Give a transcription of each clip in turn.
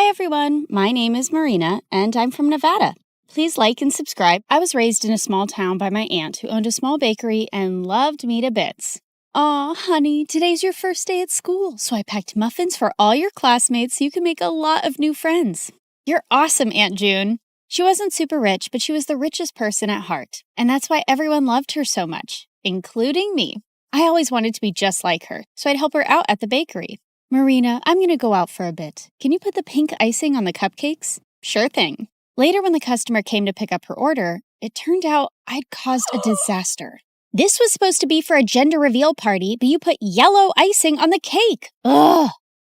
Hi everyone, my name is Marina and I'm from Nevada. Please like and subscribe. I was raised in a small town by my aunt who owned a small bakery and loved me to bits. Aw, honey, today's your first day at school, so I packed muffins for all your classmates so you can make a lot of new friends. You're awesome, Aunt June. She wasn't super rich, but she was the richest person at heart, and that's why everyone loved her so much, including me. I always wanted to be just like her, so I'd help her out at the bakery. Marina, I'm going to go out for a bit. Can you put the pink icing on the cupcakes? Sure thing. Later, when the customer came to pick up her order, it turned out I'd caused a disaster. This was supposed to be for a gender reveal party, but you put yellow icing on the cake. Ugh!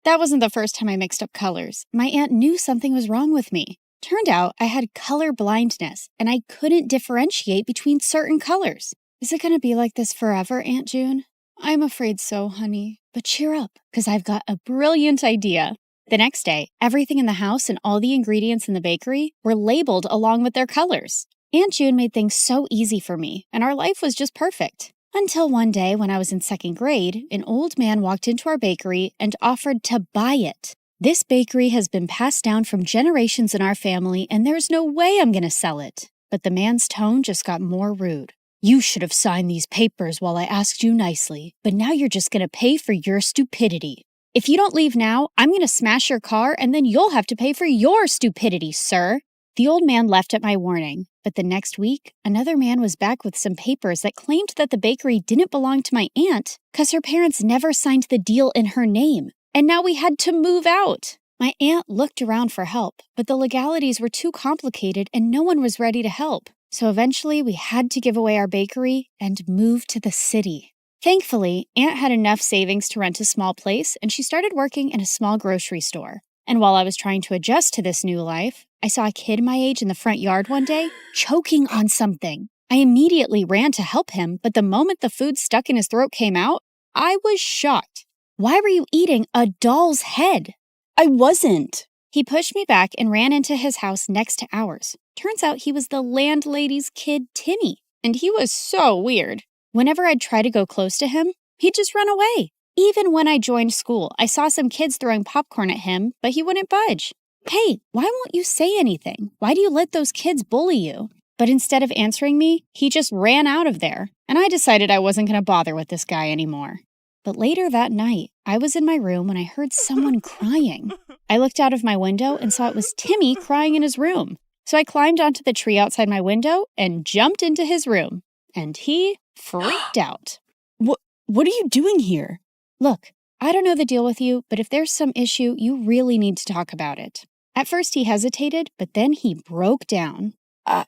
That wasn't the first time I mixed up colors. My aunt knew something was wrong with me. Turned out I had color blindness, and I couldn't differentiate between certain colors. Is it going to be like this forever, Aunt June? I'm afraid so, honey. But cheer up, because I've got a brilliant idea. The next day, everything in the house and all the ingredients in the bakery were labeled along with their colors. Aunt June made things so easy for me, and our life was just perfect. Until one day, when I was in second grade, an old man walked into our bakery and offered to buy it. This bakery has been passed down from generations in our family, and there's no way I'm going to sell it. But the man's tone just got more rude. You should have signed these papers while I asked you nicely, but now you're just going to pay for your stupidity. If you don't leave now, I'm going to smash your car and then you'll have to pay for your stupidity, sir. The old man left at my warning, but the next week, another man was back with some papers that claimed that the bakery didn't belong to my aunt because her parents never signed the deal in her name, and now we had to move out. My aunt looked around for help, but the legalities were too complicated and no one was ready to help. So eventually, we had to give away our bakery and move to the city. Thankfully, Aunt had enough savings to rent a small place, and she started working in a small grocery store. And while I was trying to adjust to this new life, I saw a kid my age in the front yard one day, choking on something. I immediately ran to help him, but the moment the food stuck in his throat came out, I was shocked. Why were you eating a doll's head? I wasn't. He pushed me back and ran into his house next to ours. Turns out he was the landlady's kid, Timmy, and he was so weird. Whenever I'd try to go close to him, he'd just run away. Even when I joined school, I saw some kids throwing popcorn at him, but he wouldn't budge. Hey, why won't you say anything? Why do you let those kids bully you? But instead of answering me, he just ran out of there, and I decided I wasn't going to bother with this guy anymore. But later that night, I was in my room when I heard someone crying. I looked out of my window and saw it was Timmy crying in his room. So I climbed onto the tree outside my window and jumped into his room. And he freaked out. What are you doing here? Look, I don't know the deal with you, but if there's some issue, you really need to talk about it. At first he hesitated, but then he broke down. I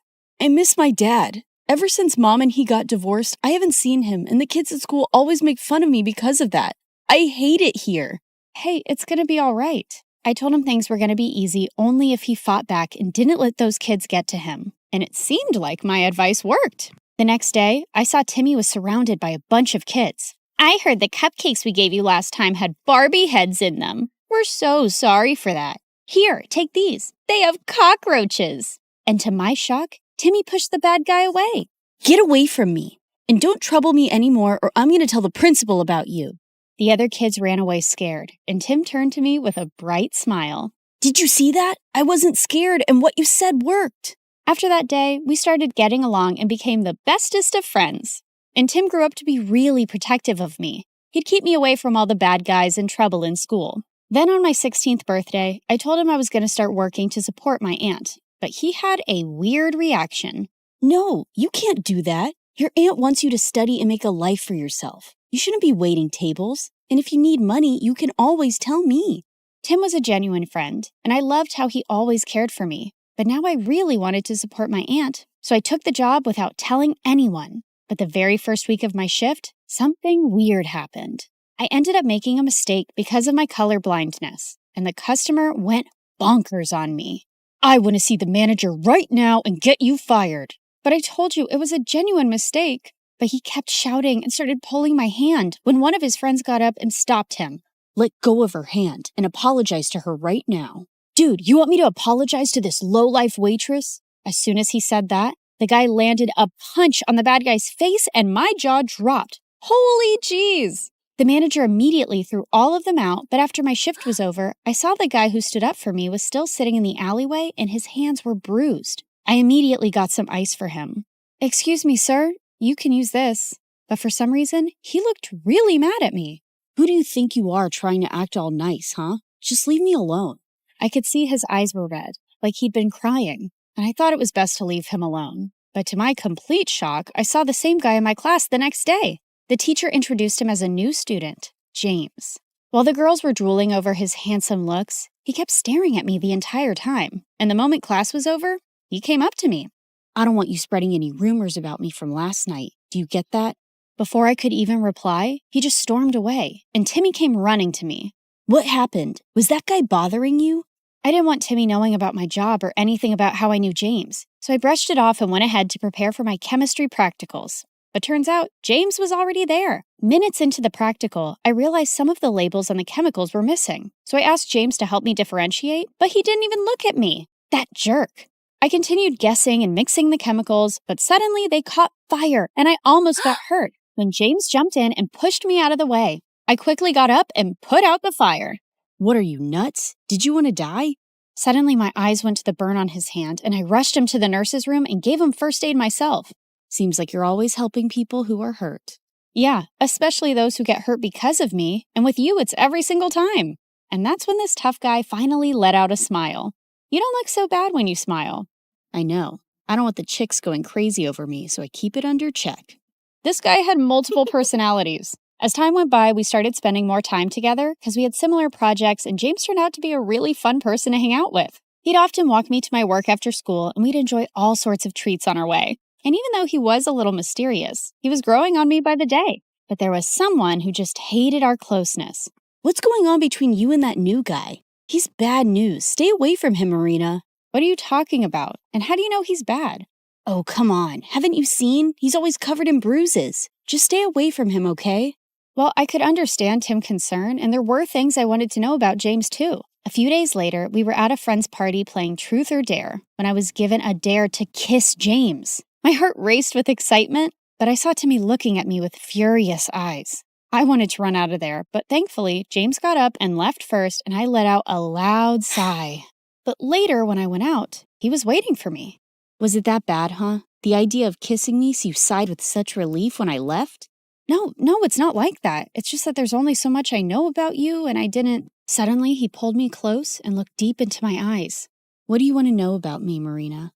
miss my dad. Ever since Mom and he got divorced, I haven't seen him, and the kids at school always make fun of me because of that. I hate it here. Hey, it's going to be all right. I told him things were going to be easy only if he fought back and didn't let those kids get to him. And it seemed like my advice worked. The next day, I saw Timmy was surrounded by a bunch of kids. I heard the cupcakes we gave you last time had Barbie heads in them. We're so sorry for that. Here, take these. They have cockroaches. And to my shock, Timmy pushed the bad guy away. Get away from me. And don't trouble me anymore or I'm going to tell the principal about you. The other kids ran away scared, and Tim turned to me with a bright smile. Did you see that? I wasn't scared, and what you said worked. After that day, we started getting along and became the bestest of friends. And Tim grew up to be really protective of me. He'd keep me away from all the bad guys and trouble in school. Then on my 16th birthday, I told him I was going to start working to support my aunt. But he had a weird reaction. No, you can't do that. Your aunt wants you to study and make a life for yourself. You shouldn't be waiting tables. And if you need money, you can always tell me. Tim was a genuine friend, and I loved how he always cared for me. But now I really wanted to support my aunt, so I took the job without telling anyone. But the very first week of my shift, something weird happened. I ended up making a mistake because of my color blindness, and the customer went bonkers on me. I want to see the manager right now and get you fired. But I told you it was a genuine mistake. But he kept shouting and started pulling my hand when one of his friends got up and stopped him. Let go of her hand and apologize to her right now. Dude, you want me to apologize to this low-life waitress? As soon as he said that, the guy landed a punch on the bad guy's face and my jaw dropped. Holy jeez! The manager immediately threw all of them out, but after my shift was over, I saw the guy who stood up for me was still sitting in the alleyway and his hands were bruised. I immediately got some ice for him. "Excuse me, sir, you can use this." But for some reason, he looked really mad at me. Who do you think you are trying to act all nice, huh? Just leave me alone. I could see his eyes were red, like he'd been crying, and I thought it was best to leave him alone. But to my complete shock, I saw the same guy in my class the next day. The teacher introduced him as a new student, James. While the girls were drooling over his handsome looks, he kept staring at me the entire time, and the moment class was over, he came up to me. I don't want you spreading any rumors about me from last night. Do you get that? Before I could even reply, he just stormed away, and Timmy came running to me. What happened? Was that guy bothering you? I didn't want Timmy knowing about my job or anything about how I knew James, so I brushed it off and went ahead to prepare for my chemistry practicals. But turns out, James was already there. Minutes into the practical, I realized some of the labels on the chemicals were missing, so I asked James to help me differentiate, but he didn't even look at me. That jerk. I continued guessing and mixing the chemicals, but suddenly they caught fire, and I almost got hurt when James jumped in and pushed me out of the way. I quickly got up and put out the fire. What are you, nuts? Did you want to die? Suddenly, my eyes went to the burn on his hand, and I rushed him to the nurse's room and gave him first aid myself. Seems like you're always helping people who are hurt. Yeah, especially those who get hurt because of me, and with you, it's every single time. And that's when this tough guy finally let out a smile. You don't look so bad when you smile. I know. I don't want the chicks going crazy over me, so I keep it under check. This guy had multiple personalities. As time went by, we started spending more time together because we had similar projects, and James turned out to be a really fun person to hang out with. He'd often walk me to my work after school, and we'd enjoy all sorts of treats on our way. And even though he was a little mysterious, he was growing on me by the day. But there was someone who just hated our closeness. What's going on between you and that new guy? He's bad news. Stay away from him, Marina. What are you talking about? And how do you know he's bad? Oh, come on. Haven't you seen? He's always covered in bruises. Just stay away from him, okay? Well, I could understand Tim's concern, and there were things I wanted to know about James, too. A few days later, we were at a friend's party playing Truth or Dare when I was given a dare to kiss James. My heart raced with excitement, but I saw Timmy looking at me with furious eyes. I wanted to run out of there, but thankfully, James got up and left first, and I let out a loud sigh. But later, when I went out, he was waiting for me. Was it that bad, huh? The idea of kissing me so you sighed with such relief when I left? No, it's not like that. It's just that there's only so much I know about you, and I didn't. Suddenly, he pulled me close and looked deep into my eyes. What do you want to know about me, Marina?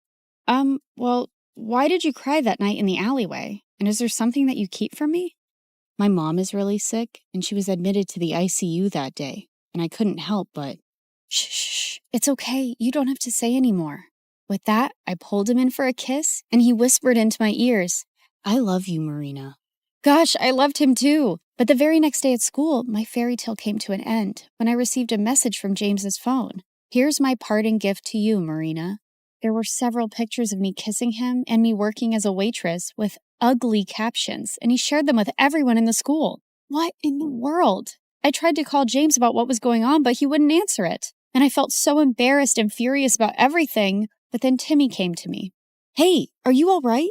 Well, why did you cry that night in the alleyway? And is there something that you keep from me? My mom is really sick, and she was admitted to the ICU that day, and I couldn't help but... Shh, it's okay. You don't have to say any more. With that, I pulled him in for a kiss, and he whispered into my ears, I love you, Marina. Gosh, I loved him too. But the very next day at school, my fairy tale came to an end when I received a message from James's phone. Here's my parting gift to you, Marina. There were several pictures of me kissing him and me working as a waitress with ugly captions, and he shared them with everyone in the school. What in the world? I tried to call James about what was going on, but he wouldn't answer it. And I felt so embarrassed and furious about everything, but then Timmy came to me. Hey, are you all right?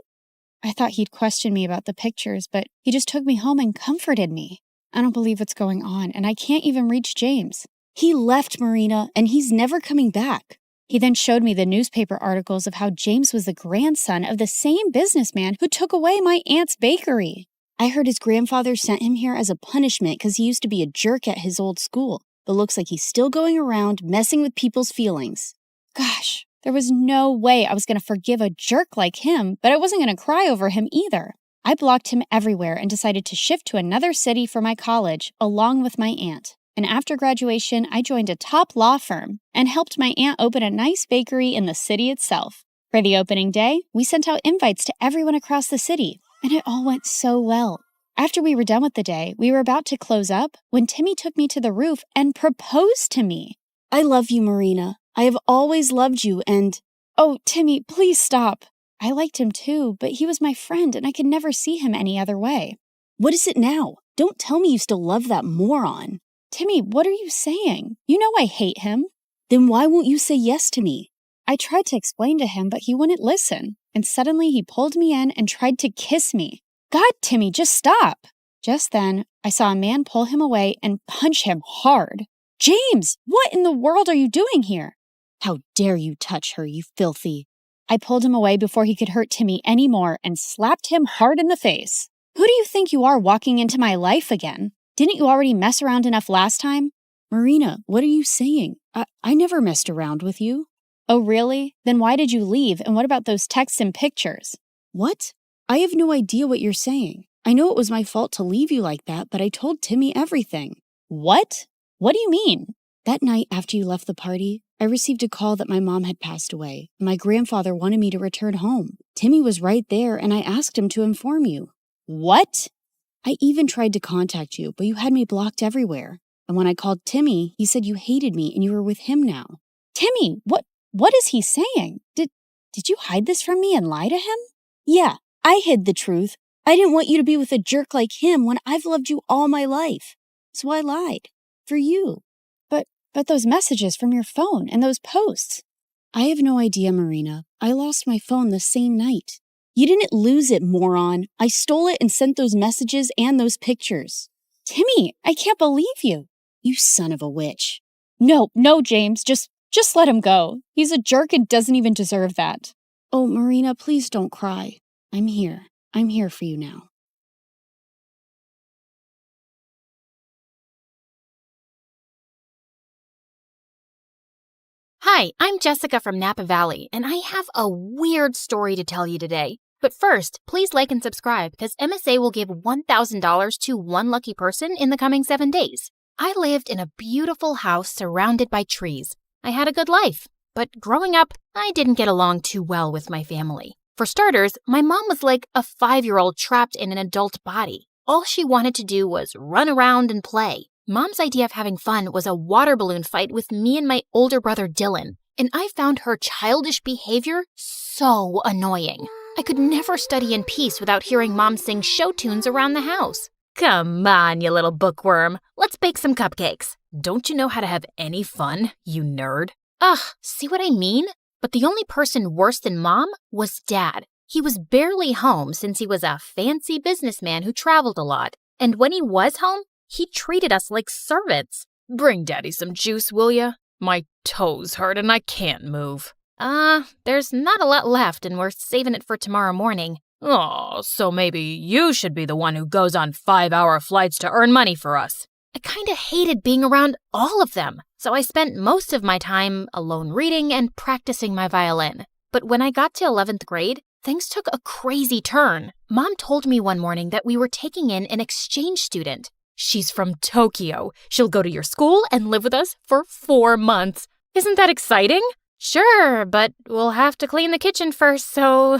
I thought he'd question me about the pictures, but he just took me home and comforted me. I don't believe what's going on, and I can't even reach James. He left, Marina, and he's never coming back. He then showed me the newspaper articles of how James was the grandson of the same businessman who took away my aunt's bakery. I heard his grandfather sent him here as a punishment because he used to be a jerk at his old school, but looks like he's still going around messing with people's feelings. Gosh, there was no way I was going to forgive a jerk like him, but I wasn't going to cry over him either. I blocked him everywhere and decided to shift to another city for my college, along with my aunt. And after graduation, I joined a top law firm and helped my aunt open a nice bakery in the city itself. For the opening day, we sent out invites to everyone across the city, and it all went so well. After we were done with the day, we were about to close up when Timmy took me to the roof and proposed to me. I love you, Marina. I have always loved you and... Oh, Timmy, please stop. I liked him too, but he was my friend and I could never see him any other way. What is it now? Don't tell me you still love that moron. Timmy, what are you saying? You know I hate him. Then why won't you say yes to me? I tried to explain to him, but he wouldn't listen. And suddenly he pulled me in and tried to kiss me. God, Timmy, just stop. Just then, I saw a man pull him away and punch him hard. James, what in the world are you doing here? How dare you touch her, you filthy. I pulled him away before he could hurt Timmy anymore and slapped him hard in the face. Who do you think you are walking into my life again? Didn't you already mess around enough last time? Marina, what are you saying? I never messed around with you. Oh, really? Then why did you leave? And what about those texts and pictures? What? I have no idea what you're saying. I know it was my fault to leave you like that, but I told Timmy everything. What? What do you mean? That night after you left the party, I received a call that my mom had passed away. My grandfather wanted me to return home. Timmy was right there, and I asked him to inform you. What? I even tried to contact you, but you had me blocked everywhere. And when I called Timmy, he said you hated me and you were with him now. Timmy, what is he saying? Did you hide this from me and lie to him? Yeah, I hid the truth. I didn't want you to be with a jerk like him when I've loved you all my life. So I lied. For you. But those messages from your phone and those posts. I have no idea, Marina. I lost my phone the same night. You didn't lose it, moron. I stole it and sent those messages and those pictures. Timmy, I can't believe you. You son of a witch. No, James, just let him go. He's a jerk and doesn't even deserve that. Oh, Marina, please don't cry. I'm here. I'm here for you now. Hi, I'm Jessica from Napa Valley, and I have a weird story to tell you today. But first, please like and subscribe because MSA will give $1,000 to one lucky person in the coming 7 days. I lived in a beautiful house surrounded by trees. I had a good life, but growing up, I didn't get along too well with my family. For starters, my mom was like a 5-year-old trapped in an adult body. All she wanted to do was run around and play. Mom's idea of having fun was a water balloon fight with me and my older brother Dylan, and I found her childish behavior so annoying. I could never study in peace without hearing Mom sing show tunes around the house. Come on, you little bookworm. Let's bake some cupcakes. Don't you know how to have any fun, you nerd? Ugh, see what I mean? But the only person worse than Mom was Dad. He was barely home since he was a fancy businessman who traveled a lot. And when he was home, he treated us like servants. Bring Daddy some juice, will ya? My toes hurt and I can't move. There's not a lot left and we're saving it for tomorrow morning. Oh, so maybe you should be the one who goes on 5-hour flights to earn money for us. I kinda hated being around all of them, so I spent most of my time alone reading and practicing my violin. But when I got to 11th grade, things took a crazy turn. Mom told me one morning that we were taking in an exchange student. She's from Tokyo. She'll go to your school and live with us for 4 months. Isn't that exciting? Sure, but we'll have to clean the kitchen first so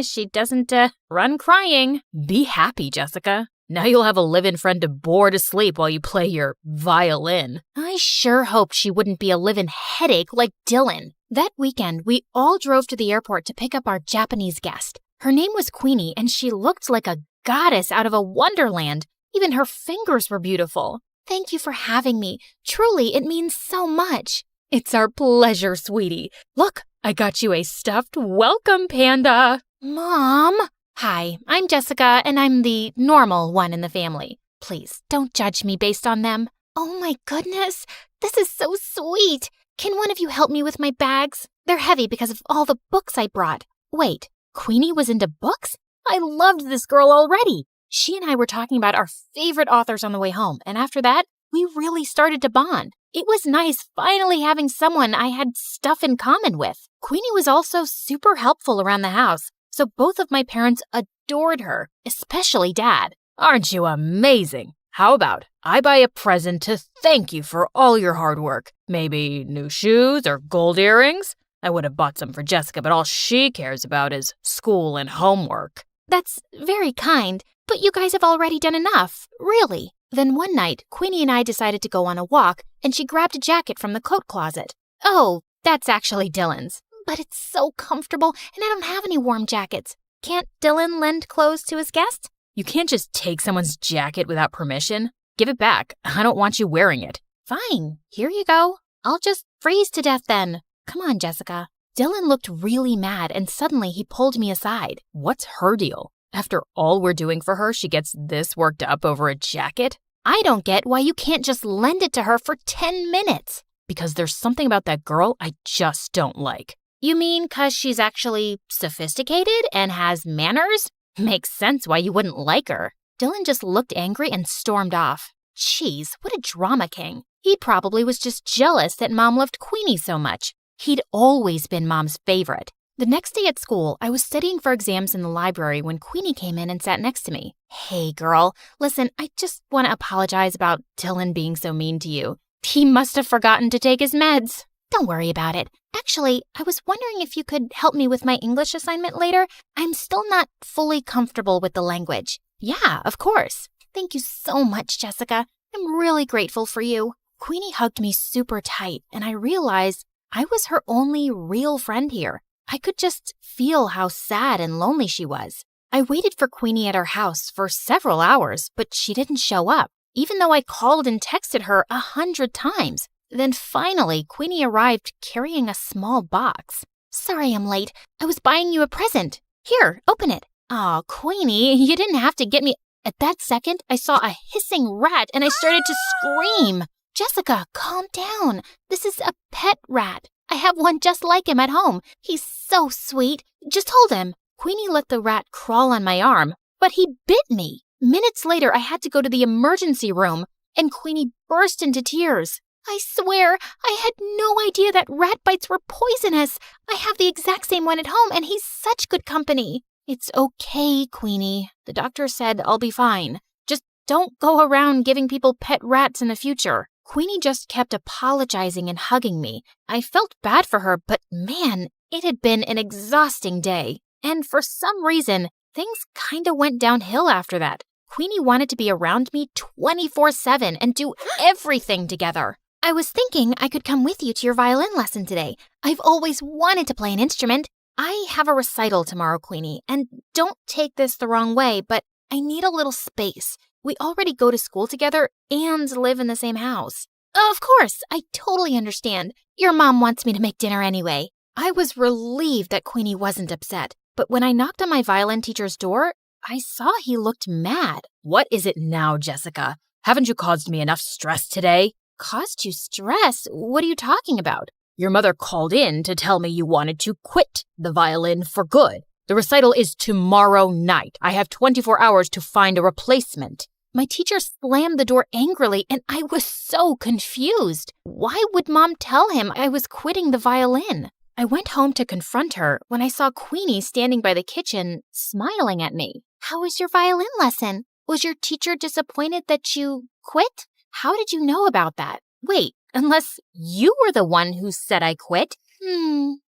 she doesn't run crying. Be happy, Jessica. Now you'll have a live-in friend to bore to sleep while you play your violin. I sure hoped she wouldn't be a live-in headache like Dylan. That weekend, we all drove to the airport to pick up our Japanese guest. Her name was Queenie, and she looked like a goddess out of a wonderland. Even her fingers were beautiful. Thank you for having me. Truly, it means so much. It's our pleasure, sweetie. Look, I got you a stuffed welcome panda. Mom? Hi, I'm Jessica, and I'm the normal one in the family. Please, don't judge me based on them. Oh my goodness, this is so sweet. Can one of you help me with my bags? They're heavy because of all the books I brought. Wait, Queenie was into books? I loved this girl already. She and I were talking about our favorite authors on the way home, and after that, we really started to bond. It was nice finally having someone I had stuff in common with. Queenie was also super helpful around the house, so both of my parents adored her, especially Dad. Aren't you amazing? How about I buy a present to thank you for all your hard work? Maybe new shoes or gold earrings? I would have bought some for Jessica, but all she cares about is school and homework. That's very kind. But you guys have already done enough, really. Then one night, Queenie and I decided to go on a walk, and she grabbed a jacket from the coat closet. Oh, that's actually Dylan's. But it's so comfortable, and I don't have any warm jackets. Can't Dylan lend clothes to his guests? You can't just take someone's jacket without permission. Give it back. I don't want you wearing it. Fine, here you go. I'll just freeze to death then. Come on, Jessica. Dylan looked really mad, and suddenly he pulled me aside. What's her deal? After all we're doing for her, she gets this worked up over a jacket? I don't get why you can't just lend it to her for 10 minutes. Because there's something about that girl I just don't like. You mean 'cause she's actually sophisticated and has manners? Makes sense why you wouldn't like her. Dylan just looked angry and stormed off. Jeez, what a drama king. He probably was just jealous that Mom loved Queenie so much. He'd always been Mom's favorite. The next day at school, I was studying for exams in the library when Queenie came in and sat next to me. Hey, girl, listen, I just want to apologize about Dylan being so mean to you. He must have forgotten to take his meds. Don't worry about it. Actually, I was wondering if you could help me with my English assignment later. I'm still not fully comfortable with the language. Yeah, of course. Thank you so much, Jessica. I'm really grateful for you. Queenie hugged me super tight, and I realized I was her only real friend here. I could just feel how sad and lonely she was. I waited for Queenie at her house for several hours, but she didn't show up, even though I called and texted her 100 times. Then finally, Queenie arrived carrying a small box. Sorry I'm late. I was buying you a present. Here, open it. Aw, Queenie, you didn't have to get me. At that second, I saw a hissing rat and I started to scream. Jessica, calm down. This is a pet rat. I have one just like him at home. He's so sweet. Just hold him. Queenie let the rat crawl on my arm, but he bit me. Minutes later, I had to go to the emergency room, and Queenie burst into tears. I swear, I had no idea that rat bites were poisonous. I have the exact same one at home, and he's such good company. It's okay, Queenie. The doctor said I'll be fine. Just don't go around giving people pet rats in the future. Queenie just kept apologizing and hugging me. I felt bad for her, but man, it had been an exhausting day. And for some reason, things kinda went downhill after that. Queenie wanted to be around me 24/7 and do everything together. I was thinking I could come with you to your violin lesson today. I've always wanted to play an instrument. I have a recital tomorrow, Queenie, and don't take this the wrong way, but I need a little space. We already go to school together and live in the same house. Of course, I totally understand. Your mom wants me to make dinner anyway. I was relieved that Queenie wasn't upset, but when I knocked on my violin teacher's door, I saw he looked mad. What is it now, Jessica? Haven't you caused me enough stress today? Caused you stress? What are you talking about? Your mother called in to tell me you wanted to quit the violin for good. The recital is tomorrow night. I have 24 hours to find a replacement. My teacher slammed the door angrily, and I was so confused. Why would Mom tell him I was quitting the violin? I went home to confront her when I saw Queenie standing by the kitchen, smiling at me. How was your violin lesson? Was your teacher disappointed that you quit? How did you know about that? Wait, unless you were the one who said I quit?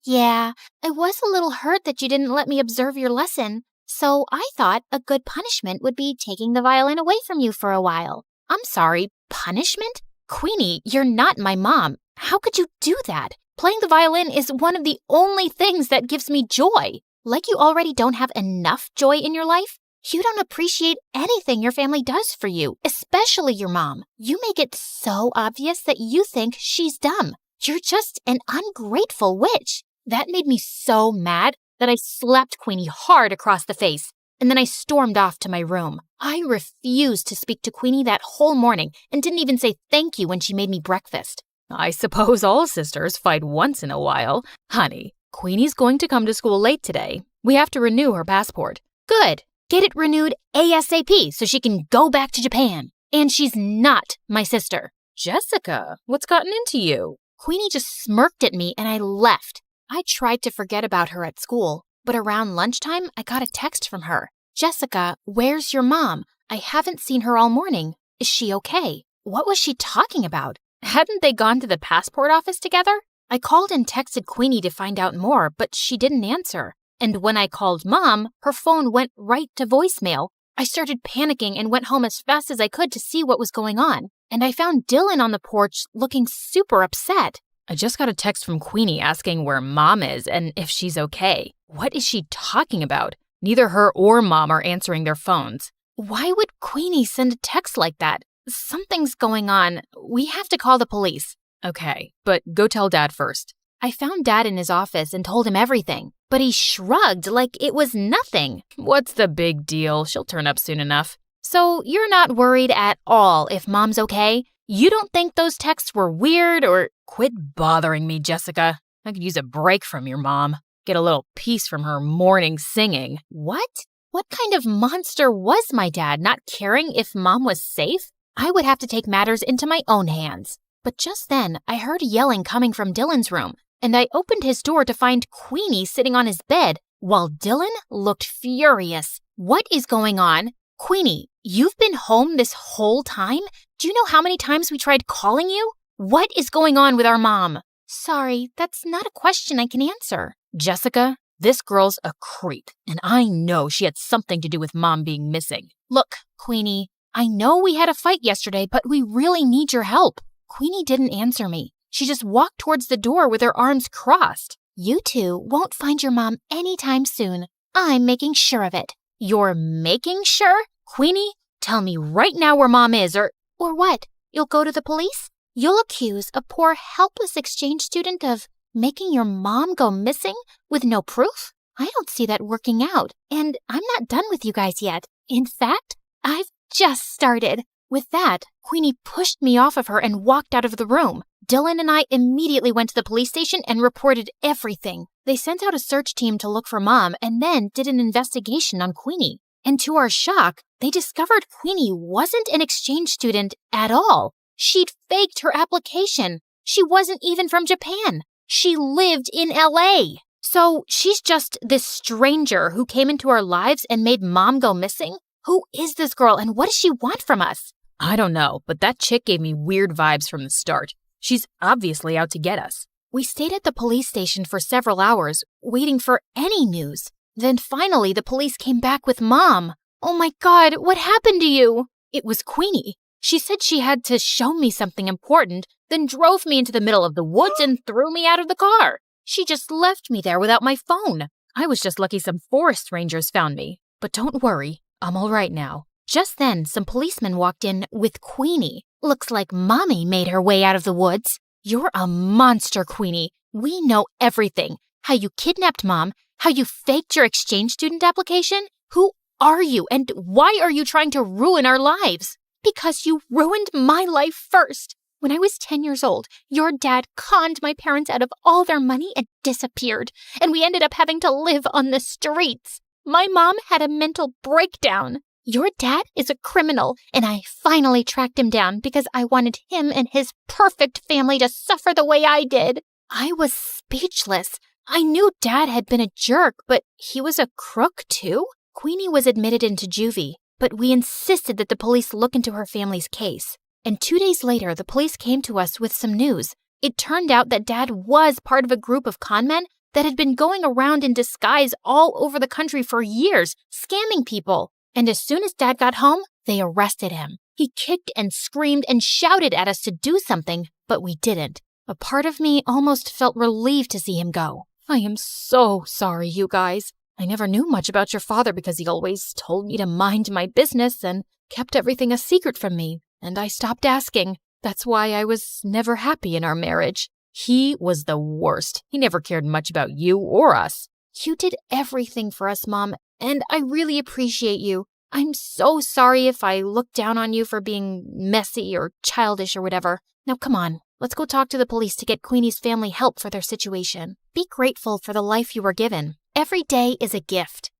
Yeah, I was a little hurt that you didn't let me observe your lesson. So I thought a good punishment would be taking the violin away from you for a while. I'm sorry, punishment? Queenie, you're not my mom. How could you do that? Playing the violin is one of the only things that gives me joy. Like you already don't have enough joy in your life? You don't appreciate anything your family does for you, especially your mom. You make it so obvious that you think she's dumb. You're just an ungrateful witch. That made me so mad that I slapped Queenie hard across the face, and then I stormed off to my room. I refused to speak to Queenie that whole morning and didn't even say thank you when she made me breakfast. I suppose all sisters fight once in a while. Honey, Queenie's going to come to school late today. We have to renew her passport. Good. Get it renewed ASAP so she can go back to Japan. And she's not my sister. Jessica, what's gotten into you? Queenie just smirked at me and I left. I tried to forget about her at school, but around lunchtime, I got a text from her. Jessica, where's your mom? I haven't seen her all morning. Is she okay? What was she talking about? Hadn't they gone to the passport office together? I called and texted Queenie to find out more, but she didn't answer. And when I called Mom, her phone went right to voicemail. I started panicking and went home as fast as I could to see what was going on. And I found Dylan on the porch looking super upset. I just got a text from Queenie asking where Mom is and if she's okay. What is she talking about? Neither her or Mom are answering their phones. Why would Queenie send a text like that? Something's going on. We have to call the police. Okay, but go tell Dad first. I found Dad in his office and told him everything, but he shrugged like it was nothing. What's the big deal? She'll turn up soon enough. So you're not worried at all if Mom's okay? You don't think those texts were weird or… Quit bothering me, Jessica. I could use a break from your mom. Get a little peace from her morning singing. What? What kind of monster was my dad, not caring if Mom was safe? I would have to take matters into my own hands. But just then, I heard yelling coming from Dylan's room, and I opened his door to find Queenie sitting on his bed, while Dylan looked furious. What is going on? Queenie, you've been home this whole time? Do you know how many times we tried calling you? What is going on with our mom? Sorry, that's not a question I can answer. Jessica, this girl's a creep, and I know she had something to do with Mom being missing. Look, Queenie, I know we had a fight yesterday, but we really need your help. Queenie didn't answer me. She just walked towards the door with her arms crossed. You two won't find your mom anytime soon. I'm making sure of it. You're making sure? Queenie, tell me right now where Mom is, or… Or what? You'll go to the police? You'll accuse a poor, helpless exchange student of making your mom go missing with no proof? I don't see that working out, and I'm not done with you guys yet. In fact, I've just started. With that, Queenie pushed me off of her and walked out of the room. Dylan and I immediately went to the police station and reported everything. They sent out a search team to look for Mom and then did an investigation on Queenie. And to our shock, they discovered Queenie wasn't an exchange student at all. She'd faked her application. She wasn't even from Japan. She lived in LA. So she's just this stranger who came into our lives and made Mom go missing? Who is this girl and what does she want from us? I don't know, but that chick gave me weird vibes from the start. She's obviously out to get us. We stayed at the police station for several hours, waiting for any news. Then finally, the police came back with Mom. Oh my God, what happened to you? It was Queenie. She said she had to show me something important, then drove me into the middle of the woods and threw me out of the car. She just left me there without my phone. I was just lucky some forest rangers found me. But don't worry, I'm all right now. Just then, some policemen walked in with Queenie. Looks like Mommy made her way out of the woods. You're a monster, Queenie. We know everything. How you kidnapped Mom, how you faked your exchange student application. Who are you and why are you trying to ruin our lives? Because you ruined my life first. When I was 10 years old, your dad conned my parents out of all their money and disappeared, and we ended up having to live on the streets. My mom had a mental breakdown. Your dad is a criminal, and I finally tracked him down because I wanted him and his perfect family to suffer the way I did. I was speechless. I knew Dad had been a jerk, but he was a crook too? Queenie was admitted into juvie, but we insisted that the police look into her family's case. And 2 days later, the police came to us with some news. It turned out that Dad was part of a group of con men that had been going around in disguise all over the country for years, scamming people. And as soon as Dad got home, they arrested him. He kicked and screamed and shouted at us to do something, but we didn't. A part of me almost felt relieved to see him go. I am so sorry, you guys. I never knew much about your father because he always told me to mind my business and kept everything a secret from me, and I stopped asking. That's why I was never happy in our marriage. He was the worst. He never cared much about you or us. You did everything for us, Mom, and I really appreciate you. I'm so sorry if I looked down on you for being messy or childish or whatever. Now come on, let's go talk to the police to get Queenie's family help for their situation. Be grateful for the life you were given. Every day is a gift.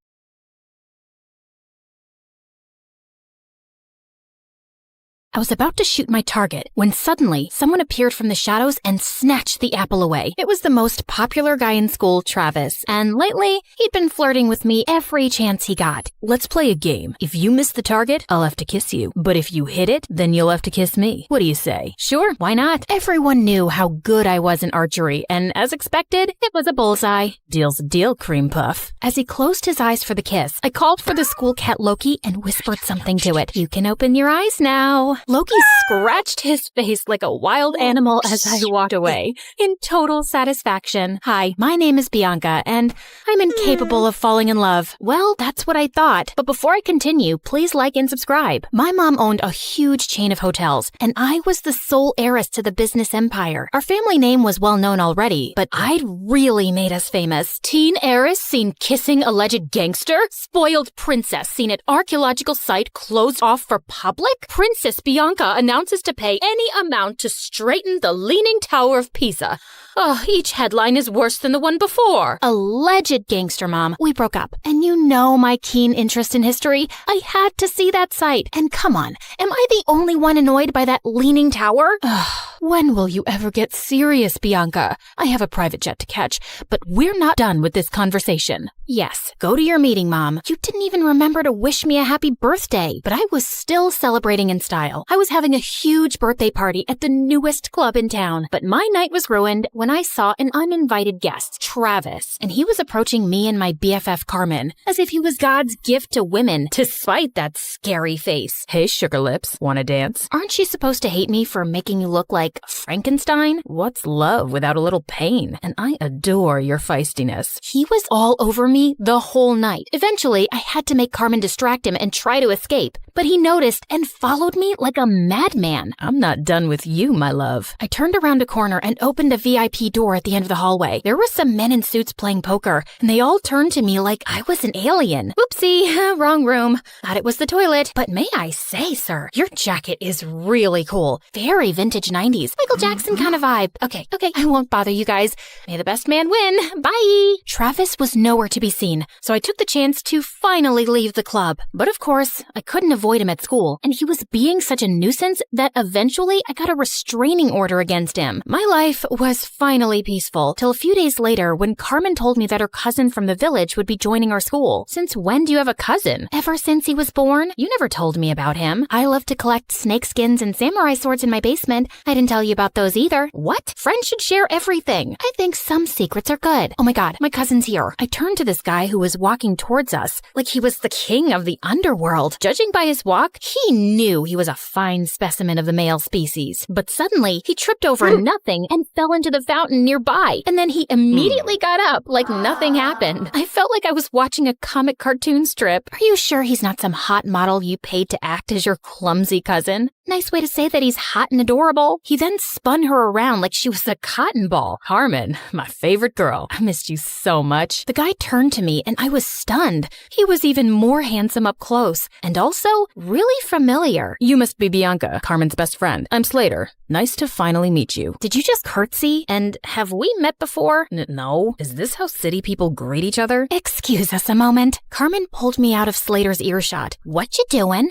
I was about to shoot my target when suddenly someone appeared from the shadows and snatched the apple away. It was the most popular guy in school, Travis, and lately he'd been flirting with me every chance he got. Let's play a game. If you miss the target, I'll have to kiss you. But if you hit it, then you'll have to kiss me. What do you say? Sure, why not? Everyone knew how good I was in archery, and as expected, it was a bullseye. Deal's a deal, cream puff. As he closed his eyes for the kiss, I called for the school cat Loki and whispered something to it. You can open your eyes now. Loki scratched his face like a wild animal as I walked away, in total satisfaction. Hi, my name is Bianca, and I'm incapable of falling in love. Well, that's what I thought. But before I continue, please like and subscribe. My mom owned a huge chain of hotels, and I was the sole heiress to the business empire. Our family name was well known already, but I'd really made us famous. Teen heiress seen kissing alleged gangster? Spoiled princess seen at archaeological site closed off for public? Princess Bianca announces to pay any amount to straighten the Leaning Tower of Pisa. Oh, each headline is worse than the one before. Alleged gangster, Mom. We broke up. And you know my keen interest in history. I had to see that site. And come on, am I the only one annoyed by that Leaning Tower? When will you ever get serious, Bianca? I have a private jet to catch, but we're not done with this conversation. Yes, go to your meeting, Mom. You didn't even remember to wish me a happy birthday, but I was still celebrating in style. I was having a huge birthday party at the newest club in town, but my night was ruined when I saw an uninvited guest, Travis, and he was approaching me and my BFF Carmen, as if he was God's gift to women, despite that scary face. Hey, sugar lips, wanna dance? Aren't you supposed to hate me for making you look like Frankenstein? What's love without a little pain? And I adore your feistiness. He was all over me the whole night. Eventually, I had to make Carmen distract him and try to escape, but he noticed and followed me like a madman. I'm not done with you, my love. I turned around a corner and opened a VIP door at the end of the hallway. There were some men in suits playing poker, and they all turned to me like I was an alien. Oopsie, wrong room. Thought it was the toilet. But may I say, sir, your jacket is really cool. Very vintage 90s. Michael Jackson kind of vibe. Okay, I won't bother you guys. May the best man win. Bye. Travis was nowhere to be seen, so I took the chance to finally leave the club. But of course, I couldn't avoid him at school, and he was being such a nuisance that eventually I got a restraining order against him. My life was finally peaceful, till a few days later when Carmen told me that her cousin from the village would be joining our school. Since when do you have a cousin? Ever since he was born. You never told me about him. I love to collect snake skins and samurai swords in my basement. I didn't tell you about those either. What? Friends should share everything. I think some secrets are good. Oh my god, my cousin's here. I turned to this guy who was walking towards us like he was the king of the underworld. Judging by his walk, he knew he was a fine specimen of the male species. But suddenly, he tripped over nothing and fell into the fountain nearby. And then he immediately got up like nothing happened. I felt like I was watching a comic cartoon strip. Are you sure he's not some hot model you paid to act as your clumsy cousin? Nice way to say that he's hot and adorable. He then spun her around like she was a cotton ball. Carmen, my favorite girl. I missed you so much. The guy turned to me and I was stunned. He was even more handsome up close and also really familiar. You must be Bianca, Carmen's best friend. I'm Slater. Nice to finally meet you. Did you just curtsy? And have we met before? No. Is this how city people greet each other? Excuse us a moment. Carmen pulled me out of Slater's earshot. What you doing?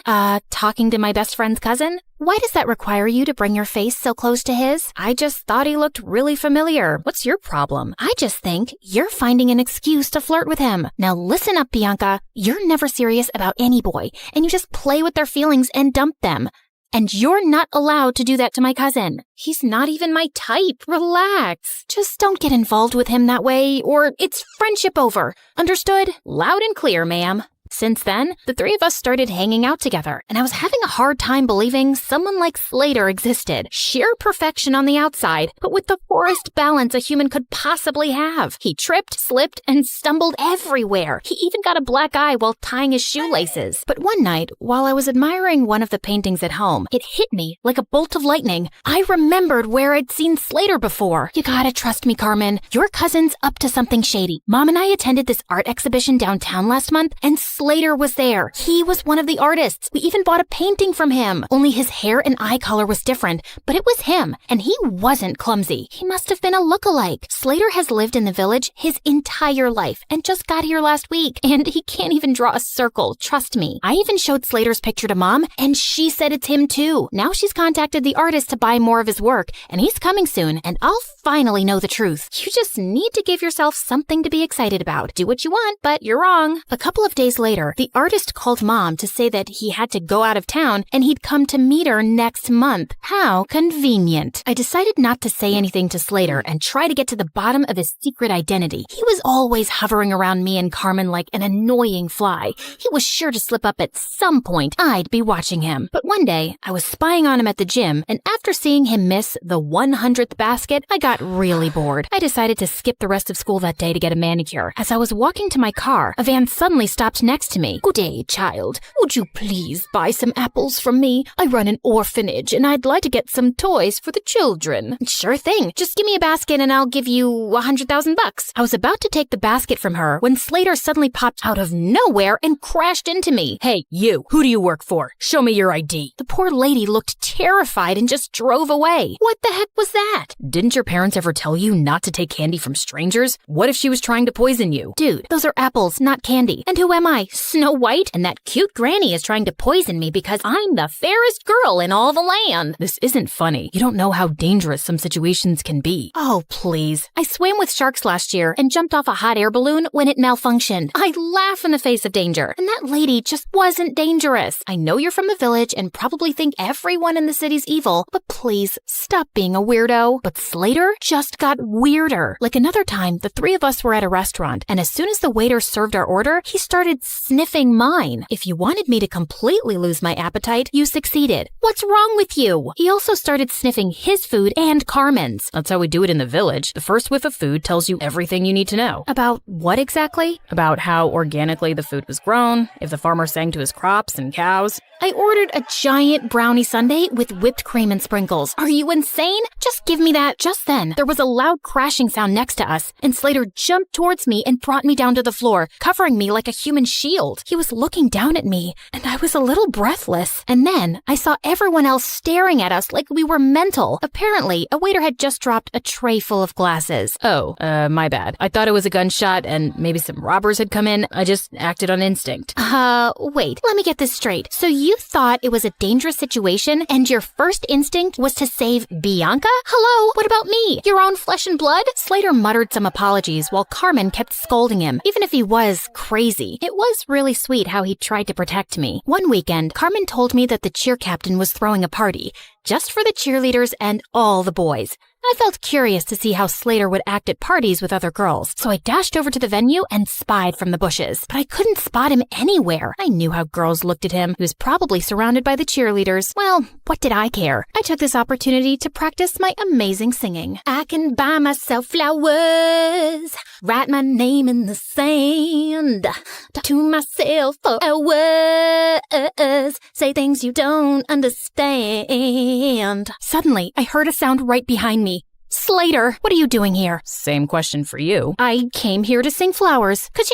Talking to my best friend's cousin? Why does that require you to bring your face so close to his? I just thought he looked really familiar. What's your problem? I just think you're finding an excuse to flirt with him. Now listen up, Bianca. You're never serious about any boy, and you just play with their feelings and dump them. And you're not allowed to do that to my cousin. He's not even my type. Relax. Just don't get involved with him that way, or it's friendship over. Understood? Loud and clear, ma'am. Since then, the three of us started hanging out together, and I was having a hard time believing someone like Slater existed. Sheer perfection on the outside, but with the poorest balance a human could possibly have. He tripped, slipped, and stumbled everywhere. He even got a black eye while tying his shoelaces. But one night, while I was admiring one of the paintings at home, it hit me like a bolt of lightning. I remembered where I'd seen Slater before. You gotta trust me, Carmen. Your cousin's up to something shady. Mom and I attended this art exhibition downtown last month, and Slater was there. He was one of the artists. We even bought a painting from him. Only his hair and eye color was different, but it was him, and he wasn't clumsy. He must have been a look-alike. Slater has lived in the village his entire life and just got here last week, and he can't even draw a circle, trust me. I even showed Slater's picture to Mom, and she said it's him too. Now she's contacted the artist to buy more of his work, and he's coming soon, and I'll finally know the truth. You just need to give yourself something to be excited about. Do what you want, but you're wrong. A couple of days later, later, the artist called Mom to say that he had to go out of town and he'd come to meet her next month. How convenient. I decided not to say anything to Slater and try to get to the bottom of his secret identity. He was always hovering around me and Carmen like an annoying fly. He was sure to slip up at some point. I'd be watching him. But one day, I was spying on him at the gym, and after seeing him miss the 100th basket, I got really bored. I decided to skip the rest of school that day to get a manicure. As I was walking to my car, a van suddenly stopped next to me. "Good day, child. Would you please buy some apples from me? I run an orphanage, and I'd like to get some toys for the children." "Sure thing. Just give me a basket and I'll give you $100,000. I was about to take the basket from her when Slater suddenly popped out of nowhere and crashed into me. Hey, you, who do you work for? Show me your ID. The poor lady looked terrified and just drove away. What the heck was that? Didn't your parents ever tell you not to take candy from strangers? What if she was trying to poison you? Dude, those are apples, not candy. And who am I? Snow White? And that cute granny is trying to poison me because I'm the fairest girl in all the land. This isn't funny. You don't know how dangerous some situations can be. Oh, please. I swam with sharks last year and jumped off a hot air balloon when it malfunctioned. I laugh in the face of danger. And that lady just wasn't dangerous. I know you're from the village and probably think everyone in the city's evil, but please stop being a weirdo. But Slater just got weirder. Like another time, the three of us were at a restaurant, and as soon as the waiter served our order, he started sniffing mine. If you wanted me to completely lose my appetite, you succeeded. What's wrong with you? He also started sniffing his food and Carmen's. That's how we do it in the village. The first whiff of food tells you everything you need to know. About what exactly? About how organically the food was grown, if the farmer sang to his crops and cows. I ordered a giant brownie sundae with whipped cream and sprinkles. Are you insane? Just give me that. Just then, there was a loud crashing sound next to us, and Slater jumped towards me and brought me down to the floor, covering me like a human shield. He was looking down at me, and I was a little breathless. And then, I saw everyone else staring at us like we were mental. Apparently, a waiter had just dropped a tray full of glasses. Oh, my bad. I thought it was a gunshot and maybe some robbers had come in. I just acted on instinct. Wait, let me get this straight. So you thought it was a dangerous situation and your first instinct was to save Bianca? Hello, what about me? Your own flesh and blood? Slater muttered some apologies while Carmen kept scolding him, even if he was crazy. It was really sweet how he tried to protect me. One weekend, Carmen told me that the cheer captain was throwing a party, just for the cheerleaders and all the boys. I felt curious to see how Slater would act at parties with other girls, so I dashed over to the venue and spied from the bushes. But I couldn't spot him anywhere. I knew how girls looked at him. He was probably surrounded by the cheerleaders. Well, what did I care? I took this opportunity to practice my amazing singing. I can buy myself flowers, write my name in the sand, talk to myself for hours, say things you don't understand. Suddenly, I heard a sound right behind me. Slater, what are you doing here? Same question for you. I came here to sing flowers, 'cause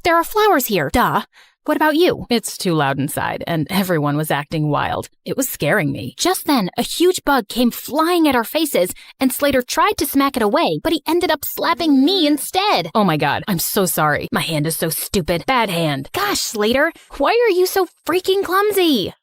there are flowers here. Duh. What about you? It's too loud inside, and everyone was acting wild. It was scaring me. Just then, a huge bug came flying at our faces, and Slater tried to smack it away, but he ended up slapping me instead. Oh my god, I'm so sorry. My hand is so stupid. Bad hand. Gosh, Slater, why are you so freaking clumsy?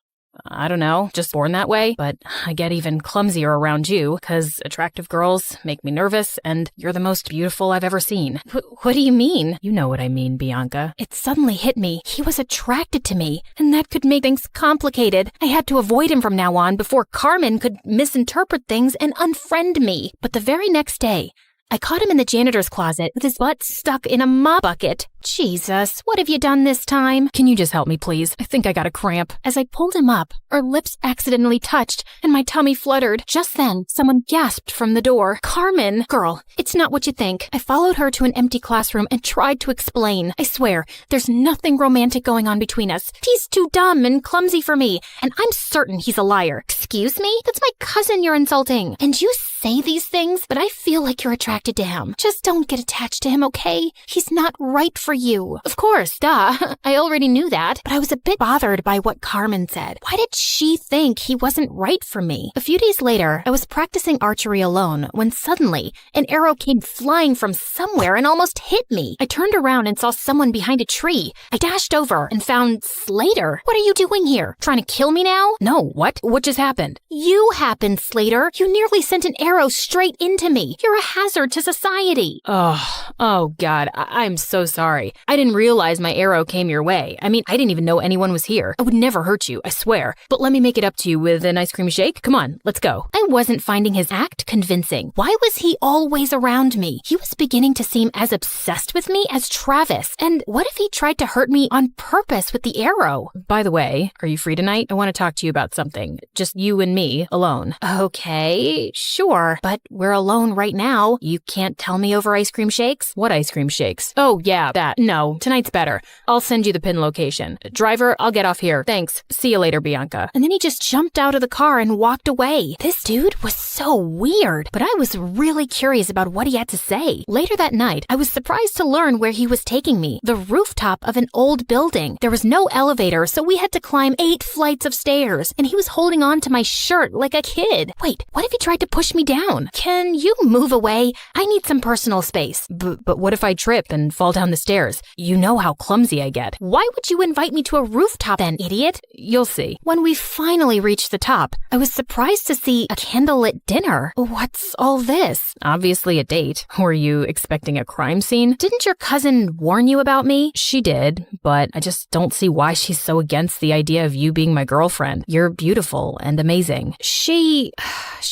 I don't know, just born that way, but I get even clumsier around you because attractive girls make me nervous and you're the most beautiful I've ever seen. What do you mean? You know what I mean, Bianca. It suddenly hit me. He was attracted to me, and that could make things complicated. I had to avoid him from now on before Carmen could misinterpret things and unfriend me. But the very next day, I caught him in the janitor's closet with his butt stuck in a mop bucket. Jesus, what have you done this time? Can you just help me, please? I think I got a cramp. As I pulled him up, our lips accidentally touched, and my tummy fluttered. Just then, someone gasped from the door. Carmen! Girl, it's not what you think. I followed her to an empty classroom and tried to explain. I swear, there's nothing romantic going on between us. He's too dumb and clumsy for me, and I'm certain he's a liar. Excuse me? That's my cousin you're insulting. And you say these things, but I feel like you're attracted to him. Just don't get attached to him, okay? He's not right for you. Of course, duh. I already knew that, but I was a bit bothered by what Carmen said. Why did she think he wasn't right for me? A few days later, I was practicing archery alone when suddenly an arrow came flying from somewhere and almost hit me. I turned around and saw someone behind a tree. I dashed over and found Slater. What are you doing here? Trying to kill me now? No, what? What just happened? You happened, Slater. You nearly sent an arrow straight into me. You're a hazard to society. Oh God, I'm so sorry. sorry. I didn't realize my arrow came your way. I mean, I didn't even know anyone was here. I would never hurt you, I swear. But let me make it up to you with an ice cream shake. Come on, let's go. I wasn't finding his act convincing. Why was he always around me? He was beginning to seem as obsessed with me as Travis. And what if he tried to hurt me on purpose with the arrow? By the way, are you free tonight? I want to talk to you about something. Just you and me, alone. Okay, sure. But we're alone right now. You can't tell me over ice cream shakes? What ice cream shakes? Oh, yeah, that. No, tonight's better. I'll send you the pin location. Driver, I'll get off here. Thanks. See you later, Bianca. And then he just jumped out of the car and walked away. This dude was so weird, but I was really curious about what he had to say. Later that night, I was surprised to learn where he was taking me. The rooftop of an old building. There was no elevator, so we had to climb 8 flights of stairs, and he was holding on to my shirt like a kid. Wait, what if he tried to push me down? Can you move away? I need some personal space. But what if I trip and fall down the stairs? You know how clumsy I get. Why would you invite me to a rooftop then, idiot? You'll see. When we finally reached the top, I was surprised to see a candlelit dinner. What's all this? Obviously a date. Were you expecting a crime scene? Didn't your cousin warn you about me? She did, but I just don't see why she's so against the idea of you being my girlfriend. You're beautiful and amazing. She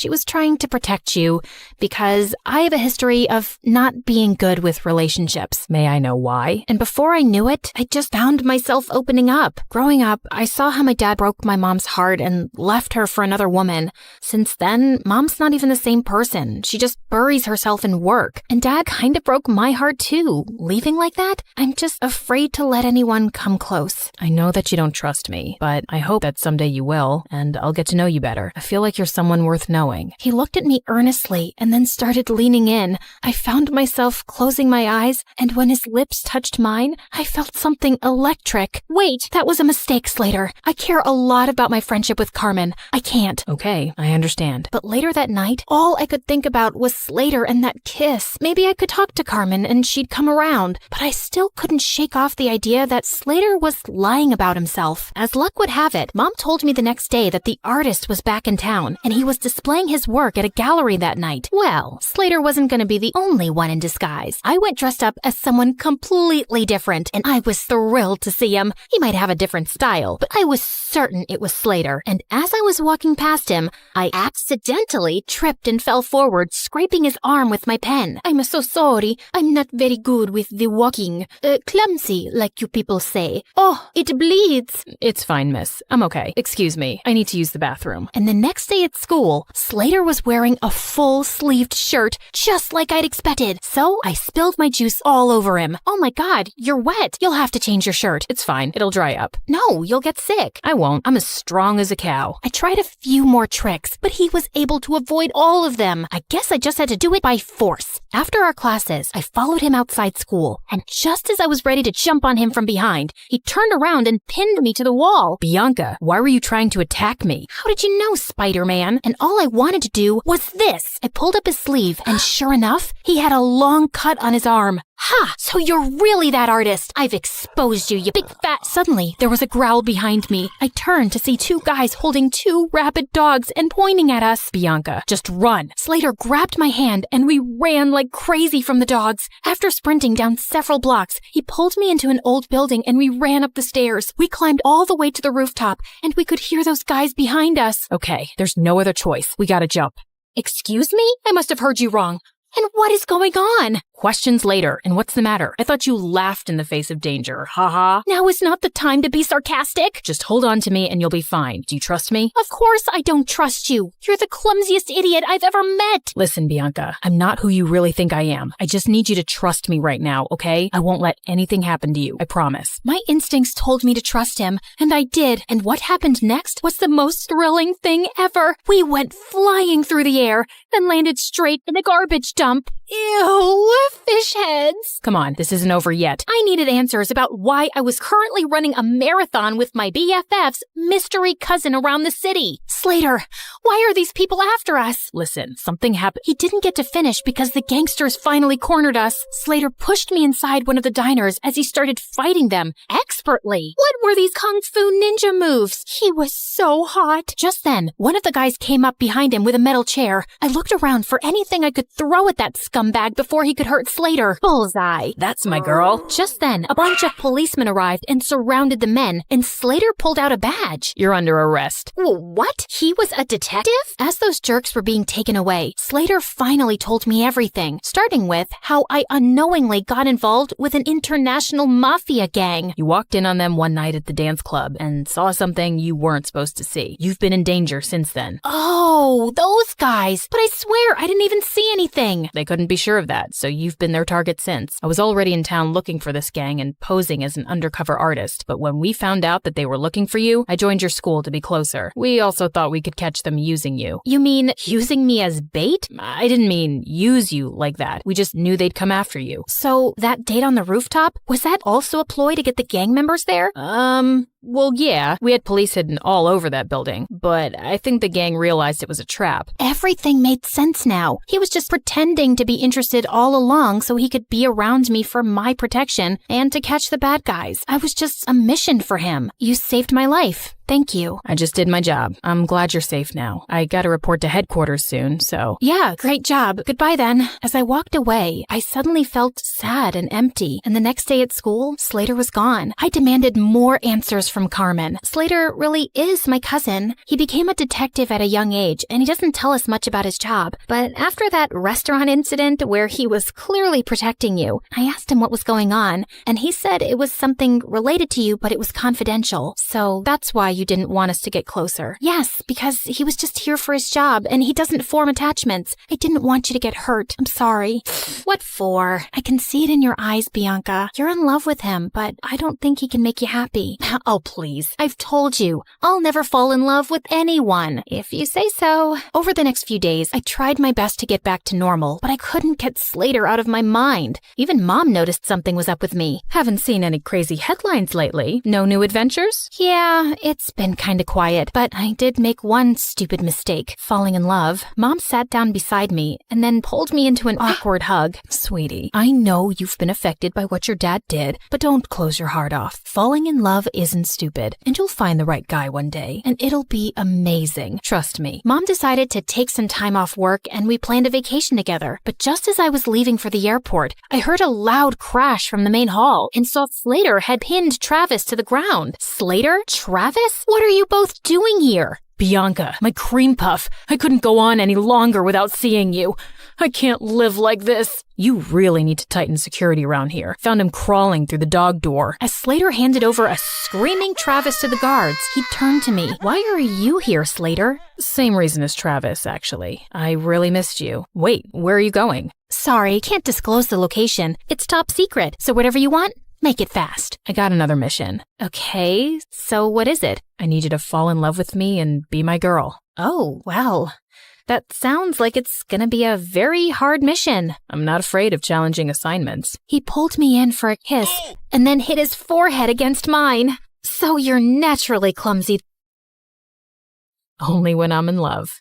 was trying to protect you because I have a history of not being good with relationships. May I know why? And before I knew it, I just found myself opening up. Growing up, I saw how my dad broke my mom's heart and left her for another woman. Since then, mom's not even the same person. She just buries herself in work. And dad kind of broke my heart too. Leaving like that, I'm just afraid to let anyone come close. I know that you don't trust me, but I hope that someday you will, and I'll get to know you better. I feel like you're someone worth knowing. He looked at me earnestly and then started leaning in. I found myself closing my eyes, and when his lips touched mine, I felt something electric. Wait, that was a mistake, Slater. I care a lot about my friendship with Carmen. I can't. Okay, I understand. But later that night, all I could think about was Slater and that kiss. Maybe I could talk to Carmen and she'd come around, but I still couldn't shake off the idea that Slater was lying about himself. As luck would have it, Mom told me the next day that the artist was back in town and he was displaying his work at a gallery that night. Well, Slater wasn't going to be the only one in disguise. I went dressed up as someone completely different, and I was thrilled to see him. He might have a different style, but I was certain it was Slater. And as I was walking past him, I accidentally tripped and fell forward, scraping his arm with my pen. I'm so sorry. I'm not very good with the walking. Clumsy, like you people say. Oh, it bleeds. It's fine, miss. I'm okay. Excuse me. I need to use the bathroom. And the next day at school, Slater was wearing a full-sleeved shirt, just like I'd expected. So I spilled my juice all over him. Oh my God, you're wet. You'll have to change your shirt. It's fine. It'll dry up. No, you'll get sick. I won't. I'm as strong as a cow. I tried a few more tricks, but he was able to avoid all of them. I guess I just had to do it by force. After our classes, I followed him outside school, and just as I was ready to jump on him from behind, he turned around and pinned me to the wall. Bianca, why were you trying to attack me? How did you know, Spider-Man? And all I wanted to do was this. I pulled up his sleeve, and sure enough, he had a long cut on his arm. Ha! So you're really that artist. I've exposed you, you big fat... Suddenly, there was a growl behind me. I turned to see 2 guys holding 2 rabid dogs and pointing at us. Bianca, just run. Slater grabbed my hand and we ran like crazy from the dogs. After sprinting down several blocks, he pulled me into an old building and we ran up the stairs. We climbed all the way to the rooftop and we could hear those guys behind us. Okay, there's no other choice. We gotta jump. Excuse me? I must have heard you wrong. And what is going on? Questions later. And what's the matter? I thought you laughed in the face of danger. Ha ha. Now is not the time to be sarcastic. Just hold on to me and you'll be fine. Do you trust me? Of course I don't trust you. You're the clumsiest idiot I've ever met. Listen, Bianca, I'm not who you really think I am. I just need you to trust me right now, okay? I won't let anything happen to you. I promise. My instincts told me to trust him, and I did. And what happened next was the most thrilling thing ever. We went flying through the air, then landed straight in a garbage dump. Ew, fish heads. Come on, this isn't over yet. I needed answers about why I was currently running a marathon with my BFF's mystery cousin around the city. Slater, why are these people after us? Listen, something happened. He didn't get to finish because the gangsters finally cornered us. Slater pushed me inside one of the diners as he started fighting them. expertly. What were these kung fu ninja moves? He was so hot. Just then, one of the guys came up behind him with a metal chair. I looked around for anything I could throw at that scumbag before he could hurt Slater. Bullseye. That's my girl. Just then, a bunch of policemen arrived and surrounded the men, and Slater pulled out a badge. You're under arrest. What? He was a detective? As those jerks were being taken away, Slater finally told me everything, starting with how I unknowingly got involved with an international mafia gang. You walked in on them one night at the dance club and saw something you weren't supposed to see. You've been in danger since then. Oh, those guys. But I swear I didn't even see anything. They couldn't be sure of that, so you've been their target since. I was already in town looking for this gang and posing as an undercover artist, but when we found out that they were looking for you, I joined your school to be closer. We also thought we could catch them using you. You mean using me as bait? I didn't mean use you like that. We just knew they'd come after you. So that date on the rooftop, was that also a ploy to get the gang members there? Well, yeah, we had police hidden all over that building, but I think the gang realized it was a trap. Everything made sense now. He was just pretending to be interested all along so he could be around me for my protection and to catch the bad guys. I was just a mission for him. You saved my life. Thank you. I just did my job. I'm glad you're safe now. I gotta report to headquarters soon, so... Yeah, great job. Goodbye then. As I walked away, I suddenly felt sad and empty, and the next day at school, Slater was gone. I demanded more answers from Carmen. Slater really is my cousin. He became a detective at a young age, and he doesn't tell us much about his job. But after that restaurant incident where he was clearly protecting you, I asked him what was going on, and he said it was something related to you, but it was confidential. So that's why you didn't want us to get closer. Yes, because he was just here for his job, and he doesn't form attachments. I didn't want you to get hurt. I'm sorry. What for? I can see it in your eyes, Bianca. You're in love with him, but I don't think he can make you happy. Oh, please. I've told you, I'll never fall in love with anyone, if you say so. Over the next few days, I tried my best to get back to normal, but I couldn't get Slater out of my mind. Even Mom noticed something was up with me. Haven't seen any crazy headlines lately. No new adventures? Yeah, it's been kinda quiet, but I did make one stupid mistake, falling in love. Mom sat down beside me and then pulled me into an awkward hug. Sweetie, I know you've been affected by what your dad did, but don't close your heart off. Falling in love isn't stupid, and you'll find the right guy one day, and it'll be amazing. Trust me. Mom decided to take some time off work and we planned a vacation together, but just as I was leaving for the airport, I heard a loud crash from the main hall and saw Slater had pinned Travis to the ground. Slater? Travis? What are you both doing here? Bianca, my cream puff, I couldn't go on any longer without seeing you. I can't live like this. You really need to tighten security around here. Found him crawling through the dog door. As Slater handed over a screaming Travis to the guards, he turned to me. Why are you here, Slater? Same reason as Travis, actually. I really missed you. Wait, where are you going? Sorry, can't disclose the location. It's top secret, so whatever you want, make it fast. I got another mission. Okay, so what is it? I need you to fall in love with me and be my girl. Oh, well, that sounds like it's gonna be a very hard mission. I'm not afraid of challenging assignments. He pulled me in for a kiss and then hit his forehead against mine. So you're naturally clumsy. Only when I'm in love.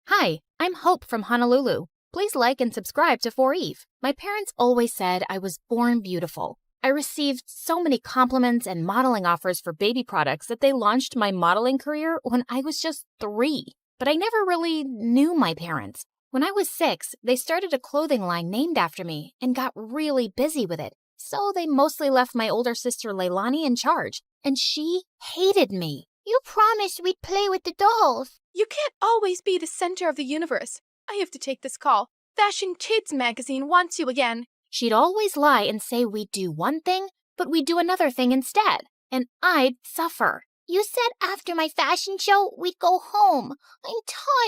Hi, I'm Hope from Honolulu. Please like and subscribe to 4Eve. My parents always said I was born beautiful. I received so many compliments and modeling offers for baby products that they launched my modeling career when I was just 3. But I never really knew my parents. When I was 6, they started a clothing line named after me and got really busy with it. So they mostly left my older sister Leilani in charge, and she hated me. You promised we'd play with the dolls. You can't always be the center of the universe. I have to take this call. Fashion Kids magazine wants you again. She'd always lie and say we'd do one thing, but we'd do another thing instead, and I'd suffer. You said after my fashion show, we'd go home. I'm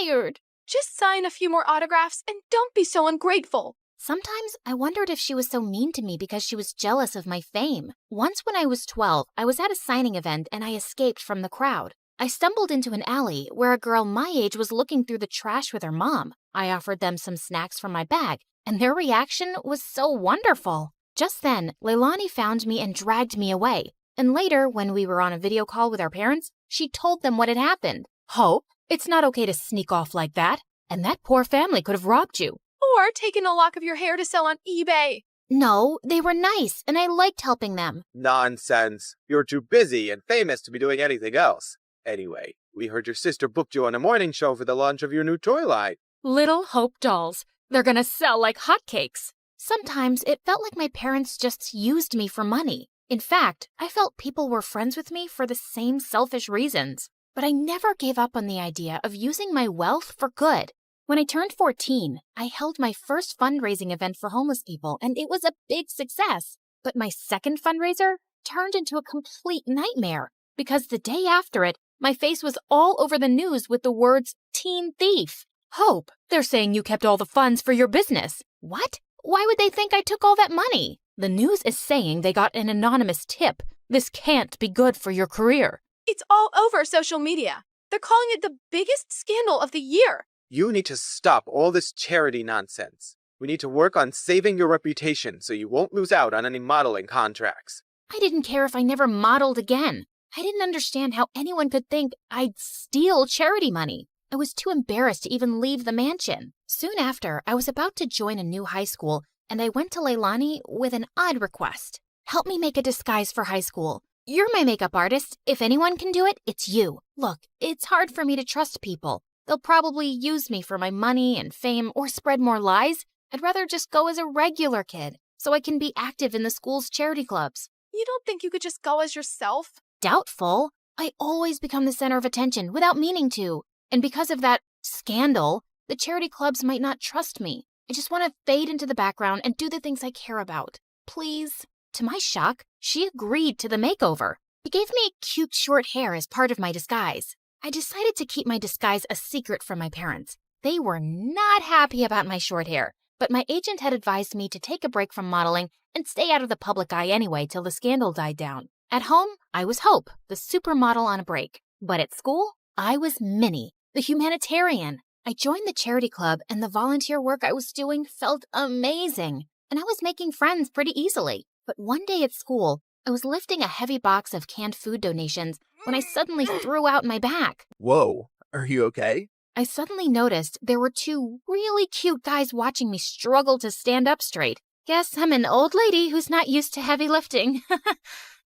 tired. Just sign a few more autographs and don't be so ungrateful. Sometimes I wondered if she was so mean to me because she was jealous of my fame. Once when I was 12, I was at a signing event and I escaped from the crowd. I stumbled into an alley where a girl my age was looking through the trash with her mom. I offered them some snacks from my bag, and their reaction was so wonderful. Just then, Leilani found me and dragged me away. And later, when we were on a video call with our parents, she told them what had happened. Hope, it's not okay to sneak off like that. And that poor family could have robbed you. Or taken a lock of your hair to sell on eBay. No, they were nice, and I liked helping them. Nonsense. You're too busy and famous to be doing anything else. Anyway, we heard your sister booked you on a morning show for the launch of your new toy line. Little Hope dolls. They're gonna sell like hotcakes. Sometimes it felt like my parents just used me for money. In fact, I felt people were friends with me for the same selfish reasons. But I never gave up on the idea of using my wealth for good. When I turned 14, I held my first fundraising event for homeless people, and it was a big success. But my second fundraiser turned into a complete nightmare, because the day after it, my face was all over the news with the words, "Teen Thief." Hope, they're saying you kept all the funds for your business. What? Why would they think I took all that money? The news is saying they got an anonymous tip. This can't be good for your career. It's all over social media. They're calling it the biggest scandal of the year. You need to stop all this charity nonsense. We need to work on saving your reputation so you won't lose out on any modeling contracts. I didn't care if I never modeled again. I didn't understand how anyone could think I'd steal charity money. I was too embarrassed to even leave the mansion. Soon after, I was about to join a new high school, and I went to Leilani with an odd request. Help me make a disguise for high school. You're my makeup artist. If anyone can do it, it's you. Look, it's hard for me to trust people. They'll probably use me for my money and fame or spread more lies. I'd rather just go as a regular kid so I can be active in the school's charity clubs. You don't think you could just go as yourself? Doubtful. I always become the center of attention without meaning to. And because of that scandal, the charity clubs might not trust me. I just want to fade into the background and do the things I care about. Please. To my shock, she agreed to the makeover. He gave me cute short hair as part of my disguise. I decided to keep my disguise a secret from my parents. They were not happy about my short hair, but my agent had advised me to take a break from modeling and stay out of the public eye anyway till the scandal died down. At home, I was Hope, the supermodel on a break. But at school, I was Minnie, the humanitarian. I joined the charity club, and the volunteer work I was doing felt amazing. And I was making friends pretty easily. But one day at school, I was lifting a heavy box of canned food donations when I suddenly threw out my back. Whoa, are you okay? I suddenly noticed there were two really cute guys watching me struggle to stand up straight. Guess I'm an old lady who's not used to heavy lifting.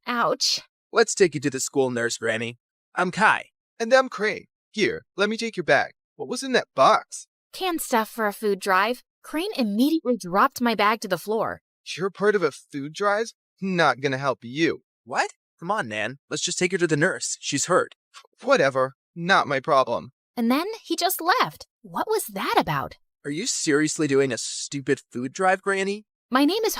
Ouch. Let's take you to the school nurse, Granny. I'm Kai. And I'm Crane. Here, let me take your bag. What was in that box? Canned stuff for a food drive. Crane immediately dropped my bag to the floor. You're part of a food drive? Not gonna help you. What? Come on, Nan. Let's just take her to the nurse. She's hurt. Whatever. Not my problem. And then he just left. What was that about? Are you seriously doing a stupid food drive, Granny? My name is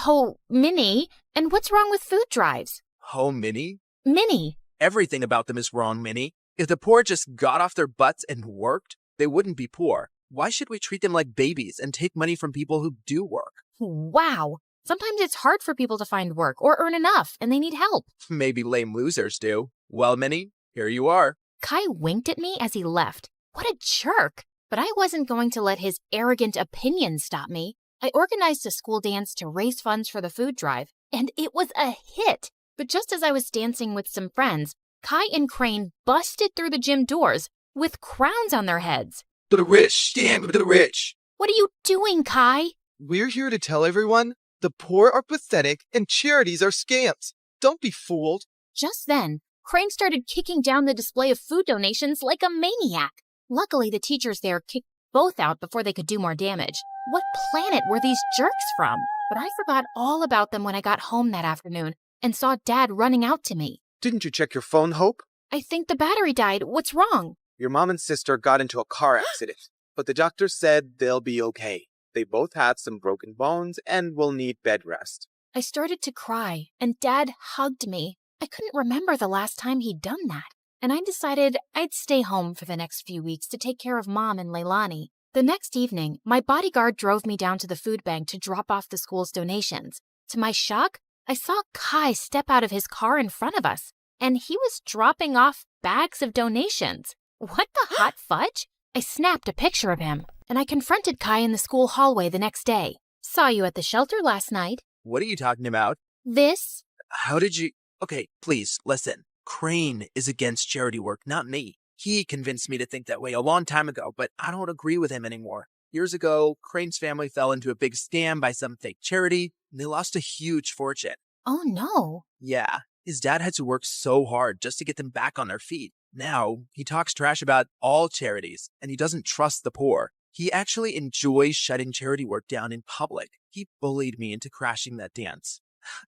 Minnie, and what's wrong with food drives? Minnie? Minnie. Everything about them is wrong, Minnie. If the poor just got off their butts and worked, they wouldn't be poor. Why should we treat them like babies and take money from people who do work? Wow. Sometimes it's hard for people to find work or earn enough, and they need help. Maybe lame losers do. Well, Minnie, here you are. Kai winked at me as he left. What a jerk. But I wasn't going to let his arrogant opinions stop me. I organized a school dance to raise funds for the food drive, and it was a hit. But just as I was dancing with some friends, Kai and Crane busted through the gym doors with crowns on their heads. To the rich, stand with the rich. What are you doing, Kai? We're here to tell everyone the poor are pathetic and charities are scams. Don't be fooled. Just then, Crane started kicking down the display of food donations like a maniac. Luckily, the teachers there kicked both out before they could do more damage. What planet were these jerks from? But I forgot all about them when I got home that afternoon and saw Dad running out to me. Didn't you check your phone, Hope? I think the battery died. What's wrong? Your mom and sister got into a car accident, but the doctor said they'll be okay. They both had some broken bones and will need bed rest. I started to cry, and Dad hugged me. I couldn't remember the last time he'd done that, and I decided I'd stay home for the next few weeks to take care of Mom and Leilani. The next evening, my bodyguard drove me down to the food bank to drop off the school's donations. To my shock, I saw Kai step out of his car in front of us, and he was dropping off bags of donations. What the hot fudge? I snapped a picture of him, and I confronted Kai in the school hallway the next day. Saw you at the shelter last night. What are you talking about? This? How did you... Okay, please, listen. Crane is against charity work, not me. He convinced me to think that way a long time ago, but I don't agree with him anymore. Years ago, Crane's family fell into a big scam by some fake charity, and they lost a huge fortune. Oh no. Yeah, his dad had to work so hard just to get them back on their feet. Now, he talks trash about all charities, and he doesn't trust the poor. He actually enjoys shutting charity work down in public. He bullied me into crashing that dance.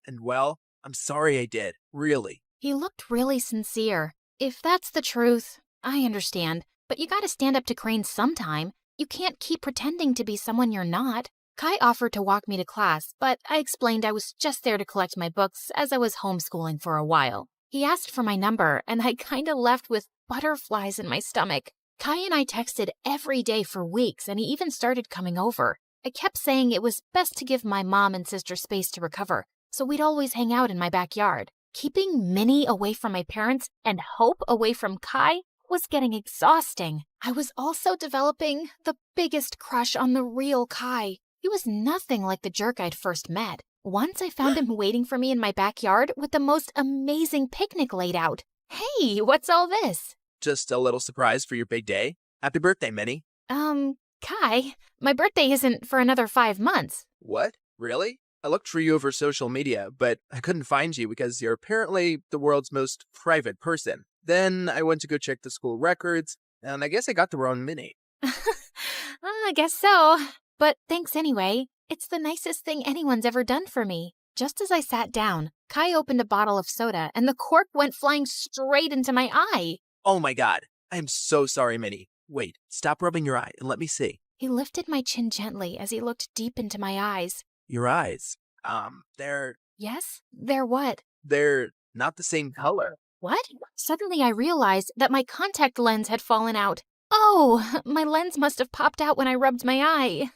And well, I'm sorry I did, really. He looked really sincere. If that's the truth, I understand. But you gotta stand up to Crane sometime. You can't keep pretending to be someone you're not. Kai offered to walk me to class, but I explained I was just there to collect my books as I was homeschooling for a while. He asked for my number, and I kinda left with butterflies in my stomach. Kai and I texted every day for weeks, and he even started coming over. I kept saying it was best to give my mom and sister space to recover, so we'd always hang out in my backyard. Keeping Minnie away from my parents and Hope away from Kai was getting exhausting. I was also developing the biggest crush on the real Kai. He was nothing like the jerk I'd first met. Once I found him waiting for me in my backyard with the most amazing picnic laid out. Hey, what's all this? Just a little surprise for your big day. Happy birthday, Minnie. Kai, my birthday isn't for another 5 months. What? Really? I looked for you over social media, but I couldn't find you because you're apparently the world's most private person. Then I went to go check the school records, and I guess I got the wrong Minnie. I guess so. But thanks anyway. It's the nicest thing anyone's ever done for me. Just as I sat down, Kai opened a bottle of soda, and the cork went flying straight into my eye. Oh my god. I am so sorry, Minnie. Wait, stop rubbing your eye and let me see. He lifted my chin gently as he looked deep into my eyes. Your eyes. They're Yes? They're what? they're not the same color. What? Suddenly I realized that my contact lens had fallen out. Oh, my lens must have popped out when I rubbed my eye.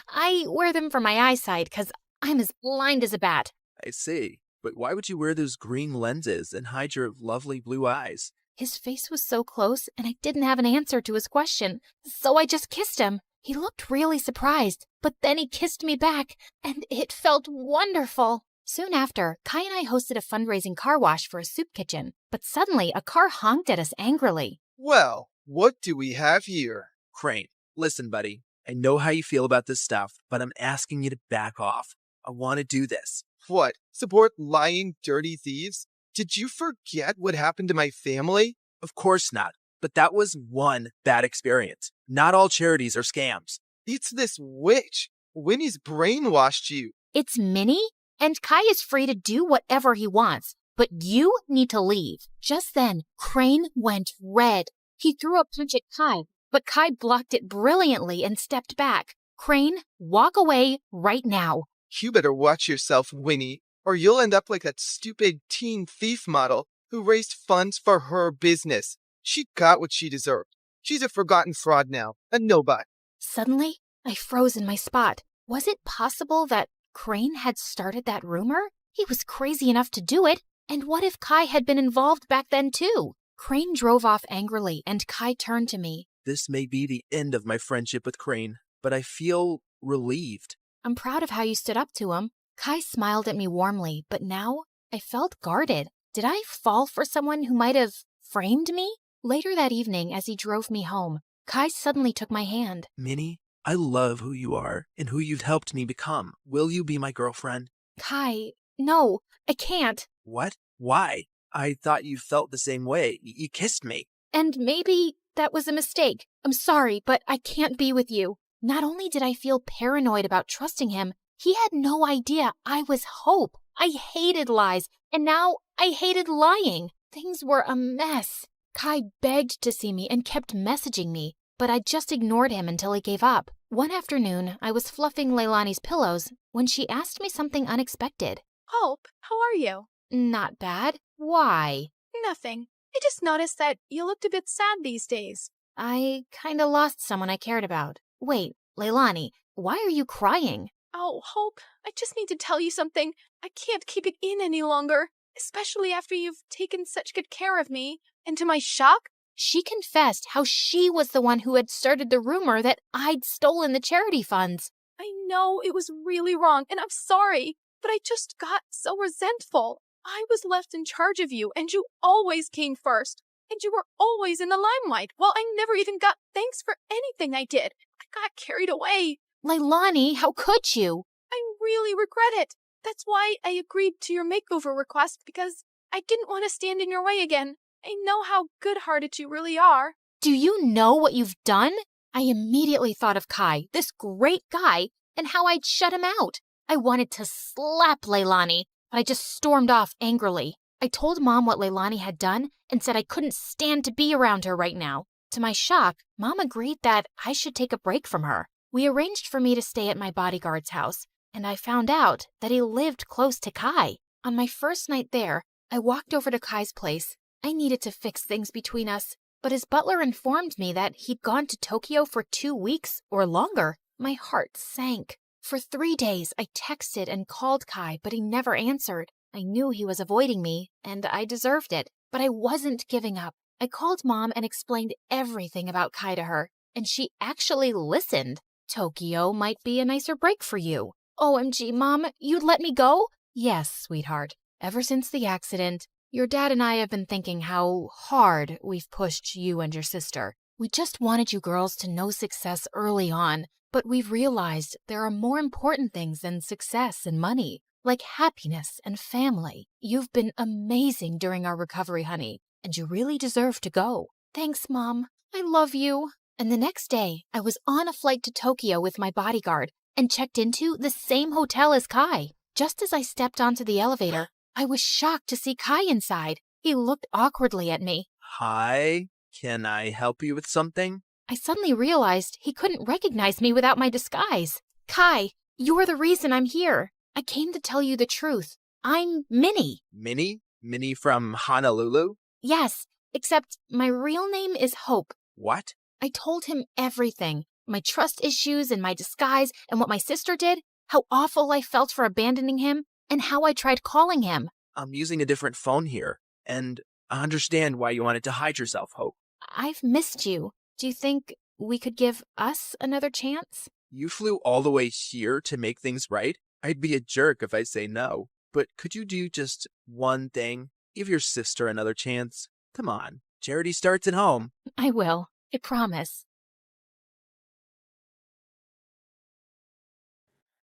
I wear them for my eyesight because I'm as blind as a bat. I see. But why would you wear those green lenses and hide your lovely blue eyes? His face was so close, and I didn't have an answer to his question, so I just kissed him. He looked really surprised, but then he kissed me back, and it felt wonderful. Soon after, Kai and I hosted a fundraising car wash for a soup kitchen, but suddenly a car honked at us angrily. Well, what do we have here? Crane, listen, buddy. I know how you feel about this stuff, but I'm asking you to back off. I want to do this. What? Support lying, dirty thieves? Did you forget what happened to my family? Of course not. But that was one bad experience. Not all charities are scams. It's this witch. Winnie's brainwashed you. It's Minnie, and Kai is free to do whatever he wants, but you need to leave. Just then, Crane went red. He threw a punch at Kai, but Kai blocked it brilliantly and stepped back. Crane, walk away right now. You better watch yourself, Winnie, or you'll end up like that stupid teen thief model who raised funds for her business. She got what she deserved. She's a forgotten fraud now, a nobody. Suddenly, I froze in my spot. Was it possible that Crane had started that rumor? He was crazy enough to do it. And what if Kai had been involved back then too? Crane drove off angrily, and Kai turned to me. This may be the end of my friendship with Crane, but I feel relieved. I'm proud of how you stood up to him. Kai smiled at me warmly, but now I felt guarded. Did I fall for someone who might have framed me? Later that evening, as he drove me home, Kai suddenly took my hand. Minnie, I love who you are and who you've helped me become. Will you be my girlfriend? Kai, no, I can't. What? Why? I thought you felt the same way. You kissed me. And maybe that was a mistake. I'm sorry, but I can't be with you. Not only did I feel paranoid about trusting him, he had no idea I was Hope. I hated lies, and now I hated lying. Things were a mess. Kai begged to see me and kept messaging me, but I just ignored him until he gave up. One afternoon, I was fluffing Leilani's pillows when she asked me something unexpected. Hope, how are you? Not bad. Why? Nothing. I just noticed that you looked a bit sad these days. I kinda lost someone I cared about. Wait, Leilani, why are you crying? Oh, Hope, I just need to tell you something. I can't keep it in any longer, especially after you've taken such good care of me. And to my shock, She confessed how she was the one who had started the rumor that I'd stolen the charity funds. I know it was really wrong, and I'm sorry, but I just got so resentful. I was left in charge of you, and you always came first. And you were always in the limelight, while I never even got thanks for anything I did. I got carried away. Leilani, how could you? I really regret it. That's why I agreed to your makeover request, because I didn't want to stand in your way again. I know how good-hearted you really are. Do you know what you've done? I immediately thought of Kai, this great guy, and how I'd shut him out. I wanted to slap Leilani, but I just stormed off angrily. I told Mom what Leilani had done and said I couldn't stand to be around her right now. To my shock, Mom agreed that I should take a break from her. We arranged for me to stay at my bodyguard's house, and I found out that he lived close to Kai. On my first night there, I walked over to Kai's place. I needed to fix things between us, but his butler informed me that he'd gone to Tokyo for 2 weeks or longer. My heart sank. For 3 days, I texted and called Kai, but he never answered. I knew he was avoiding me, and I deserved it, but I wasn't giving up. I called Mom and explained everything about Kai to her, and she actually listened. Tokyo might be a nicer break for you. OMG, Mom, you'd let me go? Yes, sweetheart. Ever since the accident, your dad and I have been thinking how hard we've pushed you and your sister. We just wanted you girls to know success early on, but we've realized there are more important things than success and money, like happiness and family. You've been amazing during our recovery, honey, and you really deserve to go. Thanks, Mom. I love you. And the next day, I was on a flight to Tokyo with my bodyguard and checked into the same hotel as Kai. Just as I stepped onto the elevator, I was shocked to see Kai inside. He looked awkwardly at me. Hi, can I help you with something? I suddenly realized he couldn't recognize me without my disguise. Kai, you're the reason I'm here. I came to tell you the truth. I'm Minnie. Minnie? Minnie from Honolulu? Yes, except my real name is Hope. What? I told him everything. My trust issues and my disguise and what my sister did, how awful I felt for abandoning him, and how I tried calling him. I'm using a different phone here, and I understand why you wanted to hide yourself, Hope. I've missed you. Do you think we could give us another chance? You flew all the way here to make things right? I'd be a jerk if I say no. But could you do just one thing? Give your sister another chance. Come on, charity starts at home. I will. I promise.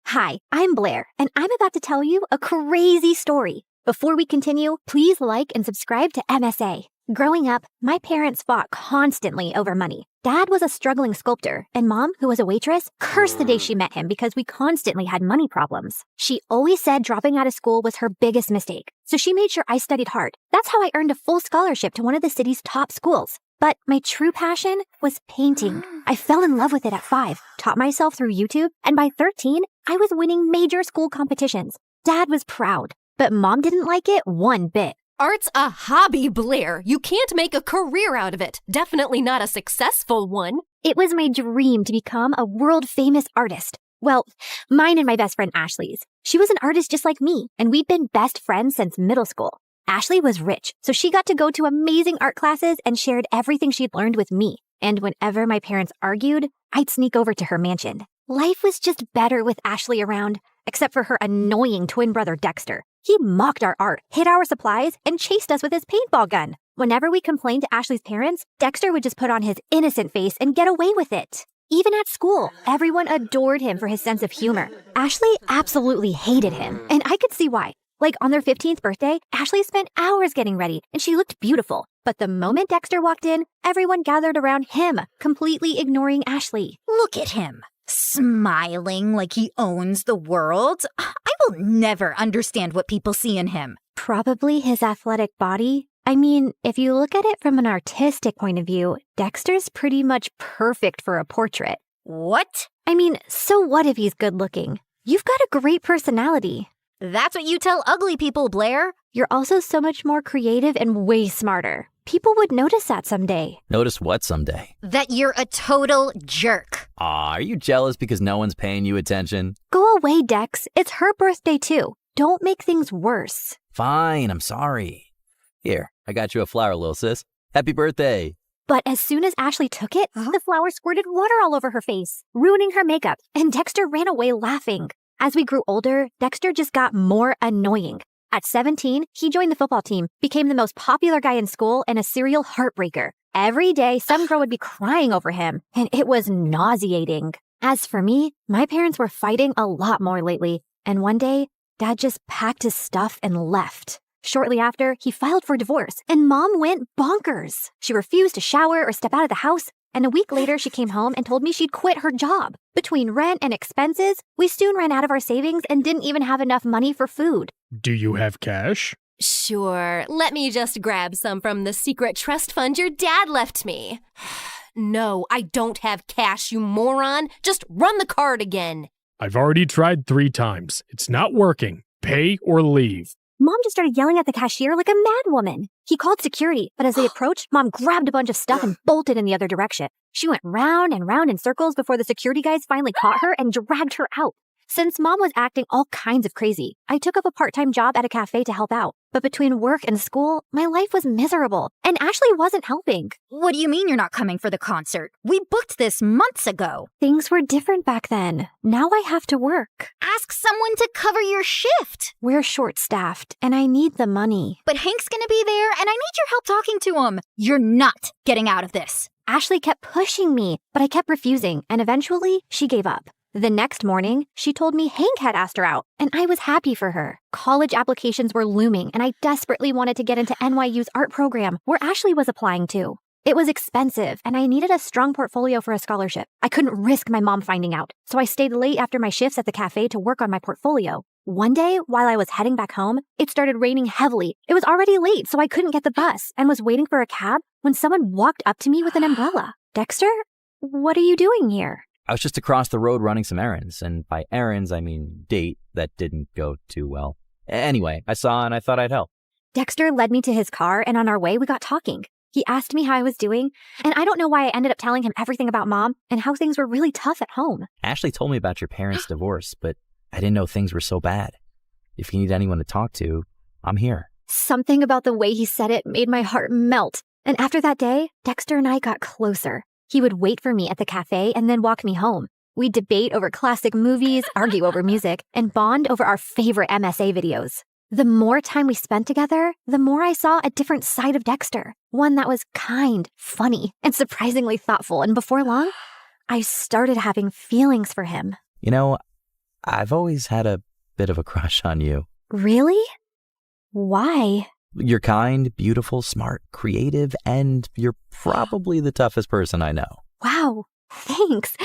Hi, I'm Blair, and I'm about to tell you a crazy story. Before we continue, please like and subscribe to MSA. Growing up, my parents fought constantly over money. Dad was a struggling sculptor, and Mom, who was a waitress, cursed the day she met him because we constantly had money problems. She always said dropping out of school was her biggest mistake, so she made sure I studied hard. That's how I earned a full scholarship to one of the city's top schools. But my true passion was painting. I fell in love with it at 5, taught myself through YouTube, and by 13, I was winning major school competitions. Dad was proud, but Mom didn't like it one bit. Art's a hobby, Blair. You can't make a career out of it. Definitely not a successful one. It was my dream to become a world-famous artist. Well, mine and my best friend Ashley's. She was an artist just like me, and we'd been best friends since middle school. Ashley was rich, so she got to go to amazing art classes and shared everything she'd learned with me. And whenever my parents argued, I'd sneak over to her mansion. Life was just better with Ashley around, except for her annoying twin brother Dexter. He mocked our art, hid our supplies, and chased us with his paintball gun. Whenever we complained to Ashley's parents, Dexter would just put on his innocent face and get away with it. Even at school, everyone adored him for his sense of humor. Ashley absolutely hated him, and I could see why. Like on their 15th birthday, Ashley spent hours getting ready, and she looked beautiful. But the moment Dexter walked in, everyone gathered around him, completely ignoring Ashley. Look at him, smiling like he owns the world. I will never understand what people see in him. Probably his athletic body. I mean, if you look at it from an artistic point of view, Dexter's pretty much perfect for a portrait. What? I mean, so what if he's good looking? You've got a great personality. That's what you tell ugly people, Blair. You're also so much more creative and way smarter. People would notice that someday. Notice what someday? That you're a total jerk. Aw, are you jealous because no one's paying you attention? Go away, Dex. It's her birthday too. Don't make things worse. Fine, I'm sorry. Here, I got you a flower, little sis. Happy birthday. But as soon as Ashley took it, the flower squirted water all over her face, ruining her makeup, and Dexter ran away laughing. As we grew older, Dexter just got more annoying. At 17, he joined the football team, became the most popular guy in school, and a serial heartbreaker. Every day, some girl would be crying over him, and it was nauseating. As for me, my parents were fighting a lot more lately, and one day, Dad just packed his stuff and left. Shortly after, he filed for divorce, and Mom went bonkers. She refused to shower or step out of the house, and a week later, she came home and told me she'd quit her job. Between rent and expenses, we soon ran out of our savings and didn't even have enough money for food. Do you have cash? Sure, let me just grab some from the secret trust fund your dad left me. No, I don't have cash, you moron. Just run the card again. I've already tried 3 times. It's not working. Pay or leave. Mom just started yelling at the cashier like a madwoman. He called security, but as they approached, Mom grabbed a bunch of stuff and bolted in the other direction. She went round and round in circles before the security guys finally caught her and dragged her out. Since Mom was acting all kinds of crazy, I took up a part-time job at a cafe to help out. But between work and school, my life was miserable, and Ashley wasn't helping. What do you mean you're not coming for the concert? We booked this months ago. Things were different back then. Now I have to work. Ask someone to cover your shift. We're short-staffed, and I need the money. But Hank's gonna be there, and I need your help talking to him. You're not getting out of this. Ashley kept pushing me, but I kept refusing, and eventually she gave up. The next morning, she told me Hank had asked her out, and I was happy for her. College applications were looming, and I desperately wanted to get into NYU's art program, where Ashley was applying to. It was expensive, and I needed a strong portfolio for a scholarship. I couldn't risk my mom finding out, so I stayed late after my shifts at the cafe to work on my portfolio. One day, while I was heading back home, it started raining heavily. It was already late, so I couldn't get the bus, and was waiting for a cab when someone walked up to me with an umbrella. Dexter, what are you doing here? I was just across the road running some errands, and by errands, I mean date that didn't go too well. Anyway, I saw and I thought I'd help. Dexter led me to his car, and on our way, we got talking. He asked me how I was doing, and I don't know why I ended up telling him everything about Mom and how things were really tough at home. Ashley told me about your parents' divorce, but I didn't know things were so bad. If you need anyone to talk to, I'm here. Something about the way he said it made my heart melt. And after that day, Dexter and I got closer. He would wait for me at the cafe and then walk me home. We'd debate over classic movies, argue over music, and bond over our favorite MSA videos. The more time we spent together, the more I saw a different side of Dexter. One that was kind, funny, and surprisingly thoughtful. And before long, I started having feelings for him. You know, I've always had a bit of a crush on you. Really? Why? You're kind, beautiful, smart, creative, and you're probably the toughest person I know. Wow, thanks.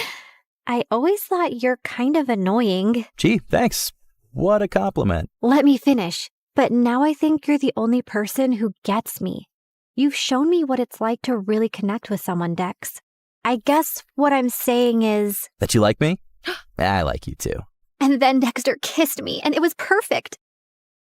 I always thought you're kind of annoying. Gee, thanks. What a compliment. Let me finish. But now I think you're the only person who gets me. You've shown me what it's like to really connect with someone, Dex. I guess what I'm saying is... That you like me? I like you too. And then Dexter kissed me, and it was perfect.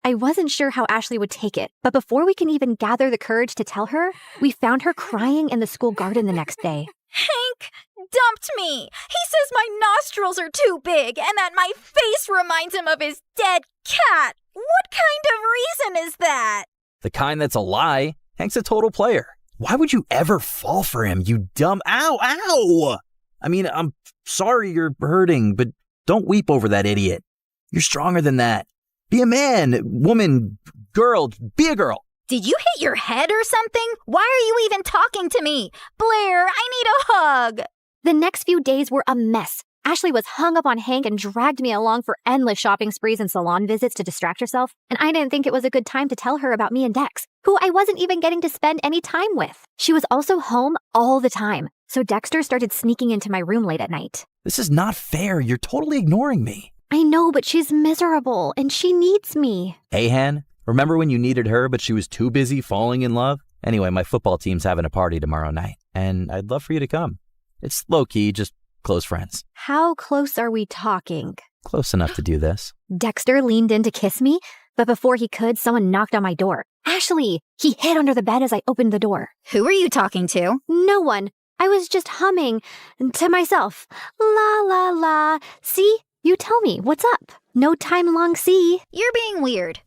I wasn't sure how Ashley would take it, but before we can even gather the courage to tell her, we found her crying in the school garden the next day. Hank dumped me. He says my nostrils are too big and that my face reminds him of his dead cat. What kind of reason is that? The kind that's a lie. Hank's a total player. Why would you ever fall for him, you dumb... Ow! I mean, I'm sorry you're hurting, but don't weep over that idiot. You're stronger than that. Be a man, woman, girl, be a girl. Did you hit your head or something? Why are you even talking to me? Blair, I need a hug. The next few days were a mess. Ashley was hung up on Hank and dragged me along for endless shopping sprees and salon visits to distract herself, and I didn't think it was a good time to tell her about me and Dex, who I wasn't even getting to spend any time with. She was also home all the time, so Dexter started sneaking into my room late at night. This is not fair. You're totally ignoring me. I know, but she's miserable, and she needs me. Hey, Han, remember when you needed her, but she was too busy falling in love? Anyway, my football team's having a party tomorrow night, and I'd love for you to come. It's low-key, just close friends. How close are we talking? Close enough to do this. Dexter leaned in to kiss me, but before he could, someone knocked on my door. Ashley! He hid under the bed as I opened the door. Who are you talking to? No one. I was just humming to myself. La la la. See? You tell me, what's up? No time long see. You're being weird.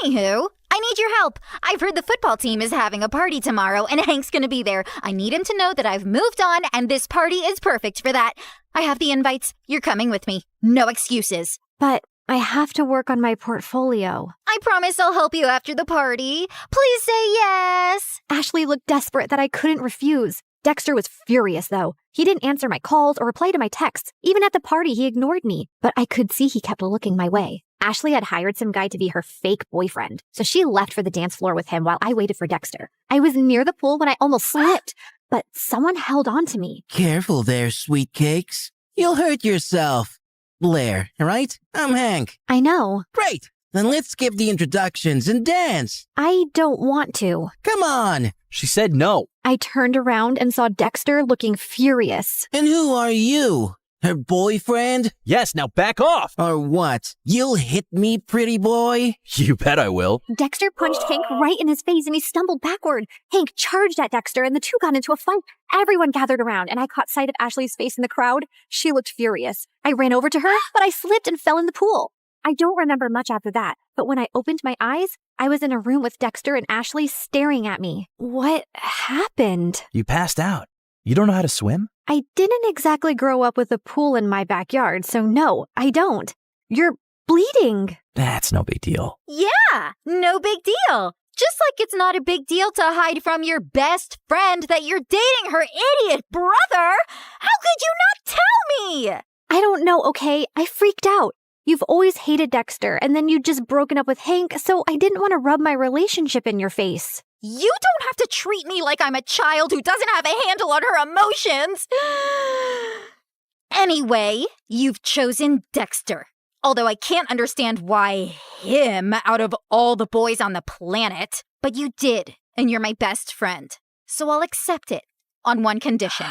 Anywho, I need your help. I've heard the football team is having a party tomorrow and Hank's gonna be there. I need him to know that I've moved on and this party is perfect for that. I have the invites. You're coming with me. No excuses. But I have to work on my portfolio. I promise I'll help you after the party. Please say yes. Ashley looked desperate that I couldn't refuse. Dexter was furious, though. He didn't answer my calls or reply to my texts. Even at the party, he ignored me. But I could see he kept looking my way. Ashley had hired some guy to be her fake boyfriend, so she left for the dance floor with him while I waited for Dexter. I was near the pool when I almost slipped, but someone held on to me. Careful there, sweet cakes. You'll hurt yourself. Blair, right? I'm Hank. I know. Great. Then let's skip the introductions and dance. I don't want to. Come on. She said no. I turned around and saw Dexter looking furious. And who are you? Her boyfriend? Yes, now back off. Or what? You'll hit me, pretty boy? You bet I will. Dexter punched Hank right in his face and he stumbled backward. Hank charged at Dexter and the two got into a fight. Everyone gathered around and I caught sight of Ashley's face in the crowd. She looked furious. I ran over to her, but I slipped and fell in the pool. I don't remember much after that, but when I opened my eyes, I was in a room with Dexter and Ashley staring at me. What happened? You passed out. You don't know how to swim? I didn't exactly grow up with a pool in my backyard, so no, I don't. You're bleeding. That's no big deal. Yeah, no big deal. Just like it's not a big deal to hide from your best friend that you're dating her idiot brother. How could you not tell me? I don't know, okay? I freaked out. You've always hated Dexter, and then you'd just broken up with Hank, so I didn't want to rub my relationship in your face. You don't have to treat me like I'm a child who doesn't have a handle on her emotions. Anyway, you've chosen Dexter. Although I can't understand why him out of all the boys on the planet. But you did, and you're my best friend. So I'll accept it on one condition.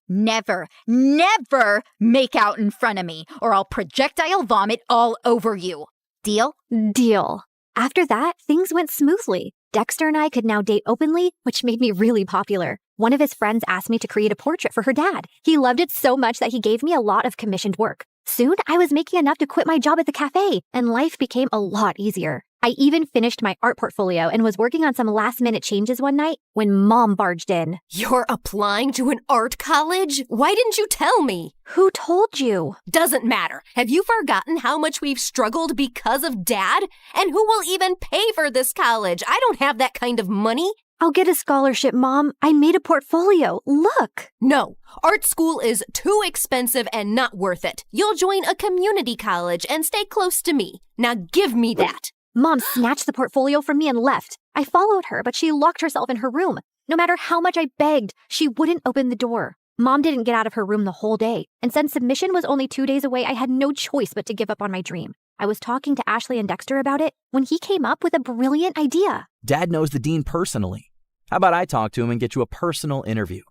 Never, never make out in front of me, or I'll projectile vomit all over you. Deal? Deal. After that, things went smoothly. Dexter and I could now date openly, which made me really popular. One of his friends asked me to create a portrait for her dad. He loved it so much that he gave me a lot of commissioned work. Soon, I was making enough to quit my job at the cafe, and life became a lot easier. I even finished my art portfolio and was working on some last-minute changes one night when Mom barged in. You're applying to an art college? Why didn't you tell me? Who told you? Doesn't matter. Have you forgotten how much we've struggled because of Dad? And who will even pay for this college? I don't have that kind of money. I'll get a scholarship, Mom. I made a portfolio. Look. No, art school is too expensive and not worth it. You'll join a community college and stay close to me. Now give me that. Mom snatched the portfolio from me and left. I followed her, but she locked herself in her room. No matter how much I begged, she wouldn't open the door. Mom didn't get out of her room the whole day, and since submission was only 2 days away, I had no choice but to give up on my dream. I was talking to Ashley and Dexter about it when he came up with a brilliant idea. Dad knows the dean personally. How about I talk to him and get you a personal interview?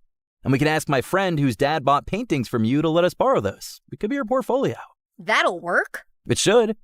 And we can ask my friend whose dad bought paintings from you to let us borrow those. It could be your portfolio. That'll work. It should.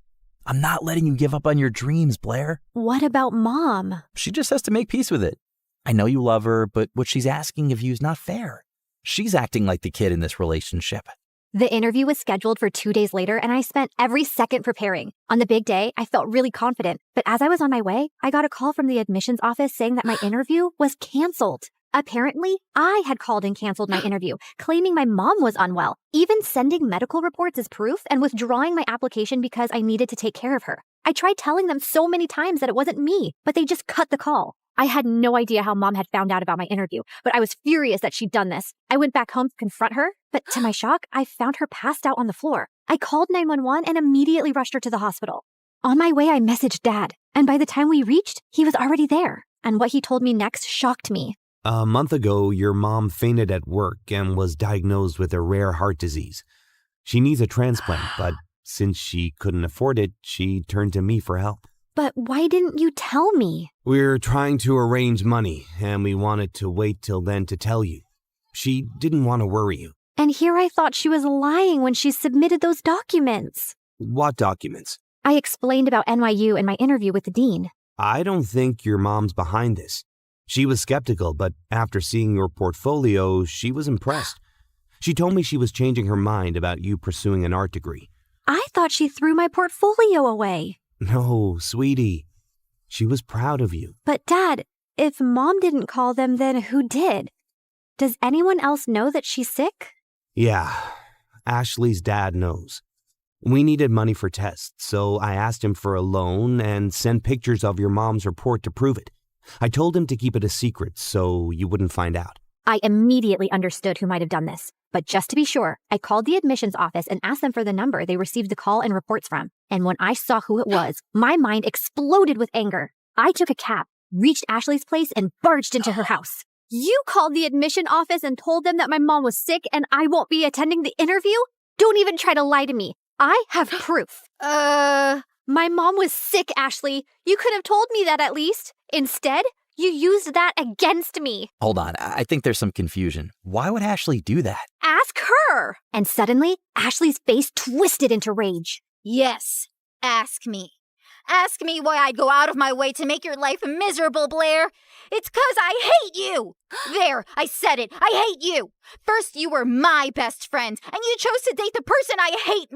I'm not letting you give up on your dreams, Blair. What about Mom? She just has to make peace with it. I know you love her, but what she's asking of you is not fair. She's acting like the kid in this relationship. The interview was scheduled for 2 days later, and I spent every second preparing. On the big day, I felt really confident. But as I was on my way, I got a call from the admissions office saying that my interview was canceled. Apparently, I had called and canceled my interview, claiming my mom was unwell, even sending medical reports as proof and withdrawing my application because I needed to take care of her. I tried telling them so many times that it wasn't me, but they just cut the call. I had no idea how Mom had found out about my interview, but I was furious that she'd done this. I went back home to confront her, but to my shock, I found her passed out on the floor. I called 911 and immediately rushed her to the hospital. On my way, I messaged Dad, and by the time we reached, he was already there. And what he told me next shocked me. A month ago, your mom fainted at work and was diagnosed with a rare heart disease. She needs a transplant, but since she couldn't afford it, she turned to me for help. But why didn't you tell me? We're trying to arrange money, and we wanted to wait till then to tell you. She didn't want to worry you. And here I thought she was lying when she submitted those documents. What documents? I explained about NYU in my interview with the dean. I don't think your mom's behind this. She was skeptical, but after seeing your portfolio, she was impressed. She told me she was changing her mind about you pursuing an art degree. I thought she threw my portfolio away. No, sweetie. She was proud of you. But Dad, if Mom didn't call them, then who did? Does anyone else know that she's sick? Yeah, Ashley's dad knows. We needed money for tests, so I asked him for a loan and sent pictures of your mom's report to prove it. I told him to keep it a secret so you wouldn't find out. I immediately understood who might have done this. But just to be sure, I called the admissions office and asked them for the number they received the call and reports from. And when I saw who it was, my mind exploded with anger. I took a cab, reached Ashley's place, and barged into her house. You called the admission office and told them that my mom was sick and I won't be attending the interview? Don't even try to lie to me. I have proof. My mom was sick, Ashley. You could have told me that at least. Instead, you used that against me. Hold on, I think there's some confusion. Why would Ashley do that? Ask her. And suddenly, Ashley's face twisted into rage. Yes, ask me. Ask me why I'd go out of my way to make your life miserable, Blair. It's 'cause I hate you. There, I said it. I hate you. First, you were my best friend, and you chose to date the person I hate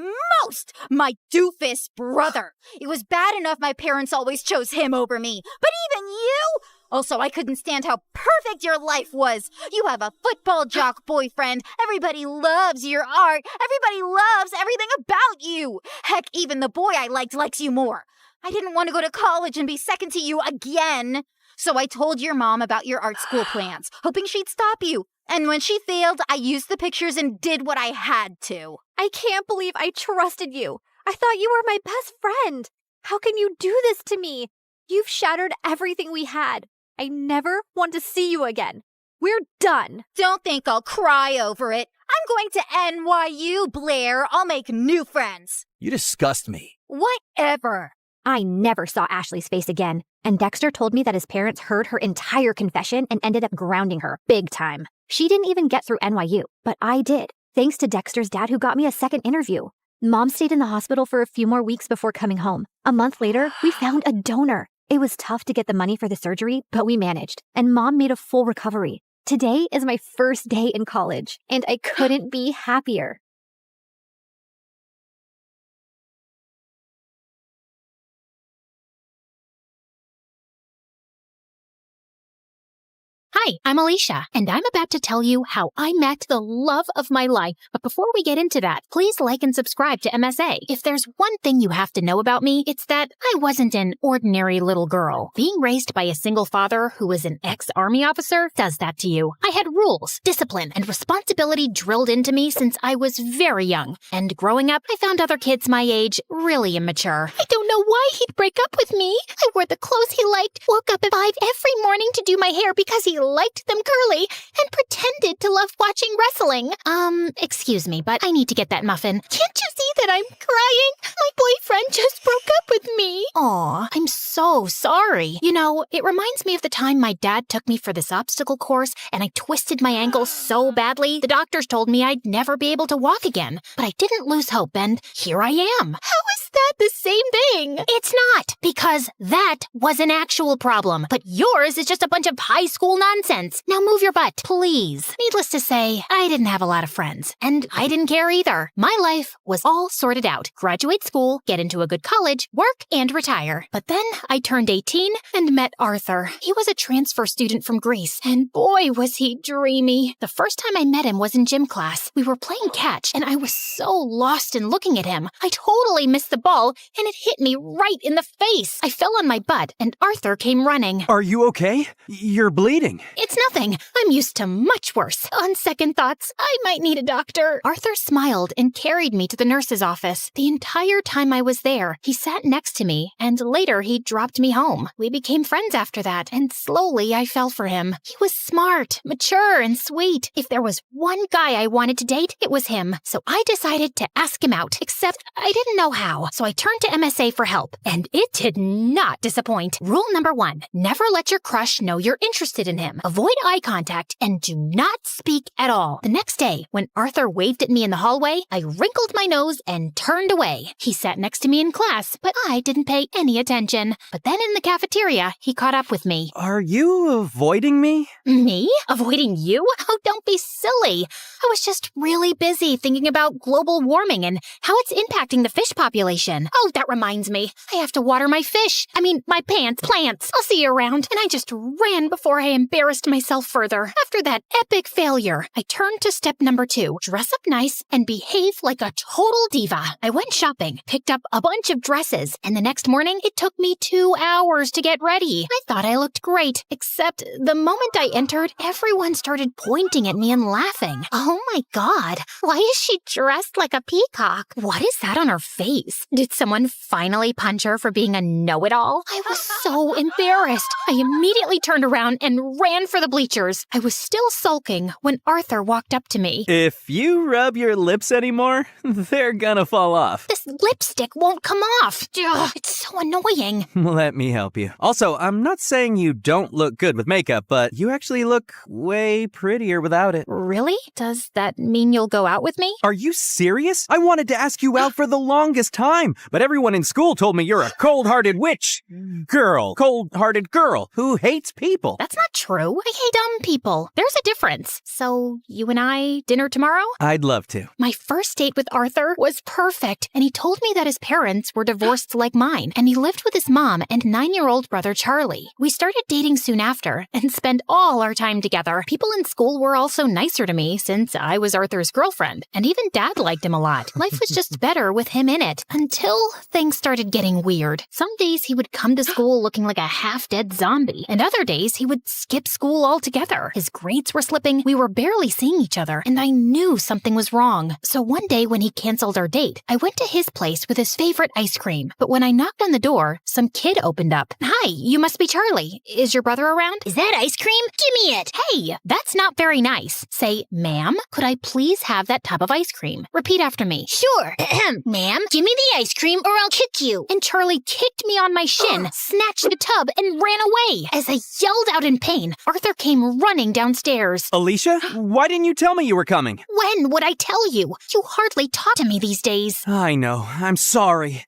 most, my doofus brother. It was bad enough my parents always chose him over me, but even you? Also, I couldn't stand how perfect your life was. You have a football jock boyfriend. Everybody loves your art. Everybody loves everything about you. Heck, even the boy I likes you more. I didn't want to go to college and be second to you again. So I told your mom about your art school plans, hoping she'd stop you. And when she failed, I used the pictures and did what I had to. I can't believe I trusted you. I thought you were my best friend. How can you do this to me? You've shattered everything we had. I never want to see you again. We're done. Don't think I'll cry over it. I'm going to NYU, Blair. I'll make new friends. You disgust me. Whatever. I never saw Ashley's face again, and Dexter told me that his parents heard her entire confession and ended up grounding her big time. She didn't even get through NYU, but I did, thanks to Dexter's dad who got me a second interview. Mom stayed in the hospital for a few more weeks before coming home. A month later, we found a donor. It was tough to get the money for the surgery, but we managed, and Mom made a full recovery. Today is my first day in college, and I couldn't be happier. Hi, I'm Alicia, and I'm about to tell you how I met the love of my life. But before we get into that, please like and subscribe to MSA. If there's one thing you have to know about me, it's that I wasn't an ordinary little girl. Being raised by a single father who was an ex-army officer does that to you. I had rules, discipline, and responsibility drilled into me since I was very young. And growing up, I found other kids my age really immature. I don't know why he'd break up with me. I wore the clothes he liked, woke up at 5 every morning to do my hair because he liked them curly, and pretended to love watching wrestling. Excuse me, but I need to get that muffin. Can't you see that I'm crying? My boyfriend just broke up with me. Aw, I'm so sorry. You know, it reminds me of the time my dad took me for this obstacle course, and I twisted my ankle so badly, the doctors told me I'd never be able to walk again. But I didn't lose hope, and here I am. How is that the same thing? It's not, because that was an actual problem. But yours is just a bunch of high school nonsense. Now move your butt, please. Needless to say, I didn't have a lot of friends, and I didn't care either. My life was all sorted out. Graduate school, get into a good college, work, and retire. But then I turned 18 and met Arthur. He was a transfer student from Greece, and boy, was he dreamy. The first time I met him was in gym class. We were playing catch, and I was so lost in looking at him. I totally missed the ball, and it hit me right in the face. I fell on my butt, and Arthur came running. Are you okay? You're bleeding. It's nothing. I'm used to much worse. On second thoughts, I might need a doctor. Arthur smiled and carried me to the nurse's office. The entire time I was there, he sat next to me, and later he dropped me home. We became friends after that, and slowly I fell for him. He was smart, mature, and sweet. If there was one guy I wanted to date, it was him. So I decided to ask him out, except I didn't know how. So I turned to MSA for help, and it did not disappoint. Rule number 1, never let your crush know you're interested in him. Avoid eye contact and do not speak at all. The next day, when Arthur waved at me in the hallway, I wrinkled my nose and turned away. He sat next to me in class, but I didn't pay any attention. But then in the cafeteria, he caught up with me. Are you avoiding me? Me? Avoiding you? Oh, don't be silly. I was just really busy thinking about global warming and how it's impacting the fish population. station. Oh, that reminds me. I have to water my my plants. I'll see you around. And I just ran before I embarrassed myself further. After that epic failure, I turned to step number 2. Dress up nice and behave like a total diva. I went shopping, picked up a bunch of dresses, and the next morning, it took me 2 hours to get ready. I thought I looked great, except the moment I entered, everyone started pointing at me and laughing. Oh my God, why is she dressed like a peacock? What is that on her face? Did someone finally punch her for being a know-it-all? I was so embarrassed. I immediately turned around and ran for the bleachers. I was still sulking when Arthur walked up to me. If you rub your lips anymore, they're gonna fall off. This lipstick won't come off. Ugh, it's so annoying. Let me help you. Also, I'm not saying you don't look good with makeup, but you actually look way prettier without it. Really? Does that mean you'll go out with me? Are you serious? I wanted to ask you out for the longest time, but everyone in school told me you're a cold-hearted cold-hearted girl who hates people. That's not true. I hate dumb people. There's a difference. So, you and I, dinner tomorrow? I'd love to. My first date with Arthur was perfect, and he told me that his parents were divorced like mine, and he lived with his mom and 9-year-old brother Charlie. We started dating soon after, and spent all our time together. People in school were also nicer to me since I was Arthur's girlfriend, and even Dad liked him a lot. Life was just better with him in it, until things started getting weird. Some days he would come to school looking like a half-dead zombie, and other days he would skip school altogether. His grades were slipping, we were barely seeing each other, and I knew something was wrong. So one day when he canceled our date, I went to his place with his favorite ice cream. But when I knocked on the door, some kid opened up. Hi, you must be Charlie. Is your brother around? Is that ice cream? Give me it. Hey, that's not very nice. Say, ma'am, could I please have that tub of ice cream? Repeat after me. Sure. Ma'am, give me the ice cream or I'll kick you. And Charlie kicked me on my shin, snatched the tub, and ran away. As I yelled out in pain, Arthur came running downstairs. Alicia, why didn't you tell me you were coming? When would I tell you? You hardly talk to me these days. I know. I'm sorry.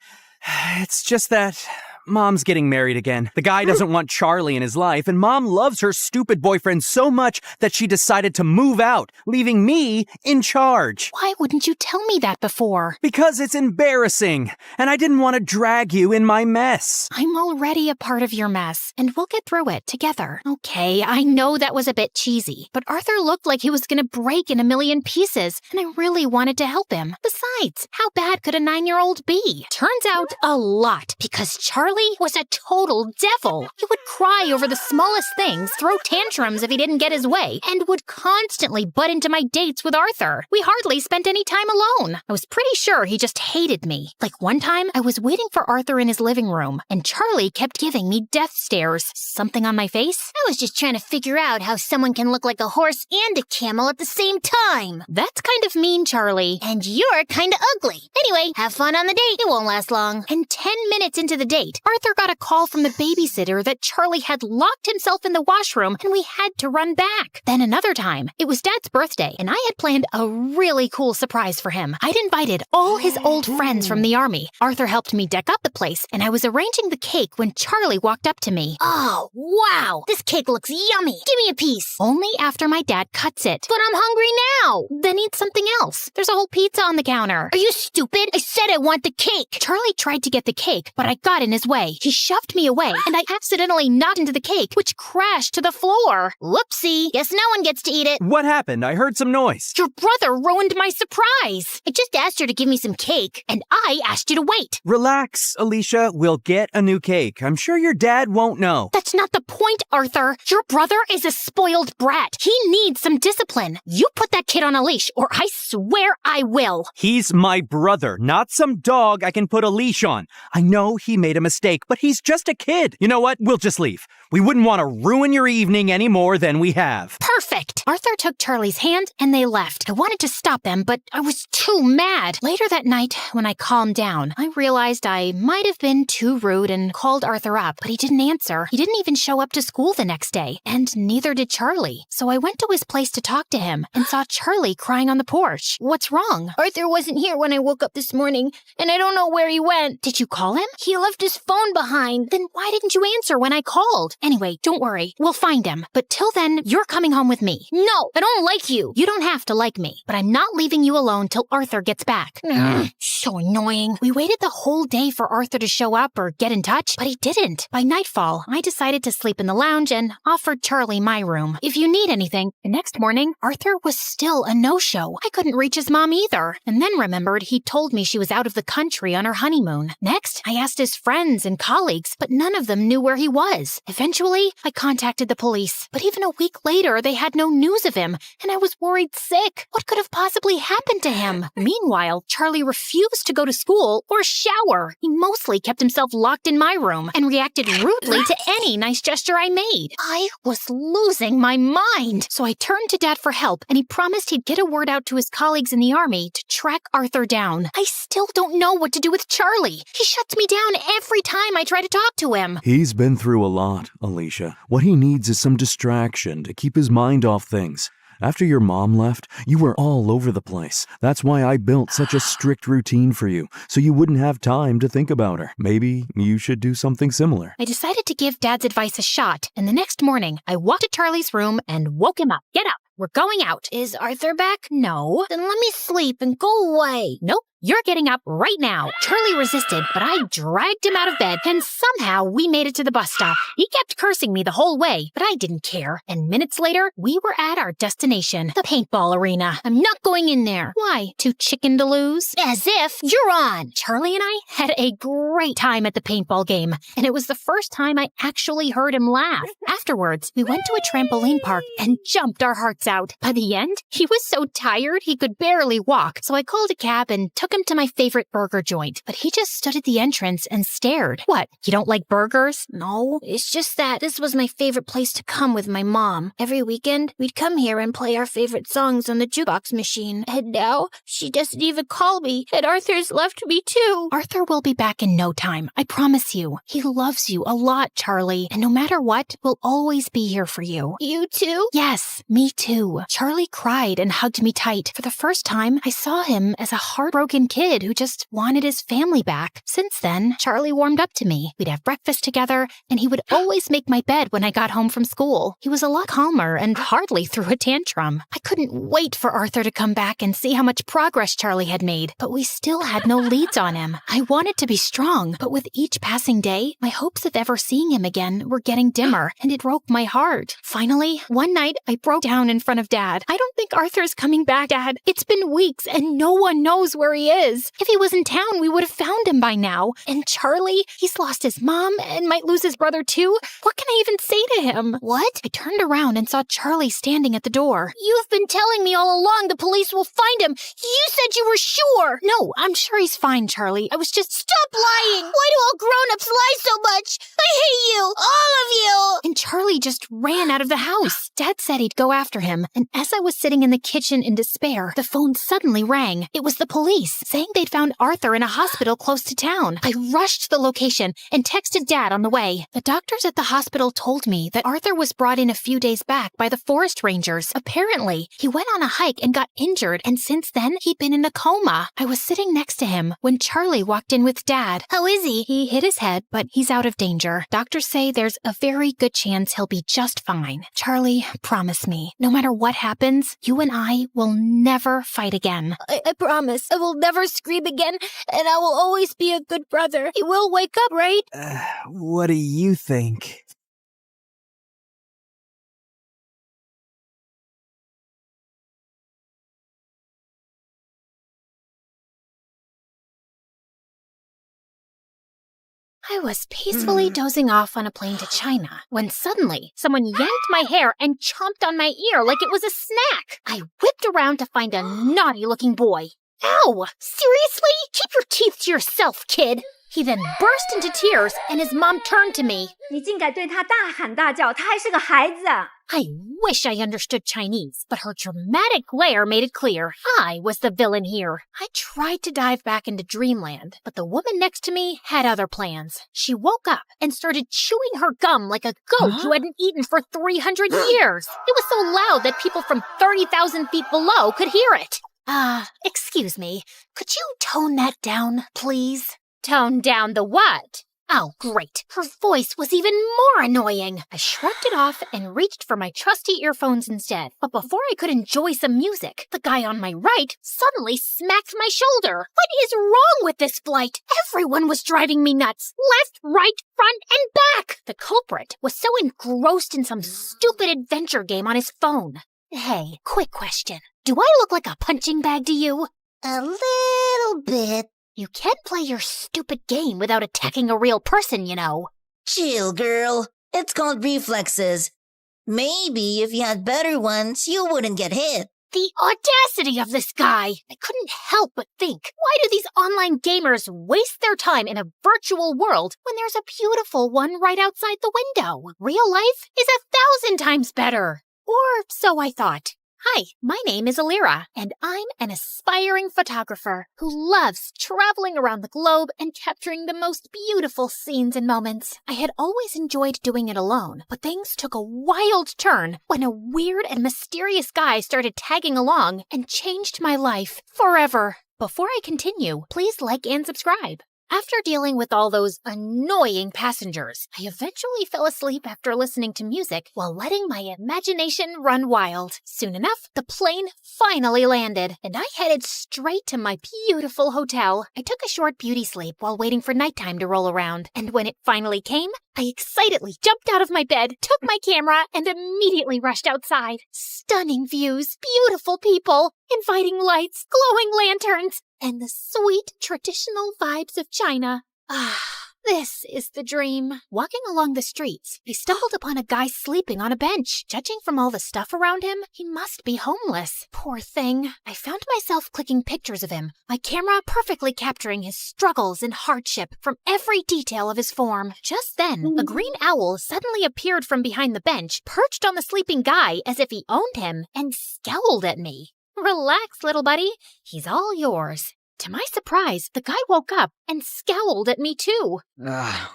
It's just that Mom's getting married again. The guy doesn't want Charlie in his life, and Mom loves her stupid boyfriend so much that she decided to move out, leaving me in charge. Why wouldn't you tell me that before? Because it's embarrassing, and I didn't want to drag you in my mess. I'm already a part of your mess, and we'll get through it together. Okay, I know that was a bit cheesy, but Arthur looked like he was gonna break in a million pieces, and I really wanted to help him. Besides, how bad could a 9-year-old be? Turns out a lot, because Charlie was a total devil. He would cry over the smallest things, throw tantrums if he didn't get his way, and would constantly butt into my dates with Arthur. We hardly spent any time alone. I was pretty sure he just hated me. Like one time, I was waiting for Arthur in his living room, and Charlie kept giving me death stares. Something on my face? I was just trying to figure out how someone can look like a horse and a camel at the same time. That's kind of mean, Charlie. And you're kind of ugly. Anyway, have fun on the date. It won't last long. And 10 minutes into the date, Arthur got a call from the babysitter that Charlie had locked himself in the washroom and we had to run back. Then another time, it was Dad's birthday and I had planned a really cool surprise for him. I'd invited all his old friends from the army. Arthur helped me deck up the place and I was arranging the cake when Charlie walked up to me. Oh, wow. This cake looks yummy. Give me a piece. Only after my dad cuts it. But I'm hungry now. Then eat something else. There's a whole pizza on the counter. Are you stupid? I said I want the cake. Charlie tried to get the cake, but I got in his way. He shoved me away, and I accidentally knocked into the cake, which crashed to the floor. Whoopsie. Guess no one gets to eat it. What happened? I heard some noise. Your brother ruined my surprise. I just asked her to give me some cake. And I asked you to wait. Relax, Alicia. We'll get a new cake. I'm sure your dad won't know. That's not the point, Arthur. Your brother is a spoiled brat. He needs some discipline. You put that kid on a leash, or I swear I will. He's my brother, not some dog I can put a leash on. I know he made a mistake, but he's just a kid. You know what? We'll just leave. We wouldn't want to ruin your evening any more than we have. Perfect. Arthur took Charlie's hand and they left. I wanted to stop them, but I was too mad. Later that night, when I calmed down, I realized I might have been too rude and called Arthur up, but he didn't answer. He didn't even show up to school the next day, and neither did Charlie. So I went to his place to talk to him and saw Charlie crying on the porch. What's wrong? Arthur wasn't here when I woke up this morning, and I don't know where he went. Did you call him? He left his phone behind. Then why didn't you answer when I called? Anyway, don't worry. We'll find him. But till then, you're coming home with me. No, I don't like you. You don't have to like me. But I'm not leaving you alone till Arthur gets back. So annoying. We waited the whole day for Arthur to show up or get in touch, but he didn't. By nightfall, I decided to sleep in the lounge and offered Charlie my room. If you need anything. The next morning, Arthur was still a no-show. I couldn't reach his mom either. And then remembered he'd told me she was out of the country on her honeymoon. Next, I asked his friends and colleagues, but none of them knew where he was. Eventually, I contacted the police. But even a week later, they had no news of him, and I was worried sick. What could have possibly happened to him? Meanwhile, Charlie refused to go to school or shower. He mostly kept himself locked in my room and reacted rudely to any nice gesture I made. I was losing my mind. So I turned to Dad for help, and he promised he'd get a word out to his colleagues in the army to track Arthur down. I still don't know what to do with Charlie. He shuts me down every time I try to talk to him. He's been through a lot, Alicia. What he needs is some distraction to keep his mind off things. After your mom left, you were all over the place. That's why I built such a strict routine for you, so you wouldn't have time to think about her. Maybe you should do something similar. I decided to give Dad's advice a shot, and the next morning, I walked to Charlie's room and woke him up. Get up. We're going out. Is Arthur back? No. Then let me sleep and go away. Nope. You're getting up right now. Charlie resisted, but I dragged him out of bed, and somehow we made it to the bus stop. He kept cursing me the whole way, but I didn't care. And minutes later, we were at our destination, the paintball arena. I'm not going in there. Why? Too chicken to lose? As if. You're on. Charlie and I had a great time at the paintball game, and it was the first time I actually heard him laugh. Afterwards, we went to a trampoline park and jumped our hearts out. By the end, he was so tired he could barely walk, so I called a cab and took him to my favorite burger joint, but he just stood at the entrance and stared. What, you don't like burgers? No, it's just that this was my favorite place to come with my mom. Every weekend, we'd come here and play our favorite songs on the jukebox machine. And now, she doesn't even call me, and Arthur's left me too. Arthur will be back in no time, I promise you. He loves you a lot, Charlie, and no matter what, we'll always be here for you. You too? Yes, me too. Charlie cried and hugged me tight. For the first time, I saw him as a heartbroken kid who just wanted his family back. Since then, Charlie warmed up to me. We'd have breakfast together, and he would always make my bed when I got home from school. He was a lot calmer and hardly threw a tantrum. I couldn't wait for Arthur to come back and see how much progress Charlie had made, but we still had no leads on him. I wanted to be strong, but with each passing day, my hopes of ever seeing him again were getting dimmer, and it broke my heart. Finally, one night, I broke down in front of Dad. I don't think Arthur's coming back, Dad. It's been weeks, and no one knows where he is. If he was in town, we would have found him by now. And Charlie, he's lost his mom and might lose his brother too. What can I even say to him? What? I turned around and saw Charlie standing at the door. You've been telling me all along the police will find him. You said you were sure. No, I'm sure he's fine, Charlie. I was just... Stop lying! Why do all grown-ups lie so much? I hate you! All of you! And Charlie just ran out of the house. Dad said he'd go after him, and as I was sitting in the kitchen in despair, the phone suddenly rang. It was the police, saying they'd found Arthur in a hospital close to town. I rushed to the location and texted Dad on the way. The doctors at the hospital told me that Arthur was brought in a few days back by the forest rangers. Apparently, he went on a hike and got injured, and since then, he'd been in a coma. I was sitting next to him when Charlie walked in with Dad. How is he? He hit his head, but he's out of danger. Doctors say there's a very good chance he'll be just fine. Charlie, promise me, no matter what happens, you and I will never fight again. I promise. I will never scream again, and I will always be a good brother. He will wake up, right? What do you think? I was peacefully dozing off on a plane to China when suddenly someone yanked my hair and chomped on my ear like it was a snack. I whipped around to find a naughty-looking boy. Ow! Seriously? Keep your teeth to yourself, kid! He then burst into tears, and his mom turned to me. 你竟敢对他大喊大叫，他还是个孩子。 I wish I understood Chinese, but her dramatic glare made it clear I was the villain here. I tried to dive back into dreamland, but the woman next to me had other plans. She woke up and started chewing her gum like a goat who hadn't eaten for 300 years. It was so loud that people from 30,000 feet below could hear it. Excuse me, could you tone that down, please? Tone down the what? Oh, great. Her voice was even more annoying. I shrugged it off and reached for my trusty earphones instead. But before I could enjoy some music, the guy on my right suddenly smacked my shoulder. What is wrong with this flight? Everyone was driving me nuts. Left, right, front, and back. The culprit was so engrossed in some stupid adventure game on his phone. Hey, quick question. Do I look like a punching bag to you? A little bit. You can't play your stupid game without attacking a real person, you know. Chill, girl. It's called reflexes. Maybe if you had better ones, you wouldn't get hit. The audacity of this guy! I couldn't help but think, why do these online gamers waste their time in a virtual world when there's a beautiful one right outside the window? Real life is 1,000 times better. Or so I thought. Hi, my name is Alira, and I'm an aspiring photographer who loves traveling around the globe and capturing the most beautiful scenes and moments. I had always enjoyed doing it alone, but things took a wild turn when a weird and mysterious guy started tagging along and changed my life forever. Before I continue, please like and subscribe. After dealing with all those annoying passengers, I eventually fell asleep after listening to music while letting my imagination run wild. Soon enough, the plane finally landed, and I headed straight to my beautiful hotel. I took a short beauty sleep while waiting for nighttime to roll around, and when it finally came, I excitedly jumped out of my bed, took my camera, and immediately rushed outside. Stunning views, beautiful people, inviting lights, glowing lanterns, and the sweet traditional vibes of China. Ah, this is the dream. Walking along the streets, I stumbled upon a guy sleeping on a bench. Judging from all the stuff around him, he must be homeless. Poor thing. I found myself clicking pictures of him, my camera perfectly capturing his struggles and hardship from every detail of his form. Just then, a green owl suddenly appeared from behind the bench, perched on the sleeping guy as if he owned him, and scowled at me. Relax, little buddy. He's all yours. To my surprise, the guy woke up and scowled at me too.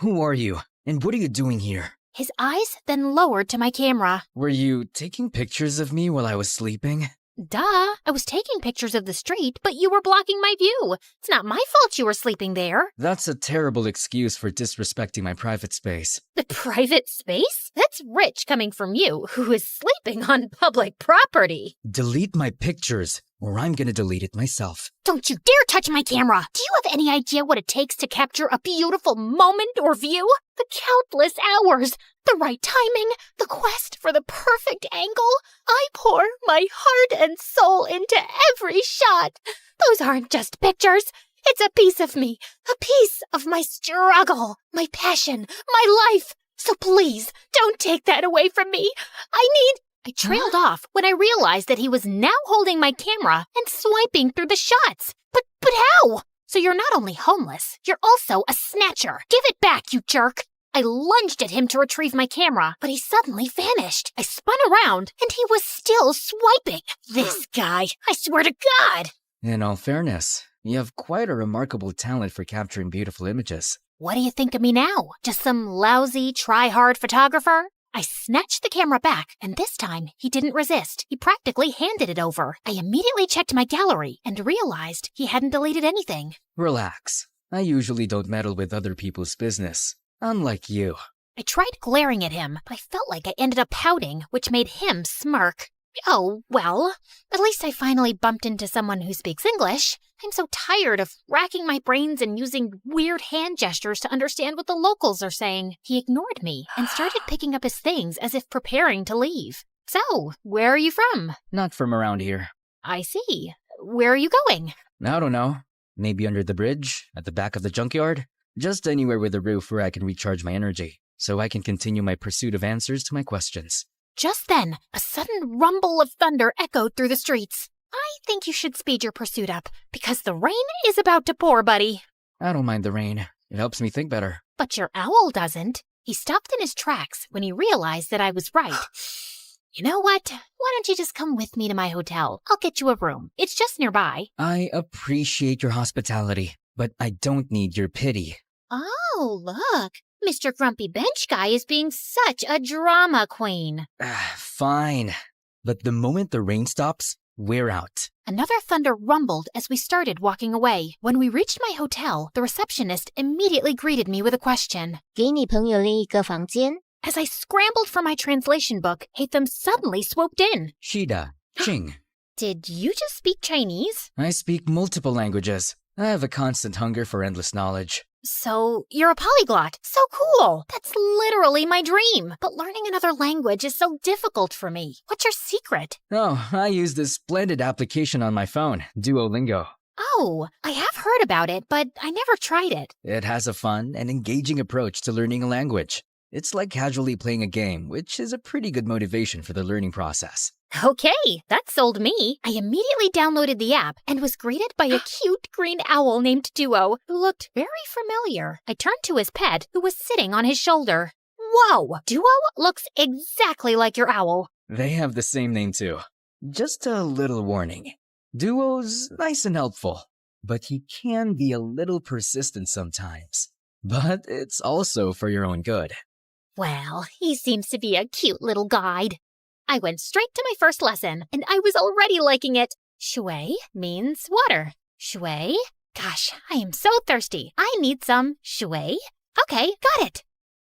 Who are you? And what are you doing here? His eyes then lowered to my camera. Were you taking pictures of me while I was sleeping? Duh, I was taking pictures of the street, but you were blocking my view. It's not my fault you were sleeping there. That's a terrible excuse for disrespecting my private space. The private space? That's rich coming from you, who is sleeping on public property. Delete my pictures, or I'm gonna delete it myself. Don't you dare touch my camera! Do you have any idea what it takes to capture a beautiful moment or view? The countless hours, the right timing, the quest for the perfect angle. I pour my heart and soul into every shot. Those aren't just pictures. It's a piece of me, a piece of my struggle, my passion, my life. So please, don't take that away from me. I trailed off when I realized that he was now holding my camera and swiping through the shots. But how? So you're not only homeless, you're also a snatcher. Give it back, you jerk. I lunged at him to retrieve my camera, but he suddenly vanished. I spun around, and he was still swiping. This guy, I swear to God. In all fairness, you have quite a remarkable talent for capturing beautiful images. What do you think of me now? Just some lousy, try-hard photographer? I snatched the camera back, and this time he didn't resist. He practically handed it over. I immediately checked my gallery and realized he hadn't deleted anything. Relax. I usually don't meddle with other people's business. Unlike you. I tried glaring at him, but I felt like I ended up pouting, which made him smirk. Oh, well, at least I finally bumped into someone who speaks English. I'm so tired of racking my brains and using weird hand gestures to understand what the locals are saying. He ignored me and started picking up his things as if preparing to leave. So, where are you from? Not from around here. I see. Where are you going? I don't know. Maybe under the bridge? At the back of the junkyard? Just anywhere with a roof where I can recharge my energy, so I can continue my pursuit of answers to my questions. Just then, a sudden rumble of thunder echoed through the streets. I think you should speed your pursuit up, because the rain is about to pour, buddy. I don't mind the rain. It helps me think better. But your owl doesn't. He stopped in his tracks when he realized that I was right. You know what? Why don't you just come with me to my hotel? I'll get you a room. It's just nearby. I appreciate your hospitality, but I don't need your pity. Oh, look. Mr. Grumpy Bench Guy is being such a drama queen. Fine. But the moment the rain stops, we're out. Another thunder rumbled as we started walking away. When we reached my hotel, the receptionist immediately greeted me with a question. 给你朋友另一个房间。 As I scrambled for my translation book, Hatham suddenly swooped in. Shida, Ching. Did you just speak Chinese? I speak multiple languages. I have a constant hunger for endless knowledge. So, you're a polyglot. So cool. That's literally my dream. But learning another language is so difficult for me. What's your secret? Oh, I use this splendid application on my phone, Duolingo. Oh, I have heard about it, but I never tried it. It has a fun and engaging approach to learning a language. It's like casually playing a game, which is a pretty good motivation for the learning process. Okay, that sold me. I immediately downloaded the app and was greeted by a cute green owl named Duo, who looked very familiar. I turned to his pet, who was sitting on his shoulder. Whoa, Duo looks exactly like your owl. They have the same name too. Just a little warning. Duo's nice and helpful, but he can be a little persistent sometimes. But it's also for your own good. Well, he seems to be a cute little guide. I went straight to my first lesson, and I was already liking it. Shui means water. Shui? Gosh, I am so thirsty. I need some shui. Okay, got it.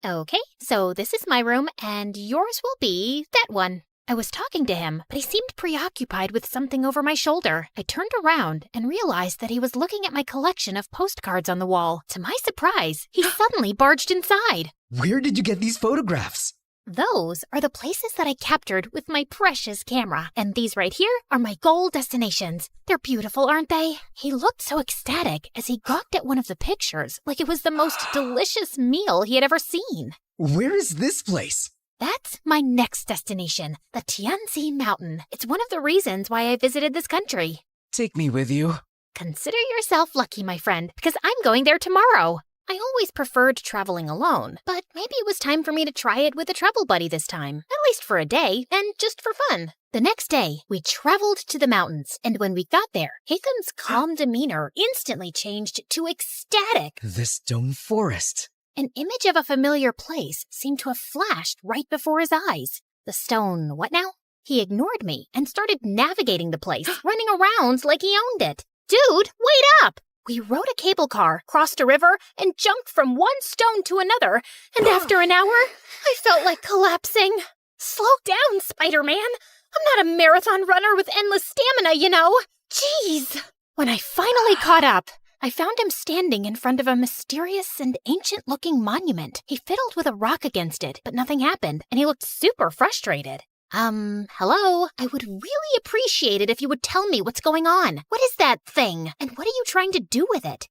Okay, so this is my room, and yours will be that one. I was talking to him, but he seemed preoccupied with something over my shoulder. I turned around and realized that he was looking at my collection of postcards on the wall. To my surprise, he suddenly barged inside. Where did you get these photographs? Those are the places that I captured with my precious camera. And these right here are my goal destinations. They're beautiful, aren't they? He looked so ecstatic as he gawked at one of the pictures, like it was the most delicious meal he had ever seen. Where is this place? That's my next destination, the Tianzi Mountain. It's one of the reasons why I visited this country. Take me with you. Consider yourself lucky, my friend, because I'm going there tomorrow. I always preferred traveling alone, but maybe it was time for me to try it with a travel buddy this time, at least for a day, and just for fun. The next day, we traveled to the mountains, and when we got there, Hatham's calm demeanor instantly changed to ecstatic. The stone forest. An image of a familiar place seemed to have flashed right before his eyes. The stone, what now? He ignored me and started navigating the place, running around like he owned it. Dude, wait up! We rode a cable car, crossed a river, and jumped from one stone to another, and after an hour, I felt like collapsing. Slow down, Spider-Man. I'm not a marathon runner with endless stamina, you know. Jeez. When I finally caught up, I found him standing in front of a mysterious and ancient-looking monument. He fiddled with a rock against it, but nothing happened, and he looked super frustrated. Hello? I would really appreciate it if you would tell me what's going on. What is that thing? And what are you trying to do with it?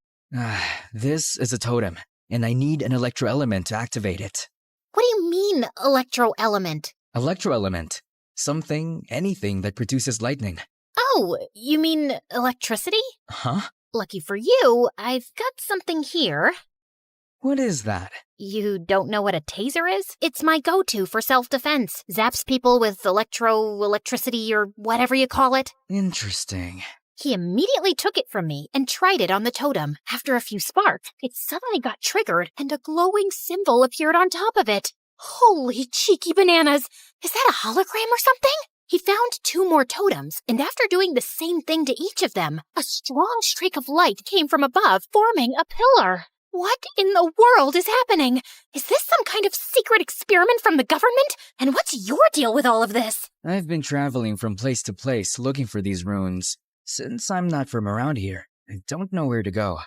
This is a totem, and I need an electroelement to activate it. What do you mean, electroelement? Electroelement. Something, anything that produces lightning. Oh, you mean electricity? Huh? Lucky for you, I've got something here. What is that? You don't know what a taser is? It's my go-to for self-defense. Zaps people with electricity or whatever you call it. Interesting. He immediately took it from me and tried it on the totem. After a few sparks, it suddenly got triggered and a glowing symbol appeared on top of it. Holy cheeky bananas! Is that a hologram or something? He found 2 more totems, and after doing the same thing to each of them, a strong streak of light came from above, forming a pillar. What in the world is happening? Is this some kind of secret experiment from the government? And what's your deal with all of this? I've been traveling from place to place looking for these runes. Since I'm not from around here, I don't know where to go.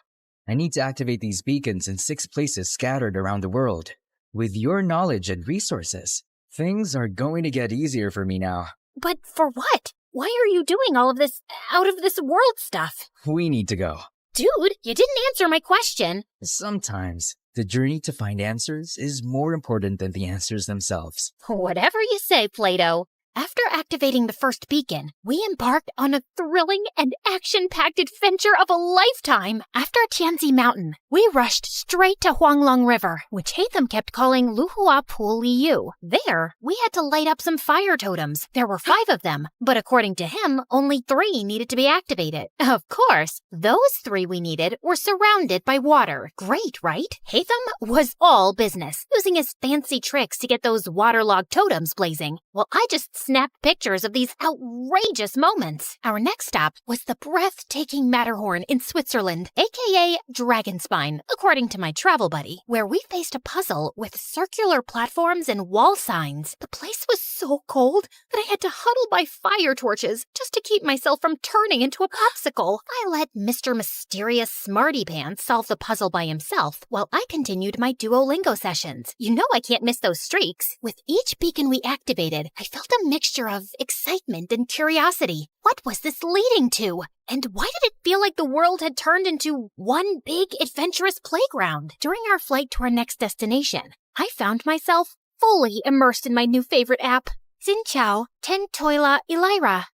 I need to activate these beacons in 6 places scattered around the world. With your knowledge and resources, things are going to get easier for me now. But for what? Why are you doing all of this out-of-this-world stuff? We need to go. Dude, you didn't answer my question. Sometimes, the journey to find answers is more important than the answers themselves. Whatever you say, Plato. After activating the first beacon, we embarked on a thrilling and action-packed adventure of a lifetime. After Tianzi Mountain, we rushed straight to Huanglong River, which Hatham kept calling Luhua Pool Liu. There, we had to light up some fire totems. There were 5 of them, but according to him, only 3 needed to be activated. Of course, those 3 we needed were surrounded by water. Great, right? Hatham was all business, using his fancy tricks to get those waterlogged totems blazing, while I just snapped pictures of these outrageous moments. Our next stop was the breathtaking Matterhorn in Switzerland, aka Dragonspine, according to my travel buddy, where we faced a puzzle with circular platforms and wall signs. The place was so cold that I had to huddle by fire torches just to keep myself from turning into a popsicle. I let Mr. Mysterious Smarty Pants solve the puzzle by himself while I continued my Duolingo sessions. You know I can't miss those streaks. With each beacon we activated, I felt a mixture of excitement and curiosity. What was this leading to? And why did it feel like the world had turned into one big adventurous playground? During our flight to our next destination, I found myself fully immersed in my new favorite app, Xin Chao Ten Toila Elira.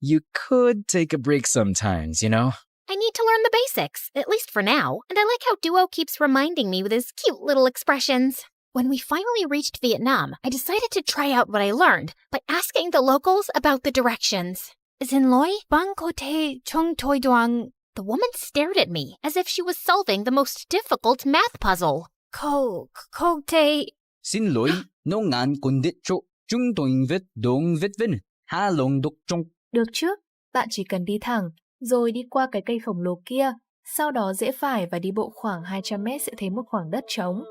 You could take a break sometimes, you know? I need to learn the basics, at least for now, and I like how Duo keeps reminding me with his cute little expressions. When we finally reached Vietnam, I decided to try out what I learned by asking the locals about the directions. Xin Loi, Bang Ko Te Chung Toi Duang. The woman stared at me as if she was solving the most difficult math puzzle. Ko Te... Xin lỗi, no ngàn kun dit trụ, chung toing vết dong vết vinh, ha long đục chung. Được chứ, bạn chỉ cần đi thẳng, rồi đi qua cái cây khổng lồ kia, sau đó rẽ phải và đi bộ khoảng 200 mét sẽ thấy một khoảng đất trống.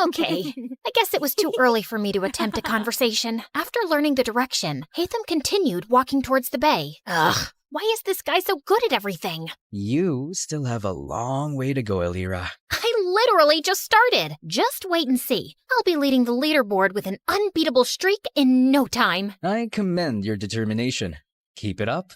Okay, I guess it was too early for me to attempt a conversation. After learning the direction, Hatham continued walking towards the bay. Ugh, why is this guy so good at everything? You still have a long way to go, Elira. I literally just started. Just wait and see. I'll be leading the leaderboard with an unbeatable streak in no time. I commend your determination. Keep it up.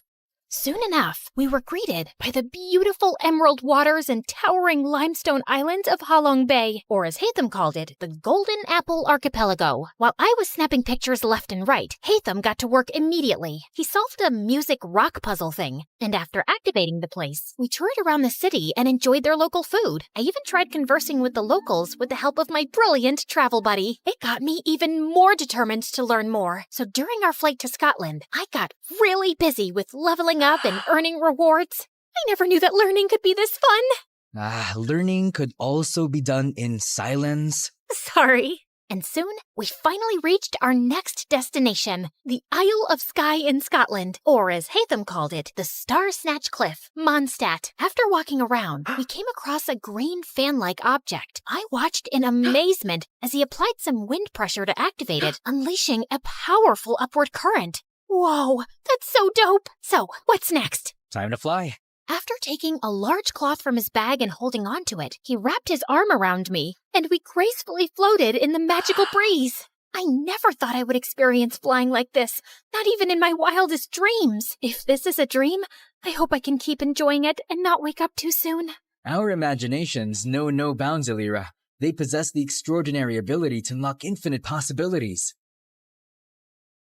Soon enough, we were greeted by the beautiful emerald waters and towering limestone islands of Halong Bay, or as Hatham called it, the Golden Apple Archipelago. While I was snapping pictures left and right, Hatham got to work immediately. He solved a music rock puzzle thing, and after activating the place, we toured around the city and enjoyed their local food. I even tried conversing with the locals with the help of my brilliant travel buddy. It got me even more determined to learn more. So during our flight to Scotland, I got really busy with leveling up and earning rewards. I never knew that learning could be this fun. Learning could also be done in silence. Sorry. And soon, we finally reached our next destination, the Isle of Skye in Scotland, or as Hatham called it, the Star Snatch Cliff, Mondstadt. After walking around, we came across a green fan-like object. I watched in amazement as he applied some wind pressure to activate it, unleashing a powerful upward current. Whoa, that's so dope! So, what's next? Time to fly. After taking a large cloth from his bag and holding onto it, he wrapped his arm around me, and we gracefully floated in the magical breeze. I never thought I would experience flying like this, not even in my wildest dreams. If this is a dream, I hope I can keep enjoying it and not wake up too soon. Our imaginations know no bounds, Elira. They possess the extraordinary ability to unlock infinite possibilities.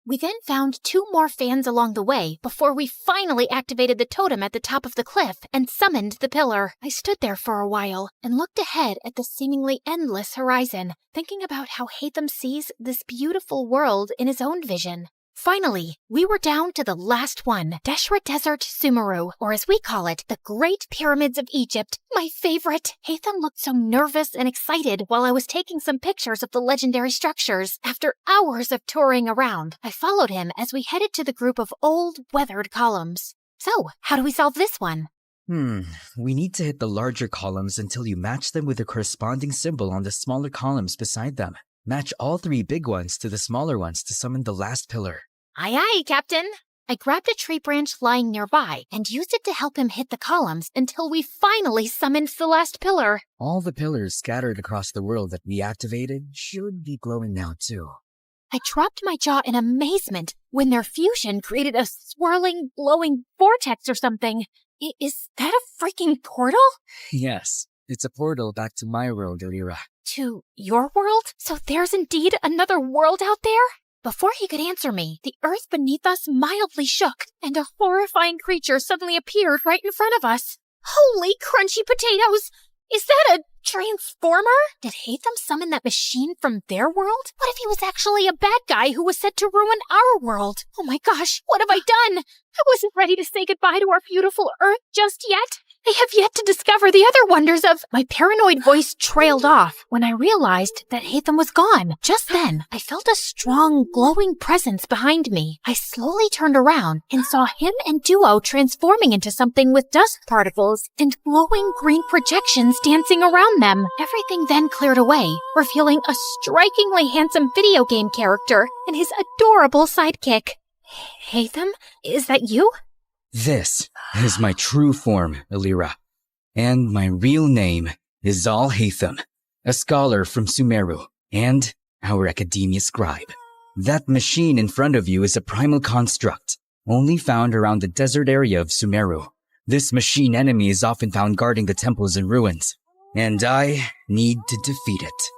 We then found 2 more fans along the way before we finally activated the totem at the top of the cliff and summoned the pillar. I stood there for a while and looked ahead at the seemingly endless horizon, thinking about how Hatham sees this beautiful world in his own vision. Finally, we were down to the last one, Deshra Desert Sumeru, or as we call it, the Great Pyramids of Egypt, my favorite. Hatham looked so nervous and excited while I was taking some pictures of the legendary structures. After hours of touring around, I followed him as we headed to the group of old, weathered columns. So, how do we solve this one? We need to hit the larger columns until you match them with the corresponding symbol on the smaller columns beside them. Match all 3 big ones to the smaller ones to summon the last pillar. Aye, aye, Captain. I grabbed a tree branch lying nearby and used it to help him hit the columns until we finally summoned the last pillar. All the pillars scattered across the world that we activated should be glowing now too. I dropped my jaw in amazement when their fusion created a swirling, glowing vortex or something. Is that a freaking portal? Yes, it's a portal back to my world, Elira. To your world? So there's indeed another world out there? Before he could answer me, the earth beneath us mildly shook, and a horrifying creature suddenly appeared right in front of us. Holy crunchy potatoes! Is that a transformer? Did Hatham summon that machine from their world? What if he was actually a bad guy who was set to ruin our world? Oh my gosh, what have I done? I wasn't ready to say goodbye to our beautiful Earth just yet. I have yet to discover the other wonders of... My paranoid voice trailed off when I realized that Hatham was gone. Just then, I felt a strong, glowing presence behind me. I slowly turned around and saw him and Duo transforming into something with dust particles and glowing green projections dancing around them. Everything then cleared away, revealing a strikingly handsome video game character and his adorable sidekick. Hatham, is that you? This is my true form, Alira. And my real name is Zal Hatham, a scholar from Sumeru, and our academia scribe. That machine in front of you is a primal construct, only found around the desert area of Sumeru. This machine enemy is often found guarding the temples and ruins, and I need to defeat it.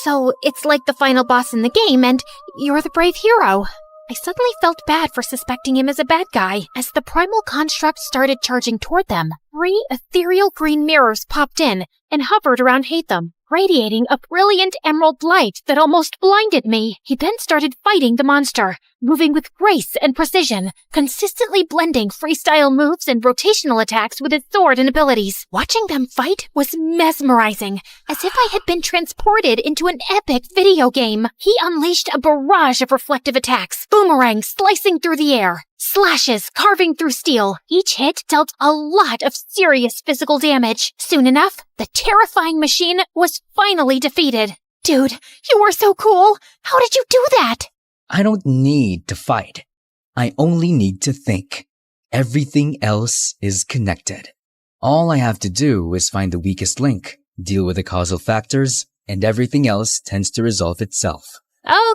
So it's like the final boss in the game, and you're the brave hero. I suddenly felt bad for suspecting him as a bad guy. As the primal construct started charging toward them, 3 ethereal green mirrors popped in and hovered around Hatham, radiating a brilliant emerald light that almost blinded me. He then started fighting the monster, moving with grace and precision, consistently blending freestyle moves and rotational attacks with his sword and abilities. Watching them fight was mesmerizing, as if I had been transported into an epic video game. He unleashed a barrage of reflective attacks, boomerangs slicing through the air, slashes carving through steel. Each hit dealt a lot of serious physical damage. Soon enough, the terrifying machine was finally defeated. Dude, you were so cool! How did you do that? I don't need to fight. I only need to think. Everything else is connected. All I have to do is find the weakest link, deal with the causal factors, and everything else tends to resolve itself.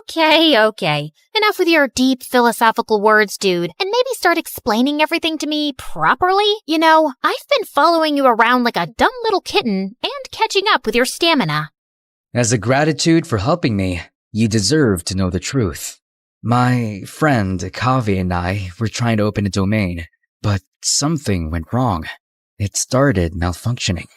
Okay. Enough with your deep philosophical words, dude, and maybe start explaining everything to me properly. You know, I've been following you around like a dumb little kitten and catching up with your stamina. As a gratitude for helping me, you deserve to know the truth. My friend Kavi and I were trying to open a domain, but something went wrong. It started malfunctioning.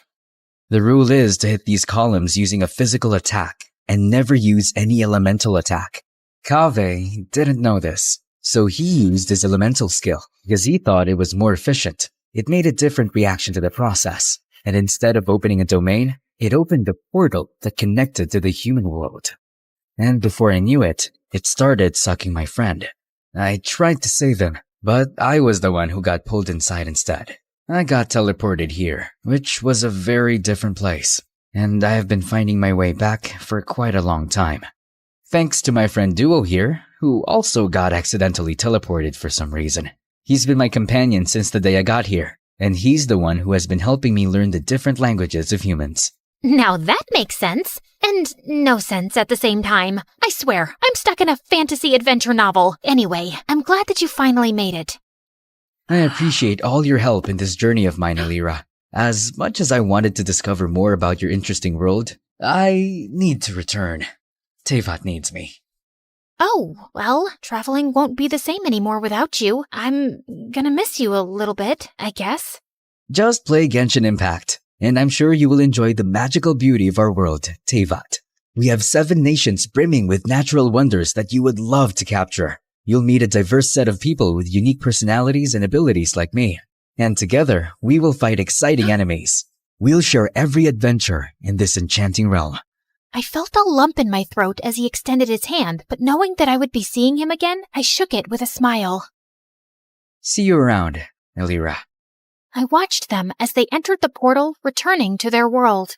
The rule is to hit these columns using a physical attack and never use any elemental attack. Kaveh didn't know this, so he used his elemental skill because he thought it was more efficient. It made a different reaction to the process, and instead of opening a domain, it opened a portal that connected to the human world. And before I knew it, it started sucking my friend. I tried to save him, but I was the one who got pulled inside instead. I got teleported here, which was a very different place, and I have been finding my way back for quite a long time. Thanks to my friend Duo here, who also got accidentally teleported for some reason. He's been my companion since the day I got here, and he's the one who has been helping me learn the different languages of humans. Now that makes sense, and no sense at the same time. I swear, I'm stuck in a fantasy adventure novel. Anyway, I'm glad that you finally made it. I appreciate all your help in this journey of mine, Alira. As much as I wanted to discover more about your interesting world, I need to return. Tevat needs me. Oh, well, traveling won't be the same anymore without you. I'm gonna miss you a little bit, I guess. Just play Genshin Impact, and I'm sure you will enjoy the magical beauty of our world, Tevat. We have 7 nations brimming with natural wonders that you would love to capture. You'll meet a diverse set of people with unique personalities and abilities like me. And together, we will fight exciting enemies. We'll share every adventure in this enchanting realm. I felt a lump in my throat as he extended his hand, but knowing that I would be seeing him again, I shook it with a smile. See you around, Alira. I watched them as they entered the portal, returning to their world.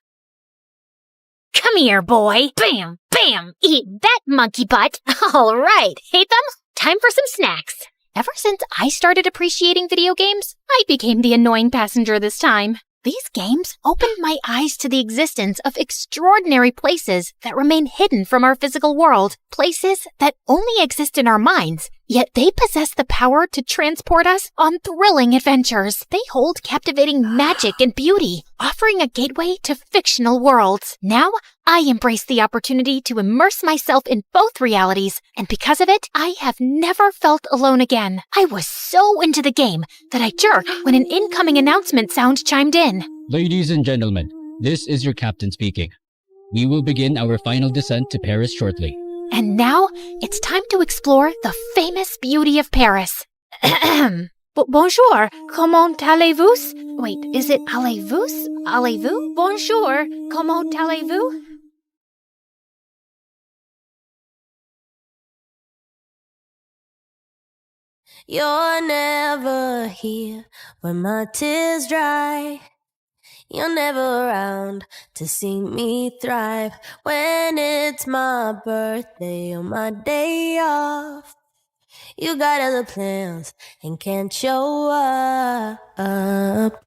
Come here, boy. Bam, bam, eat that monkey butt. All right, Hatham, time for some snacks. Ever since I started appreciating video games, I became the annoying passenger this time. These games opened my eyes to the existence of extraordinary places that remain hidden from our physical world, places that only exist in our minds, yet they possess the power to transport us on thrilling adventures. They hold captivating magic and beauty, offering a gateway to fictional worlds. Now, I embrace the opportunity to immerse myself in both realities, and because of it, I have never felt alone again. I was so into the game that I jerked when an incoming announcement sound chimed in. Ladies and gentlemen, this is your captain speaking. We will begin our final descent to Paris shortly. And now, it's time to explore the famous beauty of Paris. Bonjour, comment allez-vous? Wait, is it allez-vous? Allez-vous? Bonjour, comment allez-vous? You're never here when my tears dry. You're never around to see me thrive. When it's my birthday or my day off, you got other plans and can't show up.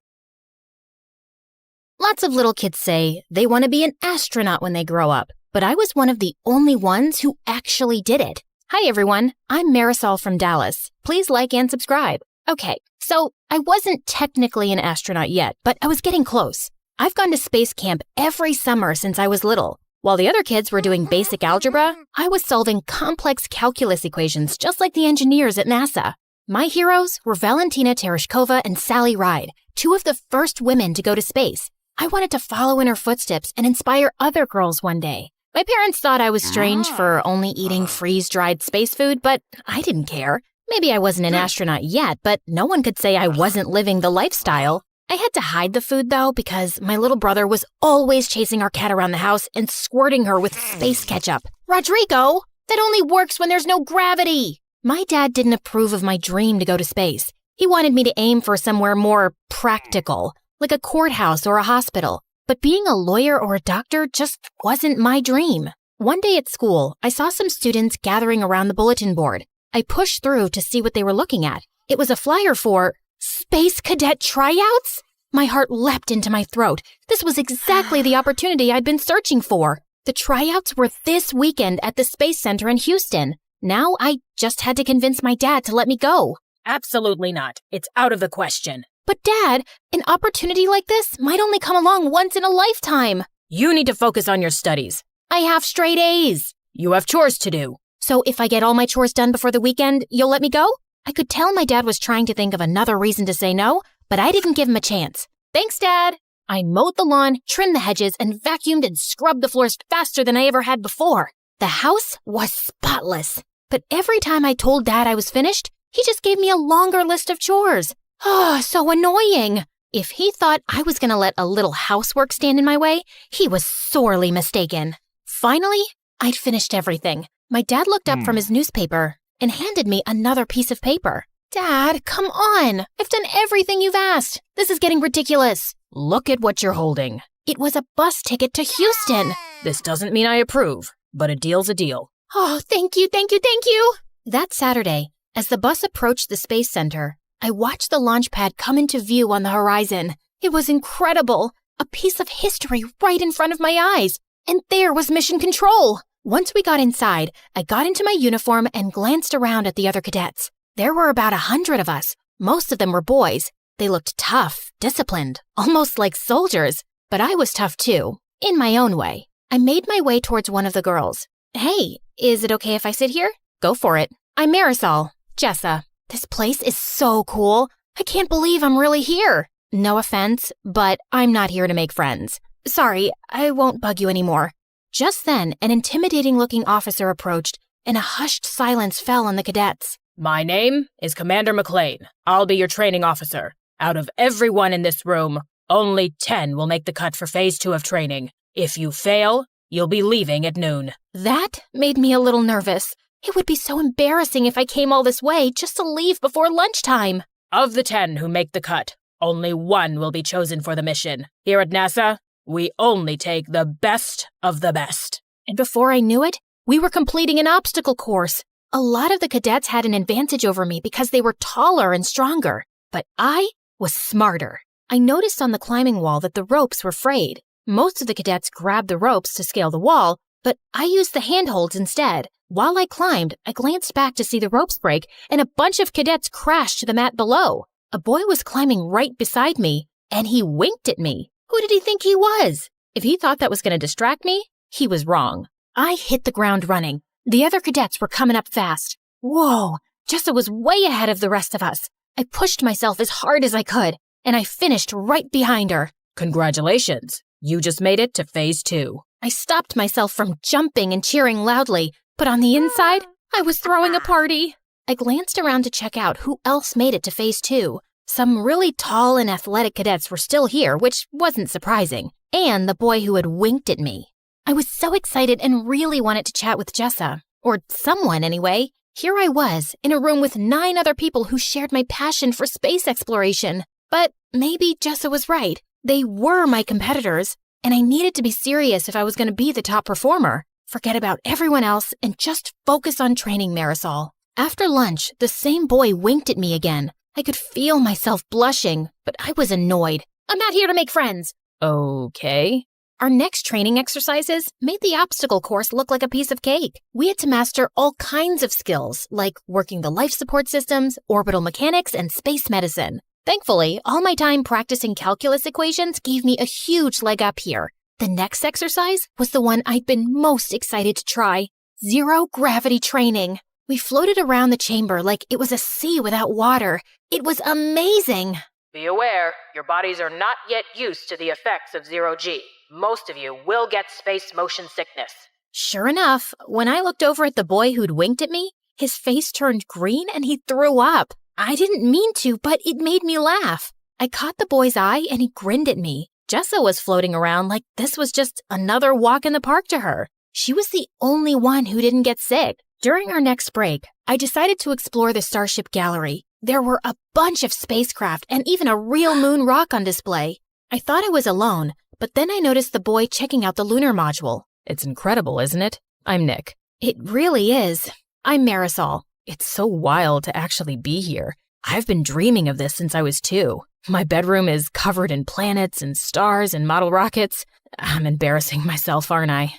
Lots of little kids say they want to be an astronaut when they grow up, but I was one of the only ones who actually did it. Hi everyone, I'm Marisol from Dallas. Please like and subscribe. Okay, so I wasn't technically an astronaut yet, but I was getting close. I've gone to space camp every summer since I was little. While the other kids were doing basic algebra, I was solving complex calculus equations just like the engineers at NASA. My heroes were Valentina Tereshkova and Sally Ride, two of the first women to go to space. I wanted to follow in her footsteps and inspire other girls one day. My parents thought I was strange for only eating freeze-dried space food, but I didn't care. Maybe I wasn't an astronaut yet, but no one could say I wasn't living the lifestyle. I had to hide the food, though, because my little brother was always chasing our cat around the house and squirting her with space ketchup. Rodrigo, that only works when there's no gravity. My dad didn't approve of my dream to go to space. He wanted me to aim for somewhere more practical, like a courthouse or a hospital. But being a lawyer or a doctor just wasn't my dream. One day at school, I saw some students gathering around the bulletin board. I pushed through to see what they were looking at. It was a flyer for Space Cadet Tryouts? My heart leapt into my throat. This was exactly the opportunity I'd been searching for. The tryouts were this weekend at the Space Center in Houston. Now I just had to convince my dad to let me go. Absolutely not. It's out of the question. But Dad, an opportunity like this might only come along once in a lifetime. You need to focus on your studies. I have straight A's. You have chores to do. So if I get all my chores done before the weekend, you'll let me go? I could tell my dad was trying to think of another reason to say no, but I didn't give him a chance. Thanks, Dad. I mowed the lawn, trimmed the hedges, and vacuumed and scrubbed the floors faster than I ever had before. The house was spotless. But every time I told Dad I was finished, he just gave me a longer list of chores. Oh, so annoying. If he thought I was going to let a little housework stand in my way, he was sorely mistaken. Finally, I'd finished everything. My dad looked up from his newspaper and handed me another piece of paper. Dad, come on. I've done everything you've asked. This is getting ridiculous. Look at what you're holding. It was a bus ticket to Houston. This doesn't mean I approve, but a deal's a deal. Oh, thank you, thank you, thank you. That Saturday, as the bus approached the Space Center, I watched the launch pad come into view on the horizon. It was incredible. A piece of history right in front of my eyes. And there was Mission Control. Once we got inside, I got into my uniform and glanced around at the other cadets. There were about 100 of us. Most of them were boys. They looked tough, disciplined, almost like soldiers. But I was tough too, in my own way. I made my way towards one of the girls. Hey, is it okay if I sit here? Go for it. I'm Marisol, Jessa. This place is so cool. I can't believe I'm really here. No offense, but I'm not here to make friends. Sorry, I won't bug you anymore. Just then, an intimidating-looking officer approached, and a hushed silence fell on the cadets. My name is Commander McLean. I'll be your training officer. Out of everyone in this room, only 10 will make the cut for Phase 2 of training. If you fail, you'll be leaving at noon. That made me a little nervous. It would be so embarrassing if I came all this way just to leave before lunchtime. Of the 10 who make the cut, only 1 will be chosen for the mission. Here at NASA, we only take the best of the best. And before I knew it, we were completing an obstacle course. A lot of the cadets had an advantage over me because they were taller and stronger. But I was smarter. I noticed on the climbing wall that the ropes were frayed. Most of the cadets grabbed the ropes to scale the wall, but I used the handholds instead. While I climbed, I glanced back to see the ropes break, and a bunch of cadets crashed to the mat below. A boy was climbing right beside me, and he winked at me. Who did he think he was? If he thought that was going to distract me, he was wrong. I hit the ground running. The other cadets were coming up fast. Whoa, Jessa was way ahead of the rest of us. I pushed myself as hard as I could, and I finished right behind her. Congratulations. You just made it to Phase 2. I stopped myself from jumping and cheering loudly, but on the inside, I was throwing a party. I glanced around to check out who else made it to Phase 2. Some really tall and athletic cadets were still here, which wasn't surprising, and the boy who had winked at me. I was so excited and really wanted to chat with Jessa, or someone anyway. Here I was, in a room with 9 other people who shared my passion for space exploration. But maybe Jessa was right. They were my competitors, and I needed to be serious if I was going to be the top performer. Forget about everyone else and just focus on training Marisol. After lunch, the same boy winked at me again. I could feel myself blushing, but I was annoyed. I'm not here to make friends. Okay. Our next training exercises made the obstacle course look like a piece of cake. We had to master all kinds of skills, like working the life support systems, orbital mechanics, and space medicine. Thankfully, all my time practicing calculus equations gave me a huge leg up here. The next exercise was the one I'd been most excited to try: zero gravity training. We floated around the chamber like it was a sea without water. It was amazing. Be aware, your bodies are not yet used to the effects of zero-G. Most of you will get space motion sickness. Sure enough, when I looked over at the boy who'd winked at me, his face turned green and he threw up. I didn't mean to, but it made me laugh. I caught the boy's eye and he grinned at me. Jessa was floating around like this was just another walk in the park to her. She was the only one who didn't get sick. During our next break, I decided to explore the Starship Gallery. There were a bunch of spacecraft and even a real moon rock on display. I thought I was alone, but then I noticed the boy checking out the lunar module. It's incredible, isn't it? I'm Nick. It really is. I'm Marisol. It's so wild to actually be here. I've been dreaming of this since I was 2. My bedroom is covered in planets and stars and model rockets. I'm embarrassing myself, aren't I?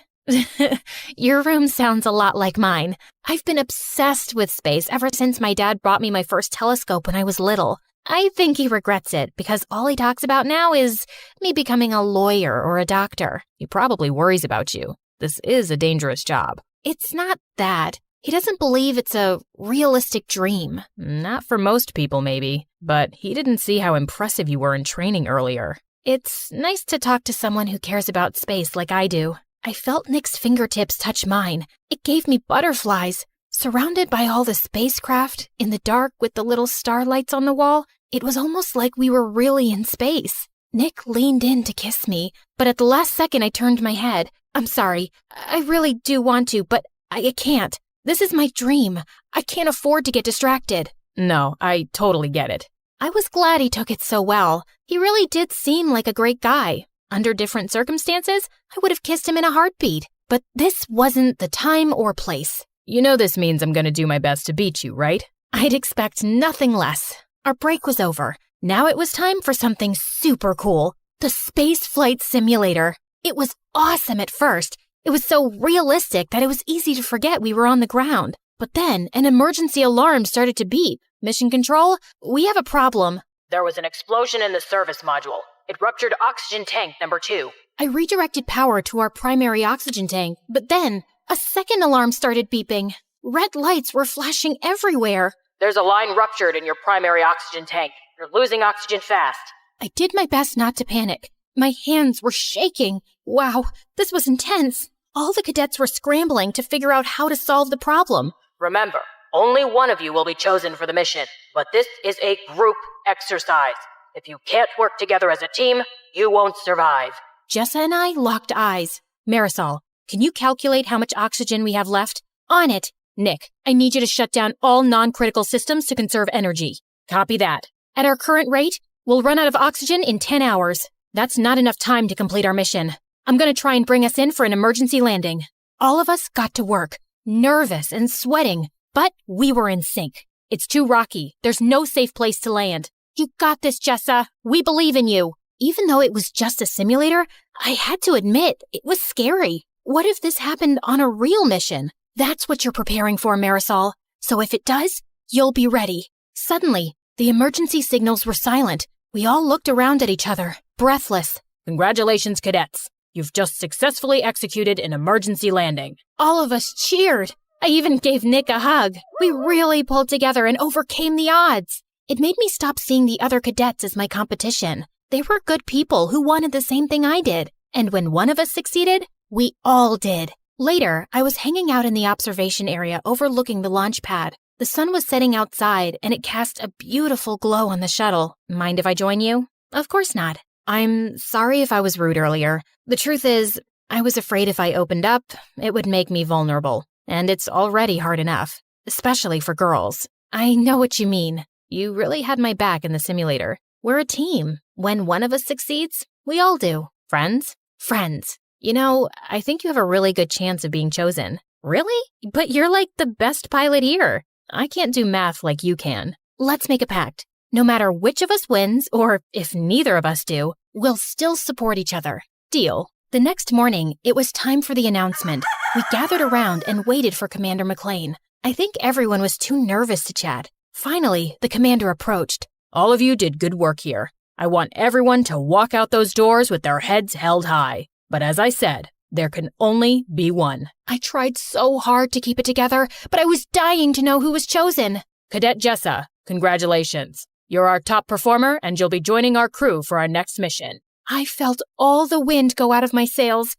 Your room sounds a lot like mine. I've been obsessed with space ever since my dad brought me my first telescope when I was little. I think he regrets it because all he talks about now is me becoming a lawyer or a doctor. He probably worries about you. This is a dangerous job. It's not that. He doesn't believe it's a realistic dream. Not for most people, maybe. But he didn't see how impressive you were in training earlier. It's nice to talk to someone who cares about space like I do. I felt Nick's fingertips touch mine. It gave me butterflies. Surrounded by all the spacecraft, in the dark with the little starlights on the wall, it was almost like we were really in space. Nick leaned in to kiss me, but at the last second I turned my head. I'm sorry. I really do want to, but I can't. This is my dream. I can't afford to get distracted. No, I totally get it. I was glad he took it so well. He really did seem like a great guy. Under different circumstances, I would have kissed him in a heartbeat. But this wasn't the time or place. You know this means I'm going to do my best to beat you, right? I'd expect nothing less. Our break was over. Now it was time for something super cool. The space flight simulator. It was awesome at first. It was so realistic that it was easy to forget we were on the ground. But then an emergency alarm started to beep. Mission Control, we have a problem. There was an explosion in the service module. It ruptured oxygen tank number 2. I redirected power to our primary oxygen tank, but then a second alarm started beeping. Red lights were flashing everywhere. There's a line ruptured in your primary oxygen tank. You're losing oxygen fast. I did my best not to panic. My hands were shaking. Wow, this was intense. All the cadets were scrambling to figure out how to solve the problem. Remember, only one of you will be chosen for the mission, but this is a group exercise. If you can't work together as a team, you won't survive. Jessa and I locked eyes. Marisol, can you calculate how much oxygen we have left? On it. Nick, I need you to shut down all non-critical systems to conserve energy. Copy that. At our current rate, we'll run out of oxygen in 10 hours. That's not enough time to complete our mission. I'm going to try and bring us in for an emergency landing. All of us got to work, nervous and sweating, but we were in sync. It's too rocky. There's no safe place to land. You got this, Jessa. We believe in you. Even though it was just a simulator, I had to admit it was scary. What if this happened on a real mission? That's what you're preparing for, Marisol. So if it does, you'll be ready. Suddenly, the emergency signals were silent. We all looked around at each other, breathless. Congratulations, cadets. You've just successfully executed an emergency landing. All of us cheered. I even gave Nick a hug. We really pulled together and overcame the odds. It made me stop seeing the other cadets as my competition. They were good people who wanted the same thing I did. And when one of us succeeded, we all did. Later, I was hanging out in the observation area overlooking the launch pad. The sun was setting outside, and it cast a beautiful glow on the shuttle. Mind if I join you? Of course not. I'm sorry if I was rude earlier. The truth is, I was afraid if I opened up, it would make me vulnerable. And it's already hard enough, especially for girls. I know what you mean. You really had my back in the simulator. We're a team. When one of us succeeds, we all do. Friends? Friends. You know, I think you have a really good chance of being chosen. Really? But you're like the best pilot here. I can't do math like you can. Let's make a pact. No matter which of us wins, or if neither of us do, we'll still support each other. Deal. The next morning, it was time for the announcement. We gathered around and waited for Commander McLean. I think everyone was too nervous to chat. Finally, the commander approached. All of you did good work here. I want everyone to walk out those doors with their heads held high. But as I said, there can only be one. I tried so hard to keep it together, but I was dying to know who was chosen. Cadet Jessa, congratulations. You're our top performer, and you'll be joining our crew for our next mission. I felt all the wind go out of my sails.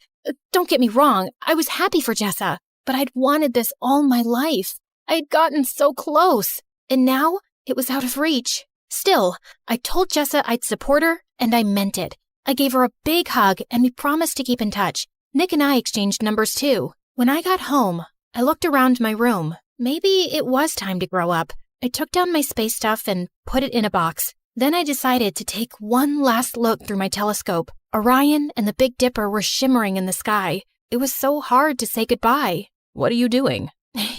Don't get me wrong, I was happy for Jessa, but I'd wanted this all my life. I had gotten so close, and now it was out of reach. Still, I told Jessa I'd support her, and I meant it. I gave her a big hug, and we promised to keep in touch. Nick and I exchanged numbers too. When I got home, I looked around my room. Maybe it was time to grow up. I took down my space stuff and put it in a box. Then I decided to take one last look through my telescope. Orion and the Big Dipper were shimmering in the sky. It was so hard to say goodbye. What are you doing?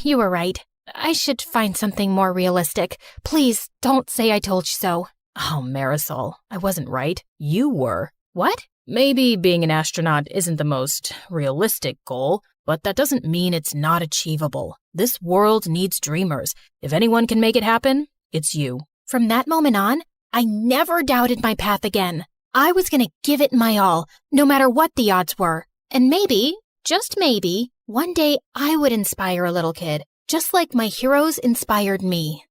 You were right. I should find something more realistic. Please, don't say I told you so. Oh, Marisol, I wasn't right. You were. What? Maybe being an astronaut isn't the most realistic goal, but that doesn't mean it's not achievable. This world needs dreamers. If anyone can make it happen, it's you. From that moment on, I never doubted my path again. I was going to give it my all, no matter what the odds were. And maybe, just maybe, one day I would inspire a little kid, just like my heroes inspired me.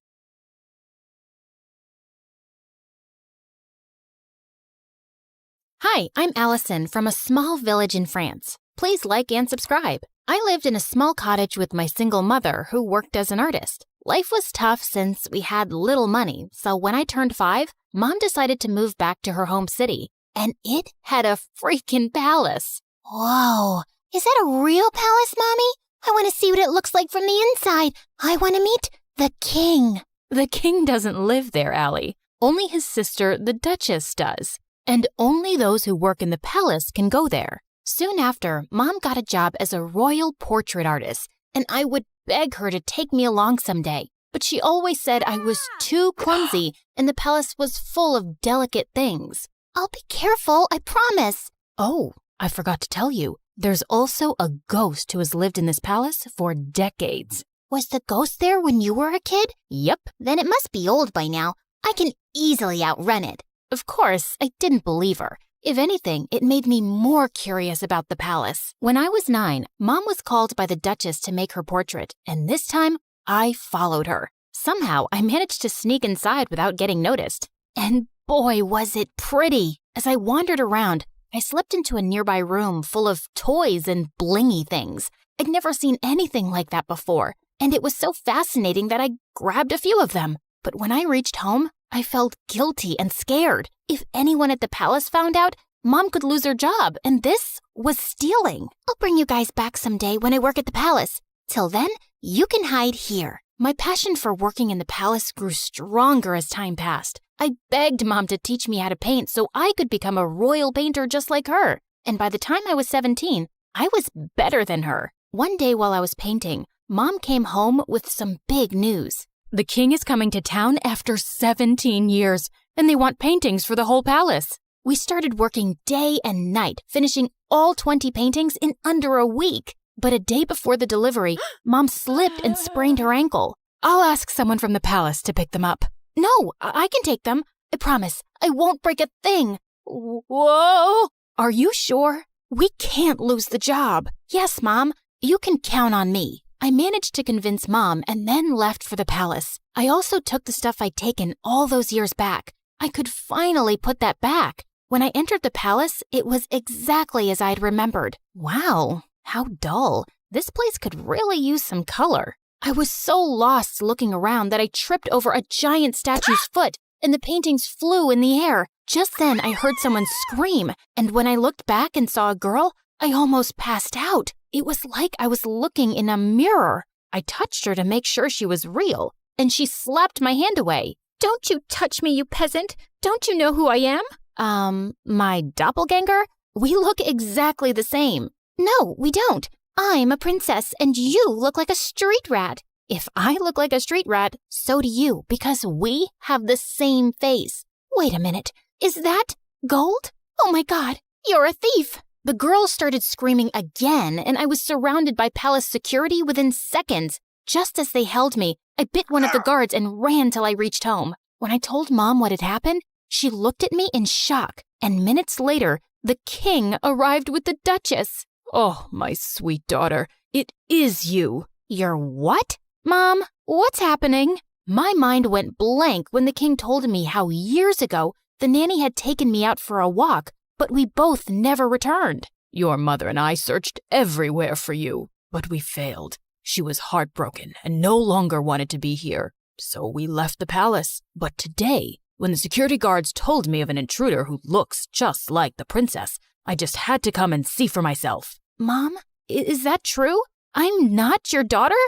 Hi, I'm Allison from a small village in France. Please like and subscribe. I lived in a small cottage with my single mother who worked as an artist. Life was tough since we had little money, so when I turned 5, Mom decided to move back to her home city, and it had a freaking palace. Whoa, is that a real palace, Mommy? I want to see what it looks like from the inside. I want to meet the king. The king doesn't live there, Allie. Only his sister, the Duchess, does. And only those who work in the palace can go there. Soon after, Mom got a job as a royal portrait artist, and I would beg her to take me along someday. But she always said I was too clumsy, and the palace was full of delicate things. I'll be careful, I promise. Oh, I forgot to tell you. There's also a ghost who has lived in this palace for decades. Was the ghost there when you were a kid? Yep. Then it must be old by now. I can easily outrun it. Of course, I didn't believe her. If anything, it made me more curious about the palace. When I was 9, Mom was called by the Duchess to make her portrait, and this time, I followed her. Somehow, I managed to sneak inside without getting noticed. And boy, was it pretty! As I wandered around, I slipped into a nearby room full of toys and blingy things. I'd never seen anything like that before, and it was so fascinating that I grabbed a few of them. But when I reached home, I felt guilty and scared. If anyone at the palace found out, Mom could lose her job, and this was stealing. I'll bring you guys back someday when I work at the palace. Till then, you can hide here. My passion for working in the palace grew stronger as time passed. I begged Mom to teach me how to paint so I could become a royal painter just like her. And by the time I was 17, I was better than her. One day while I was painting, Mom came home with some big news. The king is coming to town after 17 years, and they want paintings for the whole palace. We started working day and night, finishing all 20 paintings in under a week. But a day before the delivery, Mom slipped and sprained her ankle. I'll ask someone from the palace to pick them up. No, I can take them. I promise. I won't break a thing. Whoa! Are you sure? We can't lose the job. Yes, Mom. You can count on me. I managed to convince Mom and then left for the palace. I also took the stuff I'd taken all those years back. I could finally put that back. When I entered the palace, it was exactly as I'd remembered. Wow, how dull. This place could really use some color. I was so lost looking around that I tripped over a giant statue's foot and the paintings flew in the air. Just then, I heard someone scream, and when I looked back and saw a girl, I almost passed out. It was like I was looking in a mirror. I touched her to make sure she was real, and she slapped my hand away. "Don't you touch me, you peasant! Don't you know who I am?" My doppelganger? We look exactly the same. "No, we don't. I'm a princess, and you look like a street rat." "If I look like a street rat, so do you, because we have the same face." "Wait a minute. Is that gold? Oh my God, you're a thief." The girl started screaming again, and I was surrounded by palace security within seconds. Just as they held me, I bit one of the guards and ran till I reached home. When I told Mom what had happened, she looked at me in shock, and minutes later, the king arrived with the Duchess. "Oh, my sweet daughter, it is you." "You're what? Mom, what's happening?" My mind went blank when the king told me how years ago the nanny had taken me out for a walk, but we both never returned. "Your mother and I searched everywhere for you, but we failed. She was heartbroken and no longer wanted to be here, so we left the palace. But today, when the security guards told me of an intruder who looks just like the princess, I just had to come and see for myself." "Mom, is that true? I'm not your daughter?"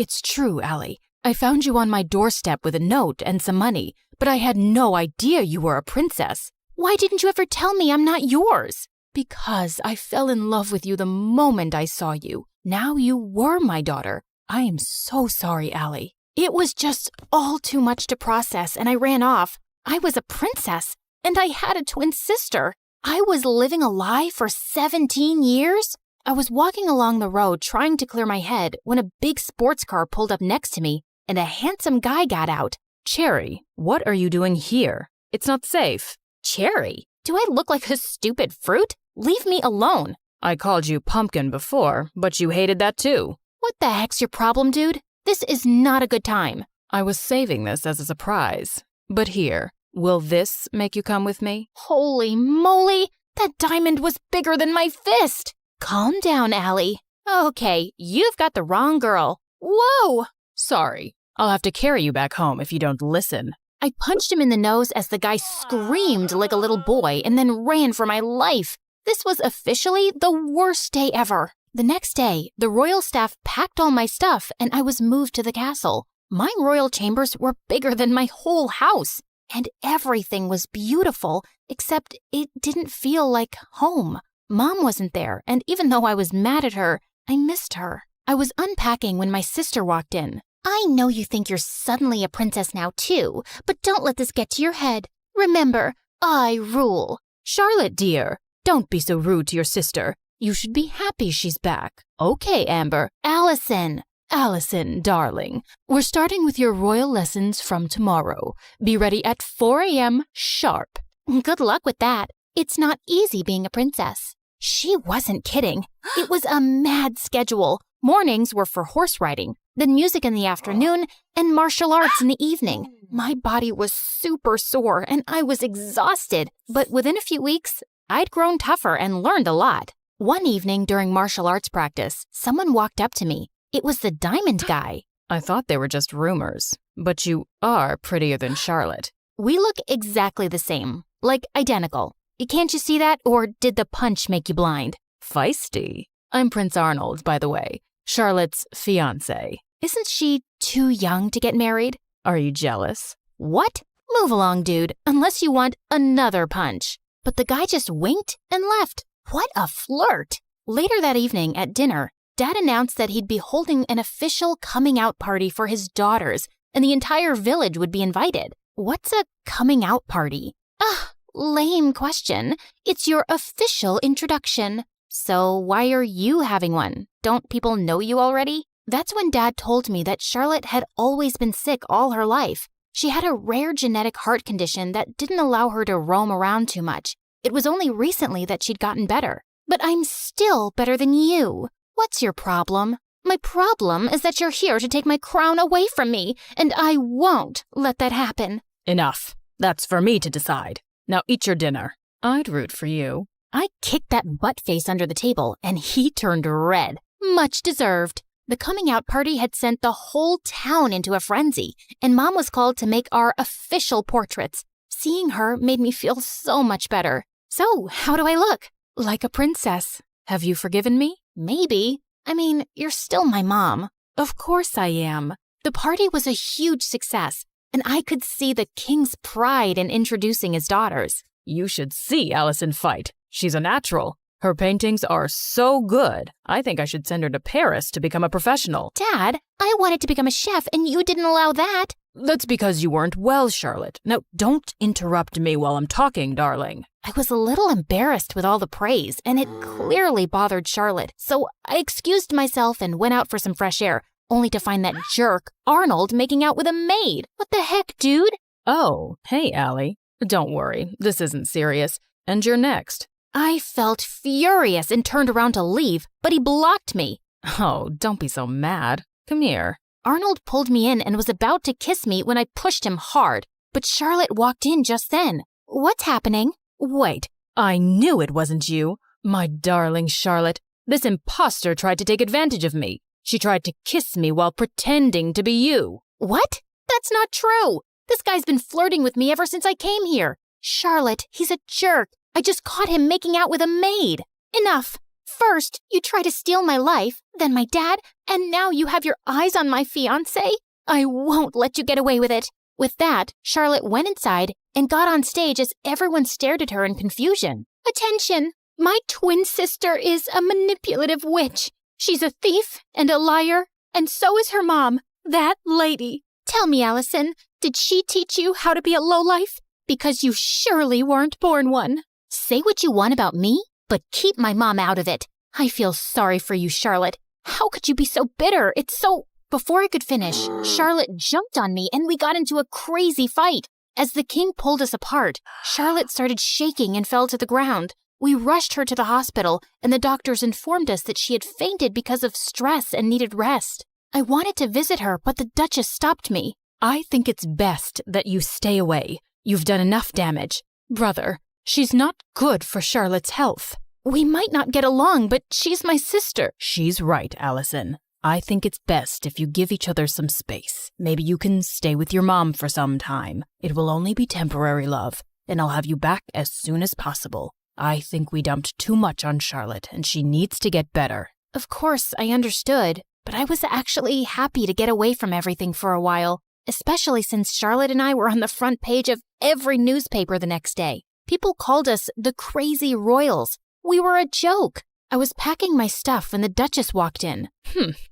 It's true, Allie. I found you on my doorstep with a note and some money, but I had no idea you were a princess." "Why didn't you ever tell me I'm not yours?" "Because I fell in love with you the moment I saw you. Now you were my daughter. I am so sorry, Allie." It was just all too much to process, and I ran off. I was a princess, and I had a twin sister. I was living a lie for 17 years? I was walking along the road trying to clear my head when a big sports car pulled up next to me, and a handsome guy got out. "Cherry, what are you doing here? It's not safe." "Cherry? Do I look like a stupid fruit? Leave me alone." "I called you pumpkin before, but you hated that too." "What the heck's your problem, dude? This is not a good time." "I was saving this as a surprise. But here, will this make you come with me?" Holy moly! That diamond was bigger than my fist! Calm down, Allie. Okay, you've got the wrong girl. Whoa! "Sorry, I'll have to carry you back home if you don't listen." I punched him in the nose as the guy screamed like a little boy and then ran for my life. This was officially the worst day ever. The next day, the royal staff packed all my stuff and I was moved to the castle. My royal chambers were bigger than my whole house, and everything was beautiful, except it didn't feel like home. Mom wasn't there, and even though I was mad at her, I missed her. I was unpacking when my sister walked in. "I know you think you're suddenly a princess now too, but don't let this get to your head. Remember, I rule." "Charlotte, dear, don't be so rude to your sister. You should be happy she's back." "Okay, Amber." "Allison." "Allison, darling, we're starting with your royal lessons from tomorrow. Be ready at 4 a.m. sharp." "Good luck with that. It's not easy being a princess." She wasn't kidding. It was a mad schedule. Mornings were for horse riding, then music in the afternoon, and martial arts in the evening. My body was super sore, and I was exhausted. But within a few weeks, I'd grown tougher and learned a lot. One evening during martial arts practice, someone walked up to me. It was the diamond guy. "I thought they were just rumors, but you are prettier than Charlotte." "We look exactly the same, like identical. Can't you see that, or did the punch make you blind?" "Feisty. I'm Prince Arnold, by the way, Charlotte's fiancé." "Isn't she too young to get married?" "Are you jealous?" "What? Move along, dude, unless you want another punch." But the guy just winked and left. What a flirt! Later that evening at dinner, Dad announced that he'd be holding an official coming out party for his daughters, and the entire village would be invited. What's a coming out party? Lame question. It's your official introduction. So why are you having one? Don't people know you already? That's when Dad told me that Charlotte had always been sick all her life. She had a rare genetic heart condition that didn't allow her to roam around too much. It was only recently that she'd gotten better. But I'm still better than you. What's your problem? My problem is that you're here to take my crown away from me, and I won't let that happen. Enough. That's for me to decide. Now eat your dinner. I'd root for you. I kicked that butt face under the table, and he turned red. Much deserved. The coming out party had sent the whole town into a frenzy, and Mom was called to make our official portraits. Seeing her made me feel so much better. So, how do I look? Like a princess. Have you forgiven me? Maybe. I mean, you're still my mom. Of course I am. The party was a huge success, and I could see the king's pride in introducing his daughters. You should see Allison fight. She's a natural. Her paintings are so good. I think I should send her to Paris to become a professional. Dad, I wanted to become a chef, and you didn't allow that. That's because you weren't well, Charlotte. Now, don't interrupt me while I'm talking, darling. I was a little embarrassed with all the praise, and it clearly bothered Charlotte, so I excused myself and went out for some fresh air, only to find that jerk, Arnold, making out with a maid. What the heck, dude? Oh, hey, Allie. Don't worry, this isn't serious. And you're next. I felt furious and turned around to leave, but he blocked me. Oh, don't be so mad. Come here. Arnold pulled me in and was about to kiss me when I pushed him hard, but Charlotte walked in just then. What's happening? Wait, I knew it wasn't you. My darling Charlotte, this imposter tried to take advantage of me. She tried to kiss me while pretending to be you. What? That's not true. This guy's been flirting with me ever since I came here. Charlotte, he's a jerk. I just caught him making out with a maid. Enough. First, you try to steal my life, then my dad, and now you have your eyes on my fiancé? I won't let you get away with it. With that, Charlotte went inside and got on stage as everyone stared at her in confusion. Attention! My twin sister is a manipulative witch. She's a thief and a liar, and so is her mom, that lady. Tell me, Allison, did she teach you how to be a lowlife? Because you surely weren't born one. Say what you want about me, but keep my mom out of it. I feel sorry for you, Charlotte. How could you be so bitter? It's so... Before I could finish, Charlotte jumped on me and we got into a crazy fight. As the king pulled us apart, Charlotte started shaking and fell to the ground. We rushed her to the hospital, and the doctors informed us that she had fainted because of stress and needed rest. I wanted to visit her, but the Duchess stopped me. I think it's best that you stay away. You've done enough damage. Brother, she's not good for Charlotte's health. We might not get along, but she's my sister. She's right, Allison. I think it's best if you give each other some space. Maybe you can stay with your mom for some time. It will only be temporary, love, and I'll have you back as soon as possible. I think we dumped too much on Charlotte, and she needs to get better. Of course, I understood, but I was actually happy to get away from everything for a while, especially since Charlotte and I were on the front page of every newspaper the next day. People called us the Crazy Royals. We were a joke. I was packing my stuff when the Duchess walked in.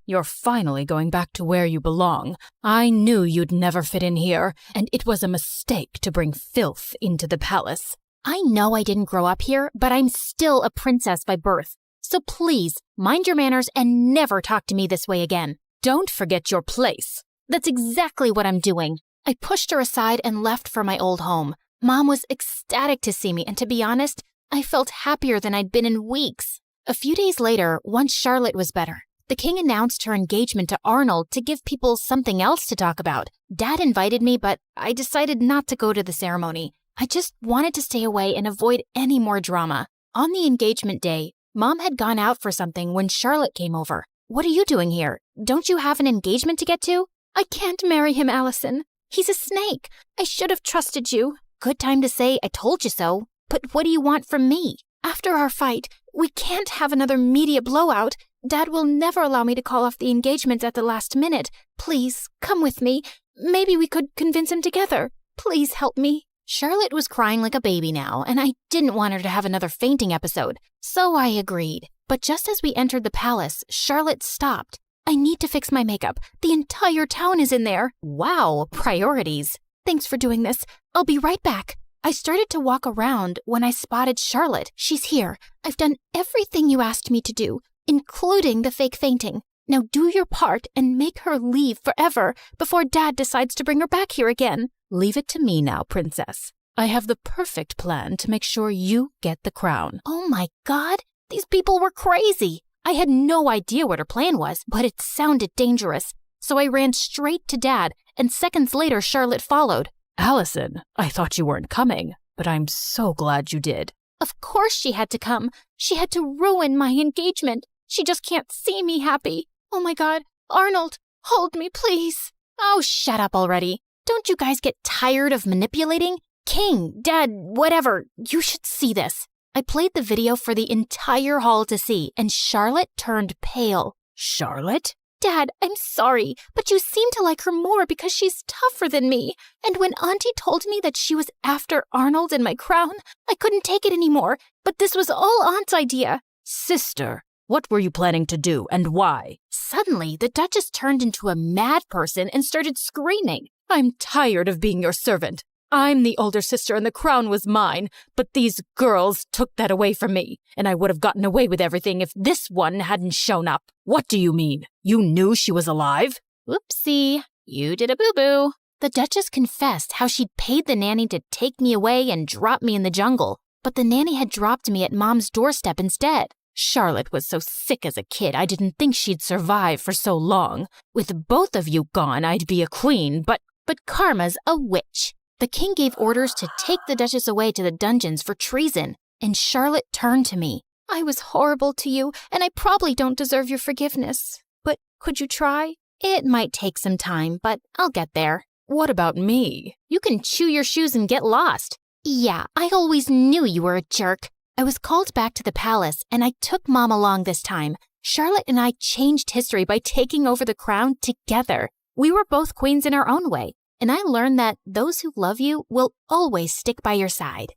You're finally going back to where you belong. I knew you'd never fit in here, and it was a mistake to bring filth into the palace. I know I didn't grow up here, but I'm still a princess by birth. So please, mind your manners and never talk to me this way again. Don't forget your place. That's exactly what I'm doing. I pushed her aside and left for my old home. Mom was ecstatic to see me, and to be honest, I felt happier than I'd been in weeks. A few days later, once Charlotte was better, the king announced her engagement to Arnold to give people something else to talk about. Dad invited me, but I decided not to go to the ceremony. I just wanted to stay away and avoid any more drama. On the engagement day, Mom had gone out for something when Charlotte came over. What are you doing here? Don't you have an engagement to get to? I can't marry him, Allison. He's a snake. I should have trusted you. Good time to say I told you so. But what do you want from me? After our fight, we can't have another media blowout. Dad will never allow me to call off the engagement at the last minute. Please, come with me. Maybe we could convince him together. Please help me. Charlotte was crying like a baby now, and I didn't want her to have another fainting episode, so I agreed. But just as we entered the palace, Charlotte stopped. I need to fix my makeup. The entire town is in there. Wow, priorities. Thanks for doing this. I'll be right back. I started to walk around when I spotted Charlotte. She's here. I've done everything you asked me to do, including the fake fainting. Now do your part and make her leave forever before Dad decides to bring her back here again. Leave it to me now, princess. I have the perfect plan to make sure you get the crown. Oh my God, these people were crazy. I had no idea what her plan was, but it sounded dangerous. So I ran straight to Dad, and seconds later Charlotte followed. Allison, I thought you weren't coming, but I'm so glad you did. Of course she had to come. She had to ruin my engagement. She just can't see me happy. Oh my God, Arnold, hold me, please. Oh, shut up already. Don't you guys get tired of manipulating? King, Dad, whatever, you should see this. I played the video for the entire hall to see, and Charlotte turned pale. Charlotte? Dad, I'm sorry, but you seem to like her more because she's tougher than me. And when Auntie told me that she was after Arnold and my crown, I couldn't take it anymore. But this was all Aunt's idea. Sister, what were you planning to do and why? Suddenly, the Duchess turned into a mad person and started screaming. I'm tired of being your servant. I'm the older sister and the crown was mine, but these girls took that away from me, and I would have gotten away with everything if this one hadn't shown up. What do you mean? You knew she was alive? Whoopsie, you did a boo-boo. The Duchess confessed how she'd paid the nanny to take me away and drop me in the jungle, but the nanny had dropped me at Mom's doorstep instead. Charlotte was so sick as a kid, I didn't think she'd survive for so long. With both of you gone, I'd be a queen, but Karma's a witch. The king gave orders to take the Duchess away to the dungeons for treason, and Charlotte turned to me. I was horrible to you, and I probably don't deserve your forgiveness. But could you try? It might take some time, but I'll get there. What about me? You can chew your shoes and get lost. Yeah, I always knew you were a jerk. I was called back to the palace, and I took Mom along this time. Charlotte and I changed history by taking over the crown together. We were both queens in our own way. And I learned that those who love you will always stick by your side.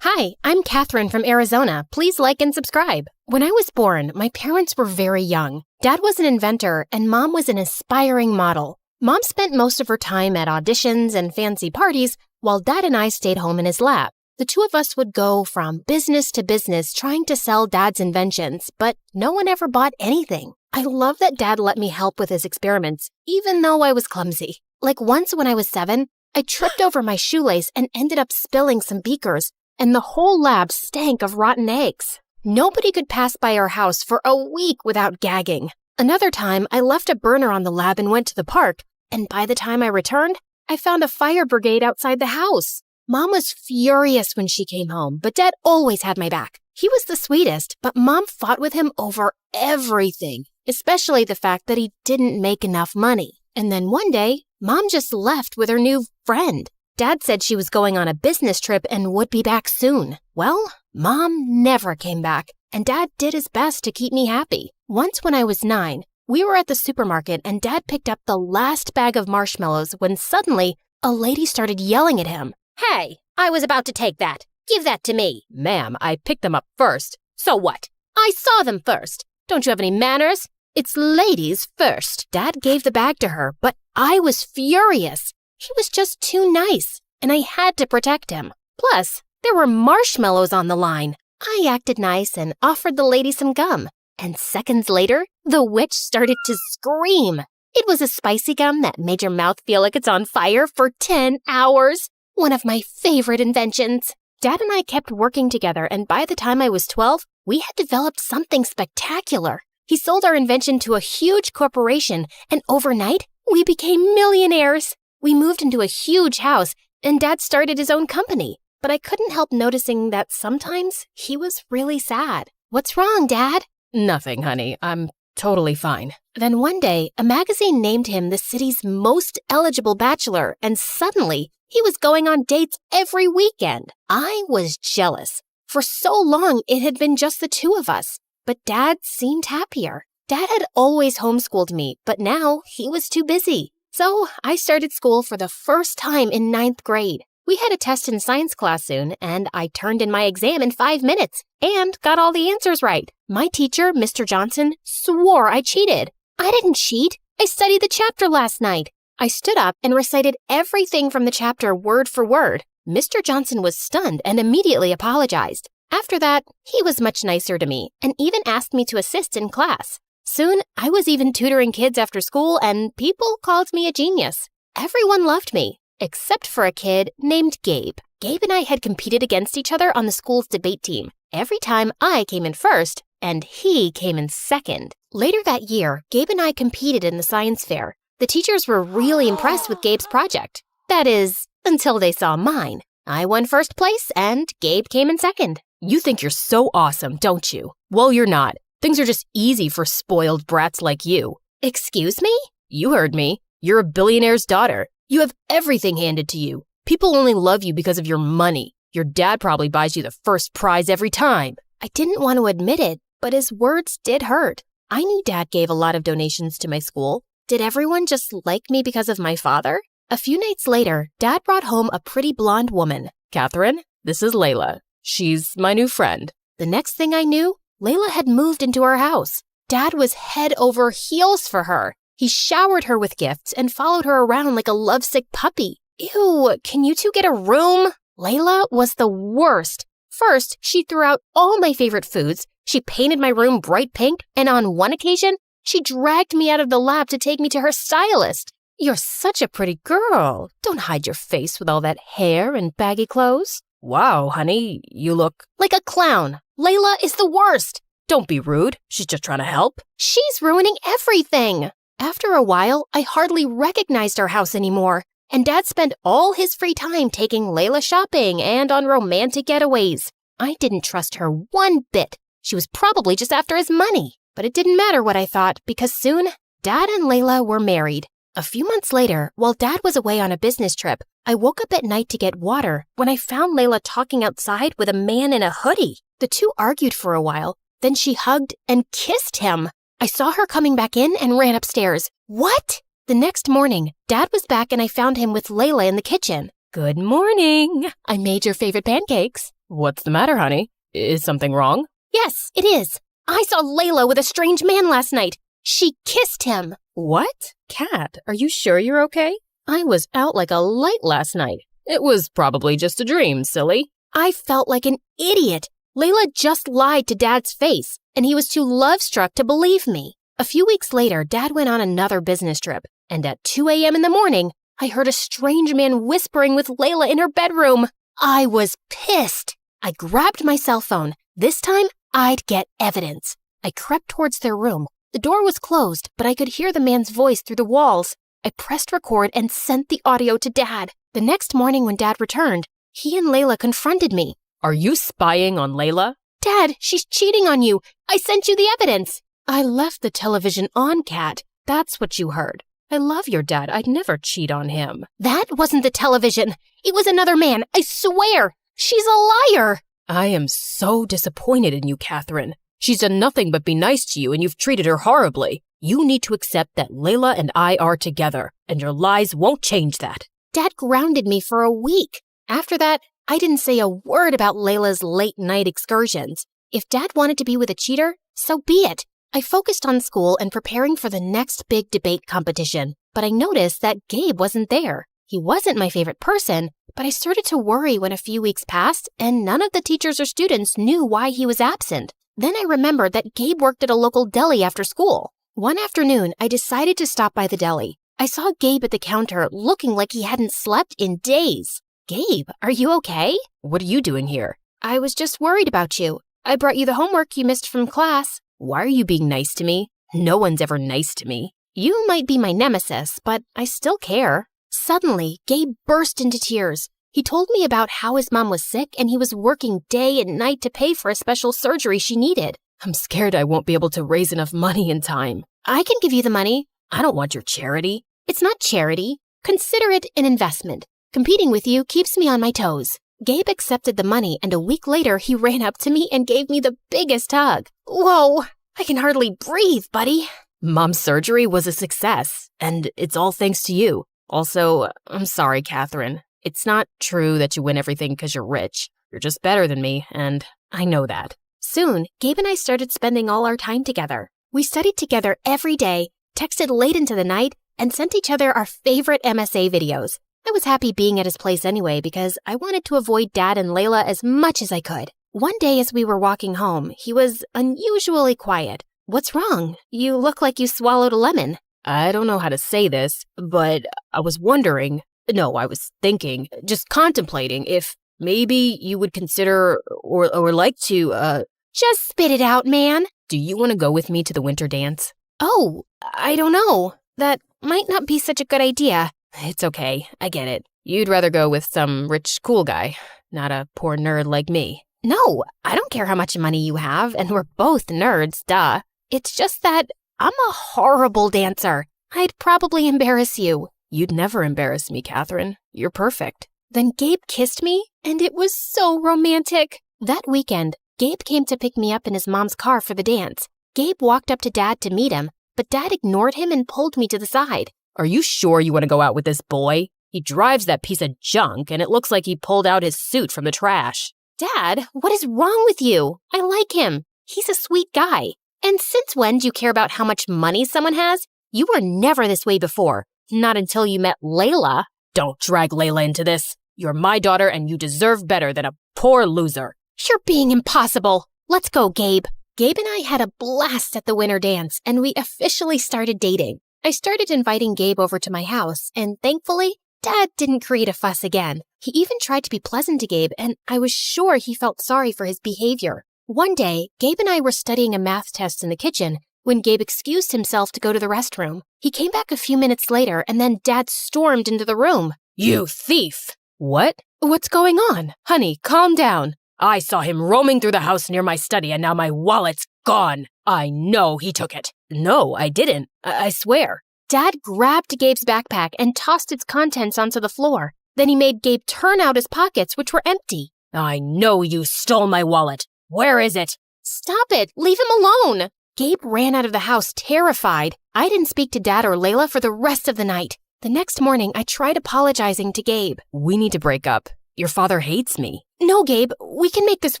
Hi, I'm Catherine from Arizona. Please like and subscribe. When I was born, my parents were very young. Dad was an inventor and Mom was an aspiring model. Mom spent most of her time at auditions and fancy parties, while Dad and I stayed home in his lab. The two of us would go from business to business trying to sell Dad's inventions, but no one ever bought anything. I love that Dad let me help with his experiments, even though I was clumsy. Like once when I was 7, I tripped over my shoelace and ended up spilling some beakers, and the whole lab stank of rotten eggs. Nobody could pass by our house for a week without gagging. Another time, I left a burner on the lab and went to the park, and by the time I returned, I found a fire brigade outside the house. Mom was furious when she came home, but Dad always had my back. He was the sweetest, but Mom fought with him over everything, especially the fact that he didn't make enough money. And then one day, Mom just left with her new friend. Dad said she was going on a business trip and would be back soon. Well, Mom never came back, and Dad did his best to keep me happy. Once when I was 9, we were at the supermarket and Dad picked up the last bag of marshmallows when suddenly a lady started yelling at him. Hey, I was about to take that. Give that to me. Ma'am, I picked them up first. So what? I saw them first. Don't you have any manners? It's ladies first. Dad gave the bag to her, but I was furious. He was just too nice, and I had to protect him. Plus, there were marshmallows on the line. I acted nice and offered the lady some gum. And seconds later, the witch started to scream. It was a spicy gum that made your mouth feel like it's on fire for 10 hours. One of my favorite inventions. Dad and I kept working together, and by the time I was 12, we had developed something spectacular. He sold our invention to a huge corporation, and overnight, we became millionaires. We moved into a huge house, and Dad started his own company. But I couldn't help noticing that sometimes he was really sad. What's wrong, Dad? Nothing, honey. I'm totally fine. Then one day, a magazine named him the city's most eligible bachelor, and suddenly, he was going on dates every weekend. I was jealous. For so long, it had been just the two of us. But Dad seemed happier. Dad had always homeschooled me, but now he was too busy. So I started school for the first time in 9th grade. We had a test in science class soon, and I turned in my exam in 5 minutes and got all the answers right. My teacher, Mr. Johnson, swore I cheated. I didn't cheat. I studied the chapter last night. I stood up and recited everything from the chapter word for word. Mr. Johnson was stunned and immediately apologized. After that, he was much nicer to me and even asked me to assist in class. Soon, I was even tutoring kids after school and people called me a genius. Everyone loved me, except for a kid named Gabe. Gabe and I had competed against each other on the school's debate team. Every time I came in first, and he came in second. Later that year, Gabe and I competed in the science fair. The teachers were really impressed with Gabe's project. That is, until they saw mine. I won first place and Gabe came in second. You think you're so awesome, don't you? Well, you're not. Things are just easy for spoiled brats like you. Excuse me? You heard me. You're a billionaire's daughter. You have everything handed to you. People only love you because of your money. Your dad probably buys you the first prize every time. I didn't want to admit it, but his words did hurt. I knew Dad gave a lot of donations to my school. Did everyone just like me because of my father? A few nights later, Dad brought home a pretty blonde woman. Catherine, this is Layla. She's my new friend. The next thing I knew, Layla had moved into our house. Dad was head over heels for her. He showered her with gifts and followed her around like a lovesick puppy. Ew, can you two get a room? Layla was the worst. First, she threw out all my favorite foods. She painted my room bright pink, and on one occasion, she dragged me out of the lab to take me to her stylist. You're such a pretty girl. Don't hide your face with all that hair and baggy clothes. Wow, honey, you look like a clown. Layla is the worst. Don't be rude. She's just trying to help. She's ruining everything. After a while, I hardly recognized our house anymore, and Dad spent all his free time taking Layla shopping and on romantic getaways. I didn't trust her one bit. She was probably just after his money. But it didn't matter what I thought, because soon, Dad and Layla were married. A few months later, while Dad was away on a business trip, I woke up at night to get water when I found Layla talking outside with a man in a hoodie. The two argued for a while, then she hugged and kissed him. I saw her coming back in and ran upstairs. What? The next morning, Dad was back and I found him with Layla in the kitchen. Good morning. I made your favorite pancakes. What's the matter, honey? Is something wrong? Yes, it is. I saw Layla with a strange man last night. She kissed him. What? Kat, are you sure you're okay? I was out like a light last night. It was probably just a dream, silly. I felt like an idiot. Layla just lied to Dad's face, and he was too love-struck to believe me. A few weeks later, Dad went on another business trip, and at 2 a.m. in the morning, I heard a strange man whispering with Layla in her bedroom. I was pissed. I grabbed my cell phone. This time, I'd get evidence. I crept towards their room. The door was closed, but I could hear the man's voice through the walls. I pressed record and sent the audio to Dad. The next morning when Dad returned, he and Layla confronted me. Are you spying on Layla? Dad, she's cheating on you. I sent you the evidence. I left the television on, Kat. That's what you heard. I love your dad. I'd never cheat on him. That wasn't the television. It was another man. I swear. She's a liar. I am so disappointed in you, Catherine. She's done nothing but be nice to you, and you've treated her horribly. You need to accept that Layla and I are together, and your lies won't change that. Dad grounded me for a week. After that, I didn't say a word about Layla's late-night excursions. If Dad wanted to be with a cheater, so be it. I focused on school and preparing for the next big debate competition, but I noticed that Gabe wasn't there. He wasn't my favorite person, but I started to worry when a few weeks passed and none of the teachers or students knew why he was absent. Then I remembered that Gabe worked at a local deli after school. One afternoon, I decided to stop by the deli. I saw Gabe at the counter looking like he hadn't slept in days. Gabe, are you okay? What are you doing here? I was just worried about you. I brought you the homework you missed from class. Why are you being nice to me? No one's ever nice to me. You might be my nemesis, but I still care. Suddenly, Gabe burst into tears. He told me about how his mom was sick and he was working day and night to pay for a special surgery she needed. I'm scared I won't be able to raise enough money in time. I can give you the money. I don't want your charity. It's not charity. Consider it an investment. Competing with you keeps me on my toes. Gabe accepted the money, and a week later, he ran up to me and gave me the biggest hug. Whoa, I can hardly breathe, buddy. Mom's surgery was a success, and it's all thanks to you. Also, I'm sorry, Catherine. It's not true that you win everything because you're rich. You're just better than me, and I know that. Soon, Gabe and I started spending all our time together. We studied together every day, texted late into the night, and sent each other our favorite MSA videos. I was happy being at his place anyway because I wanted to avoid Dad and Layla as much as I could. One day as we were walking home, he was unusually quiet. What's wrong? You look like you swallowed a lemon. I don't know how to say this, but I was wondering, I was thinking, just contemplating if maybe you would consider or like to, Just spit it out, man. Do you want to go with me to the winter dance? Oh, I don't know. That might not be such a good idea. It's okay. I get it. You'd rather go with some rich, cool guy, not a poor nerd like me. No, I don't care how much money you have, and we're both nerds, duh. It's just that I'm a horrible dancer. I'd probably embarrass you. You'd never embarrass me, Catherine. You're perfect. Then Gabe kissed me, and it was so romantic. That weekend, Gabe came to pick me up in his mom's car for the dance. Gabe walked up to Dad to meet him, but Dad ignored him and pulled me to the side. Are you sure you want to go out with this boy? He drives that piece of junk, and it looks like he pulled out his suit from the trash. Dad, what is wrong with you? I like him. He's a sweet guy. And since when do you care about how much money someone has? You were never this way before. Not until you met Layla. Don't drag Layla into this. You're my daughter, and you deserve better than a poor loser. You're being impossible. Let's go, Gabe. Gabe and I had a blast at the winter dance, and we officially started dating. I started inviting Gabe over to my house, and thankfully, Dad didn't create a fuss again. He even tried to be pleasant to Gabe, and I was sure he felt sorry for his behavior. One day, Gabe and I were studying a math test in the kitchen when Gabe excused himself to go to the restroom. He came back a few minutes later, and then Dad stormed into the room. You thief! What? What's going on? Honey, calm down. I saw him roaming through the house near my study, and now my wallet's gone. I know he took it. No, I didn't. I swear. Dad grabbed Gabe's backpack and tossed its contents onto the floor. Then he made Gabe turn out his pockets, which were empty. I know you stole my wallet. Where is it? Stop it! Leave him alone! Gabe ran out of the house terrified. I didn't speak to Dad or Layla for the rest of the night. The next morning, I tried apologizing to Gabe. We need to break up. Your father hates me. No, Gabe, we can make this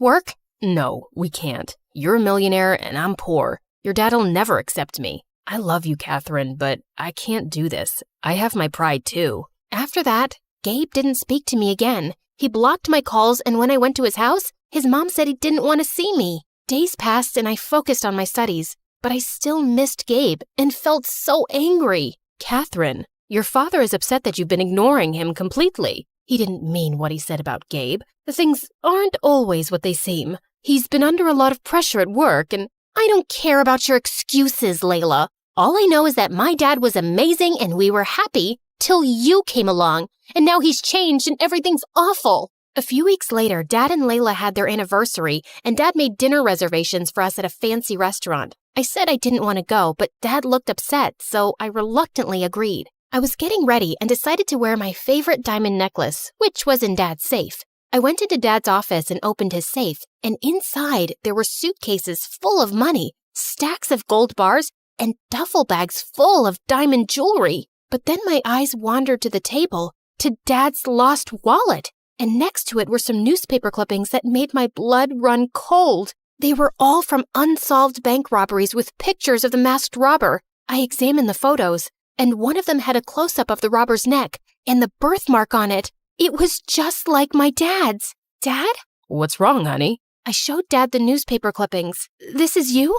work. No, we can't. You're a millionaire and I'm poor. Your dad'll never accept me. I love you, Catherine, but I can't do this. I have my pride too. After that, Gabe didn't speak to me again. He blocked my calls, and when I went to his house, his mom said he didn't want to see me. Days passed and I focused on my studies, but I still missed Gabe and felt so angry. Catherine, your father is upset that you've been ignoring him completely. He didn't mean what he said about Gabe. The things aren't always what they seem. He's been under a lot of pressure at work, and I don't care about your excuses, Layla. All I know is that my dad was amazing and we were happy till you came along, and now he's changed and everything's awful. A few weeks later, Dad and Layla had their anniversary, and Dad made dinner reservations for us at a fancy restaurant. I said I didn't want to go, but Dad looked upset, so I reluctantly agreed. I was getting ready and decided to wear my favorite diamond necklace, which was in Dad's safe. I went into Dad's office and opened his safe, and inside there were suitcases full of money, stacks of gold bars, and duffel bags full of diamond jewelry. But then my eyes wandered to the table, to Dad's lost wallet, and next to it were some newspaper clippings that made my blood run cold. They were all from unsolved bank robberies with pictures of the masked robber. I examined the photos, and one of them had a close-up of the robber's neck and the birthmark on it. It was just like my dad's. Dad? What's wrong, honey? I showed Dad the newspaper clippings. This is you?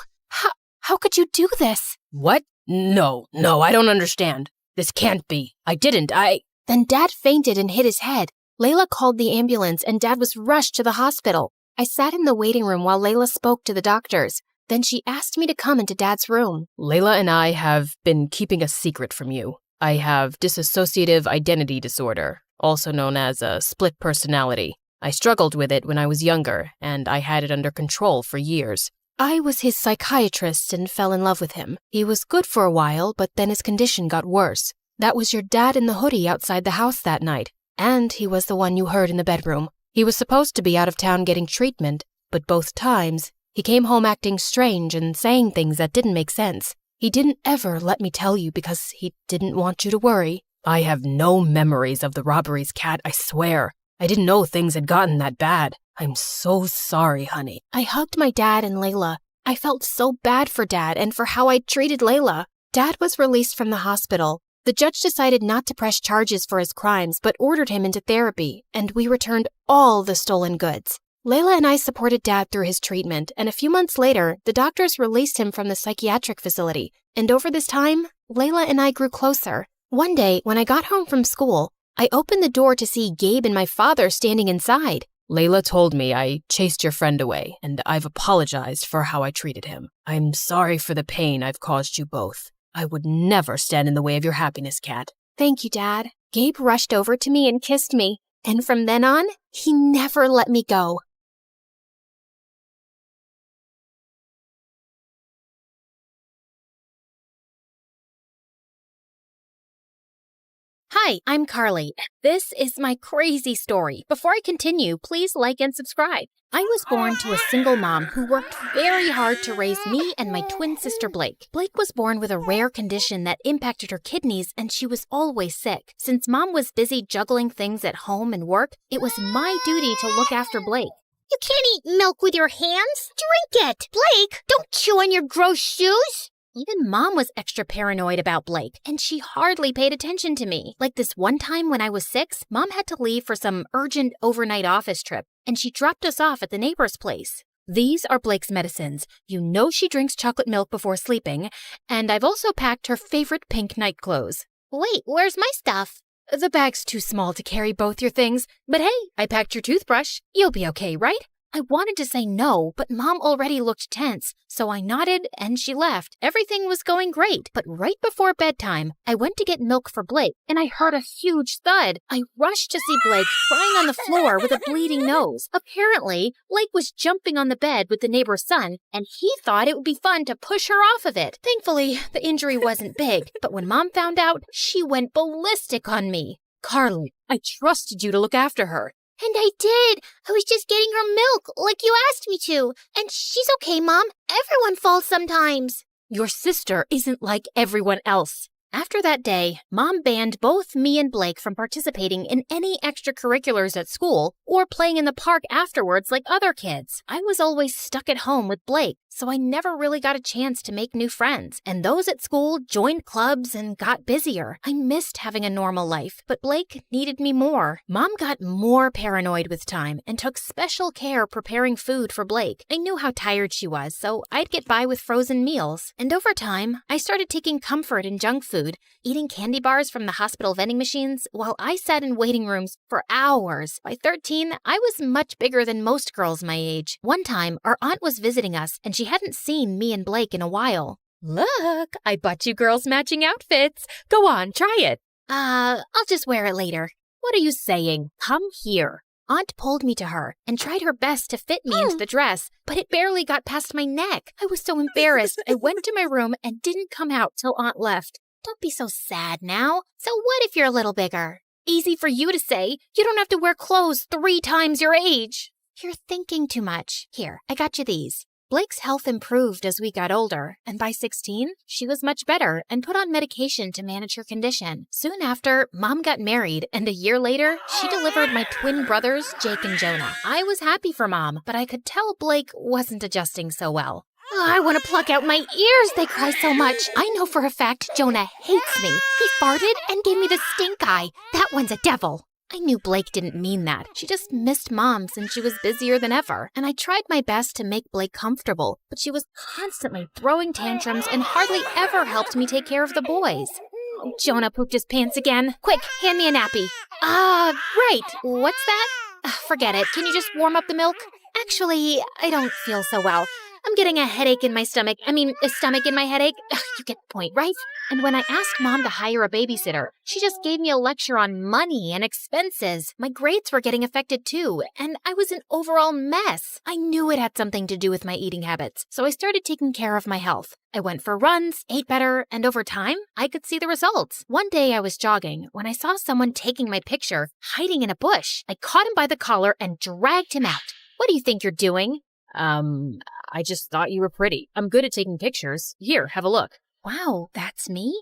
How could you do this? What? No, I don't understand. This can't be. I didn't. Then Dad fainted and hit his head. Layla called the ambulance and Dad was rushed to the hospital. I sat in the waiting room while Layla spoke to the doctors. Then she asked me to come into Dad's room. Layla and I have been keeping a secret from you. I have dissociative identity disorder, also known as a split personality. I struggled with it when I was younger, and I had it under control for years. I was his psychiatrist and fell in love with him. He was good for a while, but then his condition got worse. That was your dad in the hoodie outside the house that night, and he was the one you heard in the bedroom. He was supposed to be out of town getting treatment, but both times, he came home acting strange and saying things that didn't make sense. He didn't ever let me tell you because he didn't want you to worry. I have no memories of the robberies, Kat, I swear. I didn't know things had gotten that bad. I'm so sorry, honey. I hugged my dad and Layla. I felt so bad for Dad and for how I'd treated Layla. Dad was released from the hospital. The judge decided not to press charges for his crimes, but ordered him into therapy, and we returned all the stolen goods. Layla and I supported Dad through his treatment, and a few months later, the doctors released him from the psychiatric facility. And over this time, Layla and I grew closer. One day, when I got home from school, I opened the door to see Gabe and my father standing inside. Layla told me I chased your friend away, and I've apologized for how I treated him. I'm sorry for the pain I've caused you both. I would never stand in the way of your happiness, Kat. Thank you, Dad. Gabe rushed over to me and kissed me, and from then on, he never let me go. Hi, I'm Carly. This is my crazy story. Before I continue, please like and subscribe. I was born to a single mom who worked very hard to raise me and my twin sister Blake. Blake was born with a rare condition that impacted her kidneys, and she was always sick. Since Mom was busy juggling things at home and work, it was my duty to look after Blake. You can't eat milk with your hands. Drink it. Blake, don't chew on your gross shoes. Even Mom was extra paranoid about Blake, and she hardly paid attention to me. Like this one time when I was 6, Mom had to leave for some urgent overnight office trip, and she dropped us off at the neighbor's place. These are Blake's medicines. You know she drinks chocolate milk before sleeping, and I've also packed her favorite pink night clothes. Wait, where's my stuff? The bag's too small to carry both your things, but hey, I packed your toothbrush. You'll be okay, right? I wanted to say no, but Mom already looked tense, so I nodded and she left. Everything was going great, but right before bedtime, I went to get milk for Blake, and I heard a huge thud. I rushed to see Blake crying on the floor with a bleeding nose. Apparently, Blake was jumping on the bed with the neighbor's son, and he thought it would be fun to push her off of it. Thankfully, the injury wasn't big, but when Mom found out, she went ballistic on me. Carly, I trusted you to look after her. And I did. I was just getting her milk, like you asked me to. And she's okay, Mom. Everyone falls sometimes. Your sister isn't like everyone else. After that day, Mom banned both me and Blake from participating in any extracurriculars at school or playing in the park afterwards like other kids. I was always stuck at home with Blake, so I never really got a chance to make new friends. And those at school joined clubs and got busier. I missed having a normal life, but Blake needed me more. Mom got more paranoid with time and took special care preparing food for Blake. I knew how tired she was, so I'd get by with frozen meals. And over time, I started taking comfort in junk food, eating candy bars from the hospital vending machines while I sat in waiting rooms for hours. By 13, I was much bigger than most girls my age. One time, our aunt was visiting us, and she hadn't seen me and Blake in a while. Look, I bought you girls matching outfits. Go on, try it. I'll just wear it later. What are you saying? Come here. Aunt pulled me to her and tried her best to fit me into the dress, but it barely got past my neck. I was so embarrassed, I went to my room and didn't come out till Aunt left. Don't be so sad now. So what if you're a little bigger? Easy for you to say. You don't have to wear clothes 3 times your age. You're thinking too much. Here, I got you these. Blake's health improved as we got older, and by 16, she was much better and put on medication to manage her condition. Soon after, Mom got married, and a year later, she delivered my twin brothers, Jake and Jonah. I was happy for Mom, but I could tell Blake wasn't adjusting so well. Oh, I want to pluck out my ears. They cry so much. I know for a fact Jonah hates me. He farted and gave me the stink eye. That one's a devil. I knew Blake didn't mean that. She just missed Mom since she was busier than ever. And I tried my best to make Blake comfortable, but she was constantly throwing tantrums and hardly ever helped me take care of the boys. Oh, Jonah pooped his pants again. Quick, hand me a nappy. Right. What's that? Forget it. Can you just warm up the milk? Actually, I don't feel so well. I'm getting a headache in my stomach. A stomach in my headache. You get the point, right? And when I asked Mom to hire a babysitter, she just gave me a lecture on money and expenses. My grades were getting affected too, and I was an overall mess. I knew it had something to do with my eating habits, so I started taking care of my health. I went for runs, ate better, and over time, I could see the results. One day I was jogging when I saw someone taking my picture, hiding in a bush. I caught him by the collar and dragged him out. What do you think you're doing? I just thought you were pretty. I'm good at taking pictures. Here, have a look. Wow, that's me?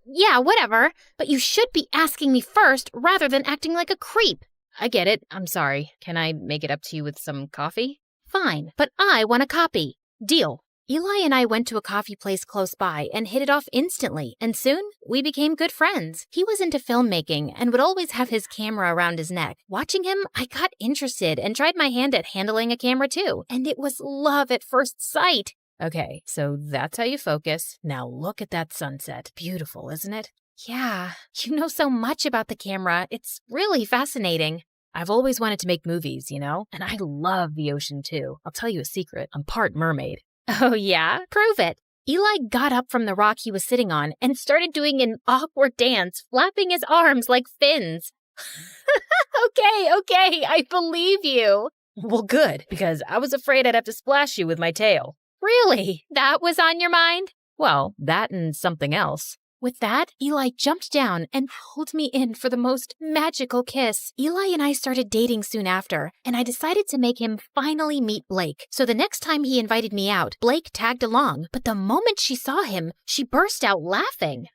Yeah, whatever. But you should be asking me first rather than acting like a creep. I get it. I'm sorry. Can I make it up to you with some coffee? Fine, but I want a copy. Deal. Eli and I went to a coffee place close by and hit it off instantly, and soon we became good friends. He was into filmmaking and would always have his camera around his neck. Watching him, I got interested and tried my hand at handling a camera too, and it was love at first sight. Okay, so that's how you focus. Now look at that sunset. Beautiful, isn't it? Yeah, you know so much about the camera. It's really fascinating. I've always wanted to make movies, you know? And I love the ocean too. I'll tell you a secret. I'm part mermaid. Oh yeah? Prove it. Eli got up from the rock he was sitting on and started doing an awkward dance, flapping his arms like fins. Okay, I believe you. Well, good, because I was afraid I'd have to splash you with my tail. Really? That was on your mind? Well, that and something else. With that, Eli jumped down and pulled me in for the most magical kiss. Eli and I started dating soon after, and I decided to make him finally meet Blake. So the next time he invited me out, Blake tagged along, but the moment she saw him, she burst out laughing.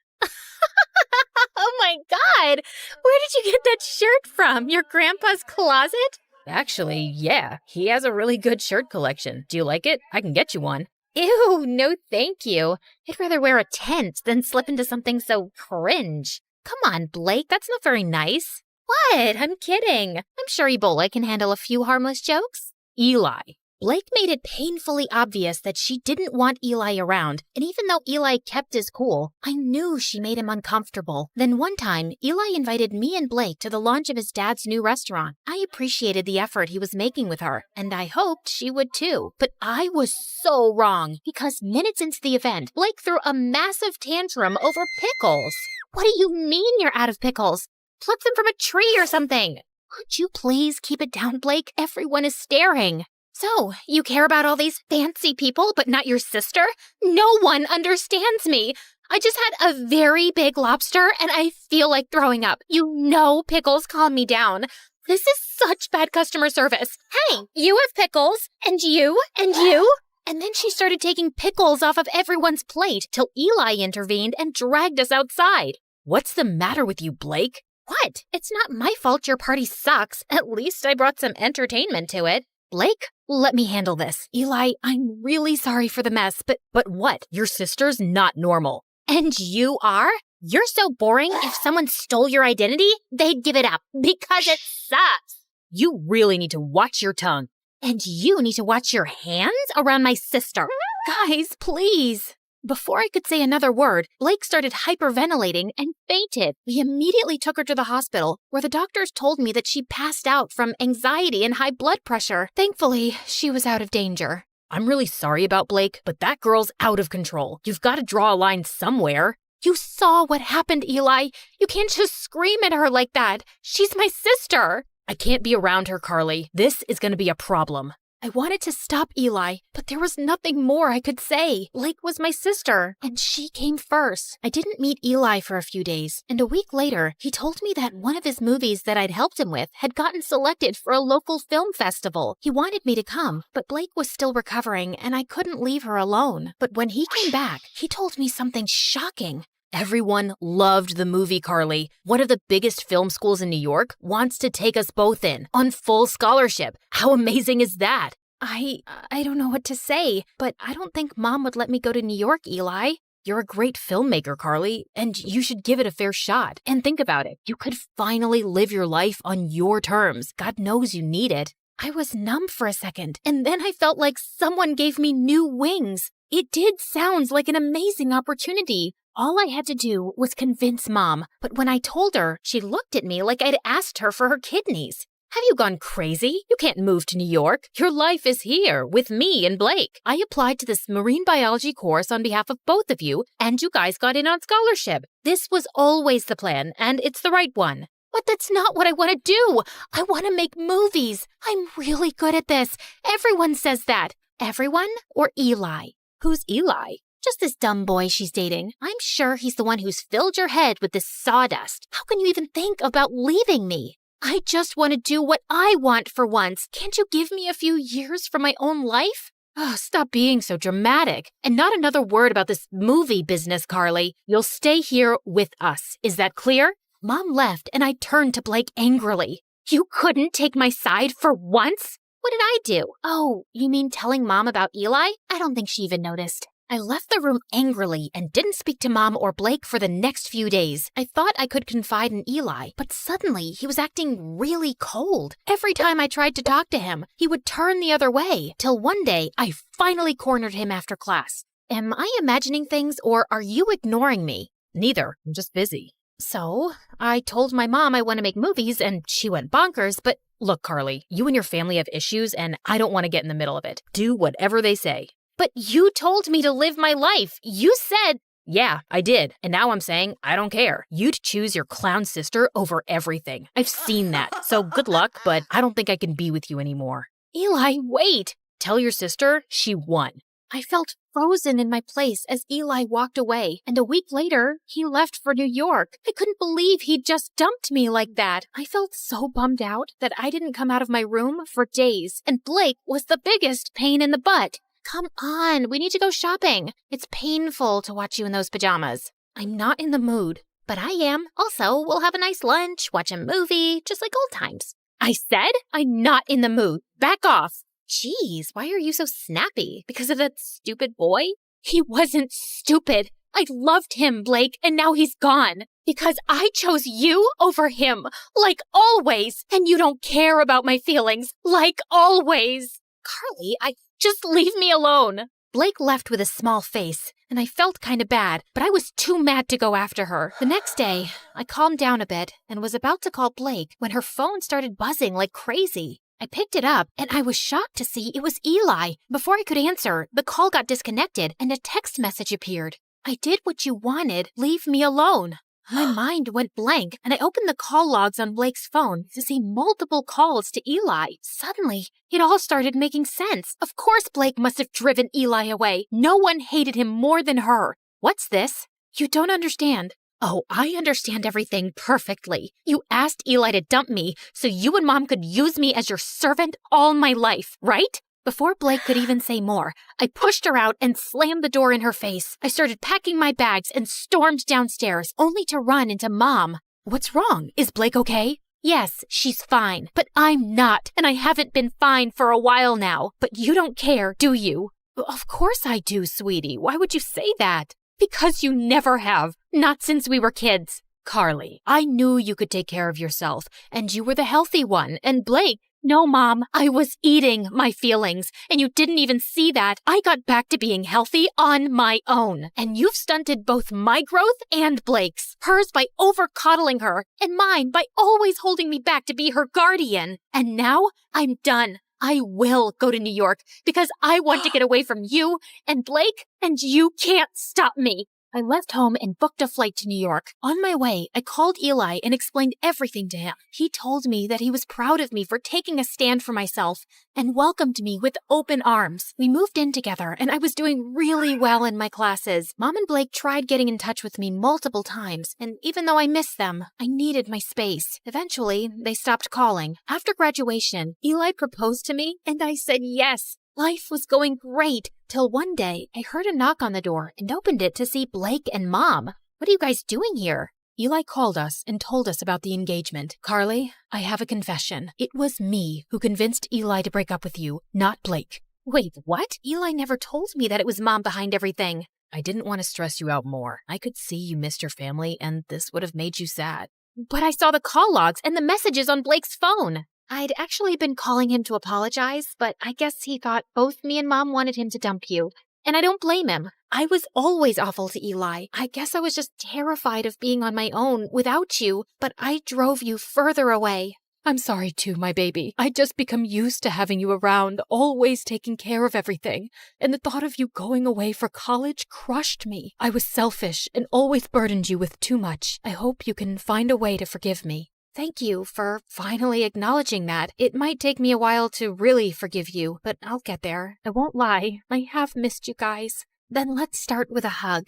Oh my God! Where did you get that shirt from? Your grandpa's closet? Actually, yeah, he has a really good shirt collection. Do you like it? I can get you one. Ew, no thank you. I'd rather wear a tent than slip into something so cringe. Come on, Blake, that's not very nice. What? I'm kidding. I'm sure Ebola can handle a few harmless jokes. Eli. Blake made it painfully obvious that she didn't want Eli around, and even though Eli kept his cool, I knew she made him uncomfortable. Then one time, Eli invited me and Blake to the launch of his dad's new restaurant. I appreciated the effort he was making with her, and I hoped she would too. But I was so wrong, because minutes into the event, Blake threw a massive tantrum over pickles. What do you mean you're out of pickles? Pluck them from a tree or something. Could you please keep it down, Blake? Everyone is staring. So, you care about all these fancy people, but not your sister? No one understands me. I just had a very big lobster, and I feel like throwing up. You know pickles calm me down. This is such bad customer service. Hey, you have pickles, and you, and you. And then she started taking pickles off of everyone's plate till Eli intervened and dragged us outside. What's the matter with you, Blake? What? It's not my fault your party sucks. At least I brought some entertainment to it. Blake, let me handle this. Eli, I'm really sorry for the mess, but what? Your sister's not normal. And you are? You're so boring. If someone stole your identity, they'd give it up because it sucks. You really need to watch your tongue. And you need to watch your hands around my sister. Guys, please. Before I could say another word, Blake started hyperventilating and fainted. We immediately took her to the hospital, where the doctors told me that she passed out from anxiety and high blood pressure. Thankfully, she was out of danger. I'm really sorry about Blake, but that girl's out of control. You've got to draw a line somewhere. You saw what happened, Eli. You can't just scream at her like that. She's my sister. I can't be around her, Carly. This is going to be a problem. I wanted to stop Eli, but there was nothing more I could say. Blake was my sister, and she came first. I didn't meet Eli for a few days, and a week later, he told me that one of his movies that I'd helped him with had gotten selected for a local film festival. He wanted me to come, but Blake was still recovering, and I couldn't leave her alone. But when he came back, he told me something shocking. Everyone loved the movie, Carly. One of the biggest film schools in New York wants to take us both in on full scholarship. How amazing is that? I don't know what to say, but I don't think Mom would let me go to New York, Eli. You're a great filmmaker, Carly, and you should give it a fair shot. And think about it. You could finally live your life on your terms. God knows you need it. I was numb for a second, and then I felt like someone gave me new wings. It did sound like an amazing opportunity. All I had to do was convince Mom, but when I told her, she looked at me like I'd asked her for her kidneys. Have you gone crazy? You can't move to New York. Your life is here with me and Blake. I applied to this marine biology course on behalf of both of you, and you guys got in on scholarship. This was always the plan, and it's the right one. But that's not what I want to do. I want to make movies. I'm really good at this. Everyone says that. Everyone or Eli? Who's Eli? Just this dumb boy she's dating. I'm sure he's the one who's filled your head with this sawdust. How can you even think about leaving me? I just want to do what I want for once. Can't you give me a few years for my own life? Oh, stop being so dramatic. And not another word about this movie business, Carly. You'll stay here with us. Is that clear? Mom left and I turned to Blake angrily. You couldn't take my side for once? What did I do? Oh, you mean telling Mom about Eli? I don't think she even noticed. I left the room angrily and didn't speak to Mom or Blake for the next few days. I thought I could confide in Eli, but suddenly he was acting really cold. Every time I tried to talk to him, he would turn the other way, till one day I finally cornered him after class. Am I imagining things or are you ignoring me? Neither. I'm just busy. So, I told my mom I want to make movies and she went bonkers, but look, Carly, you and your family have issues and I don't want to get in the middle of it. Do whatever they say. But you told me to live my life. You said... Yeah, I did. And now I'm saying I don't care. You'd choose your clown sister over everything. I've seen that. So good luck, but I don't think I can be with you anymore. Eli, wait. Tell your sister she won. I felt frozen in my place as Eli walked away, and a week later, he left for New York. I couldn't believe he'd just dumped me like that. I felt so bummed out that I didn't come out of my room for days, and Blake was the biggest pain in the butt. Come on, we need to go shopping. It's painful to watch you in those pajamas. I'm not in the mood, but I am. Also, we'll have a nice lunch, watch a movie, just like old times. I said I'm not in the mood. Back off. Jeez, why are you so snappy? Because of that stupid boy? He wasn't stupid. I loved him, Blake, and now he's gone. Because I chose you over him, like always, and you don't care about my feelings, like always. Carly, just leave me alone. Blake left with a small face, and I felt kind of bad, but I was too mad to go after her. The next day, I calmed down a bit and was about to call Blake when her phone started buzzing like crazy. I picked it up, and I was shocked to see it was Eli. Before I could answer, the call got disconnected, and a text message appeared. I did what you wanted. Leave me alone. My mind went blank, and I opened the call logs on Blake's phone to see multiple calls to Eli. Suddenly, it all started making sense. Of course Blake must have driven Eli away. No one hated him more than her. What's this? You don't understand. Oh, I understand everything perfectly. You asked Eli to dump me so you and Mom could use me as your servant all my life, right? Before Blake could even say more, I pushed her out and slammed the door in her face. I started packing my bags and stormed downstairs, only to run into Mom. What's wrong? Is Blake okay? Yes, she's fine, but I'm not, and I haven't been fine for a while now. But you don't care, do you? Of course I do, sweetie. Why would you say that? Because you never have. Not since we were kids. Carly, I knew you could take care of yourself, and you were the healthy one, and Blake... No, Mom, I was eating my feelings, and you didn't even see that. I got back to being healthy on my own, and you've stunted both my growth and Blake's. Hers by over-coddling her, and mine by always holding me back to be her guardian. And now I'm done. I will go to New York because I want to get away from you and Blake, and you can't stop me. I left home and booked a flight to New York. On my way, I called Eli and explained everything to him. He told me that he was proud of me for taking a stand for myself and welcomed me with open arms. We moved in together, and I was doing really well in my classes. Mom and Blake tried getting in touch with me multiple times, and even though I missed them, I needed my space. Eventually, they stopped calling. After graduation, Eli proposed to me, and I said yes. Life was going great, till one day I heard a knock on the door and opened it to see Blake and Mom. What are you guys doing here? Eli called us and told us about the engagement. Carly, I have a confession. It was me who convinced Eli to break up with you, not Blake. Wait, what? Eli never told me that it was Mom behind everything. I didn't want to stress you out more. I could see you missed your family, and this would have made you sad. But I saw the call logs and the messages on Blake's phone. I'd actually been calling him to apologize, but I guess he thought both me and Mom wanted him to dump you. And I don't blame him. I was always awful to Eli. I guess I was just terrified of being on my own without you, but I drove you further away. I'm sorry too, my baby. I'd just become used to having you around, always taking care of everything. And the thought of you going away for college crushed me. I was selfish and always burdened you with too much. I hope you can find a way to forgive me. Thank you for finally acknowledging that. It might take me a while to really forgive you, but I'll get there. I won't lie. I have missed you guys. Then let's start with a hug.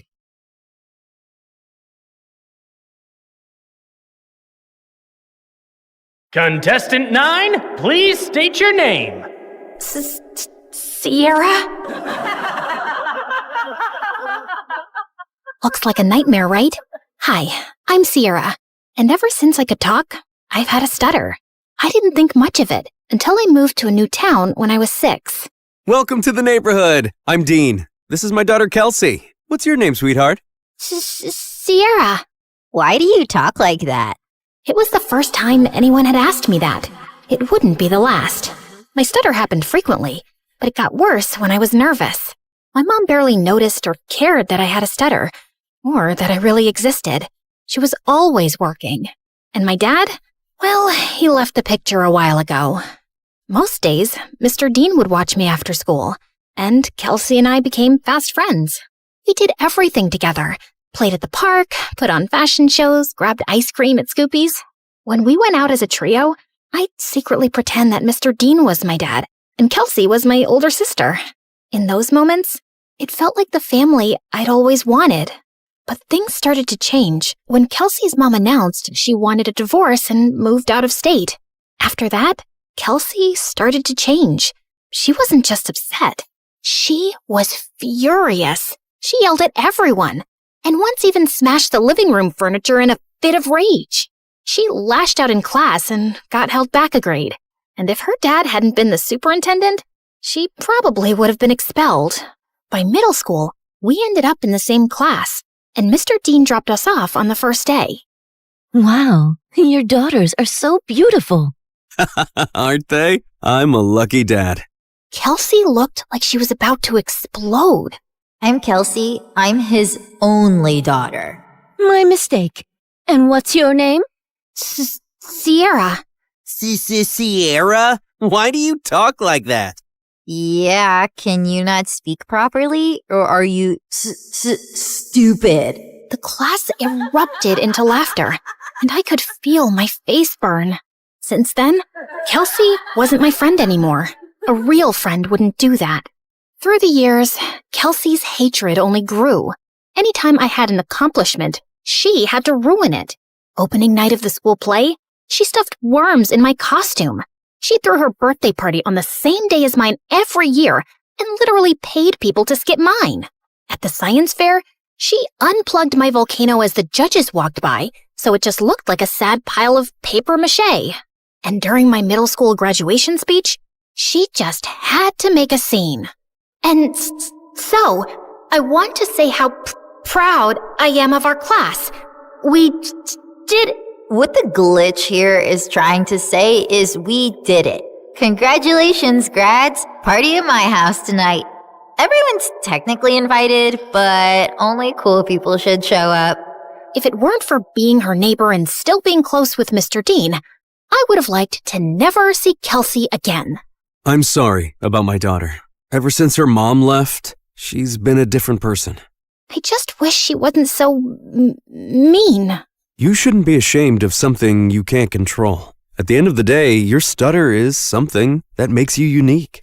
Contestant 9, please state your name. Sierra? Looks like a nightmare, right? Hi, I'm Sierra. And ever since I could talk, I've had a stutter. I didn't think much of it until I moved to a new town when I was 6. Welcome to the neighborhood. I'm Dean. This is my daughter, Kelsey. What's your name, sweetheart? Sierra. Why do you talk like that? It was the first time anyone had asked me that. It wouldn't be the last. My stutter happened frequently, but it got worse when I was nervous. My mom barely noticed or cared that I had a stutter, or that I really existed. She was always working. And my dad? Well, he left the picture a while ago. Most days, Mr. Dean would watch me after school, and Kelsey and I became fast friends. We did everything together. Played at the park, put on fashion shows, grabbed ice cream at Scoopy's. When we went out as a trio, I'd secretly pretend that Mr. Dean was my dad, and Kelsey was my older sister. In those moments, It felt like the family I'd always wanted. But things started to change when Kelsey's mom announced she wanted a divorce and moved out of state. After that, Kelsey started to change. She wasn't just upset. She was furious. She yelled at everyone, and once even smashed the living room furniture in a fit of rage. She lashed out in class and got held back a grade. And if her dad hadn't been the superintendent, she probably would have been expelled. By middle school, we ended up in the same class, and Mr. Dean dropped us off on the first day. Wow, your daughters are so beautiful. Aren't they? I'm a lucky dad. Kelsey looked like she was about to explode. I'm Kelsey. I'm his only daughter. My mistake. And what's your name? Sierra. Sierra? Why do you talk like that? Yeah, can you not speak properly? Or are you stupid? The class erupted into laughter, and I could feel my face burn. Since then, Kelsey wasn't my friend anymore. A real friend wouldn't do that. Through the years, Kelsey's hatred only grew. Anytime I had an accomplishment, she had to ruin it. Opening night of the school play, she stuffed worms in my costume. She threw her birthday party on the same day as mine every year and literally paid people to skip mine. At the science fair, she unplugged my volcano as the judges walked by, so it just looked like a sad pile of paper mache. And during my middle school graduation speech, she just had to make a scene. And so, I want to say how proud I am of our class. We did... What the glitch here is trying to say is we did it. Congratulations, grads. Party at my house tonight. Everyone's technically invited, but only cool people should show up. If it weren't for being her neighbor and still being close with Mr. Dean, I would have liked to never see Kelsey again. I'm sorry about my daughter. Ever since her mom left, she's been a different person. I just wish she wasn't so mean. You shouldn't be ashamed of something you can't control. At the end of the day, your stutter is something that makes you unique.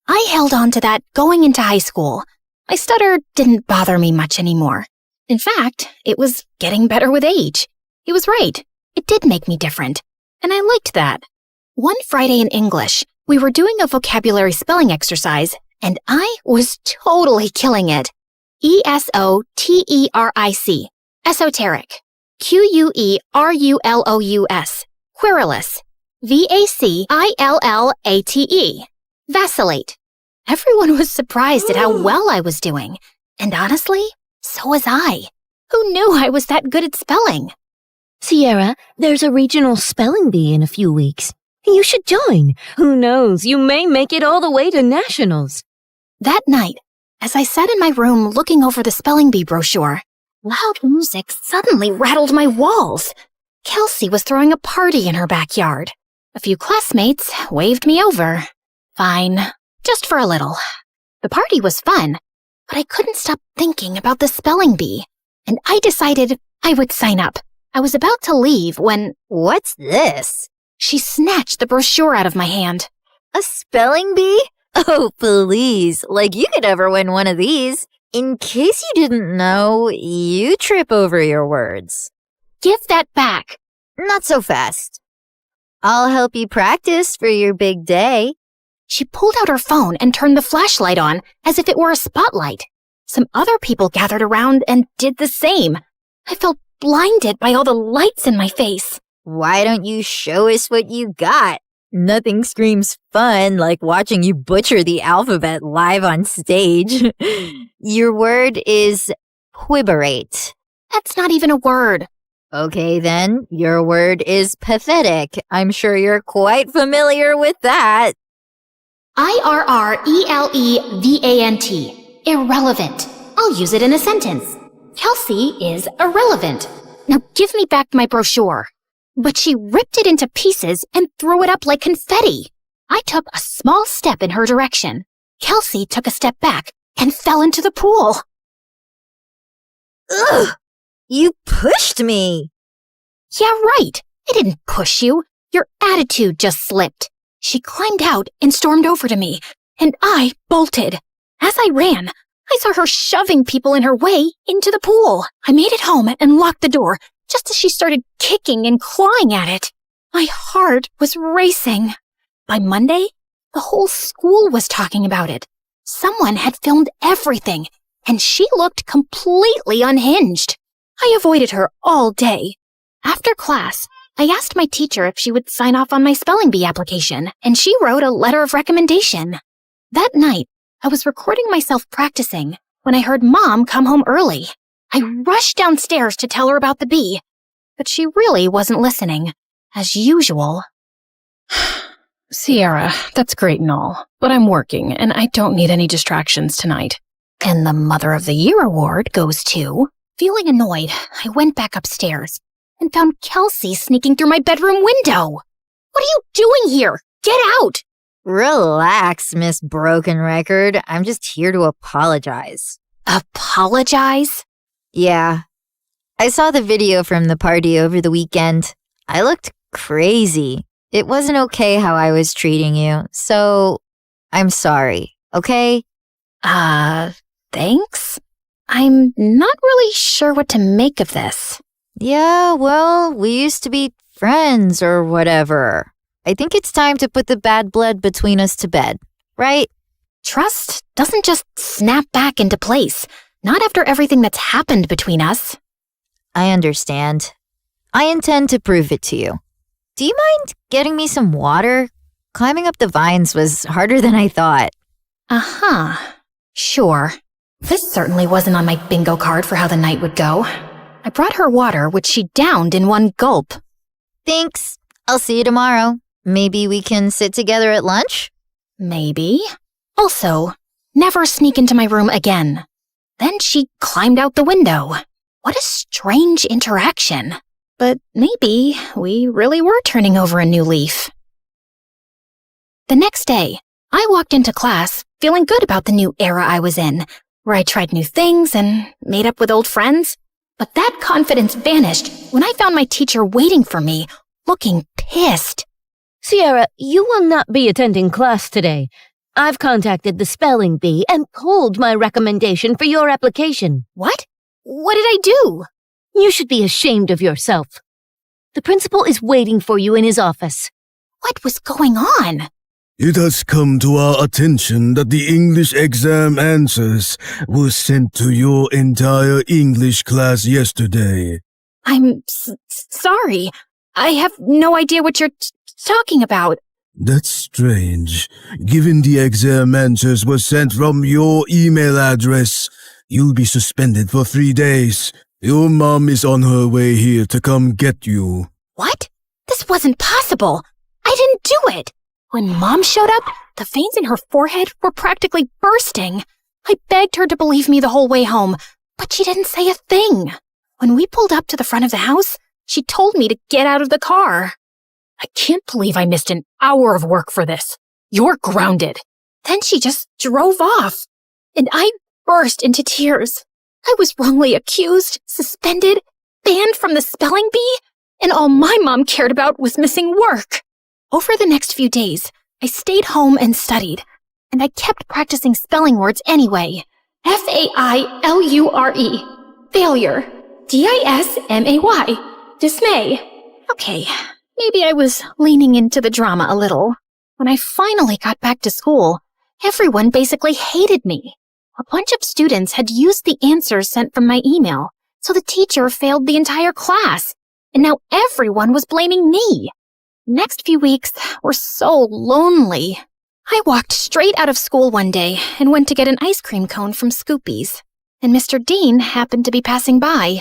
I held on to that going into high school. My stutter didn't bother me much anymore. In fact, it was getting better with age. He was right. It did make me different. And I liked that. One Friday in English, we were doing a vocabulary spelling exercise, and I was totally killing it. ESOTERIC. Esoteric. QUERULOUS. Querulous. VACILLATE. Vacillate. Everyone was surprised at how well I was doing. And honestly, so was I. Who knew I was that good at spelling? Sierra, there's a regional spelling bee in a few weeks. You should join. Who knows, you may make it all the way to nationals. That night, as I sat in my room looking over the spelling bee brochure, loud music suddenly rattled my walls. Kelsey was throwing a party in her backyard. A few classmates waved me over. Fine, just for a little. The party was fun, but I couldn't stop thinking about the spelling bee, and I decided I would sign up. I was about to leave when... What's this? She snatched the brochure out of my hand. A spelling bee? Oh, please. Like you could ever win one of these. In case you didn't know, you trip over your words. Give that back. Not so fast. I'll help you practice for your big day. She pulled out her phone and turned the flashlight on as if it were a spotlight. Some other people gathered around and did the same. I felt blinded by all the lights in my face. Why don't you show us what you got? Nothing screams fun like watching you butcher the alphabet live on stage. Your word is quiberate. That's not even a word. Okay then, your word is pathetic. I'm sure you're quite familiar with that. IRRELEVANT. Irrelevant. I'll use it in a sentence. Kelsey is irrelevant. Now give me back my brochure. But she ripped it into pieces and threw it up like confetti. I took a small step in her direction. Kelsey took a step back and fell into the pool. Ugh! You pushed me! Yeah, right. I didn't push you. Your attitude just slipped. She climbed out and stormed over to me, and I bolted. As I ran, I saw her shoving people in her way into the pool. I made it home and locked the door just as she started kicking and clawing at it. My heart was racing. By Monday, the whole school was talking about it. Someone had filmed everything, and she looked completely unhinged. I avoided her all day. After class, I asked my teacher if she would sign off on my spelling bee application, and she wrote a letter of recommendation. That night, I was recording myself practicing when I heard Mom come home early. I rushed downstairs to tell her about the bee, but she really wasn't listening, as usual. Sierra, that's great and all, but I'm working and I don't need any distractions tonight. And the Mother of the Year award goes to... Feeling annoyed, I went back upstairs and found Kelsey sneaking through my bedroom window. What are you doing here? Get out! Relax, Miss Broken Record. I'm just here to apologize. Apologize? Yeah. I saw the video from the party over the weekend. I looked crazy. It wasn't okay how I was treating you, so I'm sorry, okay? Thanks? I'm not really sure what to make of this. Yeah, well, we used to be friends or whatever. I think it's time to put the bad blood between us to bed, right? Trust doesn't just snap back into place, not after everything that's happened between us. I understand. I intend to prove it to you. Do you mind getting me some water? Climbing up the vines was harder than I thought. Uh-huh. Sure. This certainly wasn't on my bingo card for how the night would go. I brought her water, which she downed in one gulp. Thanks. I'll see you tomorrow. Maybe we can sit together at lunch? Maybe. Also, never sneak into my room again. Then she climbed out the window. What a strange interaction. But maybe we really were turning over a new leaf. The next day, I walked into class feeling good about the new era I was in, where I tried new things and made up with old friends. But that confidence vanished when I found my teacher waiting for me, looking pissed. Sierra, you will not be attending class today. I've contacted the spelling bee and pulled my recommendation for your application. What? What did I do? You should be ashamed of yourself. The principal is waiting for you in his office. What was going on? It has come to our attention that the English exam answers were sent to your entire English class yesterday. I'm sorry. I have no idea what you're talking about. That's strange. Given the exam answers were sent from your email address, you'll be suspended for 3 days. Your mom is on her way here to come get you. What? This wasn't possible. I didn't do it. When Mom showed up, the veins in her forehead were practically bursting. I begged her to believe me the whole way home, but she didn't say a thing. When we pulled up to the front of the house, she told me to get out of the car. I can't believe I missed an hour of work for this. You're grounded. Then she just drove off, and I burst into tears. I was wrongly accused, suspended, banned from the spelling bee, and all my mom cared about was missing work. Over the next few days, I stayed home and studied, and I kept practicing spelling words anyway. Failure. Failure. Dismay. Dismay. Okay, maybe I was leaning into the drama a little. When I finally got back to school, everyone basically hated me. A bunch of students had used the answers sent from my email, so the teacher failed the entire class, and now everyone was blaming me. Next few weeks were so lonely. I walked straight out of school one day and went to get an ice cream cone from Scoopy's, and Mr. Dean happened to be passing by.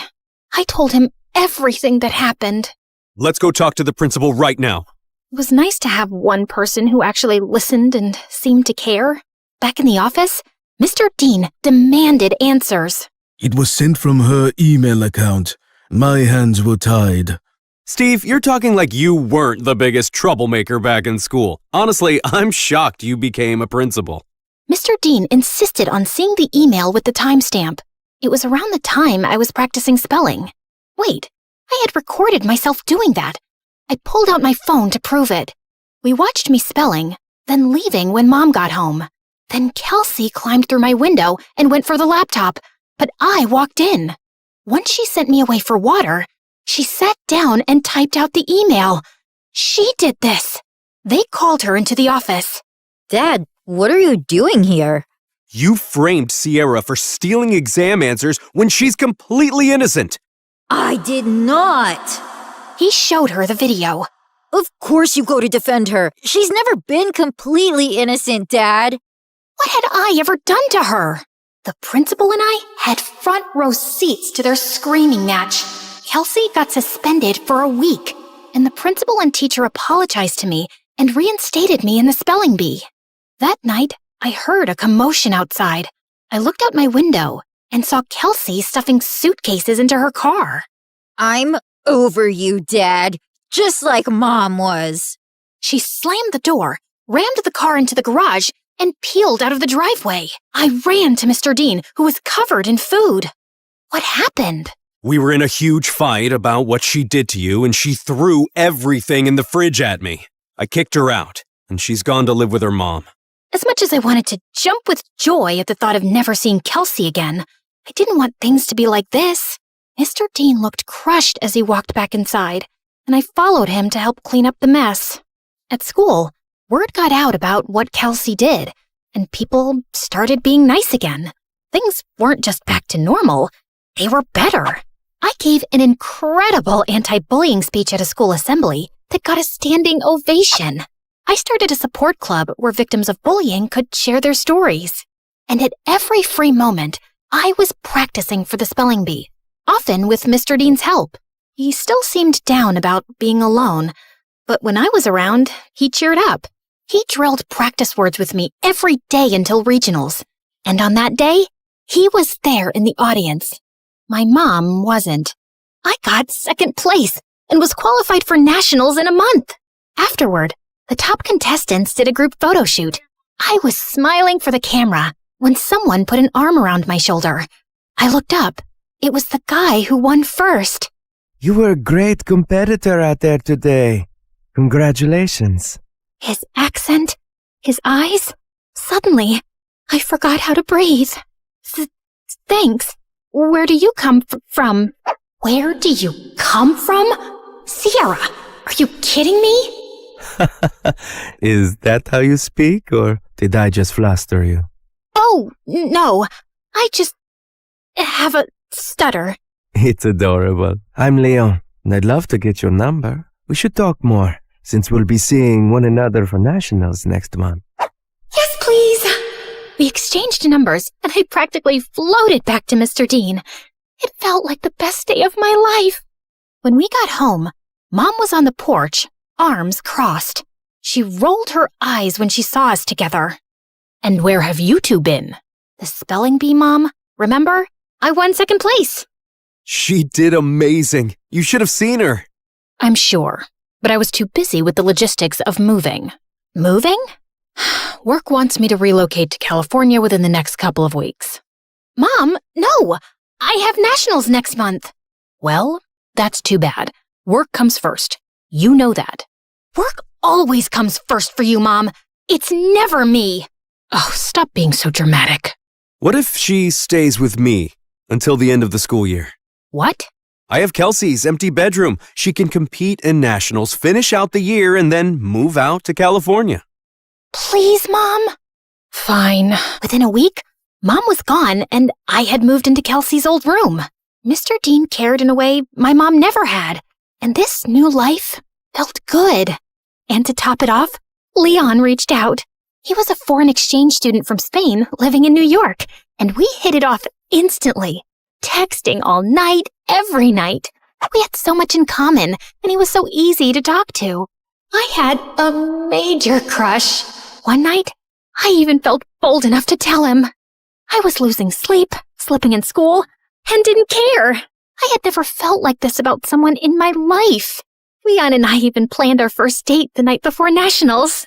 I told him everything that happened. Let's go talk to the principal right now. It was nice to have one person who actually listened and seemed to care. Back in the office, Mr. Dean demanded answers. It was sent from her email account. My hands were tied. Steve, you're talking like you weren't the biggest troublemaker back in school. Honestly, I'm shocked you became a principal. Mr. Dean insisted on seeing the email with the timestamp. It was around the time I was practicing spelling. Wait, I had recorded myself doing that. I pulled out my phone to prove it. We watched me spelling, then leaving when Mom got home. Then Kelsey climbed through my window and went for the laptop, but I walked in. Once she sent me away for water, she sat down and typed out the email. She did this. They called her into the office. Dad, what are you doing here? You framed Sierra for stealing exam answers when she's completely innocent. I did not. He showed her the video. Of course you go to defend her. She's never been completely innocent, Dad. What had I ever done to her? The principal and I had front row seats to their screaming match. Kelsey got suspended for a week, and the principal and teacher apologized to me and reinstated me in the spelling bee. That night, I heard a commotion outside. I looked out my window and saw Kelsey stuffing suitcases into her car. I'm over you, Dad, just like Mom was. She slammed the door, rammed the car into the garage, and peeled out of the driveway. I ran to Mr. Dean, who was covered in food. What happened? We were in a huge fight about what she did to you, and she threw everything in the fridge at me. I kicked her out, and she's gone to live with her mom. As much as I wanted to jump with joy at the thought of never seeing Kelsey again, I didn't want things to be like this. Mr. Dean looked crushed as he walked back inside, and I followed him to help clean up the mess. At school, word got out about what Kelsey did, and people started being nice again. Things weren't just back to normal, they were better. I gave an incredible anti-bullying speech at a school assembly that got a standing ovation. I started a support club where victims of bullying could share their stories. And at every free moment, I was practicing for the spelling bee, often with Mr. Dean's help. He still seemed down about being alone, but when I was around, he cheered up. He drilled practice words with me every day until regionals. And on that day, he was there in the audience. My mom wasn't. I got second place and was qualified for nationals in a month. Afterward, the top contestants did a group photo shoot. I was smiling for the camera when someone put an arm around my shoulder. I looked up. It was the guy who won first. You were a great competitor out there today. Congratulations. His accent, his eyes. Suddenly, I forgot how to breathe. Thanks. Where do you come from? Where do you come from? Sierra, are you kidding me? Is that how you speak, or did I just fluster you? Oh, no. I just have a stutter. It's adorable. I'm Leon, and I'd love to get your number. We should talk more, since we'll be seeing one another for nationals next month. Yes, please. We exchanged numbers, and I practically floated back to Mr. Dean. It felt like the best day of my life. When we got home, Mom was on the porch, arms crossed. She rolled her eyes when she saw us together. And where have you two been? The spelling bee, Mom. Remember? I won second place. She did amazing. You should have seen her. I'm sure, but I was too busy with the logistics of moving. Moving? Work wants me to relocate to California within the next couple of weeks. Mom, no! I have nationals next month. Well, that's too bad. Work comes first. You know that. Work always comes first for you, Mom. It's never me. Oh, stop being so dramatic. What if she stays with me until the end of the school year? What? I have Kelsey's empty bedroom. She can compete in nationals, finish out the year, and then move out to California. Please, Mom. Fine. Within a week, Mom was gone, and I had moved into Kelsey's old room. Mr. Dean cared in a way my mom never had, and this new life felt good. And to top it off, Leon reached out. He was a foreign exchange student from Spain living in New York, and we hit it off instantly, texting all night, every night. We had so much in common, and he was so easy to talk to. I had a major crush. One night, I even felt bold enough to tell him. I was losing sleep, slipping in school, and didn't care. I had never felt like this about someone in my life. Leon and I even planned our first date the night before nationals.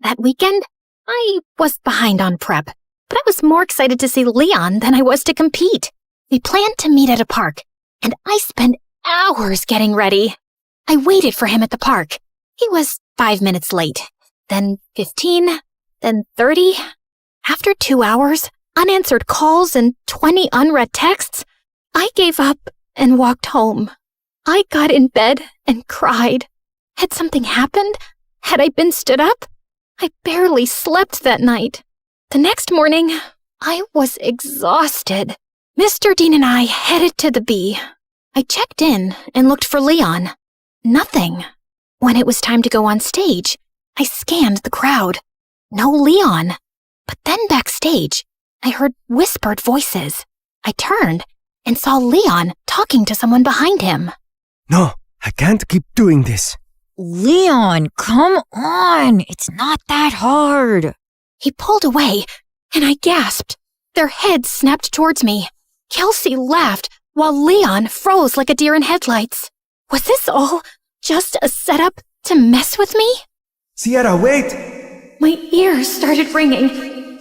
That weekend, I was behind on prep, but I was more excited to see Leon than I was to compete. We planned to meet at a park, and I spent hours getting ready. I waited for him at the park. He was 5 minutes late, then 15, then 30. After 2 hours, unanswered calls, and 20 unread texts, I gave up and walked home. I got in bed and cried. Had something happened? Had I been stood up? I barely slept that night. The next morning, I was exhausted. Mr. Dean and I headed to the B. I checked in and looked for Leon. Nothing. When it was time to go on stage, I scanned the crowd. No Leon. But then backstage, I heard whispered voices. I turned and saw Leon talking to someone behind him. No, I can't keep doing this. Leon, come on. It's not that hard. He pulled away, and I gasped. Their heads snapped towards me. Kelsey laughed, while Leon froze like a deer in headlights. Was this all just a setup to mess with me? Sierra, wait! My ears started ringing,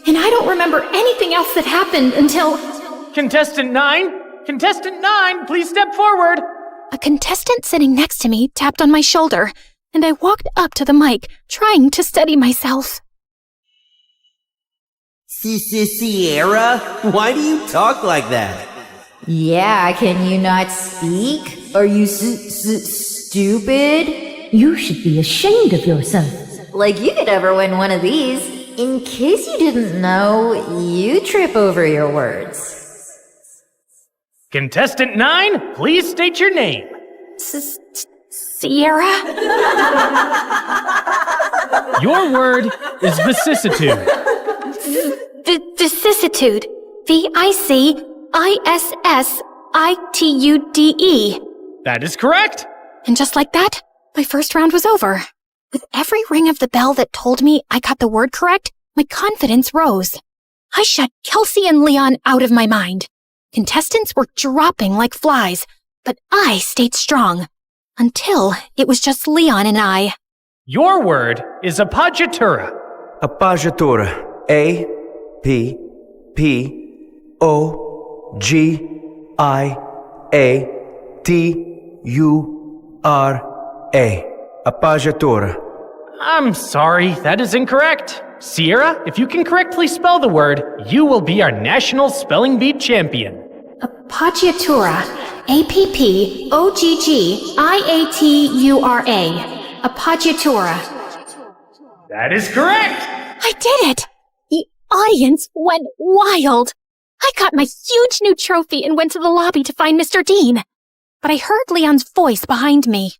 and I don't remember anything else that happened until... Contestant 9? Contestant 9, please step forward! A contestant sitting next to me tapped on my shoulder, and I walked up to the mic, trying to steady myself. Sierra, why do you talk like that? Yeah, can you not speak? Are you stupid? You should be ashamed of yourself. Like you could ever win one of these. In case you didn't know, you trip over your words. Contestant 9, please state your name. Sierra? Your word is vicissitude. Vicissitude. VICISSITUDE. That is correct. And just like that, my first round was over. With every ring of the bell that told me I got the word correct, my confidence rose. I shut Kelsey and Leon out of my mind. Contestants were dropping like flies, but I stayed strong. Until it was just Leon and I. Your word is appoggiatura. Appoggiatura. A-P-P-O-G-I-A-T-U-R-A. Appoggiatura. I'm sorry, that is incorrect. Sierra, if you can correctly spell the word, you will be our national spelling bee champion. Appoggiatura. A-P-P-O-G-G-I-A-T-U-R-A. Appoggiatura. That is correct! I did it! The audience went wild. I got my huge new trophy and went to the lobby to find Mr. Dean. But I heard Leon's voice behind me.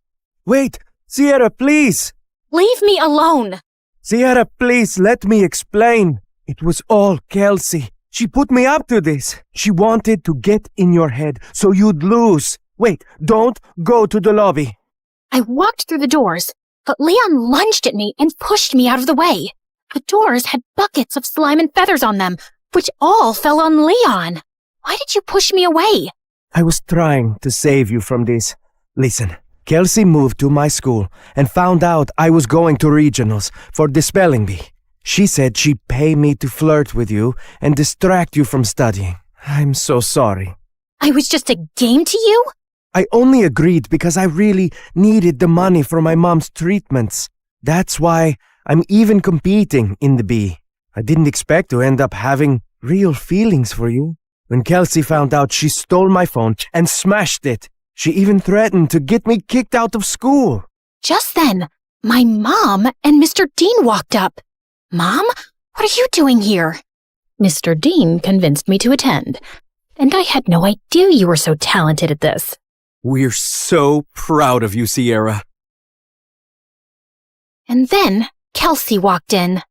Wait, Sierra, please! Leave me alone! Sierra, please, let me explain. It was all Kelsey. She put me up to this. She wanted to get in your head so you'd lose. Wait, don't go to the lobby. I walked through the doors, but Leon lunged at me and pushed me out of the way. The doors had buckets of slime and feathers on them, which all fell on Leon. Why did you push me away? I was trying to save you from this. Listen, Kelsey moved to my school and found out I was going to regionals for the spelling bee. She said she'd pay me to flirt with you and distract you from studying. I'm so sorry. I was just a game to you? I only agreed because I really needed the money for my mom's treatments. That's why I'm even competing in the bee. I didn't expect to end up having real feelings for you. When Kelsey found out, she stole my phone and smashed it. She even threatened to get me kicked out of school. Just then, my mom and Mr. Dean walked up. Mom, what are you doing here? Mr. Dean convinced me to attend, and I had no idea you were so talented at this. We're so proud of you, Sierra. And then Kelsey walked in.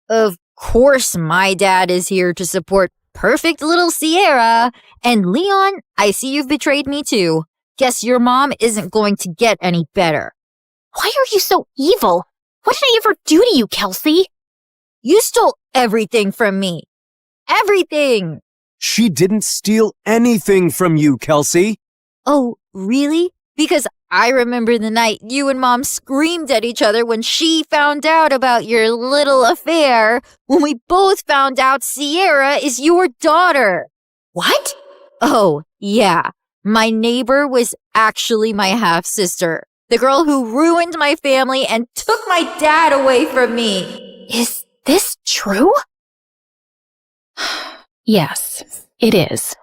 Of course my dad is here to support perfect little Sierra. And Leon, I see you've betrayed me too. Guess your mom isn't going to get any better. Why are you so evil? What did I ever do to you, Kelsey? You stole everything from me. Everything! She didn't steal anything from you, Kelsey. Oh, really? Because I remember the night you and Mom screamed at each other when she found out about your little affair, when we both found out Sierra is your daughter. What? Oh, yeah. My neighbor was actually my half-sister, the girl who ruined my family and took my dad away from me. Is this true? Yes, it is.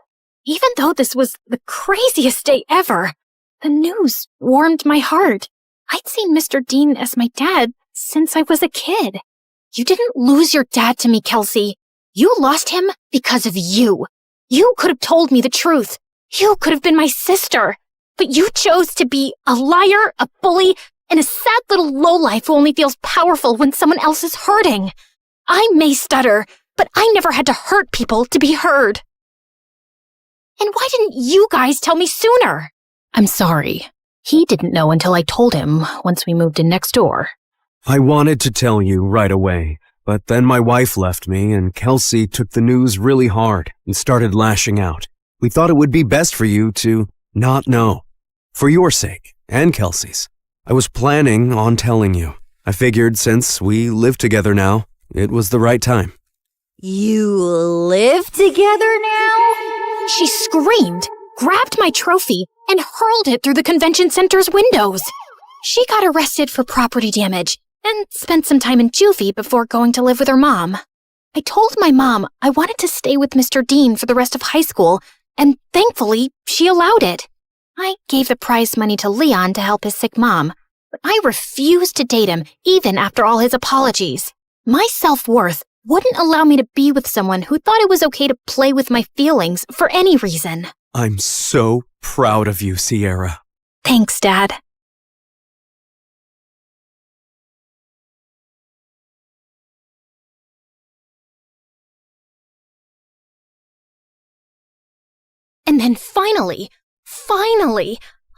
Even though this was the craziest day ever, the news warmed my heart. I'd seen Mr. Dean as my dad since I was a kid. You didn't lose your dad to me, Kelsey. You lost him because of you. You could have told me the truth. You could have been my sister. But you chose to be a liar, a bully, and a sad little lowlife who only feels powerful when someone else is hurting. I may stutter, but I never had to hurt people to be heard. And why didn't you guys tell me sooner? I'm sorry. He didn't know until I told him once we moved in next door. I wanted to tell you right away, but then my wife left me and Kelsey took the news really hard and started lashing out. We thought it would be best for you to not know. For your sake, and Kelsey's. I was planning on telling you. I figured since we live together now, it was the right time. You live together now? She screamed, grabbed my trophy, and hurled it through the convention center's windows. She got arrested for property damage and spent some time in juvie before going to live with her mom. I told my mom I wanted to stay with Mr. Dean for the rest of high school, and thankfully, she allowed it. I gave the prize money to Leon to help his sick mom, but I refused to date him even after all his apologies. My self-worth wouldn't allow me to be with someone who thought it was okay to play with my feelings for any reason. I'm so proud of you, Sierra. Thanks, Dad. And then finally,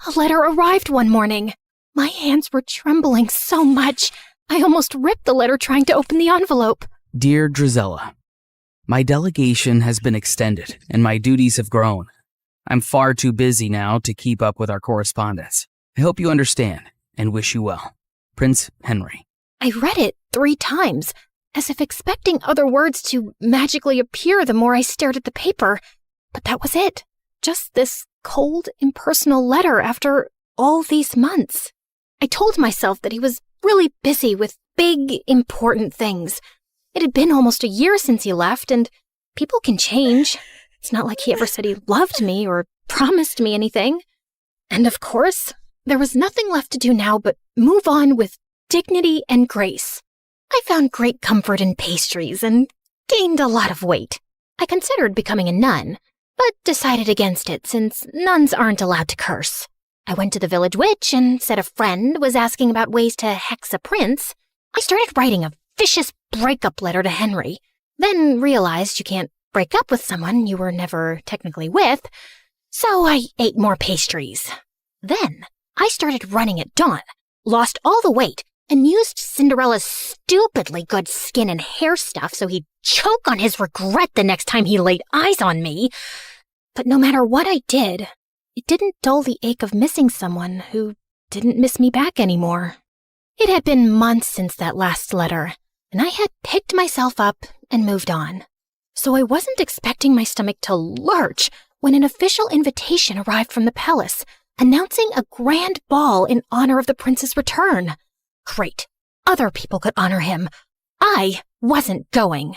a letter arrived one morning. My hands were trembling so much, I almost ripped the letter trying to open the envelope. Dear Drizella, my delegation has been extended and my duties have grown. I'm far too busy now to keep up with our correspondence. I hope you understand and wish you well. Prince Henry. I read it 3 times, as if expecting other words to magically appear the more I stared at the paper. But that was it. Just this cold, impersonal letter after all these months. I told myself that he was really busy with big, important things. It had been almost a year since he left, and people can change. It's not like he ever said he loved me or promised me anything. And of course, there was nothing left to do now but move on with dignity and grace. I found great comfort in pastries and gained a lot of weight. I considered becoming a nun, but decided against it since nuns aren't allowed to curse. I went to the village witch and said a friend was asking about ways to hex a prince. I started writing a vicious breakup letter to Henry, then realized you can't break up with someone you were never technically with, so I ate more pastries. Then I started running at dawn, lost all the weight, and used Cinderella's stupidly good skin and hair stuff so he'd choke on his regret the next time he laid eyes on me. But no matter what I did, it didn't dull the ache of missing someone who didn't miss me back anymore. It had been months since that last letter, and I had picked myself up and moved on. So I wasn't expecting my stomach to lurch when an official invitation arrived from the palace, announcing a grand ball in honor of the prince's return. Great. Other people could honor him. I wasn't going.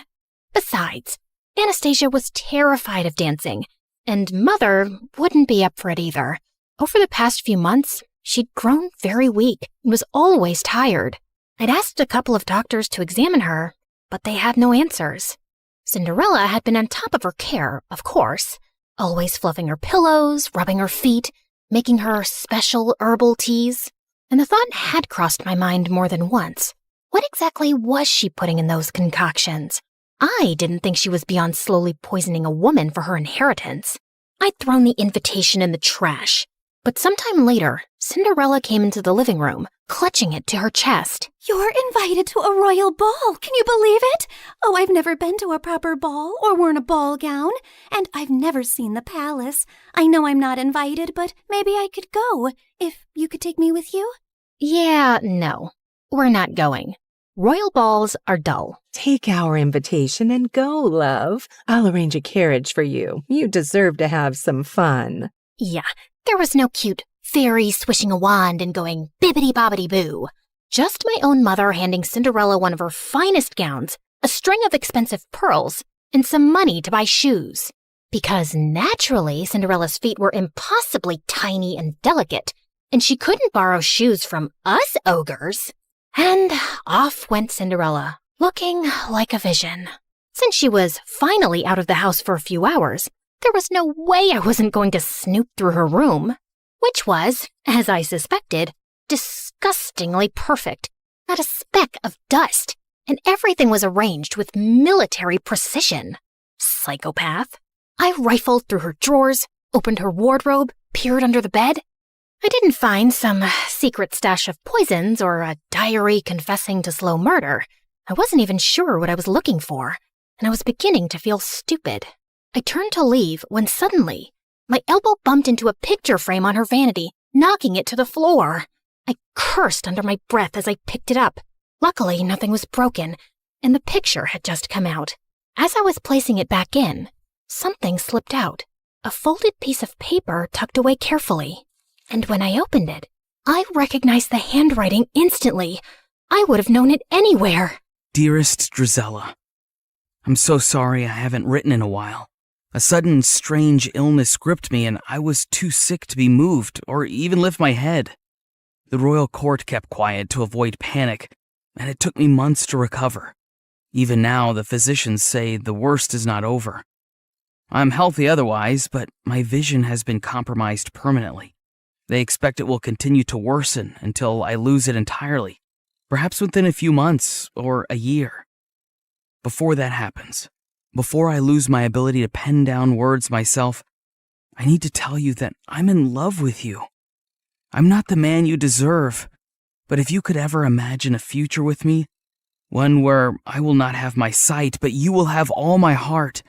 Besides, Anastasia was terrified of dancing, and Mother wouldn't be up for it either. Over the past few months, she'd grown very weak and was always tired. I'd asked a couple of doctors to examine her, but they had no answers. Cinderella had been on top of her care, of course, always fluffing her pillows, rubbing her feet, making her special herbal teas. And the thought had crossed my mind more than once. What exactly was she putting in those concoctions? I didn't think she was beyond slowly poisoning a woman for her inheritance. I'd thrown the invitation in the trash. But sometime later, Cinderella came into the living room, clutching it to her chest. You're invited to a royal ball. Can you believe it? Oh, I've never been to a proper ball or worn a ball gown, and I've never seen the palace. I know I'm not invited, but maybe I could go, if you could take me with you. Yeah, no, we're not going. Royal balls are dull. Take our invitation and go, love. I'll arrange a carriage for you. You deserve to have some fun. Yeah, there was no cute fairy swishing a wand and going bibbidi-bobbidi-boo. Just my own mother handing Cinderella one of her finest gowns, a string of expensive pearls, and some money to buy shoes. Because naturally, Cinderella's feet were impossibly tiny and delicate, and she couldn't borrow shoes from us ogres. And off went Cinderella, looking like a vision. Since she was finally out of the house for a few hours, there was no way I wasn't going to snoop through her room, which was, as I suspected, disgustingly perfect. Not a speck of dust, and everything was arranged with military precision. Psychopath. I rifled through her drawers, opened her wardrobe, peered under the bed. I didn't find some secret stash of poisons or a diary confessing to slow murder. I wasn't even sure what I was looking for, and I was beginning to feel stupid. I turned to leave when suddenly my elbow bumped into a picture frame on her vanity, knocking it to the floor. I cursed under my breath as I picked it up. Luckily, nothing was broken, and the picture had just come out. As I was placing it back in, something slipped out, a folded piece of paper tucked away carefully. And when I opened it, I recognized the handwriting instantly. I would have known it anywhere. Dearest Drizella, I'm so sorry I haven't written in a while. A sudden, strange illness gripped me and I was too sick to be moved or even lift my head. The royal court kept quiet to avoid panic, and it took me months to recover. Even now, the physicians say the worst is not over. I'm healthy otherwise, but my vision has been compromised permanently. They expect it will continue to worsen until I lose it entirely, perhaps within a few months or a year. Before that happens, before I lose my ability to pen down words myself, I need to tell you that I'm in love with you. I'm not the man you deserve, but if you could ever imagine a future with me, one where I will not have my sight, but you will have all my heart,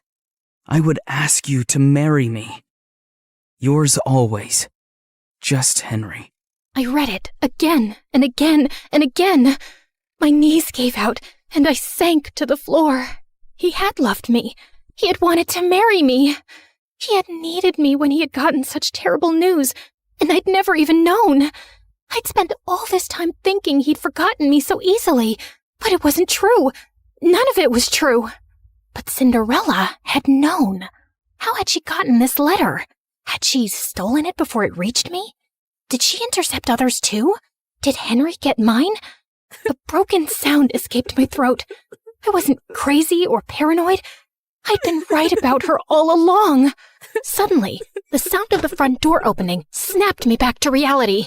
I would ask you to marry me. Yours always, Just Henry. I read it again and again and again. My knees gave out and I sank to the floor. He had loved me. He had wanted to marry me. He had needed me when he had gotten such terrible news, and I'd never even known. I'd spent all this time thinking he'd forgotten me so easily, but it wasn't true. None of it was true. But Cinderella had known. How had she gotten this letter? Had she stolen it before it reached me? Did she intercept others too? Did Henry get mine? A broken sound escaped my throat. I wasn't crazy or paranoid. I'd been right about her all along. Suddenly, the sound of the front door opening snapped me back to reality.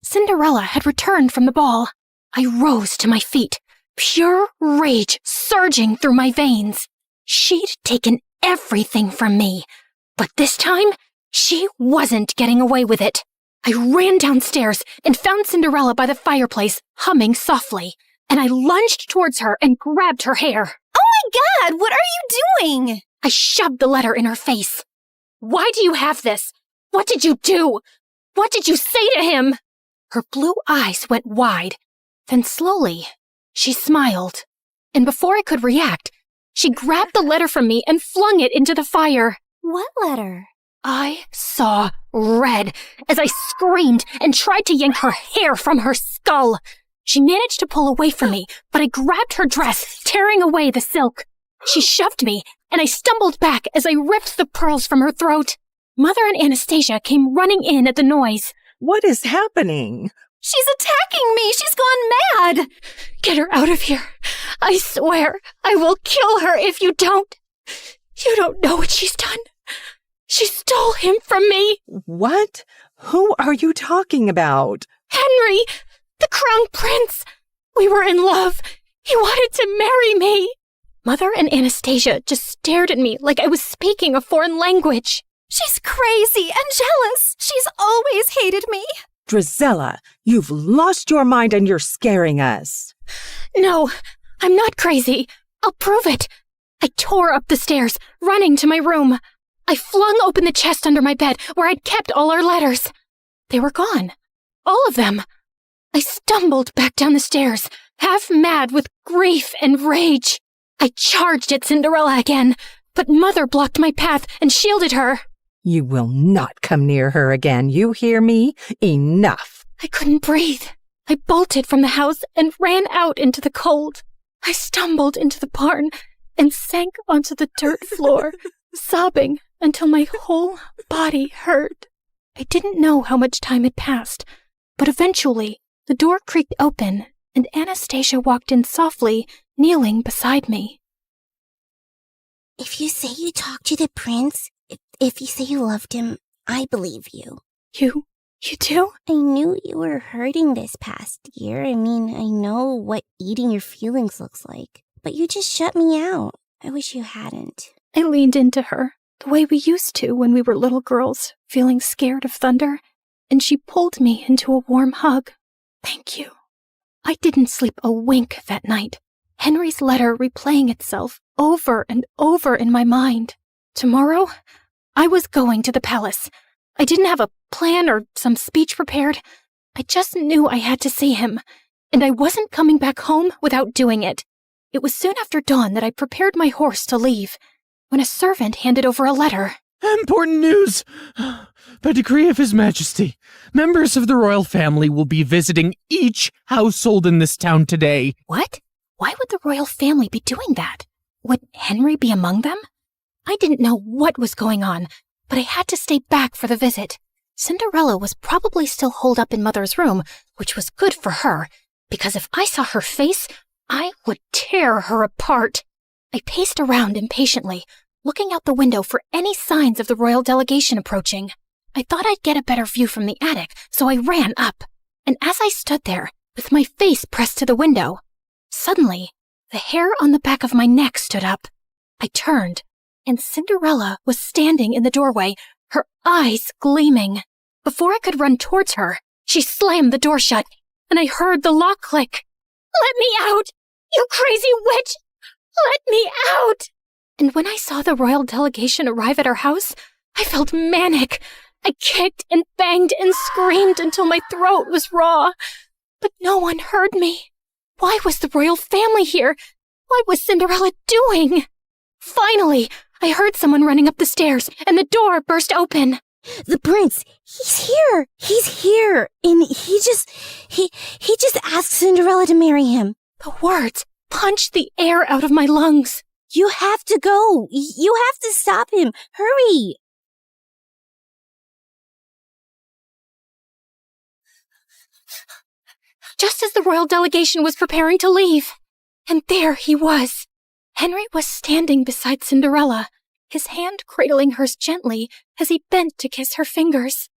Cinderella had returned from the ball. I rose to my feet, pure rage surging through my veins. She'd taken everything from me, but this time, she wasn't getting away with it. I ran downstairs and found Cinderella by the fireplace, humming softly, and I lunged towards her and grabbed her hair. Oh my God, what are you doing? I shoved the letter in her face. Why do you have this? What did you do? What did you say to him? Her blue eyes went wide. Then slowly, she smiled. And before I could react, she grabbed the letter from me and flung it into the fire. What letter? I saw red as I screamed and tried to yank her hair from her skull. She managed to pull away from me, but I grabbed her dress, tearing away the silk. She shoved me, and I stumbled back as I ripped the pearls from her throat. Mother and Anastasia came running in at the noise. What is happening? She's attacking me! She's gone mad! Get her out of here. I swear I will kill her if you don't. You don't know what she's done. She stole him from me. What? Who are you talking about? Henry, the crown prince. We were in love. He wanted to marry me. Mother and Anastasia just stared at me like I was speaking a foreign language. She's crazy and jealous. She's always hated me. Drizella, you've lost your mind and you're scaring us. No, I'm not crazy. I'll prove it. I tore up the stairs, running to my room. I flung open the chest under my bed where I'd kept all our letters. They were gone. All of them. I stumbled back down the stairs, half mad with grief and rage. I charged at Cinderella again, but Mother blocked my path and shielded her. You will not come near her again, you hear me? Enough. I couldn't breathe. I bolted from the house and ran out into the cold. I stumbled into the barn and sank onto the dirt floor, sobbing until my whole body hurt. I didn't know how much time had passed, but eventually the door creaked open and Anastasia walked in softly, kneeling beside me. If you say you talked to the prince, if you say you loved him, I believe you. You do? I knew you were hurting this past year. I mean, I know what eating your feelings looks like. But you just shut me out. I wish you hadn't. I leaned into her, the way we used to when we were little girls, feeling scared of thunder, and she pulled me into a warm hug. Thank you. I didn't sleep a wink that night, Henry's letter replaying itself over and over in my mind. Tomorrow, I was going to the palace. I didn't have a plan or some speech prepared. I just knew I had to see him, and I wasn't coming back home without doing it. It was soon after dawn that I prepared my horse to leave, when a servant handed over a letter. Important news! By decree of His Majesty, members of the royal family will be visiting each household in this town today. What? Why would the royal family be doing that? Would Henry be among them? I didn't know what was going on, but I had to stay back for the visit. Cinderella was probably still holed up in Mother's room, which was good for her, because if I saw her face, I would tear her apart. I paced around impatiently, looking out the window for any signs of the royal delegation approaching. I thought I'd get a better view from the attic, so I ran up. And as I stood there, with my face pressed to the window, suddenly, the hair on the back of my neck stood up. I turned, and Cinderella was standing in the doorway, her eyes gleaming. Before I could run towards her, she slammed the door shut, and I heard the lock click. "Let me out! You crazy witch! Let me out!" And when I saw the royal delegation arrive at our house, I felt manic. I kicked and banged and screamed until my throat was raw. But no one heard me. Why was the royal family here? What was Cinderella doing? Finally, I heard someone running up the stairs, and the door burst open. The prince, he's here. He's here. And he just asked Cinderella to marry him. The words punched the air out of my lungs. You have to go. You have to stop him. Hurry. Just as the royal delegation was preparing to leave. And there he was. Henry was standing beside Cinderella, his hand cradling hers gently as he bent to kiss her fingers.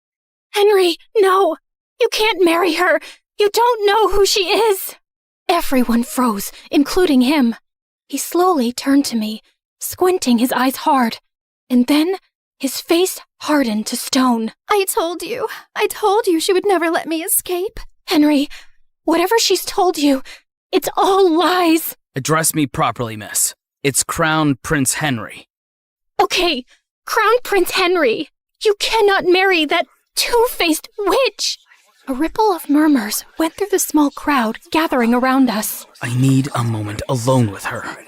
"Henry, no! You can't marry her! You don't know who she is!" Everyone froze, including him. He slowly turned to me, squinting his eyes hard, and then his face hardened to stone. I told you she would never let me escape. Henry, whatever she's told you, it's all lies. Address me properly, miss. It's Crown Prince Henry. Okay, Crown Prince Henry. You cannot marry that two-faced witch. A ripple of murmurs went through the small crowd gathering around us. I need a moment alone with her.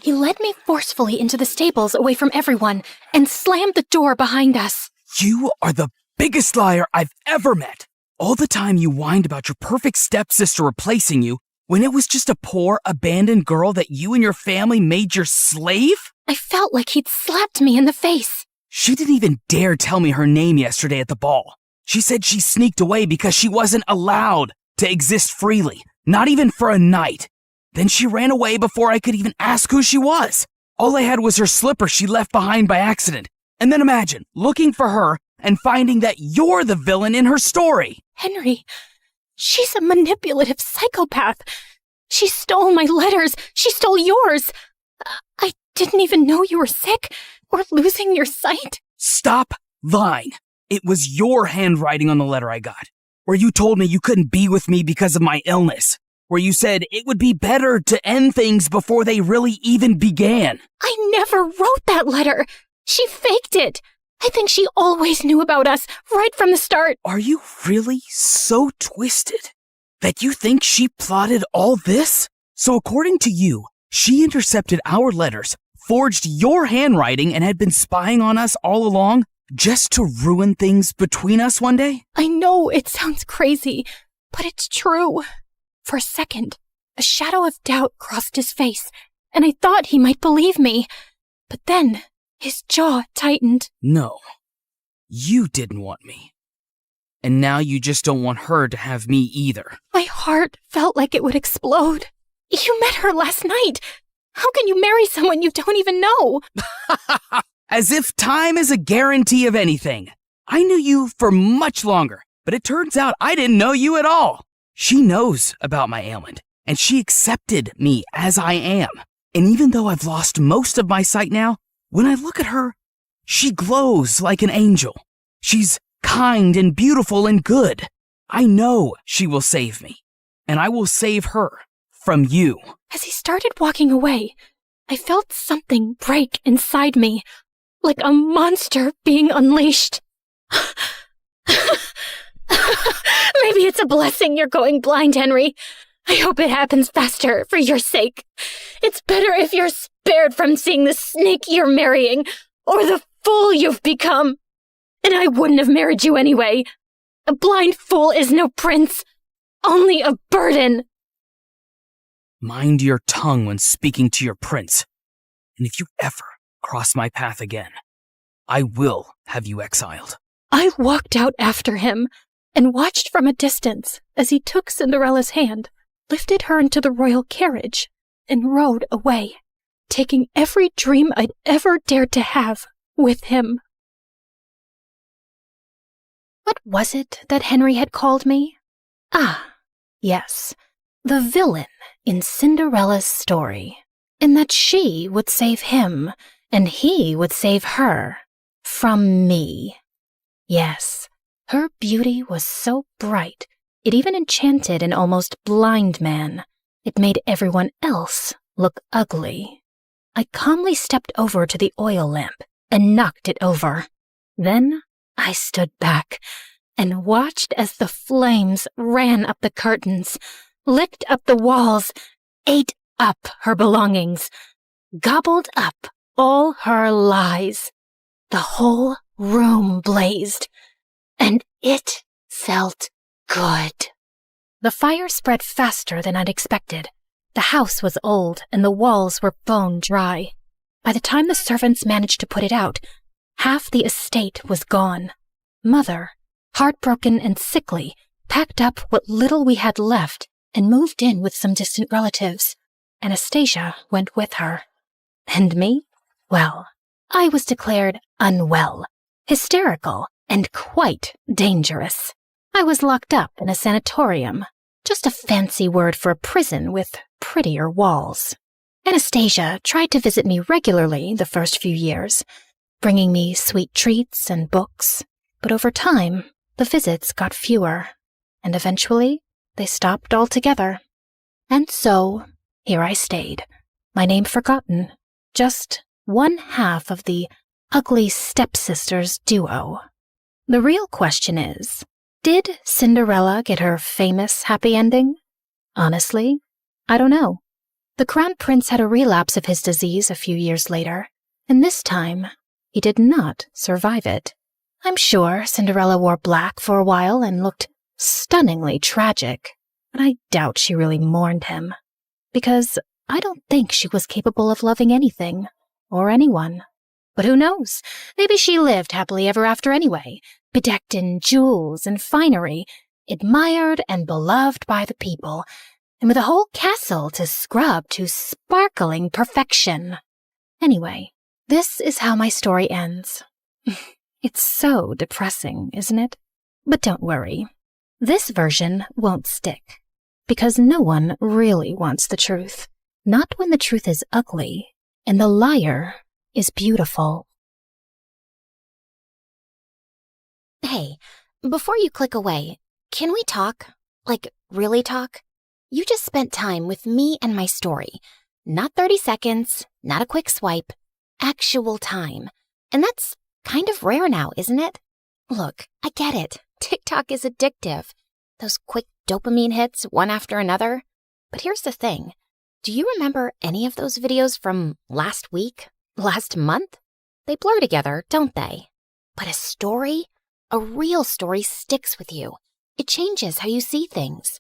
He led me forcefully into the stables away from everyone and slammed the door behind us. You are the biggest liar I've ever met. All the time you whined about your perfect stepsister replacing you when it was just a poor, abandoned girl that you and your family made your slave? I felt like he'd slapped me in the face. She didn't even dare tell me her name yesterday at the ball. She said she sneaked away because she wasn't allowed to exist freely, not even for a night. Then she ran away before I could even ask who she was. All I had was her slipper she left behind by accident. And then imagine looking for her and finding that you're the villain in her story. Henry, she's a manipulative psychopath. She stole my letters. She stole yours. I didn't even know you were sick or losing your sight. Stop lying. It was your handwriting on the letter I got, where you told me you couldn't be with me because of my illness, where you said it would be better to end things before they really even began. I never wrote that letter. She faked it. I think she always knew about us right from the start. Are you really so twisted that you think she plotted all this? So according to you, she intercepted our letters, forged your handwriting, and had been spying on us all along? Just to ruin things between us one day? I know it sounds crazy, but it's true. For a second, a shadow of doubt crossed his face, and I thought he might believe me. But then his jaw tightened. No, you didn't want me. And now you just don't want her to have me either. My heart felt like it would explode. You met her last night. How can you marry someone you don't even know? As if time is a guarantee of anything. I knew you for much longer, but it turns out I didn't know you at all. She knows about my ailment, and she accepted me as I am. And even though I've lost most of my sight now, when I look at her, she glows like an angel. She's kind and beautiful and good. I know she will save me, and I will save her from you. As he started walking away, I felt something break inside me, like a monster being unleashed. Maybe it's a blessing you're going blind, Henry. I hope it happens faster for your sake. It's better if you're spared from seeing the snake you're marrying, or the fool you've become. And I wouldn't have married you anyway. A blind fool is no prince, only a burden. Mind your tongue when speaking to your prince. And if you ever cross my path again, I will have you exiled. I walked out after him and watched from a distance as he took Cinderella's hand, lifted her into the royal carriage, and rode away, taking every dream I'd ever dared to have with him. What was it that Henry had called me? Ah, yes, the villain in Cinderella's story, in that she would save him and he would save her from me. Yes, her beauty was so bright, it even enchanted an almost blind man. It made everyone else look ugly. I calmly stepped over to the oil lamp and knocked it over. Then I stood back and watched as the flames ran up the curtains, licked up the walls, ate up her belongings, gobbled up all her lies. The whole room blazed, and it felt good. The fire spread faster than I'd expected. The house was old, and the walls were bone dry. By the time the servants managed to put it out, half the estate was gone. Mother, heartbroken and sickly, packed up what little we had left and moved in with some distant relatives. Anastasia went with her. And me? Well, I was declared unwell, hysterical, and quite dangerous. I was locked up in a sanatorium, just a fancy word for a prison with prettier walls. Anastasia tried to visit me regularly the first few years, bringing me sweet treats and books. But over time, the visits got fewer, and eventually they stopped altogether. And so, here I stayed, my name forgotten, just one half of the ugly stepsisters duo. The real question is, did Cinderella get her famous happy ending? Honestly, I don't know. The Crown Prince had a relapse of his disease a few years later, and this time, he did not survive it. I'm sure Cinderella wore black for a while and looked stunningly tragic, but I doubt she really mourned him, because I don't think she was capable of loving anything or anyone. But who knows? Maybe she lived happily ever after anyway, bedecked in jewels and finery, admired and beloved by the people, and with a whole castle to scrub to sparkling perfection. Anyway, this is how my story ends. It's so depressing, isn't it? But don't worry. This version won't stick, because no one really wants the truth. Not when the truth is ugly, and the liar is beautiful. Hey, before you click away, can we talk? Like, really talk? You just spent time with me and my story. Not 30 seconds, not a quick swipe, actual time. And that's kind of rare now, isn't it? Look, I get it. TikTok is addictive. Those quick dopamine hits, one after another. But here's the thing. Do you remember any of those videos from last week? Last month? They blur together, don't they? But a story? A real story sticks with you. It changes how you see things.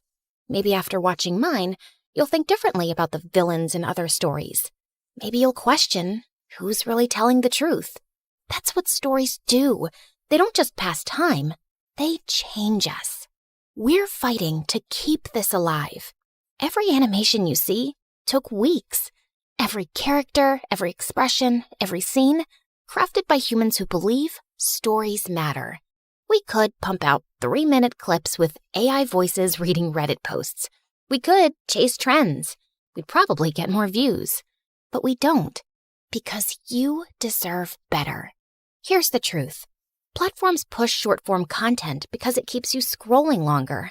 Maybe after watching mine, you'll think differently about the villains in other stories. Maybe you'll question who's really telling the truth. That's what stories do. They don't just pass time, they change us. We're fighting to keep this alive. Every animation you see took weeks. Every character, every expression, every scene, crafted by humans who believe stories matter. We could pump out 3-minute clips with AI voices reading Reddit posts. We could chase trends. We'd probably get more views. But we don't, because you deserve better. Here's the truth. Platforms push short-form content because it keeps you scrolling longer.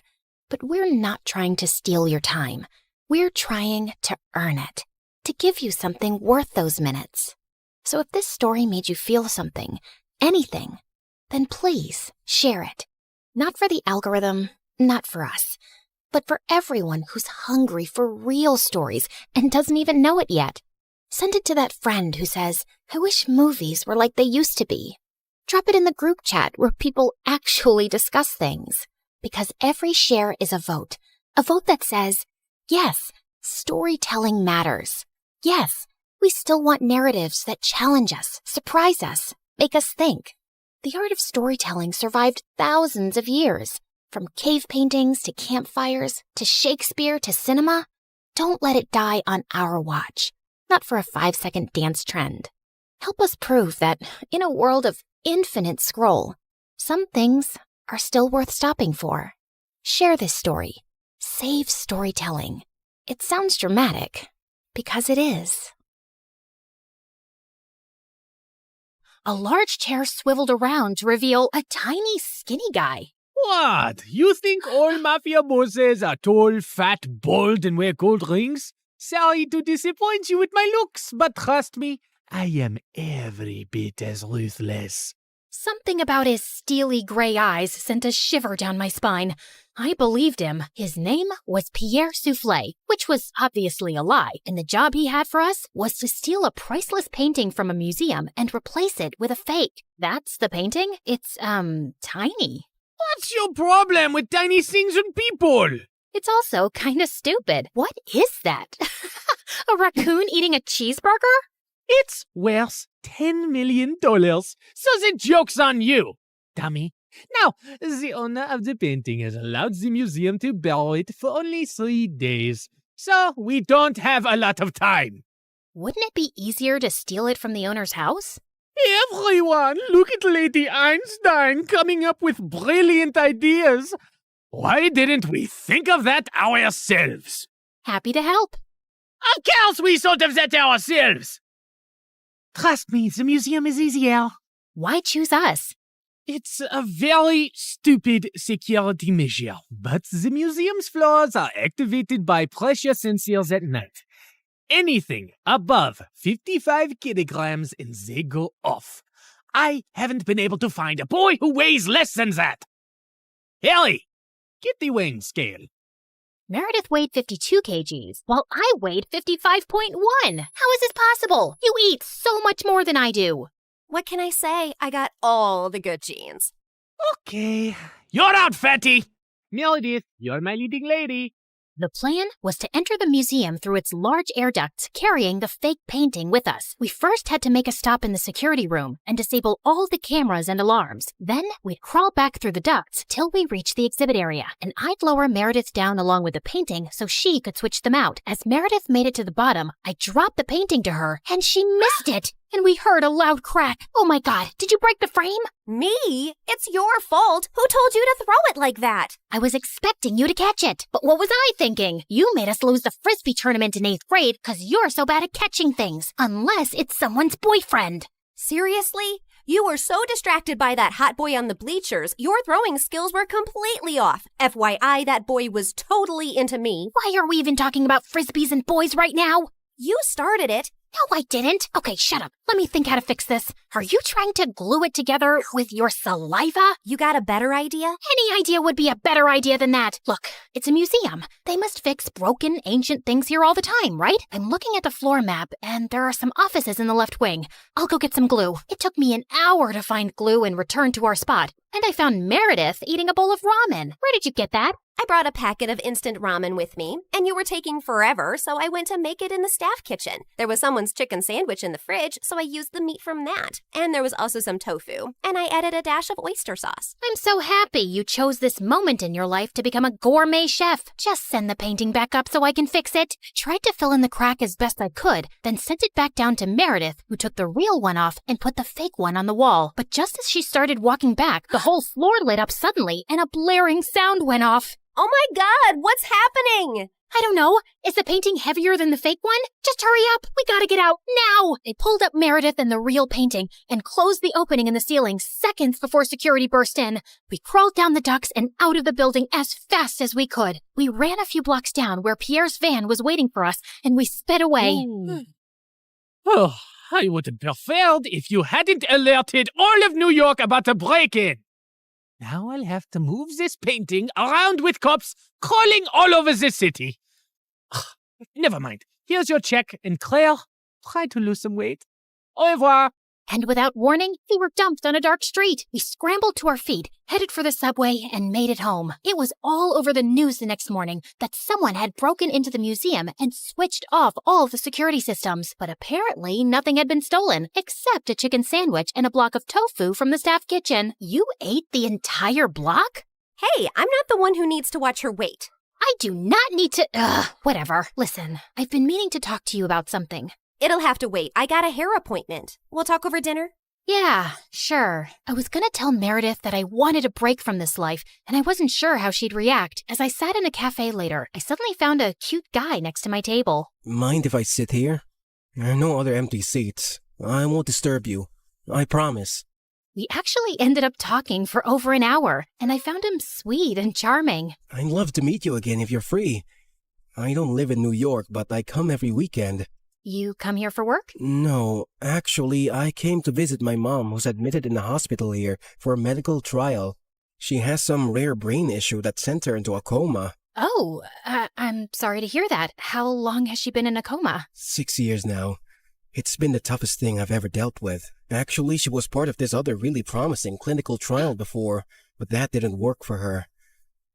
But we're not trying to steal your time. We're trying to earn it, to give you something worth those minutes. So if this story made you feel something, anything, then please share it. Not for the algorithm, not for us, but for everyone who's hungry for real stories and doesn't even know it yet. Send it to that friend who says, I wish movies were like they used to be. Drop it in the group chat where people actually discuss things. Because every share is a vote that says, yes, storytelling matters. Yes, we still want narratives that challenge us, surprise us, make us think. The art of storytelling survived thousands of years. From cave paintings to campfires to Shakespeare to cinema. Don't let it die on our watch. Not for a 5-second dance trend. Help us prove that in a world of infinite scroll, some things are still worth stopping for. Share this story. Save storytelling. It sounds dramatic, because it is. A large chair swiveled around to reveal a tiny, skinny guy. What? You think all mafia bosses are tall, fat, bald, and wear gold rings? Sorry to disappoint you with my looks, but trust me, I am every bit as ruthless. Something about his steely gray eyes sent a shiver down my spine. I believed him. His name was Pierre Soufflé, which was obviously a lie, and the job he had for us was to steal a priceless painting from a museum and replace it with a fake. That's the painting? It's, tiny. What's your problem with tiny things and people? It's also kinda stupid. What is that? A raccoon eating a cheeseburger? It's worth $10 million, so the joke's on you, dummy. Now, the owner of the painting has allowed the museum to borrow it for only 3 days, so we don't have a lot of time. Wouldn't it be easier to steal it from the owner's house? Everyone, look at Lady Einstein coming up with brilliant ideas. Why didn't we think of that ourselves? Happy to help. Of course we thought of that ourselves. Trust me, the museum is easier. Why choose us? It's a very stupid security measure, but the museum's floors are activated by pressure sensors at night. Anything above 55 kilograms and they go off. I haven't been able to find a boy who weighs less than that. Ellie, get the weighing scale. Meredith weighed 52 kgs, while I weighed 55.1. How is this possible? You eat so much more than I do. What can I say? I got all the good genes. Okay. You're out, fatty. Meredith, you're my leading lady. The plan was to enter the museum through its large air ducts, carrying the fake painting with us. We first had to make a stop in the security room and disable all the cameras and alarms. Then we'd crawl back through the ducts till we reached the exhibit area, and I'd lower Meredith down along with the painting so she could switch them out. As Meredith made it to the bottom, I dropped the painting to her, and she missed it. And we heard a loud crack. Oh my God, did you break the frame? Me? It's your fault. Who told you to throw it like that? I was expecting you to catch it. But what was I thinking? You made us lose the Frisbee tournament in 8th grade because you're so bad at catching things. Unless it's someone's boyfriend. Seriously? You were so distracted by that hot boy on the bleachers, your throwing skills were completely off. FYI, that boy was totally into me. Why are we even talking about Frisbees and boys right now? You started it. No, I didn't. Okay, shut up. Let me think how to fix this. Are you trying to glue it together with your saliva? You got a better idea? Any idea would be a better idea than that. Look, it's a museum. They must fix broken, ancient things here all the time, right? I'm looking at the floor map, and there are some offices in the left wing. I'll go get some glue. It took me an hour to find glue and return to our spot. And I found Meredith eating a bowl of ramen. Where did you get that? I brought a packet of instant ramen with me, and you were taking forever, so I went to make it in the staff kitchen. There was someone's chicken sandwich in the fridge, so I used the meat from that. And there was also some tofu, and I added a dash of oyster sauce. I'm so happy you chose this moment in your life to become a gourmet chef. Just send the painting back up so I can fix it. I tried to fill in the crack as best I could, then sent it back down to Meredith, who took the real one off and put the fake one on the wall. But just as she started walking back, the whole floor lit up suddenly, and a blaring sound went off. Oh my God, what's happening? I don't know. Is the painting heavier than the fake one? Just hurry up. We gotta get out now. I pulled up Meredith and the real painting and closed the opening in the ceiling seconds before security burst in. We crawled down the ducts and out of the building as fast as we could. We ran a few blocks down where Pierre's van was waiting for us, and we sped away. Oh, I would have preferred if you hadn't alerted all of New York about the break-in. Now I'll have to move this painting around with cops crawling all over the city. Never mind. Here's your check, and Claire, try to lose some weight. Au revoir. And without warning, we were dumped on a dark street. We scrambled to our feet, headed for the subway, and made it home. It was all over the news the next morning that someone had broken into the museum and switched off all the security systems. But apparently, nothing had been stolen, except a chicken sandwich and a block of tofu from the staff kitchen. You ate the entire block? Hey, I'm not the one who needs to watch her weight. I do not need to. Whatever. Listen, I've been meaning to talk to you about something. It'll have to wait. I got a hair appointment. We'll talk over dinner? Yeah, sure. I was gonna tell Meredith that I wanted a break from this life, and I wasn't sure how she'd react. As I sat in a cafe later, I suddenly found a cute guy next to my table. Mind if I sit here? There are no other empty seats. I won't disturb you. I promise. We actually ended up talking for over an hour, and I found him sweet and charming. I'd love to meet you again if you're free. I don't live in New York, but I come every weekend. You come here for work? No, actually, I came to visit my mom, who's admitted in the hospital here for a medical trial. She has some rare brain issue that sent her into a coma. Oh, I'm sorry to hear that. How long has she been in a coma? 6 years now. It's been the toughest thing I've ever dealt with. Actually, she was part of this other really promising clinical trial before, but that didn't work for her.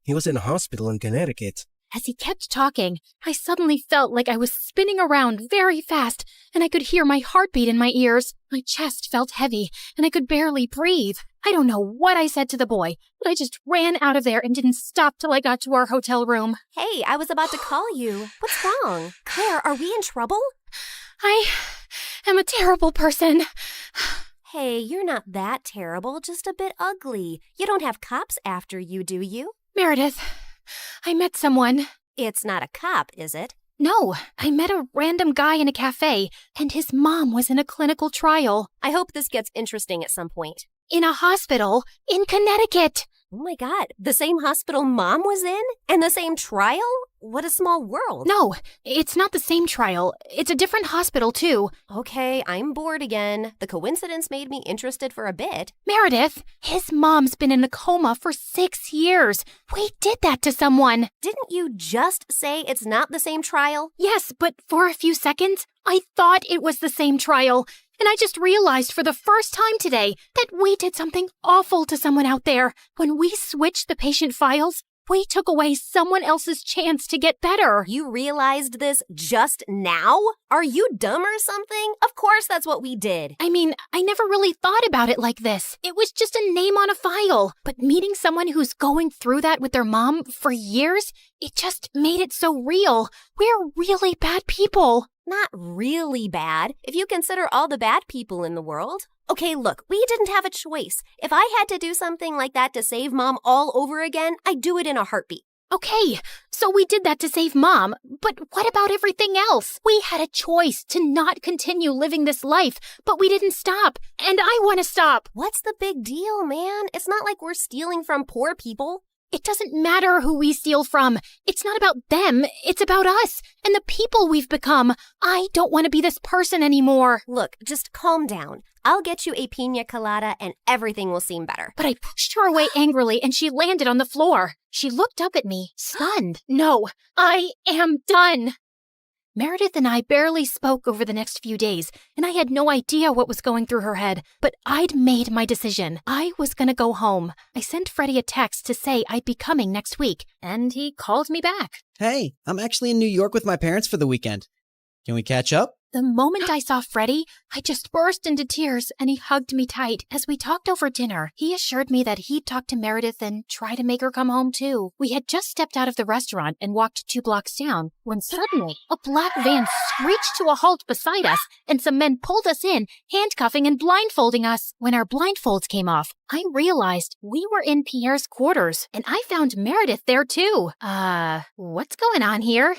He was in a hospital in Connecticut. As he kept talking, I suddenly felt like I was spinning around very fast, and I could hear my heartbeat in my ears. My chest felt heavy, and I could barely breathe. I don't know what I said to the boy, but I just ran out of there and didn't stop till I got to our hotel room. Hey, I was about to call you. What's wrong? Claire, are we in trouble? I am a terrible person. Hey, you're not that terrible, just a bit ugly. You don't have cops after you, do you? Meredith, I met someone. It's not a cop, is it? No, I met a random guy in a cafe, and his mom was in a clinical trial. I hope this gets interesting at some point. In a hospital in Connecticut. Oh my God, the same hospital Mom was in? And the same trial? What a small world. No, it's not the same trial. It's a different hospital, too. Okay, I'm bored again. The coincidence made me interested for a bit. Meredith, his mom's been in a coma for 6 years. We did that to someone. Didn't you just say it's not the same trial? Yes, but for a few seconds, I thought it was the same trial. And I just realized for the first time today that we did something awful to someone out there. When we switched the patient files, we took away someone else's chance to get better. You realized this just now? Are you dumb or something? Of course that's what we did. I mean, I never really thought about it like this. It was just a name on a file. But meeting someone who's going through that with their mom for years, it just made it so real. We're really bad people. Not really bad, if you consider all the bad people in the world. Okay, look, we didn't have a choice. If I had to do something like that to save Mom all over again, I'd do it in a heartbeat. Okay, so we did that to save Mom, but what about everything else? We had a choice to not continue living this life, but we didn't stop, and I want to stop. What's the big deal, man? It's not like we're stealing from poor people. It doesn't matter who we steal from. It's not about them. It's about us and the people we've become. I don't want to be this person anymore. Look, just calm down. I'll get you a pina colada and everything will seem better. But I pushed her away angrily and she landed on the floor. She looked up at me, stunned. No, I am done. Meredith and I barely spoke over the next few days, and I had no idea what was going through her head. But I'd made my decision. I was gonna go home. I sent Freddie a text to say I'd be coming next week, and he called me back. Hey, I'm actually in New York with my parents for the weekend. Can we catch up? The moment I saw Freddie, I just burst into tears, and he hugged me tight. As we talked over dinner, he assured me that he'd talk to Meredith and try to make her come home too. We had just stepped out of the restaurant and walked 2 blocks down when suddenly a black van screeched to a halt beside us, and some men pulled us in, handcuffing and blindfolding us. When our blindfolds came off, I realized we were in Pierre's quarters, and I found Meredith there too. What's going on here?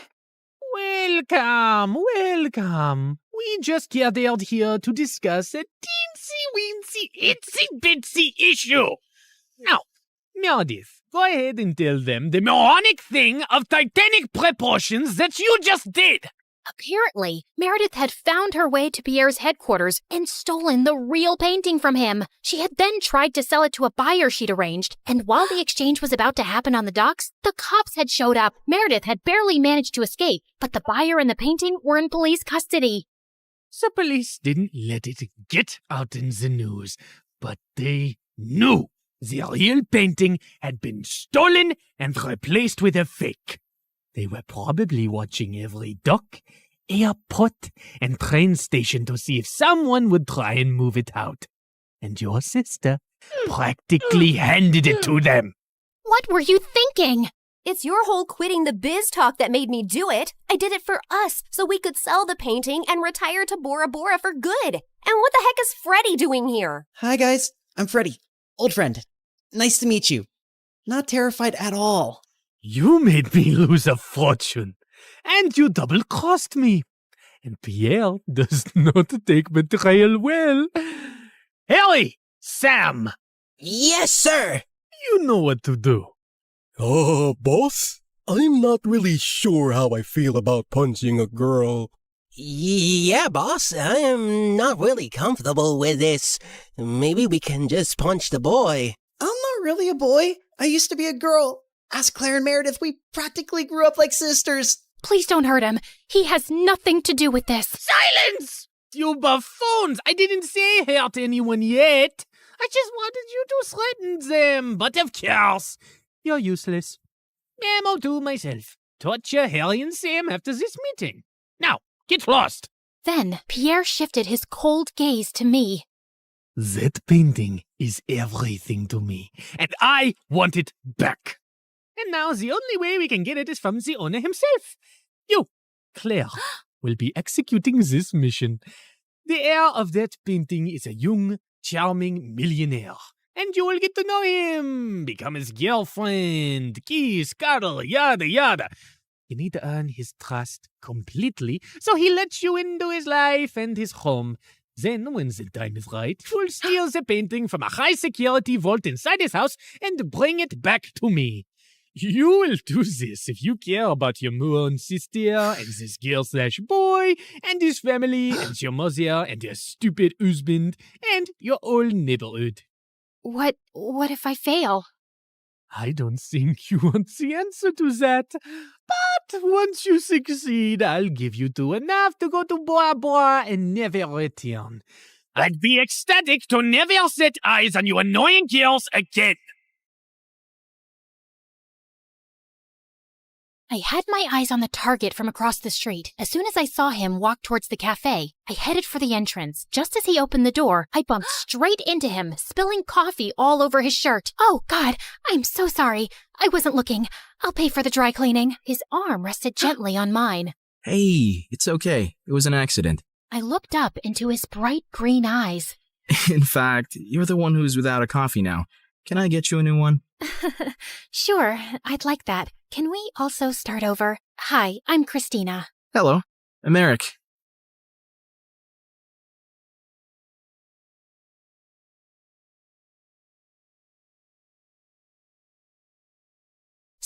Welcome. We just gathered here to discuss a teensy-weensy, itsy-bitsy issue. Now, Meredith, go ahead and tell them the moronic thing of titanic proportions that you just did. Apparently, Meredith had found her way to Pierre's headquarters and stolen the real painting from him. She had then tried to sell it to a buyer she'd arranged, and while the exchange was about to happen on the docks, the cops had showed up. Meredith had barely managed to escape, but the buyer and the painting were in police custody. The police didn't let it get out in the news, but they knew the real painting had been stolen and replaced with a fake. They were probably watching every dock, airport, and train station to see if someone would try and move it out. And your sister practically handed it to them. What were you thinking? It's your whole quitting the biz talk that made me do it. I did it for us, so we could sell the painting and retire to Bora Bora for good. And what the heck is Freddie doing here? Hi guys, I'm Freddie. Old friend. Nice to meet you. Not terrified at all. You made me lose a fortune, and you double-crossed me. And Pierre does not take betrayal well. Harry! Sam! Yes, sir! You know what to do. Boss? I'm not really sure how I feel about punching a girl. Yeah, boss, I am not really comfortable with this. Maybe we can just punch the boy. I'm not really a boy. I used to be a girl. Ask Claire and Meredith, we practically grew up like sisters. Please don't hurt him. He has nothing to do with this. Silence! You buffoons! I didn't say hurt anyone yet. I just wanted you to threaten them. But of course, you're useless. I'll do myself. Torture Harry and Sam after this meeting. Now, get lost. Then Pierre shifted his cold gaze to me. That painting is everything to me, and I want it back. And now the only way we can get it is from the owner himself. You, Claire, will be executing this mission. The heir of that painting is a young, charming millionaire. And you will get to know him, become his girlfriend, kiss, cuddle, yada yada. You need to earn his trust completely, so he lets you into his life and his home. Then, when the time is right, you'll steal the painting from a high-security vault inside his house and bring it back to me. You will do this if you care about your moon sister and this girl/boy and his family and your mother and your stupid husband and your whole neighborhood. What if I fail? I don't think you want the answer to that. But once you succeed, I'll give you two enough to go to Bora Bora and never return. I'd be ecstatic to never set eyes on you annoying girls again. I had my eyes on the target from across the street. As soon as I saw him walk towards the cafe, I headed for the entrance. Just as he opened the door, I bumped straight into him, spilling coffee all over his shirt. Oh, God, I'm so sorry. I wasn't looking. I'll pay for the dry cleaning. His arm rested gently on mine. Hey, it's okay. It was an accident. I looked up into his bright green eyes. In fact, you're the one who's without a coffee now. Can I get you a new one? Sure, I'd like that. Can we also start over? Hi, I'm Christina. Hello, I'm Eric.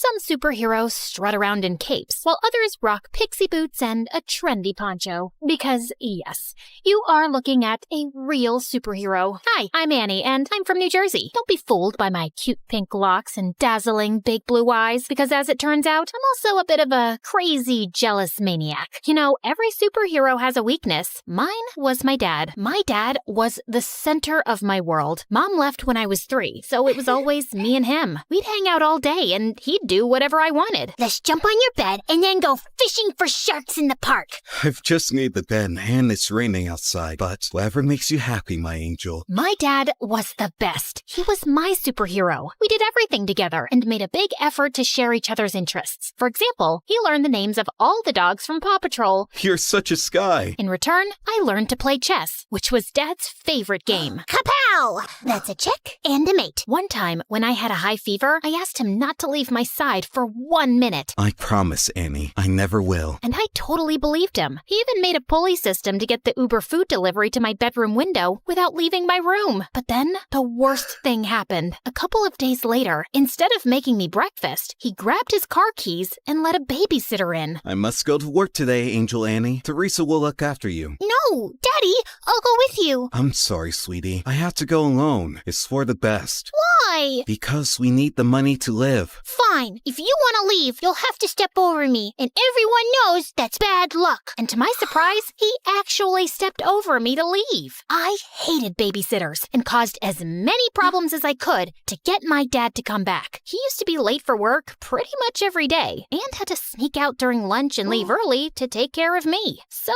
Some superheroes strut around in capes, while others rock pixie boots and a trendy poncho. Because, yes, you are looking at a real superhero. Hi, I'm Annie, and I'm from New Jersey. Don't be fooled by my cute pink locks and dazzling big blue eyes, because as it turns out, I'm also a bit of a crazy, jealous maniac. You know, every superhero has a weakness. Mine was my dad. My dad was the center of my world. Mom left when I was 3, so it was always me and him. We'd hang out all day, and he'd do whatever I wanted. Let's jump on your bed and then go fishing for sharks in the park. I've just made the bed and it's raining outside, but whatever makes you happy, my angel. My dad was the best. He was my superhero. We did everything together and made a big effort to share each other's interests. For example, he learned the names of all the dogs from Paw Patrol. You're such a sky. In return, I learned to play chess, which was Dad's favorite game. Kapow! That's a check and a mate. One time, when I had a high fever, I asked him not to leave my side for 1 minute. I promise, Annie, I never will. And I totally believed him. He even made a pulley system to get the Uber food delivery to my bedroom window without leaving my room. But then, the worst thing happened. A couple of days later, instead of making me breakfast, he grabbed his car keys and let a babysitter in. I must go to work today, Angel Annie. Teresa will look after you. No, Daddy, I'll go with you. I'm sorry, sweetie. I have to go alone. It's for the best. Why? Because we need the money to live. Fine. If you want to leave, you'll have to step over me, and everyone knows that's bad luck. And to my surprise, he actually stepped over me to leave. I hated babysitters and caused as many problems as I could to get my dad to come back. He used to be late for work pretty much every day and had to sneak out during lunch and leave early to take care of me. So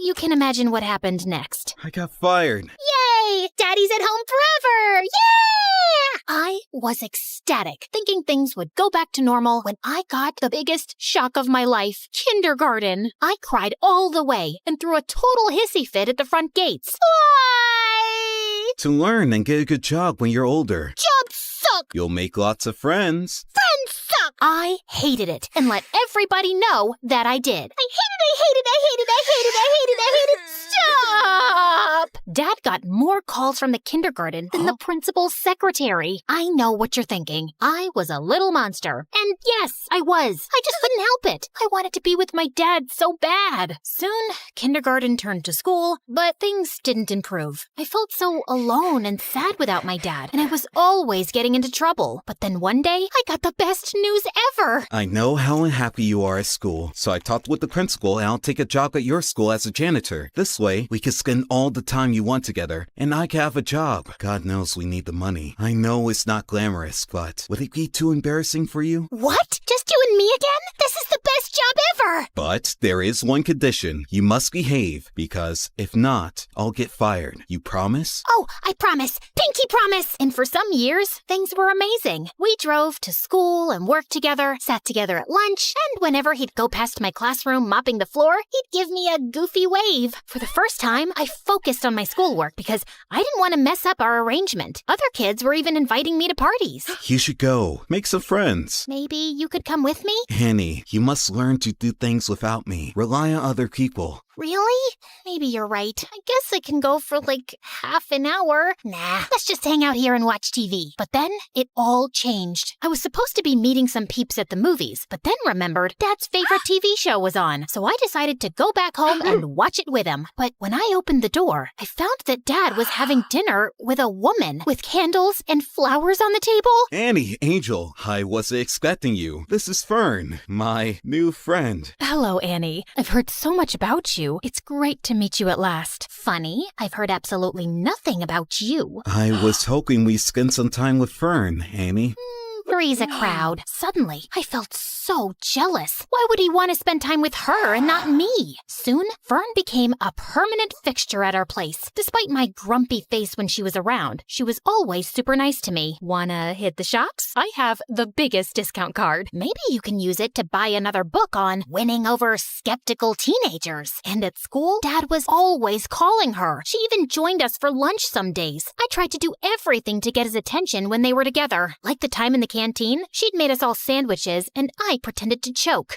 you can imagine what happened next. I got fired. Yay! Daddy's at home forever! Yeah! I was ecstatic, thinking things would go back to normal when I got the biggest shock of my life, kindergarten. I cried all the way and threw a total hissy fit at the front gates. Why? To learn and get a good job when you're older. Jobs suck! You'll make lots of friends. Friends suck! I hated it and let everybody know that I did. I hate it. Stop! Dad got more calls from the kindergarten than the principal's secretary. I know what you're thinking. I was a little monster. And yes, I was. I just couldn't help it. I wanted to be with my dad so bad. Soon, kindergarten turned to school, but things didn't improve. I felt so alone and sad without my dad, and I was always getting into trouble. But then one day, I got the best news ever. I know how unhappy you are at school, so I talked with the principal and I'll take a job at your school as a janitor. This way, we can spend all the time you want together, and I can have a job. God knows we need the money. I know it's not glamorous, but would it be too embarrassing for you? What? Just you and me again? This is the best job ever! But there is one condition. You must behave, because if not, I'll get fired. You promise? Oh, I promise. Pinky promise! And for some years, things were amazing. We drove to school and worked together, sat together at lunch, and whenever he'd go past my classroom mopping the floor, he'd give me a goofy wave. For the first time, I focused on my schoolwork because I didn't want to mess up our arrangement. Other kids were even inviting me to parties. You should go. Make some friends. Maybe you could come with me? Annie, you must learn to do things without me. Rely on other people. Really? Maybe you're right. I guess I can go for like half an hour. Nah, let's just hang out here and watch TV. But then it all changed. I was supposed to be meeting some peeps at the movies, but then remembered Dad's favorite TV show was on. So I decided to go back home and watch it with him. But when I opened the door, I found that Dad was having dinner with a woman with candles and flowers on the table. Annie, Angel, I wasn't expecting you. This is Fern, my new friend. Hello, Annie. I've heard so much about you. It's great to meet you at last. Funny, I've heard absolutely nothing about you. I was hoping we'd spend some time with Fern, Annie. Three's a crowd. Suddenly, I felt so jealous. Why would he want to spend time with her and not me? Soon, Fern became a permanent fixture at our place. Despite my grumpy face when she was around, she was always super nice to me. Wanna hit the shops? I have the biggest discount card. Maybe you can use it to buy another book on winning over skeptical teenagers. And at school, Dad was always calling her. She even joined us for lunch some days. I tried to do everything to get his attention when they were together, like the time in the canteen canteen. She'd made us all sandwiches, and I pretended to choke.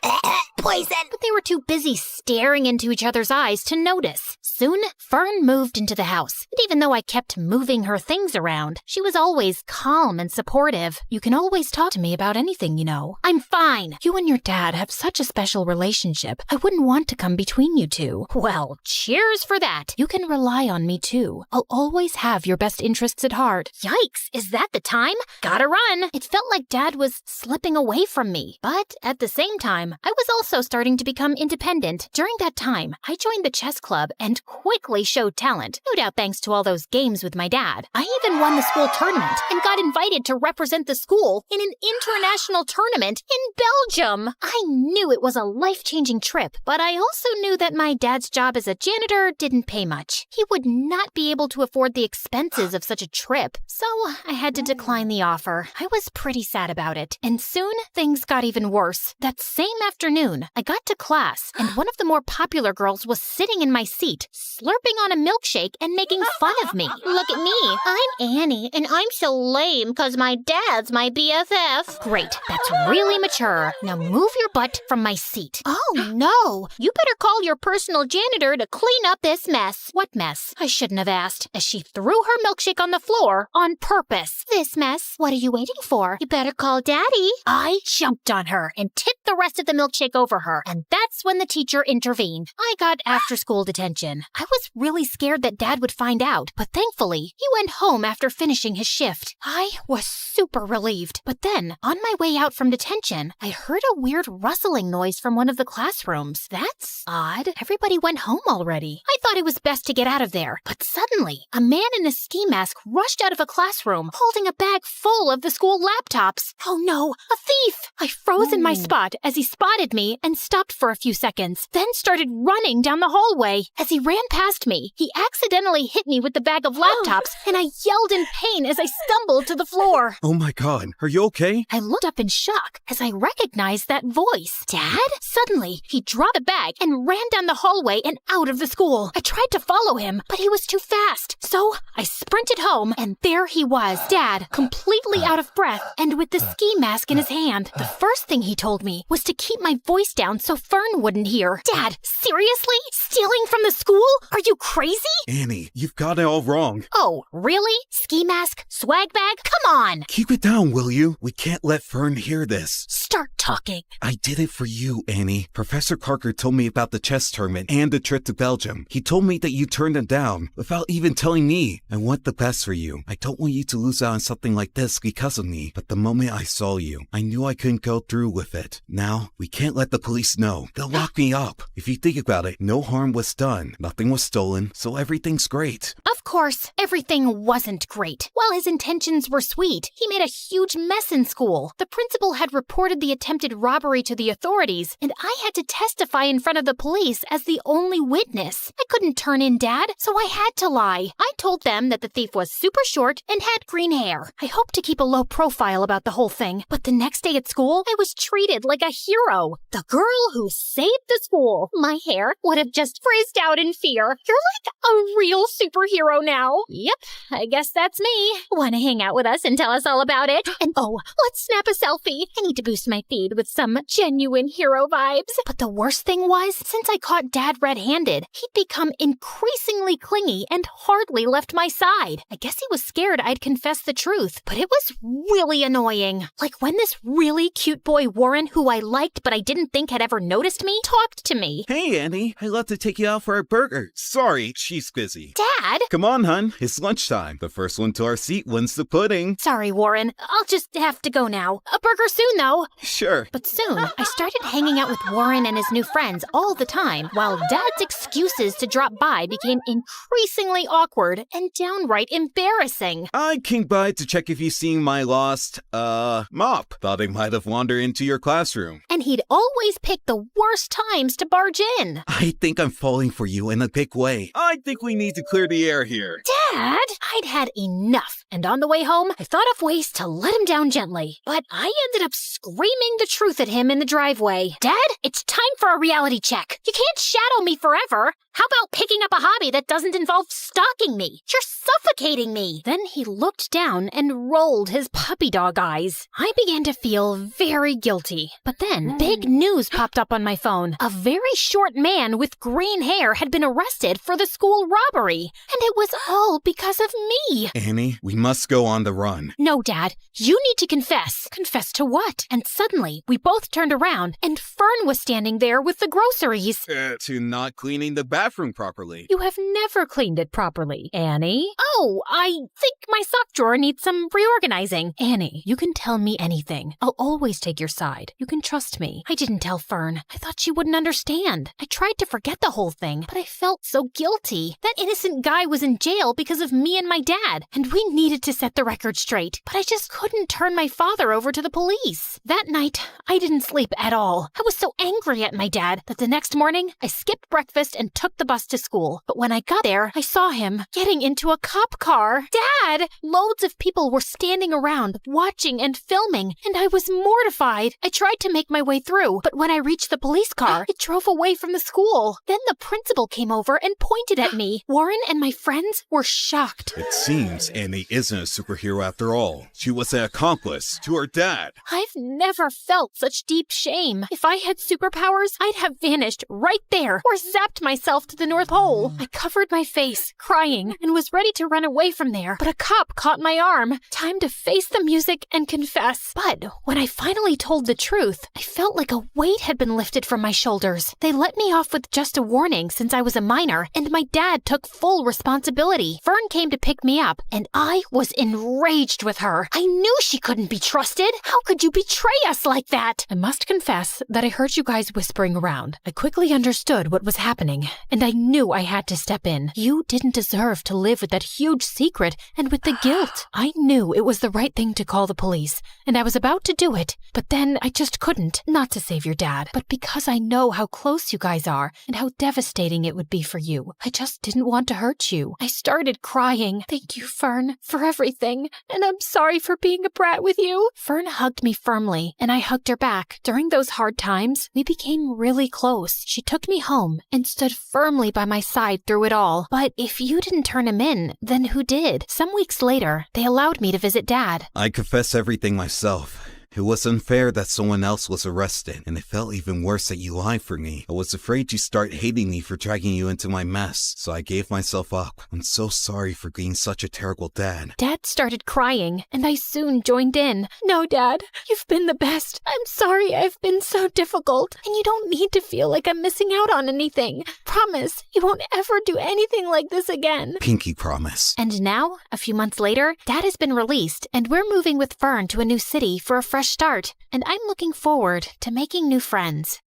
Poison! But they were too busy staring into each other's eyes to notice. Soon, Fern moved into the house. And even though I kept moving her things around, she was always calm and supportive. You can always talk to me about anything, you know. I'm fine. You and your dad have such a special relationship. I wouldn't want to come between you two. Well, cheers for that. You can rely on me too. I'll always have your best interests at heart. Yikes, is that the time? Gotta run. It felt like Dad was slipping away from me. But at the same time, I was also starting to become independent. During that time, I joined the chess club and quickly showed talent. No doubt thanks to all those games with my dad. I even won the school tournament and got invited to represent the school in an international tournament in Belgium. I knew it was a life-changing trip, but I also knew that my dad's job as a janitor didn't pay much. He would not be able to afford the expenses of such a trip, so I had to decline the offer. I was pretty sad about it, and soon things got even worse. That same afternoon, I got to class, and one of the more popular girls was sitting in my seat, slurping on a milkshake and making fun of me. Look at me. I'm Annie, and I'm so lame because my dad's my BFF. Great, that's really mature. Now move your butt from my seat. Oh, no. You better call your personal janitor to clean up this mess. What mess? I shouldn't have asked, as she threw her milkshake on the floor on purpose. This mess. What are you waiting for? You better call Daddy. I jumped on her and tipped the rest of the milkshake over her, and that's when the teacher intervened. I got after-school detention. I was really scared that Dad would find out, but thankfully, he went home after finishing his shift. I was super relieved. But then, on my way out from detention, I heard a weird rustling noise from one of the classrooms. That's odd. Everybody went home already. I thought it was best to get out of there, but suddenly, a man in a ski mask rushed out of a classroom, holding a bag full of the school laptops. Oh no, a thief! I froze in my spot as he spotted me and stopped for a few seconds, then started running down the hallway. As he ran past me, he accidentally hit me with the bag of laptops, and I yelled in pain as I stumbled to the floor. Oh my god, are you okay? I looked up in shock as I recognized that voice. Dad? Suddenly, he dropped the bag and ran down the hallway and out of the school. I tried to follow him, but he was too fast. So I sprinted home, and there he was, Dad, completely out of breath and with the ski mask in his hand. The first thing he told me was to keep my voice down so Fern wouldn't hear. Dad, seriously? Stealing from the school? Are you crazy? Annie, you've got it all wrong. Oh, really? Ski mask? Swag bag? Come on! Keep it down, will you? We can't let Fern hear this. Start talking. I did it for you, Annie. Professor Parker told me about the chess tournament and the trip to Belgium. He told me that you turned him down without even telling me. I want the best for you. I don't want you to lose out on something like this because of me. But the moment I saw you, I knew I couldn't go through with it. Now, we can't let the police know. They'll lock me up. If you think about it, no harm was done. Nothing was stolen, so everything's great. Of course, everything wasn't great. While his intentions were sweet, he made a huge mess in school. The principal had reported the attempted robbery to the authorities, and I had to testify in front of the police as the only witness. I couldn't turn in Dad, so I had to lie. I told them that the thief was super short and had green hair. I hoped to keep a low profile about the whole thing, but the next day at school, I was treated like a hero. The girl who saved the school. My hair would have just frizzed out in fear. You're like a real superhero now. Yep, I guess that's me. Want to hang out with us and tell us all about it? And oh, let's snap a selfie. I need to boost my feed with some genuine hero vibes. But the worst thing was, since I caught Dad red-handed, he'd become increasingly clingy and hardly left my side. I guess he was scared I'd confess the truth, but it was really annoying. Like when this really cute boy Warren, who I liked but I didn't think had ever noticed me, talked to me. Hey, Annie, I'd love to take you out for a burger. Sorry, she's busy. Dad? Come on, hun. It's lunchtime. The first one to our seat wins the pudding. Sorry, Warren. I'll just have to go now. A burger soon, though. Sure. But soon, I started hanging out with Warren and his new friends all the time, while Dad's excuses to drop by became increasingly awkward and downright embarrassing. I came by to check if you seen my lost, mop. Thought I might have wandered into your classroom. And he'd always pick the worst times to barge in. I think I'm falling for you in a big way. I think we need to clear the air here. Dad! I'd had enough, and on the way home, I thought of ways to let him down gently. But I ended up screaming the truth at him in the driveway. Dad, it's time for a reality check. You can't shadow me forever. How about picking up a hobby that doesn't involve stalking me? You're suffocating me. Then he looked down and rolled his puppy dog guys. I began to feel very guilty. But then, big news popped up on my phone. A very short man with green hair had been arrested for the school robbery. And it was all because of me. Annie, we must go on the run. No, Dad. You need to confess. Confess to what? And suddenly, we both turned around, and Fern was standing there with the groceries. To not cleaning the bathroom properly. You have never cleaned it properly, Annie. Oh, I think my sock drawer needs some reorganizing. Annie, you can tell me anything. I'll always take your side. You can trust me. I didn't tell Fern. I thought she wouldn't understand. I tried to forget the whole thing, but I felt so guilty. That innocent guy was in jail because of me and my dad, and we needed to set the record straight. But I just couldn't turn my father over to the police. That night, I didn't sleep at all. I was so angry at my dad that the next morning, I skipped breakfast and took the bus to school. But when I got there, I saw him getting into a cop car. Dad! Loads of people were standing around, watching and filming, and I was mortified. I tried to make my way through, but when I reached the police car, it drove away from the school. Then the principal came over and pointed at me. Warren and my friends were shocked. It seems Annie isn't a superhero after all. She was an accomplice to her dad. I've never felt such deep shame. If I had superpowers, I'd have vanished right there or zapped myself to the North Pole. I covered my face, crying, and was ready to run away from there, but a cop caught my arm. Time to face the music and confess. But when I finally told the truth, I felt like a weight had been lifted from my shoulders. They let me off with just a warning since I was a minor, and my dad took full responsibility. Fern came to pick me up, and I was enraged with her. I knew she couldn't be trusted. How could you betray us like that? I must confess that I heard you guys whispering around. I quickly understood what was happening, and I knew I had to step in. You didn't deserve to live with that huge secret and with the guilt. I knew it was the right thing to call the police, and I was about to do it, but then I just couldn't. Not to save your dad, but because I know how close you guys are and how devastating it would be for you. I just didn't want to hurt you. I started crying. Thank you, Fern, for everything, and I'm sorry for being a brat with you. Fern hugged me firmly, and I hugged her back. During those hard times, we became really close. She took me home and stood firmly by my side through it all. But if you didn't turn him in, then who did? Some weeks later, they allowed me to visit Dad. I confess everything myself. It was unfair that someone else was arrested, and it felt even worse that you lied for me. I was afraid you'd start hating me for dragging you into my mess, so I gave myself up. I'm so sorry for being such a terrible dad. Dad started crying, and I soon joined in. No, Dad, you've been the best. I'm sorry I've been so difficult, and you don't need to feel like I'm missing out on anything. Promise, you won't ever do anything like this again. Pinky promise. And now, a few months later, Dad has been released, and we're moving with Fern to a new city for a fresh start, and I'm looking forward to making new friends.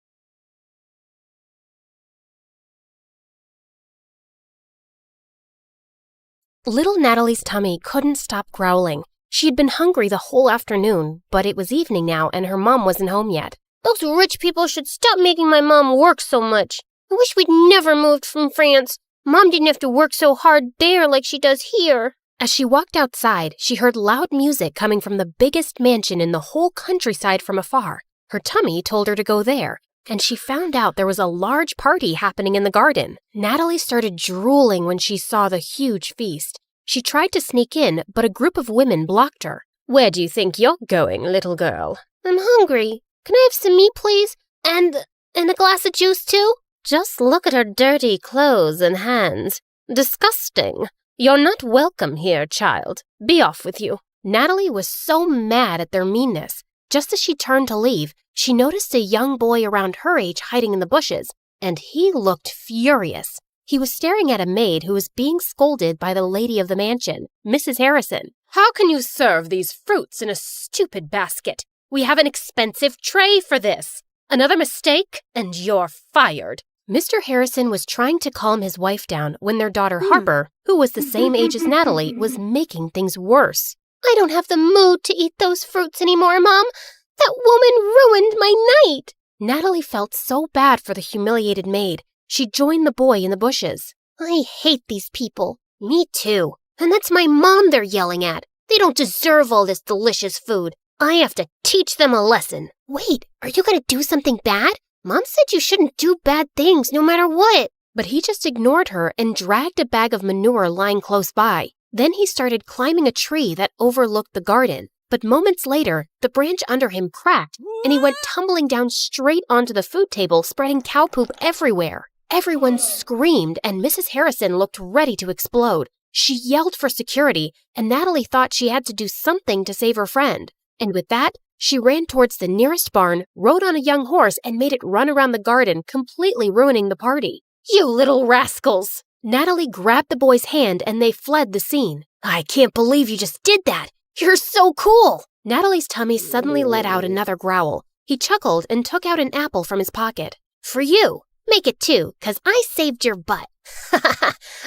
Little Natalie's tummy couldn't stop growling. She had been hungry the whole afternoon, but it was evening now and her mom wasn't home yet. Those rich people should stop making my mom work so much. I wish we'd never moved from France. Mom didn't have to work so hard there like she does here. As she walked outside, she heard loud music coming from the biggest mansion in the whole countryside from afar. Her tummy told her to go there, and she found out there was a large party happening in the garden. Natalie started drooling when she saw the huge feast. She tried to sneak in, but a group of women blocked her. Where do you think you're going, little girl? I'm hungry. Can I have some meat, please? And a glass of juice, too? Just look at her dirty clothes and hands. Disgusting. You're not welcome here, child. Be off with you. Natalie was so mad at their meanness. Just as she turned to leave, she noticed a young boy around her age hiding in the bushes, and he looked furious. He was staring at a maid who was being scolded by the lady of the mansion, Mrs. Harrison. How can you serve these fruits in a stupid basket? We have an expensive tray for this. Another mistake, and you're fired. Mr. Harrison was trying to calm his wife down when their daughter Harper, who was the same age as Natalie, was making things worse. I don't have the mood to eat those fruits anymore, Mom. That woman ruined my night. Natalie felt so bad for the humiliated maid. She joined the boy in the bushes. I hate these people. Me too. And that's my mom they're yelling at. They don't deserve all this delicious food. I have to teach them a lesson. Wait, are you going to do something bad? Mom said you shouldn't do bad things no matter what. But he just ignored her and dragged a bag of manure lying close by. Then he started climbing a tree that overlooked the garden. But moments later, the branch under him cracked, and he went tumbling down straight onto the food table, spreading cow poop everywhere. Everyone screamed, and Mrs. Harrison looked ready to explode. She yelled for security, and Natalie thought she had to do something to save her friend. And with that, she ran towards the nearest barn, rode on a young horse, and made it run around the garden, completely ruining the party. "You little rascals!" Natalie grabbed the boy's hand, and they fled the scene. "I can't believe you just did that! You're so cool!" Natalie's tummy suddenly let out another growl. He chuckled and took out an apple from his pocket. "For you! Make it 2, 'cause I saved your butt.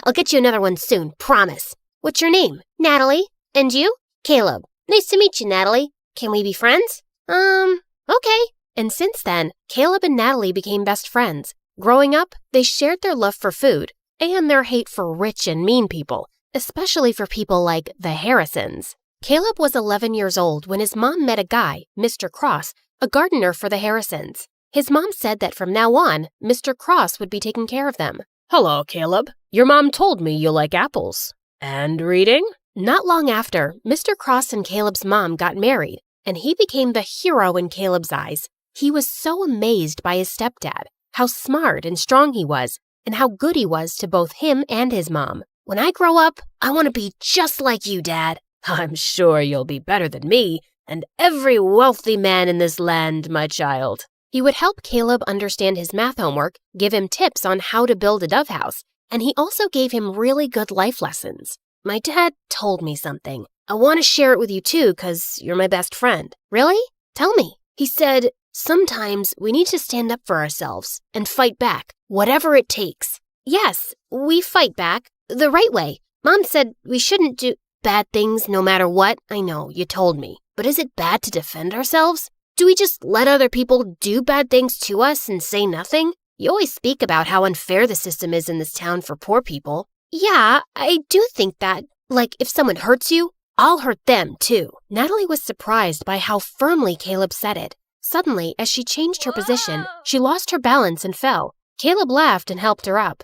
I'll get you another one soon, promise. What's your name?" "Natalie. And you?" "Caleb. Nice to meet you, Natalie. Can we be friends?" Okay." And since then, Caleb and Natalie became best friends. Growing up, they shared their love for food and their hate for rich and mean people, especially for people like the Harrisons. Caleb was 11 years old when his mom met a guy, Mr. Cross, a gardener for the Harrisons. His mom said that from now on, Mr. Cross would be taking care of them. "Hello, Caleb. Your mom told me you like apples. And reading?" Not long after, Mr. Cross and Caleb's mom got married, and he became the hero in Caleb's eyes. He was so amazed by his stepdad, how smart and strong he was, and how good he was to both him and his mom. "When I grow up, I want to be just like you, Dad." "I'm sure you'll be better than me and every wealthy man in this land, my child." He would help Caleb understand his math homework, give him tips on how to build a dove house, and he also gave him really good life lessons. "My dad told me something. I want to share it with you too, 'cause you're my best friend." "Really? Tell me." "He said, sometimes we need to stand up for ourselves and fight back, whatever it takes." "Yes, we fight back, the right way. Mom said we shouldn't do bad things no matter what. I know, you told me. But is it bad to defend ourselves? Do we just let other people do bad things to us and say nothing? You always speak about how unfair the system is in this town for poor people." "Yeah, I do think that. Like, if someone hurts you, I'll hurt them too." Natalie was surprised by how firmly Caleb said it. Suddenly, as she changed her position, she lost her balance and fell. Caleb laughed and helped her up.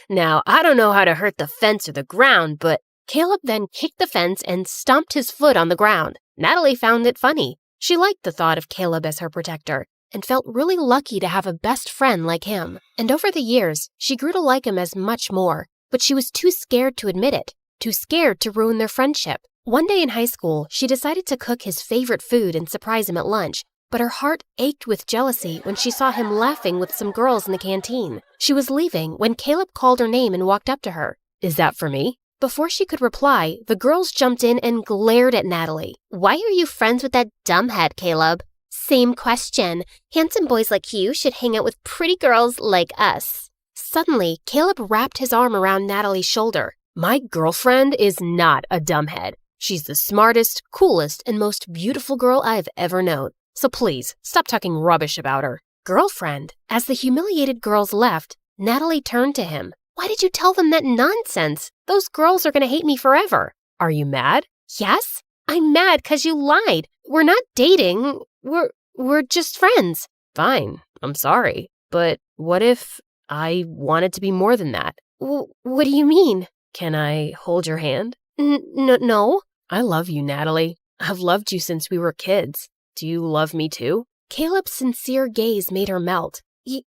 "Now, I don't know how to hurt the fence or the ground, but..." Caleb then kicked the fence and stomped his foot on the ground. Natalie found it funny. She liked the thought of Caleb as her protector and felt really lucky to have a best friend like him. And over the years, she grew to like him as much more, but she was too scared to admit it, too scared to ruin their friendship. One day in high school, she decided to cook his favorite food and surprise him at lunch, but her heart ached with jealousy when she saw him laughing with some girls in the canteen. She was leaving when Caleb called her name and walked up to her. "Is that for me?" Before she could reply, the girls jumped in and glared at Natalie. "Why are you friends with that dumbhead, Caleb?" "Same question. Handsome boys like you should hang out with pretty girls like us." Suddenly, Caleb wrapped his arm around Natalie's shoulder. "My girlfriend is not a dumbhead. She's the smartest, coolest, and most beautiful girl I've ever known. So please, stop talking rubbish about her." "Girlfriend?" As the humiliated girls left, Natalie turned to him. "Why did you tell them that nonsense? Those girls are going to hate me forever." "Are you mad?" "Yes, I'm mad because you lied. We're not dating. We're just friends." "Fine, I'm sorry. But what if I wanted to be more than that?" What do you mean?" "Can I hold your hand?" No. "I love you, Natalie. I've loved you since we were kids. Do you love me too?" Caleb's sincere gaze made her melt.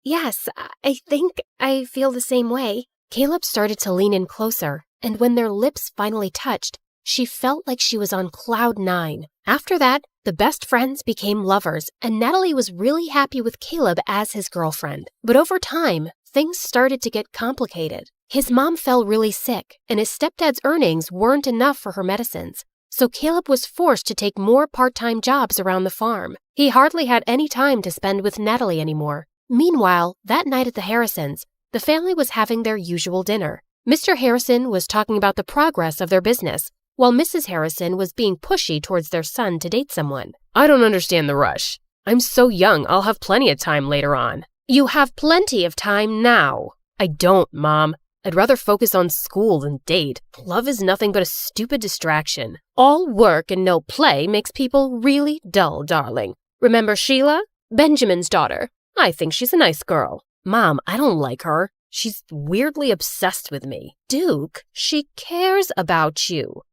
Yes, I think I feel the same way." Caleb started to lean in closer, and when their lips finally touched, she felt like she was on cloud 9. After that, the best friends became lovers, and Natalie was really happy with Caleb as his girlfriend. But over time, things started to get complicated. His mom fell really sick, and his stepdad's earnings weren't enough for her medicines. So Caleb was forced to take more part-time jobs around the farm. He hardly had any time to spend with Natalie anymore. Meanwhile, that night at the Harrisons, the family was having their usual dinner. Mr. Harrison was talking about the progress of their business, while Mrs. Harrison was being pushy towards their son to date someone. "I don't understand the rush. I'm so young, I'll have plenty of time later on." "You have plenty of time now." "I don't, Mom. I'd rather focus on school than date. Love is nothing but a stupid distraction." "All work and no play makes people really dull, darling. Remember Sheila? Benjamin's daughter. I think she's a nice girl." "Mom, I don't like her. She's weirdly obsessed with me." "Duke, she cares about you."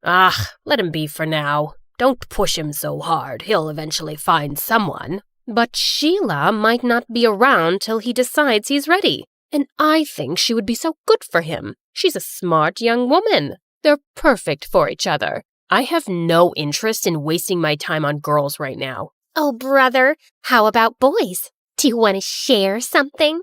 "Let him be for now." Don't push him so hard. He'll eventually find someone. But Sheila might not be around till he decides he's ready. And I think she would be so good for him. She's a smart young woman. They're perfect for each other. I have no interest in wasting my time on girls right now. Oh, brother, how about boys? Do you want to share something?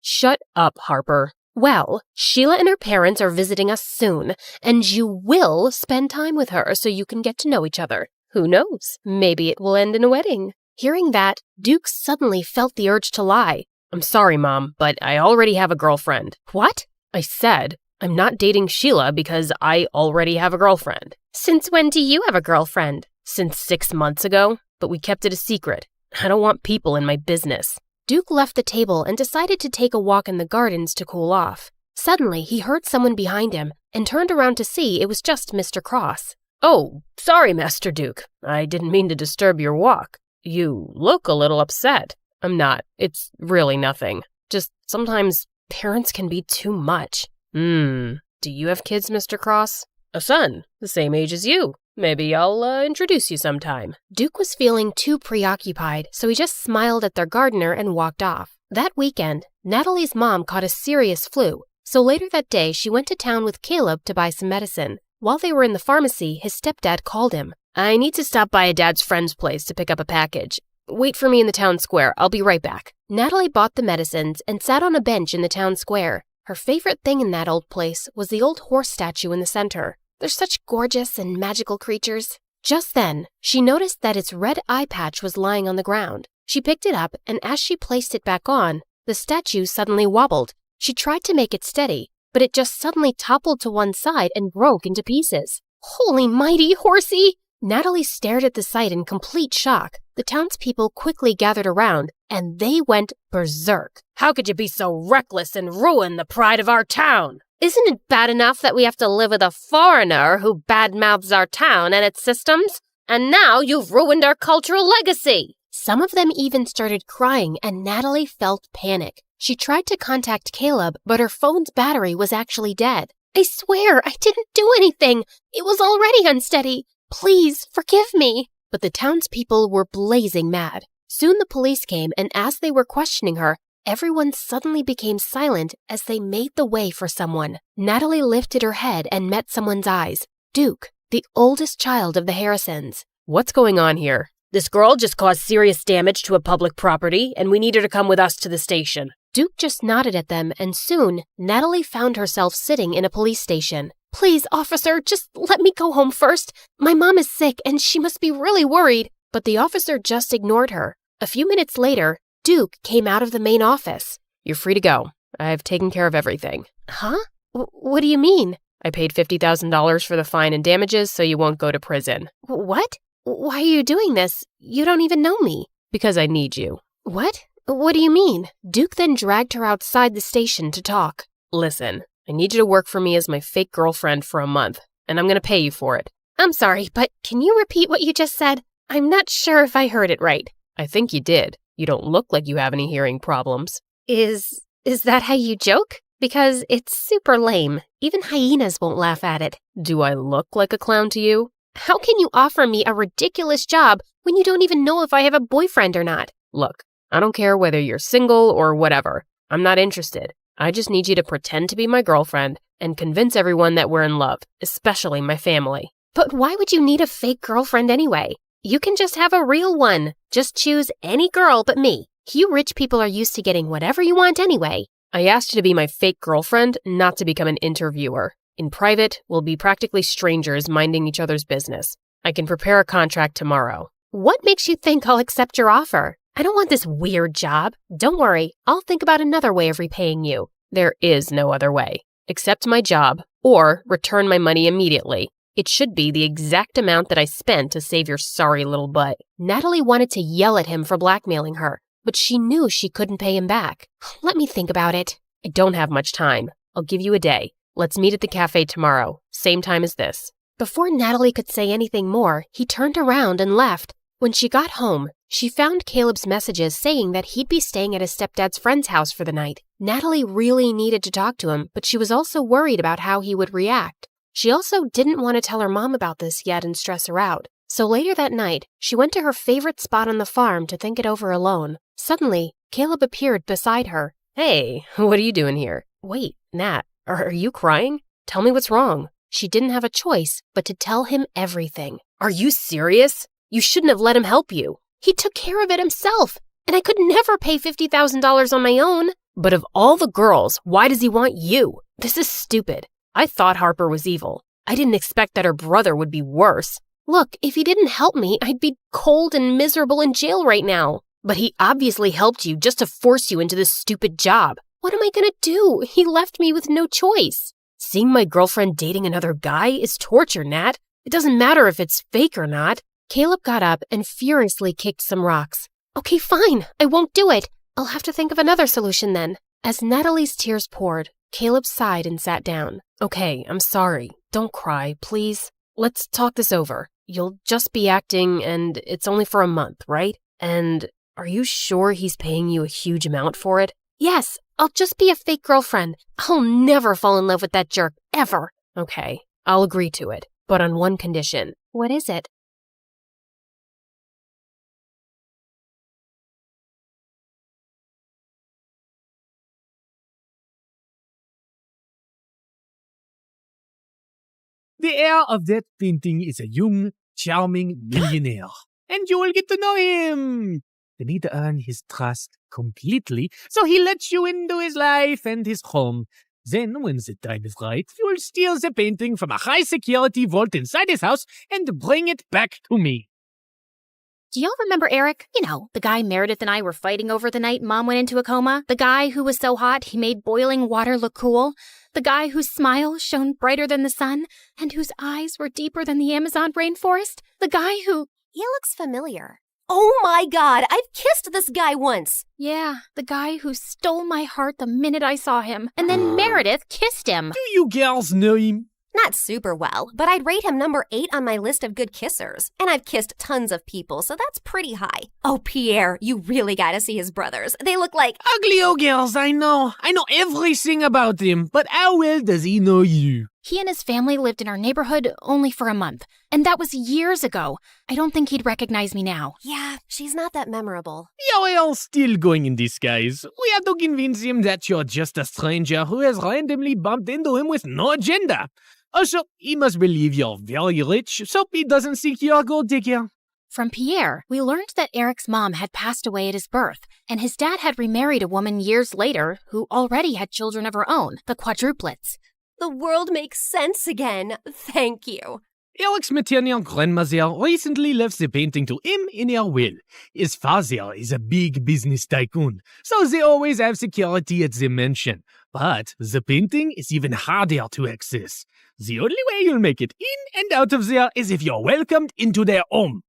Shut up, Harper. Well, Sheila and her parents are visiting us soon, and you will spend time with her so you can get to know each other. Who knows? Maybe it will end in a wedding. Hearing that, Duke suddenly felt the urge to lie. I'm sorry, Mom, but I already have a girlfriend. What? I said I'm not dating Sheila because I already have a girlfriend. Since when do you have a girlfriend? Since 6 months ago, but we kept it a secret. I don't want people in my business. Duke left the table and decided to take a walk in the gardens to cool off. Suddenly, he heard someone behind him and turned around to see it was just Mr. Cross. Oh, sorry, Master Duke. I didn't mean to disturb your walk. You look a little upset. I'm not. It's really nothing. Just sometimes parents can be too much. Do you have kids, Mr. Cross? A son, the same age as you. Maybe I'll introduce you sometime. Duke was feeling too preoccupied, so he just smiled at their gardener and walked off. That weekend, Natalie's mom caught a serious flu, so later that day she went to town with Caleb to buy some medicine. While they were in the pharmacy, his stepdad called him. I need to stop by a dad's friend's place to pick up a package. Wait for me in the town square. I'll be right back. Natalie bought the medicines and sat on a bench in the town square. Her favorite thing in that old place was the old horse statue in the center. They're such gorgeous and magical creatures. Just then, she noticed that its red eye patch was lying on the ground. She picked it up, and as she placed it back on, the statue suddenly wobbled. She tried to make it steady, but it just suddenly toppled to one side and broke into pieces. Holy mighty horsey! Natalie stared at the sight in complete shock. The townspeople quickly gathered around, and they went berserk. How could you be so reckless and ruin the pride of our town? Isn't it bad enough that we have to live with a foreigner who badmouths our town and its systems? And now you've ruined our cultural legacy! Some of them even started crying, and Natalie felt panic. She tried to contact Caleb, but her phone's battery was actually dead. I swear, I didn't do anything. It was already unsteady. Please, forgive me. But the townspeople were blazing mad. Soon the police came, and as they were questioning her, everyone suddenly became silent as they made the way for someone. Natalie lifted her head and met someone's eyes. Duke, the oldest child of the Harrisons. What's going on here? This girl just caused serious damage to a public property, and we need her to come with us to the station. Duke just nodded at them, and soon, Natalie found herself sitting in a police station. Please, officer, just let me go home first. My mom is sick, and she must be really worried. But the officer just ignored her. A few minutes later, Duke came out of the main office. You're free to go. I've taken care of everything. Huh? What do you mean? I paid $50,000 for the fine and damages so you won't go to prison. What? Why are you doing this? You don't even know me. Because I need you. What? What do you mean? Duke then dragged her outside the station to talk. Listen, I need you to work for me as my fake girlfriend for a month, and I'm going to pay you for it. I'm sorry, but can you repeat what you just said? I'm not sure if I heard it right. I think you did. You don't look like you have any hearing problems. Is that how you joke? Because it's super lame. Even hyenas won't laugh at it. Do I look like a clown to you? How can you offer me a ridiculous job when you don't even know if I have a boyfriend or not? Look, I don't care whether you're single or whatever. I'm not interested. I just need you to pretend to be my girlfriend and convince everyone that we're in love, especially my family. But why would you need a fake girlfriend anyway? You can just have a real one. Just choose any girl but me. You rich people are used to getting whatever you want anyway. I asked you to be my fake girlfriend, not to become an interviewer. In private, we'll be practically strangers minding each other's business. I can prepare a contract tomorrow. What makes you think I'll accept your offer? I don't want this weird job. Don't worry, I'll think about another way of repaying you. There is no other way. Accept my job, or return my money immediately. It should be the exact amount that I spent to save your sorry little butt. Natalie wanted to yell at him for blackmailing her, but she knew she couldn't pay him back. Let me think about it. I don't have much time. I'll give you a day. Let's meet at the cafe tomorrow, same time as this. Before Natalie could say anything more, he turned around and left. When she got home, she found Caleb's messages saying that he'd be staying at his stepdad's friend's house for the night. Natalie really needed to talk to him, but she was also worried about how he would react. She also didn't want to tell her mom about this yet and stress her out. So later that night, she went to her favorite spot on the farm to think it over alone. Suddenly, Caleb appeared beside her. Hey, what are you doing here? Wait, Nat, are you crying? Tell me what's wrong. She didn't have a choice but to tell him everything. Are you serious? You shouldn't have let him help you. He took care of it himself, and I could never pay $50,000 on my own. But of all the girls, why does he want you? This is stupid. I thought Harper was evil. I didn't expect that her brother would be worse. Look, if he didn't help me, I'd be cold and miserable in jail right now. But he obviously helped you just to force you into this stupid job. What am I gonna do? He left me with no choice. Seeing my girlfriend dating another guy is torture, Nat. It doesn't matter if it's fake or not. Caleb got up and furiously kicked some rocks. Okay, fine. I won't do it. I'll have to think of another solution then. As Natalie's tears poured, Caleb sighed and sat down. Okay, I'm sorry. Don't cry, please. Let's talk this over. You'll just be acting, and it's only for a month, right? And are you sure he's paying you a huge amount for it? Yes, I'll just be a fake girlfriend. I'll never fall in love with that jerk, ever. Okay, I'll agree to it, but on one condition. What is it? The heir of that painting is a young, charming millionaire, and you will get to know him. You need to earn his trust completely, so he lets you into his life and his home. Then, when the time is right, you'll steal the painting from a high-security vault inside his house and bring it back to me. Do y'all remember Eric? You know, the guy Meredith and I were fighting over the night Mom went into a coma? The guy who was so hot he made boiling water look cool? The guy whose smile shone brighter than the sun and whose eyes were deeper than the Amazon rainforest? The guy who... He looks familiar. Oh my God, I've kissed this guy once. Yeah, the guy who stole my heart the minute I saw him. And then Meredith kissed him. Do you girls know him? Not super well, but I'd rate him number 8 on my list of good kissers. And I've kissed tons of people, so that's pretty high. Oh, Pierre, you really gotta see his brothers. They look like... Ugly old girls, I know. I know everything about him, but how well does he know you? He and his family lived in our neighborhood only for a month, and that was years ago. I don't think he'd recognize me now. Yeah, she's not that memorable. You're all still going in disguise. We have to convince him that you're just a stranger who has randomly bumped into him with no agenda. Also, he must believe you're very rich, so he doesn't think you're a gold digger. From Pierre, we learned that Eric's mom had passed away at his birth, and his dad had remarried a woman years later who already had children of her own, the quadruplets. The world makes sense again. Thank you. Eric's maternal grandmother recently left the painting to him in her will. His father is a big business tycoon, so they always have security at the mansion. But the painting is even harder to access. The only way you'll make it in and out of there is if you're welcomed into their home.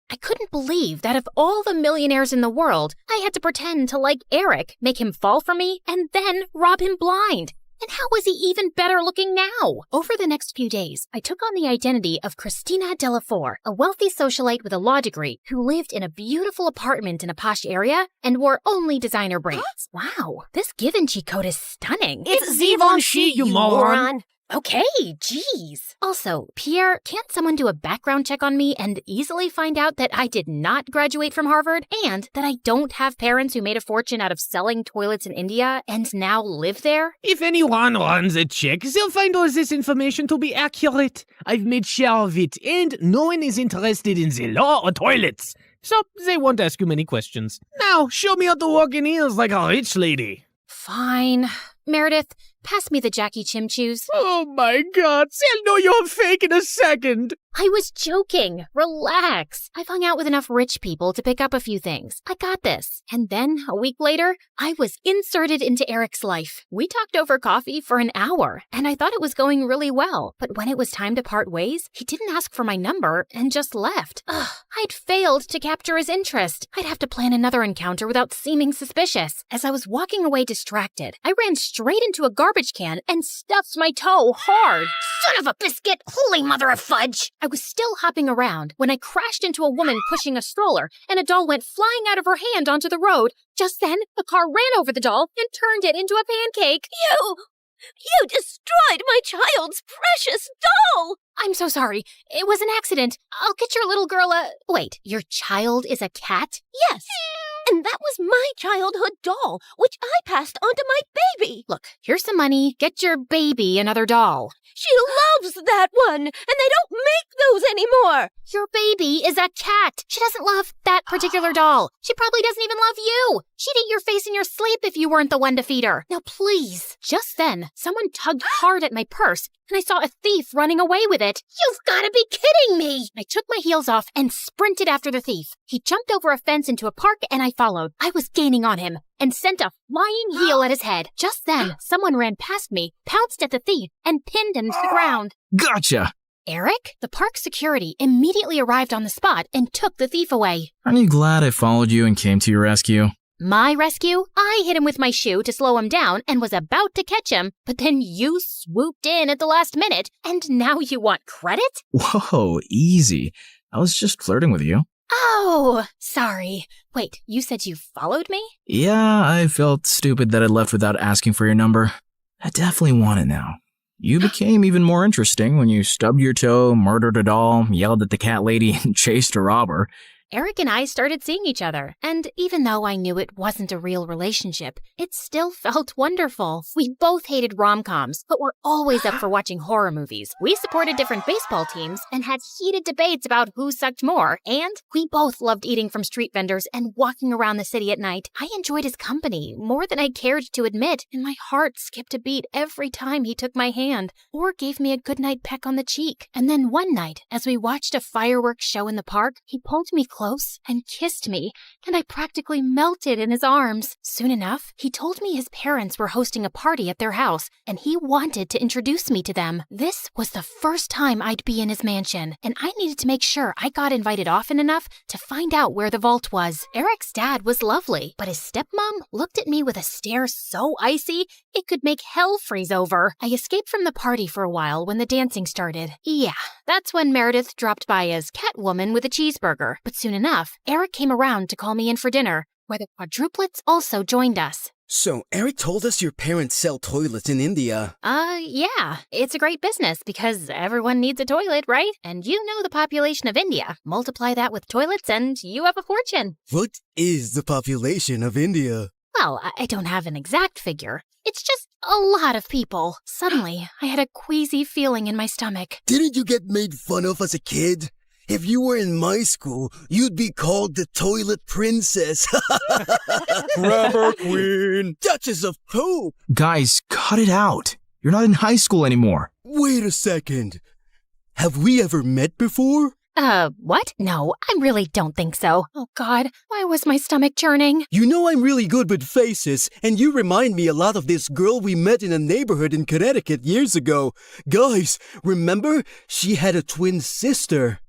I couldn't believe that of all the millionaires in the world, I had to pretend to like Eric, make him fall for me, and then rob him blind. And how was he even better looking now? Over the next few days, I took on the identity of Christina Delafore, a wealthy socialite with a law degree who lived in a beautiful apartment in a posh area and wore only designer brands. Wow, this Givenchy coat is stunning. It's Givenchy, you moron. Okay, geez. Also, Pierre, can't someone do a background check on me and easily find out that I did not graduate from Harvard and that I don't have parents who made a fortune out of selling toilets in India and now live there? If anyone runs a check, they'll find all this information to be accurate. I've made sure of it, and no one is interested in the law or toilets. So they won't ask you many questions. Now, show me how to walk in heels like a rich lady. Fine. Meredith, pass me the Jackie Chim Chews. Oh my God, they'll know you're fake in a second. I was joking. Relax. I've hung out with enough rich people to pick up a few things. I got this. And then, a week later, I was inserted into Eric's life. We talked over coffee for an hour, and I thought it was going really well. But when it was time to part ways, he didn't ask for my number and just left. Ugh, I'd failed to capture his interest. I'd have to plan another encounter without seeming suspicious. As I was walking away distracted, I ran straight into a garbage can and stuffed my toe hard. Son of a biscuit! Holy mother of fudge! I was still hopping around when I crashed into a woman pushing a stroller, and a doll went flying out of her hand onto the road. Just then, a car ran over the doll and turned it into a pancake. You destroyed my child's precious doll! I'm so sorry. It was an accident. I'll get your little girl a... Wait, your child is a cat? Yes. And that was my childhood doll, which I passed on to my baby. Look, here's some money. Get your baby another doll. She loves that one, and they don't make those anymore. Your baby is a cat. She doesn't love that particular doll. She probably doesn't even love you. She'd eat your face in your sleep if you weren't the one to feed her. Now, please. Just then, someone tugged hard at my purse, and I saw a thief running away with it. You've got to be kidding me! I took my heels off and sprinted after the thief. He jumped over a fence into a park, and I followed. I was gaining on him and sent a flying heel at his head. Just then, someone ran past me, pounced at the thief, and pinned him to the ground. Gotcha! Eric, the park security immediately arrived on the spot and took the thief away. Aren't you glad I followed you and came to your rescue? My rescue? I hit him with my shoe to slow him down and was about to catch him, but then you swooped in at the last minute, and now you want credit? Whoa, easy. I was just flirting with you. Oh, sorry. Wait, you said you followed me? Yeah, I felt stupid that I left without asking for your number. I definitely want it now. You became even more interesting when you stubbed your toe, murdered a doll, yelled at the cat lady, and chased a robber. Eric and I started seeing each other, and even though I knew it wasn't a real relationship, it still felt wonderful. We both hated rom-coms, but were always up for watching horror movies. We supported different baseball teams and had heated debates about who sucked more, and we both loved eating from street vendors and walking around the city at night. I enjoyed his company more than I cared to admit, and my heart skipped a beat every time he took my hand or gave me a goodnight peck on the cheek. And then one night, as we watched a fireworks show in the park, he pulled me close and kissed me, and I practically melted in his arms. Soon enough, he told me his parents were hosting a party at their house, and he wanted to introduce me to them. This was the first time I'd be in his mansion, and I needed to make sure I got invited often enough to find out where the vault was. Eric's dad was lovely, but his stepmom looked at me with a stare so icy it could make hell freeze over. I escaped from the party for a while when the dancing started. Yeah, that's when Meredith dropped by as Catwoman with a cheeseburger, but soon enough, Eric came around to call me in for dinner, where the quadruplets also joined us. So, Eric told us your parents sell toilets in India. Yeah. It's a great business because everyone needs a toilet, right? And you know the population of India. Multiply that with toilets and you have a fortune. What is the population of India? Well, I don't have an exact figure. It's just a lot of people. Suddenly, I had a queasy feeling in my stomach. Didn't you get made fun of as a kid? If you were in my school, you'd be called the Toilet Princess. Rubber Queen. Duchess of Poop. Guys, cut it out. You're not in high school anymore. Wait a second. Have we ever met before? What? No, I really don't think so. Oh God, why was my stomach churning? You know I'm really good with faces, and you remind me a lot of this girl we met in a neighborhood in Connecticut years ago. Guys, remember? She had a twin sister.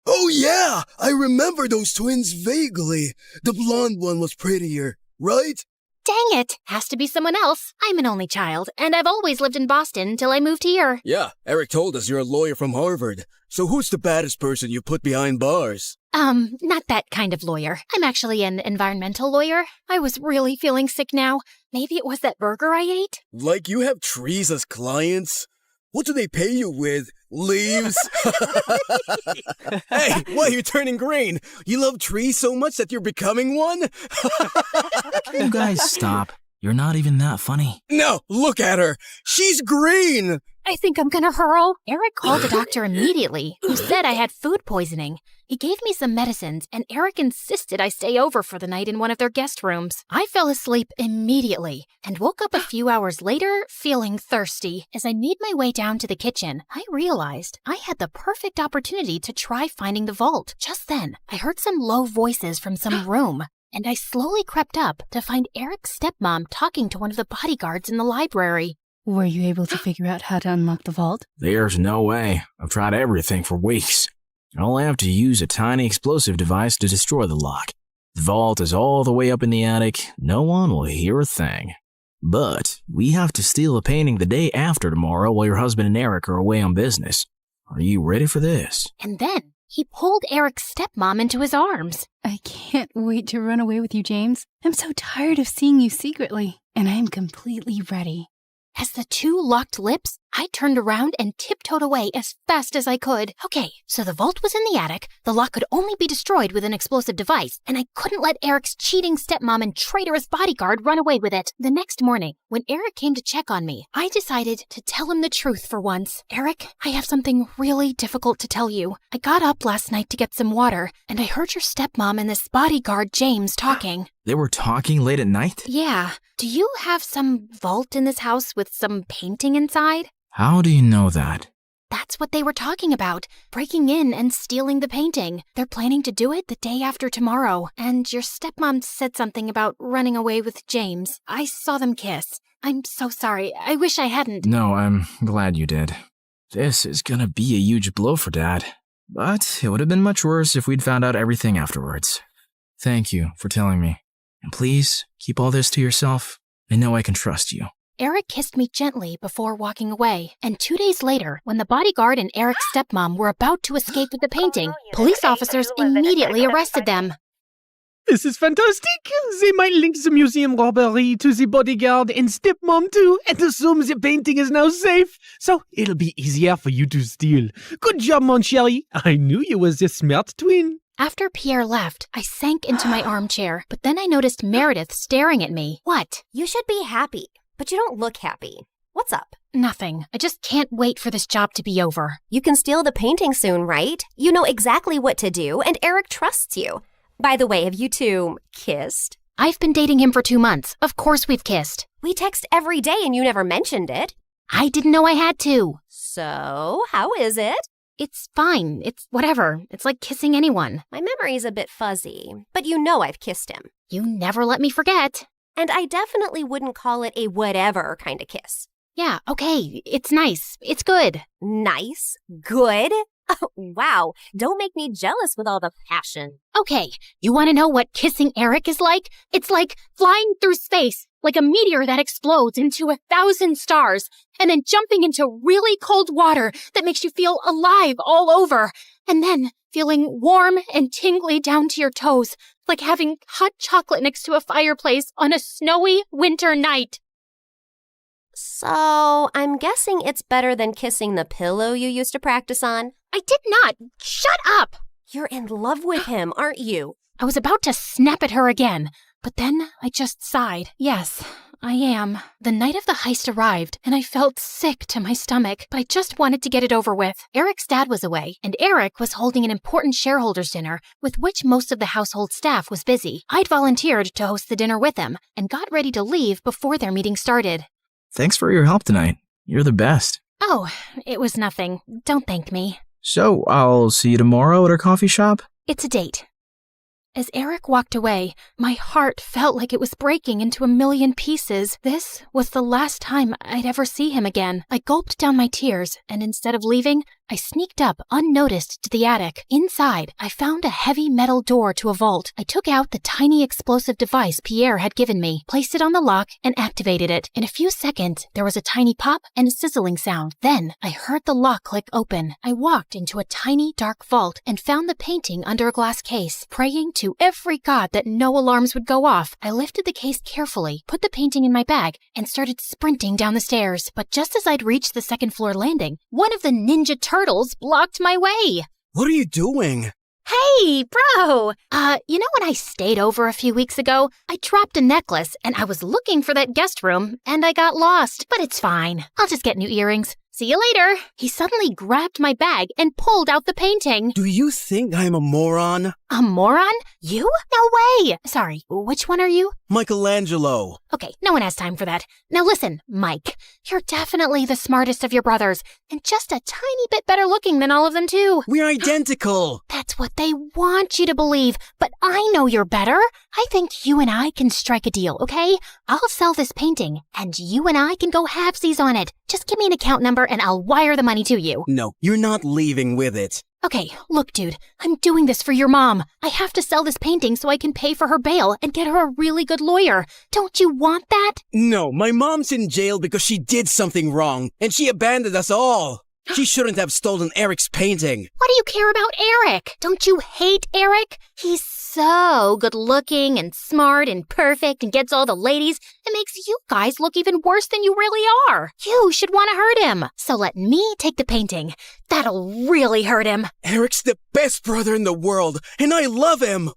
Oh yeah, I remember those twins vaguely. The blonde one was prettier, right? Dang it! Has to be someone else. I'm an only child, and I've always lived in Boston until I moved here. Yeah, Eric told us you're a lawyer from Harvard. So who's the baddest person you put behind bars? Not that kind of lawyer. I'm actually an environmental lawyer. I was really feeling sick now. Maybe it was that burger I ate? Like you have trees as clients? What do they pay you with? Leaves? Hey, why are you turning green? You love trees so much that you're becoming one? You guys stop. You're not even that funny. No, look at her. She's green. I think I'm gonna hurl. Eric called the doctor immediately, who said I had food poisoning. He gave me some medicines, and Eric insisted I stay over for the night in one of their guest rooms. I fell asleep immediately and woke up a few hours later feeling thirsty. As I made my way down to the kitchen, I realized I had the perfect opportunity to try finding the vault. Just then, I heard some low voices from some room, and I slowly crept up to find Eric's stepmom talking to one of the bodyguards in the library. Were you able to figure out how to unlock the vault? There's no way. I've tried everything for weeks. I'll have to use a tiny explosive device to destroy the lock. The vault is all the way up in the attic. No one will hear a thing. But we have to steal a painting the day after tomorrow while your husband and Eric are away on business. Are you ready for this? And then he pulled Eric's stepmom into his arms. I can't wait to run away with you, James. I'm so tired of seeing you secretly, and I am completely ready. As the two locked lips, I turned around and tiptoed away as fast as I could. Okay, so the vault was in the attic, the lock could only be destroyed with an explosive device, and I couldn't let Eric's cheating stepmom and traitorous bodyguard run away with it. The next morning, when Eric came to check on me, I decided to tell him the truth for once. Eric, I have something really difficult to tell you. I got up last night to get some water, and I heard your stepmom and this bodyguard James talking. They were talking late at night? Yeah. Do you have some vault in this house with some painting inside? How do you know that? That's what they were talking about, breaking in and stealing the painting. They're planning to do it the day after tomorrow, and your stepmom said something about running away with James. I saw them kiss. I'm so sorry. I wish I hadn't. No, I'm glad you did. This is gonna be a huge blow for Dad. But it would have been much worse if we'd found out everything afterwards. Thank you for telling me. And please, keep all this to yourself. I know I can trust you. Eric kissed me gently before walking away, and 2 days later, when the bodyguard and Eric's stepmom were about to escape with the painting, police officers immediately arrested them. This is fantastic. They might link the museum robbery to the bodyguard and stepmom too, and assume the painting is now safe. So it'll be easier for you to steal. Good job, mon chéri. I knew you was a smart twin. After Pierre left, I sank into my armchair, but then I noticed Meredith staring at me. What? You should be happy, but you don't look happy. What's up? Nothing. I just can't wait for this job to be over. You can steal the painting soon, right? You know exactly what to do, and Eric trusts you. By the way, have you two kissed? I've been dating him for 2 months. Of course we've kissed. We text every day and you never mentioned it. I didn't know I had to. So, how is it? It's fine. It's whatever. It's like kissing anyone. My memory's a bit fuzzy, but you know I've kissed him. You never let me forget. And I definitely wouldn't call it a whatever kind of kiss. Yeah, okay. It's nice. It's good. Nice? Good? Oh, wow. Don't make me jealous with all the passion. Okay, you want to know what kissing Eric is like? It's like flying through space, like a meteor that explodes into 1,000 stars, and then jumping into really cold water that makes you feel alive all over, and then feeling warm and tingly down to your toes, like having hot chocolate next to a fireplace on a snowy winter night. So, I'm guessing it's better than kissing the pillow you used to practice on? I did not. Shut up! You're in love with him, aren't you? I was about to snap at her again, but then I just sighed. Yes, I am. The night of the heist arrived, and I felt sick to my stomach, but I just wanted to get it over with. Eric's dad was away, and Eric was holding an important shareholders' dinner, with which most of the household staff was busy. I'd volunteered to host the dinner with them, and got ready to leave before their meeting started. Thanks for your help tonight. You're the best. Oh, it was nothing. Don't thank me. So, I'll see you tomorrow at our coffee shop? It's a date. As Eric walked away, my heart felt like it was breaking into a million pieces. This was the last time I'd ever see him again. I gulped down my tears, and instead of leaving, I sneaked up unnoticed to the attic. Inside, I found a heavy metal door to a vault. I took out the tiny explosive device Pierre had given me, placed it on the lock, and activated it. In a few seconds, there was a tiny pop and a sizzling sound. Then, I heard the lock click open. I walked into a tiny, dark vault and found the painting under a glass case. Praying to every god that no alarms would go off, I lifted the case carefully, put the painting in my bag, and started sprinting down the stairs. But just as I'd reached the second floor landing, one of the Ninja Turtles blocked my way. What are you doing? Hey, bro! You know when I stayed over a few weeks ago? I dropped a necklace, and I was looking for that guest room, and I got lost. But it's fine. I'll just get new earrings. See you later. He suddenly grabbed my bag and pulled out the painting. Do you think I'm a moron? A moron? You? No way! Sorry, which one are you? Michelangelo. Okay, no one has time for that. Now listen, Mike, you're definitely the smartest of your brothers, and just a tiny bit better looking than all of them too. We're identical. That's what they want you to believe, but I know you're better. I think you and I can strike a deal, okay? I'll sell this painting, and you and I can go halvesies on it. Just give me an account number and I'll wire the money to you. No, you're not leaving with it. Okay, look, dude, I'm doing this for your mom. I have to sell this painting so I can pay for her bail and get her a really good lawyer. Don't you want that? No, my mom's in jail because she did something wrong, and she abandoned us all. She shouldn't have stolen Eric's painting. What do you care about Eric? Don't you hate Eric? He's so good looking and smart and perfect and gets all the ladies. It makes you guys look even worse than you really are. You should want to hurt him. So let me take the painting. That'll really hurt him. Eric's the best brother in the world, and I love him.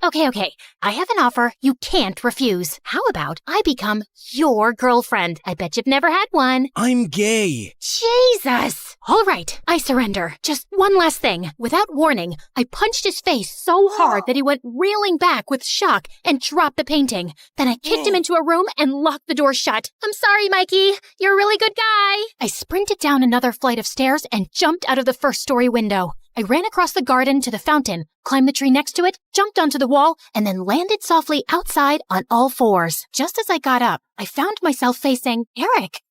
Okay. I have an offer you can't refuse. How about I become your girlfriend? I bet you've never had one. I'm gay. Jesus! All right, I surrender. Just one last thing. Without warning, I punched his face so hard that he went reeling back with shock and dropped the painting. Then I kicked him into a room and locked the door shut. I'm sorry, Mikey. You're a really good guy. I sprinted down another flight of stairs and jumped out of the first-story window. I ran across the garden to the fountain, climbed the tree next to it, jumped onto the wall, and then landed softly outside on all fours. Just as I got up, I found myself facing Eric.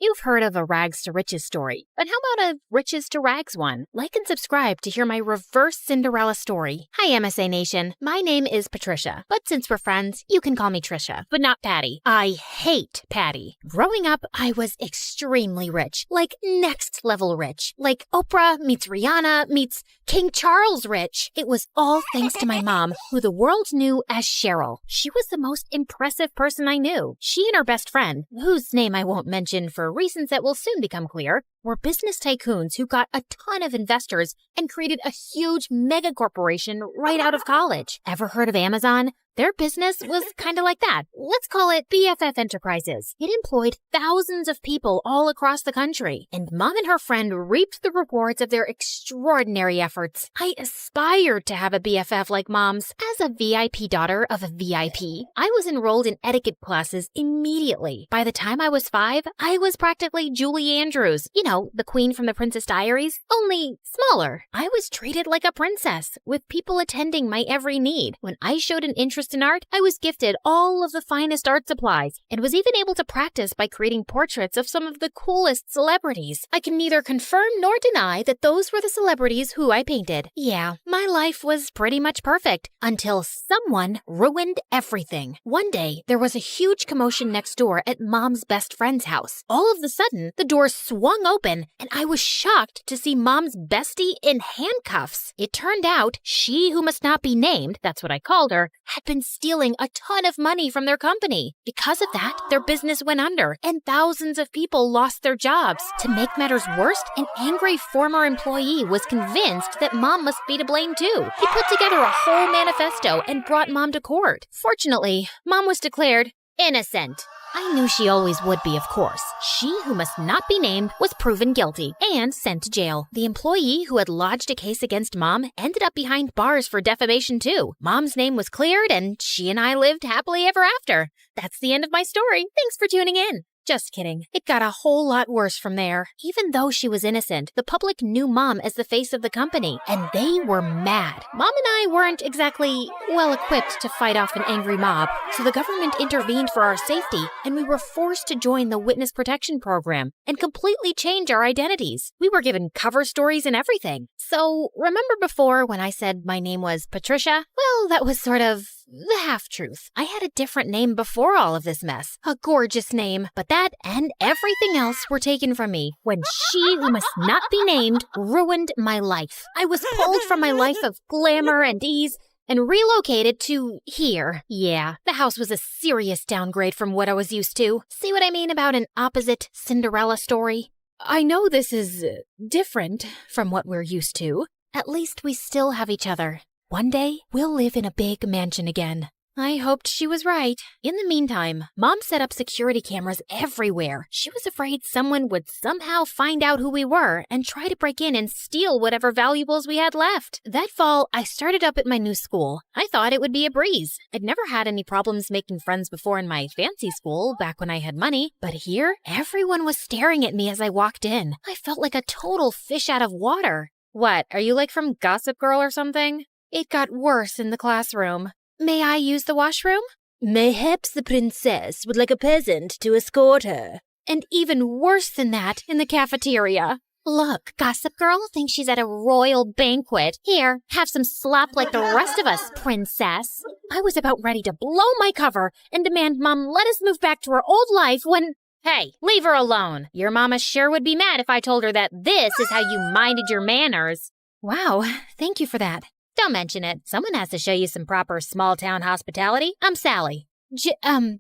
You've heard of a rags to riches story, but how about a riches to rags one? Like and subscribe to hear my reverse Cinderella story. Hi, MSA Nation. My name is Patricia, but since we're friends, you can call me Trisha, but not Patty. I hate Patty. Growing up, I was extremely rich, like next level rich, like Oprah meets Rihanna meets King Charles rich. It was all thanks to my mom, who the world knew as Cheryl. She was the most impressive person I knew. She and her best friend, whose name I won't mention for reasons that will soon become clear, were business tycoons who got a ton of investors and created a huge mega corporation right out of college. Ever heard of Amazon? Their business was kind of like that. Let's call it BFF Enterprises. It employed thousands of people all across the country, and Mom and her friend reaped the rewards of their extraordinary efforts. I aspired to have a BFF like Mom's. As a VIP daughter of a VIP, I was enrolled in etiquette classes immediately. By the time I was 5, I was practically Julie Andrews. You know, the queen from the Princess Diaries, only smaller. I was treated like a princess, with people attending my every need. When I showed an interest in art, I was gifted all of the finest art supplies and was even able to practice by creating portraits of some of the coolest celebrities. I can neither confirm nor deny that those were the celebrities who I painted. Yeah, my life was pretty much perfect until someone ruined everything. One day, there was a huge commotion next door at Mom's best friend's house. All of a sudden, the door swung open and I was shocked to see Mom's bestie in handcuffs. It turned out she who must not be named, that's what I called her, had been stealing a ton of money from their company. Because of that, their business went under and thousands of people lost their jobs. To make matters worse, an angry former employee was convinced that Mom must be to blame too. He put together a whole manifesto and brought Mom to court. Fortunately, Mom was declared innocent. I knew she always would be, of course. She who must not be named was proven guilty and sent to jail. The employee who had lodged a case against Mom ended up behind bars for defamation too. Mom's name was cleared and she and I lived happily ever after. That's the end of my story. Thanks for tuning in. Just kidding. It got a whole lot worse from there. Even though she was innocent, the public knew Mom as the face of the company, and they were mad. Mom and I weren't exactly well-equipped to fight off an angry mob, so the government intervened for our safety, and we were forced to join the Witness Protection Program and completely change our identities. We were given cover stories and everything. So, remember before when I said my name was Patricia? Well, that was sort of the half-truth. I had a different name before all of this mess. A gorgeous name. But that and everything else were taken from me when she who must not be named ruined my life. I was pulled from my life of glamour and ease and relocated to here. Yeah, the house was a serious downgrade from what I was used to. See what I mean about an opposite Cinderella story? I know this is different from what we're used to. At least we still have each other. One day, we'll live in a big mansion again. I hoped she was right. In the meantime, Mom set up security cameras everywhere. She was afraid someone would somehow find out who we were and try to break in and steal whatever valuables we had left. That fall, I started up at my new school. I thought it would be a breeze. I'd never had any problems making friends before in my fancy school, back when I had money. But here, everyone was staring at me as I walked in. I felt like a total fish out of water. What, are you like from Gossip Girl or something? It got worse in the classroom. May I use the washroom? Mayhaps the princess would like a peasant to escort her. And even worse than that in the cafeteria. Look, Gossip Girl thinks she's at a royal banquet. Here, have some slop like the rest of us, princess. I was about ready to blow my cover and demand Mom let us move back to our old life when... Hey, leave her alone. Your mama sure would be mad if I told her that this is how you minded your manners. Wow, thank you for that. Don't mention it. Someone has to show you some proper small-town hospitality. I'm Sally.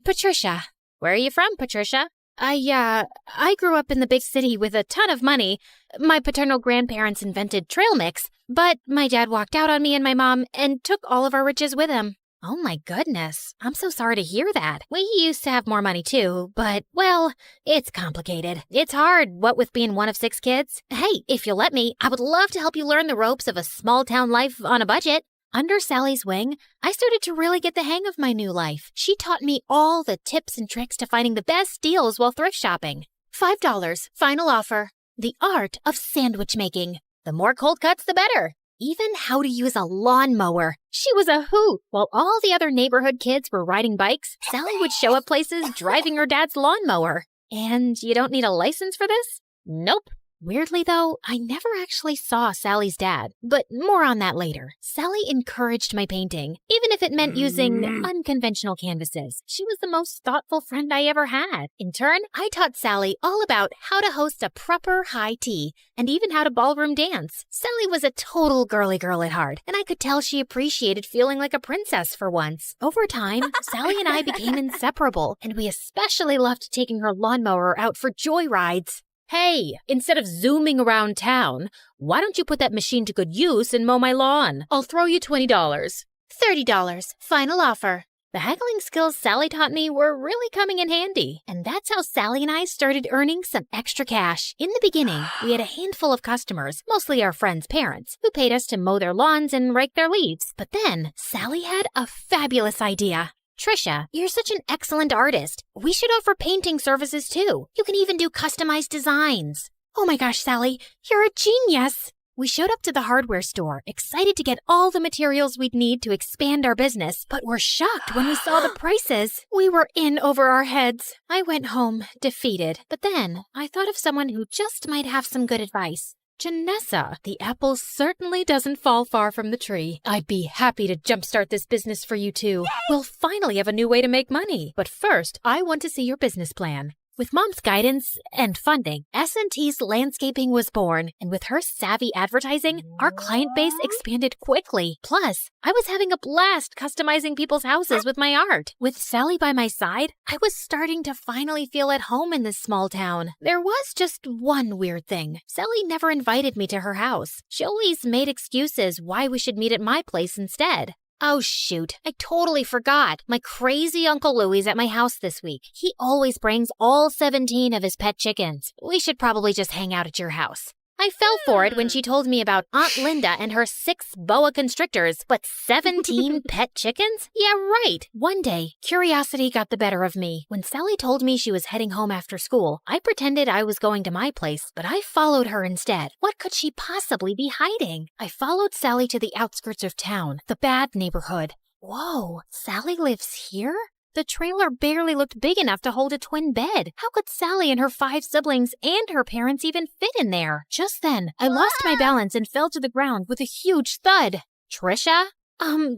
Patricia. Where are you from, Patricia? I grew up in the big city with a ton of money. My paternal grandparents invented trail mix, but my dad walked out on me and my mom and took all of our riches with him. Oh my goodness. I'm so sorry to hear that. We used to have more money too, but, well, it's complicated. It's hard, what with being one of 6 kids. Hey, if you'll let me, I would love to help you learn the ropes of a small-town life on a budget. Under Sally's wing, I started to really get the hang of my new life. She taught me all the tips and tricks to finding the best deals while thrift shopping. $5, final offer. The art of sandwich making. The more cold cuts, the better. Even how to use a lawnmower. She was a hoot. While all the other neighborhood kids were riding bikes, Sally would show up places driving her dad's lawnmower. And you don't need a license for this? Nope. Weirdly, though, I never actually saw Sally's dad, but more on that later. Sally encouraged my painting, even if it meant using unconventional canvases. She was the most thoughtful friend I ever had. In turn, I taught Sally all about how to host a proper high tea and even how to ballroom dance. Sally was a total girly girl at heart, and I could tell she appreciated feeling like a princess for once. Over time, Sally and I became inseparable, and we especially loved taking her lawnmower out for joyrides. Hey, instead of zooming around town, why don't you put that machine to good use and mow my lawn? I'll throw you $20. $30, final offer. The haggling skills Sally taught me were really coming in handy. And that's how Sally and I started earning some extra cash. In the beginning, we had a handful of customers, mostly our friends' parents, who paid us to mow their lawns and rake their leaves. But then, Sally had a fabulous idea. Trisha, you're such an excellent artist. We should offer painting services too. You can even do customized designs. Oh my gosh, Sally, you're a genius. We showed up to the hardware store, excited to get all the materials we'd need to expand our business, but were shocked when we saw the prices. We were in over our heads. I went home, defeated. But then, I thought of someone who just might have some good advice. Janessa, the apple certainly doesn't fall far from the tree. I'd be happy to jumpstart this business for you too. We'll finally have a new way to make money. But first, I want to see your business plan. With Mom's guidance and funding, S&T's Landscaping was born, and with her savvy advertising, our client base expanded quickly. Plus, I was having a blast customizing people's houses with my art. With Sally by my side, I was starting to finally feel at home in this small town. There was just one weird thing. Sally never invited me to her house. She always made excuses why we should meet at my place instead. Oh shoot, I totally forgot. My crazy Uncle Louie's at my house this week. He always brings all 17 of his pet chickens. We should probably just hang out at your house. I fell for it when she told me about Aunt Linda and her 6 boa constrictors, but 17 pet chickens? Yeah, right. One day, curiosity got the better of me. When Sally told me she was heading home after school, I pretended I was going to my place, but I followed her instead. What could she possibly be hiding? I followed Sally to the outskirts of town, the bad neighborhood. Whoa, Sally lives here? The trailer barely looked big enough to hold a twin bed. How could Sally and her 5 siblings and her parents even fit in there? Just then, I lost my balance and fell to the ground with a huge thud. Trisha?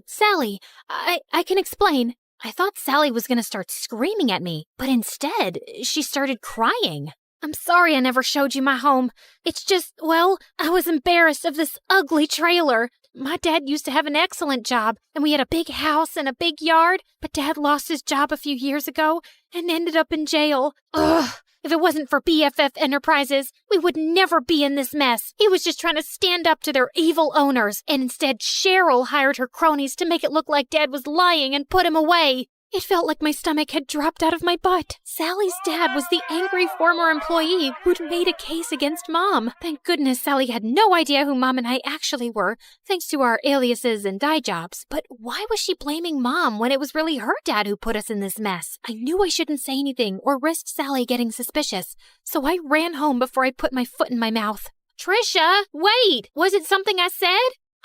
Sally, I can explain. I thought Sally was going to start screaming at me, but instead, she started crying. I'm sorry I never showed you my home. It's just, well, I was embarrassed of this ugly trailer. My dad used to have an excellent job, and we had a big house and a big yard, but Dad lost his job a few years ago and ended up in jail. Ugh! If it wasn't for BFF Enterprises, we would never be in this mess. He was just trying to stand up to their evil owners, and instead Cheryl hired her cronies to make it look like Dad was lying and put him away. It felt like my stomach had dropped out of my butt. Sally's dad was the angry former employee who'd made a case against Mom. Thank goodness Sally had no idea who Mom and I actually were, thanks to our aliases and dye jobs. But why was she blaming Mom when it was really her dad who put us in this mess? I knew I shouldn't say anything or risk Sally getting suspicious, so I ran home before I put my foot in my mouth. Trisha, wait! Was it something I said?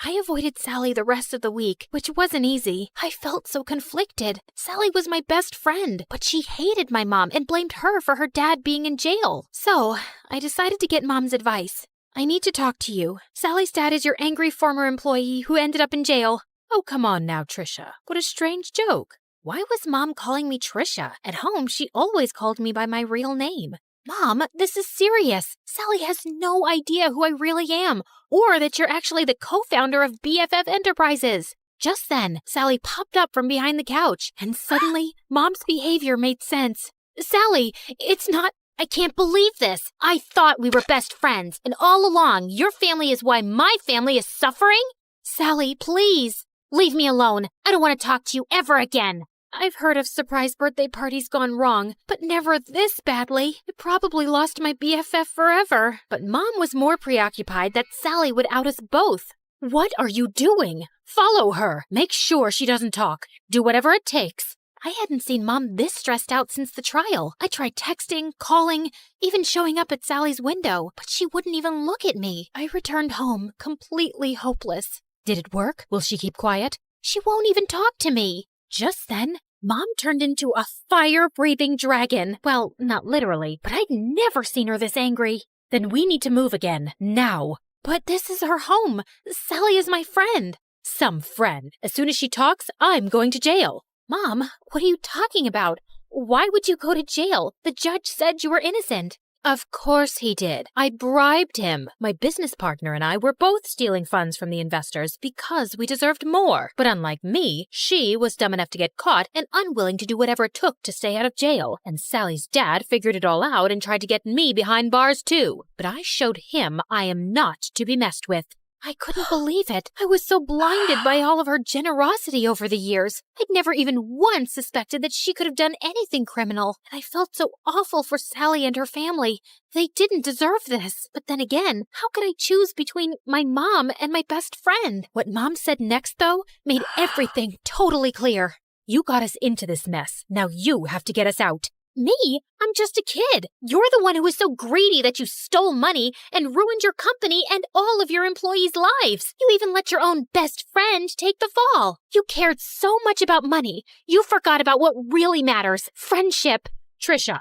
I avoided Sally the rest of the week, which wasn't easy. I felt so conflicted. Sally was my best friend, but she hated my mom and blamed her for her dad being in jail. So, I decided to get Mom's advice. I need to talk to you. Sally's dad is your angry former employee who ended up in jail. Oh, come on now, Trisha. What a strange joke. Why was Mom calling me Trisha? At home, she always called me by my real name. Mom, this is serious. Sally has no idea who I really am, or that you're actually the co-founder of BFF Enterprises. Just then, Sally popped up from behind the couch, and suddenly, Mom's behavior made sense. Sally, it's not... I can't believe this. I thought we were best friends, and all along, your family is why my family is suffering? Sally, please, leave me alone. I don't want to talk to you ever again. I've heard of surprise birthday parties gone wrong, but never this badly. I probably lost my BFF forever. But Mom was more preoccupied that Sally would out us both. What are you doing? Follow her. Make sure she doesn't talk. Do whatever it takes. I hadn't seen Mom this stressed out since the trial. I tried texting, calling, even showing up at Sally's window, but she wouldn't even look at me. I returned home, completely hopeless. Did it work? Will she keep quiet? She won't even talk to me. Just then, Mom turned into a fire-breathing dragon. Well, not literally, but I'd never seen her this angry. Then we need to move again, now. But this is her home. Sally is my friend. Some friend. As soon as she talks, I'm going to jail. Mom, what are you talking about? Why would you go to jail? The judge said you were innocent. Of course he did. I bribed him. My business partner and I were both stealing funds from the investors because we deserved more. But unlike me, she was dumb enough to get caught and unwilling to do whatever it took to stay out of jail. And Sally's dad figured it all out and tried to get me behind bars too. But I showed him I am not to be messed with. I couldn't believe it. I was so blinded by all of her generosity over the years. I'd never even once suspected that she could have done anything criminal. And I felt so awful for Sally and her family. They didn't deserve this. But then again, how could I choose between my mom and my best friend? What Mom said next, though, made everything totally clear. You got us into this mess. Now you have to get us out. Me? I'm just a kid. You're the one who was so greedy that you stole money and ruined your company and all of your employees' lives. You even let your own best friend take the fall. You cared so much about money, you forgot about what really matters, friendship. Trisha,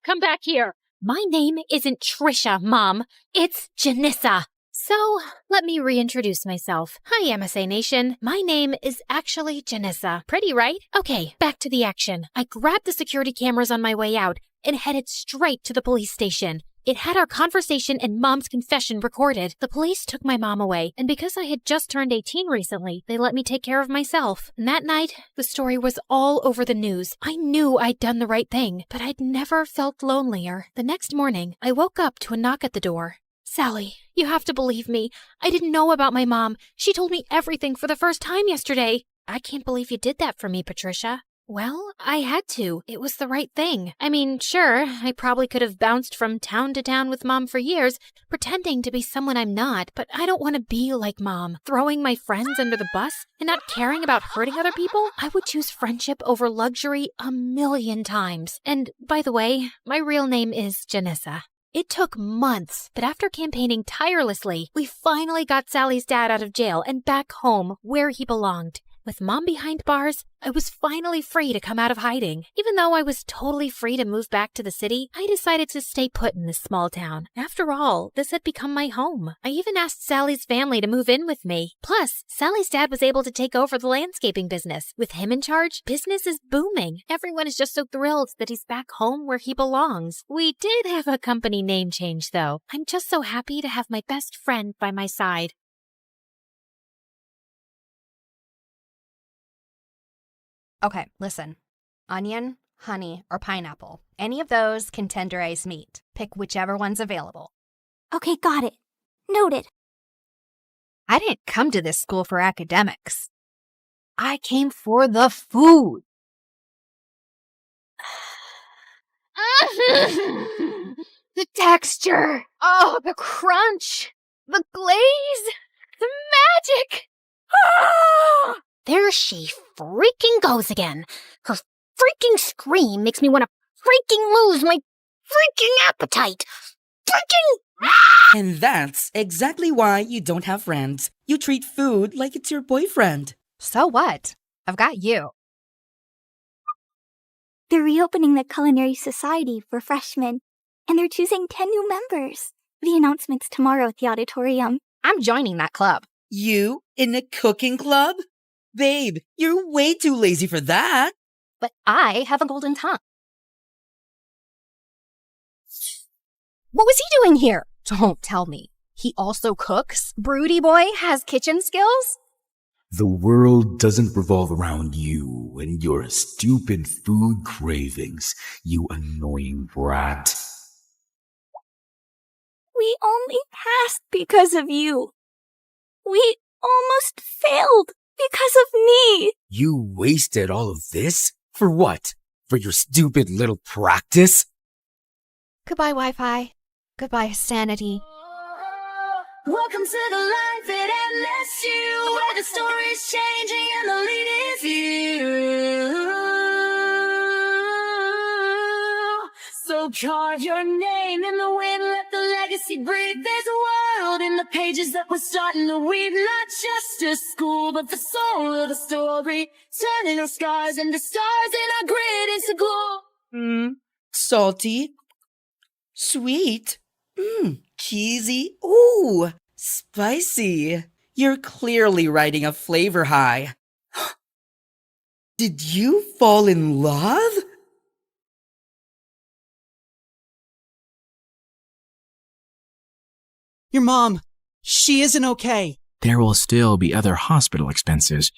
come back here. My name isn't Trisha, Mom. It's Janissa. So, let me reintroduce myself. Hi, MSA Nation. My name is actually Janissa. Pretty, right? Okay, back to the action. I grabbed the security cameras on my way out and headed straight to the police station. It had our conversation and Mom's confession recorded. The police took my mom away, and because I had just turned 18 recently, they let me take care of myself. And that night, the story was all over the news. I knew I'd done the right thing, but I'd never felt lonelier. The next morning, I woke up to a knock at the door. Sally, you have to believe me. I didn't know about my mom. She told me everything for the first time yesterday. I can't believe you did that for me, Patricia. Well, I had to. It was the right thing. I mean, sure, I probably could have bounced from town to town with Mom for years, pretending to be someone I'm not, but I don't want to be like Mom, throwing my friends under the bus and not caring about hurting other people. I would choose friendship over luxury 1,000,000 times. And by the way, my real name is Janissa. It took months, but after campaigning tirelessly, we finally got Sally's dad out of jail and back home where he belonged. With Mom behind bars, I was finally free to come out of hiding. Even though I was totally free to move back to the city, I decided to stay put in this small town. After all, this had become my home. I even asked Sally's family to move in with me. Plus, Sally's dad was able to take over the landscaping business. With him in charge, business is booming. Everyone is just so thrilled that he's back home where he belongs. We did have a company name change, though. I'm just so happy to have my best friend by my side. Okay, listen. Onion, honey, or pineapple. Any of those can tenderize meat. Pick whichever one's available. Okay, got it. Noted. I didn't come to this school for academics. I came for the food. The texture. Oh, the crunch. The glaze. The magic. Ah! There she freaking goes again. Her freaking scream makes me want to freaking lose my freaking appetite. Freaking... And that's exactly why you don't have friends. You treat food like it's your boyfriend. So what? I've got you. They're reopening the Culinary Society for freshmen, and they're choosing 10 new members. The announcement's tomorrow at the auditorium. I'm joining that club. You in a cooking club? Babe, you're way too lazy for that. But I have a golden tongue. What was he doing here? Don't tell me. He also cooks? Broody boy has kitchen skills? The world doesn't revolve around you and your stupid food cravings, you annoying brat. We only passed because of you. We almost failed because of me. You wasted all of this? For what? For your stupid little practice? Goodbye, Wi-Fi. Goodbye, sanity. Welcome to the life it endless you, where the story's changing and the lead is you. So carve your name in the wind, let the legacy breathe. There's a world in the pages that we're starting to weave, not just a school, but the soul of the story, turning our scars into stars and our grit into glow. Salty. Sweet. Cheesy. Ooh, spicy. You're clearly riding a flavor high. Did you fall in love? Your mom, she isn't okay. There will still be other hospital expenses,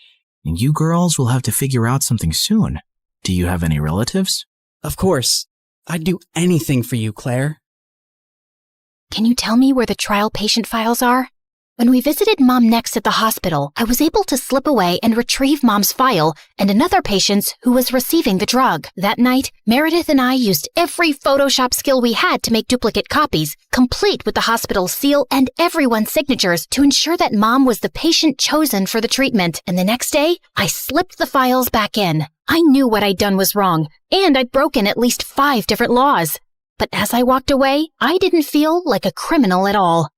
and you girls will have to figure out something soon. Do you have any relatives? Of course. I'd do anything for you, Claire. Can you tell me where the trial patient files are? When we visited Mom next at the hospital, I was able to slip away and retrieve Mom's file and another patient's who was receiving the drug. That night, Meredith and I used every Photoshop skill we had to make duplicate copies, complete with the hospital's seal and everyone's signatures to ensure that Mom was the patient chosen for the treatment. And the next day, I slipped the files back in. I knew what I'd done was wrong, and I'd broken at least 5 different laws. But as I walked away, I didn't feel like a criminal at all.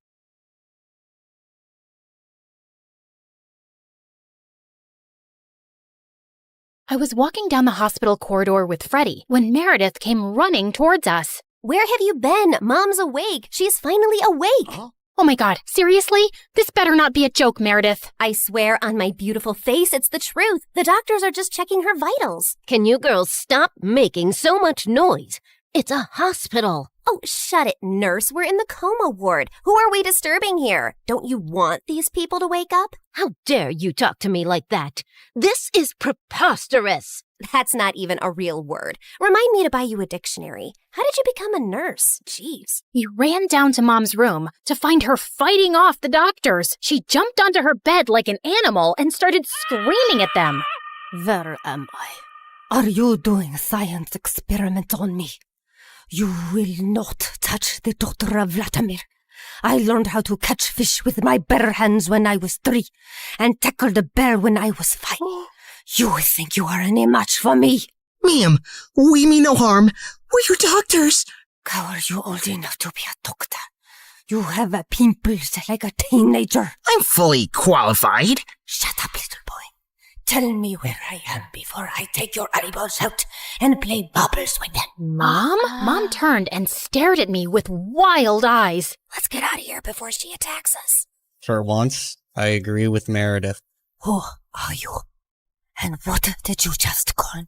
I was walking down the hospital corridor with Freddie when Meredith came running towards us. Where have you been? Mom's awake. She's finally awake. Oh my God, seriously? This better not be a joke, Meredith. I swear on my beautiful face, it's the truth. The doctors are just checking her vitals. Can you girls stop making so much noise? It's a hospital. Oh, shut it, nurse. We're in the coma ward. Who are we disturbing here? Don't you want these people to wake up? How dare you talk to me like that? This is preposterous. That's not even a real word. Remind me to buy you a dictionary. How did you become a nurse? Jeez. We ran down to Mom's room to find her fighting off the doctors. She jumped onto her bed like an animal and started screaming at them. Where am I? Are you doing a science experiment on me? You will not touch the daughter of Vladimir. I learned how to catch fish with my bare hands when I was 3 and tackled a bear when I was 5. You think you are any match for me? Ma'am, we mean no harm. We're your doctors. How are you old enough to be a doctor? You have pimples like a teenager. I'm fully qualified. Shut up, little boy. Tell me where I am before I take your eyeballs out and play bubbles with them. Mom? Mom turned and stared at me with wild eyes. Let's get out of here before she attacks us. For once, I agree with Meredith. Who are you? And what did you just call me?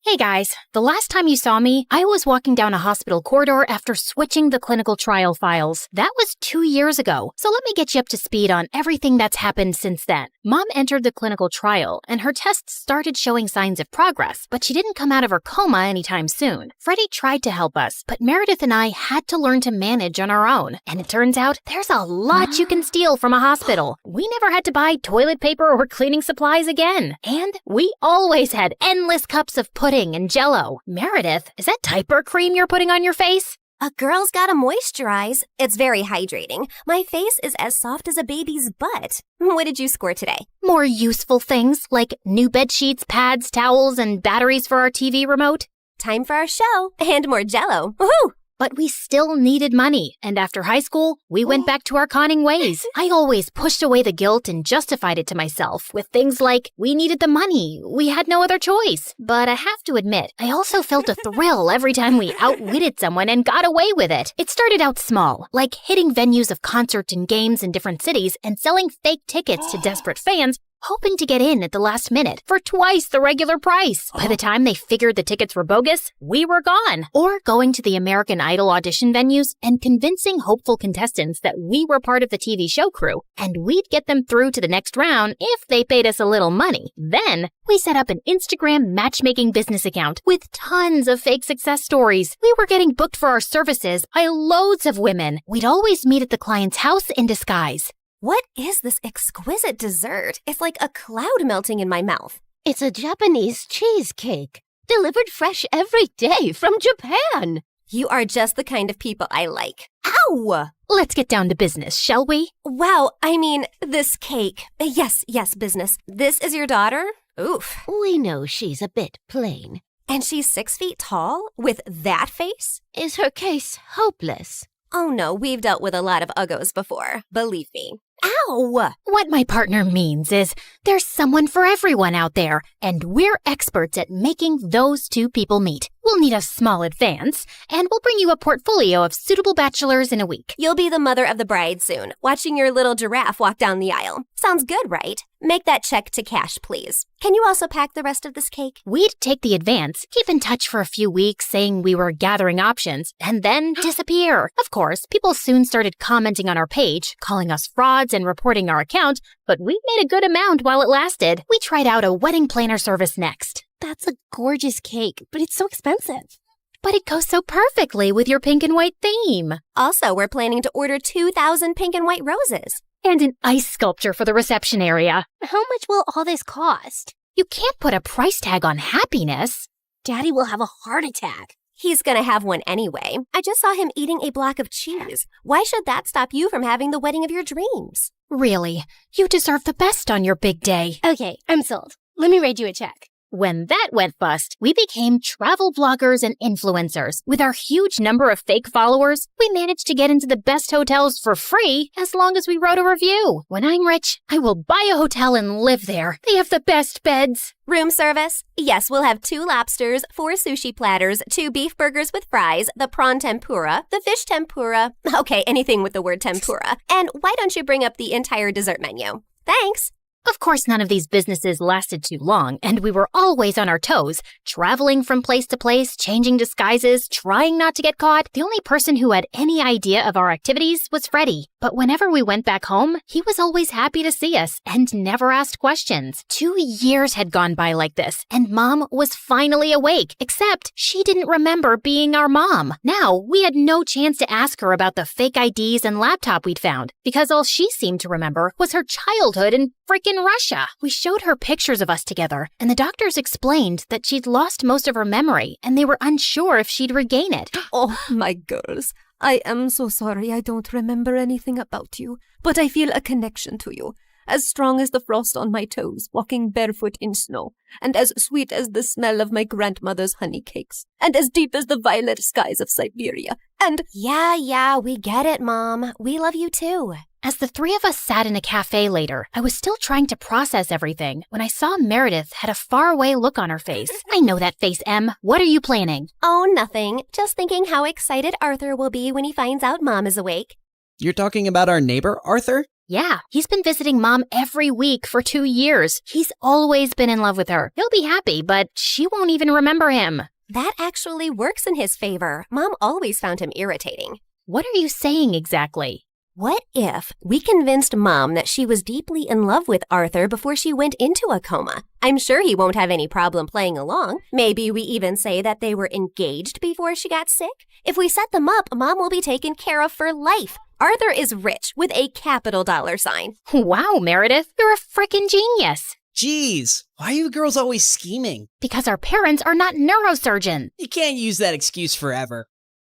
Hey guys, the last time you saw me, I was walking down a hospital corridor after switching the clinical trial files. That was 2 years ago, so let me get you up to speed on everything that's happened since then. Mom entered the clinical trial, and her tests started showing signs of progress, but she didn't come out of her coma anytime soon. Freddie tried to help us, but Meredith and I had to learn to manage on our own. And it turns out, there's a lot you can steal from a hospital. We never had to buy toilet paper or cleaning supplies again. And we always had endless cups of pudding and Jell-O. Meredith, is that diaper cream you're putting on your face? A girl's gotta moisturize. It's very hydrating. My face is as soft as a baby's butt. What did you score today? More useful things like new bed sheets, pads, towels, and batteries for our TV remote. Time for our show. And more Jell-O. Woohoo! But we still needed money, and after high school, we went back to our conning ways. I always pushed away the guilt and justified it to myself with things like, we needed the money, we had no other choice. But I have to admit, I also felt a thrill every time we outwitted someone and got away with it. It started out small, like hitting venues of concerts and games in different cities and selling fake tickets to desperate fans, hoping to get in at the last minute for twice the regular price. By the time they figured the tickets were bogus, we were gone. Or going to the American Idol audition venues and convincing hopeful contestants that we were part of the TV show crew, and we'd get them through to the next round if they paid us a little money. Then, we set up an Instagram matchmaking business account with tons of fake success stories. We were getting booked for our services by loads of women. We'd always meet at the client's house in disguise. What is this exquisite dessert? It's like a cloud melting in my mouth. It's a Japanese cheesecake, delivered fresh every day from Japan. You are just the kind of people I like. Ow! Let's get down to business, shall we? Wow, I mean, this cake. Yes, business. This is your daughter? Oof. We know she's a bit plain. And she's 6 feet tall? With that face? Is her case hopeless? Oh no, we've dealt with a lot of uggos before. Believe me. Ow! What my partner means is there's someone for everyone out there, and we're experts at making those two people meet. We'll need a small advance, and we'll bring you a portfolio of suitable bachelors in a week. You'll be the mother of the bride soon, watching your little giraffe walk down the aisle. Sounds good, right? Make that check to cash, please. Can you also pack the rest of this cake? We'd take the advance, keep in touch for a few weeks saying we were gathering options, and then disappear. Of course, people soon started commenting on our page, calling us frauds and reporting our account, but we made a good amount while it lasted. We tried out a wedding planner service next. That's a gorgeous cake, but it's so expensive. But it goes so perfectly with your pink and white theme. Also, we're planning to order 2,000 pink and white roses. And an ice sculpture for the reception area. How much will all this cost? You can't put a price tag on happiness. Daddy will have a heart attack. He's gonna have one anyway. I just saw him eating a block of cheese. Why should that stop you from having the wedding of your dreams? Really, you deserve the best on your big day. Okay, I'm sold. Let me write you a check. When that went bust, we became travel bloggers and influencers. With our huge number of fake followers, we managed to get into the best hotels for free as long as we wrote a review. When I'm rich, I will buy a hotel and live there. They have the best beds. Room service? Yes, we'll have 2 lobsters, 4 sushi platters, 2 beef burgers with fries, the prawn tempura, the fish tempura. Okay, anything with the word tempura. And why don't you bring up the entire dessert menu? Thanks. Of course, none of these businesses lasted too long, and we were always on our toes, traveling from place to place, changing disguises, trying not to get caught. The only person who had any idea of our activities was Freddie. But whenever we went back home, he was always happy to see us and never asked questions. 2 years had gone by like this, and Mom was finally awake, except she didn't remember being our mom. Now, we had no chance to ask her about the fake IDs and laptop we'd found, because all she seemed to remember was her childhood in frickin' Russia. We showed her pictures of us together, and the doctors explained that she'd lost most of her memory, and they were unsure if she'd regain it. Oh, my girls, I am so sorry I don't remember anything about you, but I feel a connection to you, as strong as the frost on my toes, walking barefoot in snow, and as sweet as the smell of my grandmother's honey cakes, and as deep as the violet skies of Siberia, and— Yeah, we get it, Mom. We love you too. As the 3 of us sat in a cafe later, I was still trying to process everything when I saw Meredith had a faraway look on her face. I know that face, Em. What are you planning? Oh, nothing. Just thinking how excited Arthur will be when he finds out Mom is awake. You're talking about our neighbor, Arthur? Yeah, he's been visiting Mom every week for 2 years. He's always been in love with her. He'll be happy, but she won't even remember him. That actually works in his favor. Mom always found him irritating. What are you saying exactly? What if we convinced Mom that she was deeply in love with Arthur before she went into a coma? I'm sure he won't have any problem playing along. Maybe we even say that they were engaged before she got sick. If we set them up, Mom will be taken care of for life. Arthur is rich with a capital $sign. Wow, Meredith, you're a frickin' genius. Jeez, why are you girls always scheming? Because our parents are not neurosurgeons. You can't use that excuse forever.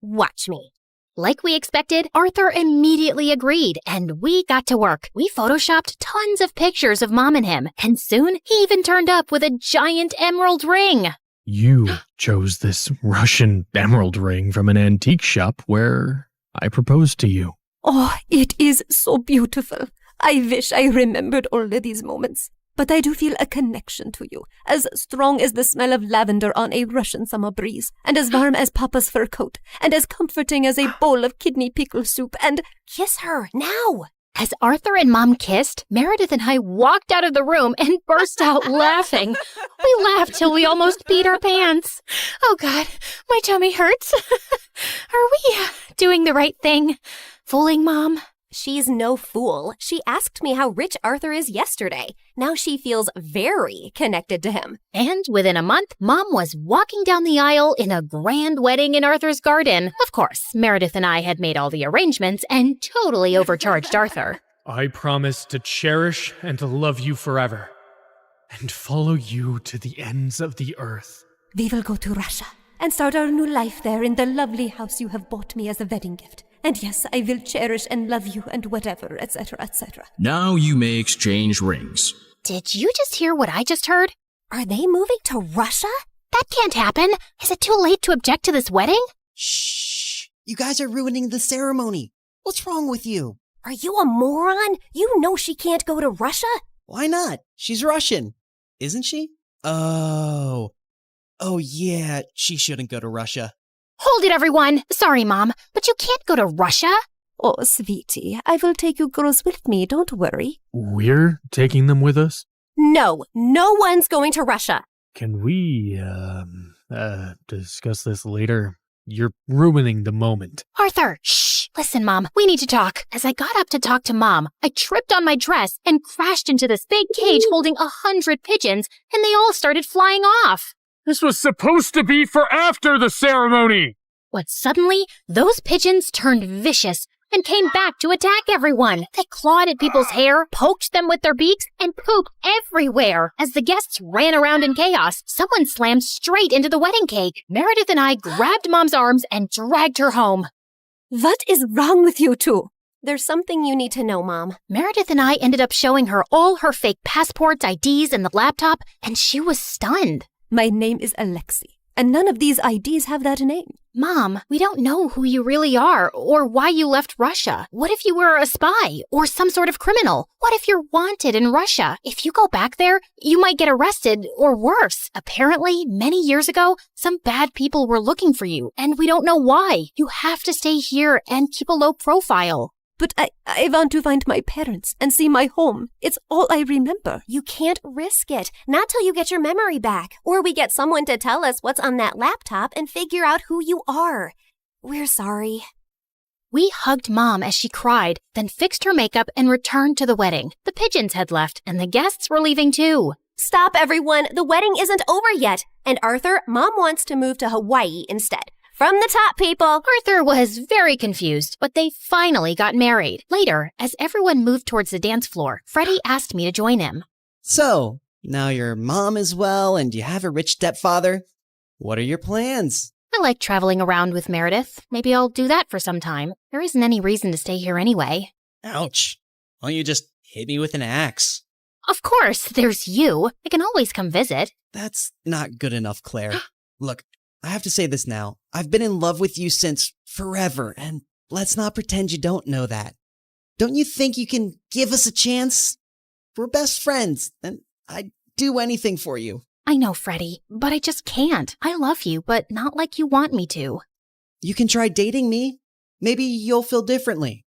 Watch me. Like we expected, Arthur immediately agreed, and we got to work. We photoshopped tons of pictures of Mom and him, and soon he even turned up with a giant emerald ring. You chose this Russian emerald ring from an antique shop where I proposed to you. Oh, it is so beautiful. I wish I remembered all of these moments. But I do feel a connection to you, as strong as the smell of lavender on a Russian summer breeze, and as warm as Papa's fur coat, and as comforting as a bowl of kidney pickle soup, and— Kiss her, now! As Arthur and Mom kissed, Meredith and I walked out of the room and burst out laughing. We laughed till we almost peed our pants. Oh God, my tummy hurts. Are we doing the right thing? Fooling Mom? She's no fool. She asked me how rich Arthur is yesterday. Now she feels very connected to him. And within a month, Mom was walking down the aisle in a grand wedding in Arthur's garden. Of course, Meredith and I had made all the arrangements and totally overcharged Arthur. I promise to cherish and to love you forever, and follow you to the ends of the earth. We will go to Russia and start our new life there in the lovely house you have bought me as a wedding gift. And yes, I will cherish and love you and whatever, etc., etc. Now you may exchange rings. Did you just hear what I just heard? Are they moving to Russia? That can't happen. Is it too late to object to this wedding? Shh! You guys are ruining the ceremony. What's wrong with you? Are you a moron? You know she can't go to Russia? Why not? She's Russian. Isn't she? Oh, yeah, she shouldn't go to Russia. Hold it, everyone. Sorry, Mom, but you can't go to Russia. Oh, sweetie, I will take you girls with me, don't worry. We're taking them with us? No one's going to Russia. Can we, discuss this later? You're ruining the moment. Arthur, shh! Listen, Mom, we need to talk. As I got up to talk to Mom, I tripped on my dress and crashed into this big cage holding 100 pigeons, and they all started flying off. This was supposed to be for after the ceremony! But suddenly, those pigeons turned vicious and came back to attack everyone. They clawed at people's hair, poked them with their beaks, and pooped everywhere. As the guests ran around in chaos, someone slammed straight into the wedding cake. Meredith and I grabbed Mom's arms and dragged her home. What is wrong with you two? There's something you need to know, Mom. Meredith and I ended up showing her all her fake passports, IDs, and the laptop, and she was stunned. My name is Alexei, and none of these IDs have that name. Mom, we don't know who you really are or why you left Russia. What if you were a spy or some sort of criminal? What if you're wanted in Russia? If you go back there, you might get arrested or worse. Apparently, many years ago, some bad people were looking for you, and we don't know why. You have to stay here and keep a low profile. But I want to find my parents and see my home. It's all I remember. You can't risk it. Not till you get your memory back. Or we get someone to tell us what's on that laptop and figure out who you are. We're sorry. We hugged Mom as she cried, then fixed her makeup and returned to the wedding. The pigeons had left, and the guests were leaving too. Stop, everyone. The wedding isn't over yet. And Arthur, Mom wants to move to Hawaii instead. From the top, people! Arthur was very confused, but they finally got married. Later, as everyone moved towards the dance floor, Freddie asked me to join him. So, now your mom is well and you have a rich stepfather. What are your plans? I like traveling around with Meredith. Maybe I'll do that for some time. There isn't any reason to stay here anyway. Ouch. Why don't you just hit me with an axe? Of course, there's you. I can always come visit. That's not good enough, Claire. Look, I have to say this now. I've been in love with you since forever, and let's not pretend you don't know that. Don't you think you can give us a chance? We're best friends, and I'd do anything for you. I know, Freddie, but I just can't. I love you, but not like you want me to. You can try dating me. Maybe you'll feel differently.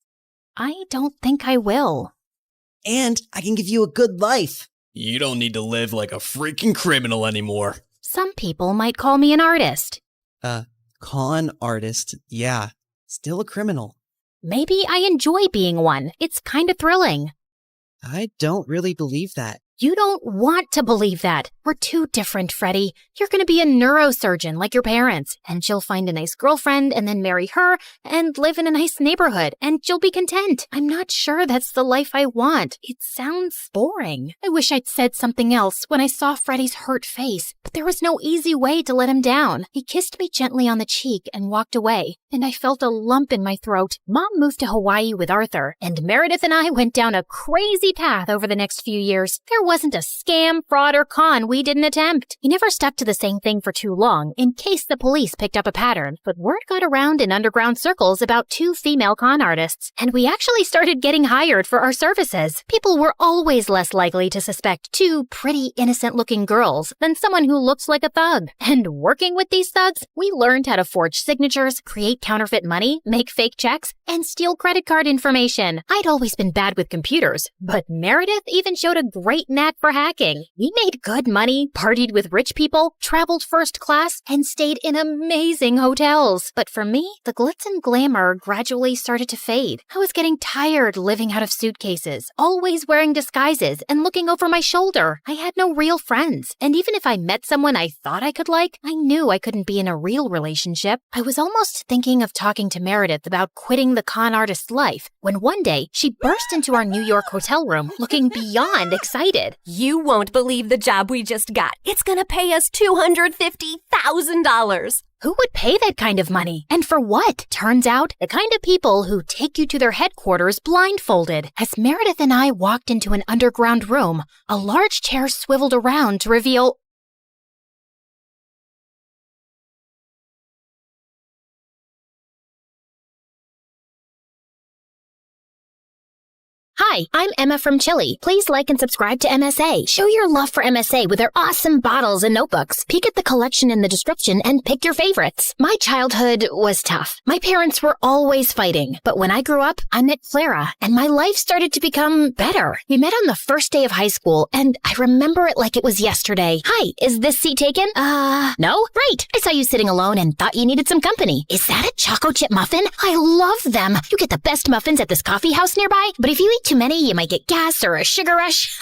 I don't think I will. And I can give you a good life. You don't need to live like a freaking criminal anymore. Some people might call me an artist. Con artist, yeah. Still a criminal. Maybe I enjoy being one. It's kind of thrilling. I don't really believe that. You don't want to believe that. We're too different, Freddie. You're going to be a neurosurgeon like your parents, and you'll find a nice girlfriend and then marry her and live in a nice neighborhood, and you'll be content. I'm not sure that's the life I want. It sounds boring. I wish I'd said something else when I saw Freddie's hurt face, but there was no easy way to let him down. He kissed me gently on the cheek and walked away. and I felt a lump in my throat. Mom moved to Hawaii with Arthur, and Meredith and I went down a crazy path over the next few years. There wasn't a scam, fraud, or con we didn't attempt. We never stuck to the same thing for too long, in case the police picked up a pattern, but word got around in underground circles about 2 female con artists, and we actually started getting hired for our services. People were always less likely to suspect 2 pretty innocent-looking girls than someone who looks like a thug. And working with these thugs, we learned how to forge signatures, create counterfeit money, make fake checks, and steal credit card information. I'd always been bad with computers, but Meredith even showed a great knack for hacking. We made good money, partied with rich people, traveled first class, and stayed in amazing hotels. But for me, the glitz and glamour gradually started to fade. I was getting tired living out of suitcases, always wearing disguises and looking over my shoulder. I had no real friends, and even if I met someone I thought I could like, I knew I couldn't be in a real relationship. I was almost thinking of talking to Meredith about quitting the con artist life when one day she burst into our New York hotel room looking beyond excited. You won't believe the job we just got. It's gonna pay us $250,000. Who would pay that kind of money? And for what? Turns out, the kind of people who take you to their headquarters blindfolded. As Meredith and I walked into an underground room, a large chair swiveled around to reveal... Hi, I'm Emma from Chile. Please like and subscribe to MSA. Show your love for MSA with their awesome bottles and notebooks. Peek at the collection in the description and pick your favorites. My childhood was tough. My parents were always fighting. But when I grew up, I met Clara, and my life started to become better. We met on the first day of high school, and I remember it like it was yesterday. Hi, is this seat taken? No? Great. I saw you sitting alone and thought you needed some company. Is that a choco chip muffin? I love them. You get the best muffins at this coffee house nearby, but if you eat too many, you might get gas or a sugar rush.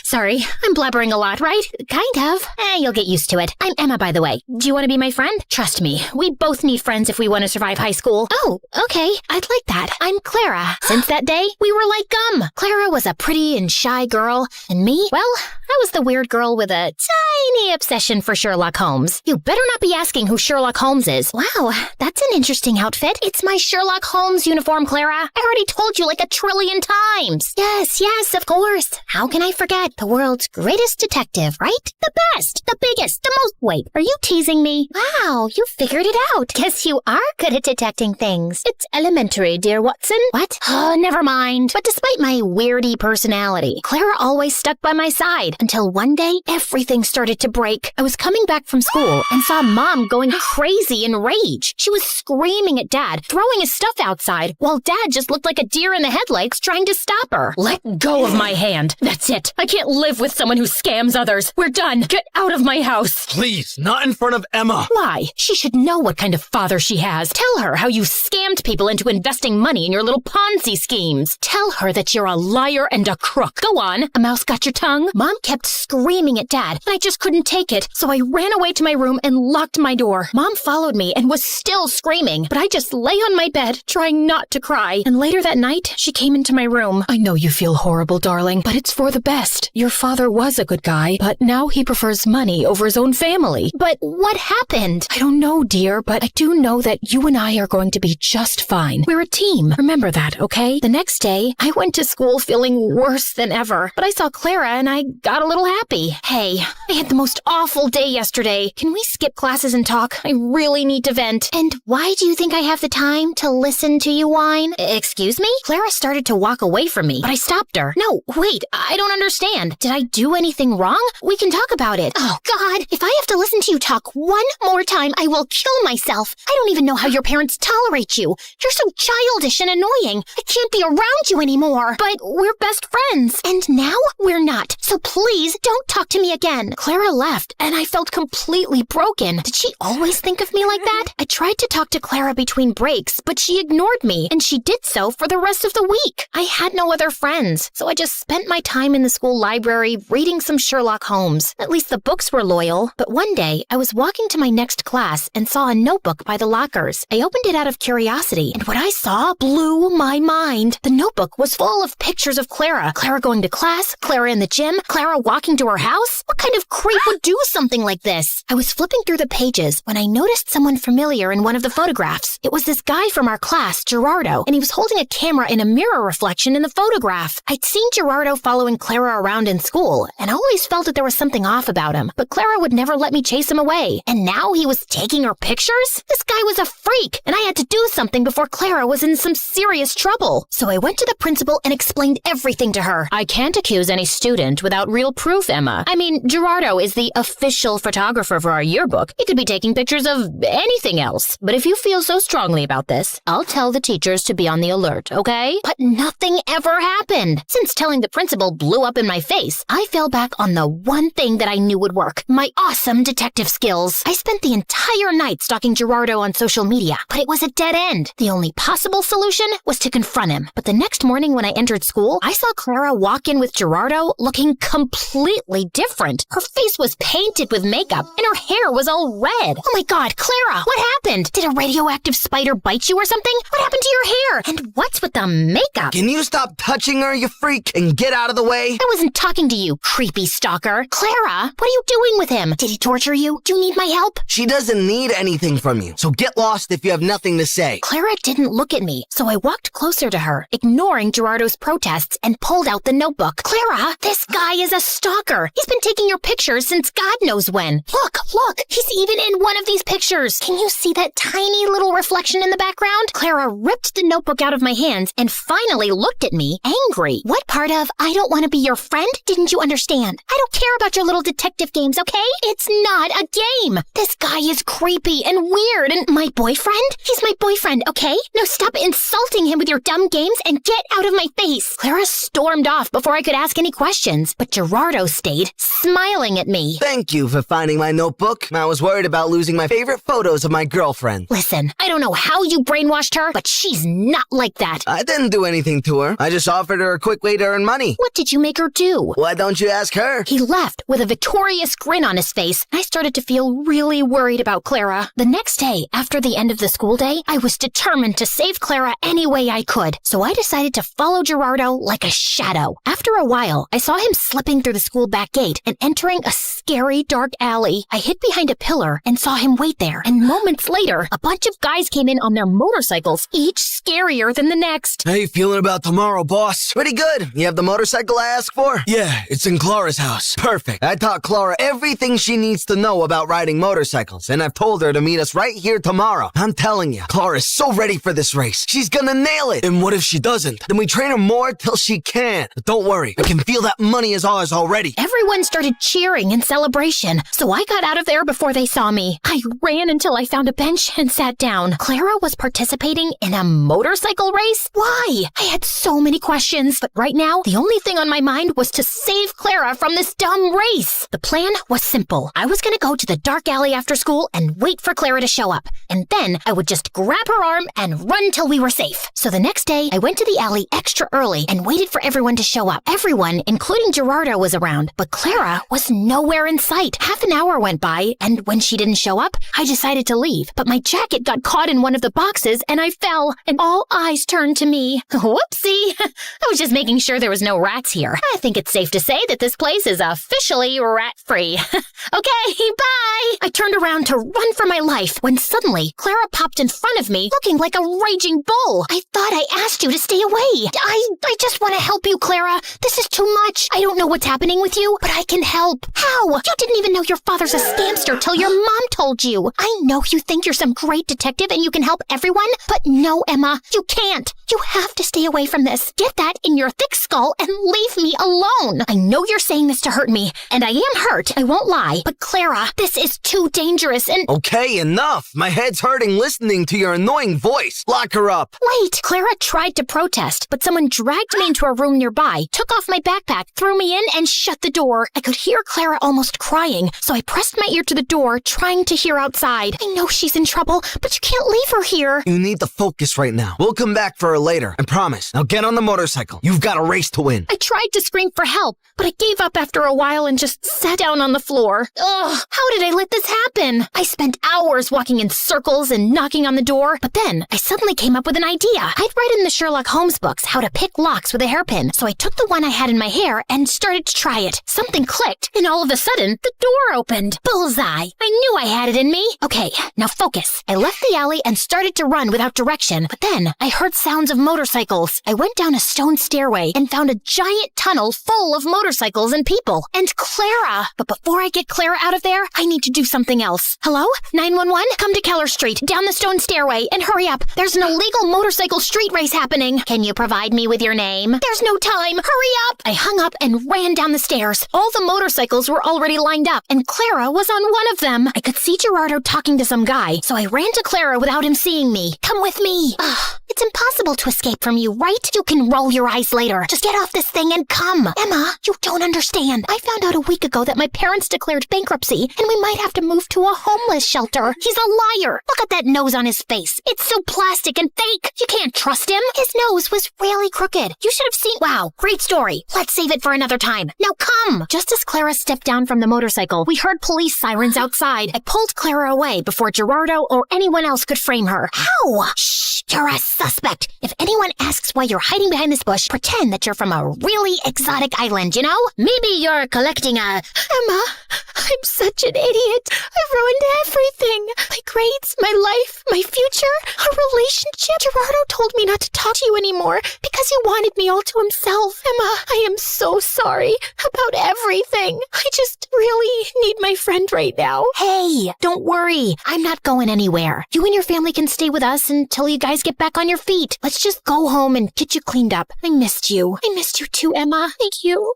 Sorry, I'm blabbering a lot, right? Kind of. You'll get used to it. I'm Emma, by the way. Do you want to be my friend? Trust me, we both need friends if we want to survive high school. Oh, okay. I'd like that. I'm Clara. Since that day, we were like gum. Clara was a pretty and shy girl, and me, well, I was the weird girl with a tiny obsession for Sherlock Holmes. You better not be asking who Sherlock Holmes is. Wow, that's an interesting outfit. It's my Sherlock Holmes uniform, Clara. I already told you like 1 trillion times. Yes, of course. How can I forget? The world's greatest detective, right? The best, the biggest, the most... Wait, are you teasing me? Wow, you figured it out. Guess you are good at detecting things. It's elementary, dear Watson. What? Oh, never mind. But despite my weirdy personality, Clara always stuck by my side until one day, everything started to break. I was coming back from school and saw Mom going crazy in rage. She was screaming at Dad, throwing his stuff outside, while Dad just looked like a deer in the headlights trying to stop her. Let go of my hand. That's it. I can't live with someone who scams others. We're done. Get out of my house. Please, not in front of Emma. Why? She should know what kind of father she has. Tell her how you scammed people into investing money in your little Ponzi schemes. Tell her that you're a liar and a crook. Go on. A mouse got your tongue? Mom kept screaming at Dad, and I just couldn't take it. So I ran away to my room and locked my door. Mom followed me and was still screaming, but I just lay on my bed, trying not to cry. And later that night, she came into my room. I know you feel horrible, darling, but it's for the best. Your father was a good guy, but now he prefers money over his own family. But what happened? I don't know, dear, but I do know that you and I are going to be just fine. We're a team. Remember that, okay? The next day, I went to school feeling worse than ever, but I saw Clara and I got a little happy. Hey, I had the most awful day yesterday. Can we skip classes and talk? I really need to vent. And why do you think I have the time to listen to you whine? Excuse me? Clara started to walk away from me, but I stopped her. No, wait, I don't understand. Did I do anything wrong? We can talk about it. Oh, God, if I have to listen to you talk one more time, I will kill myself. I don't even know how your parents tolerate you. You're so childish and annoying. I can't be around you anymore. But we're best friends. And now we're not. So please don't talk to me again. Clara left, and I felt completely broken. Did she always think of me like that? I tried to talk to Clara between breaks, but she ignored me, and she did so for the rest of the week. I had no other other friends, so I just spent my time in the school library reading some Sherlock Holmes. At least the books were loyal. But one day, I was walking to my next class and saw a notebook by the lockers. I opened it out of curiosity, and what I saw blew my mind. The notebook was full of pictures of Clara. Clara going to class, Clara in the gym, Clara walking to her house. What kind of creep would do something like this? I was flipping through the pages when I noticed someone familiar in one of the photographs. It was this guy from our class, Gerardo, and he was holding a camera in a mirror reflection in the photograph. I'd seen Gerardo following Clara around in school, and I always felt that there was something off about him, but Clara would never let me chase him away. And now he was taking her pictures? This guy was a freak, and I had to do something before Clara was in some serious trouble. So I went to the principal and explained everything to her. I can't accuse any student without real proof, Emma. I mean, Gerardo is the official photographer for our yearbook. He could be taking pictures of anything else. But if you feel so strongly about this, I'll tell the teachers to be on the alert, okay? But nothing ever happened. Since telling the principal blew up in my face, I fell back on the one thing that I knew would work, my awesome detective skills. I spent the entire night stalking Gerardo on social media, but it was a dead end. The only possible solution was to confront him. But the next morning when I entered school, I saw Clara walk in with Gerardo looking completely different. Her face was painted with makeup, and her hair was all red. Oh my God, Clara, what happened? Did a radioactive spider bite you or something? What happened to your hair? And what's with the makeup? Can you stop touching her, you freak, and get out of the way? I wasn't talking to you, creepy stalker. Clara, what are you doing with him? Did he torture you? Do you need my help? She doesn't need anything from you, so get lost if you have nothing to say. Clara didn't look at me, so I walked closer to her, ignoring Gerardo's protests, and pulled out the notebook. Clara, this guy is a stalker. He's been taking your pictures since God knows when. Look, he's even in one of these pictures. Can you see that tiny little reflection in the background? Clara ripped the notebook out of my hands and finally looked at me, angry. What part of I don't want to be your friend didn't you understand? I don't care about your little detective games, okay? It's not a game. This guy is creepy and weird, and my boyfriend? He's my boyfriend, okay? Now stop insulting him with your dumb games and get out of my face. Clara stormed off before I could ask any questions, but Gerardo stayed, smiling at me. Thank you for finding my notebook. I was worried about losing my favorite photos of my girlfriend. Listen, I don't know how you brainwashed her, but she's not like that. I didn't do anything to her. I just offered her a quick way to earn money. What did you make her do? Why don't you ask her? He left with a victorious grin on his face. I started to feel really worried about Clara. The next day, after the end of the school day, I was determined to save Clara any way I could. So I decided to follow Gerardo like a shadow. After a while, I saw him slipping through the school back gate and entering a scary dark alley. I hid behind a pillar and saw him wait there. And moments later, a bunch of guys came in on their motorcycles, each scarier than the next. How you feeling about tomorrow, boss? Pretty good. You have the motorcycle I asked for? Yeah, it's in Clara's house. Perfect. I taught Clara everything she needs to know about riding motorcycles, and I've told her to meet us right here tomorrow. I'm telling you, Clara's so ready for this race. She's gonna nail it. And what if she doesn't? Then we train her more till she can. But don't worry, I can feel that money is ours already. Everyone started cheering in celebration, so I got out of there before they saw me. I ran until I found a bench and sat down. Clara was participating in a motorcycle race? Why? I had so many questions, but right now, the only thing on my mind was to save Clara from this dumb race. The plan was simple. I was gonna go to the dark alley after school and wait for Clara to show up, and then I would just grab her arm and run till we were safe. So the next day, I went to the alley extra early and waited for everyone to show up. Everyone, including Gerardo, was around, but Clara was nowhere in sight. Half an hour went by, and when she didn't show up, I decided to leave. But my jacket got caught in one of the boxes, and I fell, and all eyes turned to me. Whoopsie! I was just making sure there was no rats here. I think it's safe to say that this place is officially rat-free. Okay, bye! I turned around to run for my life when suddenly Clara popped in front of me, looking like a raging bull. I thought I asked you to stay away. I just want to help you, Clara. This is too much. I don't know what's happening with you, but I can help. How? You didn't even know your father's a scamster till your mom told you. I know you think you're some great detective and you can help everyone, but no, Emma, you can't. You have to stay away from this. Get that in your thick skull and leave me alone. I know you're saying this to hurt me, and I am hurt, I won't lie. But Clara, this is too dangerous and— Okay, enough. My head's hurting listening to your annoying voice. Lock her up. Wait! Clara tried to protest, but someone dragged me into a room nearby, took off my backpack, threw me in, and shut the door. I could hear Clara almost crying, so I pressed my ear to the door, trying to hear outside. I know she's in trouble, but you can't leave her here. You need to focus right now. We'll come back for her later, I promise. Now get on the motorcycle. You've got a race to win. I tried to scream for help, but I gave up after a while and just sat down on the floor. Ugh, how did I let this happen? I spent hours walking in circles and knocking on the door, but then I suddenly came up with an idea. I'd read in the Sherlock Holmes books how to pick locks with a hairpin, so I took the one I had in my hair and started to try it. Something clicked, and all of a sudden, the door opened. Bullseye! I knew I had it in me. Okay, now focus. I left the alley and started to run without direction, but then I heard sounds of motorcycles. I went down a stone stairway and found a giant tunnel full of motorcycles and people. And Clara! But before I get Clara out of there, I need to do something else. Hello? 911? Come to Keller Street, down the stone stairway, and hurry up. There's an illegal motorcycle street race happening. Can you provide me with your name? There's no time. Hurry up! I hung up and ran down the stairs. All the motorcycles were already lined up, and Clara was on one of them. I could see Gerardo talking to some guy, so I ran to Clara without him seeing me. Come with me. It's impossible to escape from you, right? You can roll your eyes later. Just get off this thing and come. Emma, you don't understand. I found out a week ago that my parents declared bankruptcy, and we might have to move to a homeless shelter. He's a liar. Look at that nose on his face. It's so plastic and fake. You can't trust him. His nose was really crooked. You should have seen. Wow, great story. Let's save it for another time. Now come. Just as Clara stepped down from the motorcycle, we heard police sirens outside. I pulled Clara away before Gerardo or anyone else could frame her. How? Shh, you're a suspect. If anyone asks why you're hiding behind this bush, pretend that you're from a really exotic island, you know? Maybe you're collecting a... Emma, I'm such an idiot. I've ruined everything. My grades, my life, my future, our relationship. Gerardo told me not to talk to you anymore because he wanted me all to himself. Emma, I am so sorry about everything. I just really need my friend right now. Hey, don't worry. I'm not going anywhere. You and your family can stay with us until you guys get back on your feet. Let's just go home and get you cleaned up. I missed you. I missed you too, Emma. Thank you.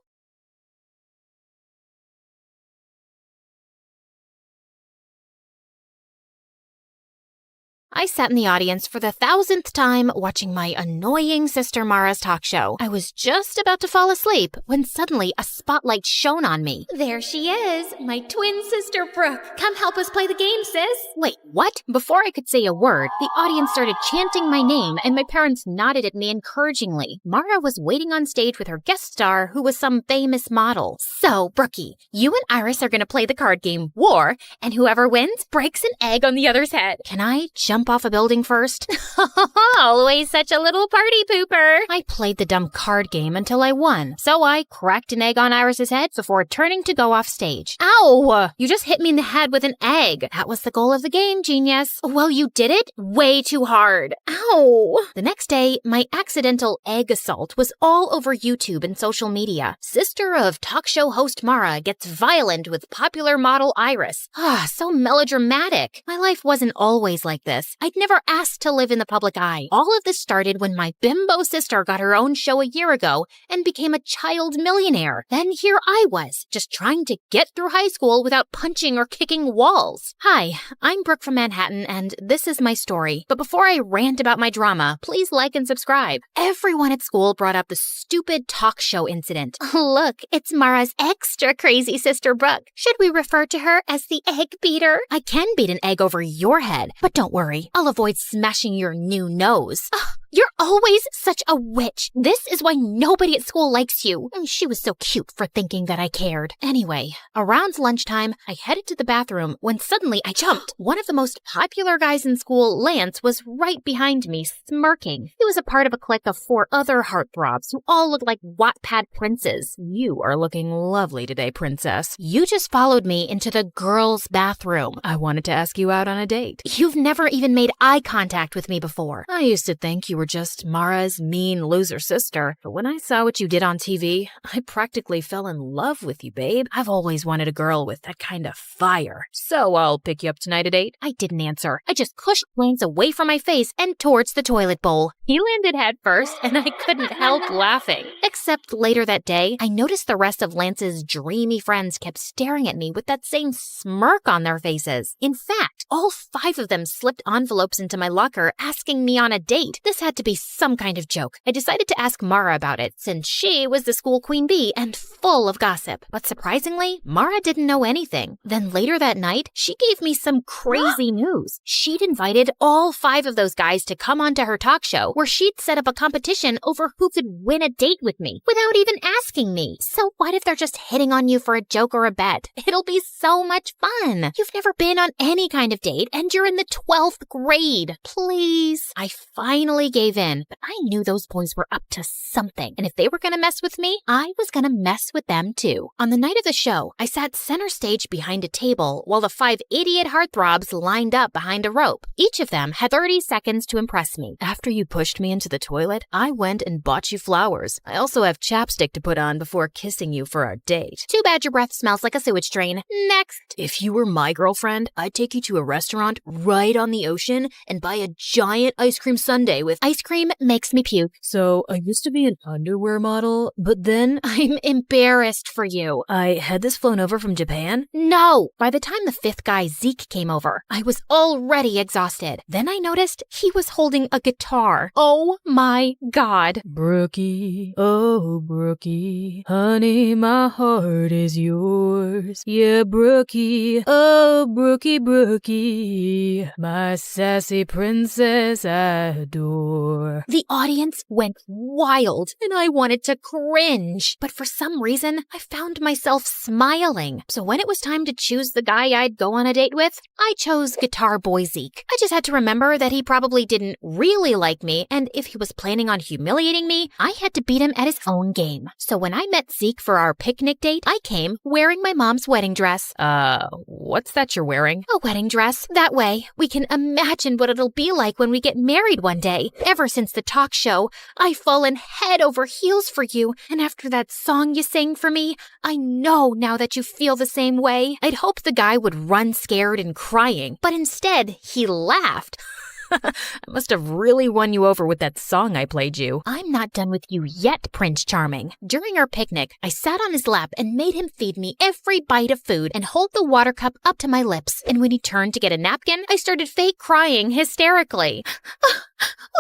I sat in the audience for the 1,000th time watching my annoying sister Mara's talk show. I was just about to fall asleep when suddenly a spotlight shone on me. There she is, my twin sister Brooke. Come help us play the game, sis. Wait, what? Before I could say a word, the audience started chanting my name and my parents nodded at me encouragingly. Mara was waiting on stage with her guest star, who was some famous model. So, Brookie, you and Iris are going to play the card game War, and whoever wins breaks an egg on the other's head. Can I jump off a building first? Always such a little party pooper. I played the dumb card game until I won, so I cracked an egg on Iris's head before turning to go off stage. Ow! You just hit me in the head with an egg. That was the goal of the game, genius. Well, you did it way too hard. Ow! The next day, my accidental egg assault was all over YouTube and social media. Sister of talk show host Mara gets violent with popular model Iris. So melodramatic. My life wasn't always like this. I'd never asked to live in the public eye. All of this started when my bimbo sister got her own show a year ago and became a child millionaire. Then here I was, just trying to get through high school without punching or kicking walls. Hi, I'm Brooke from Manhattan, and this is my story. But before I rant about my drama, please like and subscribe. Everyone at school brought up the stupid talk show incident. Look, it's Mara's extra crazy sister Brooke. Should we refer to her as the egg beater? I can beat an egg over your head, but don't worry. I'll avoid smashing your new nose. You're always such a witch. This is why nobody at school likes you. She was so cute for thinking that I cared. Anyway, around lunchtime, I headed to the bathroom when suddenly I jumped. One of the most popular guys in school, Lance, was right behind me, smirking. He was a part of a clique of 4 other heartthrobs who all looked like Wattpad princes. You are looking lovely today, princess. You just followed me into the girls' bathroom. I wanted to ask you out on a date. You've never even made eye contact with me before. I used to think you were just Mara's mean loser sister, but when I saw what you did on TV, I practically fell in love with you, babe. I've always wanted a girl with that kind of fire. So I'll pick you up tonight at 8. I didn't answer. I just pushed Lance away from my face and towards the toilet bowl. He landed head first, and I couldn't help laughing. Except later that day, I noticed the rest of Lance's dreamy friends kept staring at me with that same smirk on their faces. In fact, all 5 of them slipped envelopes into my locker asking me on a date. This had to be some kind of joke. I decided to ask Mara about it, since she was the school queen bee and full of gossip. But surprisingly, Mara didn't know anything. Then later that night, she gave me some crazy news. She'd invited all 5 of those guys to come onto her talk show, where she'd set up a competition over who could win a date with me, without even asking me. So what if they're just hitting on you for a joke or a bet? It'll be so much fun. You've never been on any kind of date, and you're in the 12th grade. Please. I finally gave in, but I knew those boys were up to something, and if they were gonna mess with me, I was gonna mess with them too. On the night of the show, I sat center stage behind a table while the 5 idiot heartthrobs lined up behind a rope. Each of them had 30 seconds to impress me. After you pushed me into the toilet, I went and bought you flowers. I also have chapstick to put on before kissing you for our date. Too bad your breath smells like a sewage drain. Next. If you were my girlfriend, I'd take you to a restaurant right on the ocean and buy a giant ice cream sundae with ice cream makes me puke. So I used to be an underwear model, but then I'm embarrassed for you. I had this flown over from Japan. No! By the time the 5th guy, Zeke, came over, I was already exhausted. Then I noticed he was holding a guitar. Oh my God. Brookie, oh Brookie, honey, my heart is yours. Yeah, Brookie, oh Brookie, Brookie, my sassy princess I adore. The audience went wild, and I wanted to cringe. But for some reason, I found myself smiling. So when it was time to choose the guy I'd go on a date with, I chose Guitar Boy Zeke. I just had to remember that he probably didn't really like me, and if he was planning on humiliating me, I had to beat him at his own game. So when I met Zeke for our picnic date, I came wearing my mom's wedding dress. What's that you're wearing? A wedding dress. That way, we can imagine what it'll be like when we get married one day. Ever since the talk show, I've fallen head over heels for you, and after that song you sang for me, I know now that you feel the same way. I'd hoped the guy would run scared and crying, but instead, he laughed. I must have really won you over with that song I played you. I'm not done with you yet, Prince Charming. During our picnic, I sat on his lap and made him feed me every bite of food and hold the water cup up to my lips. And when he turned to get a napkin, I started fake crying hysterically.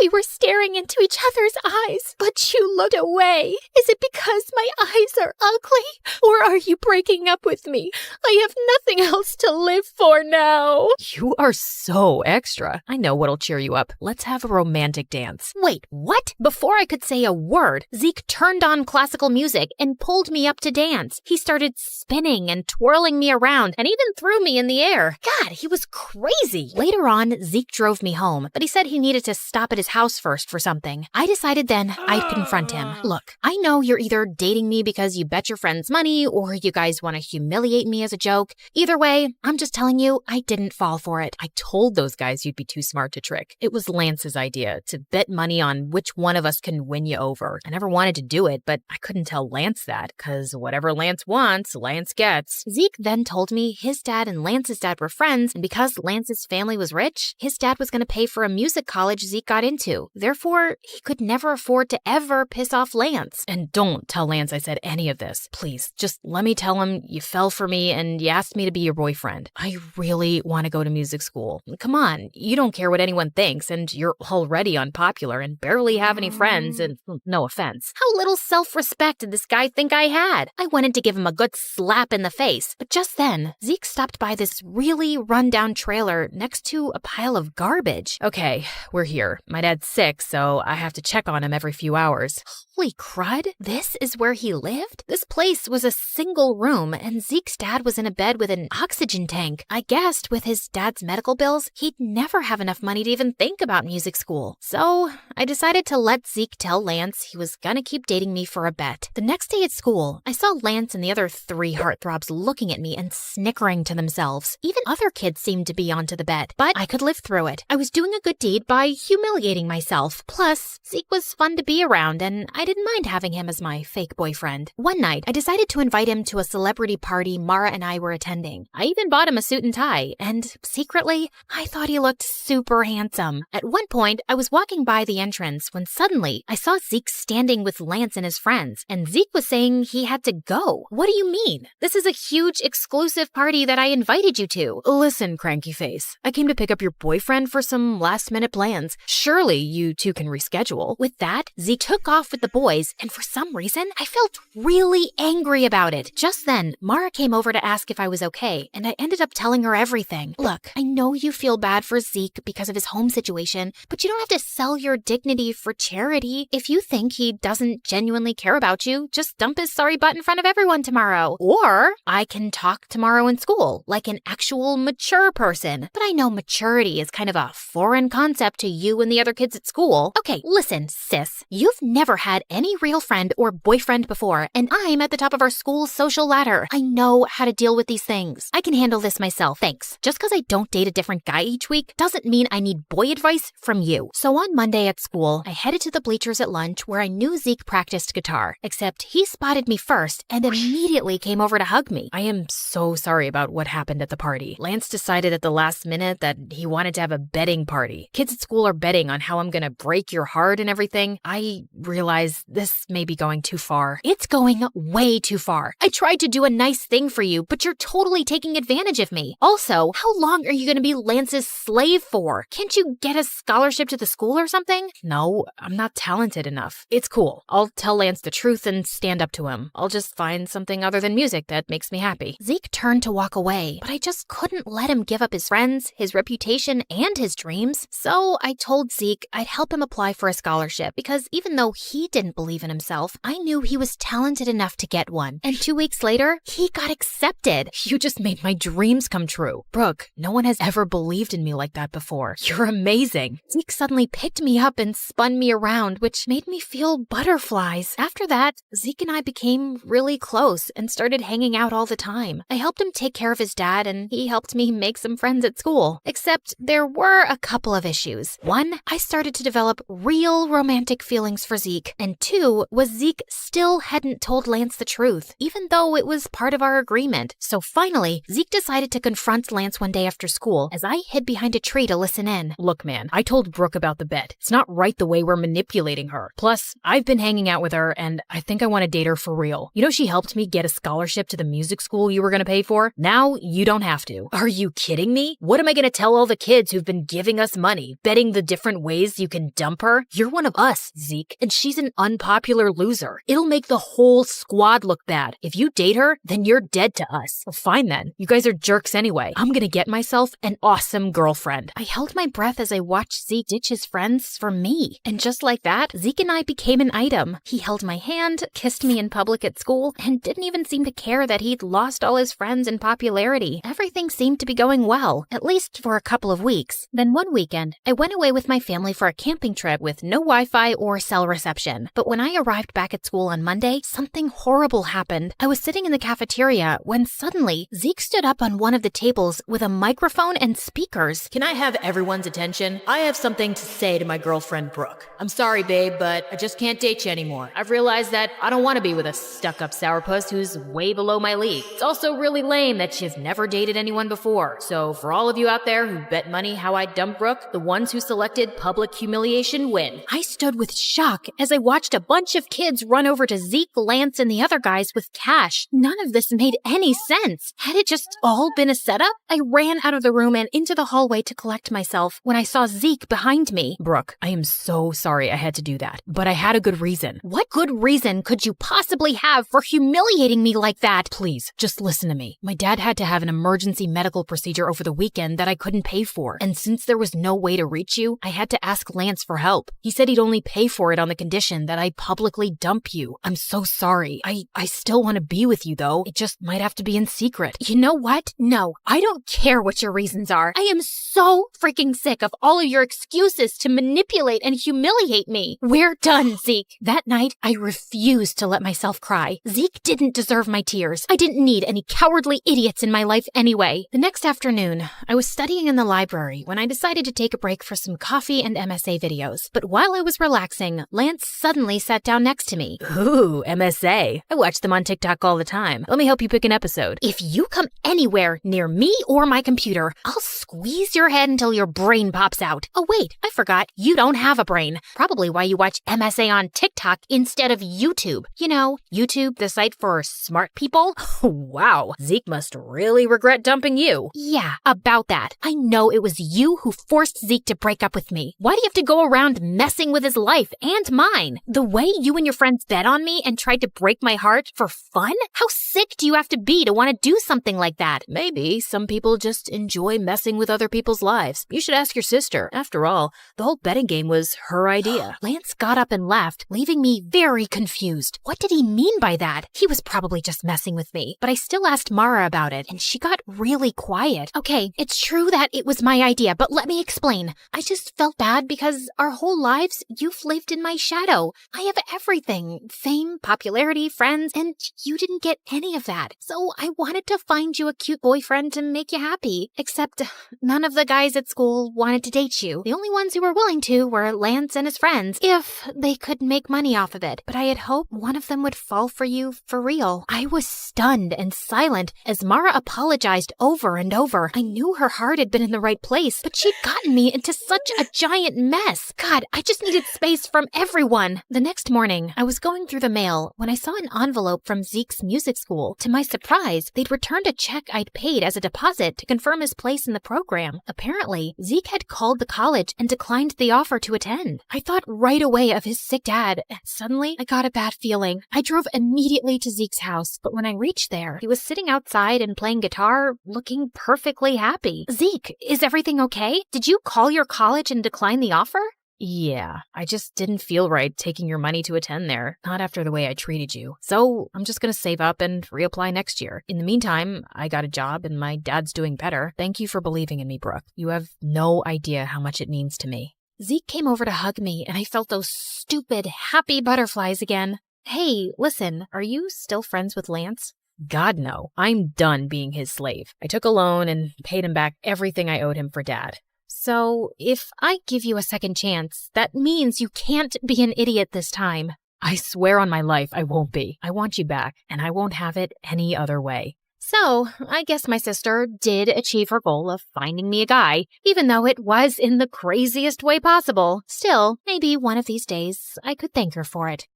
We were staring into each other's eyes, but you looked away. Is it because my eyes are ugly? Or are you breaking up with me? I have nothing else to live for now. You are so extra. I know what'll cheer you up. Let's have a romantic dance. Wait, what? Before I could say a word, Zeke turned on classical music and pulled me up to dance. He started spinning and twirling me around and even threw me in the air. God, he was crazy. Later on, Zeke drove me home, but he said he needed to stop at his house first for something. I decided then I'd confront him. Look, I know you're either dating me because you bet your friends money or you guys want to humiliate me as a joke. Either way, I'm just telling you, I didn't fall for it. I told those guys you'd be too smart to trick. It was Lance's idea to bet money on which one of us can win you over. I never wanted to do it, but I couldn't tell Lance that because whatever Lance wants, Lance gets. Zeke then told me his dad and Lance's dad were friends, and because Lance's family was rich, his dad was going to pay for a music college Zeke got into. Therefore, he could never afford to ever piss off Lance. And don't tell Lance I said any of this. Please, just let me tell him you fell for me and you asked me to be your boyfriend. I really want to go to music school. Come on, you don't care what anyone thinks, and you're already unpopular and barely have any friends, and no offense. How little self-respect did this guy think I had? I wanted to give him a good slap in the face, but just then, Zeke stopped by this really run-down trailer next to a pile of garbage. Okay, we're here. My dad's sick, so I have to check on him every few hours. Holy crud, this is where he lived? This place was a single room, and Zeke's dad was in a bed with an oxygen tank. I guessed with his dad's medical bills, he'd never have enough money to even think about music school. So I decided to let Zeke tell Lance he was gonna keep dating me for a bet. The next day at school, I saw Lance and the other 3 heartthrobs looking at me and snickering to themselves. Even other kids seemed to be onto the bet, but I could live through it. I was doing a good deed by humiliating myself. Plus, Zeke was fun to be around, and I didn't mind having him as my fake boyfriend. One night, I decided to invite him to a celebrity party Mara and I were attending. I even bought him a suit and tie, and secretly, I thought he looked super handsome. At one point, I was walking by the entrance when suddenly I saw Zeke standing with Lance and his friends, and Zeke was saying he had to go. What do you mean? This is a huge exclusive party that I invited you to. Listen, cranky face, I came to pick up your boyfriend for some last-minute plans. Surely you two can reschedule. With that, Zeke took off with the boys, and for some reason, I felt really angry about it. Just then, Mara came over to ask if I was okay, and I ended up telling her everything. Look, I know you feel bad for Zeke because of his home situation, but you don't have to sell your dignity for charity. If you think he doesn't genuinely care about you, just dump his sorry butt in front of everyone tomorrow. Or I can talk tomorrow in school, like an actual mature person. But I know maturity is kind of a foreign concept to you and the other kids at school. Okay, listen, sis. You've never had any real friend or boyfriend before, and I'm at the top of our school's social ladder. I know how to deal with these things. I can handle this myself, thanks. Just because I don't date a different guy each week doesn't mean I need boy advice from you. So on Monday at school, I headed to the bleachers at lunch where I knew Zeke practiced guitar, except he spotted me first and immediately came over to hug me. I am so sorry about what happened at the party. Lance decided at the last minute that he wanted to have a betting party. Kids at school are betting on how I'm gonna break your heart and everything. I realize this may be going too far. It's going way too far. I tried to do a nice thing for you, but you're totally taking advantage of me. Also, how long are you gonna be Lance's slave for? Can't you get a scholarship to the school or something? No, I'm not talented enough. It's cool. I'll tell Lance the truth and stand up to him. I'll just find something other than music that makes me happy. Zeke turned to walk away, but I just couldn't let him give up his friends, his reputation, and his dreams. So I told Zeke I'd help him apply for a scholarship because even though he didn't believe in himself, I knew he was talented enough to get one. And 2 weeks later, he got accepted. You just made my dreams come true. Brooke, no one has ever believed in me like that before. You're amazing. Zeke suddenly picked me up and spun me around, which made me feel butterflies. After that, Zeke and I became really close and started hanging out all the time. I helped him take care of his dad, and he helped me make some friends at school. Except there were a couple of issues. One, I started to develop real romantic feelings for Zeke. And two, was Zeke still hadn't told Lance the truth, even though it was part of our agreement. So finally, Zeke decided to confront Lance one day after school as I hid behind a tree to listen in. Look, man, I told Brooke about the bet. It's not right the way we're manipulating her. Plus, I've been hanging out with her, and I think I want to date her for real. You know, she helped me get a scholarship to the music school you were going to pay for. Now, you don't have to. Are you kidding me? What am I going to tell all the kids who've been giving us money, betting the different ways you can dump her? You're one of us, Zeke, and she's an unpopular loser. It'll make the whole squad look bad. If you date her, then you're dead to us. Well, fine then. You guys are jerks anyway. I'm going to get myself an awesome girlfriend. I held my breath as I watched Zeke ditch his friends for me. And just like that, Zeke and I became an item. He held my hand, kissed me in public at school, and didn't even seem to care that he'd lost all his friends and popularity. Everything seemed to be going well, at least for a couple of weeks. Then one weekend, I went away with my family for a camping trip with no Wi-Fi or cell reception. But when I arrived back at school on Monday, something horrible happened. I was sitting in the cafeteria when suddenly Zeke stood up on one of the tables with a microphone and speakers. Can I have everyone's attention? I have something to say to my girlfriend, Brooke. I'm sorry, babe, but I just can't date you anymore. I've realized that I don't want to be with a stuck-up sourpuss who's way below my league. It's also really lame that you've never dated anyone before. So for all of you out there who bet money how I dump Brooke, the ones who selected public humiliation win. I stood with shock as I watched a bunch of kids run over to Zeke, Lance, and the other guys with cash. None of this made any sense. Had it just all been a setup? I ran out of the room and into the hallway to collect myself when I saw Zeke behind me. Brooke, I am so sorry I had to do that, but I had a good reason. What good reason could you possibly have for humiliating me like that? Please, just listen to me. My dad had to have an emergency medical procedure over the weekend that I couldn't pay for, and since there was no way to reach you, I had to ask Lance for help. He said he'd only pay for it on the condition that I publicly dump you. I'm so sorry. I still want to be with you, though. It just might have to be in secret. You know what? No, I don't care what your reasons are. I am so freaking sick of all of your excuses to manipulate and humiliate me. We're done, Zeke. That night, I refused to let myself cry. Zeke didn't deserve my tears. I didn't need any cowardly idiots in my life anyway. The next afternoon, I was studying in the library when I decided to take a break for some coffee and MSA videos. But while I was relaxing, Lance suddenly sat down next to me. Ooh, MSA. I watch them on TikTok all the time. Let me help you pick an episode. If you come anywhere near me or my computer, I'll squeeze your head until your brain pops out. Oh wait, I forgot. You don't have a brain. Probably why you watch MSA on TikTok instead of YouTube. You know, YouTube, the site for smart people. Wow, Zeke must really regret dumping you. Yeah, about that. I know it was you who forced Zeke to break up with me? Why do you have to go around messing with his life and mine? The way you and your friends bet on me and tried to break my heart for fun? How sick do you have to be to want to do something like that? Maybe some people just enjoy messing with other people's lives. You should ask your sister. After all, the whole betting game was her idea. Lance got up and left, leaving me very confused. What did he mean by that? He was probably just messing with me, but I still asked Mara about it, and she got really quiet. Okay, it's true that it was my idea, but let me explain. I just felt bad because our whole lives, you've lived in my shadow. I have everything. Fame, popularity, friends, and you didn't get any of that. So I wanted to find you a cute boyfriend to make you happy. Except none of the guys at school wanted to date you. The only ones who were willing to were Lance and his friends, if they could make money off of it. But I had hoped one of them would fall for you for real. I was stunned and silent as Mara apologized over and over. I knew her heart had been in the right place, but she'd gotten me into such a giant mess. God, I just needed space from everyone. The next morning, I was going through the mail when I saw an envelope from Zeke's music school. To my surprise, they'd returned a check I'd paid as a deposit to confirm his place in the program. Apparently, Zeke had called the college and declined the offer to attend. I thought right away of his sick dad, and suddenly I got a bad feeling. I drove immediately to Zeke's house, but when I reached there, he was sitting outside and playing guitar, looking perfectly happy. Zeke, is everything okay? Did you call your college and decline the offer? Yeah, I just didn't feel right taking your money to attend there, not after the way I treated you. So I'm just gonna save up and reapply next year. In the meantime, I got a job and my dad's doing better. Thank you for believing in me, Brooke. You have no idea how much it means to me. Zeke came over to hug me, and I felt those stupid, happy butterflies again. Hey, listen, are you still friends with Lance? God, no. I'm done being his slave. I took a loan and paid him back everything I owed him for Dad. So, if I give you a second chance, that means you can't be an idiot this time. I swear on my life I won't be. I want you back, and I won't have it any other way. So, I guess my sister did achieve her goal of finding me a guy, even though it was in the craziest way possible. Still, maybe one of these days I could thank her for it.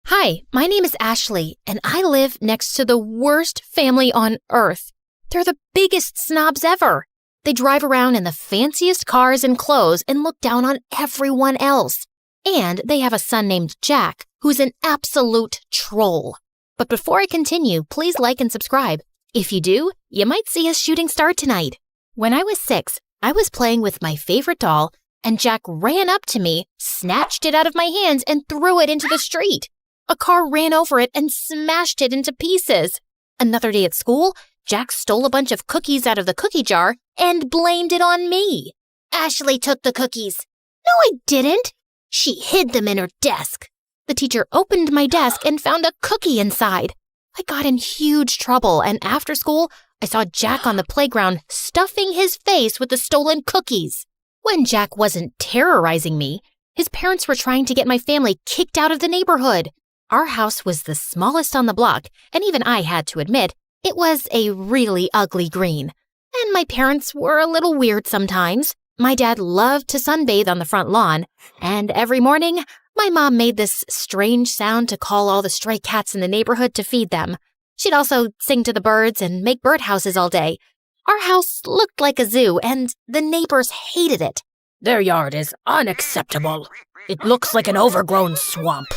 Hi, my name is Ashley, and I live next to the worst family on earth. They're the biggest snobs ever. They drive around in the fanciest cars and clothes and look down on everyone else. And they have a son named Jack, who's an absolute troll. But before I continue, please like and subscribe. If you do, you might see a shooting star tonight. When I was 6, I was playing with my favorite doll, and Jack ran up to me, snatched it out of my hands, and threw it into the street. A car ran over it and smashed it into pieces. Another day at school, Jack stole a bunch of cookies out of the cookie jar and blamed it on me. Ashley took the cookies. No, I didn't. She hid them in her desk. The teacher opened my desk and found a cookie inside. I got in huge trouble, and after school, I saw Jack on the playground stuffing his face with the stolen cookies. When Jack wasn't terrorizing me, his parents were trying to get my family kicked out of the neighborhood. Our house was the smallest on the block, and even I had to admit, it was a really ugly green. And my parents were a little weird sometimes. My dad loved to sunbathe on the front lawn, and every morning, my mom made this strange sound to call all the stray cats in the neighborhood to feed them. She'd also sing to the birds and make birdhouses all day. Our house looked like a zoo, and the neighbors hated it. Their yard is unacceptable. It looks like an overgrown swamp.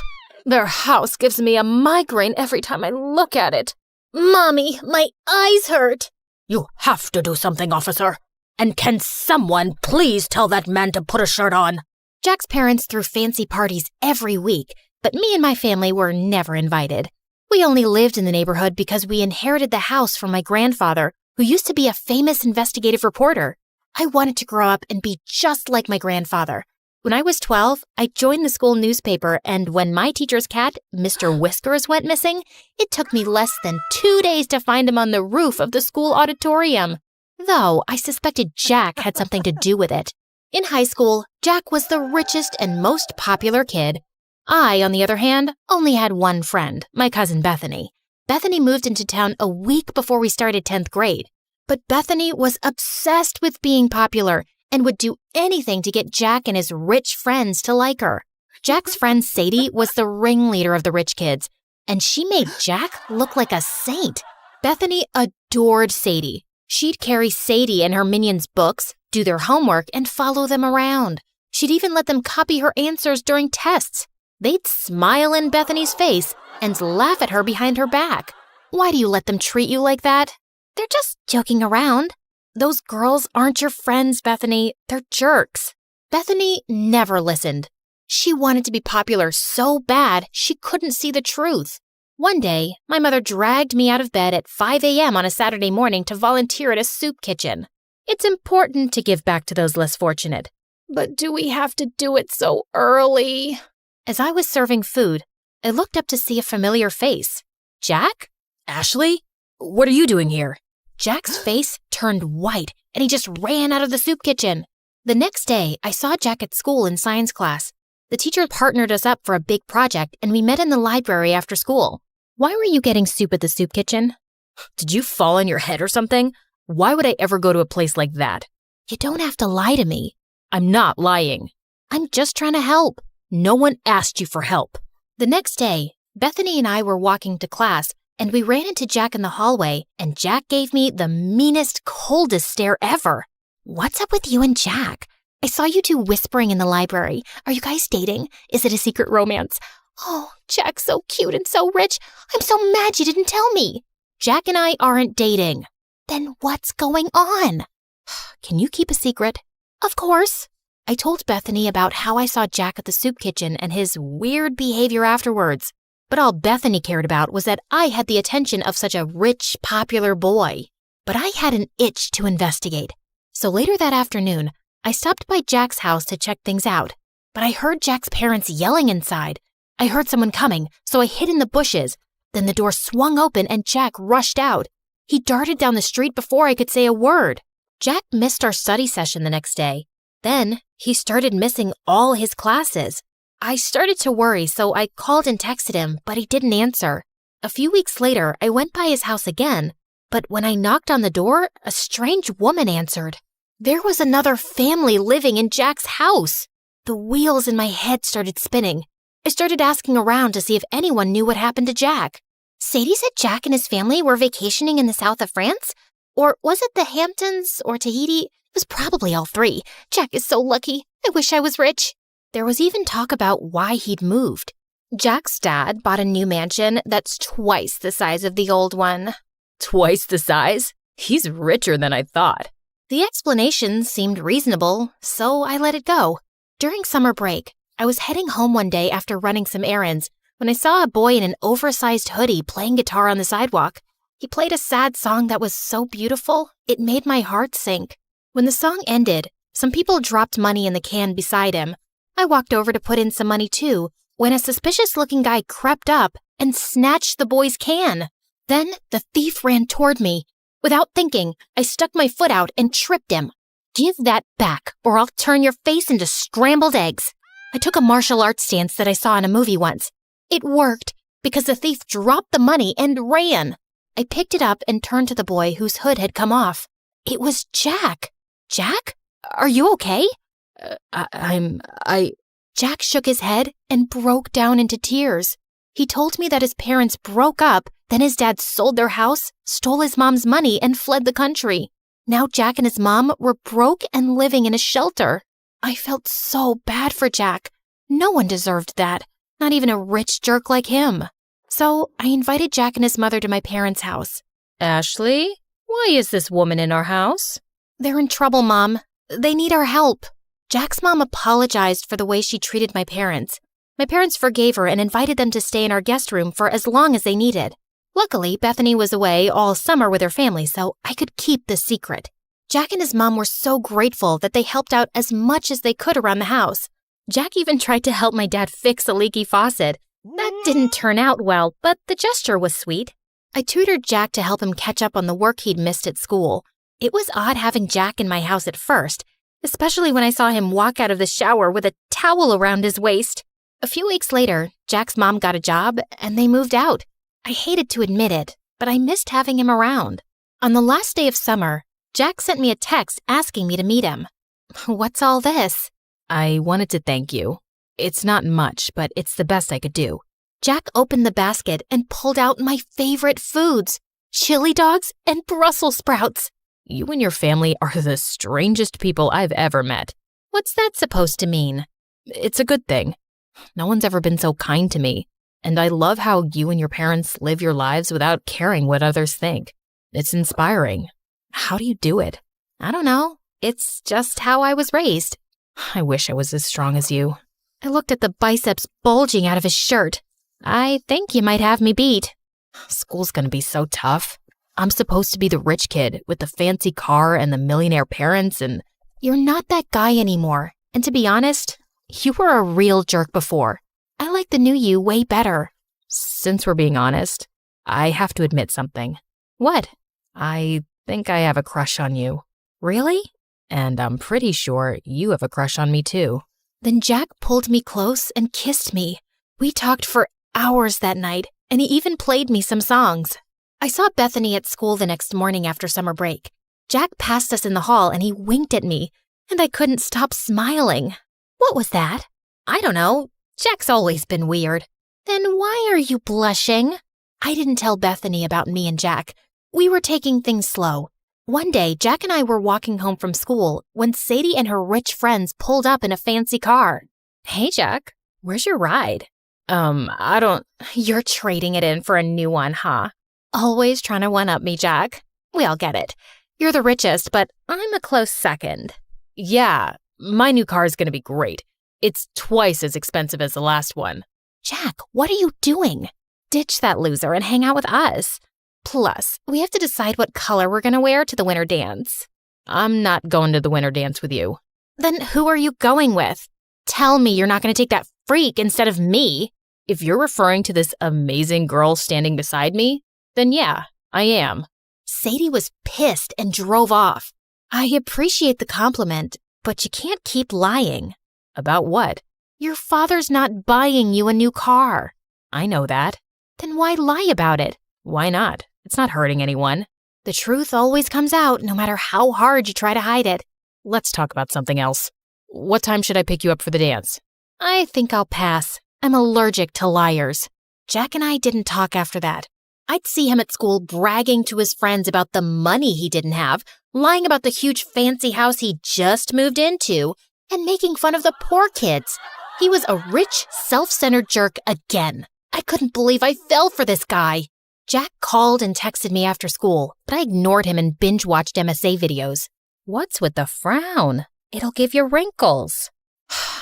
Their house gives me a migraine every time I look at it. Mommy, my eyes hurt. You have to do something, officer. And can someone please tell that man to put a shirt on? Jack's parents threw fancy parties every week, but me and my family were never invited. We only lived in the neighborhood because we inherited the house from my grandfather, who used to be a famous investigative reporter. I wanted to grow up and be just like my grandfather. When I was 12, I joined the school newspaper, and when my teacher's cat, Mr. Whiskers, went missing, it took me less than 2 days to find him on the roof of the school auditorium. Though I suspected Jack had something to do with it. In high school, Jack was the richest and most popular kid. I, on the other hand, only had one friend, my cousin Bethany. Bethany moved into town a week before we started 10th grade. But Bethany was obsessed with being popular and would do anything to get Jack and his rich friends to like her. Jack's friend Sadie was the ringleader of the rich kids, and she made Jack look like a saint. Bethany adored Sadie. She'd carry Sadie and her minions' books, do their homework, and follow them around. She'd even let them copy her answers during tests. They'd smile in Bethany's face and laugh at her behind her back. Why do you let them treat you like that? They're just joking around. Those girls aren't your friends, Bethany. They're jerks. Bethany never listened. She wanted to be popular so bad she couldn't see the truth. One day, my mother dragged me out of bed at 5 a.m. on a Saturday morning to volunteer at a soup kitchen. It's important to give back to those less fortunate. But do we have to do it so early? As I was serving food, I looked up to see a familiar face. Jack? Ashley? What are you doing here? Jack's face turned white, and he just ran out of the soup kitchen. The next day, I saw Jack at school in science class. The teacher partnered us up for a big project, and we met in the library after school. Why were you getting soup at the soup kitchen? Did you fall on your head or something? Why would I ever go to a place like that? You don't have to lie to me. I'm not lying. I'm just trying to help. No one asked you for help. The next day, Bethany and I were walking to class, and we ran into Jack in the hallway, and Jack gave me the meanest, coldest stare ever. What's up with you and Jack? I saw you two whispering in the library. Are you guys dating? Is it a secret romance? Oh, Jack's so cute and so rich. I'm so mad you didn't tell me. Jack and I aren't dating. Then what's going on? Can you keep a secret? Of course. I told Bethany about how I saw Jack at the soup kitchen and his weird behavior afterwards. But all Bethany cared about was that I had the attention of such a rich, popular boy. But I had an itch to investigate. So later that afternoon, I stopped by Jack's house to check things out. But I heard Jack's parents yelling inside. I heard someone coming, so I hid in the bushes. Then the door swung open and Jack rushed out. He darted down the street before I could say a word. Jack missed our study session the next day. Then he started missing all his classes. I started to worry, so I called and texted him, but he didn't answer. A few weeks later, I went by his house again, but when I knocked on the door, a strange woman answered. There was another family living in Jack's house. The wheels in my head started spinning. I started asking around to see if anyone knew what happened to Jack. Sadie said Jack and his family were vacationing in the south of France? Or was it the Hamptons or Tahiti? It was probably all three. Jack is so lucky. I wish I was rich. There was even talk about why he'd moved. Jack's dad bought a new mansion that's twice the size of the old one. Twice the size? He's richer than I thought. The explanation seemed reasonable, so I let it go. During summer break, I was heading home one day after running some errands when I saw a boy in an oversized hoodie playing guitar on the sidewalk. He played a sad song that was so beautiful, it made my heart sink. When the song ended, some people dropped money in the can beside him. I walked over to put in some money too, when a suspicious-looking guy crept up and snatched the boy's can. Then the thief ran toward me. Without thinking, I stuck my foot out and tripped him. Give that back, or I'll turn your face into scrambled eggs. I took a martial arts stance that I saw in a movie once. It worked, because the thief dropped the money and ran. I picked it up and turned to the boy whose hood had come off. It was Jack. Jack? Are you okay? Jack shook his head and broke down into tears. He told me that his parents broke up, then his dad sold their house, stole his mom's money, and fled the country. Now Jack and his mom were broke and living in a shelter. I felt so bad for Jack. No one deserved that, not even a rich jerk like him. So I invited Jack and his mother to my parents' house. Ashley, why is this woman in our house? They're in trouble, Mom. They need our help. Jack's mom apologized for the way she treated my parents. My parents forgave her and invited them to stay in our guest room for as long as they needed. Luckily, Bethany was away all summer with her family, so I could keep the secret. Jack and his mom were so grateful that they helped out as much as they could around the house. Jack even tried to help my dad fix a leaky faucet. That didn't turn out well, but the gesture was sweet. I tutored Jack to help him catch up on the work he'd missed at school. It was odd having Jack in my house at first, especially when I saw him walk out of the shower with a towel around his waist. A few weeks later, Jack's mom got a job, and they moved out. I hated to admit it, but I missed having him around. On the last day of summer, Jack sent me a text asking me to meet him. What's all this? I wanted to thank you. It's not much, but it's the best I could do. Jack opened the basket and pulled out my favorite foods. chili dogs, and Brussels sprouts. You and your family are the strangest people I've ever met. What's that supposed to mean? It's a good thing. No one's ever been so kind to me, and I love how you and your parents live your lives without caring what others think. It's inspiring. How do you do it? I don't know. It's just how I was raised. I wish I was as strong as you. I looked at the biceps bulging out of his shirt. I think you might have me beat. School's gonna be so tough. I'm supposed to be the rich kid with the fancy car and the millionaire parents, and you're not that guy anymore. And to be honest, you were a real jerk before. I like the new you way better. Since we're being honest, I have to admit something. What? I think I have a crush on you. Really? And I'm pretty sure you have a crush on me too. Then Jack pulled me close and kissed me. We talked for hours that night, and he even played me some songs. I saw Bethany at school the next morning after summer break. Jack passed us in the hall and he winked at me, and I couldn't stop smiling. What was that? I don't know. Jack's always been weird. Then why are you blushing? I didn't tell Bethany about me and Jack. We were taking things slow. One day, Jack and I were walking home from school when Sadie and her rich friends pulled up in a fancy car. Hey, Jack, where's your ride? You're trading it in for a new one, huh? Always trying to one-up me, Jack. We all get it. You're the richest, but I'm a close second. Yeah, my new car is going to be great. It's twice as expensive as the last one. Jack, what are you doing? Ditch that loser and hang out with us. Plus, we have to decide what color we're going to wear to the winter dance. I'm not going to the winter dance with you. Then who are you going with? Tell me you're not going to take that freak instead of me. If you're referring to this amazing girl standing beside me, then yeah, I am. Sadie was pissed and drove off. I appreciate the compliment, but you can't keep lying. About what? Your father's not buying you a new car. I know that. Then why lie about it? Why not? It's not hurting anyone. The truth always comes out, no matter how hard you try to hide it. Let's talk about something else. What time should I pick you up for the dance? I think I'll pass. I'm allergic to liars. Jack and I didn't talk after that. I'd see him at school bragging to his friends about the money he didn't have, lying about the huge fancy house he just moved into, and making fun of the poor kids. He was a rich, self-centered jerk again. I couldn't believe I fell for this guy. Jack called and texted me after school, but I ignored him and binge-watched MSA videos. What's with the frown? It'll give you wrinkles.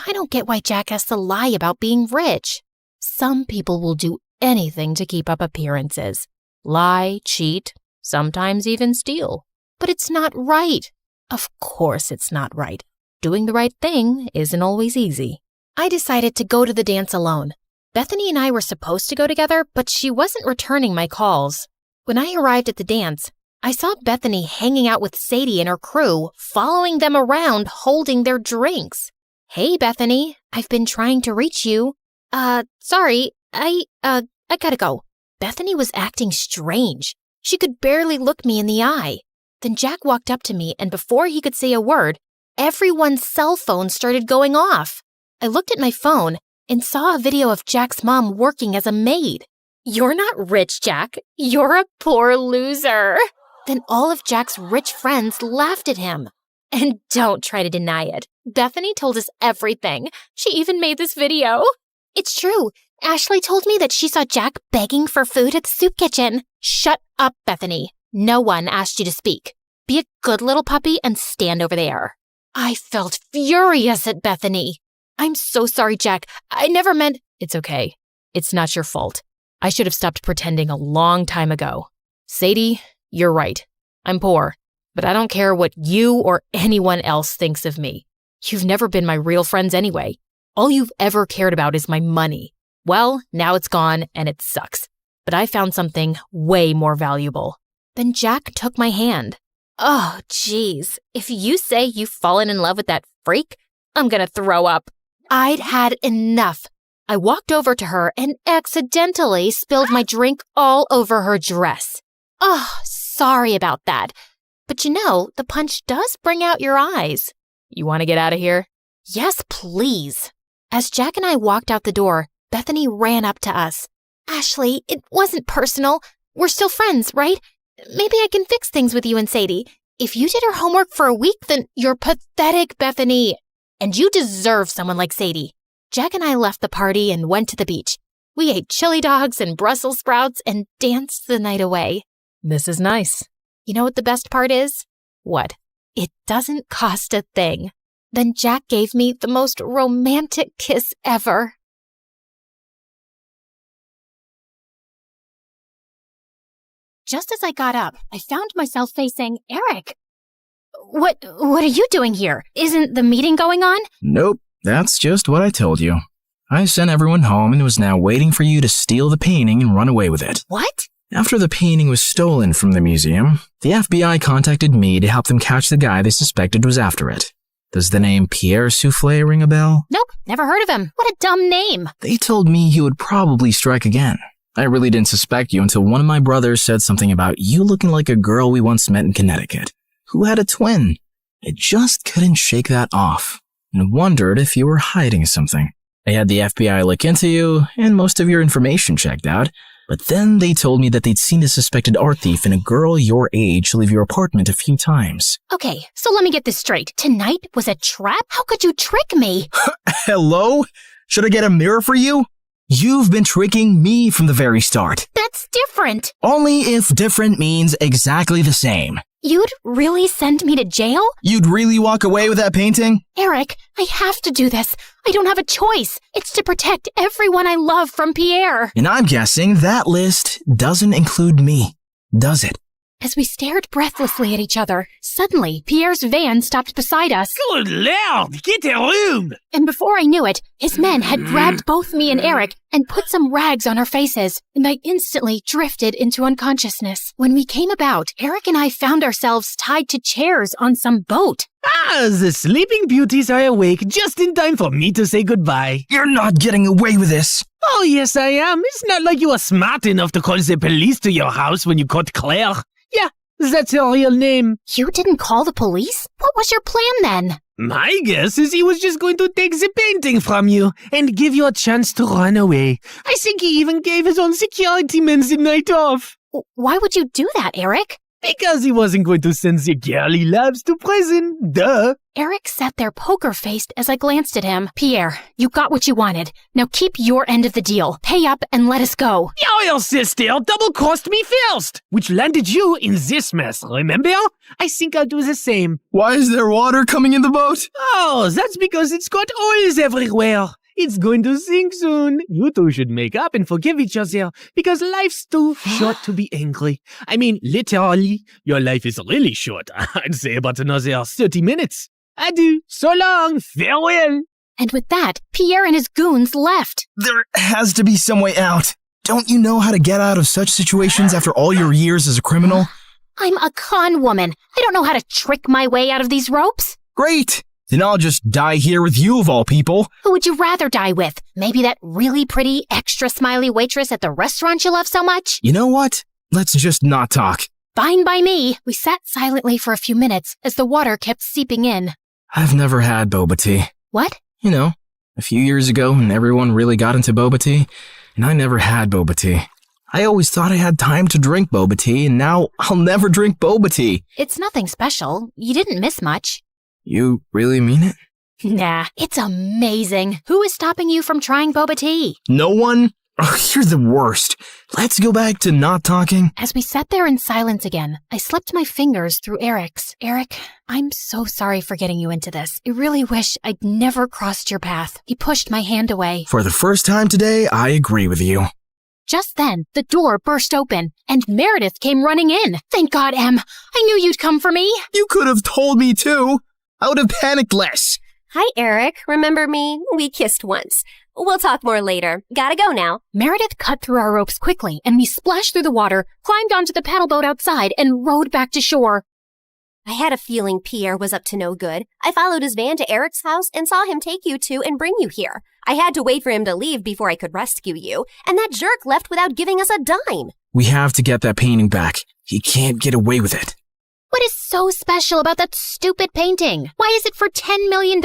I don't get why Jack has to lie about being rich. Some people will do anything to keep up appearances. Lie, cheat, sometimes even steal. But it's not right. Of course it's not right. Doing the right thing isn't always easy. I decided to go to the dance alone. Bethany and I were supposed to go together, but she wasn't returning my calls. When I arrived at the dance, I saw Bethany hanging out with Sadie and her crew, following them around, holding their drinks. Hey, Bethany, I've been trying to reach you. Sorry, I gotta go. Bethany was acting strange. She could barely look me in the eye. Then Jack walked up to me, and before he could say a word, everyone's cell phone started going off. I looked at my phone and saw a video of Jack's mom working as a maid. You're not rich, Jack. You're a poor loser. Then all of Jack's rich friends laughed at him. And don't try to deny it. Bethany told us everything. She even made this video. It's true. Ashley told me that she saw Jack begging for food at the soup kitchen. Shut up, Bethany. No one asked you to speak. Be a good little puppy and stand over there. I felt furious at Bethany. I'm so sorry, Jack. I never meant... It's okay. It's not your fault. I should have stopped pretending a long time ago. Sadie, you're right. I'm poor, but I don't care what you or anyone else thinks of me. You've never been my real friends anyway. All you've ever cared about is my money. Well, now it's gone and it sucks. But I found something way more valuable. Then Jack took my hand. Oh, geez. If you say you've fallen in love with that freak, I'm gonna throw up. I'd had enough. I walked over to her and accidentally spilled my drink all over her dress. Oh, sorry about that. But you know, the punch does bring out your eyes. You want to get out of here? Yes, please. As Jack and I walked out the door, Bethany ran up to us. Ashley, it wasn't personal. We're still friends, right? maybe I can fix things with you and Sadie. If you did her homework for a week, then you're pathetic, Bethany. And you deserve someone like Sadie. Jack and I left the party and went to the beach. We ate chili dogs and Brussels sprouts and danced the night away. This is nice. You know what the best part is? What? It doesn't cost a thing. Then Jack gave me the most romantic kiss ever. Just as I got up, I found myself facing Eric. What are you doing here? Isn't the meeting going on? Nope, that's just what I told you. I sent everyone home and was now waiting for you to steal the painting and run away with it. What? After the painting was stolen from the museum, the FBI contacted me to help them catch the guy they suspected was after it. Does the name Pierre Soufflé ring a bell? Nope, never heard of him. What a dumb name. They told me he would probably strike again. I really didn't suspect you until one of my brothers said something about you looking like a girl we once met in Connecticut, who had a twin. I just couldn't shake that off, and wondered if you were hiding something. I had the FBI look into you, and most of your information checked out, but then they told me that they'd seen a suspected art thief and a girl your age leave your apartment a few times. Okay, so let me get this straight. Tonight was a trap? How could you trick me? Hello? Should I get a mirror for you? You've been tricking me from the very start. That's different. Only if different means exactly the same. You'd really send me to jail? You'd really walk away with that painting? Eric, I have to do this. I don't have a choice. It's to protect everyone I love from Pierre. And I'm guessing that list doesn't include me, does it? As we stared breathlessly at each other, suddenly Pierre's van stopped beside us. Good Lord, get a room! And before I knew it, his men had grabbed both me and Eric and put some rags on our faces, and I instantly drifted into unconsciousness. When we came about, Eric and I found ourselves tied to chairs on some boat. Ah, the sleeping beauties are awake just in time for me to say goodbye. You're not getting away with this. Oh, yes, I am. It's not like you were smart enough to call the police to your house when you caught Claire. Yeah, that's her real name. You didn't call the police? What was your plan then? My guess is he was just going to take the painting from you and give you a chance to run away. I think he even gave his own security men the night off. Why would you do that, Eric? Because he wasn't going to send the girly labs to prison. Duh. Eric sat there poker-faced as I glanced at him. Pierre, you got what you wanted. Now keep your end of the deal. Pay up and let us go. Your sister double-crossed me first, which landed you in this mess, remember? I think I'll do the same. Why is there water coming in the boat? Oh, that's because it's got oils everywhere. It's going to sink soon. You two should make up and forgive each other because life's too short to be angry. I mean, literally, your life is really short. I'd say about another 30 minutes. Adieu. So long. Farewell. And with that, Pierre and his goons left. There has to be some way out. Don't you know how to get out of such situations after all your years as a criminal? I'm a con woman. I don't know how to trick my way out of these ropes. Great. Then I'll just die here with you of all people. Who would you rather die with? Maybe that really pretty, extra smiley waitress at the restaurant you love so much? You know what? Let's just not talk. Fine by me. We sat silently for a few minutes as the water kept seeping in. I've never had boba tea. What? You know, a few years ago when everyone really got into boba tea, and I never had boba tea. I always thought I had time to drink boba tea, and now I'll never drink boba tea. It's nothing special. You didn't miss much. You really mean it? Nah, it's amazing. Who is stopping you from trying boba tea? No one? Oh, you're the worst. Let's go back to not talking. As we sat there in silence again, I slipped my fingers through Eric's. Eric, I'm so sorry for getting you into this. I really wish I'd never crossed your path. He pushed my hand away. For the first time today, I agree with you. Just then, the door burst open, and Meredith came running in. Thank God, Em. I knew you'd come for me. You could have told me too. I would have panicked less. Hi, Eric. Remember me? We kissed once. We'll talk more later. Gotta go now. Meredith cut through our ropes quickly, and we splashed through the water, climbed onto the paddle boat outside, and rowed back to shore. I had a feeling Pierre was up to no good. I followed his van to Eric's house and saw him take you two and bring you here. I had to wait for him to leave before I could rescue you, and that jerk left without giving us a dime. We have to get that painting back. He can't get away with it. What is so special about that stupid painting? Why is it for $10 million?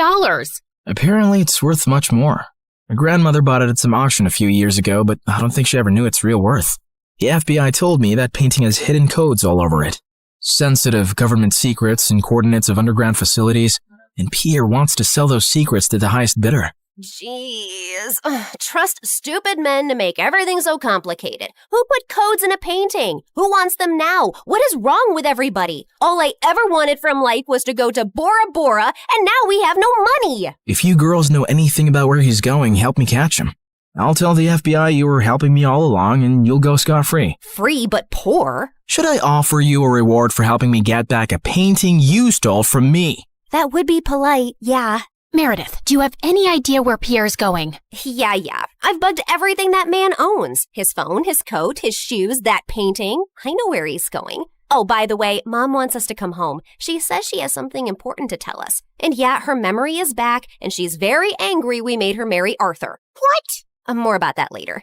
Apparently, it's worth much more. My grandmother bought it at some auction a few years ago, but I don't think she ever knew its real worth. The FBI told me that painting has hidden codes all over it. Sensitive government secrets and coordinates of underground facilities, and Pierre wants to sell those secrets to the highest bidder. Jeez. Trust stupid men to make everything so complicated. Who put codes in a painting? Who wants them now? What is wrong with everybody? All I ever wanted from life was to go to Bora Bora, and now we have no money. If you girls know anything about where he's going, help me catch him. I'll tell the FBI you were helping me all along, and you'll go scot-free. Free but poor? Should I offer you a reward for helping me get back a painting you stole from me? That would be polite, yeah. Meredith, do you have any idea where Pierre's going? Yeah. I've bugged everything that man owns. His phone, his coat, his shoes, that painting. I know where he's going. Oh, by the way, Mom wants us to come home. She says she has something important to tell us. And yeah, her memory is back, and she's very angry we made her marry Arthur. What? More about that later.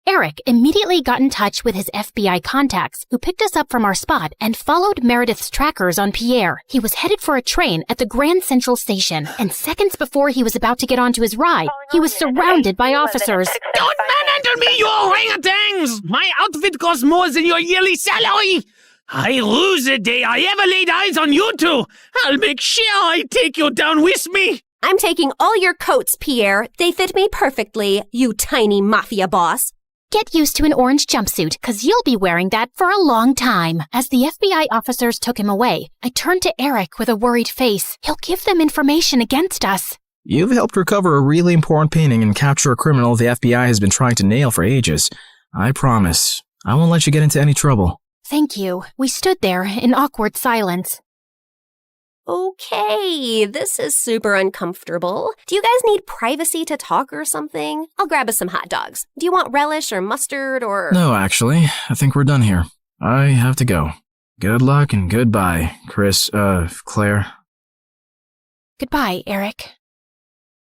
Eric immediately got in touch with his FBI contacts, who picked us up from our spot and followed Meredith's trackers on Pierre. He was headed for a train at the Grand Central Station, and seconds before he was about to get onto his ride, he was surrounded by officers. Don't manhandle me, you orangutans! My outfit costs more than your yearly salary! I lose the day I ever laid eyes on you two! I'll make sure I take you down with me! I'm taking all your coats, Pierre. They fit me perfectly, you tiny mafia boss. Get used to an orange jumpsuit, because you'll be wearing that for a long time. As the FBI officers took him away, I turned to Eric with a worried face. He'll give them information against us. You've helped recover a really important painting and capture a criminal the FBI has been trying to nail for ages. I promise, I won't let you get into any trouble. Thank you. We stood there in awkward silence. Okay, this is super uncomfortable. Do you guys need privacy to talk or something? I'll grab us some hot dogs. Do you want relish or mustard or... No, actually, I think we're done here. I have to go. Good luck and goodbye, Claire. Goodbye, Eric.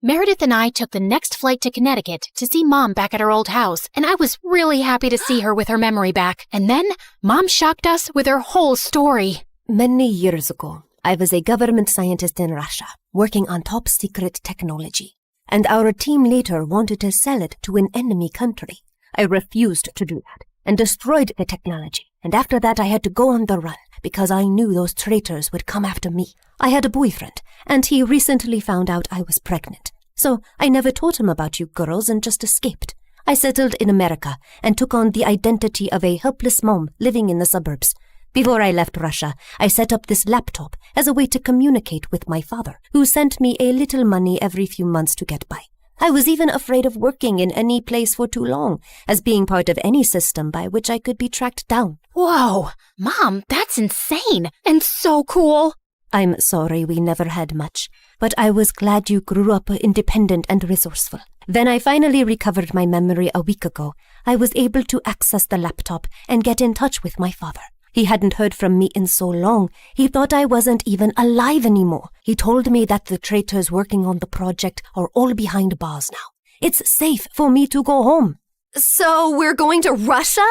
Meredith and I took the next flight to Connecticut to see Mom back at her old house, and I was really happy to see her with her memory back. And then, Mom shocked us with her whole story. Many years ago, I was a government scientist in Russia, working on top secret technology. And our team later wanted to sell it to an enemy country. I refused to do that and destroyed the technology. And after that, I had to go on the run because I knew those traitors would come after me. I had a boyfriend, and he recently found out I was pregnant. So I never told him about you girls and just escaped. I settled in America and took on the identity of a helpless mom living in the suburbs. Before I left Russia, I set up this laptop as a way to communicate with my father, who sent me a little money every few months to get by. I was even afraid of working in any place for too long, as being part of any system by which I could be tracked down. Whoa! Mom, that's insane and so cool! I'm sorry we never had much, but I was glad you grew up independent and resourceful. When I finally recovered my memory a week ago, I was able to access the laptop and get in touch with my father. He hadn't heard from me in so long, he thought I wasn't even alive anymore. He told me that the traitors working on the project are all behind bars now. It's safe for me to go home. So we're going to Russia?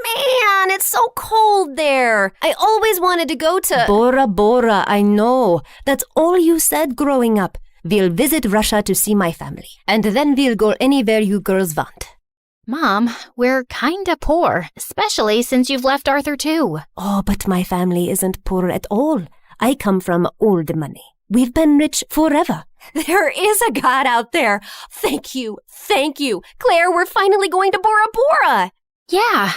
Man, it's so cold there. I always wanted to go to... Bora Bora, I know. That's all you said growing up. We'll visit Russia to see my family, and then we'll go anywhere you girls want. Mom, we're kinda poor, especially since you've left Arthur too. Oh, but my family isn't poor at all. I come from old money. We've been rich forever. There is a God out there. Thank you. Claire, we're finally going to Bora Bora. Yeah,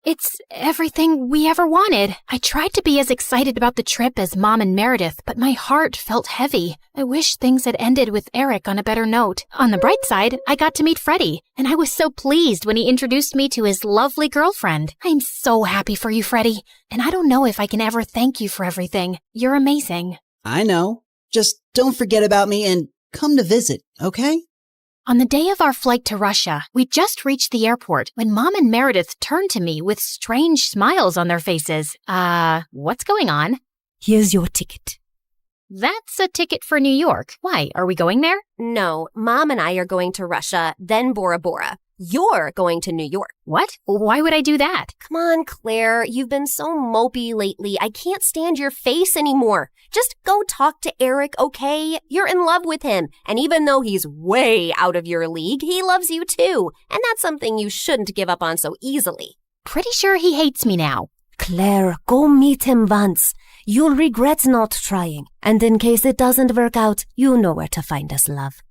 it's everything we ever wanted. I tried to be as excited about the trip as Mom and Meredith, but my heart felt heavy. I wish things had ended with Eric on a better note. On the bright side, I got to meet Freddie, and I was so pleased when he introduced me to his lovely girlfriend. I'm so happy for you, Freddie, and I don't know if I can ever thank you for everything. You're amazing. I know. Just don't forget about me and come to visit, okay? On the day of our flight to Russia, we just reached the airport when Mom and Meredith turned to me with strange smiles on their faces. What's going on? Here's your ticket. That's a ticket for New York. Why, are we going there? No, Mom and I are going to Russia, then Bora Bora. You're going to New York. What? Why would I do that? Come on, Claire. You've been so mopey lately. I can't stand your face anymore. Just go talk to Eric, okay? You're in love with him. And even though he's way out of your league, he loves you too. And that's something you shouldn't give up on so easily. pretty sure he hates me now. Claire, go meet him once. You'll regret not trying. And in case it doesn't work out, you know where to find us, love.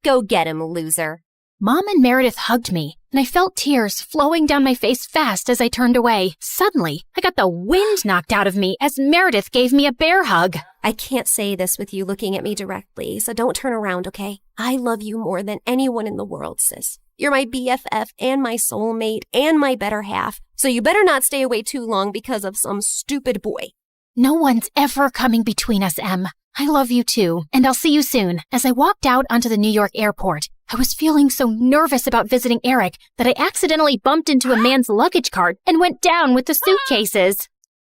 Go get him, loser. Mom and Meredith hugged me, and I felt tears flowing down my face fast as I turned away. Suddenly, I got the wind knocked out of me as Meredith gave me a bear hug. I can't say this with you looking at me directly, so don't turn around, okay? I love you more than anyone in the world, sis. You're my BFF and my soulmate and my better half, so you better not stay away too long because of some stupid boy. No one's ever coming between us, Em. I love you too, and I'll see you soon. As I walked out onto the New York airport, I was feeling so nervous about visiting Eric that I accidentally bumped into a man's luggage cart and went down with the suitcases.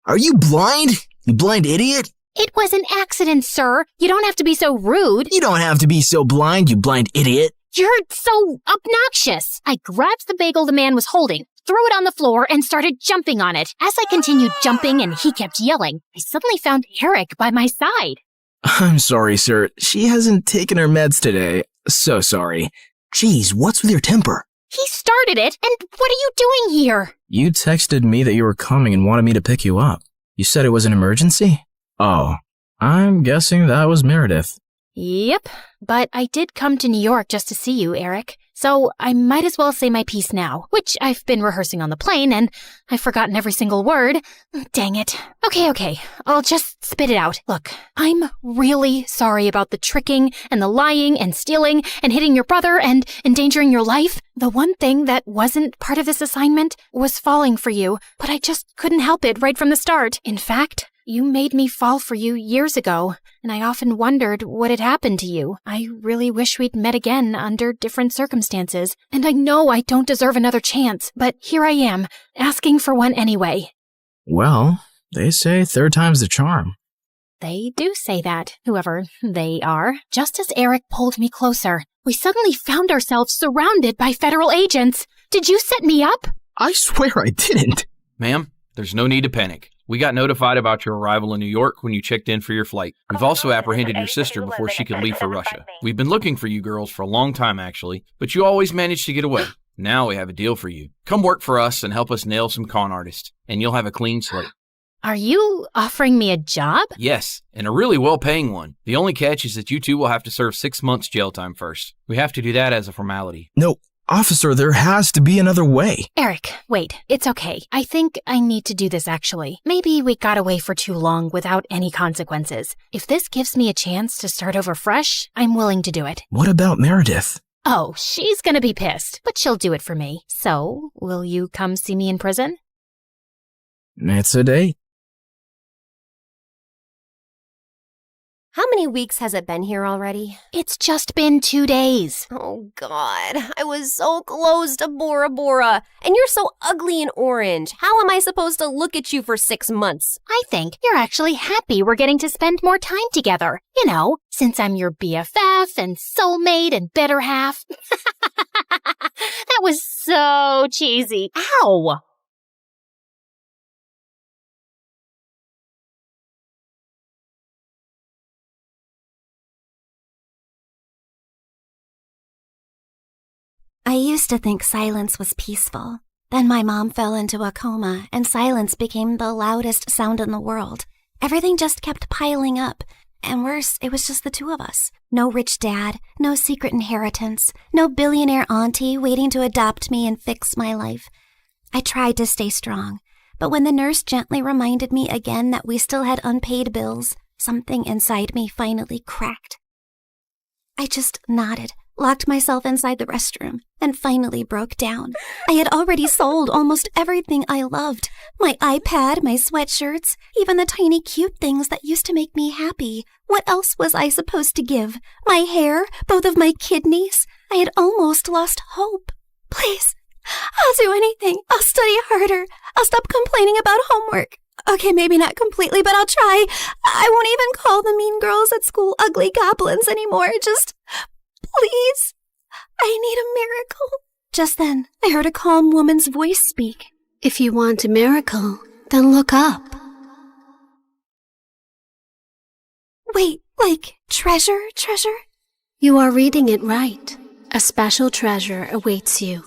Are you blind? You blind idiot? It was an accident, sir. You don't have to be so rude. You don't have to be so blind, you blind idiot. You're so obnoxious. I grabbed the bagel the man was holding, threw it on the floor, and started jumping on it. As I continued jumping and he kept yelling, I suddenly found Eric by my side. I'm sorry, sir. She hasn't taken her meds today. So sorry. Jeez, what's with your temper? He started it, and what are you doing here? You texted me that you were coming and wanted me to pick you up. You said it was an emergency? Oh, I'm guessing that was Meredith. Yep, but I did come to New York just to see you, Eric. So I might as well say my piece now, which I've been rehearsing on the plane, and I've forgotten every single word. Dang it. Okay, I'll just spit it out. Look, I'm really sorry about the tricking and the lying and stealing and hitting your brother and endangering your life. The one thing that wasn't part of this assignment was falling for you, but I just couldn't help it right from the start. In fact, you made me fall for you years ago, and I often wondered what had happened to you. I really wish we'd met again under different circumstances, and I know I don't deserve another chance, but here I am, asking for one anyway. Well, they say third time's the charm. They do say that, whoever they are. Just as Eric pulled me closer, we suddenly found ourselves surrounded by federal agents. Did you set me up? I swear I didn't. Ma'am, there's no need to panic. We got notified about your arrival in New York when you checked in for your flight. We've also apprehended your sister before she could leave for Russia. We've been looking for you girls for a long time, actually, but you always managed to get away. Now we have a deal for you. Come work for us and help us nail some con artists, and you'll have a clean slate. Are you offering me a job? Yes, and a really well-paying one. The only catch is that you two will have to serve 6 months jail time first. We have to do that as a formality. No, officer, there has to be another way. Eric, wait, it's okay. I think I need to do this actually. Maybe we got away for too long without any consequences. If this gives me a chance to start over fresh, I'm willing to do it. What about Meredith? Oh, she's gonna be pissed, but she'll do it for me. So, will you come see me in prison? It's a date. How many weeks has it been here already? It's just been 2 days. Oh, God. I was so close to Bora Bora. And you're so ugly and orange. How am I supposed to look at you for 6 months? I think you're actually happy we're getting to spend more time together. You know, since I'm your BFF and soulmate and better half. That was so cheesy. Ow! I used to think silence was peaceful. Then my mom fell into a coma, and silence became the loudest sound in the world. Everything just kept piling up. And worse, it was just the two of us. No rich dad, no secret inheritance, no billionaire auntie waiting to adopt me and fix my life. I tried to stay strong, but when the nurse gently reminded me again that we still had unpaid bills, something inside me finally cracked. I just nodded, locked myself inside the restroom, and finally broke down. I had already sold almost everything I loved. My iPad, my sweatshirts, even the tiny cute things that used to make me happy. What else was I supposed to give? My hair? Both of my kidneys? I had almost lost hope. Please, I'll do anything. I'll study harder. I'll stop complaining about homework. Okay, maybe not completely, but I'll try. I won't even call the mean girls at school ugly goblins anymore. Just, please, I need a miracle. Just then, I heard a calm woman's voice speak. If you want a miracle, then look up. Wait, like treasure? You are reading it right. A special treasure awaits you.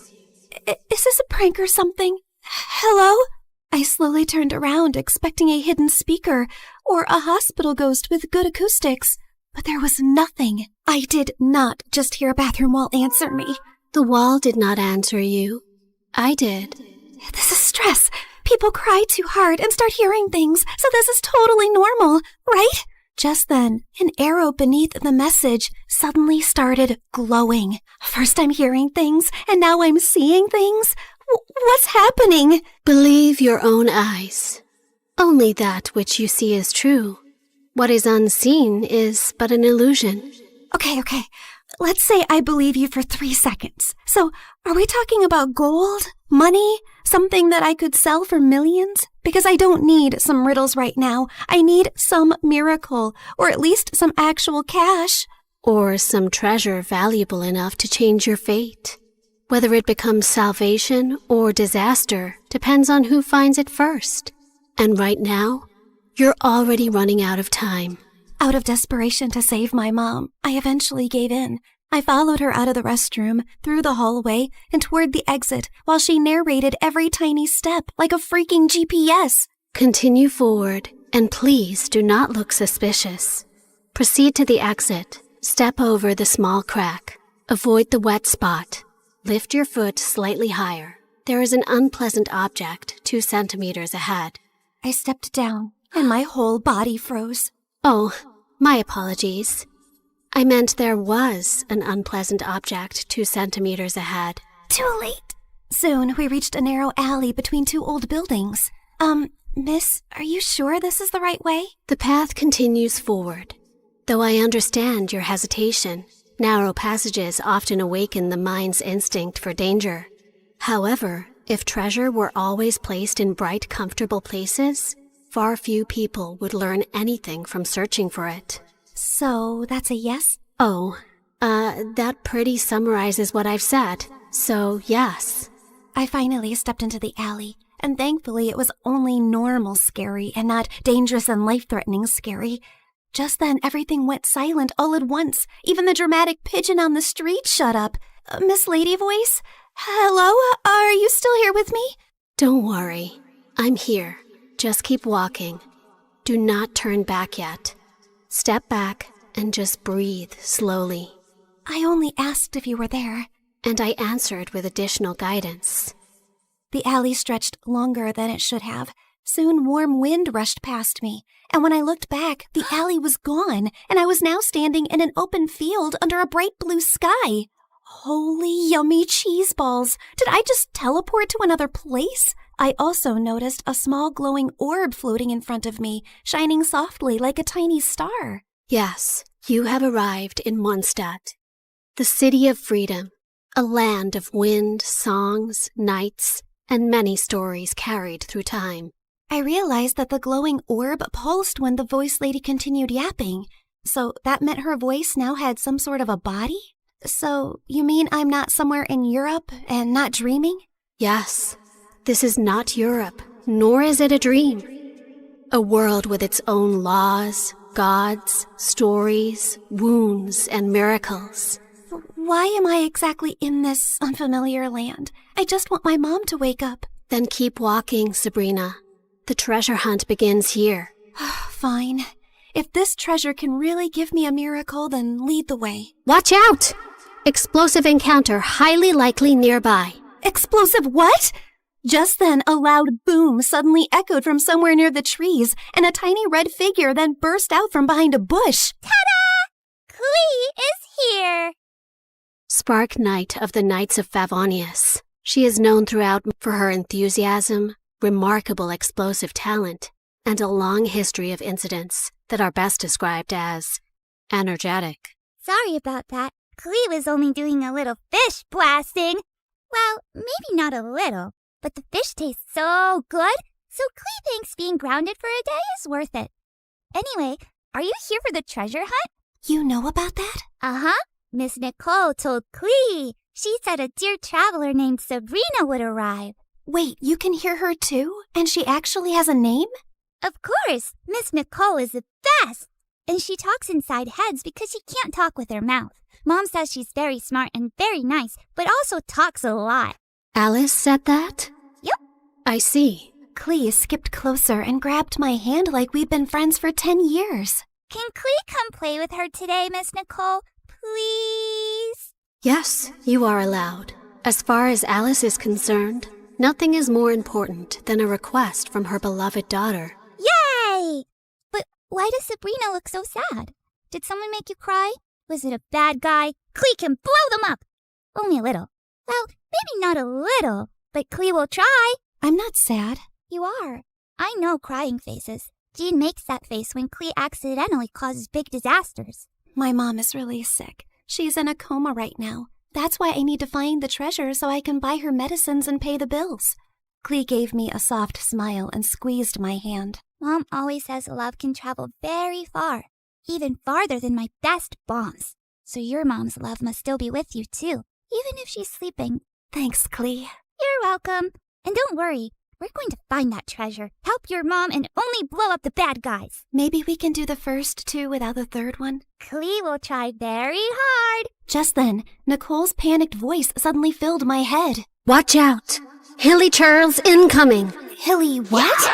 Is this a prank or something? Hello? I slowly turned around, expecting a hidden speaker or a hospital ghost with good acoustics. But there was nothing. I did not just hear a bathroom wall answer me. The wall did not answer you. I did. This is stress. People cry too hard and start hearing things, so this is totally normal, right? Just then, an arrow beneath the message suddenly started glowing. First I'm hearing things, and now I'm seeing things. What's happening? Believe your own eyes. Only that which you see is true. What is unseen is but an illusion. Okay. Let's say I believe you for 3 seconds. So, are we talking about gold? Money? Something that I could sell for millions? Because I don't need some riddles right now. I need some miracle, or at least some actual cash. Or some treasure valuable enough to change your fate. Whether it becomes salvation or disaster depends on who finds it first. And right now, you're already running out of time. Out of desperation to save my mom, I eventually gave in. I followed her out of the restroom, through the hallway, and toward the exit while she narrated every tiny step like a freaking GPS. Continue forward, and please do not look suspicious. Proceed to the exit. Step over the small crack. Avoid the wet spot. Lift your foot slightly higher. There is an unpleasant object 2 centimeters ahead. I stepped down, and my whole body froze. Oh, my apologies. I meant there was an unpleasant object 2 centimeters ahead. Too late. Soon, we reached a narrow alley between 2 old buildings. Miss, are you sure this is the right way? The path continues forward. Though I understand your hesitation, narrow passages often awaken the mind's instinct for danger. However, if treasure were always placed in bright, comfortable places, far few people would learn anything from searching for it. So, that's a yes? Oh, that pretty summarizes what I've said. So, yes. I finally stepped into the alley, and thankfully it was only normal scary and not dangerous and life-threatening scary. Just then, everything went silent all at once. Even the dramatic pigeon on the street shut up. Miss Lady Voice? Hello? Are you still here with me? Don't worry. I'm here. Just keep walking. Do not turn back yet. Step back and just breathe slowly. I only asked if you were there. And I answered with additional guidance. The alley stretched longer than it should have. Soon warm wind rushed past me, and when I looked back, the alley was gone, and I was now standing in an open field under a bright blue sky. Holy yummy cheese balls! Did I just teleport to another place? I also noticed a small glowing orb floating in front of me, shining softly like a tiny star. Yes, you have arrived in Mondstadt, the city of freedom, a land of wind, songs, nights, and many stories carried through time. I realized that the glowing orb pulsed when the voice lady continued yapping. So that meant her voice now had some sort of a body? So you mean I'm not somewhere in Europe and not dreaming? Yes. This is not Europe, nor is it a dream. A world with its own laws, gods, stories, wounds, and miracles. Why am I exactly in this unfamiliar land? I just want my mom to wake up. Then keep walking, Sabrina. The treasure hunt begins here. Fine. If this treasure can really give me a miracle, then lead the way. Watch out! Explosive encounter highly likely nearby. Explosive what? Just then, a loud boom suddenly echoed from somewhere near the trees, and a tiny red figure then burst out from behind a bush. Ta-da! Clee is here! Spark Knight of the Knights of Favonius. She is known throughout for her enthusiasm, remarkable explosive talent, and a long history of incidents that are best described as energetic. Sorry about that. Clee was only doing a little fish blasting. Well, maybe not a little, but the fish tastes so good, so Clee thinks being grounded for a day is worth it. Anyway, are you here for the treasure hunt? You know about that? Uh-huh. Miss Nicole told Clee. She said a dear traveler named Sabrina would arrive. Wait, you can hear her too? And she actually has a name? Of course. Miss Nicole is the best. And she talks inside heads because she can't talk with her mouth. Mom says she's very smart and very nice, but also talks a lot. Alice said that? Yep. I see. Clee skipped closer and grabbed my hand like we'd been friends for 10 years. Can Clee come play with her today, Miss Nicole? Please? Yes, you are allowed. As far as Alice is concerned, nothing is more important than a request from her beloved daughter. Yay! But why does Sabrina look so sad? Did someone make you cry? Was it a bad guy? Clee can blow them up! Only a little. Well, maybe not a little, but Clee will try. I'm not sad. You are. I know crying faces. Jean makes that face when Clee accidentally causes big disasters. My mom is really sick. She's in a coma right now. That's why I need to find the treasure so I can buy her medicines and pay the bills. Clee gave me a soft smile and squeezed my hand. Mom always says love can travel very far, even farther than my best bombs. So your mom's love must still be with you too, even if she's sleeping. Thanks, Clee. You're welcome. And don't worry, we're going to find that treasure, help your mom, and only blow up the bad guys. Maybe we can do the first two without the third one? Clee will try very hard. Just then, Nicole's panicked voice suddenly filled my head. Watch out! Hilly Charles incoming! Hilly what?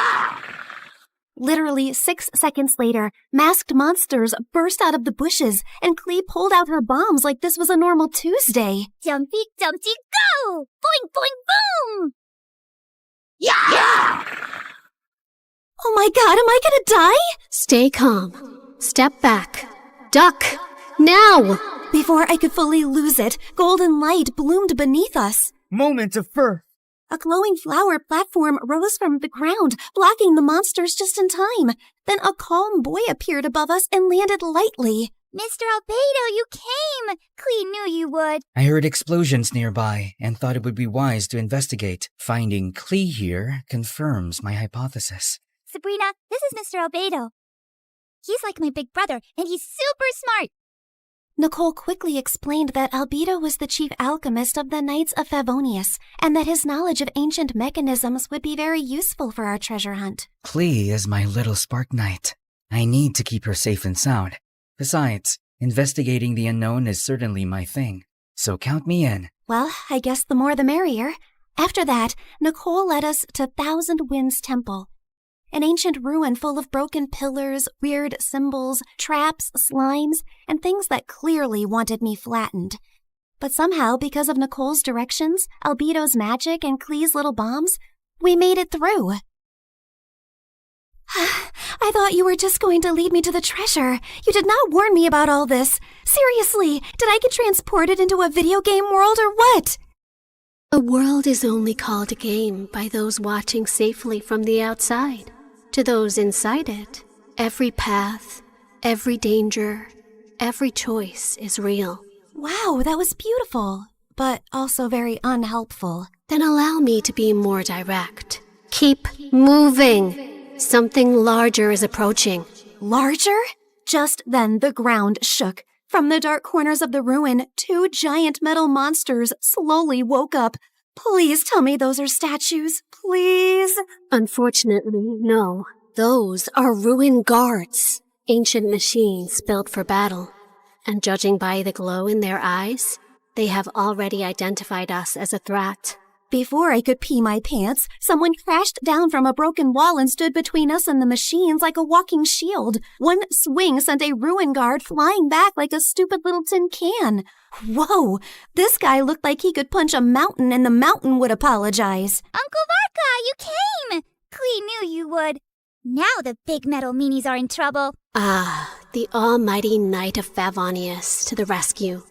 Literally 6 seconds later, masked monsters burst out of the bushes, and Clee pulled out her bombs like this was a normal Tuesday. Jumpy, jumpy, go! Boing, boing, boom! Yeah! Oh my god, am I gonna die? Stay calm. Step back. Duck! Now! Before I could fully lose it, golden light bloomed beneath us. Moment of birth. A glowing flower platform rose from the ground, blocking the monsters just in time. Then a calm boy appeared above us and landed lightly. Mr. Albedo, you came! Clee knew you would. I heard explosions nearby and thought it would be wise to investigate. Finding Clee here confirms my hypothesis. Sabrina, this is Mr. Albedo. He's like my big brother, and he's super smart. Nicole quickly explained that Albedo was the chief alchemist of the Knights of Favonius, and that his knowledge of ancient mechanisms would be very useful for our treasure hunt. Clee is my little spark knight. I need to keep her safe and sound. Besides, investigating the unknown is certainly my thing, so count me in. Well, I guess the more the merrier. After that, Nicole led us to Thousand Winds Temple, an ancient ruin full of broken pillars, weird symbols, traps, slimes, and things that clearly wanted me flattened. But somehow, because of Nicole's directions, Albedo's magic, and Clee's little bombs, we made it through. I thought you were just going to lead me to the treasure. You did not warn me about all this. Seriously, did I get transported into a video game world or what? A world is only called a game by those watching safely from the outside. To those inside it, every path, every danger, every choice is real. Wow, that was beautiful, but also very unhelpful. Then allow me to be more direct. Keep moving. Something larger is approaching. Larger? Just then the ground shook. From the dark corners of the ruin, 2 giant metal monsters slowly woke up. Please tell me those are statues. Please. Unfortunately, no. Those are ruin guards. Ancient machines built for battle. And judging by the glow in their eyes, they have already identified us as a threat. Before I could pee my pants, someone crashed down from a broken wall and stood between us and the machines like a walking shield. One swing sent a ruin guard flying back like a stupid little tin can. Whoa, this guy looked like he could punch a mountain and the mountain would apologize. Uncle Varka, you came! Clee knew you would. Now the big metal meanies are in trouble. Ah, the almighty Knight of Favonius to the rescue.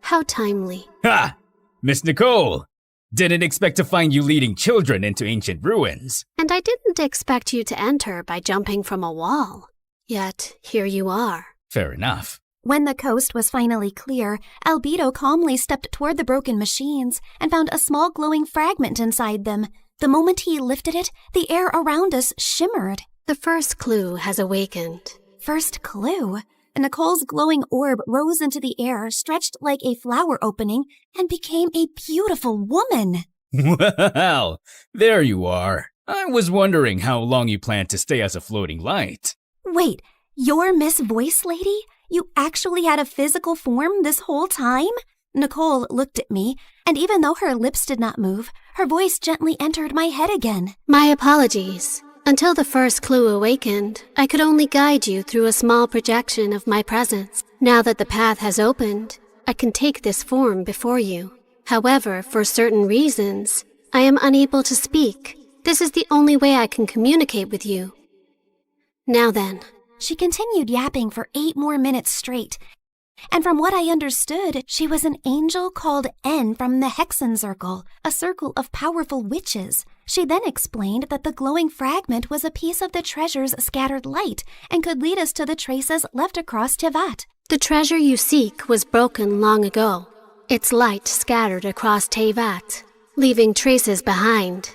How timely. Ha! Miss Nicole! Didn't expect to find you leading children into ancient ruins. And I didn't expect you to enter by jumping from a wall. Yet, here you are. Fair enough. When the coast was finally clear, Albedo calmly stepped toward the broken machines and found a small glowing fragment inside them. The moment he lifted it, the air around us shimmered. The first clue has awakened. First clue? Nicole's glowing orb rose into the air, stretched like a flower opening, and became a beautiful woman. Well, there you are. I was wondering how long you planned to stay as a floating light. Wait, you're Miss Voice Lady? You actually had a physical form this whole time? Nicole looked at me, and even though her lips did not move, her voice gently entered my head again. My apologies. Until the first clue awakened, I could only guide you through a small projection of my presence. Now that the path has opened, I can take this form before you. However, for certain reasons, I am unable to speak. This is the only way I can communicate with you. Now then. She continued yapping for 8 more minutes straight, and from what I understood, she was an angel called N from the Hexen Circle, a circle of powerful witches. She then explained that the glowing fragment was a piece of the treasure's scattered light and could lead us to the traces left across Tevat. The treasure you seek was broken long ago. Its light scattered across Tevat, leaving traces behind.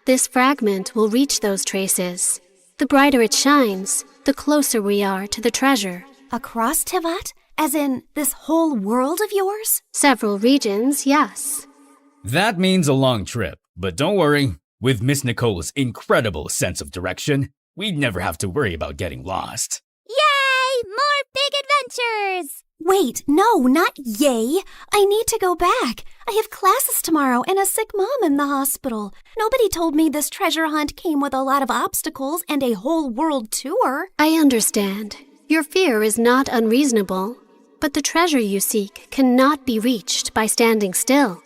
This fragment will reach those traces. The brighter it shines, the closer we are to the treasure. Across Tevat? As in, this whole world of yours? Several regions, yes. That means a long trip, but don't worry. With Miss Nicole's incredible sense of direction, we'd never have to worry about getting lost. Yay! More big adventures! Wait, no, not yay. I need to go back. I have classes tomorrow and a sick mom in the hospital. Nobody told me this treasure hunt came with a lot of obstacles and a whole world tour. I understand. Your fear is not unreasonable, but the treasure you seek cannot be reached by standing still.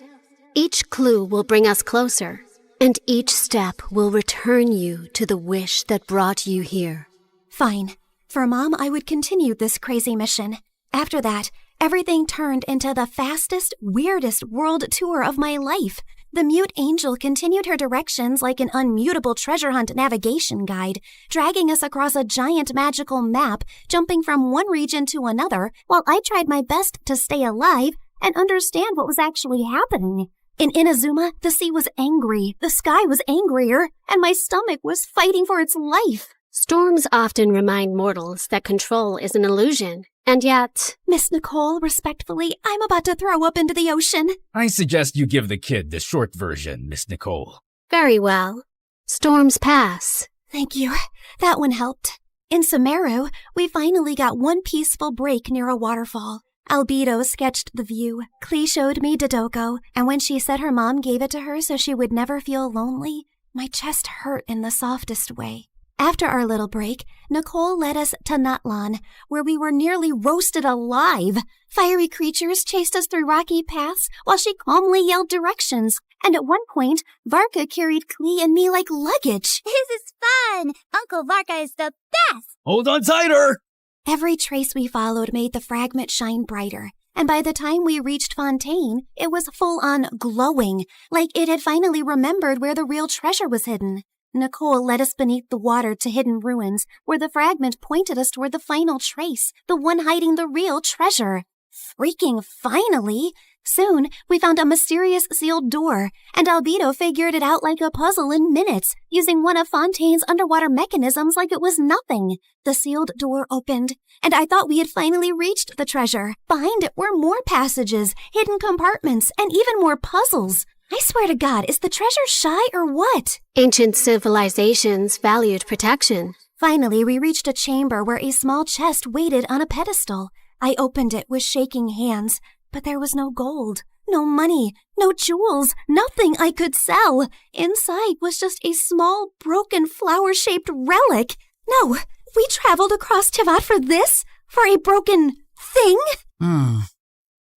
Each clue will bring us closer, and each step will return you to the wish that brought you here. Fine. For Mom, I would continue this crazy mission. After that, everything turned into the fastest, weirdest world tour of my life. The mute angel continued her directions like an unmutable treasure hunt navigation guide, dragging us across a giant magical map, jumping from one region to another, while I tried my best to stay alive and understand what was actually happening. In Inazuma, the sea was angry, the sky was angrier, and my stomach was fighting for its life. Storms often remind mortals that control is an illusion, and yet... Miss Nicole, respectfully, I'm about to throw up into the ocean. I suggest you give the kid the short version, Miss Nicole. Very well. Storms pass. Thank you. That one helped. In Sumeru, we finally got one peaceful break near a waterfall. Albedo sketched the view. Klee showed me Dodoko, and when she said her mom gave it to her so she would never feel lonely, my chest hurt in the softest way. After our little break, Nicole led us to Natlan, where we were nearly roasted alive. Fiery creatures chased us through rocky paths while she calmly yelled directions, and at one point, Varka carried Klee and me like luggage. This is fun! Uncle Varka is the best! Hold on tighter! Every trace we followed made the fragment shine brighter, and by the time we reached Fontaine, it was full-on glowing, like it had finally remembered where the real treasure was hidden. Nicole led us beneath the water to hidden ruins, where the fragment pointed us toward the final trace, the one hiding the real treasure. Freaking finally! Soon, we found a mysterious sealed door, and Albedo figured it out like a puzzle in minutes, using one of Fontaine's underwater mechanisms like it was nothing. The sealed door opened, and I thought we had finally reached the treasure. Behind it were more passages, hidden compartments, and even more puzzles. I swear to God, is the treasure shy or what? Ancient civilizations valued protection. Finally, we reached a chamber where a small chest waited on a pedestal. I opened it with shaking hands, but there was no gold, no money, no jewels, nothing I could sell. Inside was just a small, broken, flower-shaped relic. No, we traveled across Tevat for this? For a broken thing?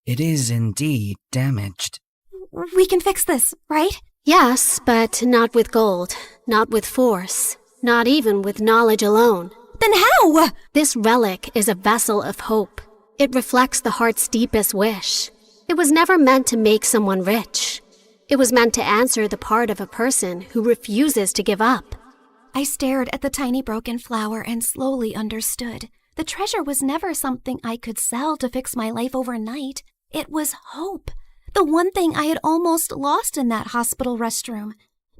It is indeed damaged. We can fix this, right? Yes, but not with gold, not with force, not even with knowledge alone. Then how? This relic is a vessel of hope. It reflects the heart's deepest wish. It was never meant to make someone rich. It was meant to answer the part of a person who refuses to give up. I stared at the tiny broken flower and slowly understood. The treasure was never something I could sell to fix my life overnight. It was hope. The one thing I had almost lost in that hospital restroom.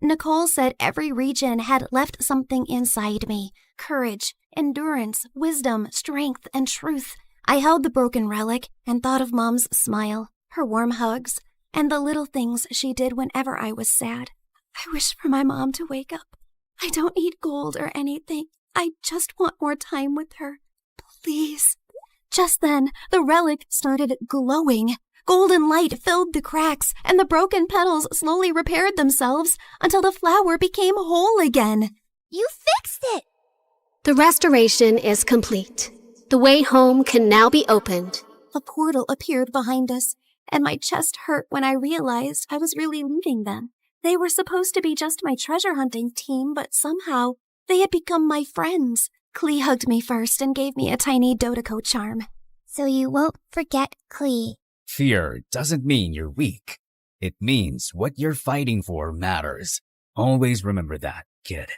Nicole said every region had left something inside me. Courage, endurance, wisdom, strength, and truth. I held the broken relic and thought of Mom's smile, her warm hugs, and the little things she did whenever I was sad. I wish for my mom to wake up. I don't need gold or anything. I just want more time with her. Please. Just then, the relic started glowing. Golden light filled the cracks, and the broken petals slowly repaired themselves until the flower became whole again. You fixed it! The restoration is complete. The way home can now be opened. A portal appeared behind us, and my chest hurt when I realized I was really leaving them. They were supposed to be just my treasure hunting team, but somehow they had become my friends. Klee hugged me first and gave me a tiny Dodoko charm. So you won't forget Klee. Fear doesn't mean you're weak. It means what you're fighting for matters. Always remember that, kid.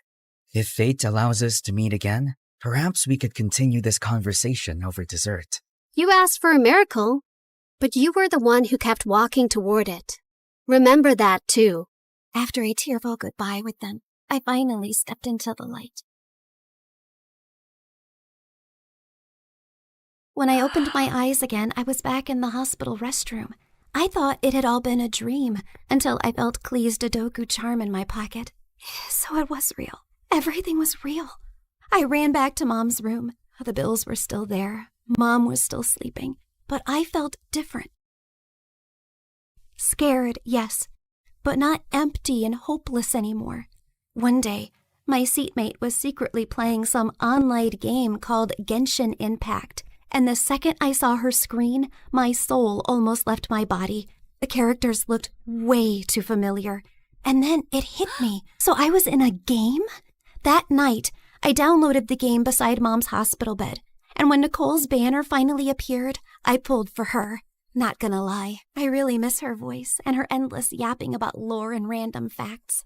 If fate allows us to meet again, perhaps we could continue this conversation over dessert. You asked for a miracle, but you were the one who kept walking toward it. Remember that, too. After a tearful goodbye with them, I finally stepped into the light. When I opened my eyes again, I was back in the hospital restroom. I thought it had all been a dream until I felt Klee's Dodoku charm in my pocket. So it was real. Everything was real. I ran back to Mom's room. The bills were still there. Mom was still sleeping. But I felt different. Scared, yes, but not empty and hopeless anymore. One day, my seatmate was secretly playing some online game called Genshin Impact, and the second I saw her screen, my soul almost left my body. The characters looked way too familiar. And then it hit me. So I was in a game? That night, I downloaded the game beside Mom's hospital bed. And when Nicole's banner finally appeared, I pulled for her. Not gonna lie, I really miss her voice and her endless yapping about lore and random facts.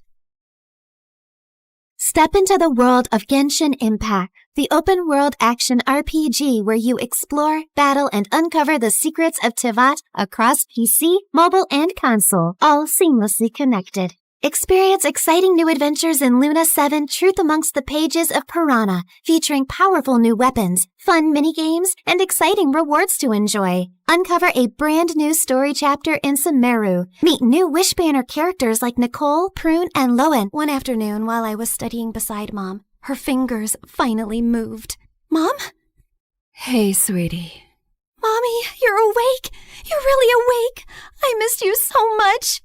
Step into the world of Genshin Impact, the open-world action RPG where you explore, battle, and uncover the secrets of Tivat across PC, mobile, and console, all seamlessly connected. Experience exciting new adventures in Luna 7 Truth Amongst the Pages of Piranha, featuring powerful new weapons, fun minigames, and exciting rewards to enjoy. Uncover a brand new story chapter in Sumeru. Meet new Wishbanner characters like Nicole, Prune, and Lowen. One afternoon while I was studying beside Mom, her fingers finally moved. Mom? Hey, sweetie. Mommy, you're awake. You're really awake. I missed you so much.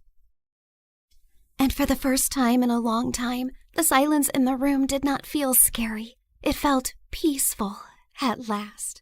And for the first time in a long time, the silence in the room did not feel scary. It felt peaceful at last.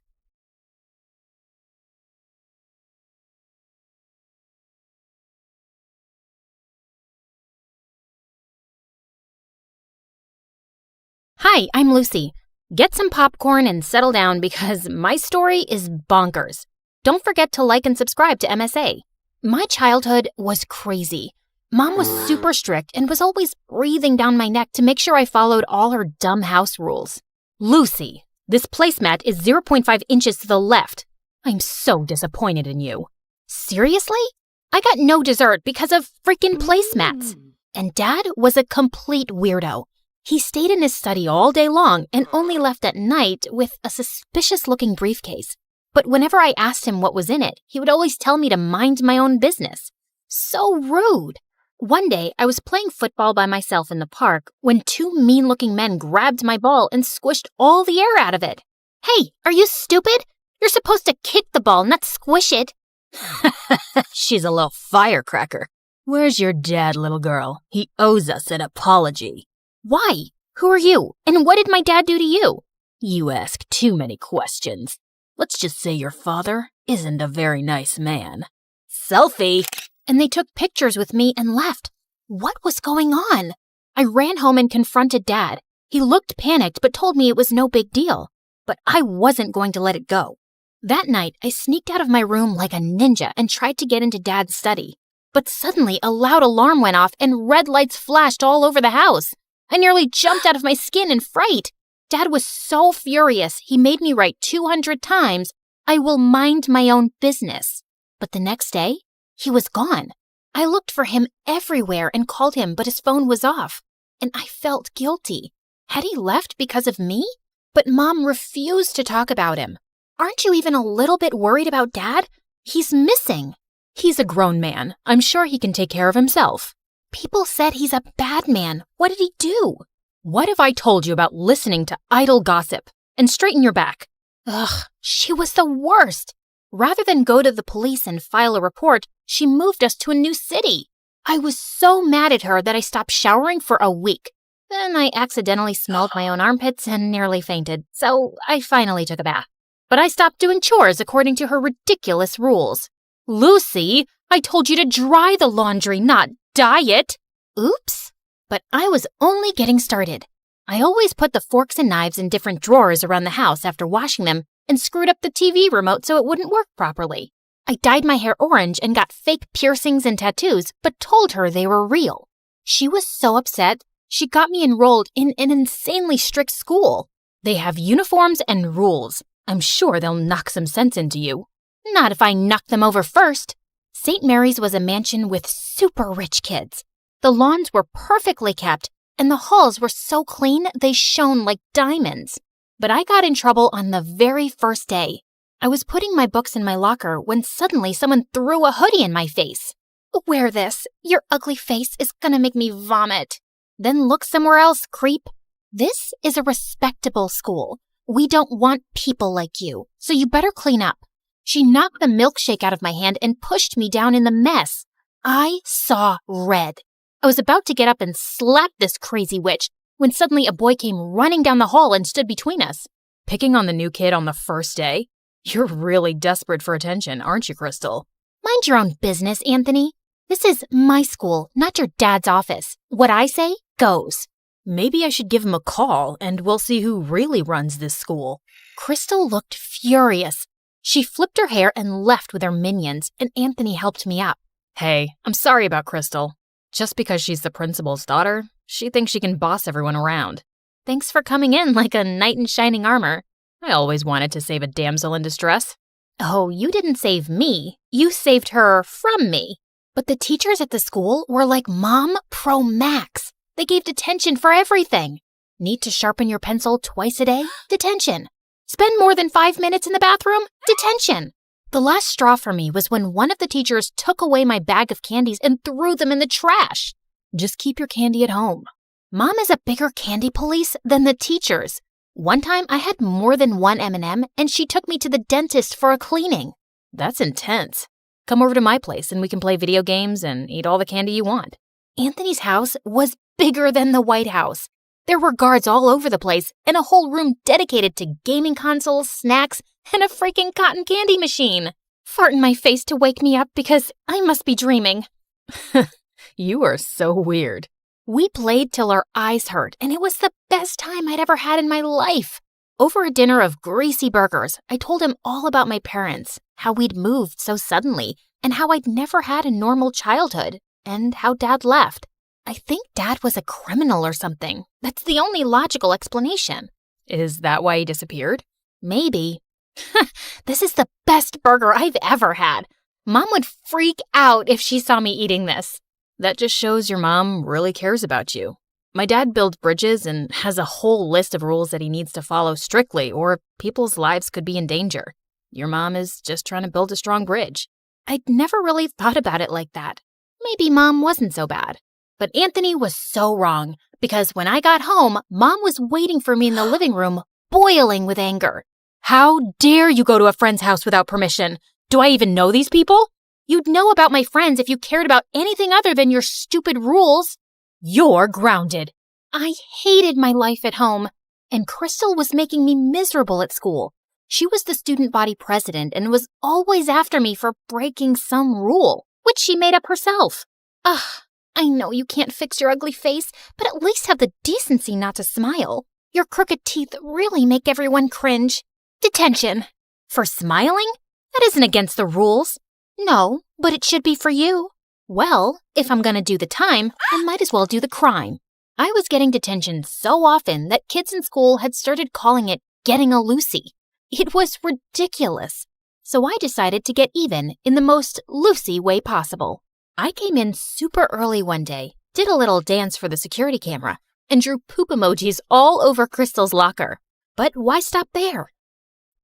Hi, I'm Lucy. Get some popcorn and settle down because my story is bonkers. Don't forget to like and subscribe to MSA. My childhood was crazy. Mom was super strict and was always breathing down my neck to make sure I followed all her dumb house rules. Lucy, this placemat is 0.5 inches to the left. I'm so disappointed in you. Seriously? I got no dessert because of freaking placemats. And Dad was a complete weirdo. He stayed in his study all day long and only left at night with a suspicious-looking briefcase. But whenever I asked him what was in it, he would always tell me to mind my own business. So rude. One day, I was playing football by myself in the park when two mean-looking men grabbed my ball and squished all the air out of it. Hey, are you stupid? You're supposed to kick the ball, not squish it. She's a little firecracker. Where's your dad, little girl? He owes us an apology. Why? Who are you? And what did my dad do to you? You ask too many questions. Let's just say your father isn't a very nice man. Selfie! And they took pictures with me and left. What was going on? I ran home and confronted Dad. He looked panicked but told me it was no big deal. But I wasn't going to let it go. That night, I sneaked out of my room like a ninja and tried to get into Dad's study. But suddenly, a loud alarm went off and red lights flashed all over the house. I nearly jumped out of my skin in fright. Dad was so furious, he made me write 200 times, "I will mind my own business." But the next day, he was gone. I looked for him everywhere and called him, but his phone was off. And I felt guilty. Had he left because of me? But Mom refused to talk about him. Aren't you even a little bit worried about Dad? He's missing. He's a grown man. I'm sure he can take care of himself. People said he's a bad man. What did he do? What have I told you about listening to idle gossip? And straighten your back. Ugh, she was the worst. Rather than go to the police and file a report, she moved us to a new city. I was so mad at her that I stopped showering for a week. Then I accidentally smelled my own armpits and nearly fainted, so I finally took a bath. But I stopped doing chores according to her ridiculous rules. Lucy, I told you to dry the laundry, not dye it. Oops. But I was only getting started. I always put the forks and knives in different drawers around the house after washing them and screwed up the TV remote so it wouldn't work properly. I dyed my hair orange and got fake piercings and tattoos, but told her they were real. She was so upset, she got me enrolled in an insanely strict school. They have uniforms and rules. I'm sure they'll knock some sense into you. Not if I knock them over first. St. Mary's was a mansion with super rich kids. The lawns were perfectly kept, and the halls were so clean they shone like diamonds. But I got in trouble on the very first day. I was putting my books in my locker when suddenly someone threw a hoodie in my face. Wear this. Your ugly face is gonna make me vomit. Then look somewhere else, creep. This is a respectable school. We don't want people like you, so you better clean up. She knocked the milkshake out of my hand and pushed me down in the mess. I saw red. I was about to get up and slap this crazy witch when suddenly a boy came running down the hall and stood between us. Picking on the new kid on the first day? You're really desperate for attention, aren't you, Crystal? Mind your own business, Anthony. This is my school, not your dad's office. What I say goes. Maybe I should give him a call and we'll see who really runs this school. Crystal looked furious. She flipped her hair and left with her minions, and Anthony helped me up. Hey, I'm sorry about Crystal. Just because she's the principal's daughter, she thinks she can boss everyone around. Thanks for coming in like a knight in shining armor. I always wanted to save a damsel in distress. Oh, you didn't save me. You saved her from me. But the teachers at the school were like Mom Pro Max. They gave detention for everything. Need to sharpen your pencil twice a day? Detention. Spend more than 5 minutes in the bathroom? Detention. The last straw for me was when one of the teachers took away my bag of candies and threw them in the trash. Just keep your candy at home. Mom is a bigger candy police than the teachers. One time I had more than one M&M and she took me to the dentist for a cleaning. That's intense. Come over to my place and we can play video games and eat all the candy you want. Anthony's house was bigger than the White House. There were guards all over the place and a whole room dedicated to gaming consoles, snacks, and a freaking cotton candy machine. Fart in my face to wake me up because I must be dreaming. You are so weird. We played till our eyes hurt, and it was the best time I'd ever had in my life. Over a dinner of greasy burgers, I told him all about my parents, how we'd moved so suddenly, and how I'd never had a normal childhood, and how Dad left. I think Dad was a criminal or something. That's the only logical explanation. Is that why he disappeared? Maybe. This is the best burger I've ever had. Mom would freak out if she saw me eating this. That just shows your mom really cares about you. My dad builds bridges and has a whole list of rules that he needs to follow strictly or people's lives could be in danger. Your mom is just trying to build a strong bridge. I'd never really thought about it like that. Maybe Mom wasn't so bad. But Anthony was so wrong, because when I got home, Mom was waiting for me in the living room, boiling with anger. How dare you go to a friend's house without permission? Do I even know these people? You'd know about my friends if you cared about anything other than your stupid rules. You're grounded. I hated my life at home, and Crystal was making me miserable at school. She was the student body president and was always after me for breaking some rule, which she made up herself. Ugh. I know you can't fix your ugly face, but at least have the decency not to smile. Your crooked teeth really make everyone cringe. Detention. For smiling? That isn't against the rules. No, but it should be for you. Well, if I'm gonna do the time, I might as well do the crime. I was getting detention so often that kids in school had started calling it getting a Lucy. It was ridiculous. So I decided to get even in the most Lucy way possible. I came in super early one day, did a little dance for the security camera, and drew poop emojis all over Crystal's locker. But why stop there?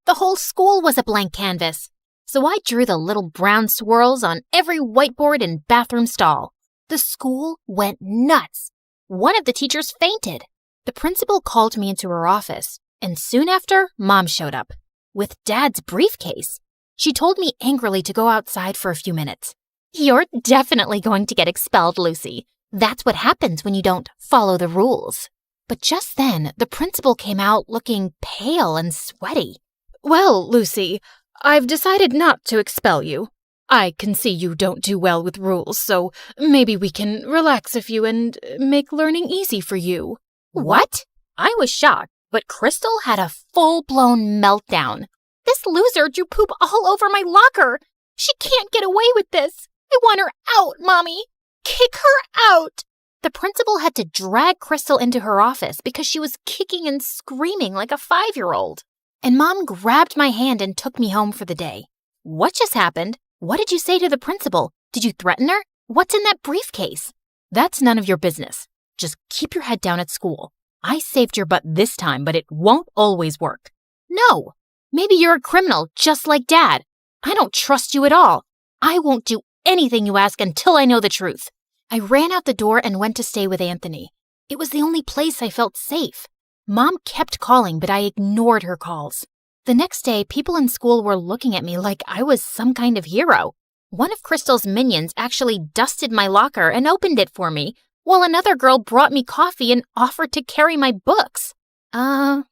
The whole school was a blank canvas. So I drew the little brown swirls on every whiteboard and bathroom stall. The school went nuts. One of the teachers fainted. The principal called me into her office, and soon after, Mom showed up with Dad's briefcase. She told me angrily to go outside for a few minutes. You're definitely going to get expelled, Lucy. That's what happens when you don't follow the rules. But just then, the principal came out looking pale and sweaty. Well, Lucy, I've decided not to expel you. I can see you don't do well with rules, so maybe we can relax a few and make learning easy for you. What? I was shocked, but Crystal had a full-blown meltdown. This loser drew poop all over my locker. She can't get away with this. I want her out, Mommy. Kick her out. The principal had to drag Crystal into her office because she was kicking and screaming like a 5-year-old. And Mom grabbed my hand and took me home for the day. What just happened? What did you say to the principal? Did you threaten her? What's in that briefcase? That's none of your business. Just keep your head down at school. I saved your butt this time, but it won't always work. No, maybe you're a criminal just like Dad. I don't trust you at all. I won't do anything you ask until I know the truth. I ran out the door and went to stay with Anthony. It was the only place I felt safe. Mom kept calling, but I ignored her calls. The next day, people in school were looking at me like I was some kind of hero. One of Crystal's minions actually dusted my locker and opened it for me, while another girl brought me coffee and offered to carry my books.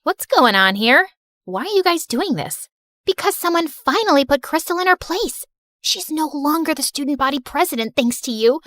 What's going on here? Why are you guys doing this? Because someone finally put Crystal in her place. She's no longer the student body president thanks to you.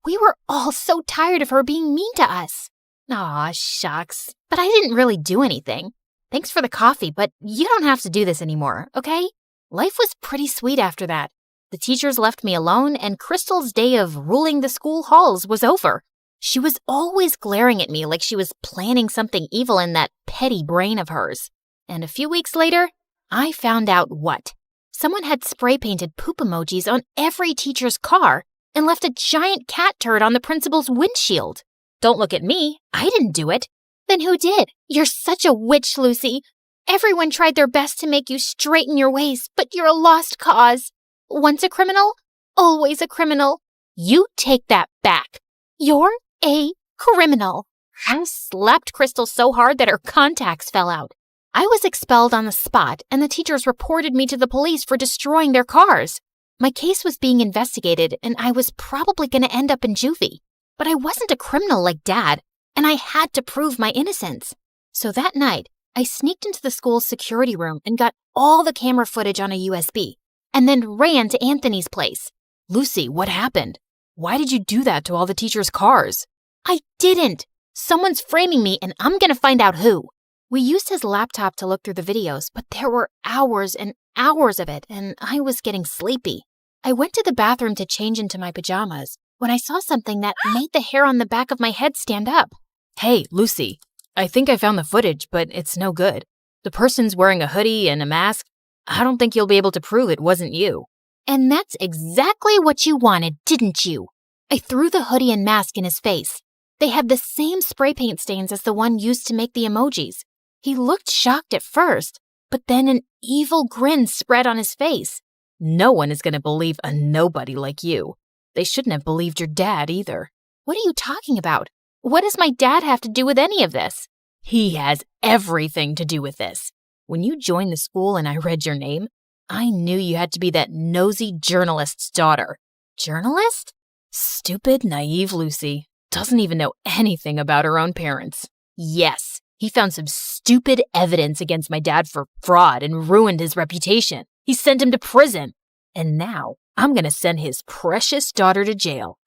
We were all so tired of her being mean to us. Aw, shucks. But I didn't really do anything. Thanks for the coffee, but you don't have to do this anymore, okay? Life was pretty sweet after that. The teachers left me alone, and Crystal's day of ruling the school halls was over. She was always glaring at me like she was planning something evil in that petty brain of hers. And a few weeks later, I found out what. Someone had spray-painted poop emojis on every teacher's car and left a giant cat turd on the principal's windshield. Don't look at me. I didn't do it. Then who did? You're such a witch, Lucy. Everyone tried their best to make you straighten your ways, but you're a lost cause. Once a criminal, always a criminal. You take that back. You're a criminal. I slapped Crystal so hard that her contacts fell out. I was expelled on the spot, and the teachers reported me to the police for destroying their cars. My case was being investigated, and I was probably going to end up in juvie. But I wasn't a criminal like Dad, and I had to prove my innocence. So that night, I sneaked into the school's security room and got all the camera footage on a USB, and then ran to Anthony's place. Lucy, what happened? Why did you do that to all the teachers' cars? I didn't. Someone's framing me, and I'm going to find out who. We used his laptop to look through the videos, but there were hours and hours of it, and I was getting sleepy. I went to the bathroom to change into my pajamas when I saw something that made the hair on the back of my head stand up. Hey, Lucy, I think I found the footage, but it's no good. The person's wearing a hoodie and a mask. I don't think you'll be able to prove it wasn't you. And that's exactly what you wanted, didn't you? I threw the hoodie and mask in his face. They had the same spray paint stains as the one used to make the emojis. He looked shocked at first, but then an evil grin spread on his face. No one is going to believe a nobody like you. They shouldn't have believed your dad either. What are you talking about? What does my dad have to do with any of this? He has everything to do with this. When you joined the school and I read your name, I knew you had to be that nosy journalist's daughter. Journalist? Stupid, naive Lucy. Doesn't even know anything about her own parents. Yes, he found some stupid evidence against my dad for fraud and ruined his reputation. He sent him to prison. And now I'm going to send his precious daughter to jail.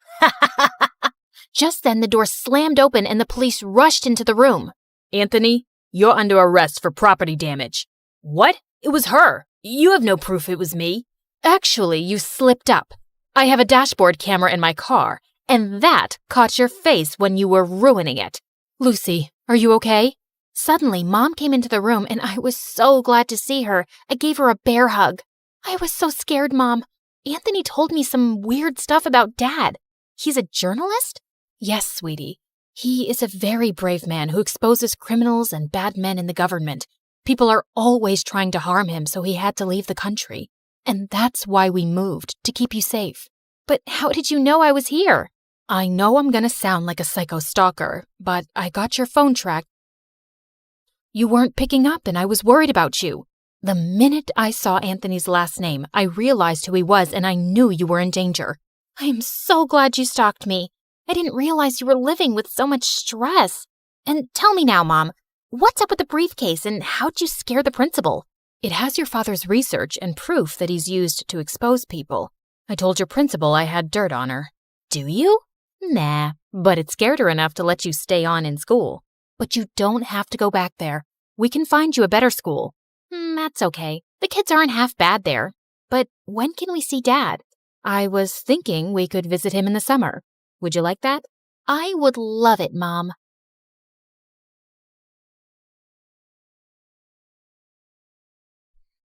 Just then, the door slammed open and the police rushed into the room. Anthony, you're under arrest for property damage. What? It was her. You have no proof it was me. Actually, you slipped up. I have a dashboard camera in my car, and that caught your face when you were ruining it. Lucy, are you okay? Suddenly, Mom came into the room, and I was so glad to see her. I gave her a bear hug. I was so scared, Mom. Anthony told me some weird stuff about Dad. He's a journalist? Yes, sweetie. He is a very brave man who exposes criminals and bad men in the government. People are always trying to harm him, so he had to leave the country. And that's why we moved, to keep you safe. But how did you know I was here? I know I'm going to sound like a psycho stalker, but I got your phone tracked. You weren't picking up and I was worried about you. The minute I saw Anthony's last name, I realized who he was and I knew you were in danger. I am so glad you stalked me. I didn't realize you were living with so much stress. And tell me now, Mom, what's up with the briefcase and how'd you scare the principal? It has your father's research and proof that he's used to expose people. I told your principal I had dirt on her. Do you? Nah, but it scared her enough to let you stay on in school. But you don't have to go back there. We can find you a better school. That's okay. The kids aren't half bad there. But when can we see Dad? I was thinking we could visit him in the summer. Would you like that? I would love it, Mom.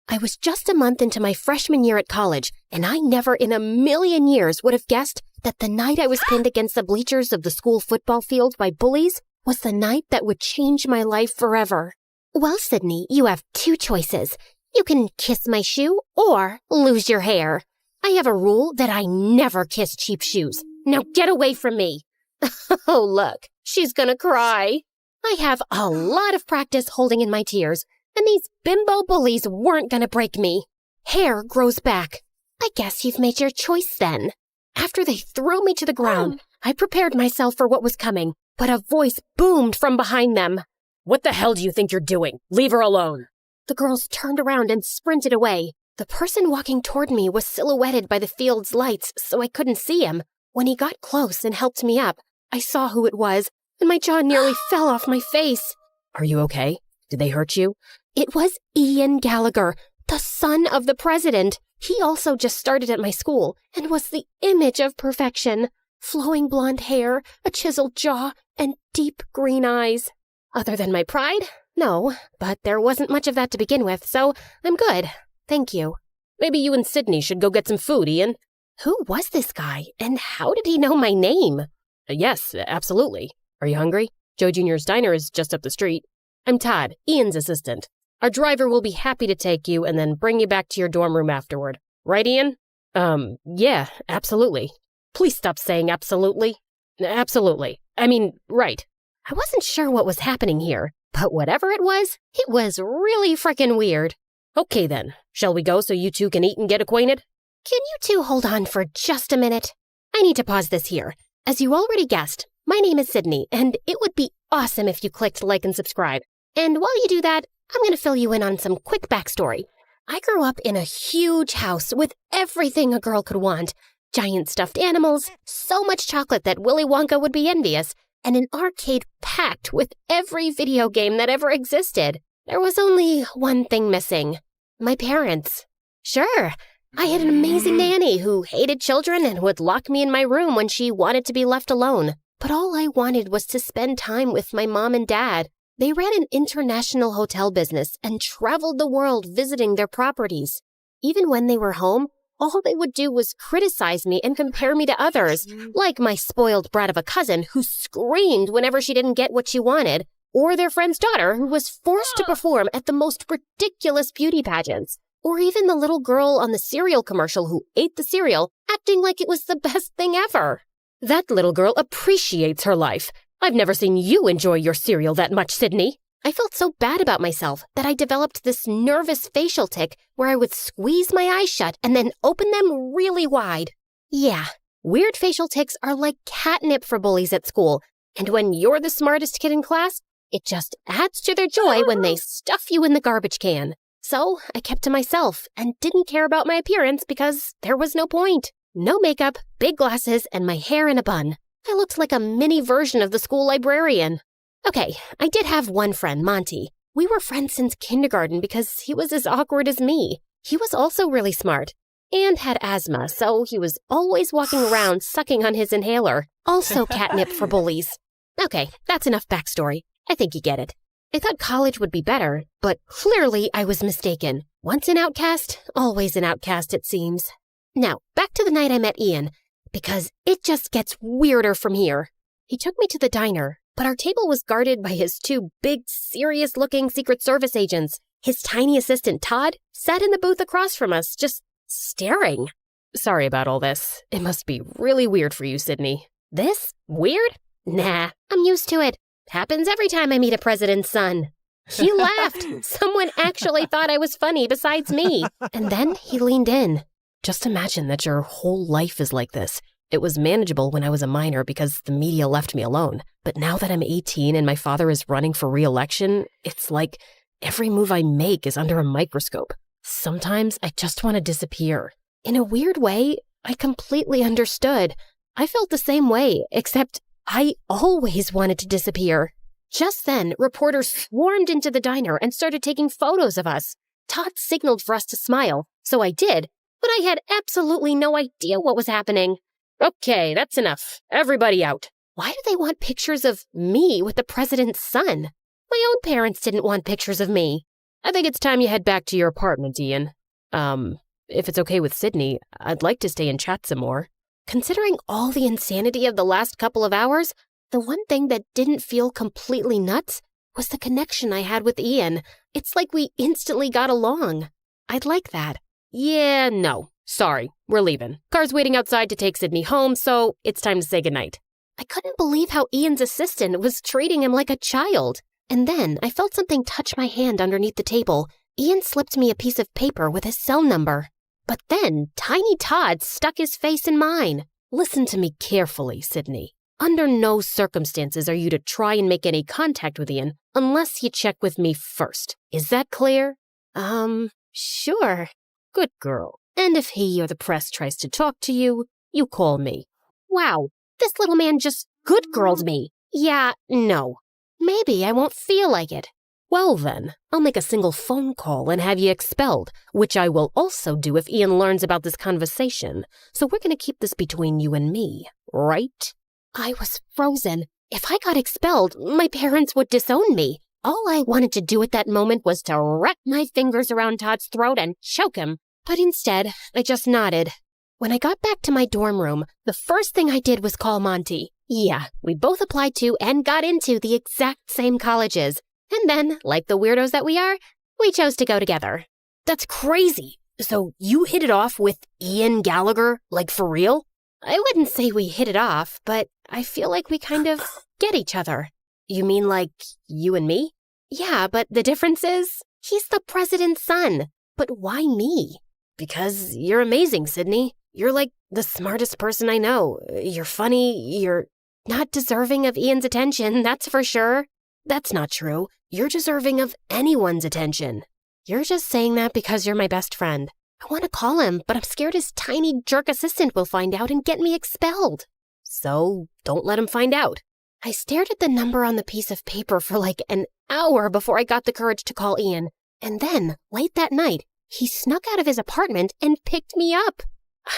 I was just a month into my freshman year at college, and I never in a million years would have guessed that the night I was pinned against the bleachers of the school football field by bullies was the night that would change my life forever. Well, Sydney, you have two choices. You can kiss my shoe or lose your hair. I have a rule that I never kiss cheap shoes. Now get away from me. Oh, look, she's gonna cry. I have a lot of practice holding in my tears, and these bimbo bullies weren't gonna break me. Hair grows back. I guess you've made your choice then. After they threw me to the ground, I prepared myself for what was coming, but a voice boomed from behind them. What the hell do you think you're doing? Leave her alone. The girls turned around and sprinted away. The person walking toward me was silhouetted by the field's lights, so I couldn't see him. When he got close and helped me up, I saw who it was, and my jaw nearly fell off my face. Are you okay? Did they hurt you? It was Ian Gallagher, the son of the president. He also just started at my school and was the image of perfection. Flowing blonde hair, a chiseled jaw, and deep green eyes. Other than my pride? No, but there wasn't much of that to begin with, so I'm good. Thank you. Maybe you and Sydney should go get some food, Ian. Who was this guy, and how did he know my name? Yes, absolutely. Are you hungry? Joe Jr.'s diner is just up the street. I'm Todd, Ian's assistant. Our driver will be happy to take you and then bring you back to your dorm room afterward. Right, Ian? Yeah, absolutely. Please stop saying absolutely. Absolutely. I mean, right. I wasn't sure what was happening here, but whatever it was really frickin' weird. Okay then, shall we go so you two can eat and get acquainted? Can you two hold on for just a minute? I need to pause this here. As you already guessed, my name is Sydney, and it would be awesome if you clicked like and subscribe. And while you do that, I'm going to fill you in on some quick backstory. I grew up in a huge house with everything a girl could want. Giant stuffed animals, so much chocolate that Willy Wonka would be envious, and an arcade packed with every video game that ever existed. There was only one thing missing. My parents. Sure, I had an amazing nanny who hated children and would lock me in my room when she wanted to be left alone. But all I wanted was to spend time with my mom and dad. They ran an international hotel business and traveled the world visiting their properties. Even when they were home, all they would do was criticize me and compare me to others, like my spoiled brat of a cousin who screamed whenever she didn't get what she wanted, or their friend's daughter who was forced to perform at the most ridiculous beauty pageants, or even the little girl on the cereal commercial who ate the cereal, acting like it was the best thing ever. That little girl appreciates her life. I've never seen you enjoy your cereal that much, Sydney. I felt so bad about myself that I developed this nervous facial tic where I would squeeze my eyes shut and then open them really wide. Yeah, weird facial tics are like catnip for bullies at school, and when you're the smartest kid in class, it just adds to their joy when they stuff you in the garbage can. So I kept to myself and didn't care about my appearance because there was no point. No makeup, big glasses, and my hair in a bun. I looked like a mini version of the school librarian. Okay, I did have one friend, Monty. We were friends since kindergarten because he was as awkward as me. He was also really smart and had asthma, so he was always walking around sucking on his inhaler. Also catnip for bullies. Okay, that's enough backstory. I think you get it. I thought college would be better, but clearly I was mistaken. Once an outcast, always an outcast, it seems. Now, back to the night I met Ian, because it just gets weirder from here. He took me to the diner, but our table was guarded by his two big, serious-looking Secret Service agents. His tiny assistant, Todd, sat in the booth across from us, just staring. Sorry about all this. It must be really weird for you, Sydney. This? Weird? Nah, I'm used to it. Happens every time I meet a president's son. He laughed. Someone actually thought I was funny besides me. And then he leaned in. Just imagine that your whole life is like this. It was manageable when I was a minor because the media left me alone. But now that I'm 18 and my father is running for re-election, it's like every move I make is under a microscope. Sometimes I just want to disappear. In a weird way, I completely understood. I felt the same way, except I always wanted to disappear. Just then, reporters swarmed into the diner and started taking photos of us. Todd signaled for us to smile, so I did, but I had absolutely no idea what was happening. Okay, that's enough. Everybody out. Why do they want pictures of me with the president's son? My own parents didn't want pictures of me. I think it's time you head back to your apartment, Ian. If it's okay with Sydney, I'd like to stay and chat some more. Considering all the insanity of the last couple of hours, the one thing that didn't feel completely nuts was the connection I had with Ian. It's like we instantly got along. I'd like that. Yeah, no. Sorry, we're leaving. Car's waiting outside to take Sydney home, so it's time to say goodnight. I couldn't believe how Ian's assistant was treating him like a child. And then I felt something touch my hand underneath the table. Ian slipped me a piece of paper with his cell number. But then Tiny Todd stuck his face in mine. Listen to me carefully, Sydney. Under no circumstances are you to try and make any contact with Ian unless you check with me first. Is that clear? Sure. Good girl. And if he or the press tries to talk to you, you call me. Wow, this little man just good-girled me. Yeah, no. Maybe I won't feel like it. Well then, I'll make a single phone call and have you expelled, which I will also do if Ian learns about this conversation. So we're going to keep this between you and me, right? I was frozen. If I got expelled, my parents would disown me. All I wanted to do at that moment was to wrap my fingers around Todd's throat and choke him. But instead, I just nodded. When I got back to my dorm room, the first thing I did was call Monty. Yeah, we both applied to and got into the exact same colleges. And then, like the weirdos that we are, we chose to go together. That's crazy. So you hit it off with Ian Gallagher, like for real? I wouldn't say we hit it off, but I feel like we kind of get each other. You mean like you and me? Yeah, but the difference is, he's the president's son. But why me? Because you're amazing, Sydney. You're like the smartest person I know. You're funny, you're not deserving of Ian's attention, that's for sure. That's not true. You're deserving of anyone's attention. You're just saying that because you're my best friend. I want to call him, but I'm scared his tiny jerk assistant will find out and get me expelled. So don't let him find out. I stared at the number on the piece of paper for like an hour before I got the courage to call Ian. And then, late that night, he snuck out of his apartment and picked me up.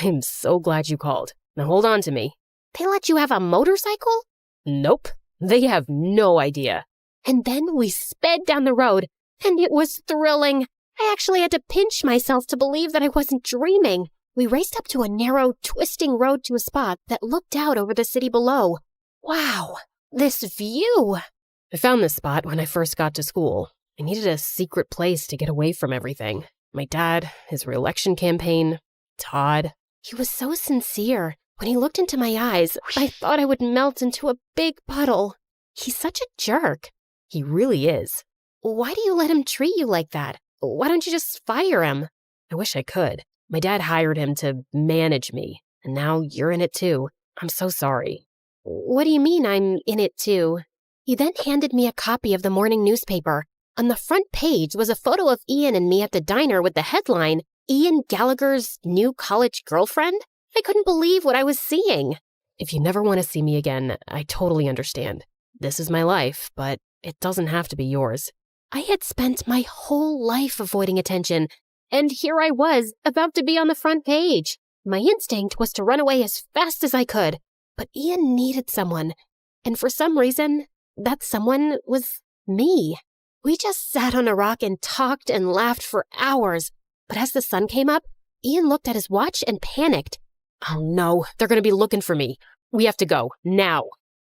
I'm so glad you called. Now hold on to me. They let you have a motorcycle? Nope. They have no idea. And then we sped down the road, and it was thrilling. I actually had to pinch myself to believe that I wasn't dreaming. We raced up to a narrow, twisting road to a spot that looked out over the city below. Wow, this view! I found this spot when I first got to school. I needed a secret place to get away from everything. My dad, his re-election campaign, Todd. He was so sincere. When he looked into my eyes, I thought I would melt into a big puddle. He's such a jerk. He really is. Why do you let him treat you like that? Why don't you just fire him? I wish I could. My dad hired him to manage me, and now you're in it too. I'm so sorry. What do you mean I'm in it too? He then handed me a copy of the morning newspaper. On the front page was a photo of Ian and me at the diner with the headline, Ian Gallagher's new college girlfriend? I couldn't believe what I was seeing. If you never want to see me again, I totally understand. This is my life, but it doesn't have to be yours. I had spent my whole life avoiding attention, and here I was, about to be on the front page. My instinct was to run away as fast as I could, but Ian needed someone, and for some reason, that someone was me. We just sat on a rock and talked and laughed for hours, but as the sun came up, Ian looked at his watch and panicked. Oh no, they're going to be looking for me. We have to go, now.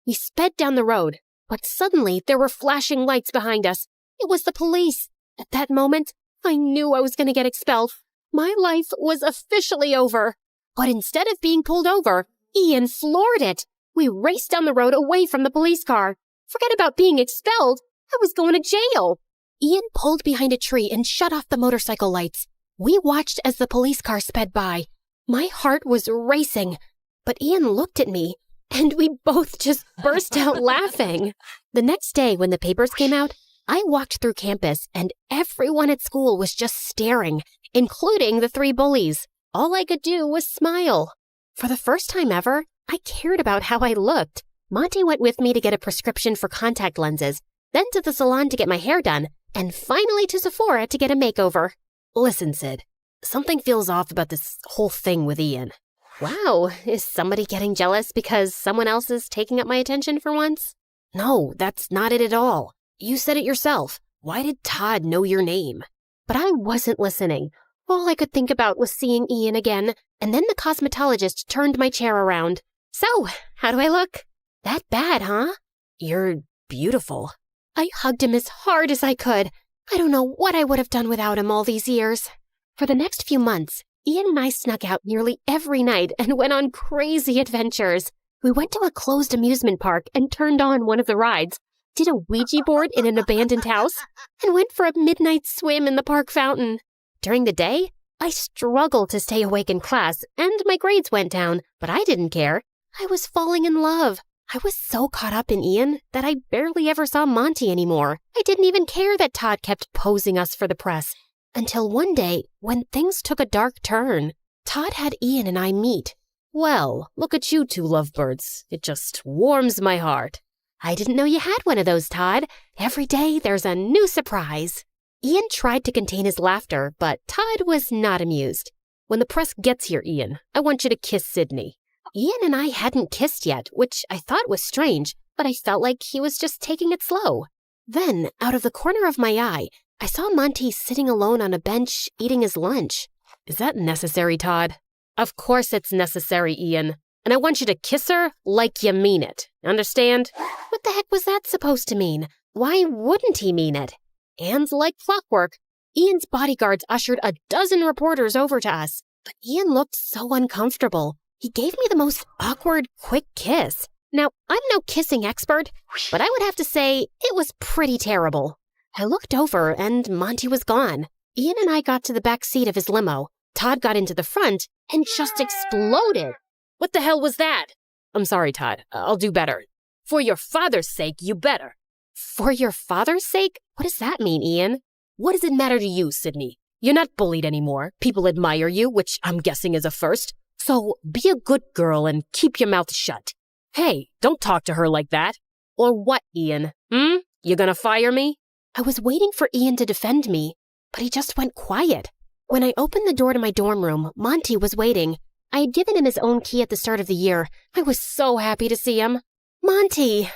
We sped down the road, but suddenly there were flashing lights behind us. It was the police. At that moment, I knew I was going to get expelled. My life was officially over. But instead of being pulled over, Ian floored it. We raced down the road away from the police car. Forget about being expelled. I was going to jail. Ian pulled behind a tree and shut off the motorcycle lights. We watched as the police car sped by. My heart was racing, but Ian looked at me, and we both just burst out laughing. The next day, when the papers came out, I walked through campus, and everyone at school was just staring, including the 3 bullies. All I could do was smile. For the first time ever, I cared about how I looked. Monty went with me to get a prescription for contact lenses, then to the salon to get my hair done, and finally to Sephora to get a makeover. Listen, Sid, something feels off about this whole thing with Ian. Wow, is somebody getting jealous because someone else is taking up my attention for once? No, that's not it at all. You said it yourself. Why did Todd know your name? But I wasn't listening. All I could think about was seeing Ian again, and then the cosmetologist turned my chair around. So, how do I look? That bad, huh? You're beautiful. I hugged him as hard as I could. I don't know what I would have done without him all these years. For the next few months, Ian and I snuck out nearly every night and went on crazy adventures. We went to a closed amusement park and turned on one of the rides, did a Ouija board in an abandoned house, and went for a midnight swim in the park fountain. During the day, I struggled to stay awake in class, and my grades went down, but I didn't care. I was falling in love. I was so caught up in Ian that I barely ever saw Monty anymore. I didn't even care that Todd kept posing us for the press. Until one day, when things took a dark turn, Todd had Ian and I meet. Well, look at you 2 lovebirds. It just warms my heart. I didn't know you had one of those, Todd. Every day there's a new surprise. Ian tried to contain his laughter, but Todd was not amused. When the press gets here, Ian, I want you to kiss Sydney. Ian and I hadn't kissed yet, which I thought was strange, but I felt like he was just taking it slow. Then, out of the corner of my eye, I saw Monty sitting alone on a bench eating his lunch. Is that necessary, Todd? Of course it's necessary, Ian. And I want you to kiss her like you mean it. Understand? What the heck was that supposed to mean? Why wouldn't he mean it? And like clockwork, Ian's bodyguards ushered a dozen reporters over to us. But Ian looked so uncomfortable. He gave me the most awkward, quick kiss. Now, I'm no kissing expert, but I would have to say it was pretty terrible. I looked over and Monty was gone. Ian and I got to the back seat of his limo. Todd got into the front and just exploded. What the hell was that? I'm sorry, Todd. I'll do better. For your father's sake, you better. For your father's sake? What does that mean, Ian? What does it matter to you, Sydney? You're not bullied anymore. People admire you, which I'm guessing is a first. So be a good girl and keep your mouth shut. Hey, don't talk to her like that. Or what, Ian? You gonna fire me? I was waiting for Ian to defend me, but he just went quiet. When I opened the door to my dorm room, Monty was waiting. I had given him his own key at the start of the year. I was so happy to see him. Monty!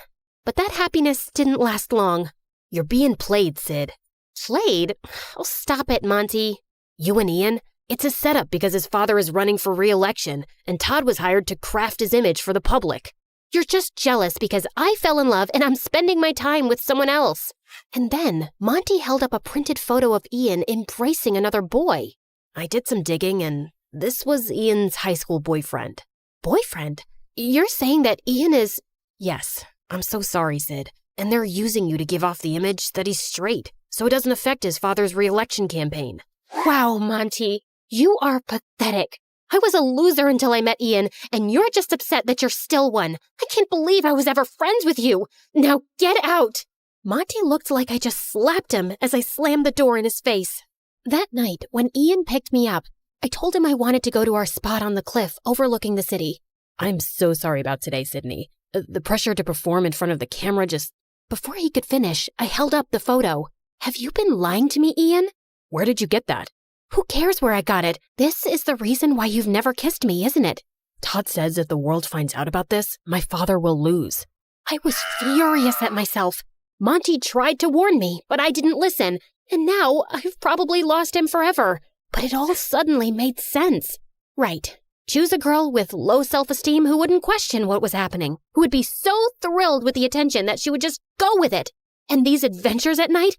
But that happiness didn't last long. You're being played, Sid. Played? Oh, stop it, Monty. You and Ian? It's a setup because his father is running for re-election, and Todd was hired to craft his image for the public. You're just jealous because I fell in love and I'm spending my time with someone else. And then Monty held up a printed photo of Ian embracing another boy. I did some digging, and this was Ian's high school boyfriend. Boyfriend? You're saying that Ian is... Yes, I'm so sorry, Sid. And they're using you to give off the image that he's straight, so it doesn't affect his father's re-election campaign. Wow, Monty. You are pathetic. I was a loser until I met Ian, and you're just upset that you're still one. I can't believe I was ever friends with you. Now get out. Monty looked like I just slapped him as I slammed the door in his face. That night, when Ian picked me up, I told him I wanted to go to our spot on the cliff overlooking the city. I'm so sorry about today, Sydney. The pressure to perform in front of the camera just... Before he could finish, I held up the photo. Have you been lying to me, Ian? Where did you get that? Who cares where I got it? This is the reason why you've never kissed me, isn't it? Todd says if the world finds out about this, my father will lose. I was furious at myself. Monty tried to warn me, but I didn't listen, and now I've probably lost him forever. But it all suddenly made sense. Right. Choose a girl with low self-esteem who wouldn't question what was happening, who would be so thrilled with the attention that she would just go with it. And these adventures at night,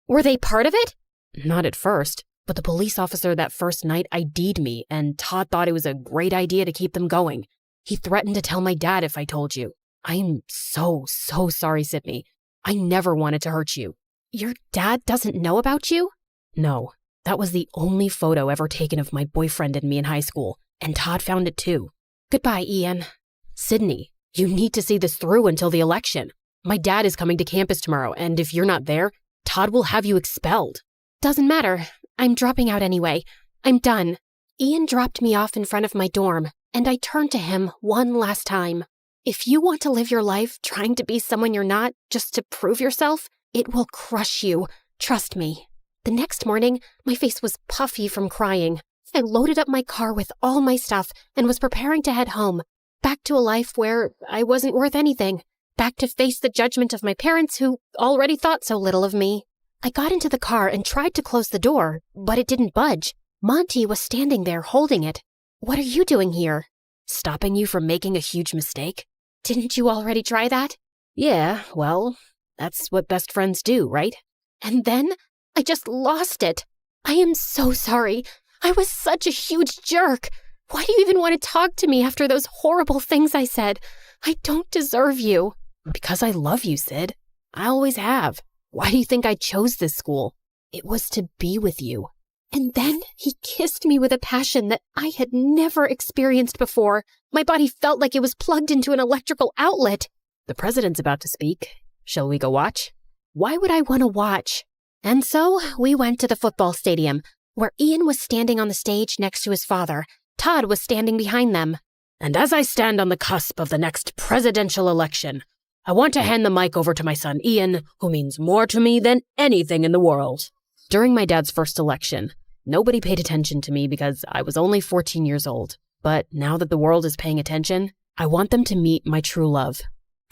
were they part of it? Not at first. But the police officer that first night ID'd me, and Todd thought it was a great idea to keep them going. He threatened to tell my dad if I told you. I am so sorry, Sydney. I never wanted to hurt you. Your dad doesn't know about you? No, that was the only photo ever taken of my boyfriend and me in high school, and Todd found it too. Goodbye, Ian. Sydney, you need to see this through until the election. My dad is coming to campus tomorrow, and if you're not there, Todd will have you expelled. Doesn't matter. I'm dropping out anyway. I'm done. Ian dropped me off in front of my dorm, and I turned to him one last time. If you want to live your life trying to be someone you're not just to prove yourself, it will crush you. Trust me. The next morning, my face was puffy from crying. I loaded up my car with all my stuff and was preparing to head home, back to a life where I wasn't worth anything, back to face the judgment of my parents who already thought so little of me. I got into the car and tried to close the door, but it didn't budge. Monty was standing there holding it. What are you doing here? Stopping you from making a huge mistake? Didn't you already try that? Yeah, well, that's what best friends do, right? And then I just lost it. I am so sorry. I was such a huge jerk. Why do you even want to talk to me after those horrible things I said? I don't deserve you. Because I love you, Sid. I always have. Why do you think I chose this school? It was to be with you. And then he kissed me with a passion that I had never experienced before. My body felt like it was plugged into an electrical outlet. The president's about to speak. Shall we go watch? Why would I want to watch? And so we went to the football stadium, where Ian was standing on the stage next to his father. Todd was standing behind them. And as I stand on the cusp of the next presidential election, I want to hand the mic over to my son Ian, who means more to me than anything in the world. During my dad's first election, nobody paid attention to me because I was only 14 years old. But now that the world is paying attention, I want them to meet my true love.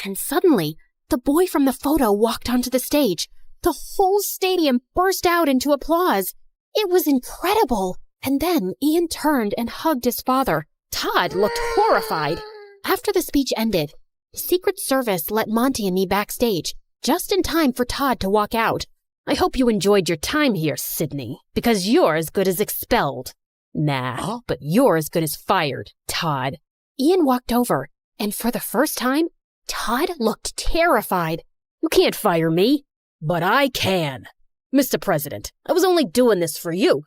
And suddenly, the boy from the photo walked onto the stage. The whole stadium burst out into applause. It was incredible. And then Ian turned and hugged his father. Todd looked horrified. After the speech ended, the Secret Service let Monty and me backstage, just in time for Todd to walk out. I hope you enjoyed your time here, Sydney, because you're as good as expelled. Nah, but you're as good as fired, Todd. Ian walked over, and for the first time, Todd looked terrified. You can't fire me. But I can. Mr. President, I was only doing this for you.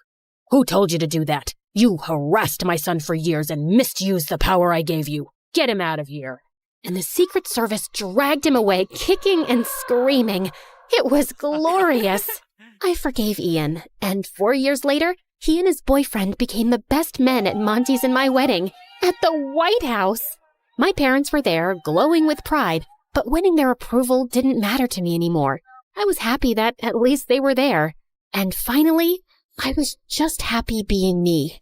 Who told you to do that? You harassed my son for years and misused the power I gave you. Get him out of here. And the Secret Service dragged him away, kicking and screaming. It was glorious. I forgave Ian, and 4 years later, he and his boyfriend became the best men at Monty's and my wedding, at the White House. My parents were there, glowing with pride, but winning their approval didn't matter to me anymore. I was happy that at least they were there. And finally, I was just happy being me.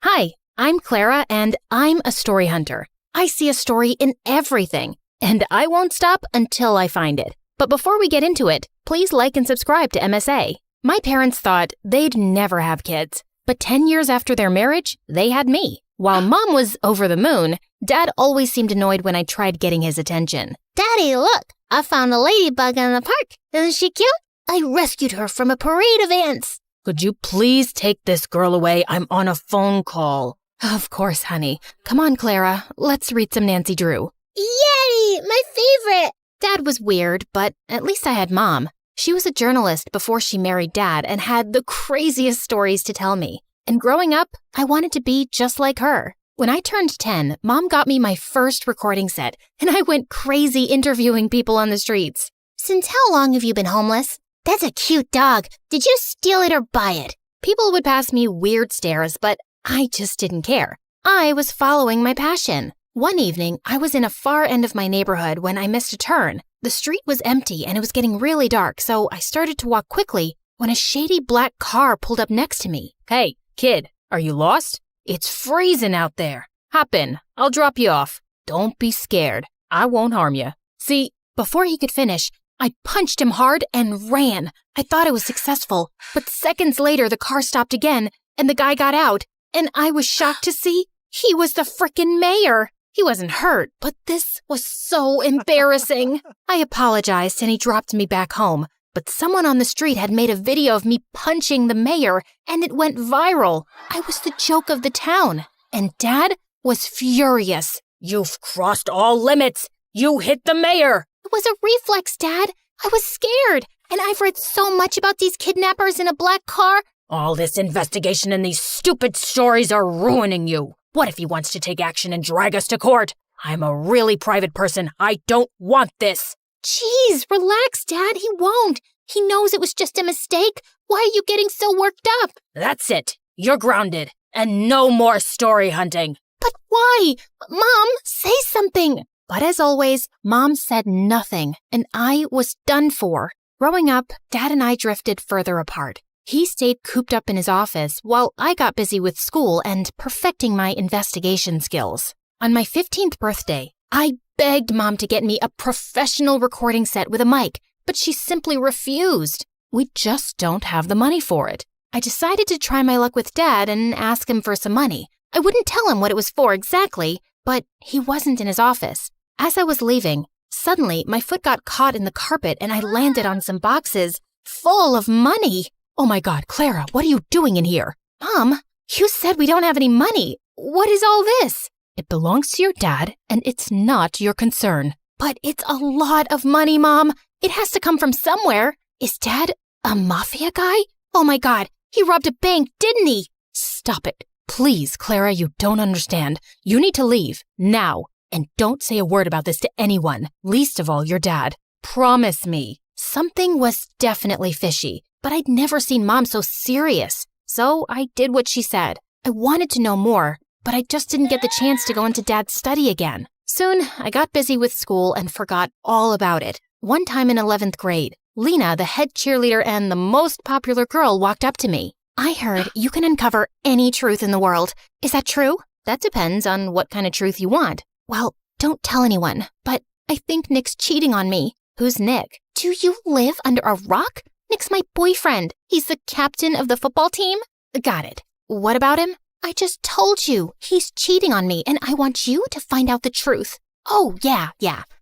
Hi, I'm Clara, and I'm a story hunter. I see a story in everything, and I won't stop until I find it. But before we get into it, please like and subscribe to MSA. My parents thought they'd never have kids, but 10 years after their marriage, they had me. While Mom was over the moon, Dad always seemed annoyed when I tried getting his attention. Daddy, look! I found a ladybug in the park. Isn't she cute? I rescued her from a parade of ants. Could you please take this girl away? I'm on a phone call. Of course, honey. Come on, Clara. Let's read some Nancy Drew. Yay! My favorite! Dad was weird, but at least I had Mom. She was a journalist before she married Dad and had the craziest stories to tell me. And growing up, I wanted to be just like her. When I turned 10, Mom got me my first recording set, and I went crazy interviewing people on the streets. Since how long have you been homeless? That's a cute dog. Did you steal it or buy it? People would pass me weird stares, but I just didn't care. I was following my passion. One evening, I was in a far end of my neighborhood when I missed a turn. The street was empty and it was getting really dark, so I started to walk quickly when a shady black car pulled up next to me. Hey, kid, are you lost? It's freezing out there. Hop in. I'll drop you off. Don't be scared. I won't harm you. See, before he could finish, I punched him hard and ran. I thought I was successful, but seconds later the car stopped again and the guy got out, and I was shocked to see he was the frickin' mayor. He wasn't hurt, but this was so embarrassing. I apologized and he dropped me back home, but someone on the street had made a video of me punching the mayor and it went viral. I was the joke of the town, and Dad was furious. You've crossed all limits. You hit the mayor. It was a reflex, Dad. I was scared, and I've read so much about these kidnappers in a black car. All this investigation and these stupid stories are ruining you. What if he wants to take action and drag us to court? I'm a really private person. I don't want this. Jeez, relax, Dad. He won't. He knows it was just a mistake. Why are you getting so worked up? That's it. You're grounded. And no more story hunting. But why? Mom, say something. But as always, Mom said nothing, and I was done for. Growing up, Dad and I drifted further apart. He stayed cooped up in his office while I got busy with school and perfecting my investigation skills. On my 15th birthday, I begged Mom to get me a professional recording set with a mic, but she simply refused. We just don't have the money for it. I decided to try my luck with Dad and ask him for some money. I wouldn't tell him what it was for exactly, but he wasn't in his office. As I was leaving, suddenly my foot got caught in the carpet and I landed on some boxes full of money. Oh my God, Clara, what are you doing in here? Mom, you said we don't have any money. What is all this? It belongs to your dad, and it's not your concern. But it's a lot of money, Mom. It has to come from somewhere. Is Dad a mafia guy? Oh my God, he robbed a bank, didn't he? Stop it. Please, Clara, you don't understand. You need to leave, now. And don't say a word about this to anyone, least of all your dad. Promise me. Something was definitely fishy, but I'd never seen Mom so serious. So I did what she said. I wanted to know more, but I just didn't get the chance to go into Dad's study again. Soon, I got busy with school and forgot all about it. One time in 11th grade, Lena, the head cheerleader and the most popular girl, walked up to me. I heard you can uncover any truth in the world. Is that true? That depends on what kind of truth you want. Well, don't tell anyone, but I think Nick's cheating on me. Who's Nick? Do you live under a rock? Nick's my boyfriend. He's the captain of the football team. Got it. What about him? I just told you. He's cheating on me, and I want you to find out the truth. Oh, yeah.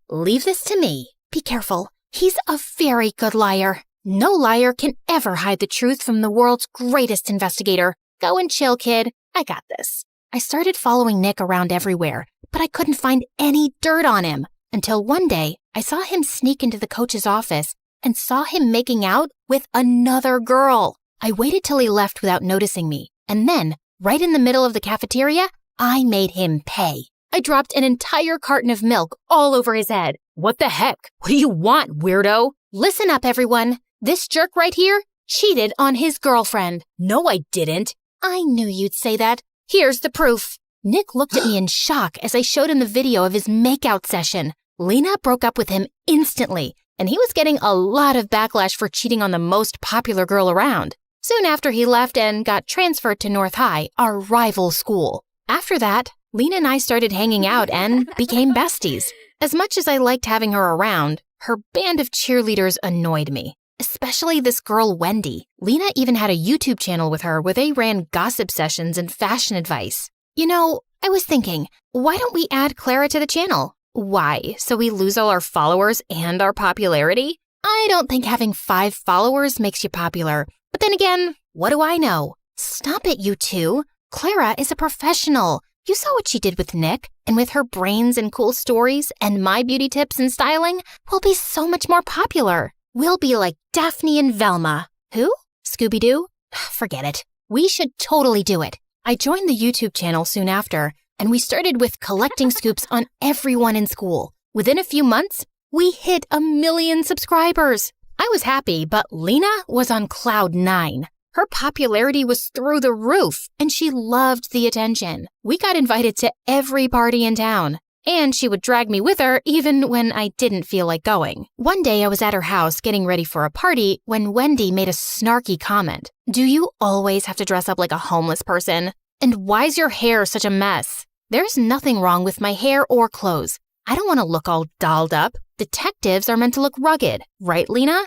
Leave this to me. Be careful. He's a very good liar. No liar can ever hide the truth from the world's greatest investigator. Go and chill, kid. I got this. I started following Nick around everywhere, but I couldn't find any dirt on him. Until one day, I saw him sneak into the coach's office and saw him making out with another girl. I waited till he left without noticing me, and then, right in the middle of the cafeteria, I made him pay. I dropped an entire carton of milk all over his head. What the heck? What do you want, weirdo? Listen up, everyone. This jerk right here cheated on his girlfriend. No, I didn't. I knew you'd say that. Here's the proof. Nick looked at me in shock as I showed him the video of his makeout session. Lena broke up with him instantly, and he was getting a lot of backlash for cheating on the most popular girl around. Soon after, he left and got transferred to North High, our rival school. After that, Lena and I started hanging out and became besties. As much as I liked having her around, her band of cheerleaders annoyed me. Especially this girl, Wendy. Lena even had a YouTube channel with her where they ran gossip sessions and fashion advice. You know, I was thinking, why don't we add Clara to the channel? Why? So we lose all our followers and our popularity? I don't think having 5 followers makes you popular. But then again, what do I know? Stop it, you two. Clara is a professional. You saw what she did with Nick, and with her brains and cool stories and my beauty tips and styling, we'll be so much more popular. We'll be like Daphne and Velma. Who? Scooby-Doo? Forget it. We should totally do it. I joined the YouTube channel soon after, and we started with collecting scoops on everyone in school. Within a few months, we hit 1 million subscribers. I was happy, but Lena was on cloud 9. Her popularity was through the roof, and she loved the attention. We got invited to every party in town, and she would drag me with her even when I didn't feel like going. One day I was at her house getting ready for a party when Wendy made a snarky comment. Do you always have to dress up like a homeless person? And why's your hair such a mess? There's nothing wrong with my hair or clothes. I don't want to look all dolled up. Detectives are meant to look rugged, right, Lena?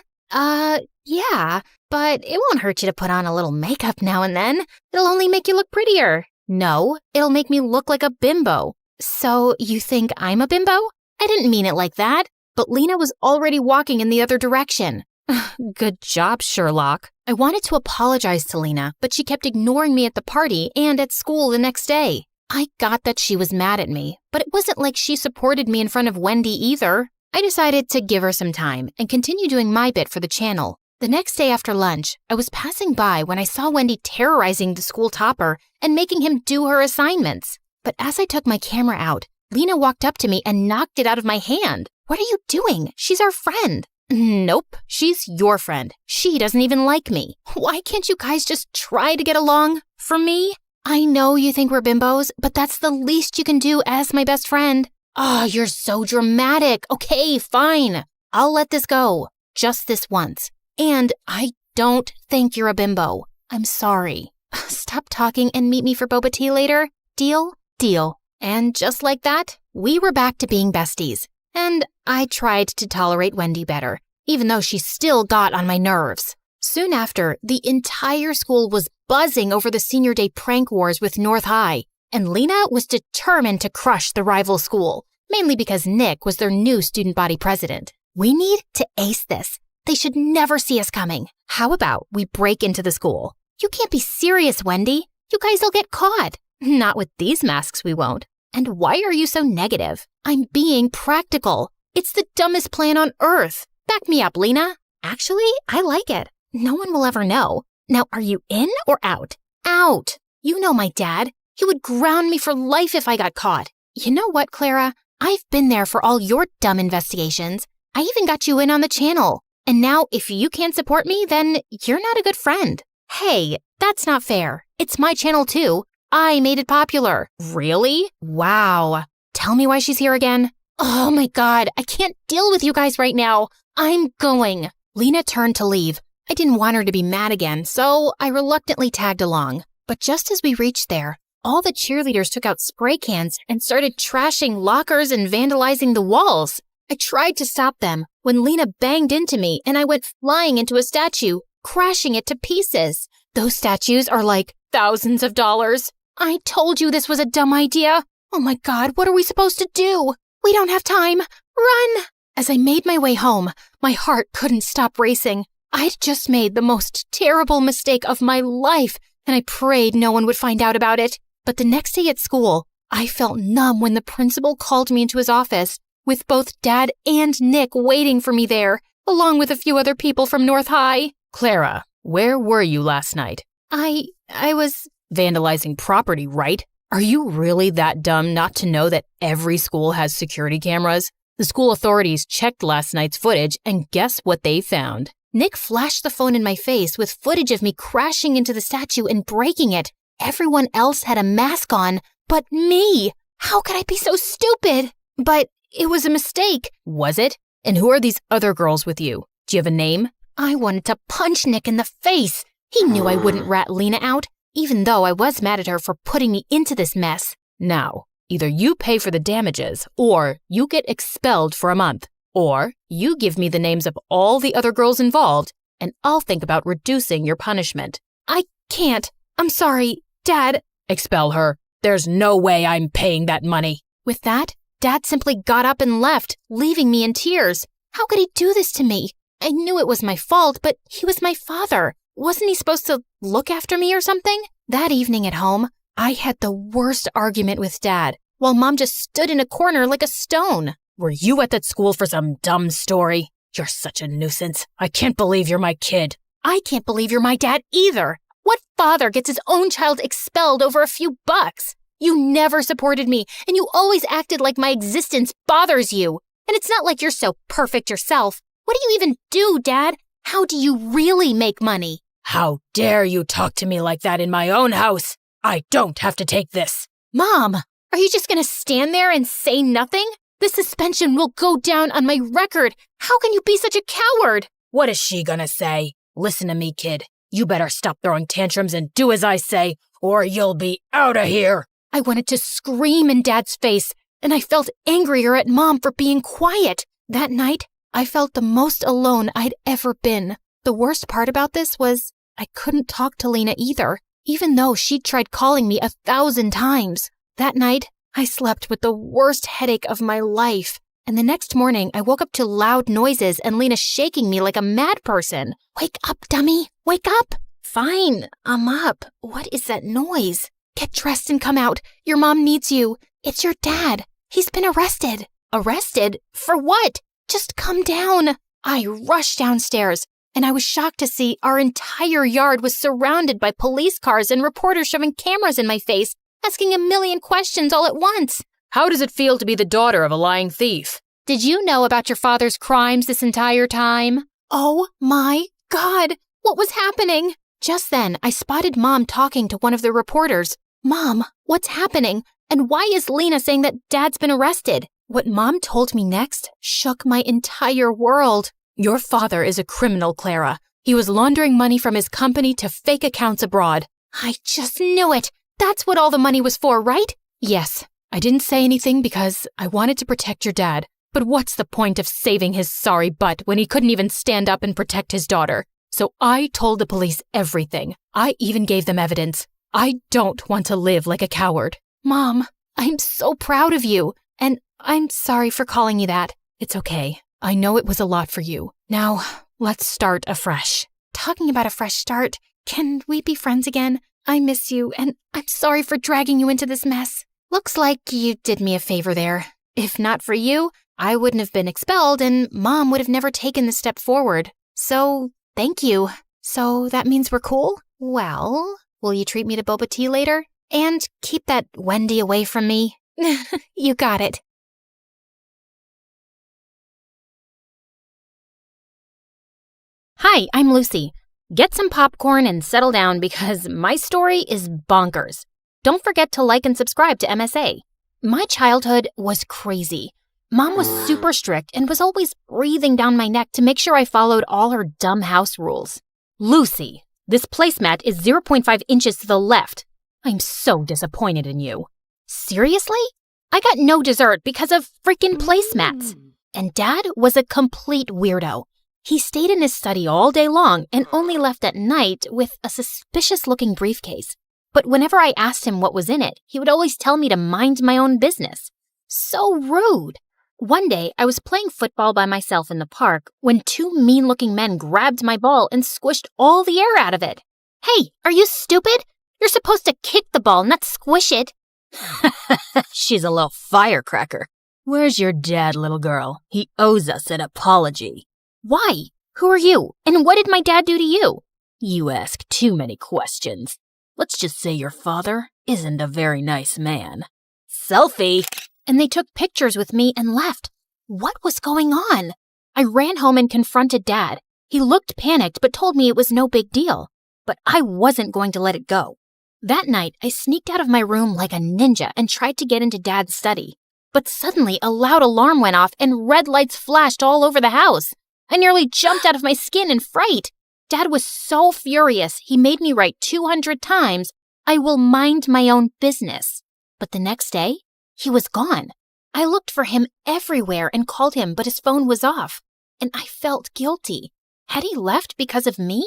Yeah, but it won't hurt you to put on a little makeup now and then. It'll only make you look prettier. No, it'll make me look like a bimbo. So you think I'm a bimbo? I didn't mean it like that, but Lena was already walking in the other direction. Good job, Sherlock. I wanted to apologize to Lena, but she kept ignoring me at the party and at school the next day. I got that she was mad at me, but it wasn't like she supported me in front of Wendy either. I decided to give her some time and continue doing my bit for the channel. The next day after lunch, I was passing by when I saw Wendy terrorizing the school topper and making him do her assignments. But as I took my camera out, Lena walked up to me and knocked it out of my hand. What are you doing? She's our friend. Nope, she's your friend. She doesn't even like me. Why can't you guys just try to get along? For me? I know you think we're bimbos, but that's the least you can do as my best friend. Oh, you're so dramatic. Okay, fine. I'll let this go. Just this once. And I don't think you're a bimbo. I'm sorry. Stop talking and meet me for boba tea later. Deal? Deal. And just like that, we were back to being besties. And I tried to tolerate Wendy better, even though she still got on my nerves. Soon after, the entire school was buzzing over the senior day prank wars with North High, and Lena was determined to crush the rival school, mainly because Nick was their new student body president. We need to ace this. They should never see us coming. How about we break into the school? You can't be serious, Wendy. You guys will get caught. Not with these masks, we won't. And why are you so negative? I'm being practical. It's the dumbest plan on earth. Back me up, Lena. Actually, I like it. No one will ever know. Now, are you in or out? Out. You know my dad. He would ground me for life if I got caught. You know what, Clara? I've been there for all your dumb investigations. I even got you in on the channel. And now, if you can't support me, then you're not a good friend. Hey, that's not fair. It's my channel too. I made it popular. Really? Wow. Tell me why she's here again. Oh my God, I can't deal with you guys right now. I'm going. Lena turned to leave. I didn't want her to be mad again, so I reluctantly tagged along. But just as we reached there, all the cheerleaders took out spray cans and started trashing lockers and vandalizing the walls. I tried to stop them when Lena banged into me and I went flying into a statue, crashing it to pieces. Those statues are like thousands of dollars. I told you this was a dumb idea. Oh my God, what are we supposed to do? We don't have time. Run! As I made my way home, my heart couldn't stop racing. I'd just made the most terrible mistake of my life, and I prayed no one would find out about it. But the next day at school, I felt numb when the principal called me into his office, with both Dad and Nick waiting for me there, along with a few other people from North High. Clara, where were you last night? I was vandalizing property, right? Are you really that dumb not to know that every school has security cameras? The school authorities checked last night's footage, and guess what they found? Nick flashed the phone in my face with footage of me crashing into the statue and breaking it. Everyone else had a mask on, but me. How could I be so stupid? But it was a mistake. Was it? And who are these other girls with you? Do you have a name? I wanted to punch Nick in the face. He knew I wouldn't rat Lena out, even though I was mad at her for putting me into this mess. Now, either you pay for the damages, or you get expelled for a month, or you give me the names of all the other girls involved, and I'll think about reducing your punishment. I can't. I'm sorry, Dad. Expel her. There's no way I'm paying that money. With that, Dad simply got up and left, leaving me in tears. How could he do this to me? I knew it was my fault, but he was my father. Wasn't he supposed to look after me or something? That evening at home, I had the worst argument with Dad, while Mom just stood in a corner like a stone. Were you at that school for some dumb story? You're such a nuisance. I can't believe you're my kid. I can't believe you're my dad either. What father gets his own child expelled over a few bucks? You never supported me, and you always acted like my existence bothers you. And it's not like you're so perfect yourself. What do you even do, Dad? How do you really make money? How dare you talk to me like that in my own house? I don't have to take this. Mom, are you just going to stand there and say nothing? This suspension will go down on my record. How can you be such a coward? What is she gonna say? Listen to me, kid. You better stop throwing tantrums and do as I say, or you'll be out of here. I wanted to scream in Dad's face, and I felt angrier at Mom for being quiet. That night, I felt the most alone I'd ever been. The worst part about this was I couldn't talk to Lena either, even though she'd tried calling me 1,000 times. That night, I slept with the worst headache of my life. And the next morning, I woke up to loud noises and Lena shaking me like a mad person. Wake up, dummy. Wake up. Fine, I'm up. What is that noise? Get dressed and come out. Your mom needs you. It's your dad. He's been arrested. Arrested? For what? Just come down. I rushed downstairs, and I was shocked to see our entire yard was surrounded by police cars and reporters shoving cameras in my face, asking a million questions all at once. How does it feel to be the daughter of a lying thief? Did you know about your father's crimes this entire time? Oh my God, what was happening? Just then, I spotted Mom talking to one of the reporters. Mom, what's happening? And why is Lena saying that Dad's been arrested? What Mom told me next shook my entire world. Your father is a criminal, Clara. He was laundering money from his company to fake accounts abroad. I just knew it. That's what all the money was for, right? Yes. I didn't say anything because I wanted to protect your dad. But what's the point of saving his sorry butt when he couldn't even stand up and protect his daughter? So I told the police everything. I even gave them evidence. I don't want to live like a coward. Mom, I'm so proud of you. And I'm sorry for calling you that. It's okay. I know it was a lot for you. Now, let's start afresh. Talking about a fresh start, can we be friends again? I miss you, and I'm sorry for dragging you into this mess. Looks like you did me a favor there. If not for you, I wouldn't have been expelled, and Mom would have never taken the step forward. So, thank you. So that means we're cool? Well, will you treat me to boba tea later? And keep that Wendy away from me? You got it. Hi, I'm Lucy. Get some popcorn and settle down because my story is bonkers. Don't forget to like and subscribe to MSA. My childhood was crazy. Mom was super strict and was always breathing down my neck to make sure I followed all her dumb house rules. Lucy, this placemat is 0.5 inches to the left. I'm so disappointed in you. Seriously? I got no dessert because of freaking placemats. And Dad was a complete weirdo. He stayed in his study all day long and only left at night with a suspicious-looking briefcase. But whenever I asked him what was in it, he would always tell me to mind my own business. So rude. One day, I was playing football by myself in the park when two mean-looking men grabbed my ball and squished all the air out of it. Hey, are you stupid? You're supposed to kick the ball, not squish it. She's a little firecracker. Where's your dad, little girl? He owes us an apology. Why? Who are you? And what did my dad do to you? You ask too many questions. Let's just say your father isn't a very nice man. Selfie! And they took pictures with me and left. What was going on? I ran home and confronted Dad. He looked panicked but told me it was no big deal. But I wasn't going to let it go. That night, I sneaked out of my room like a ninja and tried to get into Dad's study. But suddenly, a loud alarm went off and red lights flashed all over the house. I nearly jumped out of my skin in fright. Dad was so furious, he made me write 200 times, "I will mind my own business." But the next day, he was gone. I looked for him everywhere and called him, but his phone was off. And I felt guilty. Had he left because of me?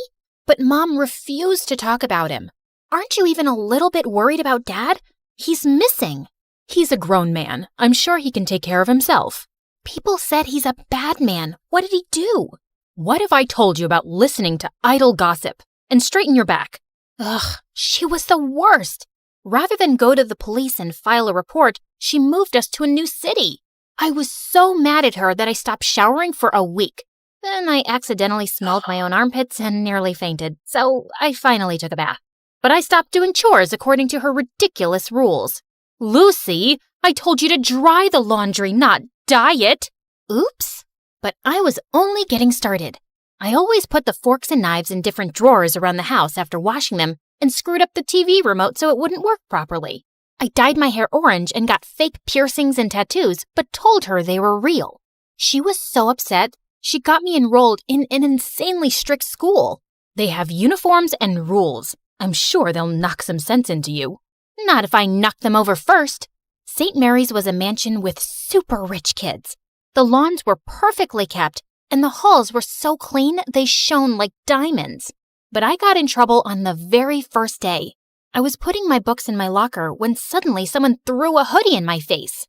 But Mom refused to talk about him. Aren't you even a little bit worried about Dad? He's missing. He's a grown man. I'm sure he can take care of himself. People said he's a bad man. What did he do? What if I told you about listening to idle gossip? And straighten your back. Ugh, she was the worst. Rather than go to the police and file a report, she moved us to a new city. I was so mad at her that I stopped showering for a week. Then I accidentally smelled my own armpits and nearly fainted, so I finally took a bath. But I stopped doing chores according to her ridiculous rules. Lucy, I told you to dry the laundry, not dye it. Oops. But I was only getting started. I always put the forks and knives in different drawers around the house after washing them and screwed up the TV remote so it wouldn't work properly. I dyed my hair orange and got fake piercings and tattoos, but told her they were real. She was so upset, she got me enrolled in an insanely strict school. They have uniforms and rules. I'm sure they'll knock some sense into you. Not if I knock them over first. St. Mary's was a mansion with super rich kids. The lawns were perfectly kept, and the halls were so clean they shone like diamonds. But I got in trouble on the very first day. I was putting my books in my locker when suddenly someone threw a hoodie in my face.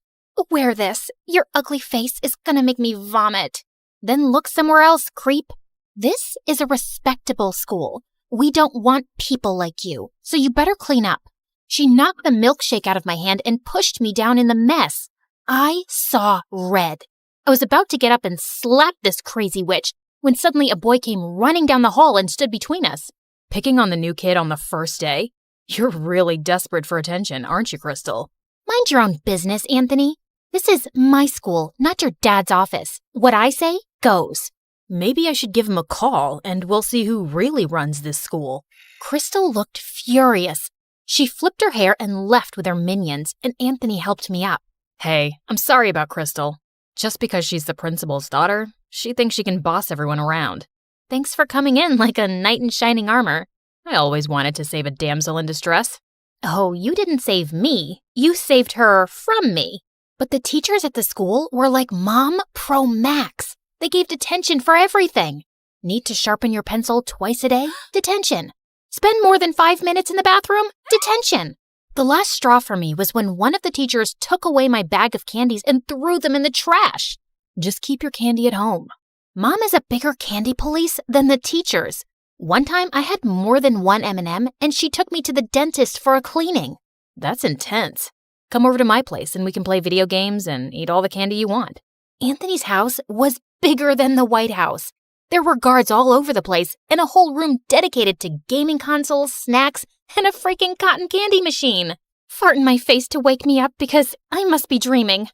Wear this. Your ugly face is gonna make me vomit. Then look somewhere else, creep. This is a respectable school. We don't want people like you, so you better clean up. She knocked the milkshake out of my hand and pushed me down in the mess. I saw red. I was about to get up and slap this crazy witch when suddenly a boy came running down the hall and stood between us. Picking on the new kid on the first day? You're really desperate for attention, aren't you, Crystal? Mind your own business, Anthony. This is my school, not your dad's office. What I say goes. Maybe I should give him a call and we'll see who really runs this school. Crystal looked furious. She flipped her hair and left with her minions, and Anthony helped me up. Hey, I'm sorry about Crystal. Just because she's the principal's daughter, she thinks she can boss everyone around. Thanks for coming in like a knight in shining armor. I always wanted to save a damsel in distress. Oh, you didn't save me. You saved her from me. But the teachers at the school were like Mom Pro Max. They gave detention for everything. Need to sharpen your pencil twice a day? Detention. Spend more than 5 minutes in the bathroom? Detention. The last straw for me was when one of the teachers took away my bag of candies and threw them in the trash. Just keep your candy at home. Mom is a bigger candy police than the teachers. One time I had more than one M&M and she took me to the dentist for a cleaning. That's intense. Come over to my place and we can play video games and eat all the candy you want. Anthony's house was bigger than the White House. There were guards all over the place and a whole room dedicated to gaming consoles, snacks, and a freaking cotton candy machine. Fart in my face to wake me up because I must be dreaming.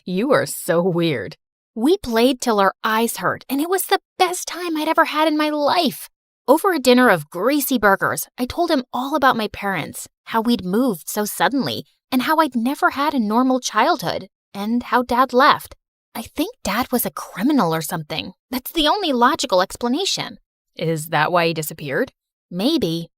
You are so weird. We played till our eyes hurt, and it was the best time I'd ever had in my life. Over a dinner of greasy burgers, I told him all about my parents, how we'd moved so suddenly, and how I'd never had a normal childhood, and how Dad left. I think Dad was a criminal or something. That's the only logical explanation. Is that why he disappeared? Maybe.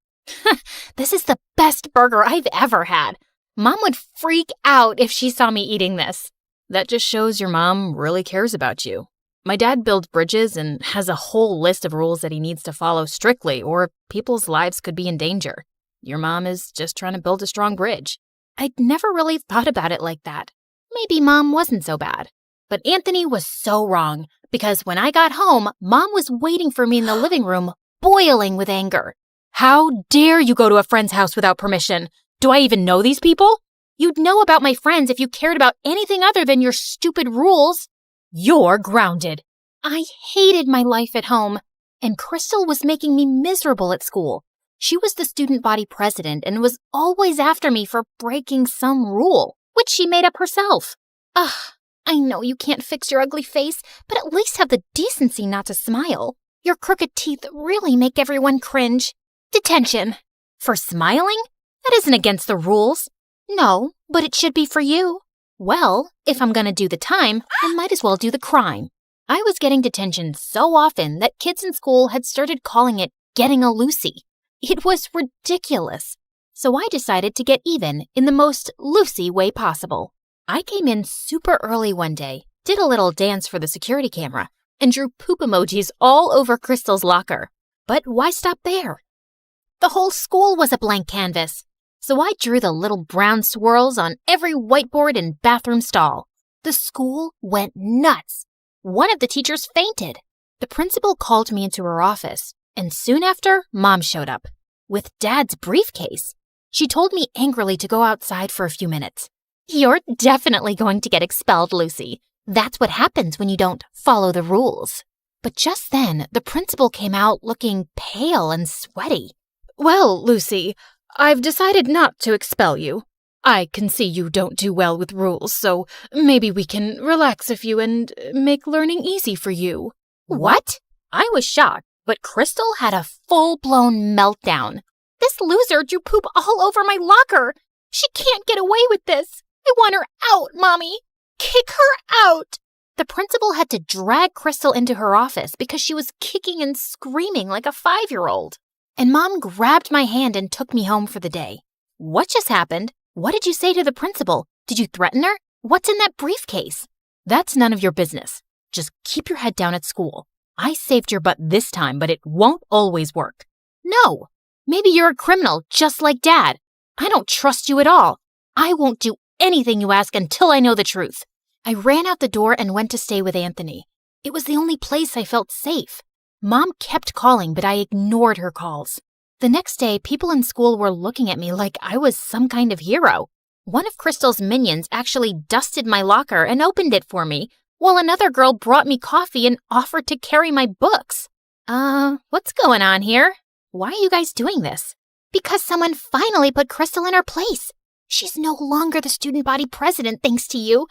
This is the best burger I've ever had. Mom would freak out if she saw me eating this. That just shows your mom really cares about you. My dad builds bridges and has a whole list of rules that he needs to follow strictly, or people's lives could be in danger. Your mom is just trying to build a strong bridge. I'd never really thought about it like that. Maybe Mom wasn't so bad. But Anthony was so wrong, because when I got home, Mom was waiting for me in the living room, boiling with anger. How dare you go to a friend's house without permission? Do I even know these people? You'd know about my friends if you cared about anything other than your stupid rules. You're grounded. I hated my life at home, and Crystal was making me miserable at school. She was the student body president and was always after me for breaking some rule, which she made up herself. Ugh, I know you can't fix your ugly face, but at least have the decency not to smile. Your crooked teeth really make everyone cringe. Detention. For smiling? That isn't against the rules. No, but it should be for you. Well, if I'm gonna do the time, I might as well do the crime. I was getting detention so often that kids in school had started calling it getting a Lucy. It was ridiculous. So I decided to get even in the most Lucy way possible. I came in super early one day, did a little dance for the security camera, and drew poop emojis all over Crystal's locker. But why stop there? The whole school was a blank canvas. So I drew the little brown swirls on every whiteboard and bathroom stall. The school went nuts. One of the teachers fainted. The principal called me into her office, and soon after, Mom showed up with Dad's briefcase. She told me angrily to go outside for a few minutes. You're definitely going to get expelled, Lucy. That's what happens when you don't follow the rules. But just then, the principal came out looking pale and sweaty. Well, Lucy, I've decided not to expel you. I can see you don't do well with rules, so maybe we can relax a few and make learning easy for you. What? I was shocked, but Crystal had a full-blown meltdown. This loser drew poop all over my locker. She can't get away with this. I want her out, Mommy. Kick her out. The principal had to drag Crystal into her office because she was kicking and screaming like a 5-year-old. And Mom grabbed my hand and took me home for the day. What just happened? What did you say to the principal? Did you threaten her? What's in that briefcase? That's none of your business. Just keep your head down at school. I saved your butt this time, but it won't always work. No, maybe you're a criminal just like Dad. I don't trust you at all. I won't do anything you ask until I know the truth. I ran out the door and went to stay with Anthony. It was the only place I felt safe. Mom kept calling, but I ignored her calls. The next day, people in school were looking at me like I was some kind of hero. One of Crystal's minions actually dusted my locker and opened it for me, while another girl brought me coffee and offered to carry my books. What's going on here? Why are you guys doing this? Because someone finally put Crystal in her place. She's no longer the student body president thanks to you.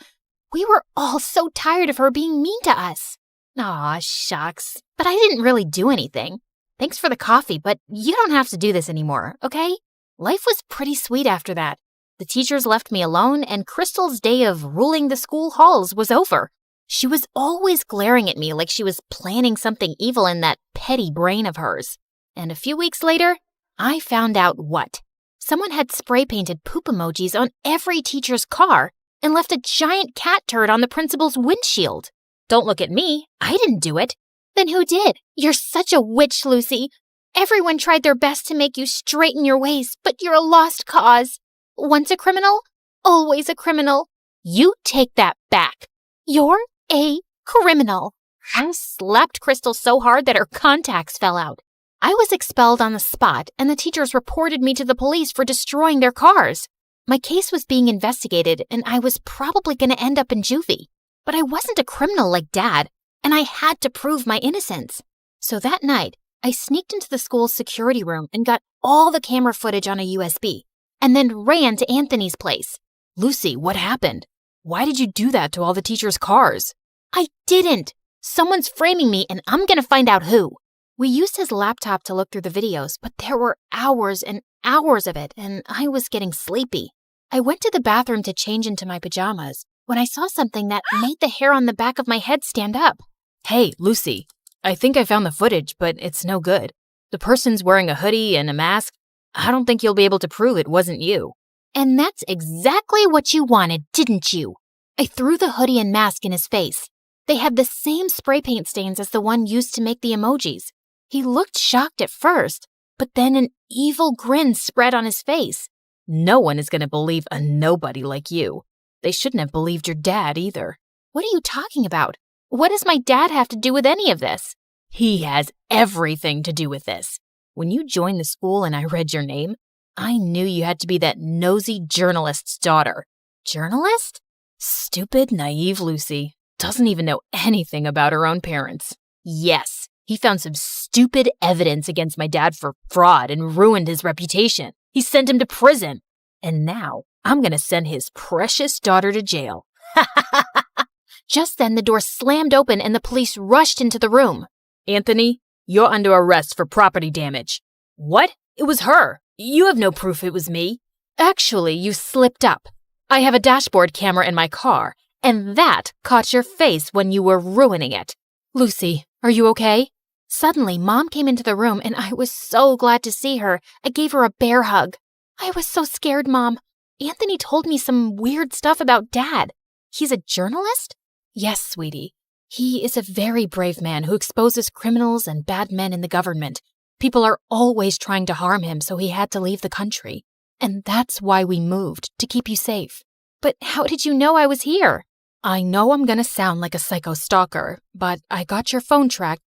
We were all so tired of her being mean to us. Aw, shucks. But I didn't really do anything. Thanks for the coffee, but you don't have to do this anymore, okay? Life was pretty sweet after that. The teachers left me alone, and Crystal's day of ruling the school halls was over. She was always glaring at me like she was planning something evil in that petty brain of hers. And a few weeks later, I found out what. Someone had spray-painted poop emojis on every teacher's car and left a giant cat turd on the principal's windshield. Don't look at me. I didn't do it. Then who did? You're such a witch, Lucy. Everyone tried their best to make you straighten your ways, but you're a lost cause. Once a criminal, always a criminal. You take that back. You're a criminal. I slapped Crystal so hard that her contacts fell out. I was expelled on the spot, and the teachers reported me to the police for destroying their cars. My case was being investigated, and I was probably going to end up in juvie. But I wasn't a criminal like Dad, and I had to prove my innocence. So that night, I sneaked into the school's security room and got all the camera footage on a USB, and then ran to Anthony's place. Lucy, what happened? Why did you do that to all the teachers' cars? I didn't. Someone's framing me, and I'm going to find out who. We used his laptop to look through the videos, but there were hours and hours of it, and I was getting sleepy. I went to the bathroom to change into my pajamas when I saw something that made the hair on the back of my head stand up. Hey, Lucy, I think I found the footage, but it's no good. The person's wearing a hoodie and a mask. I don't think you'll be able to prove it wasn't you. And that's exactly what you wanted, didn't you? I threw the hoodie and mask in his face. They had the same spray paint stains as the one used to make the emojis. He looked shocked at first, but then an evil grin spread on his face. No one is going to believe a nobody like you. They shouldn't have believed your dad either. What are you talking about? What does my dad have to do with any of this? He has everything to do with this. When you joined the school and I read your name, I knew you had to be that nosy journalist's daughter. Journalist? Stupid, naive Lucy. Doesn't even know anything about her own parents. Yes, he found some stupid evidence against my dad for fraud and ruined his reputation. He sent him to prison. And now I'm going to send his precious daughter to jail. Just then, the door slammed open and the police rushed into the room. Anthony, you're under arrest for property damage. What? It was her. You have no proof it was me. Actually, you slipped up. I have a dashboard camera in my car, and that caught your face when you were ruining it. Lucy, are you okay? Suddenly, Mom came into the room, and I was so glad to see her. I gave her a bear hug. I was so scared, Mom. Anthony told me some weird stuff about Dad. He's a journalist? Yes, sweetie. He is a very brave man who exposes criminals and bad men in the government. People are always trying to harm him, so he had to leave the country. And that's why we moved, to keep you safe. But how did you know I was here? I know I'm going to sound like a psycho stalker, but I got your phone tracked.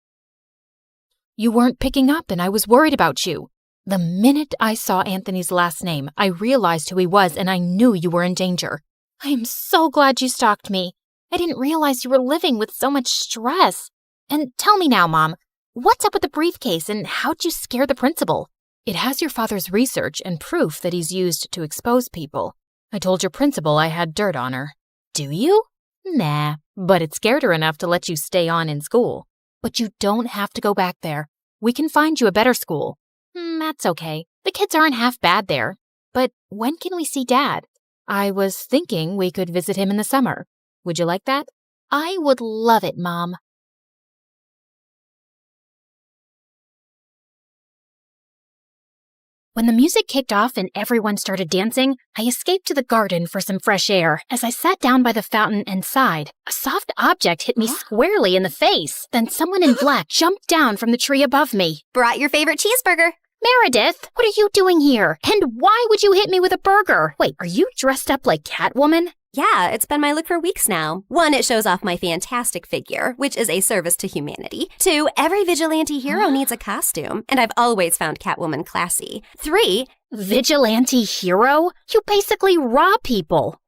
You weren't picking up, and I was worried about you. The minute I saw Anthony's last name, I realized who he was, and I knew you were in danger. I am so glad you stalked me. I didn't realize you were living with so much stress. And tell me now, Mom, what's up with the briefcase, and how'd you scare the principal? It has your father's research and proof that he's used to expose people. I told your principal I had dirt on her. Do you? Nah, but it scared her enough to let you stay on in school. But you don't have to go back there. We can find you a better school. That's okay. The kids aren't half bad there. But when can we see Dad? I was thinking we could visit him in the summer. Would you like that? I would love it, Mom. When the music kicked off and everyone started dancing, I escaped to the garden for some fresh air. As I sat down by the fountain and sighed, a soft object hit me squarely in the face. Then someone in black jumped down from the tree above me. Brought your favorite cheeseburger. Meredith, what are you doing here? And why would you hit me with a burger? Wait, are you dressed up like Catwoman? Yeah, it's been my look for weeks now. 1, it shows off my fantastic figure, which is a service to humanity. 2, every vigilante hero needs a costume, and I've always found Catwoman classy. 3, Vigilante hero? You basically rob people.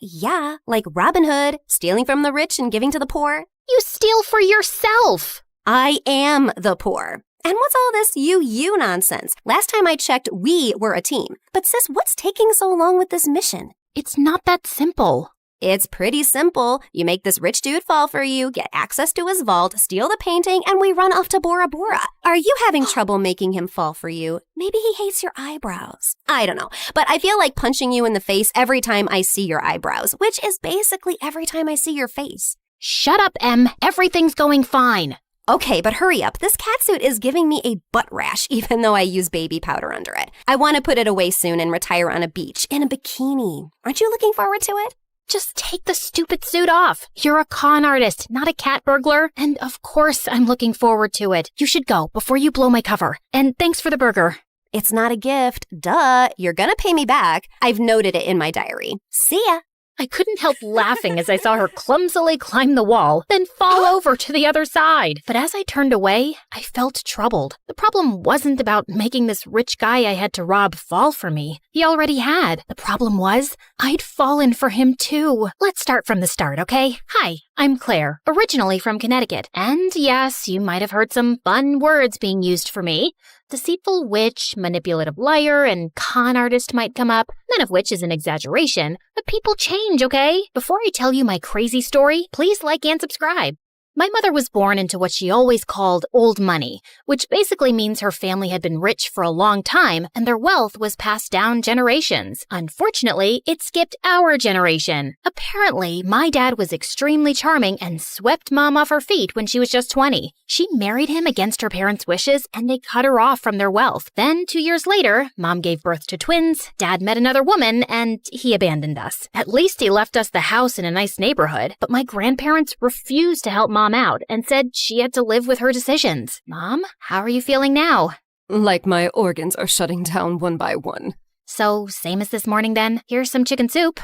Yeah, like Robin Hood, stealing from the rich and giving to the poor. You steal for yourself. I am the poor. And what's all this you nonsense? Last time I checked, we were a team. But sis, what's taking so long with this mission? It's not that simple. It's pretty simple. You make this rich dude fall for you, get access to his vault, steal the painting, and we run off to Bora Bora. Are you having trouble making him fall for you? Maybe he hates your eyebrows. I don't know. But I feel like punching you in the face every time I see your eyebrows, which is basically every time I see your face. Shut up, Em. Everything's going fine. Okay, but hurry up. This catsuit is giving me a butt rash, even though I use baby powder under it. I want to put it away soon and retire on a beach in a bikini. Aren't you looking forward to it? Just take the stupid suit off. You're a con artist, not a cat burglar. And of course I'm looking forward to it. You should go before you blow my cover. And thanks for the burger. It's not a gift. Duh. You're gonna pay me back. I've noted it in my diary. See ya. I couldn't help laughing as I saw her clumsily climb the wall, then fall over to the other side. But as I turned away, I felt troubled. The problem wasn't about making this rich guy I had to rob fall for me. He already had. The problem was, I'd fallen for him too. Let's start from the start, okay? Hi, I'm Claire, originally from Connecticut. And yes, you might have heard some fun words being used for me. Deceitful witch, manipulative liar, and con artist might come up, none of which is an exaggeration. But people change, okay? Before I tell you my crazy story, please like and subscribe. My mother was born into what she always called old money, which basically means her family had been rich for a long time and their wealth was passed down generations. Unfortunately, it skipped our generation. Apparently, my dad was extremely charming and swept Mom off her feet when she was just 20. She married him against her parents' wishes and they cut her off from their wealth. Then, 2 years later, Mom gave birth to twins, Dad met another woman, and he abandoned us. At least he left us the house in a nice neighborhood, but my grandparents refused to help Mom out and said she had to live with her decisions. Mom, how are you feeling now? Like my organs are shutting down one by one. So, same as this morning then. Here's some chicken soup.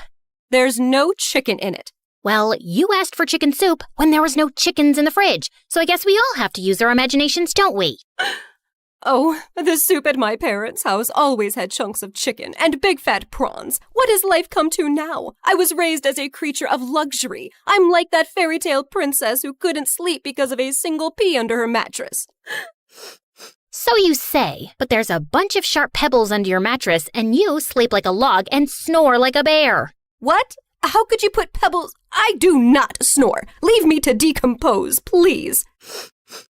There's no chicken in it. Well, you asked for chicken soup when there was no chickens in the fridge, so I guess we all have to use our imaginations, don't we? Oh, the soup at my parents' house always had chunks of chicken and big fat prawns. What has life come to now? I was raised as a creature of luxury. I'm like that fairy tale princess who couldn't sleep because of a single pea under her mattress. So you say, but there's a bunch of sharp pebbles under your mattress and you sleep like a log and snore like a bear. What? How could you put pebbles? I do not snore. Leave me to decompose, please.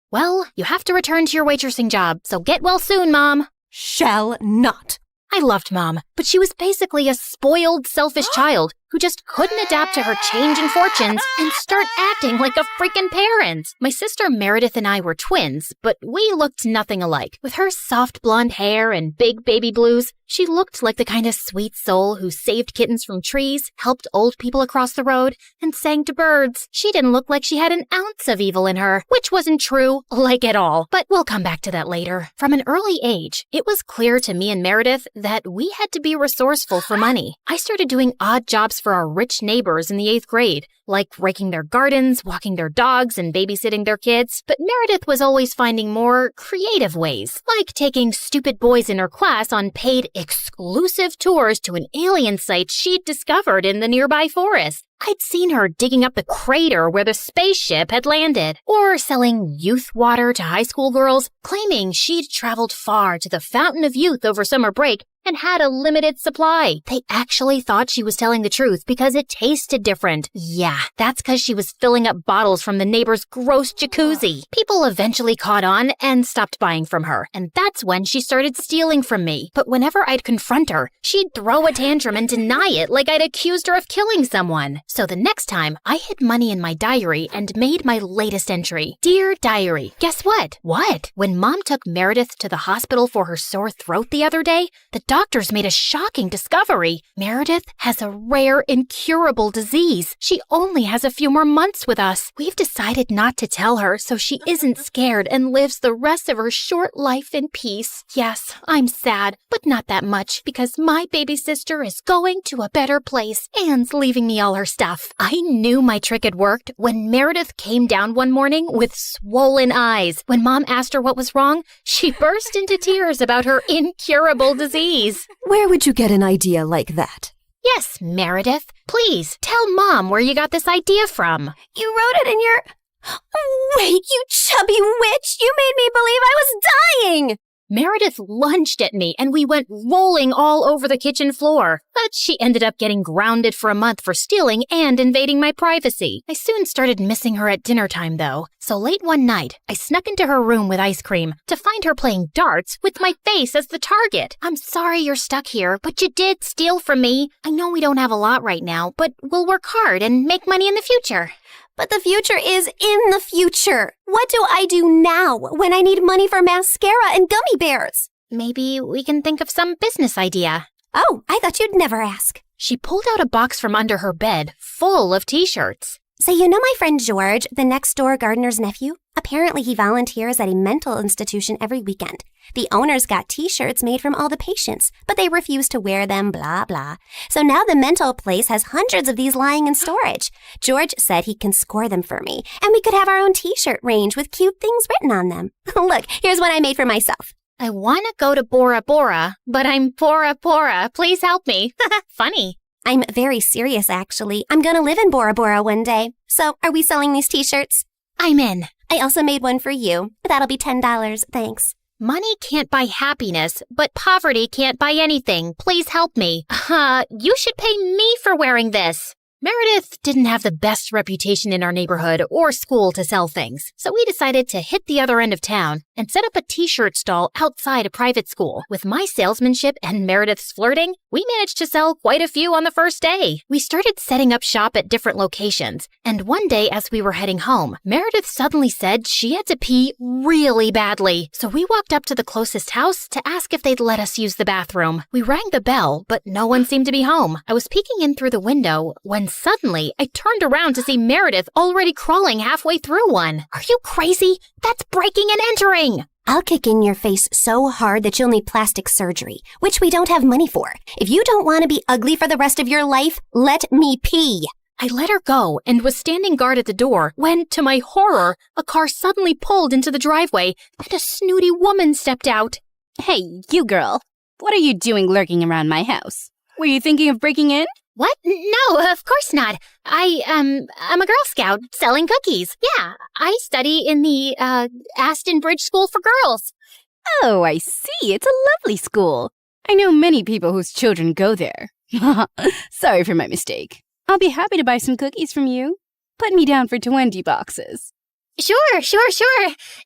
Well, you have to return to your waitressing job, so get well soon, Mom. Shall not. I loved Mom, but she was basically a spoiled, selfish child who just couldn't adapt to her change in fortunes and start acting like a freaking parent. My sister Meredith and I were twins, but we looked nothing alike. With her soft blonde hair and big baby blues, she looked like the kind of sweet soul who saved kittens from trees, helped old people across the road, and sang to birds. She didn't look like she had an ounce of evil in her, which wasn't true, like at all. But we'll come back to that later. From an early age, it was clear to me and Meredith that we had to be resourceful for money. I started doing odd jobs for our rich neighbors in the 8th grade, like raking their gardens, walking their dogs, and babysitting their kids. But Meredith was always finding more creative ways, like taking stupid boys in her class on paid exclusive tours to an alien site she'd discovered in the nearby forest. I'd seen her digging up the crater where the spaceship had landed, or selling youth water to high school girls, claiming she'd traveled far to the Fountain of Youth over summer break and had a limited supply. They actually thought she was telling the truth because it tasted different. Yeah, that's because she was filling up bottles from the neighbor's gross jacuzzi. People eventually caught on and stopped buying from her, and that's when she started stealing from me. But whenever I'd confront her, she'd throw a tantrum and deny it like I'd accused her of killing someone. So the next time, I hid money in my diary and made my latest entry. Dear Diary, guess what? What? When Mom took Meredith to the hospital for her sore throat the other day, the doctor doctors made a shocking discovery. Meredith has a rare, incurable disease. She only has a few more months with us. We've decided not to tell her so she isn't scared and lives the rest of her short life in peace. Yes, I'm sad, but not that much because my baby sister is going to a better place. Anne's leaving me all her stuff. I knew my trick had worked when Meredith came down one morning with swollen eyes. When Mom asked her what was wrong, she burst into tears about her incurable disease. Where would you get an idea like that? Yes, Meredith. Please, tell Mom where you got this idea from. You wrote it in your... Wait, you chubby witch! You made me believe I was dying! Meredith lunged at me and we went rolling all over the kitchen floor. But she ended up getting grounded for a month for stealing and invading my privacy. I soon started missing her at dinner time though. So late one night, I snuck into her room with ice cream to find her playing darts with my face as the target. I'm sorry you're stuck here, but you did steal from me. I know we don't have a lot right now, but we'll work hard and make money in the future. But the future is in the future. What do I do now when I need money for mascara and gummy bears? Maybe we can think of some business idea. Oh, I thought you'd never ask. She pulled out a box from under her bed full of t-shirts. So you know my friend George, the next-door gardener's nephew? Apparently he volunteers at a mental institution every weekend. The owners got t-shirts made from all the patients, but they refuse to wear them, blah, blah. So now the mental place has hundreds of these lying in storage. George said he can score them for me, and we could have our own t-shirt range with cute things written on them. Look, here's one I made for myself. I want to go to Bora Bora, but I'm Bora Bora. Please help me. Funny. I'm very serious, actually. I'm gonna live in Bora Bora one day. So, are we selling these t-shirts? I'm in. I also made one for you. That'll be $10, thanks. Money can't buy happiness, but poverty can't buy anything. Please help me. You should pay me for wearing this. Meredith didn't have the best reputation in our neighborhood or school to sell things, so we decided to hit the other end of town and set up a t-shirt stall outside a private school. With my salesmanship and Meredith's flirting, we managed to sell quite a few on the first day. We started setting up shop at different locations, and one day as we were heading home, Meredith suddenly said she had to pee really badly. So we walked up to the closest house to ask if they'd let us use the bathroom. We rang the bell, but no one seemed to be home. I was peeking in through the window when suddenly I turned around to see Meredith already crawling halfway through one. Are you crazy? That's breaking and entering! I'll kick in your face so hard that you'll need plastic surgery, which we don't have money for. If you don't want to be ugly for the rest of your life, let me pee. I let her go and was standing guard at the door when, to my horror, a car suddenly pulled into the driveway and a snooty woman stepped out. Hey, you girl. What are you doing lurking around my house? Were you thinking of breaking in? What? No, of course not. I'm a Girl Scout selling cookies. Yeah, I study in the, Aston Bridge School for Girls. Oh, I see. It's a lovely school. I know many people whose children go there. Sorry for my mistake. I'll be happy to buy some cookies from you. Put me down for 20 boxes. Sure.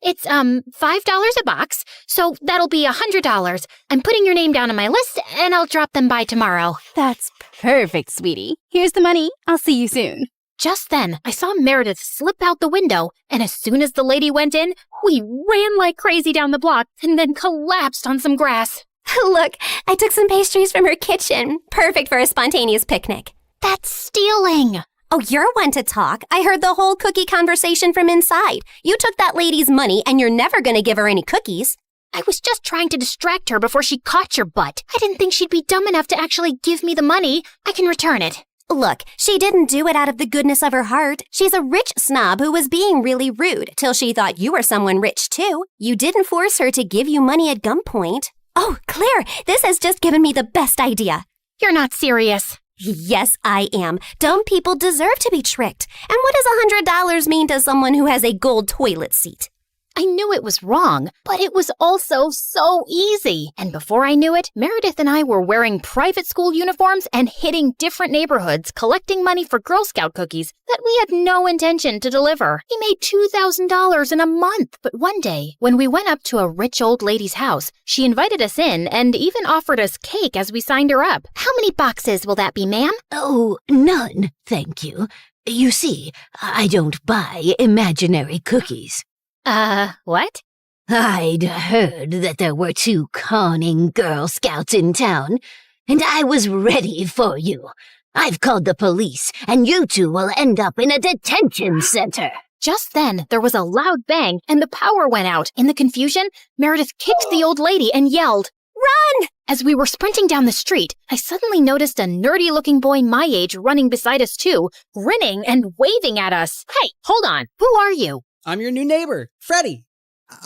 It's, $5 a box, so that'll be $100. I'm putting your name down on my list, and I'll drop them by tomorrow. That's perfect, sweetie. Here's the money. I'll see you soon. Just then, I saw Meredith slip out the window, and as soon as the lady went in, we ran like crazy down the block and then collapsed on some grass. Look, I took some pastries from her kitchen. Perfect for a spontaneous picnic. That's stealing. Oh, you're one to talk. I heard the whole cookie conversation from inside. You took that lady's money, and you're never going to give her any cookies. I was just trying to distract her before she caught your butt. I didn't think she'd be dumb enough to actually give me the money. I can return it. Look, she didn't do it out of the goodness of her heart. She's a rich snob who was being really rude till she thought you were someone rich, too. You didn't force her to give you money at gunpoint. Oh, Claire, this has just given me the best idea. You're not serious. Yes, I am. Dumb people deserve to be tricked. And what does $100 mean to someone who has a gold toilet seat? I knew it was wrong, but it was also so easy. And before I knew it, Meredith and I were wearing private school uniforms and hitting different neighborhoods collecting money for Girl Scout cookies that we had no intention to deliver. We made $2,000 in a month. But one day, when we went up to a rich old lady's house, she invited us in and even offered us cake as we signed her up. How many boxes will that be, ma'am? Oh, none, thank you. You see, I don't buy imaginary cookies. What? I'd heard that there were 2 conning Girl Scouts in town, and I was ready for you. I've called the police, and you 2 will end up in a detention center. Just then, there was a loud bang, and the power went out. In the confusion, Meredith kicked the old lady and yelled, "Run!" As we were sprinting down the street, I suddenly noticed a nerdy-looking boy my age running beside us too, grinning and waving at us. Hey, hold on. Who are you? I'm your new neighbor, Freddie.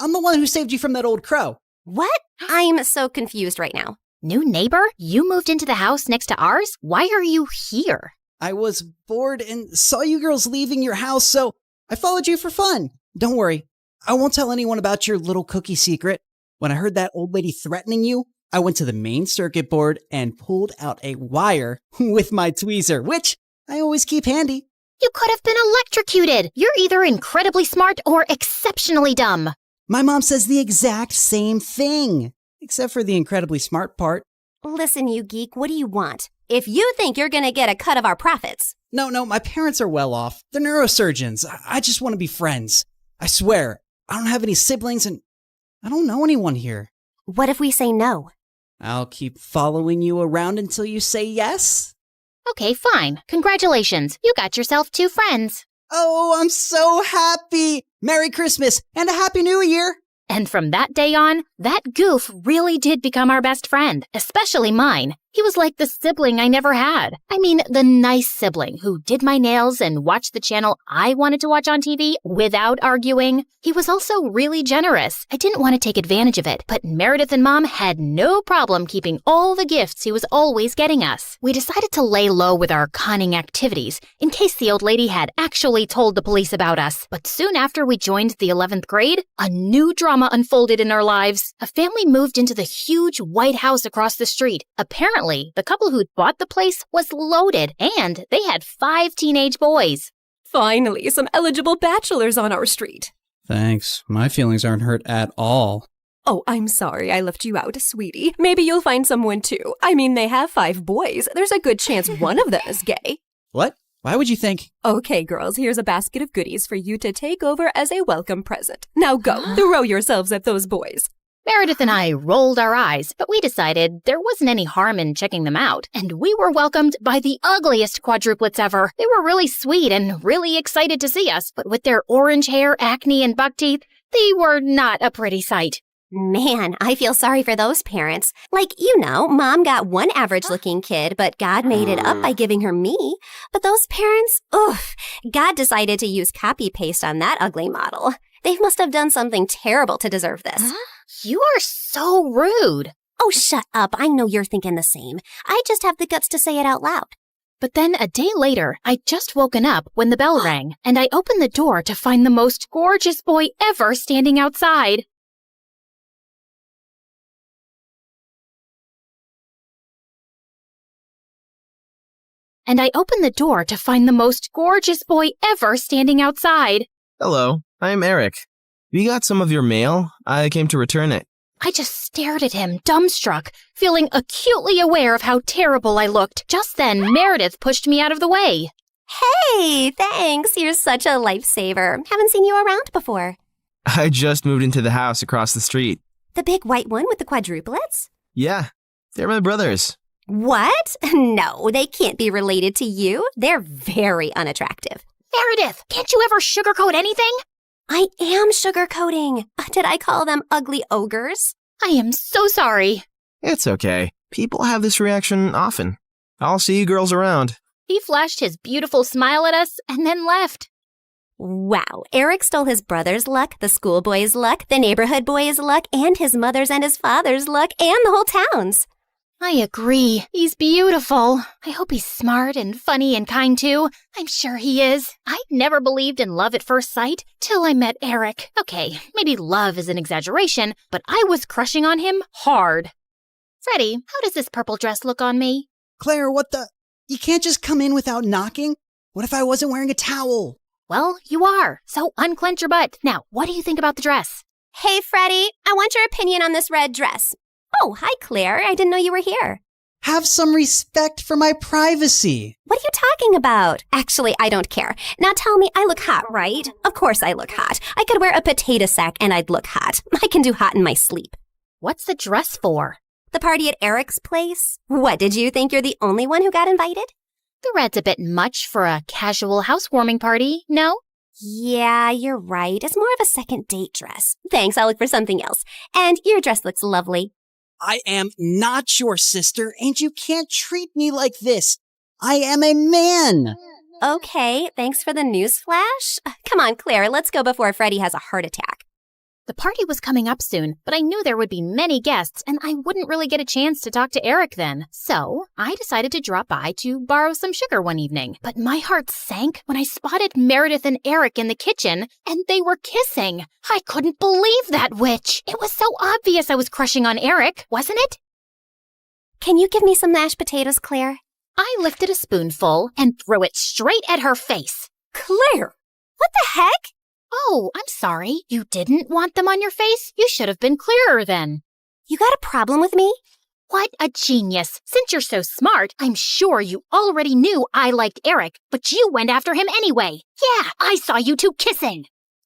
I'm the one who saved you from that old crow. What? I'm so confused right now. New neighbor? You moved into the house next to ours? Why are you here? I was bored and saw you girls leaving your house, so I followed you for fun. Don't worry, I won't tell anyone about your little cookie secret. When I heard that old lady threatening you, I went to the main circuit board and pulled out a wire with my tweezer, which I always keep handy. You could have been electrocuted. You're either incredibly smart or exceptionally dumb. My mom says the exact same thing, except for the incredibly smart part. Listen, you geek, what do you want? If you think you're gonna get a cut of our profits. No, my parents are well off. They're neurosurgeons. I just want to be friends. I swear, I don't have any siblings and I don't know anyone here. What if we say no? I'll keep following you around until you say yes. Okay, fine. Congratulations. You got yourself 2 friends. Oh, I'm so happy. Merry Christmas and a Happy New Year. And from that day on, that goof really did become our best friend, especially mine. He was like the sibling I never had. I mean, the nice sibling who did my nails and watched the channel I wanted to watch on TV without arguing. He was also really generous. I didn't want to take advantage of it, but Meredith and Mom had no problem keeping all the gifts he was always getting us. We decided to lay low with our conning activities in case the old lady had actually told the police about us. But soon after we joined the 11th grade, a new drama unfolded in our lives. A family moved into the huge white house across the street. Apparently, the couple who'd bought the place was loaded, and they had 5 teenage boys. Finally, some eligible bachelors on our street. Thanks. My feelings aren't hurt at all. Oh, I'm sorry I left you out, sweetie. Maybe you'll find someone too. I mean, they have 5 boys. There's a good chance one of them is gay. What? Why would you think? Okay, girls, here's a basket of goodies for you to take over as a welcome present. Now go, throw yourselves at those boys. Meredith and I rolled our eyes, but we decided there wasn't any harm in checking them out, and we were welcomed by the ugliest quadruplets ever. They were really sweet and really excited to see us, but with their orange hair, acne, and buck teeth, they were not a pretty sight. Man, I feel sorry for those parents. Like, Mom got one average-looking kid, but God made it up by giving her me. But those parents, God decided to use copy-paste on that ugly model. They must have done something terrible to deserve this. Huh? You are so rude. Oh, shut up. I know you're thinking the same. I just have the guts to say it out loud. But then a day later, I'd just woken up when the bell rang, and I opened the door to find the most gorgeous boy ever standing outside. Hello, I'm Eric. You got some of your mail? I came to return it. I just stared at him, dumbstruck, feeling acutely aware of how terrible I looked. Just then, Meredith pushed me out of the way. Hey, thanks. You're such a lifesaver. Haven't seen you around before. I just moved into the house across the street. The big white one with the quadruplets? Yeah, they're my brothers. What? No, they can't be related to you. They're very unattractive. Meredith, can't you ever sugarcoat anything? I am sugarcoating. Did I call them ugly ogres? I am so sorry. It's okay. People have this reaction often. I'll see you girls around. He flashed his beautiful smile at us and then left. Wow, Eric stole his brother's luck, the schoolboy's luck, the neighborhood boy's luck, and his mother's and his father's luck, and the whole town's. I agree. He's beautiful. I hope he's smart and funny and kind too. I'm sure he is. I never believed in love at first sight till I met Eric. Okay, maybe love is an exaggeration, but I was crushing on him hard. Freddie, how does this purple dress look on me? Claire, what the? You can't just come in without knocking? What if I wasn't wearing a towel? Well, you are, so unclench your butt. Now, what do you think about the dress? Hey, Freddie, I want your opinion on this red dress. Oh, hi, Claire. I didn't know you were here. Have some respect for my privacy. What are you talking about? Actually, I don't care. Now tell me, I look hot, right? Of course I look hot. I could wear a potato sack and I'd look hot. I can do hot in my sleep. What's the dress for? The party at Eric's place? What, did you think you're the only one who got invited? The red's a bit much for a casual housewarming party, no? Yeah, you're right. It's more of a second date dress. Thanks, I'll look for something else. And your dress looks lovely. I am not your sister, and you can't treat me like this. I am a man. Okay, thanks for the news flash. Come on, Claire, let's go before Freddie has a heart attack. The party was coming up soon, but I knew there would be many guests, and I wouldn't really get a chance to talk to Eric then. So I decided to drop by to borrow some sugar one evening. But my heart sank when I spotted Meredith and Eric in the kitchen, and they were kissing. I couldn't believe that witch. It was so obvious I was crushing on Eric, wasn't it? Can you give me some mashed potatoes, Claire? I lifted a spoonful and threw it straight at her face. Claire! What the heck? Oh, I'm sorry. You didn't want them on your face? You should have been clearer then. You got a problem with me? What a genius. Since you're so smart, I'm sure you already knew I liked Eric, but you went after him anyway. Yeah, I saw you two kissing.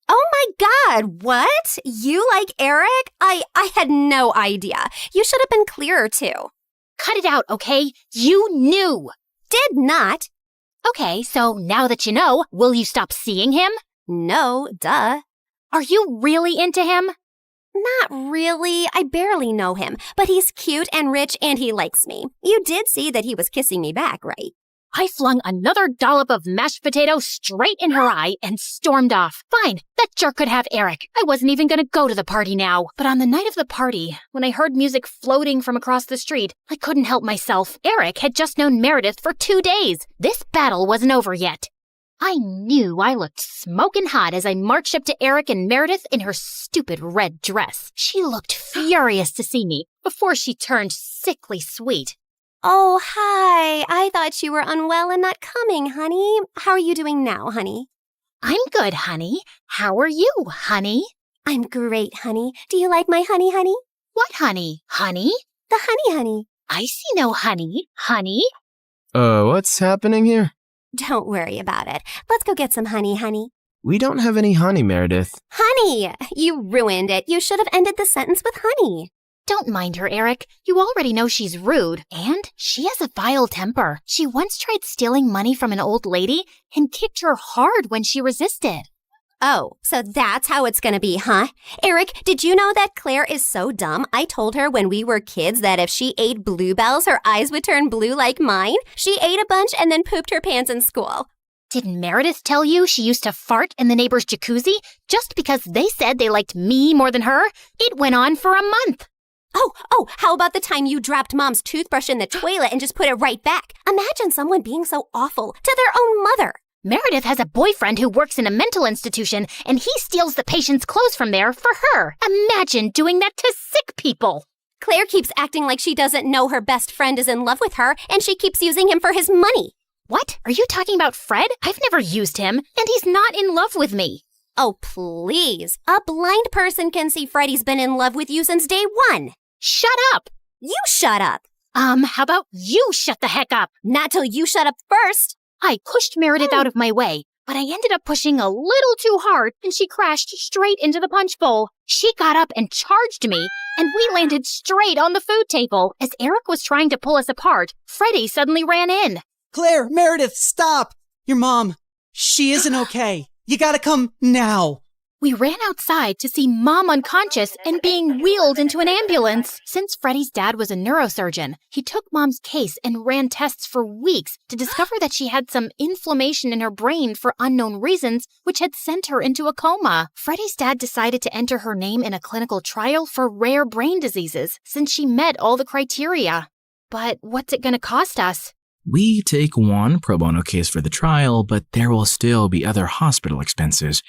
Oh my God, what? You like Eric? I had no idea. You should have been clearer too. Cut it out, okay? You knew. Did not. Okay, so now that you know, will you stop seeing him? No, duh. Are you really into him? Not really. I barely know him, but he's cute and rich and he likes me. You did see that he was kissing me back, right? I flung another dollop of mashed potato straight in her eye and stormed off. Fine, that jerk could have Eric. I wasn't even gonna go to the party now. But on the night of the party, when I heard music floating from across the street, I couldn't help myself. Eric had just known Meredith for 2 days. This battle wasn't over yet. I knew I looked smoking hot as I marched up to Eric and Meredith in her stupid red dress. She looked furious to see me before she turned sickly sweet. Oh, hi. I thought you were unwell and not coming, honey. How are you doing now, honey? I'm good, honey. How are you, honey? I'm great, honey. Do you like my honey, honey? What honey? Honey? The honey, honey. I see no honey. Honey? What's happening here? Don't worry about it. Let's go get some honey, honey. We don't have any honey, Meredith. Honey! You ruined it. You should have ended the sentence with honey. Don't mind her, Eric. You already know she's rude. And she has a vile temper. She once tried stealing money from an old lady and kicked her hard when she resisted. Oh, so that's how it's gonna be, huh? Eric, did you know that Claire is so dumb? I told her when we were kids that if she ate bluebells, her eyes would turn blue like mine. She ate a bunch and then pooped her pants in school. Didn't Meredith tell you she used to fart in the neighbor's jacuzzi just because they said they liked me more than her? It went on for a month. Oh, how about the time you dropped Mom's toothbrush in the toilet and just put it right back? Imagine someone being so awful to their own mother. Meredith has a boyfriend who works in a mental institution, and he steals the patient's clothes from there for her. Imagine doing that to sick people. Claire keeps acting like she doesn't know her best friend is in love with her, and she keeps using him for his money. What? Are you talking about Fred? I've never used him, and he's not in love with me. Oh, please. A blind person can see Freddie's been in love with you since day one. Shut up. You shut up. How about you shut the heck up? Not till you shut up first. I pushed Meredith out of my way, but I ended up pushing a little too hard, and she crashed straight into the punch bowl. She got up and charged me, and we landed straight on the food table. As Eric was trying to pull us apart, Freddie suddenly ran in. Claire, Meredith, stop! Your mom, she isn't okay. You gotta come now. We ran outside to see Mom unconscious and being wheeled into an ambulance. Since Freddie's dad was a neurosurgeon, he took Mom's case and ran tests for weeks to discover that she had some inflammation in her brain for unknown reasons, which had sent her into a coma. Freddie's dad decided to enter her name in a clinical trial for rare brain diseases since she met all the criteria. But what's it going to cost us? We take one pro bono case for the trial, but there will still be other hospital expenses.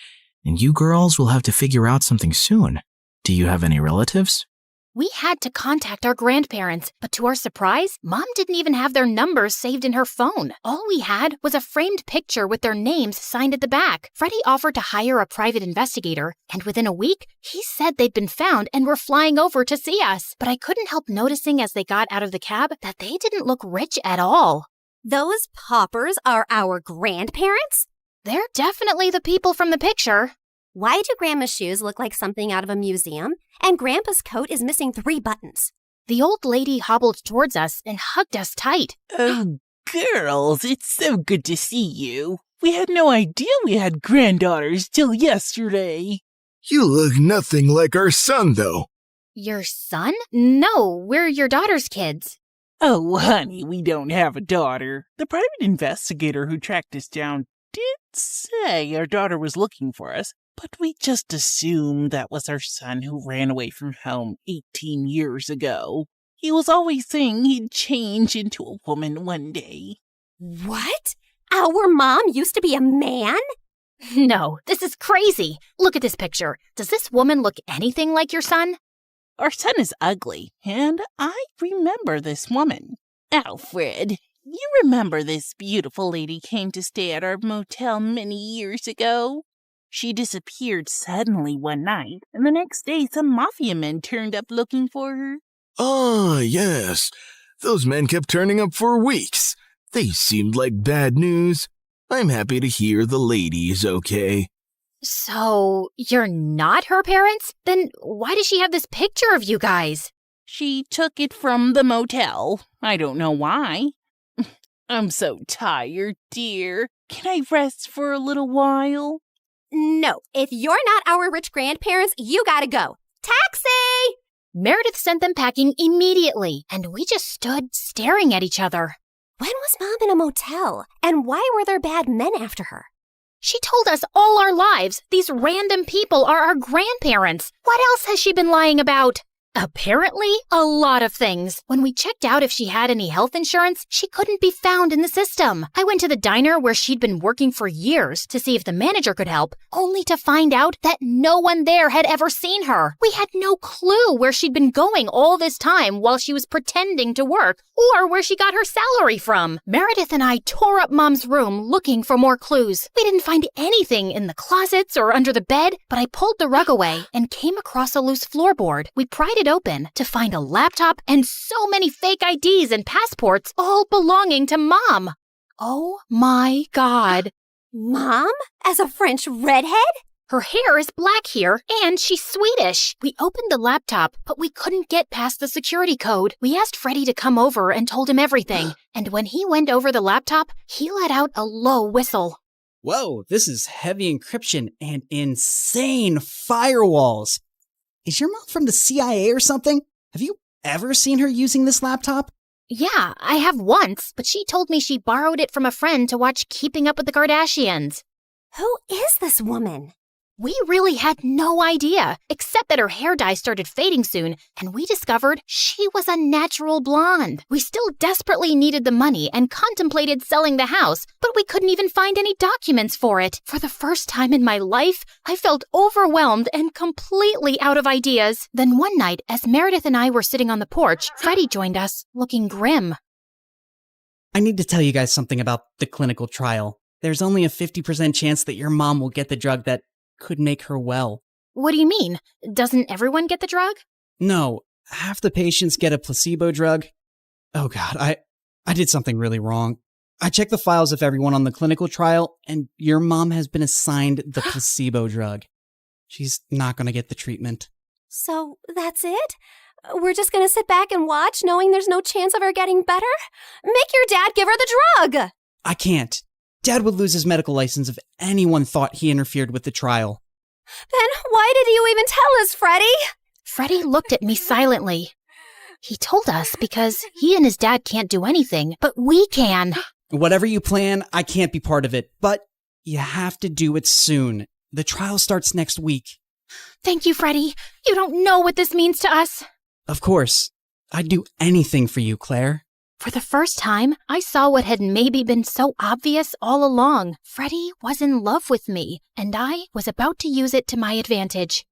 And you girls will have to figure out something soon. Do you have any relatives? We had to contact our grandparents, but to our surprise, Mom didn't even have their numbers saved in her phone. All we had was a framed picture with their names signed at the back. Freddie offered to hire a private investigator, and within a week, he said they'd been found and were flying over to see us. But I couldn't help noticing as they got out of the cab that they didn't look rich at all. Those paupers are our grandparents? They're definitely the people from the picture. Why do Grandma's shoes look like something out of a museum? And Grandpa's coat is missing 3 buttons. The old lady hobbled towards us and hugged us tight. Oh, girls, it's so good to see you. We had no idea we had granddaughters till yesterday. You look nothing like our son, though. Your son? No, we're your daughter's kids. Oh, honey, we don't have a daughter. The private investigator who tracked us down did say our daughter was looking for us, but we just assumed that was our son who ran away from home 18 years ago. He was always saying he'd change into a woman one day. What? Our mom used to be a man? No, this is crazy. Look at this picture. Does this woman look anything like your son? Our son is ugly, and I remember this woman. Alfred, you remember this beautiful lady came to stay at our motel many years ago? She disappeared suddenly one night, and the next day some mafia men turned up looking for her. Ah, yes. Those men kept turning up for weeks. They seemed like bad news. I'm happy to hear the lady is okay. So, you're not her parents? Then why does she have this picture of you guys? She took it from the motel. I don't know why. I'm so tired, dear. Can I rest for a little while? No, if you're not our rich grandparents, you gotta go. Taxi! Meredith sent them packing immediately, and we just stood staring at each other. When was Mom in a motel? And why were there bad men after her? She told us all our lives these random people are our grandparents. What else has she been lying about? Apparently, a lot of things. When we checked out if she had any health insurance, she couldn't be found in the system. I went to the diner where she'd been working for years to see if the manager could help, only to find out that no one there had ever seen her. We had no clue where she'd been going all this time while she was pretending to work, or where she got her salary from. Meredith and I tore up Mom's room looking for more clues. We didn't find anything in the closets or under the bed, but I pulled the rug away and came across a loose floorboard. We pried it open to find a laptop and so many fake IDs and passports, all belonging to Mom. Oh my God. Mom? As a French redhead? Her hair is black here, and she's Swedish. We opened the laptop, but we couldn't get past the security code. We asked Freddie to come over and told him everything. And when he went over the laptop, he let out a low whistle. Whoa, this is heavy encryption and insane firewalls. Is your mom from the CIA or something? Have you ever seen her using this laptop? Yeah, I have once, but she told me she borrowed it from a friend to watch Keeping Up with the Kardashians. Who is this woman? We really had no idea, except that her hair dye started fading soon, and we discovered she was a natural blonde. We still desperately needed the money and contemplated selling the house, but we couldn't even find any documents for it. For the first time in my life, I felt overwhelmed and completely out of ideas. Then one night, as Meredith and I were sitting on the porch, Freddie joined us, looking grim. I need to tell you guys something about the clinical trial. There's only a 50% chance that your mom will get the drug that could make her well. What do you mean? Doesn't everyone get the drug? No, half the patients get a placebo drug. Oh God, I did something really wrong. I checked the files of everyone on the clinical trial, and your mom has been assigned the placebo drug. She's not going to get the treatment. So that's it? We're just gonna sit back and watch, knowing there's no chance of her getting better? Make your dad give her the drug! I can't. Dad would lose his medical license if anyone thought he interfered with the trial. Then why did you even tell us, Freddie? Freddie looked at me silently. He told us because he and his dad can't do anything, but we can. Whatever you plan, I can't be part of it, but you have to do it soon. The trial starts next week. Thank you, Freddie. You don't know what this means to us. Of course. I'd do anything for you, Claire. For the first time, I saw what had maybe been so obvious all along. Freddie was in love with me, and I was about to use it to my advantage.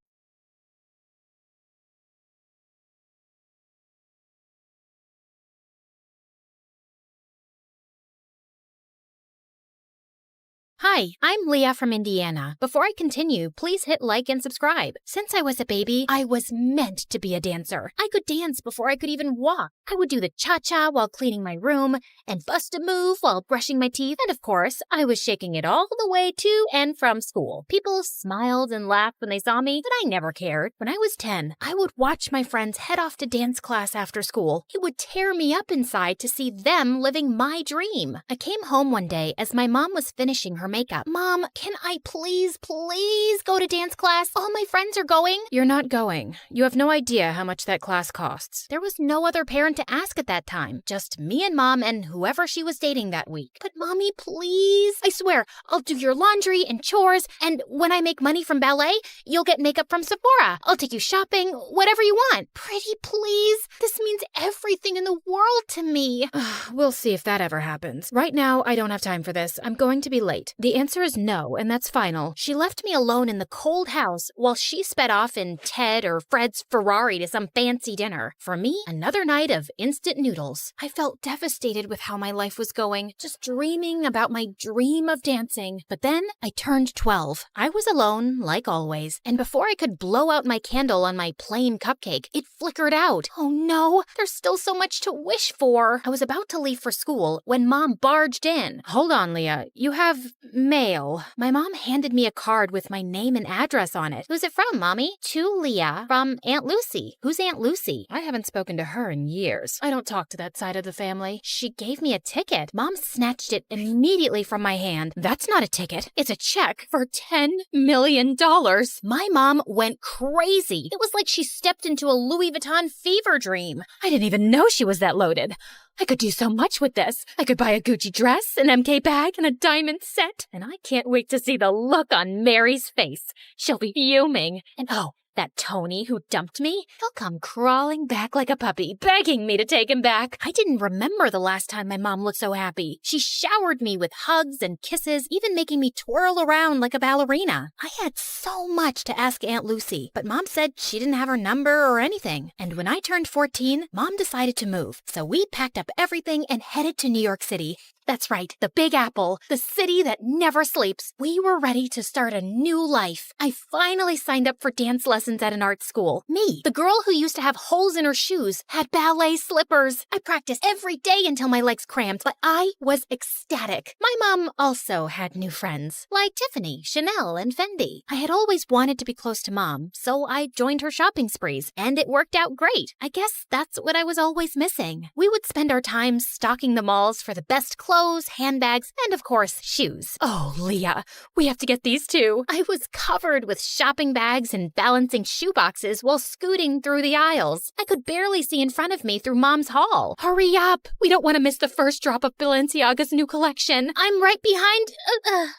Hi, I'm Leah from Indiana. Before I continue, please hit like and subscribe. Since I was a baby, I was meant to be a dancer. I could dance before I could even walk. I would do the cha-cha while cleaning my room and bust a move while brushing my teeth. And of course, I was shaking it all the way to and from school. People smiled and laughed when they saw me, but I never cared. When I was 10, I would watch my friends head off to dance class after school. It would tear me up inside to see them living my dream. I came home one day as my mom was finishing her makeup. Mom, can I please go to dance class? All my friends are going. You're not going. You have no idea how much that class costs. There was no other parent to ask at that time. Just me and Mom and whoever she was dating that week. But Mommy, please. I swear, I'll do your laundry and chores, and when I make money from ballet, you'll get makeup from Sephora. I'll take you shopping, whatever you want. Pretty please. This means everything in the world to me. We'll see if that ever happens. Right now, I don't have time for this. I'm going to be late. The answer is no, and that's final. She left me alone in the cold house while she sped off in Ted or Fred's Ferrari to some fancy dinner. For me, another night of instant noodles. I felt devastated with how my life was going, just dreaming about my dream of dancing. But then I turned 12. I was alone, like always, and before I could blow out my candle on my plain cupcake, it flickered out. Oh no, there's still so much to wish for. I was about to leave for school when Mom barged in. Hold on, Leah. You have mail. My mom handed me a card with my name and address on it. Who's it from, Mommy? To Leah from Aunt Lucy. Who's Aunt Lucy? I haven't spoken to her in years. I don't talk to that side of the family. She gave me a ticket. Mom snatched it immediately from my hand. That's not a ticket. It's a check for $10 million. My mom went crazy. It was like she stepped into a Louis Vuitton fever dream. I didn't even know she was that loaded. I could do so much with this. I could buy a Gucci dress, an MK bag, and a diamond set. And I can't wait to see the look on Mary's face. She'll be fuming. And oh, that Tony who dumped me, he'll come crawling back like a puppy, begging me to take him back. I didn't remember the last time my mom looked so happy. She showered me with hugs and kisses, even making me twirl around like a ballerina. I had so much to ask Aunt Lucy, but Mom said she didn't have her number or anything. And when I turned 14, Mom decided to move. So we packed up everything and headed to New York City. That's right, the Big Apple, the city that never sleeps. We were ready to start a new life. I finally signed up for dance lessons at an art school. Me, the girl who used to have holes in her shoes, had ballet slippers. I practiced every day until my legs cramped, but I was ecstatic. My mom also had new friends, like Tiffany, Chanel, and Fendi. I had always wanted to be close to Mom, so I joined her shopping sprees, and it worked out great. I guess that's what I was always missing. We would spend our time stalking the malls for the best clothes, handbags, and of course, shoes. Oh, Leah, we have to get these too. I was covered with shopping bags and balancing shoe boxes while scooting through the aisles. I could barely see in front of me through Mom's haul. Hurry up! We don't want to miss the first drop of Balenciaga's new collection. I'm right behind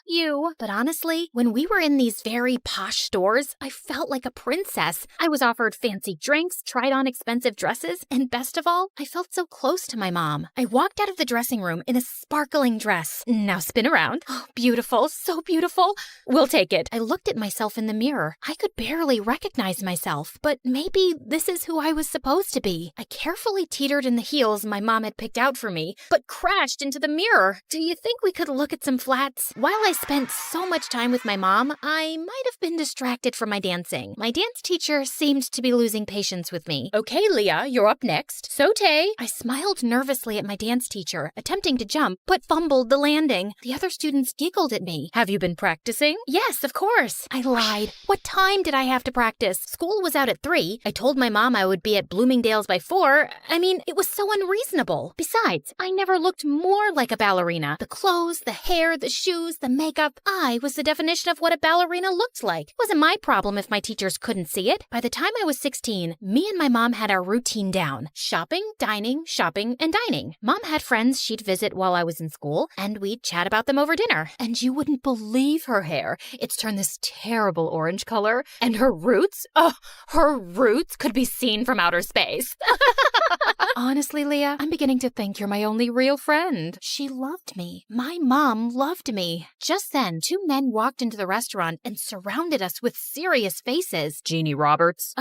you. But honestly, when we were in these very posh stores, I felt like a princess. I was offered fancy drinks, tried on expensive dresses, and best of all, I felt so close to my mom. I walked out of the dressing room in a sparkling dress. Now spin around. Oh, beautiful, so beautiful. We'll take it. I looked at myself in the mirror. I could barely recognize myself, but maybe this is who I was supposed to be. I carefully teetered in the heels my mom had picked out for me, but crashed into the mirror. Do you think we could look at some flats? While I spent so much time with my mom, I might have been distracted from my dancing. My dance teacher seemed to be losing patience with me. Okay, Leah, you're up next. Saute. I smiled nervously at my dance teacher, attempting to jump, but fumbled the landing. The other students giggled at me. Have you been practicing? Yes, of course. I lied. What time did I have to practice? School was out at 3. I told my mom I would be at Bloomingdale's by 4. I mean, it was so unreasonable. Besides, I never looked more like a ballerina. The clothes, the hair, the shoes, the makeup. I was the definition of what a ballerina looked like. It wasn't my problem if my teachers couldn't see it. By the time I was 16, me and my mom had our routine down. Shopping, dining, and dining. Mom had friends she'd visit while I was in school, and we'd chat about them over dinner. And you wouldn't believe her hair. It's turned this terrible orange color. And her roots? Oh, her roots could be seen from outer space. Honestly, Leah, I'm beginning to think you're my only real friend. She loved me. My mom loved me. Just then, two men walked into the restaurant and surrounded us with serious faces. Jeannie Roberts?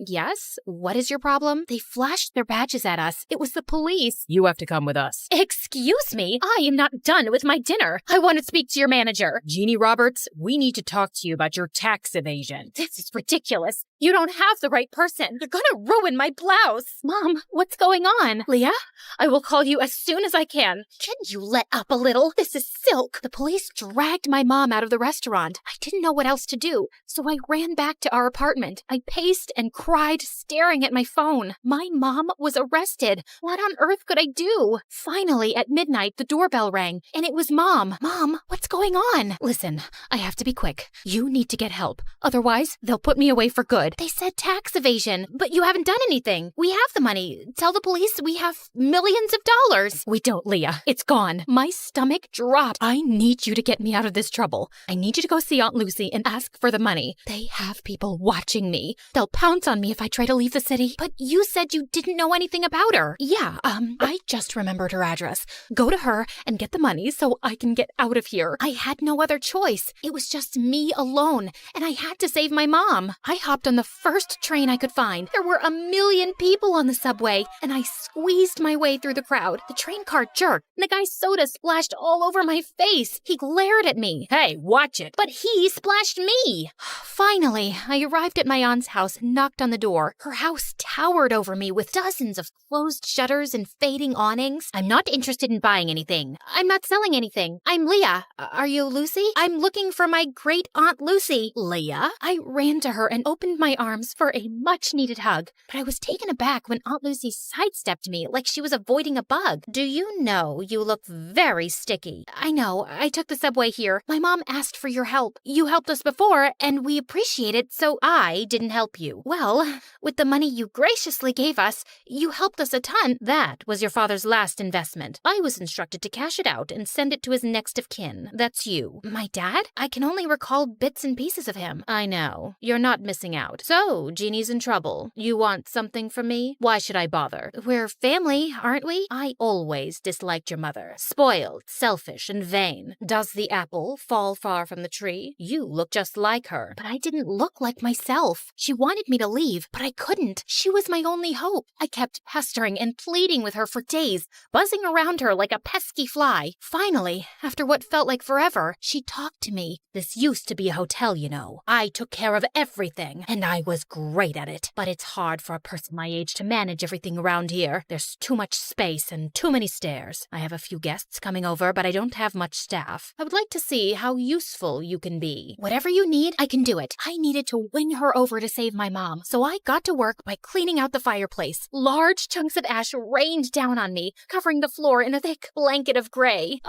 Yes? What is your problem? They flashed their badges at us. It was the police. You have to come with us. Excuse me? I am not done with my dinner. I want to speak to your manager. Jeannie Roberts, we need to talk to you about your tax evasion. This is ridiculous. You don't have the right person. You're gonna ruin my blouse. Mom, what's going on? Leah, I will call you as soon as I can. Can you let up a little? This is silk. The police dragged my mom out of the restaurant. I didn't know what else to do, so I ran back to our apartment. I paced and cried, staring at my phone. My mom was arrested. What on earth could I do? Finally, at midnight, the doorbell rang, and it was Mom. Mom, what's going on? Listen, I have to be quick. You need to get help. Otherwise, they'll put me away for good. They said tax evasion, but you haven't done anything. We have the money. Tell the police we have millions of dollars. We don't, Leah. It's gone. My stomach dropped. I need you to get me out of this trouble. I need you to go see Aunt Lucy and ask for the money. They have people watching me. They'll pounce on me if I try to leave the city. But you said you didn't know anything about her. Yeah, I just remembered her address. Go to her and get the money so I can get out of here. I had no other choice. It was just me alone, and I had to save my mom. I hopped on the first train I could find. There were 1 million people on the subway, and I squeezed my way through the crowd. The train car jerked, and the guy's soda splashed all over my face. He glared at me. Hey, watch it. But he splashed me. Finally, I arrived at my aunt's house and knocked on the door. Her house towered over me with dozens of closed shutters and fading awnings. I'm not interested in buying anything. I'm not selling anything. I'm Leah. Are you Lucy? I'm looking for my great aunt Lucy. Leah? I ran to her and opened my arms for a much-needed hug, but I was taken aback when Aunt Lucy sidestepped me like she was avoiding a bug. Do you know you look very sticky? I know. I took the subway here. My mom asked for your help. You helped us before, and we appreciate it, so I didn't help you. Well, with the money you graciously gave us, you helped us a ton. That was your father's last investment. I was instructed to cash it out and send it to his next of kin. That's you. My dad? I can only recall bits and pieces of him. I know. You're not missing out. So, Jeannie's in trouble. You want something from me? Why should I bother? We're family, aren't we? I always disliked your mother. Spoiled, selfish, and vain. Does the apple fall far from the tree? You look just like her. But I didn't look like myself. She wanted me to leave, but I couldn't. She was my only hope. I kept pestering and pleading with her for days, buzzing around her like a pesky fly. Finally, after what felt like forever, she talked to me. This used to be a hotel, you know. I took care of everything, and I was great at it. But it's hard for a person my age to manage everything around here. There's too much space and too many stairs. I have a few guests coming over, but I don't have much staff. I would like to see how useful you can be. Whatever you need, I can do it. I needed to win her over to save my mom, so I got to work by cleaning out the fireplace. Large chunks of ash rained down on me, covering the floor in a thick blanket of gray.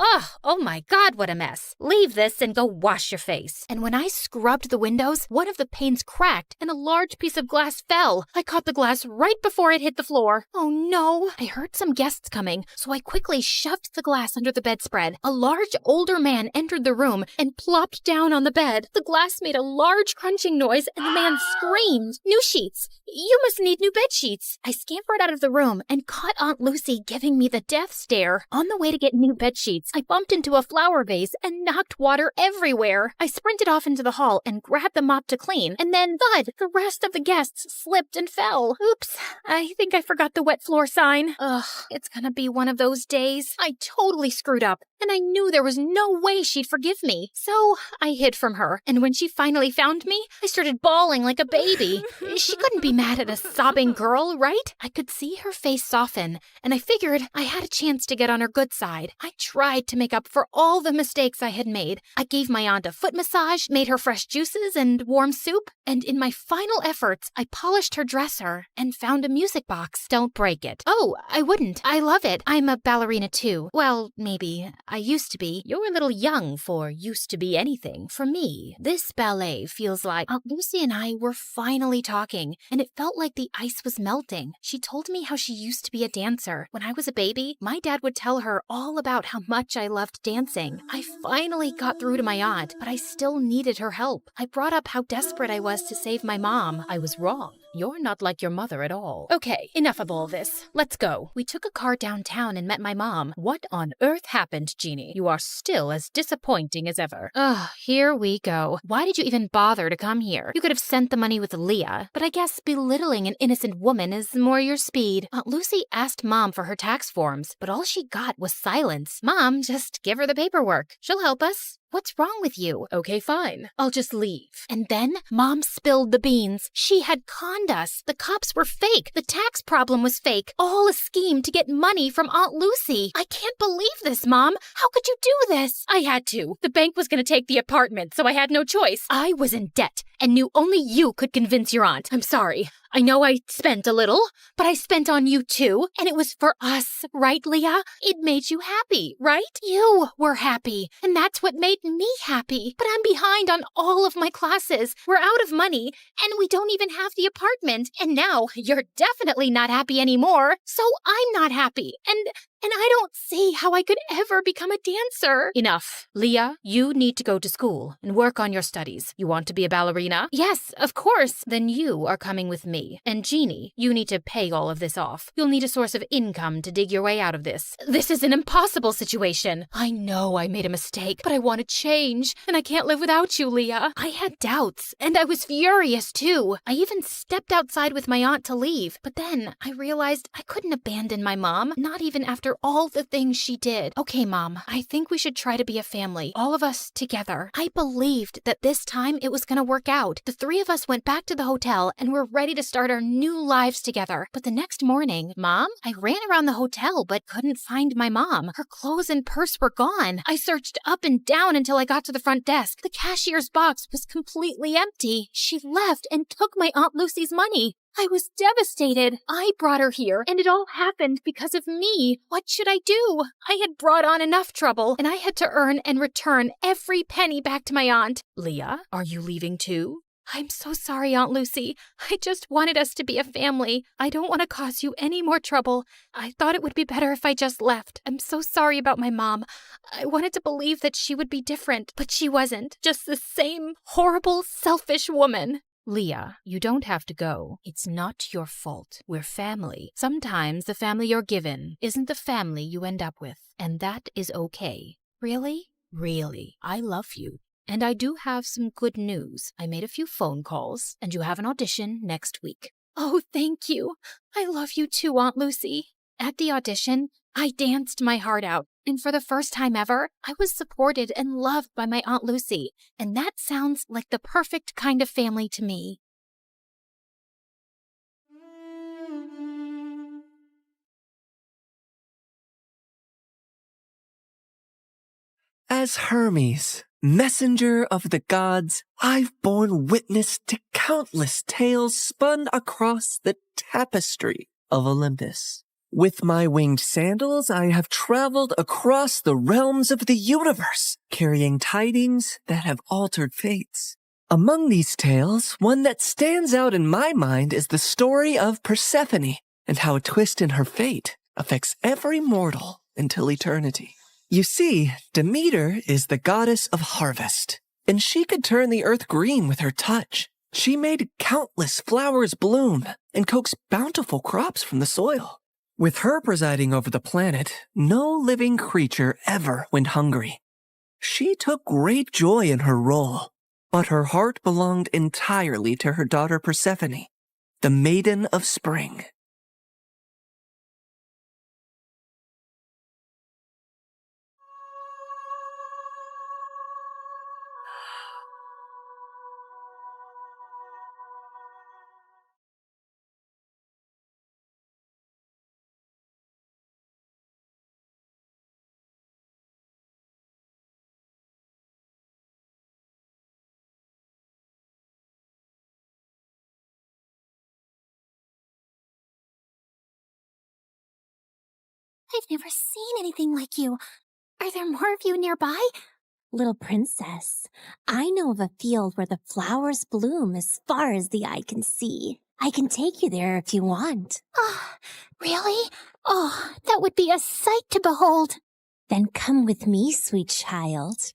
Oh my God, what a mess. Leave this and go wash your face. And when I scrubbed the windows, one of the panes cracked and a large piece of glass fell. I caught the glass right before it hit the floor. Oh no. I heard some guests coming, so I quickly shoved the glass under the bedspread. A large older man entered the room and plopped down on the bed. The glass made a large crunching noise and the man screamed. New sheets. You must need new bed sheets. I scampered out of the room and caught Aunt Lucy giving me the death stare. On the way to get new bed sheets, I bumped into a flower vase and knocked water everywhere. I sprinted off into the hall and grabbed the mop to clean, and then thud, the rest of the guests slipped and fell. Oops, I think I forgot the wet floor sign. Ugh, it's gonna be one of those days. I totally screwed up, and I knew there was no way she'd forgive me. So I hid from her, and when she finally found me, I started bawling like a baby. She couldn't be mad at a sobbing girl, right? I could see her face soften, and I figured I had a chance to get on her good side. I tried to make up for all the mistakes I had made. I gave my aunt a foot massage, made her fresh juices and warm soup, and in my final efforts, I polished her dresser and found a music box. Don't break it. Oh, I wouldn't. I love it. I'm a ballerina too. Well, maybe. I used to be. You're a little young for used to be anything. For me, this ballet feels like Aunt Lucy and I were finally talking, and it felt like the ice was melting. She told me how she used to be a dancer. When I was a baby, my dad would tell her all about how much I loved dancing. I finally got through to my aunt, but I still needed her help. I brought up how desperate I was to save my mom. I was wrong. You're not like your mother at all. Okay, enough of all this. Let's go. We took a car downtown and met my mom. What on earth happened, Jeannie? You are still as disappointing as ever. Ugh, here we go. Why did you even bother to come here? You could have sent the money with Leah, but I guess belittling an innocent woman is more your speed. Aunt Lucy asked Mom for her tax forms, but all she got was silence. Mom, just give her the paperwork. She'll help us. What's wrong with you? Okay, fine. I'll just leave. And then Mom spilled the beans. She had conned us. The cops were fake. The tax problem was fake. All a scheme to get money from Aunt Lucy. I can't believe this, Mom. How could you do this? I had to. The bank was going to take the apartment, so I had no choice. I was in debt and knew only you could convince your aunt. I'm sorry. I know I spent a little, but I spent on you too, and it was for us, right, Leah? It made you happy, right? You were happy, and that's what made me happy. But I'm behind on all of my classes. We're out of money, and we don't even have the apartment. And now you're definitely not happy anymore, so I'm not happy. And I don't see how I could ever become a dancer. Enough. Leah, you need to go to school and work on your studies. You want to be a ballerina? Yes, of course. Then you are coming with me. And Jeannie, you need to pay all of this off. You'll need a source of income to dig your way out of this. This is an impossible situation. I know I made a mistake, but I want to change. And I can't live without you, Leah. I had doubts, and I was furious too. I even stepped outside with my aunt to leave. But then I realized I couldn't abandon my mom, not even after all the things she did. Okay, Mom, I think we should try to be a family, all of us together. I believed that this time it was going to work out. The three of us went back to the hotel and were ready to start our new lives together. But the next morning, Mom, I ran around the hotel but couldn't find my mom. Her clothes and purse were gone. I searched up and down until I got to the front desk. The cashier's box was completely empty. She left and took my Aunt Lucy's money. I was devastated. I brought her here, and it all happened because of me. What should I do? I had brought on enough trouble, and I had to earn and return every penny back to my aunt. Leah, are you leaving too? I'm so sorry, Aunt Lucy. I just wanted us to be a family. I don't want to cause you any more trouble. I thought it would be better if I just left. I'm so sorry about my mom. I wanted to believe that she would be different, but she wasn't. Just the same horrible, selfish woman. Leah, you don't have to go. It's not your fault. We're family. Sometimes the family you're given isn't the family you end up with, and that is okay. Really? Really. I love you. And I do have some good news. I made a few phone calls, and you have an audition next week. Oh, thank you. I love you too, Aunt Lucy. At the audition, I danced my heart out, and for the first time ever, I was supported and loved by my Aunt Lucy, and that sounds like the perfect kind of family to me. As Hermes, messenger of the gods, I've borne witness to countless tales spun across the tapestry of Olympus. With my winged sandals, I have traveled across the realms of the universe, carrying tidings that have altered fates. Among these tales, one that stands out in my mind is the story of Persephone and how a twist in her fate affects every mortal until eternity. You see, Demeter is the goddess of harvest, and she could turn the earth green with her touch. She made countless flowers bloom and coaxed bountiful crops from the soil. With her presiding over the planet, no living creature ever went hungry. She took great joy in her role, but her heart belonged entirely to her daughter Persephone, the Maiden of Spring. I've never seen anything like you. Are there more of you nearby? Little princess, I know of a field where the flowers bloom as far as the eye can see. I can take you there if you want. Oh, really? Oh, that would be a sight to behold. Then come with me, sweet child.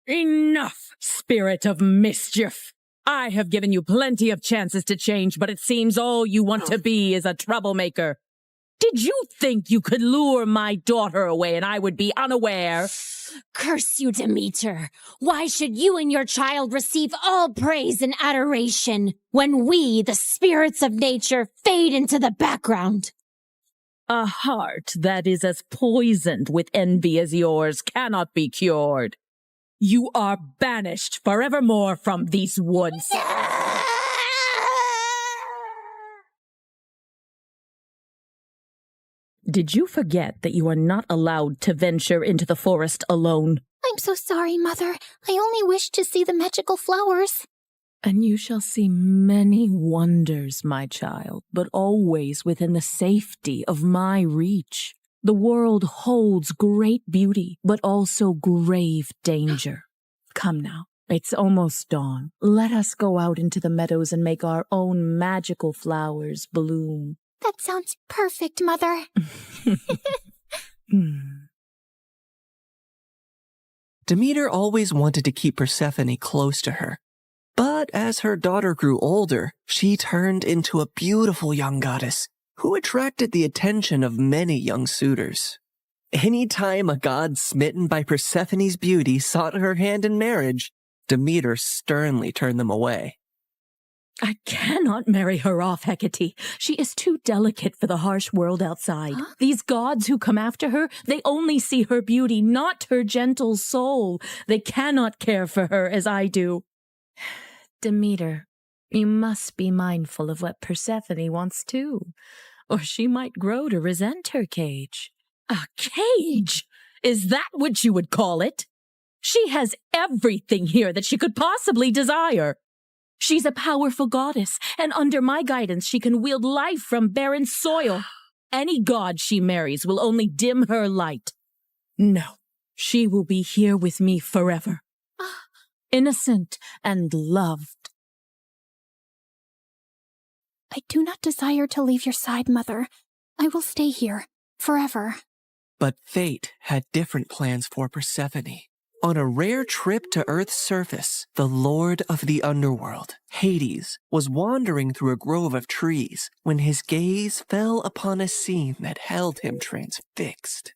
Enough, spirit of mischief! I have given you plenty of chances to change, but it seems all you want to be is a troublemaker. Did you think you could lure my daughter away and I would be unaware? Curse you, Demeter! Why should you and your child receive all praise and adoration when we, the spirits of nature, fade into the background? A heart that is as poisoned with envy as yours cannot be cured. You are banished forevermore from these woods. Did you forget that you are not allowed to venture into the forest alone? I'm so sorry, Mother. I only wished to see the magical flowers. And you shall see many wonders, my child, but always within the safety of my reach. The world holds great beauty, but also grave danger. Come now, it's almost dawn. Let us go out into the meadows and make our own magical flowers bloom. That sounds perfect, Mother. Demeter always wanted to keep Persephone close to her. But as her daughter grew older, she turned into a beautiful young goddess who attracted the attention of many young suitors. Anytime a god smitten by Persephone's beauty sought her hand in marriage, Demeter sternly turned them away. I cannot marry her off, Hecate. She is too delicate for the harsh world outside. Huh? These gods who come after her, they only see her beauty, not her gentle soul. They cannot care for her as I do. Demeter, you must be mindful of what Persephone wants too, or she might grow to resent her cage. A cage? Is that what you would call it? She has everything here that she could possibly desire. She's a powerful goddess, and under my guidance she can wield life from barren soil. Any god she marries will only dim her light. No, she will be here with me forever. Innocent and loved. I do not desire to leave your side, Mother. I will stay here, forever. But fate had different plans for Persephone. On a rare trip to Earth's surface, the Lord of the Underworld, Hades, was wandering through a grove of trees when his gaze fell upon a scene that held him transfixed.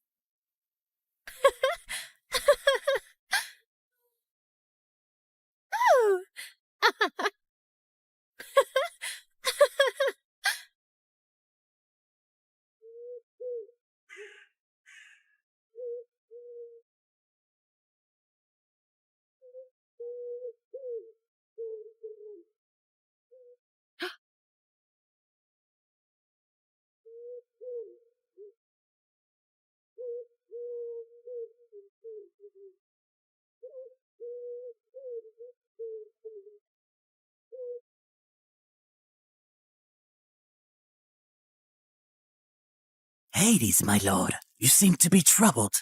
Hades, my lord, you seem to be troubled.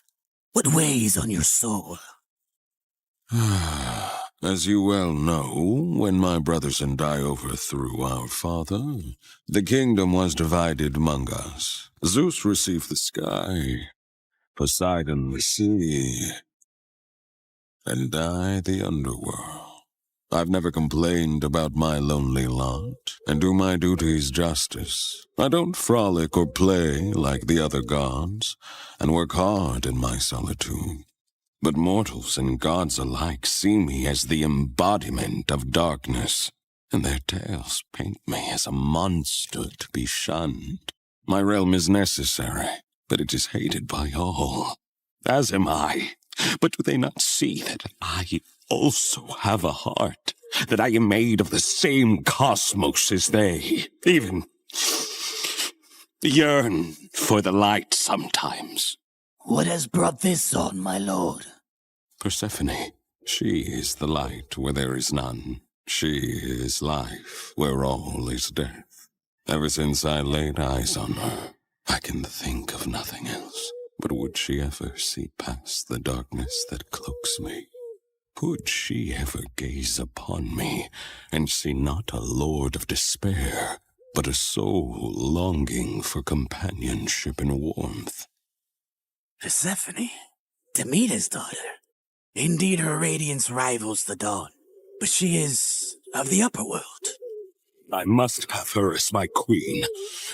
What weighs on your soul? As you well know, when my brothers and I overthrew our father, the kingdom was divided among us. Zeus received the sky, Poseidon the sea, and I the underworld. I've never complained about my lonely lot, and do my duties justice. I don't frolic or play like the other gods, and work hard in my solitude. But mortals and gods alike see me as the embodiment of darkness, and their tales paint me as a monster to be shunned. My realm is necessary, but it is hated by all, as am I. But do they not see that I also have a heart, that I am made of the same cosmos as they, even yearn for the light sometimes? What has brought this on, my lord? Persephone, she is the light where there is none. She is life where all is death. Ever since I laid eyes on her, I can think of nothing else. But would she ever see past the darkness that cloaks me? Would she ever gaze upon me and see not a lord of despair, but a soul longing for companionship and warmth? Persephone, Demeter's daughter. Indeed, her radiance rivals the dawn, but she is of the upper world. I must have her as my queen,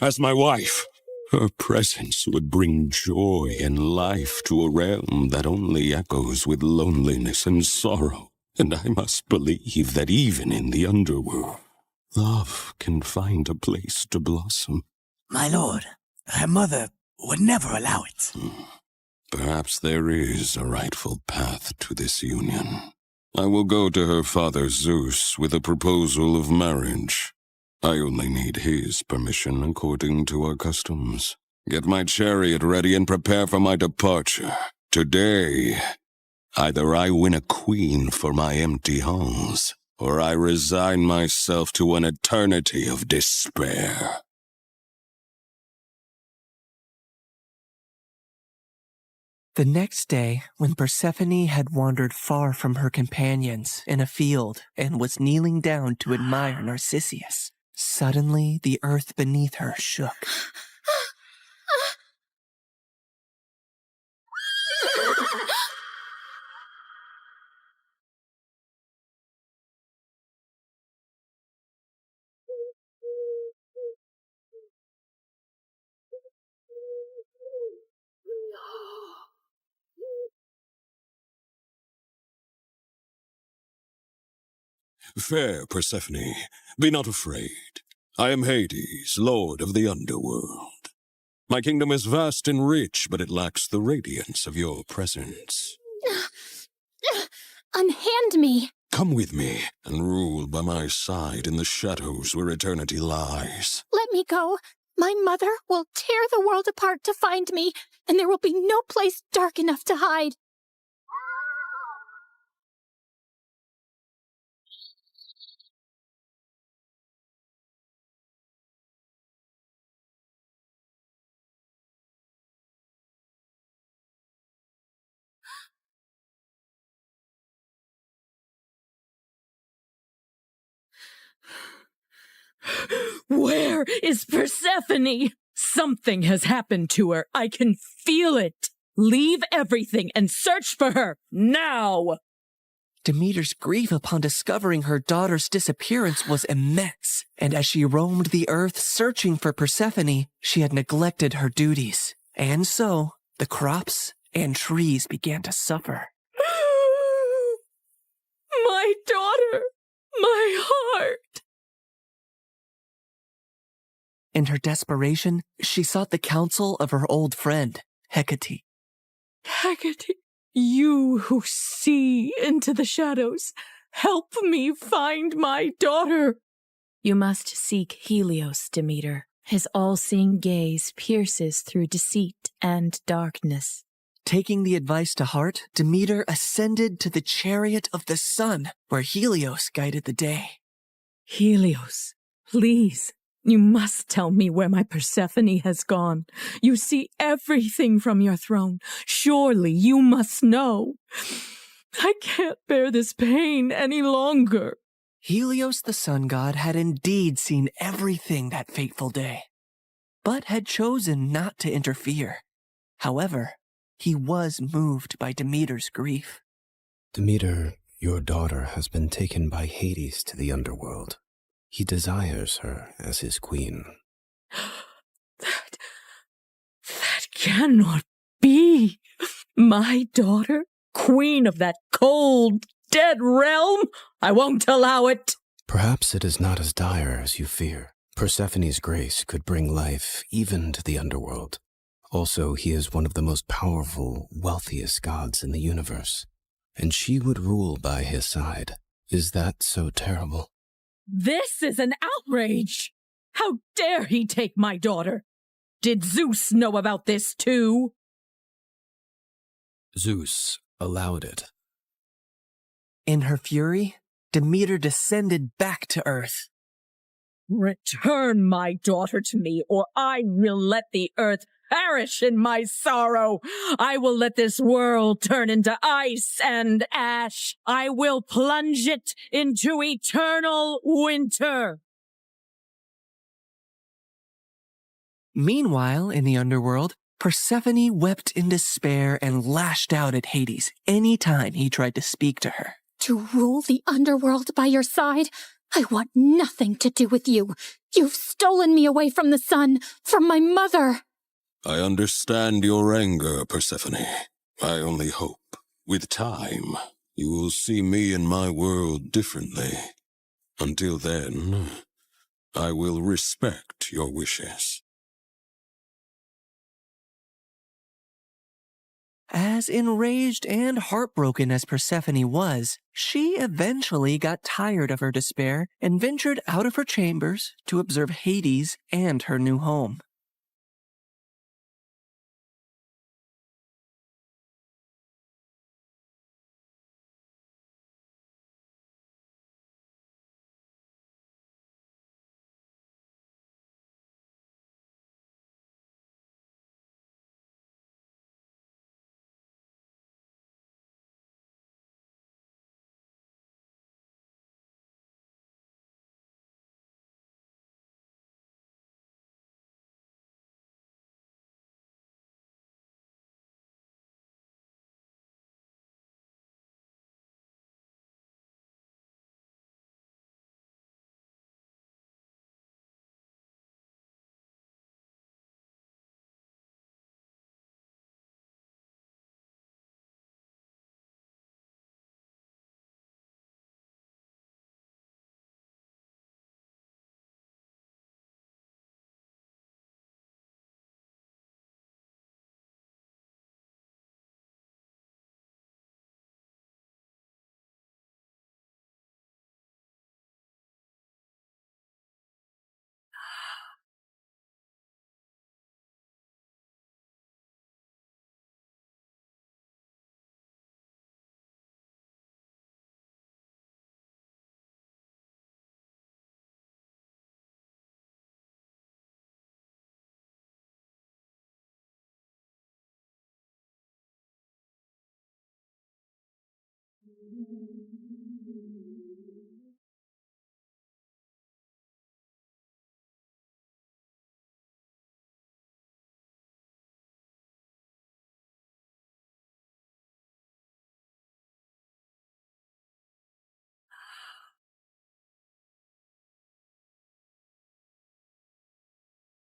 as my wife. Her presence would bring joy and life to a realm that only echoes with loneliness and sorrow. And I must believe that even in the underworld, love can find a place to blossom. My lord, her mother would never allow it. Perhaps there is a rightful path to this union. I will go to her father Zeus with a proposal of marriage. I only need his permission according to our customs. Get my chariot ready and prepare for my departure. Today, either I win a queen for my empty halls, or I resign myself to an eternity of despair. The next day, when Persephone had wandered far from her companions in a field and was kneeling down to admire Narcissus, suddenly the earth beneath her shook. Fair Persephone, be not afraid. I am Hades, lord of the underworld. My kingdom is vast and rich, but it lacks the radiance of your presence. Unhand me! Come with me and rule by my side in the shadows where eternity lies. Let me go. My mother will tear the world apart to find me, and there will be no place dark enough to hide. Where is Persephone? Something has happened to her. I can feel it. Leave everything and search for her now. Demeter's grief upon discovering her daughter's disappearance was immense, and as she roamed the earth searching for Persephone, she had neglected her duties. And so, the crops and trees began to suffer. My daughter! My heart! In her desperation, she sought the counsel of her old friend, Hecate. Hecate, you who see into the shadows, help me find my daughter. You must seek Helios, Demeter. His all-seeing gaze pierces through deceit and darkness. Taking the advice to heart, Demeter ascended to the chariot of the sun, where Helios guided the day. Helios, please, you must tell me where my Persephone has gone. You see everything from your throne. Surely you must know. I can't bear this pain any longer. Helios the sun god had indeed seen everything that fateful day, but had chosen not to interfere. However, he was moved by Demeter's grief. Demeter, your daughter has been taken by Hades to the underworld. He desires her as his queen. That cannot be. My daughter, queen of that cold, dead realm? I won't allow it. Perhaps it is not as dire as you fear. Persephone's grace could bring life even to the underworld. Also, he is one of the most powerful, wealthiest gods in the universe, and she would rule by his side. Is that so terrible? This is an outrage! How dare he take my daughter? Did Zeus know about this too? Zeus allowed it. In her fury, Demeter descended back to earth. Return my daughter to me, or I will let the earth perish in my sorrow. I will let this world turn into ice and ash. I will plunge it into eternal winter. Meanwhile, in the underworld, Persephone wept in despair and lashed out at Hades any time he tried to speak to her. To rule the underworld by your side? I want nothing to do with you. You've stolen me away from the sun, from my mother. I understand your anger, Persephone. I only hope, with time, you will see me and my world differently. Until then, I will respect your wishes. As enraged and heartbroken as Persephone was, she eventually got tired of her despair and ventured out of her chambers to observe Hades and her new home.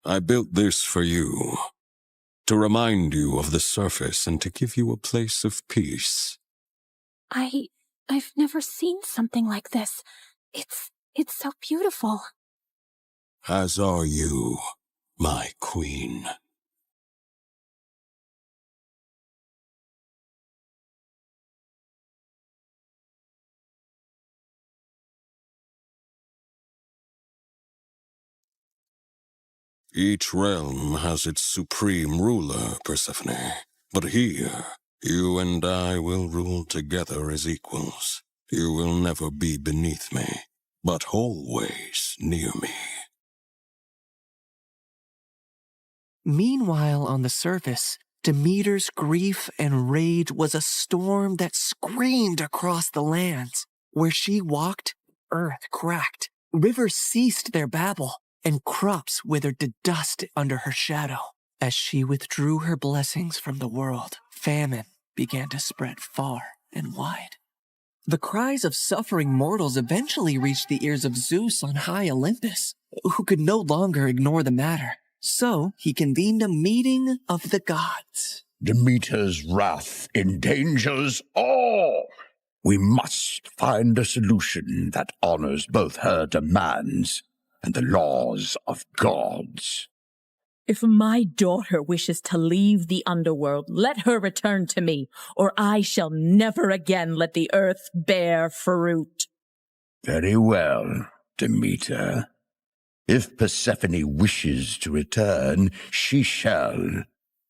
I built this for you, to remind you of the surface and to give you a place of peace. I've never seen something like this. It's so beautiful. As are you, my queen. Each realm has its supreme ruler, Persephone. But here, you and I will rule together as equals. You will never be beneath me, but always near me. Meanwhile, on the surface, Demeter's grief and rage was a storm that screamed across the lands. Where she walked, earth cracked, rivers ceased their babble, and crops withered to dust under her shadow. As she withdrew her blessings from the world, famine began to spread far and wide. The cries of suffering mortals eventually reached the ears of Zeus on high Olympus, who could no longer ignore the matter. So he convened a meeting of the gods. Demeter's wrath endangers all. We must find a solution that honors both her demands and the laws of gods. If my daughter wishes to leave the underworld, let her return to me, or I shall never again let the earth bear fruit. Very well, Demeter. If Persephone wishes to return, she shall,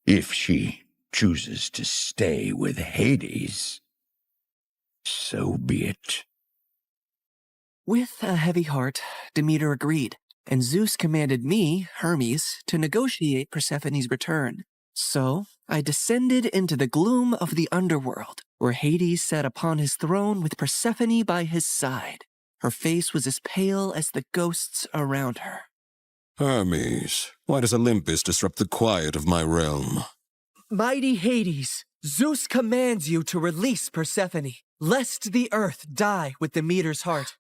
if she chooses to stay with Hades. So be it. With a heavy heart, Demeter agreed, and Zeus commanded me, Hermes, to negotiate Persephone's return. So I descended into the gloom of the underworld, where Hades sat upon his throne with Persephone by his side. Her face was as pale as the ghosts around her. Hermes, why does Olympus disrupt the quiet of my realm? Mighty Hades, Zeus commands you to release Persephone, lest the earth die with Demeter's heart.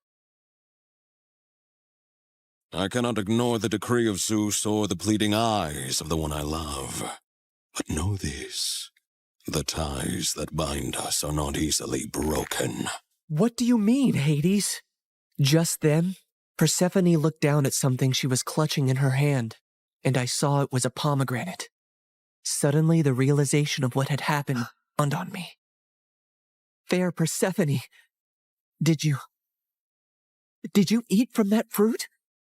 I cannot ignore the decree of Zeus or the pleading eyes of the one I love. But know this, the ties that bind us are not easily broken. What do you mean, Hades? Just then, Persephone looked down at something she was clutching in her hand, and I saw it was a pomegranate. Suddenly, the realization of what had happened dawned on me. Fair Persephone, did you eat from that fruit?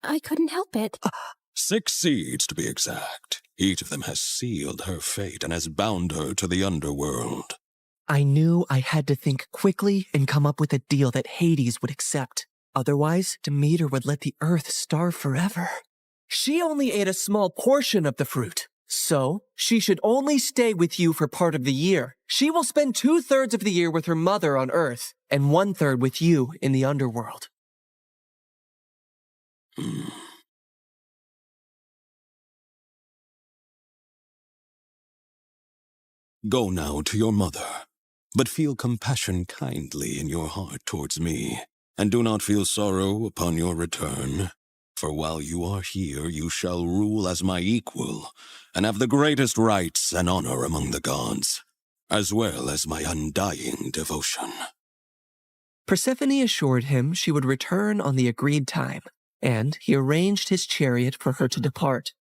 I couldn't help it. 6 seeds, to be exact. Each of them has sealed her fate and has bound her to the underworld. I knew I had to think quickly and come up with a deal that Hades would accept. Otherwise, Demeter would let the earth starve forever. She only ate a small portion of the fruit, so she should only stay with you for part of the year. She will spend 2/3 of the year with her mother on earth, and 1/3 with you in the underworld. Go now to your mother, but feel compassion kindly in your heart towards me, and do not feel sorrow upon your return. For while you are here, you shall rule as my equal, and have the greatest rights and honor among the gods, as well as my undying devotion. Persephone assured him she would return on the agreed time, and he arranged his chariot for her to depart.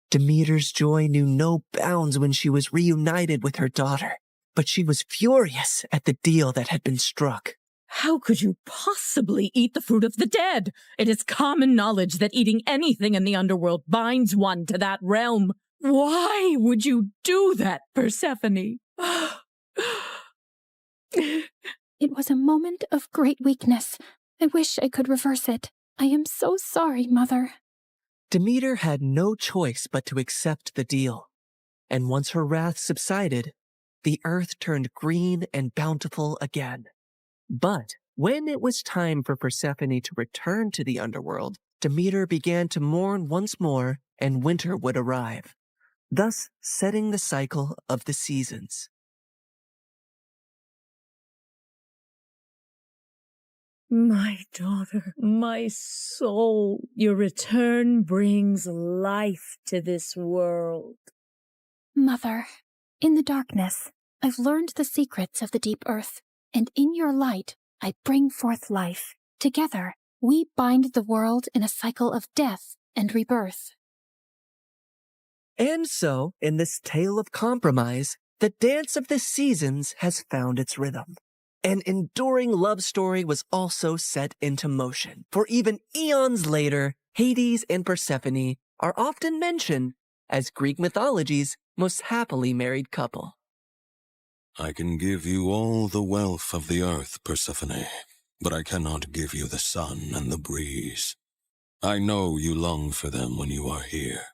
Demeter's joy knew no bounds when she was reunited with her daughter, but she was furious at the deal that had been struck. How could you possibly eat the fruit of the dead? It is common knowledge that eating anything in the underworld binds one to that realm. Why would you do that, Persephone? It was a moment of great weakness. I wish I could reverse it. I am so sorry, Mother. Demeter had no choice but to accept the deal, and once her wrath subsided, the earth turned green and bountiful again. But when it was time for Persephone to return to the underworld, Demeter began to mourn once more, and winter would arrive, thus setting the cycle of the seasons. My daughter, my soul, your return brings life to this world. Mother, in the darkness, I've learned the secrets of the deep earth, and in your light, I bring forth life. Together, we bind the world in a cycle of death and rebirth. And so, in this tale of compromise, the dance of the seasons has found its rhythm. An enduring love story was also set into motion, for even eons later, Hades and Persephone are often mentioned as Greek mythology's most happily married couple. I can give you all the wealth of the earth, Persephone, but I cannot give you the sun and the breeze. I know you long for them when you are here.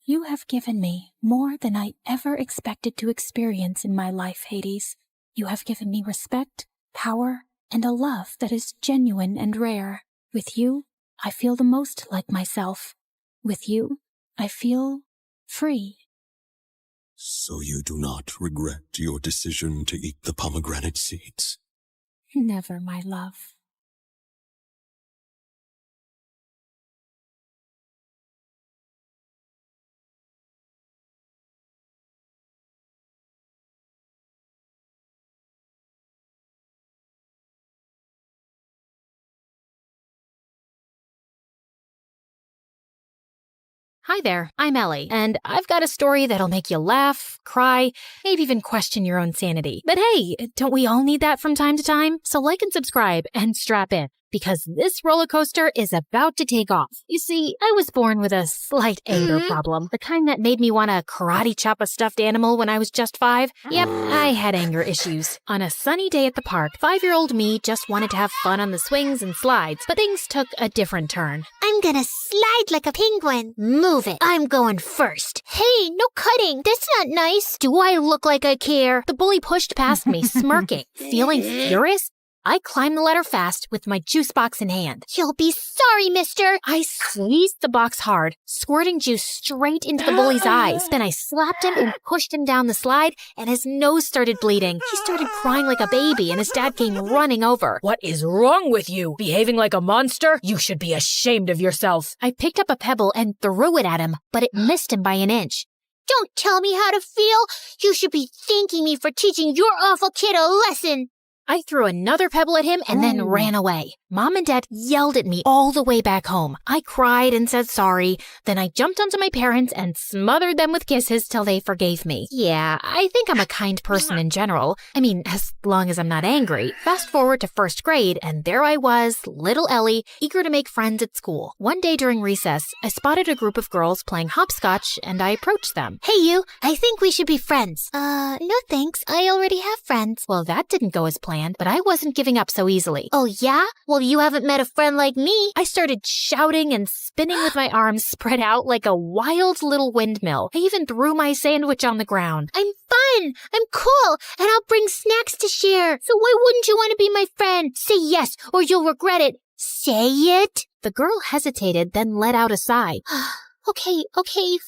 You have given me more than I ever expected to experience in my life, Hades. You have given me respect, power, and a love that is genuine and rare. With you, I feel the most like myself. With you, I feel free. So you do not regret your decision to eat the pomegranate seeds? Never, my love. Hi there, I'm Ellie, and I've got a story that'll make you laugh, cry, maybe even question your own sanity. But hey, don't we all need that from time to time? So like and subscribe and strap in. because this roller coaster is about to take off. You see, I was born with a slight anger problem, the kind that made me want to karate chop a stuffed animal when I was just 5. Yep, I had anger issues. On a sunny day at the park, 5-year-old me just wanted to have fun on the swings and slides, but things took a different turn. I'm gonna slide like a penguin. Move it. I'm going first. Hey, no cutting. That's not nice. Do I look like I care? The bully pushed past me, smirking. Feeling furious, I climbed the ladder fast with my juice box in hand. You'll be sorry, mister. I squeezed the box hard, squirting juice straight into the bully's eyes. Then I slapped him and pushed him down the slide, and his nose started bleeding. He started crying like a baby, and his dad came running over. What is wrong with you? Behaving like a monster? You should be ashamed of yourself. I picked up a pebble and threw it at him, but it missed him by an inch. Don't tell me how to feel. You should be thanking me for teaching your awful kid a lesson. I threw another pebble at him and then ran away. Mom and Dad yelled at me all the way back home. I cried and said sorry. Then I jumped onto my parents and smothered them with kisses till they forgave me. Yeah, I think I'm a kind person in general. I mean, as long as I'm not angry. Fast forward to 1st grade, and there I was, little Ellie, eager to make friends at school. One day during recess, I spotted a group of girls playing hopscotch, and I approached them. Hey, you, I think we should be friends. No thanks. I already have friends. Well, that didn't go as planned, but I wasn't giving up so easily. Oh, yeah? Well, you haven't met a friend like me. I started shouting and spinning with my arms spread out like a wild little windmill. I even threw my sandwich on the ground. I'm fun. I'm cool. And I'll bring snacks to share. So why wouldn't you want to be my friend? Say yes, or you'll regret it. Say it. The girl hesitated, then let out a sigh. Okay,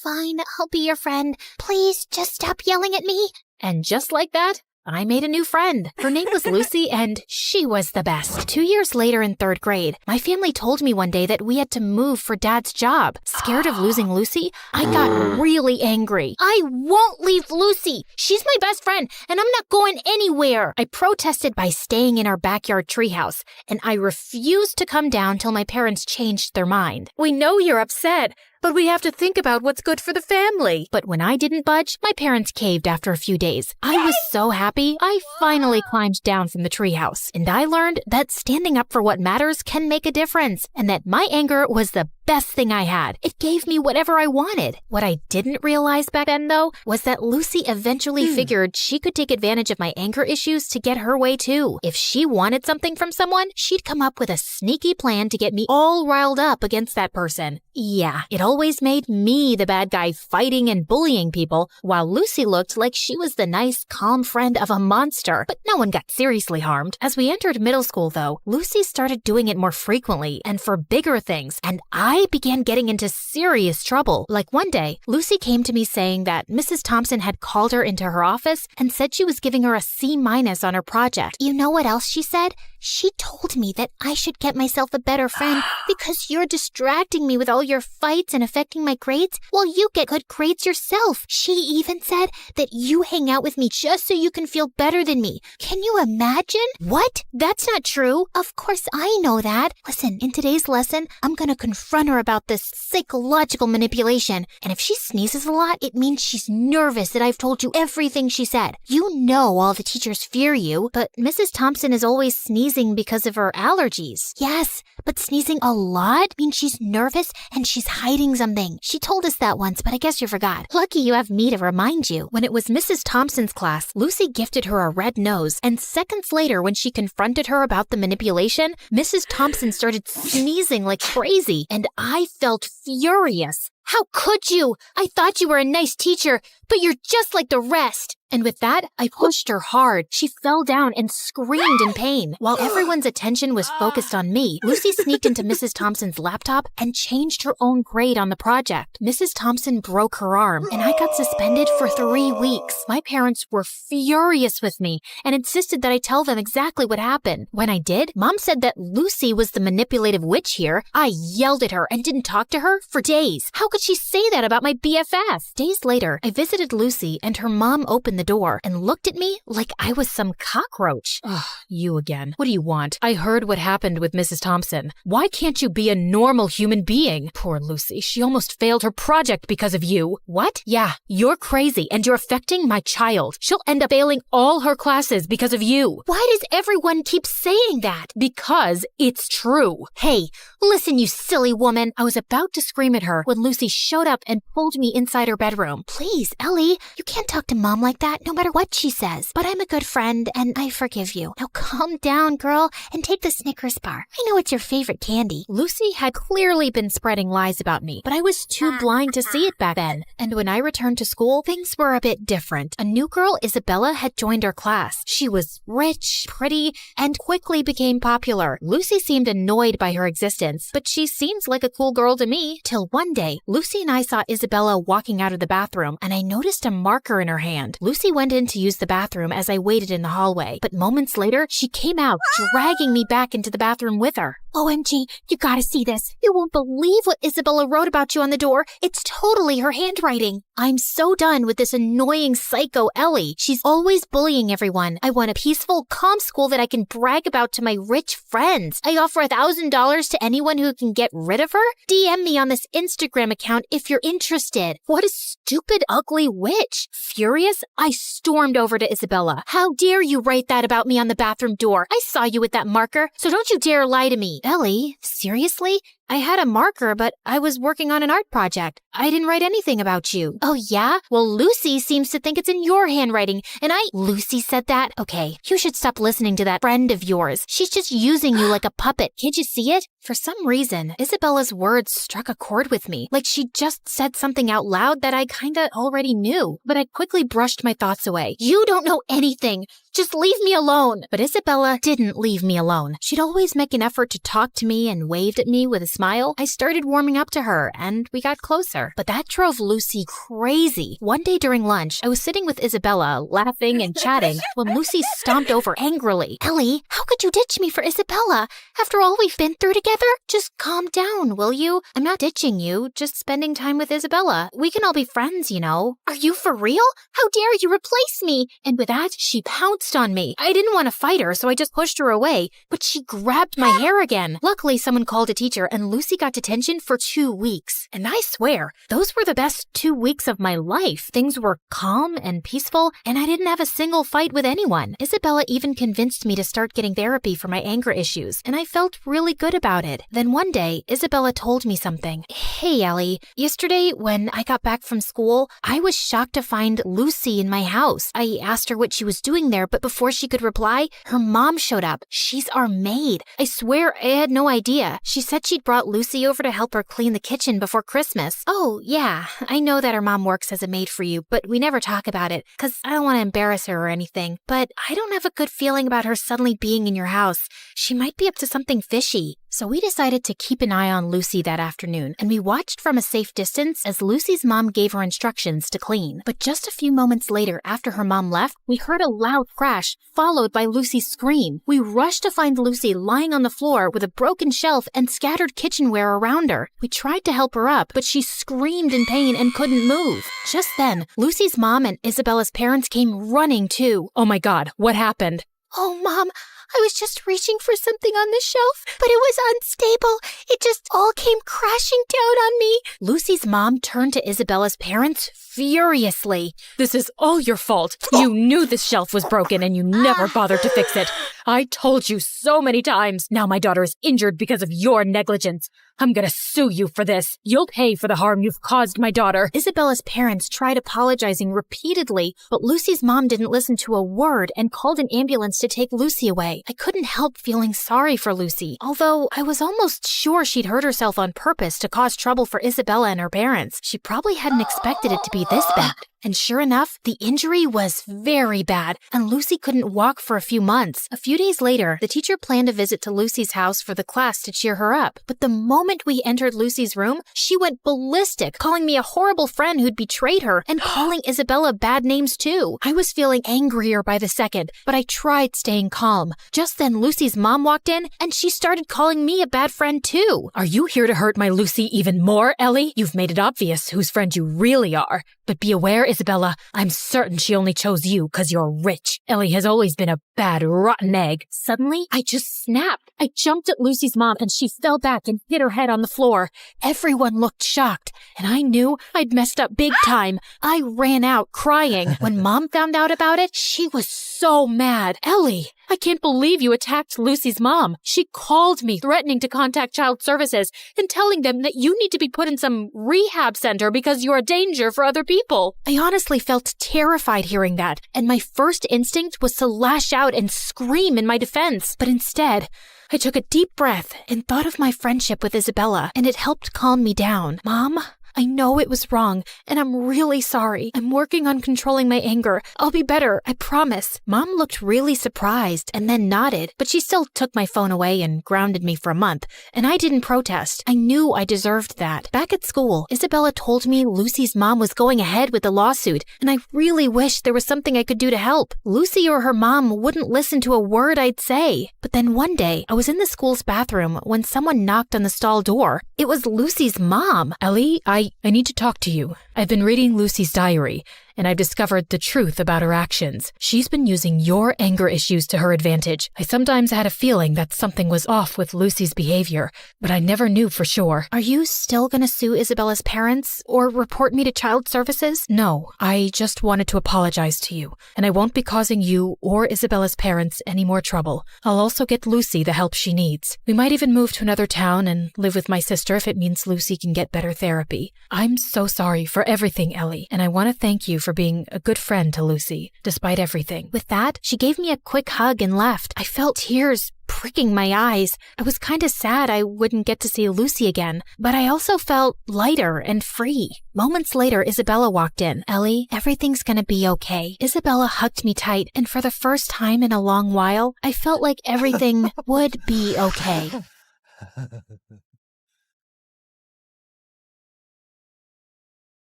fine. I'll be your friend. Please, just stop yelling at me. And just like that, I made a new friend. Her name was Lucy, and she was the best. 2 years later in 3rd grade, my family told me one day that we had to move for Dad's job. Scared of losing Lucy, I got really angry. I won't leave Lucy. She's my best friend, and I'm not going anywhere. I protested by staying in our backyard treehouse, and I refused to come down till my parents changed their mind. We know you're upset, but we have to think about what's good for the family. But when I didn't budge, my parents caved after a few days. I was so happy, I finally climbed down from the treehouse. And I learned that standing up for what matters can make a difference. And that my anger was the best thing I had. It gave me whatever I wanted. What I didn't realize back then, though, was that Lucy eventually figured she could take advantage of my anger issues to get her way, too. If she wanted something from someone, she'd come up with a sneaky plan to get me all riled up against that person. Yeah, it always made me the bad guy fighting and bullying people, while Lucy looked like she was the nice, calm friend of a monster. But no one got seriously harmed. As we entered middle school, though, Lucy started doing it more frequently and for bigger things, and I began getting into serious trouble. Like one day, Lucy came to me saying that Mrs. Thompson had called her into her office and said she was giving her a C- on her project. You know what else she said? She told me that I should get myself a better friend because you're distracting me with all your fights and affecting my grades while you get good grades yourself. She even said that you hang out with me just so you can feel better than me. Can you imagine? What? That's not true. Of course I know that. Listen, in today's lesson, I'm gonna confront her about this psychological manipulation. And if she sneezes a lot, it means she's nervous that I've told you everything she said. You know all the teachers fear you, but Mrs. Thompson is always sneezing because of her allergies. Yes, but sneezing a lot means she's nervous and she's hiding something. She told us that once, but I guess you forgot. Lucky you have me to remind you. When it was Mrs. Thompson's class, Lucy gifted her a red nose, and seconds later, when she confronted her about the manipulation, Mrs. Thompson started sneezing like crazy, and I felt furious. How could you? I thought you were a nice teacher, but you're just like the rest. And with that, I pushed her hard. She fell down and screamed in pain. While everyone's attention was focused on me, Lucy sneaked into Mrs. Thompson's laptop and changed her own grade on the project. Mrs. Thompson broke her arm, and I got suspended for 3 weeks. My parents were furious with me and insisted that I tell them exactly what happened. When I did, Mom said that Lucy was the manipulative witch here. I yelled at her and didn't talk to her for days. How could she say that about my BFF? Days later, I visited Lucy, and her mom opened the the door and looked at me like I was some cockroach. Ugh, you again. What do you want? I heard what happened with Mrs. Thompson. Why can't you be a normal human being? Poor Lucy, she almost failed her project because of you. What? Yeah, you're crazy and you're affecting my child. She'll end up failing all her classes because of you. Why does everyone keep saying that? Because it's true. Hey, listen, you silly woman. I was about to scream at her when Lucy showed up and pulled me inside her bedroom. Please, Ellie, you can't talk to Mom like that no matter what she says. But I'm a good friend and I forgive you. Now calm down, girl, and take the Snickers bar. I know it's your favorite candy. Lucy had clearly been spreading lies about me, but I was too blind to see it back then. And when I returned to school, things were a bit different. A new girl, Isabella, had joined our class. She was rich, pretty, and quickly became popular. Lucy seemed annoyed by her existence, but she seems like a cool girl to me. Till one day, Lucy and I saw Isabella walking out of the bathroom, and I noticed a marker in her hand. Lucy went in to use the bathroom as I waited in the hallway, but moments later, she came out, dragging me back into the bathroom with her. OMG, you gotta see this. You won't believe what Isabella wrote about you on the door. It's totally her handwriting. I'm so done with this annoying psycho Ellie. She's always bullying everyone. I want a peaceful, calm school that I can brag about to my rich friends. I offer $1,000 to anyone who can get rid of her. DM me on this Instagram account if you're interested. What a stupid, ugly witch. Furious, I stormed over to Isabella. How dare you write that about me on the bathroom door? I saw you with that marker, so don't you dare lie to me. Ellie, seriously? I had a marker, but I was working on an art project. I didn't write anything about you. Oh, yeah? Well, Lucy seems to think it's in your handwriting, and Lucy said that? Okay, you should stop listening to that friend of yours. She's just using you like a puppet. Can't you see it? For some reason, Isabella's words struck a chord with me, like she just said something out loud that I kinda already knew. But I quickly brushed my thoughts away. You don't know anything. Just leave me alone. But Isabella didn't leave me alone. She'd always make an effort to talk to me and waved at me with a smile. I started warming up to her, and we got closer. But that drove Lucy crazy. One day during lunch, I was sitting with Isabella, laughing and chatting, when Lucy stomped over angrily. Ellie, how could you ditch me for Isabella? After all we've been through together? Just calm down, will you? I'm not ditching you, just spending time with Isabella. We can all be friends, you know. Are you for real? How dare you replace me? And with that, she pounced on me. I didn't want to fight her, so I just pushed her away, but she grabbed my hair again. Luckily, someone called a teacher, and Lucy got detention for 2 weeks. And I swear, those were the best 2 weeks of my life. Things were calm and peaceful, and I didn't have a single fight with anyone. Isabella even convinced me to start getting therapy for my anger issues, and I felt really good about it. Then one day, Isabella told me something. Hey, Ellie, yesterday when I got back from school, I was shocked to find Lucy in my house. I asked her what she was doing there, but before she could reply, her mom showed up. She's our maid. I swear I had no idea. She said she'd brought Lucy over to help her clean the kitchen before Christmas. Oh, yeah, I know that her mom works as a maid for you, but we never talk about it, because I don't want to embarrass her or anything. But I don't have a good feeling about her suddenly being in your house. She might be up to something fishy. So we decided to keep an eye on Lucy that afternoon, and we watched from a safe distance as Lucy's mom gave her instructions to clean. But just a few moments later, after her mom left, we heard a loud crash, followed by Lucy's scream. We rushed to find Lucy lying on the floor with a broken shelf and scattered kitchenware around her. We tried to help her up, but she screamed in pain and couldn't move. Just then, Lucy's mom and Isabella's parents came running too. Oh my God, what happened? Oh, Mom, I was just reaching for something on the shelf, but it was unstable. It just all came crashing down on me. Lucy's mom turned to Isabella's parents furiously. This is all your fault. You knew this shelf was broken and you never bothered to fix it. I told you so many times. Now my daughter is injured because of your negligence. I'm gonna sue you for this. You'll pay for the harm you've caused my daughter. Isabella's parents tried apologizing repeatedly, but Lucy's mom didn't listen to a word and called an ambulance to take Lucy away. I couldn't help feeling sorry for Lucy, although I was almost sure she'd hurt herself on purpose to cause trouble for Isabella and her parents. She probably hadn't expected it to be this bad. And sure enough, the injury was very bad, and Lucy couldn't walk for a few months. A few days later, the teacher planned a visit to Lucy's house for the class to cheer her up. But the moment we entered Lucy's room, she went ballistic, calling me a horrible friend who'd betrayed her, and calling Isabella bad names too. I was feeling angrier by the second, but I tried staying calm. Just then, Lucy's mom walked in, and she started calling me a bad friend too. Are you here to hurt my Lucy even more, Ellie? You've made it obvious whose friend you really are. But be aware, Isabella, I'm certain she only chose you because you're rich. Ellie has always been a bad, rotten egg. Suddenly, I just snapped. I jumped at Lucy's mom and she fell back and hit her head on the floor. Everyone looked shocked, and I knew I'd messed up big time. I ran out crying. When Mom found out about it, she was so mad. Ellie, I can't believe you attacked Lucy's mom. She called me, threatening to contact Child Services and telling them that you need to be put in some rehab center because you're a danger for other people. I honestly felt terrified hearing that, and my first instinct was to lash out and scream in my defense. But instead, I took a deep breath and thought of my friendship with Isabella, and it helped calm me down. Mom, I know it was wrong, and I'm really sorry. I'm working on controlling my anger. I'll be better, I promise. Mom looked really surprised and then nodded, but she still took my phone away and grounded me for a month, and I didn't protest. I knew I deserved that. Back at school, Isabella told me Lucy's mom was going ahead with the lawsuit, and I really wished there was something I could do to help. Lucy or her mom wouldn't listen to a word I'd say. But then one day, I was in the school's bathroom when someone knocked on the stall door. It was Lucy's mom. Ellie, I need to talk to you. I've been reading Lucy's diary, and I've discovered the truth about her actions. She's been using your anger issues to her advantage. I sometimes had a feeling that something was off with Lucy's behavior, but I never knew for sure. Are you still gonna sue Isabella's parents or report me to Child Services? No, I just wanted to apologize to you, and I won't be causing you or Isabella's parents any more trouble. I'll also get Lucy the help she needs. We might even move to another town and live with my sister if it means Lucy can get better therapy. I'm so sorry for everything, Ellie, and I want to thank you for being a good friend to Lucy, despite everything. With that, she gave me a quick hug and left. I felt tears pricking my eyes. I was kind of sad I wouldn't get to see Lucy again, but I also felt lighter and free. Moments later, Isabella walked in. Ellie, everything's gonna be okay. Isabella hugged me tight, and for the first time in a long while, I felt like everything would be okay.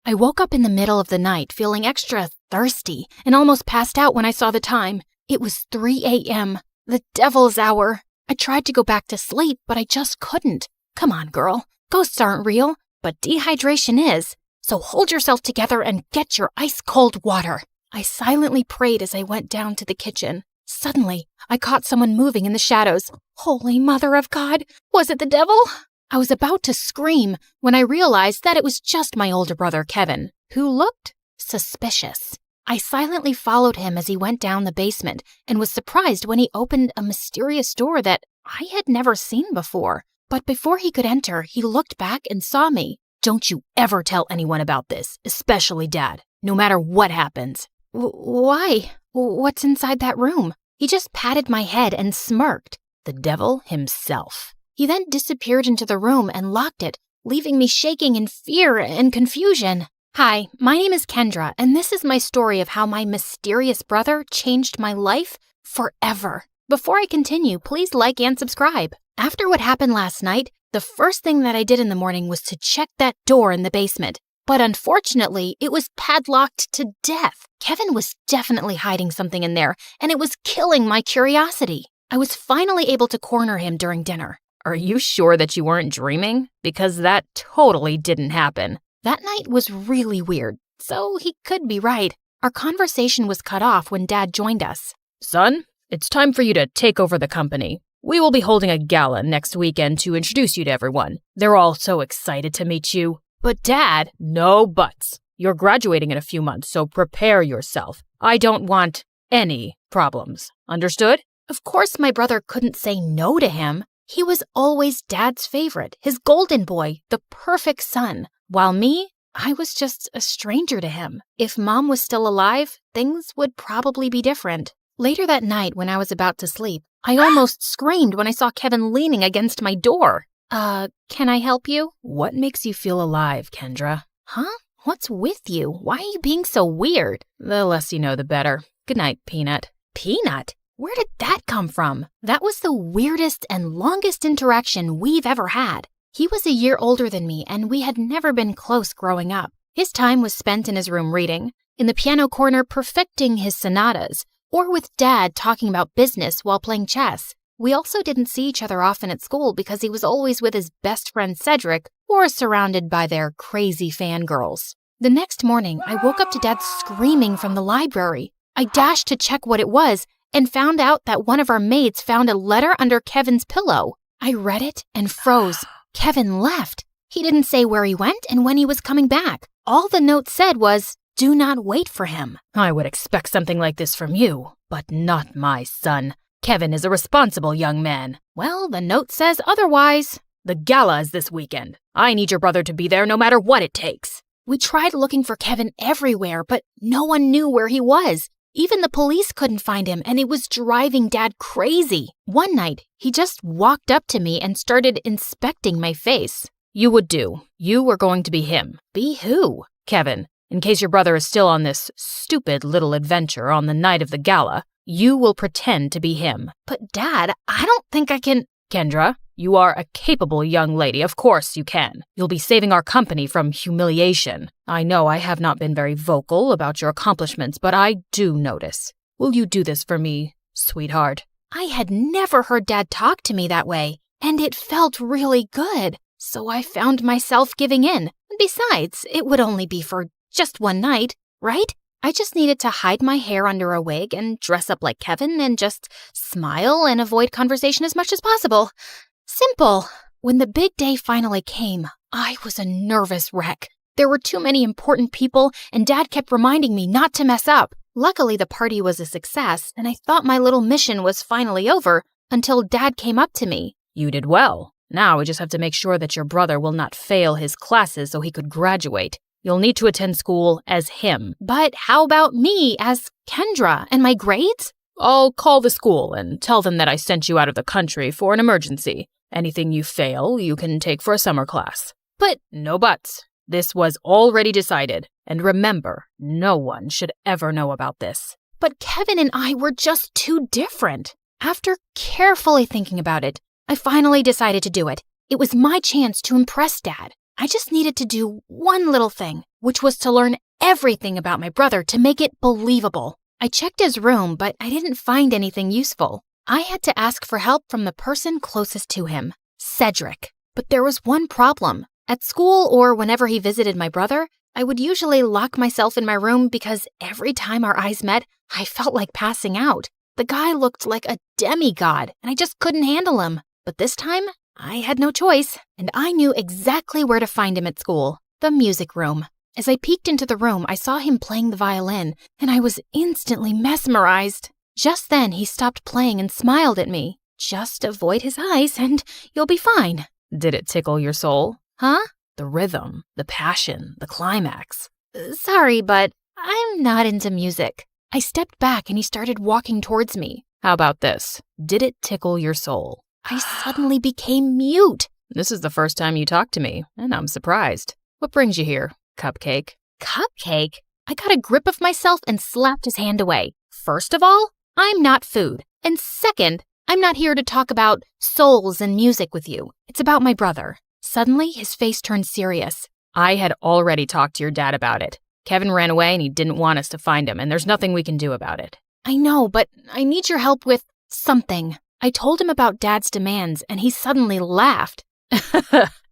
I woke up in the middle of the night feeling extra thirsty and almost passed out when I saw the time. It was 3 a.m., the devil's hour. I tried to go back to sleep, but I just couldn't. Come on, girl. Ghosts aren't real, but dehydration is. So hold yourself together and get your ice-cold water. I silently prayed as I went down to the kitchen. Suddenly, I caught someone moving in the shadows. Holy Mother of God! Was it the devil? I was about to scream when I realized that it was just my older brother, Kevin, who looked suspicious. I silently followed him as he went down the basement and was surprised when he opened a mysterious door that I had never seen before. But before he could enter, he looked back and saw me. Don't you ever tell anyone about this, especially Dad, no matter what happens. Why? What's inside that room? He just patted my head and smirked. The devil himself. He then disappeared into the room and locked it, leaving me shaking in fear and confusion. Hi, my name is Kendra, and this is my story of how my mysterious brother changed my life forever. Before I continue, please like and subscribe. After what happened last night, the first thing that I did in the morning was to check that door in the basement. But unfortunately, it was padlocked to death. Kevin was definitely hiding something in there, and it was killing my curiosity. I was finally able to corner him during dinner. Are you sure that you weren't dreaming? Because that totally didn't happen. That night was really weird, so he could be right. Our conversation was cut off when Dad joined us. Son, it's time for you to take over the company. We will be holding a gala next weekend to introduce you to everyone. They're all so excited to meet you. But Dad, no buts. You're graduating in a few months, so prepare yourself. I don't want any problems. Understood? Of course, my brother couldn't say no to him. He was always Dad's favorite, his golden boy, the perfect son. While me, I was just a stranger to him. If Mom was still alive, things would probably be different. Later that night, when I was about to sleep, I almost screamed when I saw Kevin leaning against my door. Can I help you? What makes you feel alive, Kendra? Huh? What's with you? Why are you being so weird? The less you know, the better. Good night, Peanut. Peanut? Where did that come from? That was the weirdest and longest interaction we've ever had. He was a year older than me, and we had never been close growing up. His time was spent in his room reading, in the piano corner perfecting his sonatas, or with Dad talking about business while playing chess. We also didn't see each other often at school because he was always with his best friend Cedric or surrounded by their crazy fangirls. The next morning, I woke up to Dad screaming from the library. I dashed to check what it was and found out that one of our maids found a letter under Kevin's pillow. I read it and froze. Kevin left. He didn't say where he went and when he was coming back. All the note said was, "Do not wait for him." I would expect something like this from you, but not my son. Kevin is a responsible young man. Well, the note says otherwise. The gala is this weekend. I need your brother to be there no matter what it takes. We tried looking for Kevin everywhere, but no one knew where he was. Even the police couldn't find him, and it was driving Dad crazy. One night, he just walked up to me and started inspecting my face. You would do. You were going to be him. Be who? Kevin. In case your brother is still on this stupid little adventure on the night of the gala, you will pretend to be him. But Dad, I don't think I can... Kendra, you are a capable young lady. Of course you can. You'll be saving our company from humiliation. I know I have not been very vocal about your accomplishments, but I do notice. Will you do this for me, sweetheart? I had never heard Dad talk to me that way, and it felt really good. So I found myself giving in. Besides, it would only be for just one night, right? I just needed to hide my hair under a wig and dress up like Kevin and just smile and avoid conversation as much as possible. Simple. When the big day finally came, I was a nervous wreck. There were too many important people, and Dad kept reminding me not to mess up. Luckily, the party was a success, and I thought my little mission was finally over until Dad came up to me. You did well. Now we just have to make sure that your brother will not fail his classes so he could graduate. You'll need to attend school as him. But how about me as Kendra and my grades? I'll call the school and tell them that I sent you out of the country for an emergency. Anything you fail, you can take for a summer class. But no buts. This was already decided. And remember, no one should ever know about this. But Kevin and I were just too different. After carefully thinking about it, I finally decided to do it. It was my chance to impress Dad. I just needed to do one little thing, which was to learn everything about my brother to make it believable. I checked his room, but I didn't find anything useful. I had to ask for help from the person closest to him, Cedric. But there was one problem. At school or whenever he visited my brother, I would usually lock myself in my room because every time our eyes met, I felt like passing out. The guy looked like a demigod, and I just couldn't handle him. But this time, I had no choice, and I knew exactly where to find him at school, the music room. As I peeked into the room, I saw him playing the violin, and I was instantly mesmerized. Just then, he stopped playing and smiled at me. Just avoid his eyes, and you'll be fine. Did it tickle your soul? Huh? The rhythm, the passion, the climax. Sorry, but I'm not into music. I stepped back, and he started walking towards me. How about this? Did it tickle your soul? I suddenly became mute. This is the first time you talked to me, and I'm surprised. What brings you here, Cupcake? Cupcake? I got a grip of myself and slapped his hand away. First of all, I'm not food. And second, I'm not here to talk about souls and music with you. It's about my brother. Suddenly, his face turned serious. I had already talked to your dad about it. Kevin ran away and he didn't want us to find him, and there's nothing we can do about it. I know, but I need your help with something. I told him about Dad's demands, and he suddenly laughed.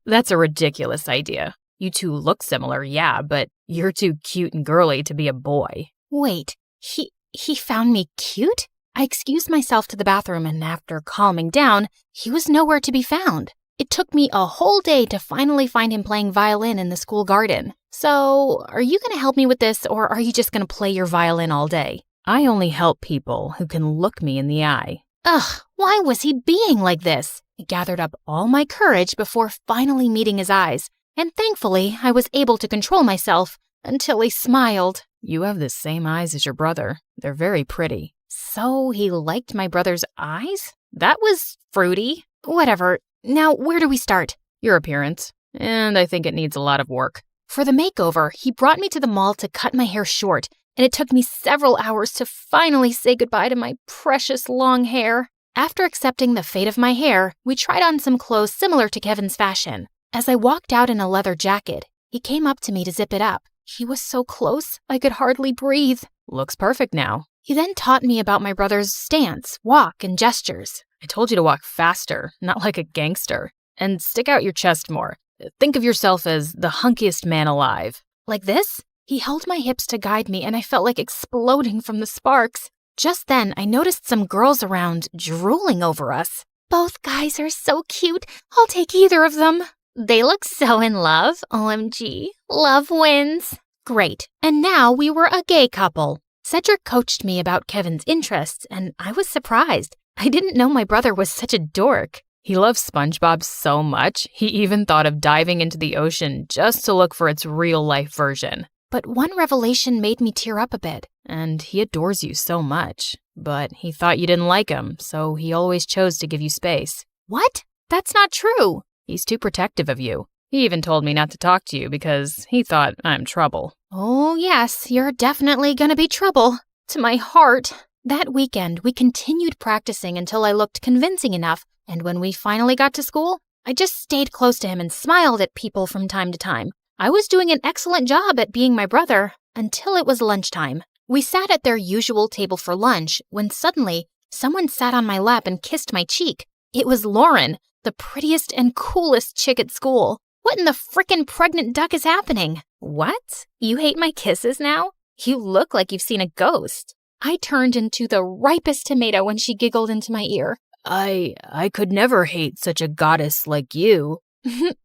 That's a ridiculous idea. You two look similar, yeah, but you're too cute and girly to be a boy. Wait, he found me cute? I excused myself to the bathroom, and after calming down, he was nowhere to be found. It took me a whole day to finally find him playing violin in the school garden. So, are you going to help me with this, or are you just going to play your violin all day? I only help people who can look me in the eye. Ugh, why was he being like this? I gathered up all my courage before finally meeting his eyes, and thankfully I was able to control myself until he smiled. You have the same eyes as your brother. They're very pretty. So he liked my brother's eyes? That was fruity. Whatever. Now, where do we start? Your appearance. And I think it needs a lot of work. For the makeover, he brought me to the mall to cut my hair short, and it took me several hours to finally say goodbye to my precious long hair. After accepting the fate of my hair, we tried on some clothes similar to Kevin's fashion. As I walked out in a leather jacket, he came up to me to zip it up. He was so close, I could hardly breathe. Looks perfect now. He then taught me about my brother's stance, walk, and gestures. I told you to walk faster, not like a gangster. And stick out your chest more. Think of yourself as the hunkiest man alive. Like this? He held my hips to guide me, and I felt like exploding from the sparks. Just then, I noticed some girls around drooling over us. Both guys are so cute. I'll take either of them. They look so in love. OMG. Love wins. Great. And now we were a gay couple. Cedric coached me about Kevin's interests, and I was surprised. I didn't know my brother was such a dork. He loves SpongeBob so much, he even thought of diving into the ocean just to look for its real-life version. But one revelation made me tear up a bit. And he adores you so much. But he thought you didn't like him, so he always chose to give you space. What? That's not true. He's too protective of you. He even told me not to talk to you because he thought I'm trouble. Oh, yes, you're definitely gonna be trouble. To my heart. That weekend, we continued practicing until I looked convincing enough, and when we finally got to school, I just stayed close to him and smiled at people from time to time. I was doing an excellent job at being my brother until it was lunchtime. We sat at their usual table for lunch when suddenly someone sat on my lap and kissed my cheek. It was Lauren, the prettiest and coolest chick at school. What in the frickin' pregnant duck is happening? What? You hate my kisses now? You look like you've seen a ghost. I turned into the ripest tomato when she giggled into my ear. I could never hate such a goddess like you.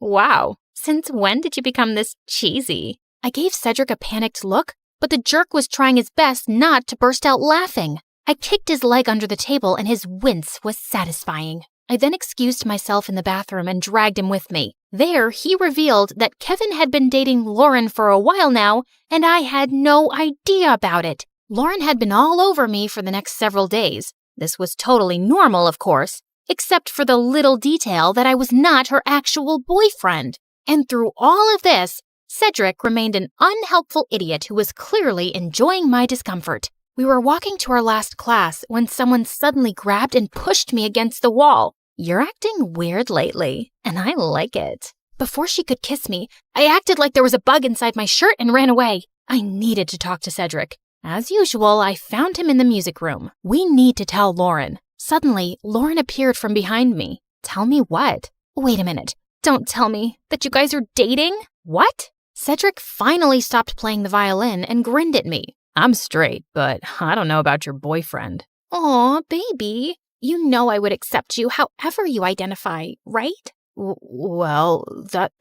Wow. Since when did you become this cheesy? I gave Cedric a panicked look, but the jerk was trying his best not to burst out laughing. I kicked his leg under the table and his wince was satisfying. I then excused myself in the bathroom and dragged him with me. There, he revealed that Kevin had been dating Lauren for a while now, and I had no idea about it. Lauren had been all over me for the next several days. This was totally normal, of course, except for the little detail that I was not her actual boyfriend. And through all of this, Cedric remained an unhelpful idiot who was clearly enjoying my discomfort. We were walking to our last class when someone suddenly grabbed and pushed me against the wall. You're acting weird lately, and I like it. Before she could kiss me, I acted like there was a bug inside my shirt and ran away. I needed to talk to Cedric. As usual, I found him in the music room. We need to tell Lauren. Suddenly, Lauren appeared from behind me. Tell me what? Wait a minute. Don't tell me that you guys are dating? What? Cedric finally stopped playing the violin and grinned at me. I'm straight, but I don't know about your boyfriend. Aw, baby. You know I would accept you however you identify, right? Well,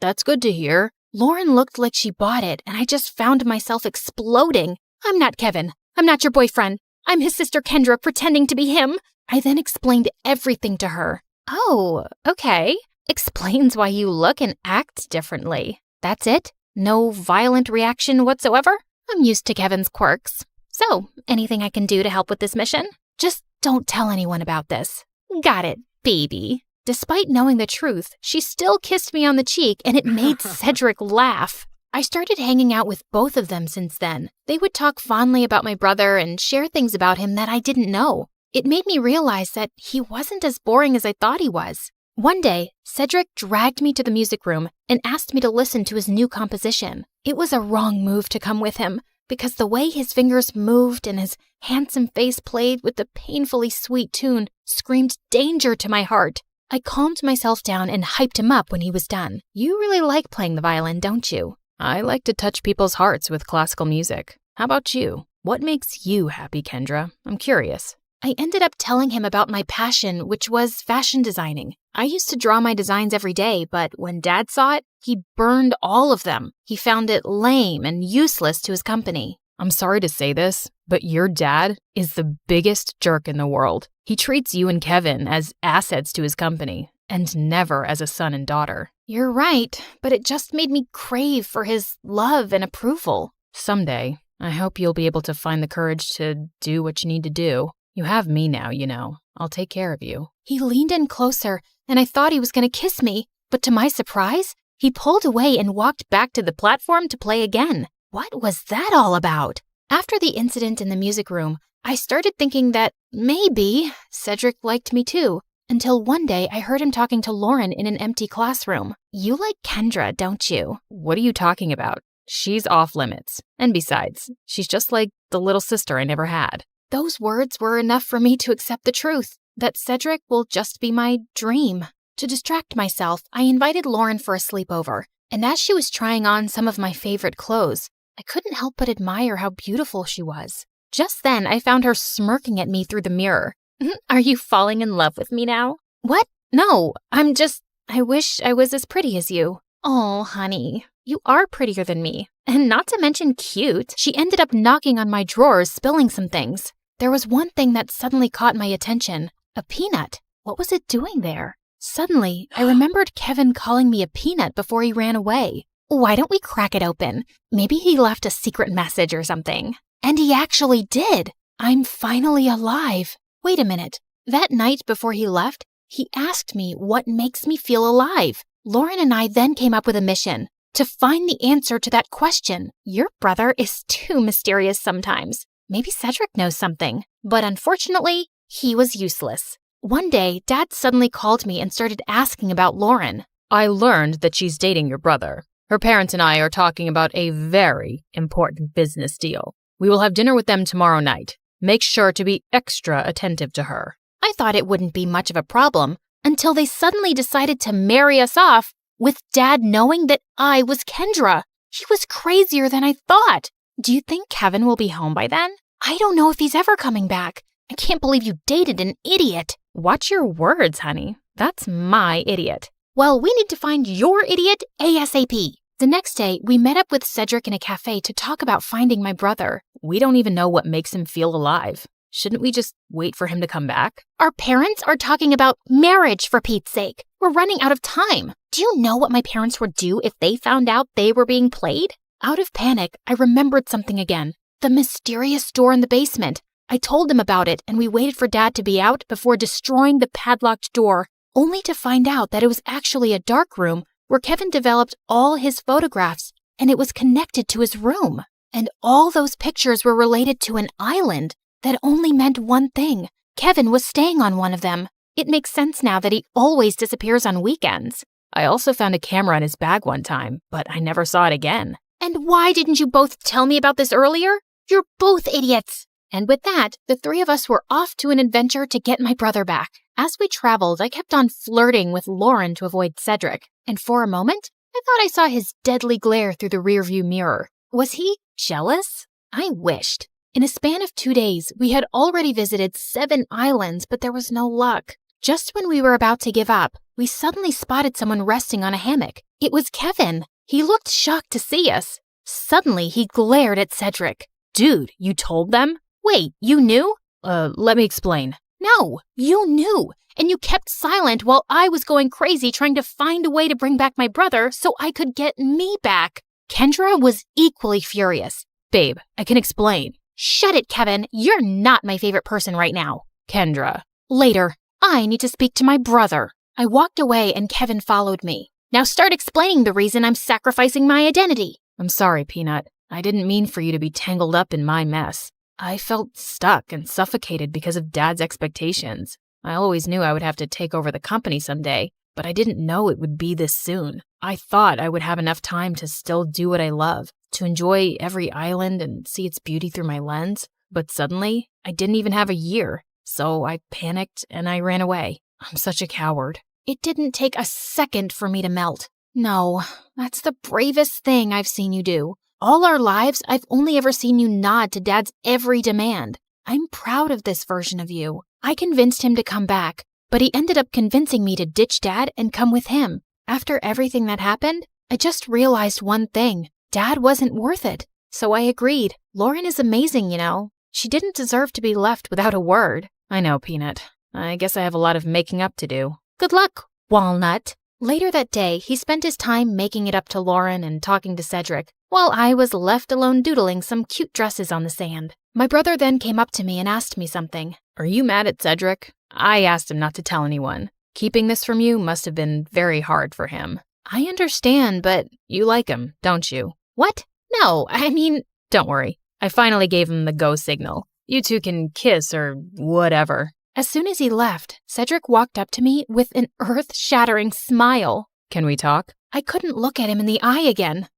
that's good to hear. Lauren looked like she bought it, and I just found myself exploding. I'm not Kevin. I'm not your boyfriend. I'm his sister Kendra pretending to be him. I then explained everything to her. Oh, okay. Explains why you look and act differently. That's it? No violent reaction whatsoever? I'm used to Kevin's quirks. So, anything I can do to help with this mission? Just don't tell anyone about this. Got it, baby. Despite knowing the truth, she still kissed me on the cheek and it made Cedric laugh. I started hanging out with both of them since then. They would talk fondly about my brother and share things about him that I didn't know. It made me realize that he wasn't as boring as I thought he was. One day, Cedric dragged me to the music room and asked me to listen to his new composition. It was a wrong move to come with him, because the way his fingers moved and his handsome face played with the painfully sweet tune screamed danger to my heart. I calmed myself down and hyped him up when he was done. You really like playing the violin, don't you? I like to touch people's hearts with classical music. How about you? What makes you happy, Kendra? I'm curious. I ended up telling him about my passion, which was fashion designing. I used to draw my designs every day, but when Dad saw it, he burned all of them. He found it lame and useless to his company. I'm sorry to say this, but your dad is the biggest jerk in the world. He treats you and Kevin as assets to his company, and never as a son and daughter. You're right, but it just made me crave for his love and approval. Someday, I hope you'll be able to find the courage to do what you need to do. You have me now, you know. I'll take care of you. He leaned in closer, and I thought he was going to kiss me, but to my surprise, he pulled away and walked back to the platform to play again. What was that all about? After the incident in the music room, I started thinking that maybe Cedric liked me too, until one day I heard him talking to Lauren in an empty classroom. You like Kendra, don't you? What are you talking about? She's off limits. And besides, she's just like the little sister I never had. Those words were enough for me to accept the truth, that Cedric will just be my dream. To distract myself, I invited Lauren for a sleepover, and as she was trying on some of my favorite clothes, I couldn't help but admire how beautiful she was. Just then, I found her smirking at me through the mirror. Are you falling in love with me now? What? No, I wish I was as pretty as you. Oh, honey, you are prettier than me. And not to mention cute. She ended up knocking on my drawers, spilling some things. There was one thing that suddenly caught my attention. A peanut. What was it doing there? Suddenly, I remembered Kevin calling me a peanut before he ran away. Why don't we crack it open? Maybe he left a secret message or something. And he actually did. I'm finally alive. Wait a minute. That night before he left, he asked me what makes me feel alive. Lauren and I then came up with a mission to find the answer to that question. Your brother is too mysterious sometimes. Maybe Cedric knows something. But unfortunately, he was useless. One day, Dad suddenly called me and started asking about Lauren. I learned that she's dating your brother. Her parents and I are talking about a very important business deal. We will have dinner with them tomorrow night. Make sure to be extra attentive to her. I thought it wouldn't be much of a problem until they suddenly decided to marry us off with Dad knowing that I was Kendra. He was crazier than I thought. Do you think Kevin will be home by then? I don't know if he's ever coming back. I can't believe you dated an idiot. Watch your words, honey. That's my idiot. Well, we need to find your idiot ASAP. The next day, we met up with Cedric in a cafe to talk about finding my brother. We don't even know what makes him feel alive. Shouldn't we just wait for him to come back? Our parents are talking about marriage, for Pete's sake. We're running out of time. Do you know what my parents would do if they found out they were being played? Out of panic, I remembered something again. The mysterious door in the basement. I told them about it, and we waited for Dad to be out before destroying the padlocked door, only to find out that it was actually a dark room where Kevin developed all his photographs, and it was connected to his room. And all those pictures were related to an island that only meant one thing. Kevin was staying on one of them. It makes sense now that he always disappears on weekends. I also found a camera in his bag one time, but I never saw it again. And why didn't you both tell me about this earlier? You're both idiots. And with that, the three of us were off to an adventure to get my brother back. As we traveled, I kept on flirting with Lauren to avoid Cedric. And for a moment, I thought I saw his deadly glare through the rearview mirror. Was he jealous? I wished. In a span of 2 days, we had already visited 7 islands, but there was no luck. Just when we were about to give up, we suddenly spotted someone resting on a hammock. It was Kevin. He looked shocked to see us. Suddenly, he glared at Cedric. Dude, you told them? Wait, you knew? Let me explain. No, you knew. And you kept silent while I was going crazy trying to find a way to bring back my brother so I could get me back. Kendra was equally furious. Babe, I can explain. Shut it, Kevin. You're not my favorite person right now. Kendra. Later. I need to speak to my brother. I walked away and Kevin followed me. Now start explaining the reason I'm sacrificing my identity. I'm sorry, Peanut. I didn't mean for you to be tangled up in my mess. I felt stuck and suffocated because of Dad's expectations. I always knew I would have to take over the company someday, but I didn't know it would be this soon. I thought I would have enough time to still do what I love, to enjoy every island and see its beauty through my lens. But suddenly, I didn't even have a year. So I panicked and I ran away. I'm such a coward. It didn't take a second for me to melt. No, that's the bravest thing I've seen you do. All our lives, I've only ever seen you nod to Dad's every demand. I'm proud of this version of you. I convinced him to come back, but he ended up convincing me to ditch Dad and come with him. After everything that happened, I just realized one thing. Dad wasn't worth it. So I agreed. Lauren is amazing, you know. She didn't deserve to be left without a word. I know, Peanut. I guess I have a lot of making up to do. Good luck, Walnut. Later that day, he spent his time making it up to Lauren and talking to Cedric, while I was left alone doodling some cute dresses on the sand. My brother then came up to me and asked me something. Are you mad at Cedric? I asked him not to tell anyone. Keeping this from you must have been very hard for him. I understand, but... You like him, don't you? What? No, I mean... Don't worry. I finally gave him the go signal. You two can kiss or whatever. As soon as he left, Cedric walked up to me with an earth-shattering smile. Can we talk? I couldn't look at him in the eye again.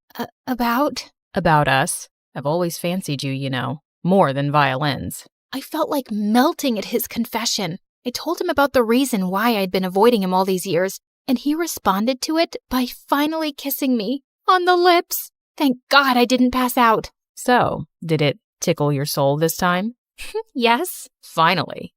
About? About us. I've always fancied you, you know. More than violins. I felt like melting at his confession. I told him about the reason why I'd been avoiding him all these years, and he responded to it by finally kissing me on the lips. Thank God I didn't pass out. So, did it tickle your soul this time? Yes. Finally.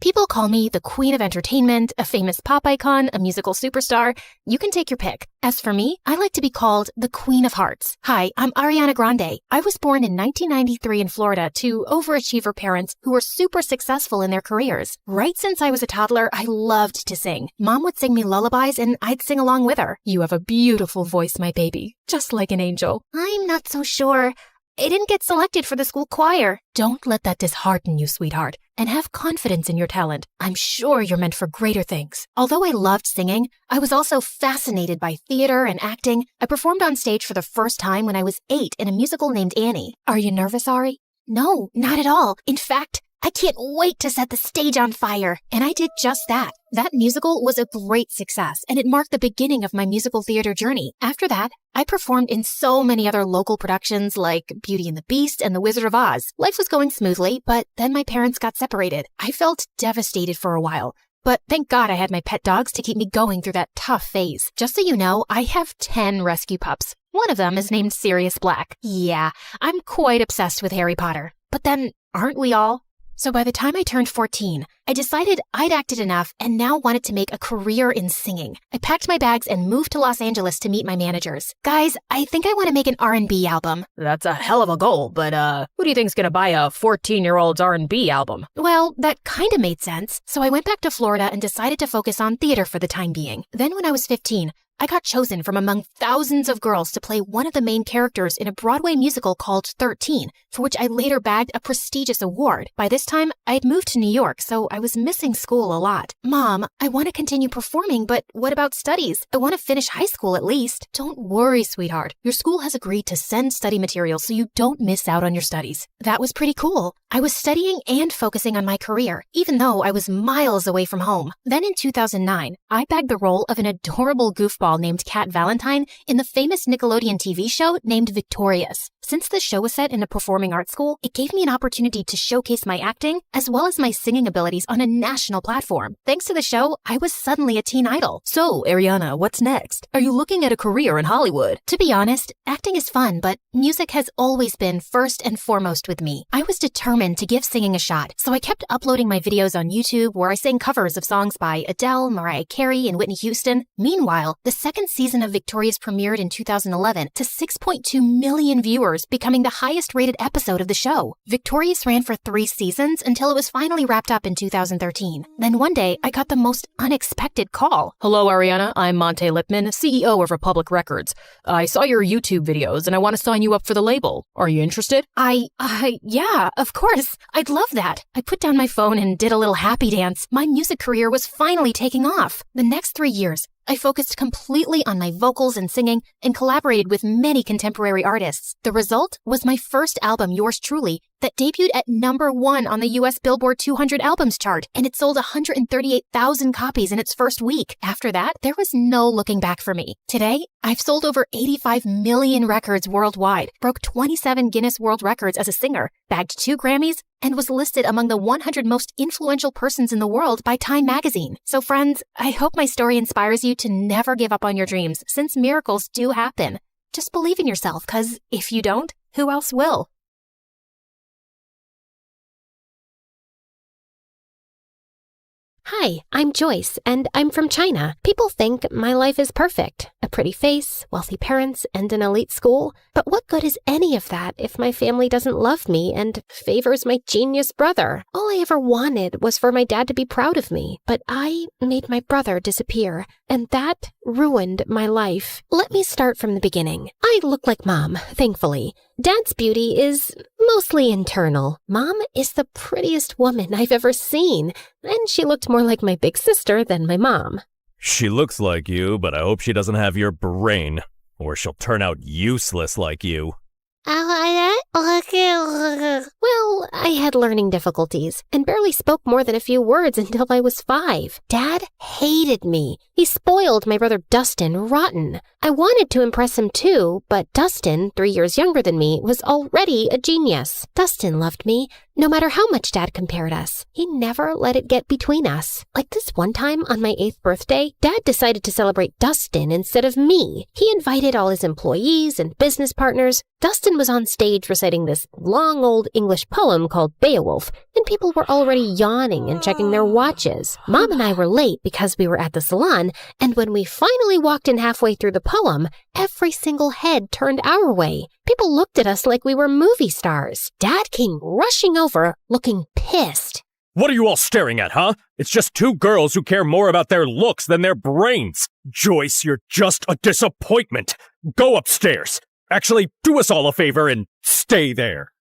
People call me the queen of entertainment, a famous pop icon, a musical superstar. You can take your pick. As for me, I like to be called the queen of hearts. Hi, I'm Ariana Grande. I was born in 1993 in Florida to overachiever parents who were super successful in their careers. Right since I was a toddler, I loved to sing. Mom would sing me lullabies and I'd sing along with her. You have a beautiful voice, my baby. Just like an angel. I'm not so sure. I didn't get selected for the school choir. Don't let that dishearten you, sweetheart, and have confidence in your talent. I'm sure you're meant for greater things. Although I loved singing, I was also fascinated by theater and acting. I performed on stage for the first time when I was 8 in a musical named Annie. Are you nervous, Ari? No, not at all. In fact, I can't wait to set the stage on fire. And I did just that. That musical was a great success, and it marked the beginning of my musical theater journey. After that, I performed in so many other local productions like Beauty and the Beast and The Wizard of Oz. Life was going smoothly, but then my parents got separated. I felt devastated for a while. But thank God I had my pet dogs to keep me going through that tough phase. Just so you know, I have 10 rescue pups. One of them is named Sirius Black. Yeah, I'm quite obsessed with Harry Potter. But then, aren't we all? So by the time I turned 14, I decided I'd acted enough and now wanted to make a career in singing. I packed my bags and moved to Los Angeles to meet my managers. Guys, I think I want to make an R&B album. That's a hell of a goal, but who do you think's gonna buy a 14-year-old's R&B album? Well, that kind of made sense. So I went back to Florida and decided to focus on theater for the time being. Then when I was 15, I got chosen from among thousands of girls to play one of the main characters in a Broadway musical called 13, for which I later bagged a prestigious award. By this time, I had moved to New York, so I was missing school a lot. Mom, I want to continue performing, but what about studies? I want to finish high school at least. Don't worry, sweetheart. Your school has agreed to send study materials so you don't miss out on your studies. That was pretty cool. I was studying and focusing on my career, even though I was miles away from home. Then in 2009, I bagged the role of an adorable goofball named Cat Valentine in the famous Nickelodeon TV show named Victorious. Since the show was set in a performing arts school, it gave me an opportunity to showcase my acting as well as my singing abilities on a national platform. Thanks to the show, I was suddenly a teen idol. So, Ariana, what's next? Are you looking at a career in Hollywood? To be honest, acting is fun, but music has always been first and foremost with me. I was determined to give singing a shot, so I kept uploading my videos on YouTube where I sang covers of songs by Adele, Mariah Carey, and Whitney Houston. Meanwhile, the second season of Victorious premiered in 2011 to 6.2 million viewers, becoming the highest rated episode of the show. Victorious ran for 3 seasons until it was finally wrapped up in 2013. Then one day, I got the most unexpected call. Hello, Ariana. I'm Monte Lipman, CEO of Republic Records. I saw your YouTube videos and I want to sign you up for the label. Are you interested? Yeah, of course. I'd love that. I put down my phone and did a little happy dance. My music career was finally taking off. The next 3 years, I focused completely on my vocals and singing and collaborated with many contemporary artists. The result was my first album, Yours Truly, that debuted at #1 on the US Billboard 200 albums chart, and it sold 138,000 copies in its first week. After that, there was no looking back for me. Today, I've sold over 85 million records worldwide, broke 27 Guinness World Records as a singer, bagged 2 Grammys, and was listed among the 100 most influential persons in the world by Time magazine. So friends, I hope my story inspires you to never give up on your dreams, since miracles do happen. Just believe in yourself, because if you don't, who else will? Hi, I'm Joyce, and I'm from China. People think my life is perfect. A pretty face, wealthy parents, and an elite school. But what good is any of that if my family doesn't love me and favors my genius brother? All I ever wanted was for my dad to be proud of me, but I made my brother disappear, and that ruined my life. Let me start from the beginning. I look like Mom, thankfully. Dad's beauty is mostly internal. Mom is the prettiest woman I've ever seen, and she looked more like my big sister than my mom. She looks like you, but I hope she doesn't have your brain, or she'll turn out useless like you. Well, I had learning difficulties and barely spoke more than a few words until I was 5. Dad hated me. He spoiled my brother Dustin rotten. I wanted to impress him too, but Dustin, 3 years younger than me, was already a genius. Dustin loved me, no matter how much Dad compared us. He never let it get between us. Like this one time on my 8th birthday, Dad decided to celebrate Dustin instead of me. He invited all his employees and business partners. Dustin was on stage reciting this long old English poem called Beowulf, and people were already yawning and checking their watches. Mom and I were late because we were at the salon, and when we finally walked in halfway through the poem, every single head turned our way. People looked at us like we were movie stars. Dad came rushing over, looking pissed. What are you all staring at, huh? It's just 2 girls who care more about their looks than their brains. Joyce, you're just a disappointment. Go upstairs. Actually, do us all a favor and stay there.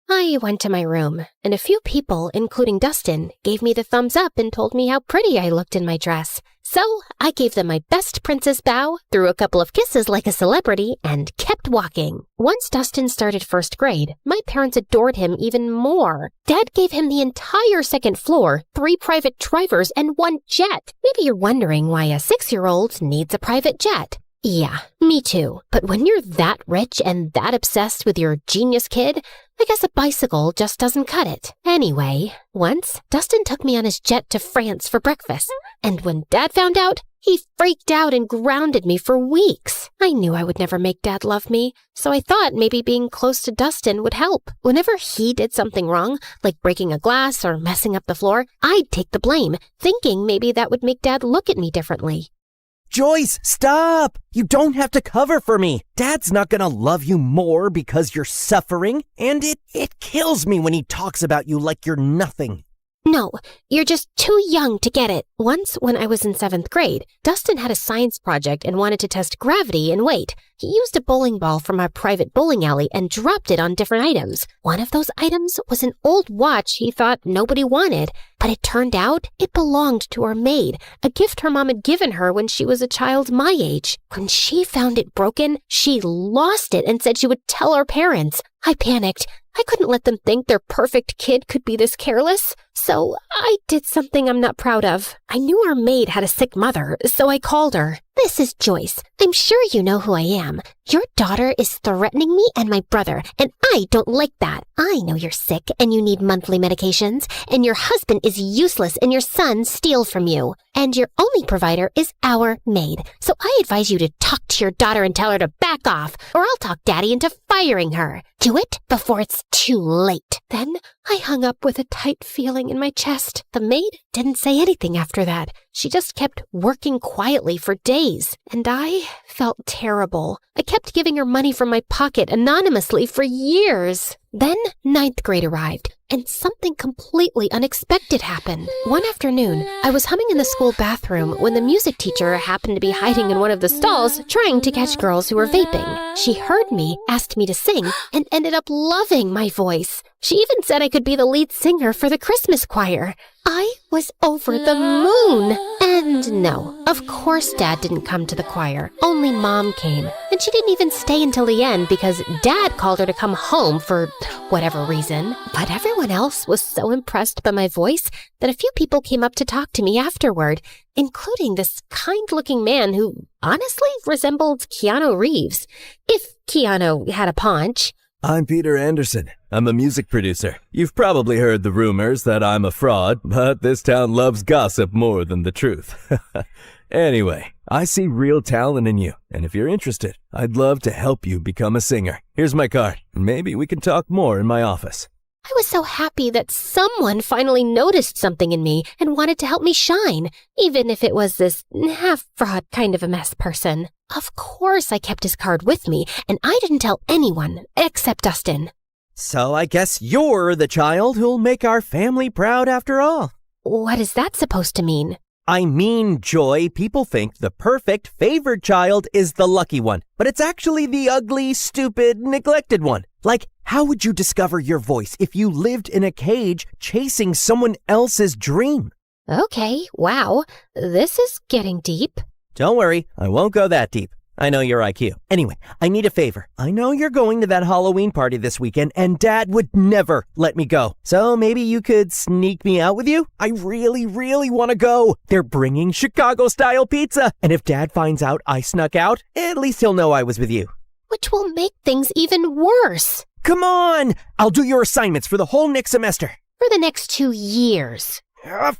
I went to my room, and a few people, including Dustin, gave me the thumbs up and told me how pretty I looked in my dress. So I gave them my best princess bow, threw a couple of kisses like a celebrity, and kept walking. Once Dustin started 1st grade, my parents adored him even more. Dad gave him the entire 2nd floor, 3 private drivers, and 1 jet. Maybe you're wondering why a 6-year-old needs a private jet. Yeah, me too. But when you're that rich and that obsessed with your genius kid, I guess a bicycle just doesn't cut it. Anyway, once, Dustin took me on his jet to France for breakfast. And when Dad found out, he freaked out and grounded me for weeks. I knew I would never make Dad love me, so I thought maybe being close to Dustin would help. Whenever he did something wrong, like breaking a glass or messing up the floor, I'd take the blame, thinking maybe that would make Dad look at me differently. Joyce, stop! You don't have to cover for me. Dad's not gonna love you more because you're suffering, and it kills me when he talks about you like you're nothing. No, you're just too young to get it. Once, when I was in 7th grade, Dustin had a science project and wanted to test gravity and weight. He used a bowling ball from our private bowling alley and dropped it on different items. One of those items was an old watch he thought nobody wanted, but it turned out it belonged to our maid, a gift her mom had given her when she was a child my age. When she found it broken, she lost it and said she would tell our parents. I panicked. I couldn't let them think their perfect kid could be this careless. So I did something I'm not proud of. I knew our maid had a sick mother, so I called her. This is Joyce. I'm sure you know who I am. Your daughter is threatening me and my brother, and I don't like that. I know you're sick and you need monthly medications, and your husband is useless and your son steals from you. And your only provider is our maid. So I advise you to talk to your daughter and tell her to back off, or I'll talk Daddy into firing her. Do it before it's too late. Then I hung up with a tight feeling in my chest. The maid didn't say anything after that. She just kept working quietly for days, and I felt terrible. I kept giving her money from my pocket anonymously for years. Then 9th grade arrived, and something completely unexpected happened. One afternoon, I was humming in the school bathroom when the music teacher happened to be hiding in one of the stalls trying to catch girls who were vaping. She heard me, asked me to sing, and ended up loving my voice. She even said I could be the lead singer for the Christmas choir. I was over the moon. And no, of course Dad didn't come to the choir. Only Mom came. And she didn't even stay until the end because Dad called her to come home for whatever reason. But everyone else was so impressed by my voice that a few people came up to talk to me afterward, including this kind-looking man who honestly resembled Keanu Reeves, if Keanu had a paunch. I'm Peter Anderson. I'm a music producer. You've probably heard the rumors that I'm a fraud, but this town loves gossip more than the truth. Anyway, I see real talent in you, and if you're interested, I'd love to help you become a singer. Here's my card. Maybe we can talk more in my office. I was so happy that someone finally noticed something in me and wanted to help me shine, even if it was this half-fraud kind of a mess person. Of course I kept his card with me, and I didn't tell anyone except Dustin. So I guess you're the child who'll make our family proud after all. What is that supposed to mean? I mean, Joy, people think the perfect, favored child is the lucky one, but it's actually the ugly, stupid, neglected one. Like, how would you discover your voice if you lived in a cage chasing someone else's dream? Okay, wow, this is getting deep. Don't worry, I won't go that deep. I know your IQ. Anyway, I need a favor. I know you're going to that Halloween party this weekend, and Dad would never let me go. So maybe you could sneak me out with you? I really, really want to go. They're bringing Chicago-style pizza. And if Dad finds out I snuck out, at least he'll know I was with you. Which will make things even worse. Come on! I'll do your assignments for the whole next semester. For the next 2 years.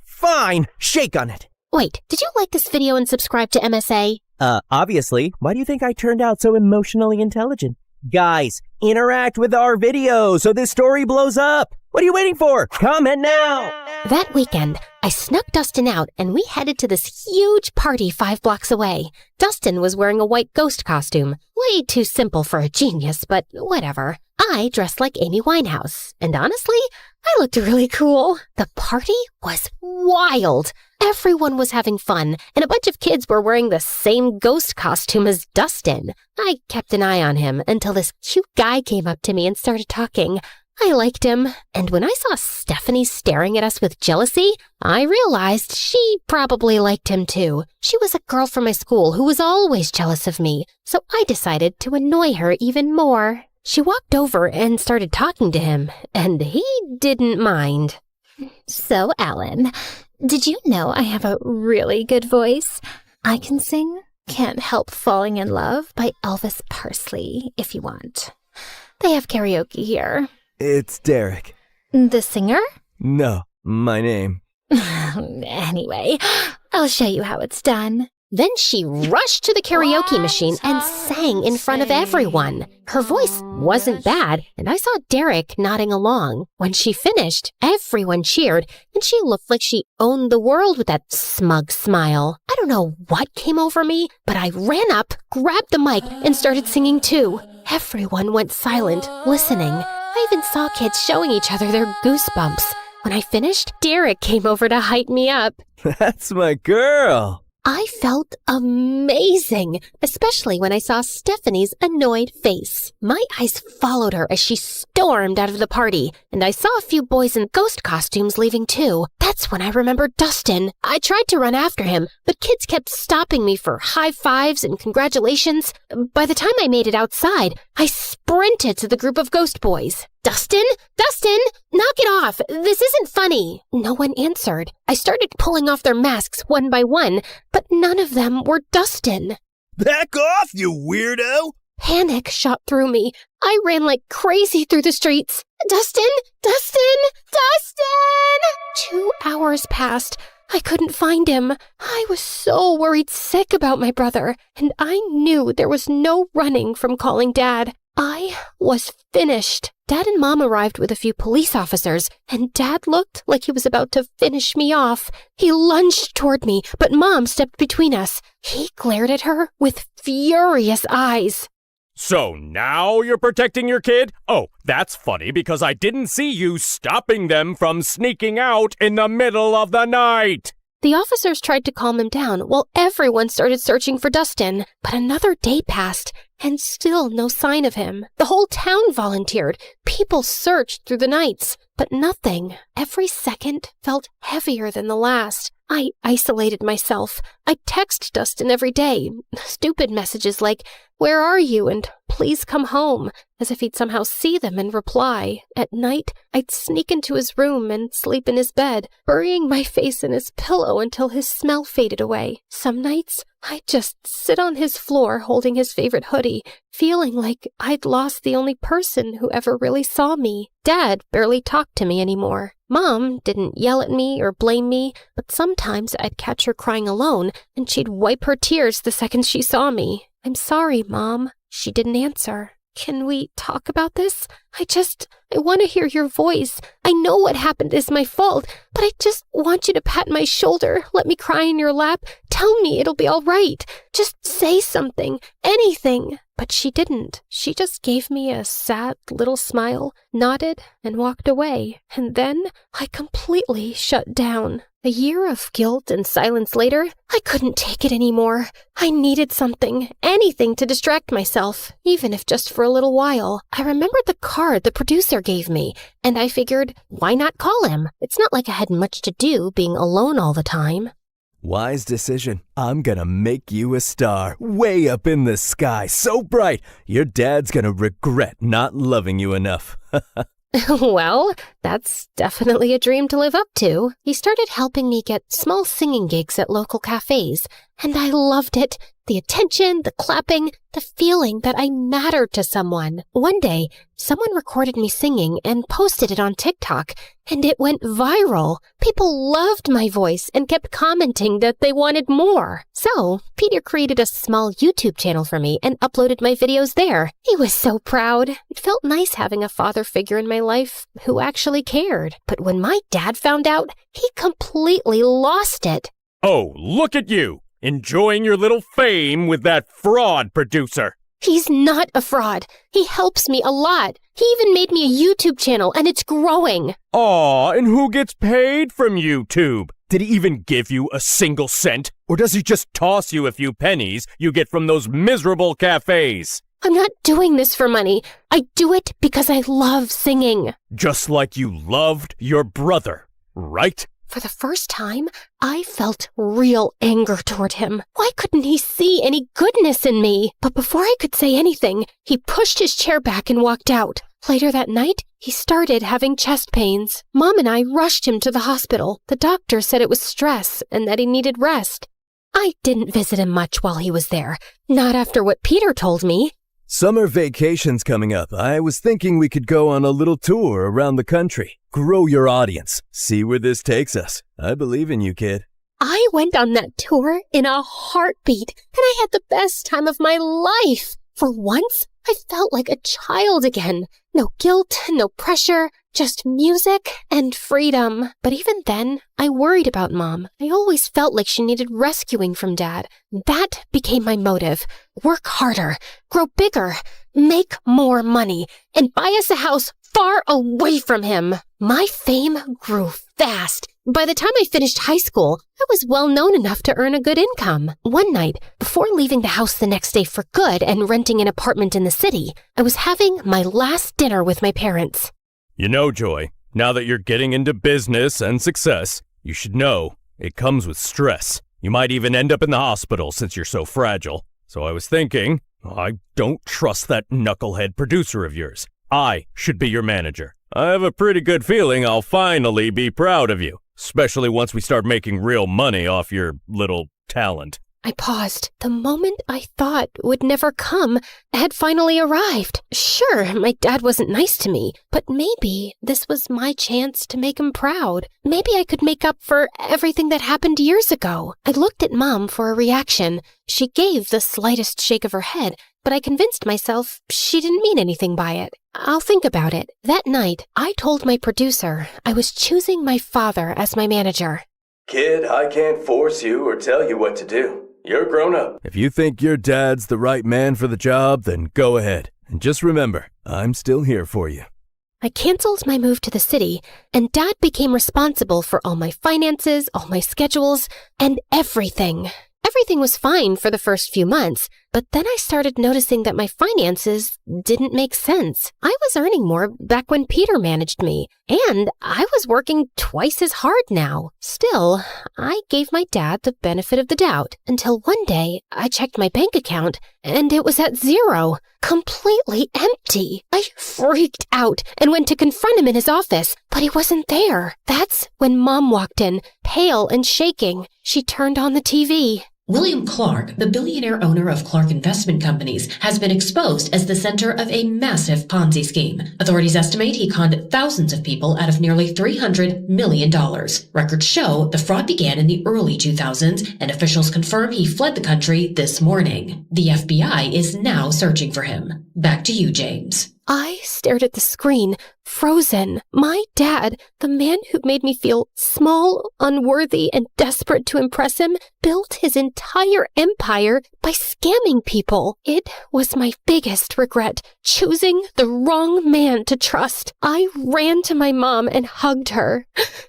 Fine. Shake on it. Wait, did you like this video and subscribe to MSA? Obviously. Why do you think I turned out so emotionally intelligent? Guys, interact with our video so this story blows up. What are you waiting for? Comment now! That weekend, I snuck Dustin out and we headed to this huge party 5 blocks away. Dustin was wearing a white ghost costume. Way too simple for a genius, but whatever. I dressed like Amy Winehouse, and honestly, I looked really cool. The party was wild. Everyone was having fun, and a bunch of kids were wearing the same ghost costume as Dustin. I kept an eye on him until this cute guy came up to me and started talking. I liked him, and when I saw Stephanie staring at us with jealousy, I realized she probably liked him too. She was a girl from my school who was always jealous of me, so I decided to annoy her even more. She walked over and started talking to him, and he didn't mind. So, Alan, did you know I have a really good voice? I can sing Can't Help Falling in Love by Elvis Presley, if you want. They have karaoke here. It's Derek. The singer? No, my name. Anyway, I'll show you how it's done. Then she rushed to the karaoke machine and sang in front of everyone. Her voice wasn't bad, and I saw Derek nodding along. When she finished, everyone cheered, and she looked like she owned the world with that smug smile. I don't know what came over me, but I ran up, grabbed the mic, and started singing too. Everyone went silent, listening. I even saw kids showing each other their goosebumps. When I finished, Derek came over to hype me up. That's my girl. I felt amazing, especially when I saw Stephanie's annoyed face. My eyes followed her as she stormed out of the party, and I saw a few boys in ghost costumes leaving too. That's when I remembered Dustin. I tried to run after him, but kids kept stopping me for high fives and congratulations. By the time I made it outside, I sprinted to the group of ghost boys. Dustin? Dustin! Knock it off! This isn't funny! No one answered. I started pulling off their masks one by one, but none of them were Dustin. Back off, you weirdo! Panic shot through me. I ran like crazy through the streets. Dustin! Dustin! Dustin! 2 hours passed. I couldn't find him. I was so worried sick about my brother, and I knew there was no running from calling Dad. I was finished. Dad and Mom arrived with a few police officers, and Dad looked like he was about to finish me off. He lunged toward me, but Mom stepped between us. He glared at her with furious eyes. So now you're protecting your kid? Oh, that's funny because I didn't see you stopping them from sneaking out in the middle of the night. The officers tried to calm him down while everyone started searching for Dustin. But another day passed, and still no sign of him. The whole town volunteered. People searched through the nights, but nothing. Every second felt heavier than the last. I isolated myself. I text Dustin every day. Stupid messages like, "Where are you?" and "Please come home," as if he'd somehow see them and reply. At night, I'd sneak into his room and sleep in his bed, burying my face in his pillow until his smell faded away. Some nights, I'd just sit on his floor holding his favorite hoodie, feeling like I'd lost the only person who ever really saw me. Dad barely talked to me anymore. Mom didn't yell at me or blame me, but sometimes I'd catch her crying alone, and she'd wipe her tears the second she saw me. "I'm sorry, Mom." She didn't answer. "Can we talk about this? I want to hear your voice. I know what happened is my fault, but I just want you to pat my shoulder, let me cry in your lap, tell me it'll be all right. Just say something, anything." But she didn't. She just gave me a sad little smile, nodded, and walked away. And then I completely shut down. A year of guilt and silence later, I couldn't take it anymore. I needed something, anything to distract myself, even if just for a little while. I remembered the card the producer gave me, and I figured, why not call him? It's not like I had much to do being alone all the time. Wise decision. I'm gonna make you a star, way up in the sky, so bright, your dad's gonna regret not loving you enough. Well, that's definitely a dream to live up to. He started helping me get small singing gigs at local cafes, and I loved it. The attention, the clapping, the feeling that I mattered to someone. One day, someone recorded me singing and posted it on TikTok, and it went viral. People loved my voice and kept commenting that they wanted more. So, Peter created a small YouTube channel for me and uploaded my videos there. He was so proud. It felt nice having a father figure in my life who actually cared. But when my dad found out, he completely lost it. Oh, look at you! Enjoying your little fame with that fraud producer. He's not a fraud. He helps me a lot. He even made me a YouTube channel, and it's growing. Aw, and who gets paid from YouTube? Did he even give you a single cent? Or does he just toss you a few pennies you get from those miserable cafes? I'm not doing this for money. I do it because I love singing. Just like you loved your brother, right? For the first time, I felt real anger toward him. Why couldn't he see any goodness in me? But before I could say anything, he pushed his chair back and walked out. Later that night, he started having chest pains. Mom and I rushed him to the hospital. The doctor said it was stress and that he needed rest. I didn't visit him much while he was there. Not after what Peter told me. Summer vacation's coming up. I was thinking we could go on a little tour around the country. Grow your audience. See where this takes us. I believe in you, kid. I went on that tour in a heartbeat, and I had the best time of my life. For once, I felt like a child again. No guilt, no pressure, just music and freedom. But even then, I worried about Mom. I always felt like she needed rescuing from Dad. That became my motive. Work harder, grow bigger, make more money, and buy us a house far away from him. My fame grew fast. By the time I finished high school, I was well known enough to earn a good income. One night, before leaving the house the next day for good and renting an apartment in the city, I was having my last dinner with my parents. You know, Joy, now that you're getting into business and success, you should know it comes with stress. You might even end up in the hospital since you're so fragile. So I was thinking, I don't trust that knucklehead producer of yours. I should be your manager. I have a pretty good feeling I'll finally be proud of you, especially once we start making real money off your little talent. I paused. The moment I thought would never come had finally arrived. Sure, my dad wasn't nice to me, but maybe this was my chance to make him proud. Maybe I could make up for everything that happened years ago. I looked at Mom for a reaction. She gave the slightest shake of her head, but I convinced myself she didn't mean anything by it. I'll think about it. That night, I told my producer I was choosing my father as my manager. Kid, I can't force you or tell you what to do. You're grown up. If you think your dad's the right man for the job, then go ahead. And just remember, I'm still here for you. I canceled my move to the city, and Dad became responsible for all my finances, all my schedules, and everything. Everything was fine for the first few months, but then I started noticing that my finances didn't make sense. I was earning more back when Peter managed me, and I was working twice as hard now. Still, I gave my dad the benefit of the doubt until one day I checked my bank account and it was at zero, completely empty. I freaked out and went to confront him in his office, but he wasn't there. That's when Mom walked in, pale and shaking. She turned on the TV. William Clark, the billionaire owner of Clark Investment Companies, has been exposed as the center of a massive Ponzi scheme. Authorities estimate he conned thousands of people out of nearly $300 million. Records show the fraud began in the early 2000s, and officials confirm he fled the country this morning. The FBI is now searching for him. Back to you, James. I stared at the screen, frozen. My dad, the man who made me feel small, unworthy, and desperate to impress him, built his entire empire by scamming people. It was my biggest regret, choosing the wrong man to trust. I ran to my mom and hugged her.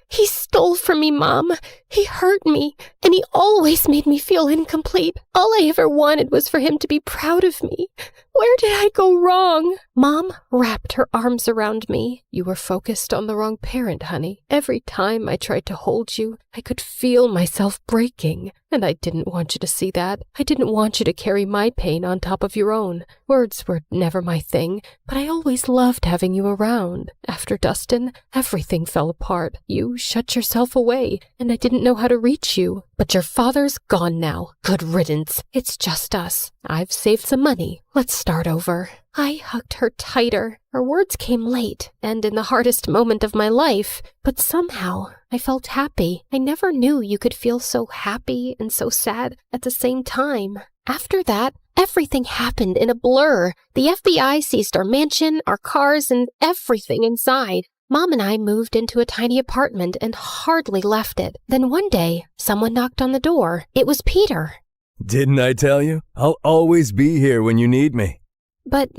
He stole from me, Mom. He hurt me, and he always made me feel incomplete. All I ever wanted was for him to be proud of me. Where did I go wrong? Mom wrapped her arms around me. You were focused on the wrong parent, honey. Every time I tried to hold you, I could feel myself breaking. And I didn't want you to see that. I didn't want you to carry my pain on top of your own. Words were never my thing, but I always loved having you around. After Dustin, everything fell apart. You shut yourself away, and I didn't know how to reach you. But your father's gone now. Good riddance. It's just us. I've saved some money. Let's start over. I hugged her tighter. Her words came late, and in the hardest moment of my life, but somehow I felt happy. I never knew you could feel so happy and so sad at the same time. After that, everything happened in a blur. The FBI seized our mansion, our cars, and everything inside. Mom and I moved into a tiny apartment and hardly left it. Then one day, someone knocked on the door. It was Peter. Didn't I tell you? I'll always be here when you need me. But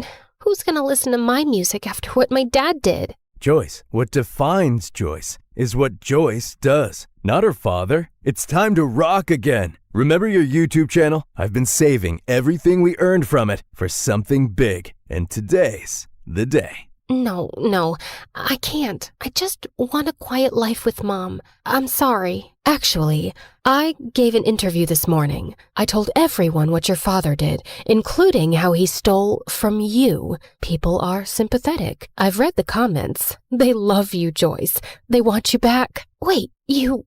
who's gonna listen to my music after what my dad did? Joyce, what defines Joyce is what Joyce does, not her father. It's time to rock again. Remember your YouTube channel? I've been saving everything we earned from it for something big, and today's the day. No, I can't. I just want a quiet life with Mom. I'm sorry. Actually, I gave an interview this morning. I told everyone what your father did, including how he stole from you. People are sympathetic. I've read the comments. They love you, Joyce. They want you back. Wait, you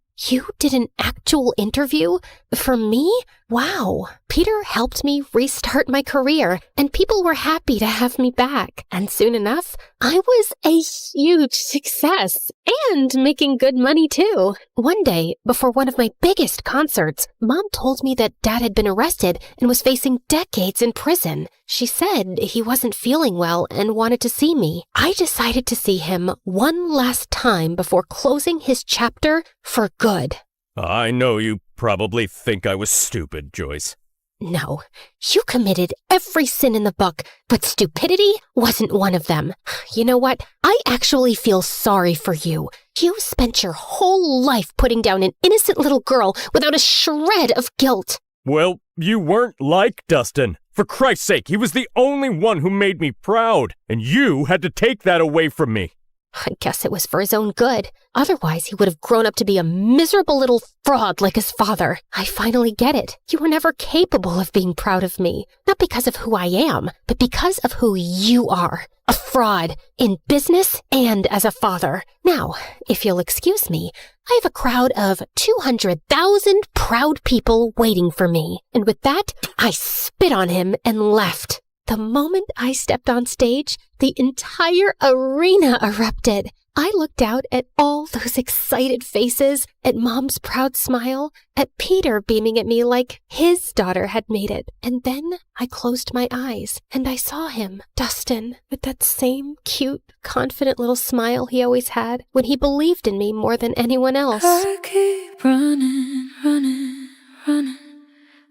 did an actual interview? For me? Wow. Peter helped me restart my career, and people were happy to have me back. And soon enough, I was a huge success and making good money too. One day, before one of my biggest concerts, Mom told me that Dad had been arrested and was facing decades in prison. She said he wasn't feeling well and wanted to see me. I decided to see him one last time before closing his chapter for good. I know you probably think I was stupid, Joyce. No, you committed every sin in the book, but stupidity wasn't one of them. You know what? I actually feel sorry for you. You spent your whole life putting down an innocent little girl without a shred of guilt. Well, you weren't like Dustin. For Christ's sake, he was the only one who made me proud, and you had to take that away from me. I guess it was for his own good. Otherwise, he would have grown up to be a miserable little fraud like his father. I finally get it. You were never capable of being proud of me. Not because of who I am, but because of who you are. A fraud, in business and as a father. Now, if you'll excuse me, I have a crowd of 200,000 proud people waiting for me. And with that, I spit on him and left. The moment I stepped on stage, the entire arena erupted. I looked out at all those excited faces, at Mom's proud smile, at Peter beaming at me like his daughter had made it. And then I closed my eyes, and I saw him, Dustin, with that same cute, confident little smile he always had when he believed in me more than anyone else. I keep running,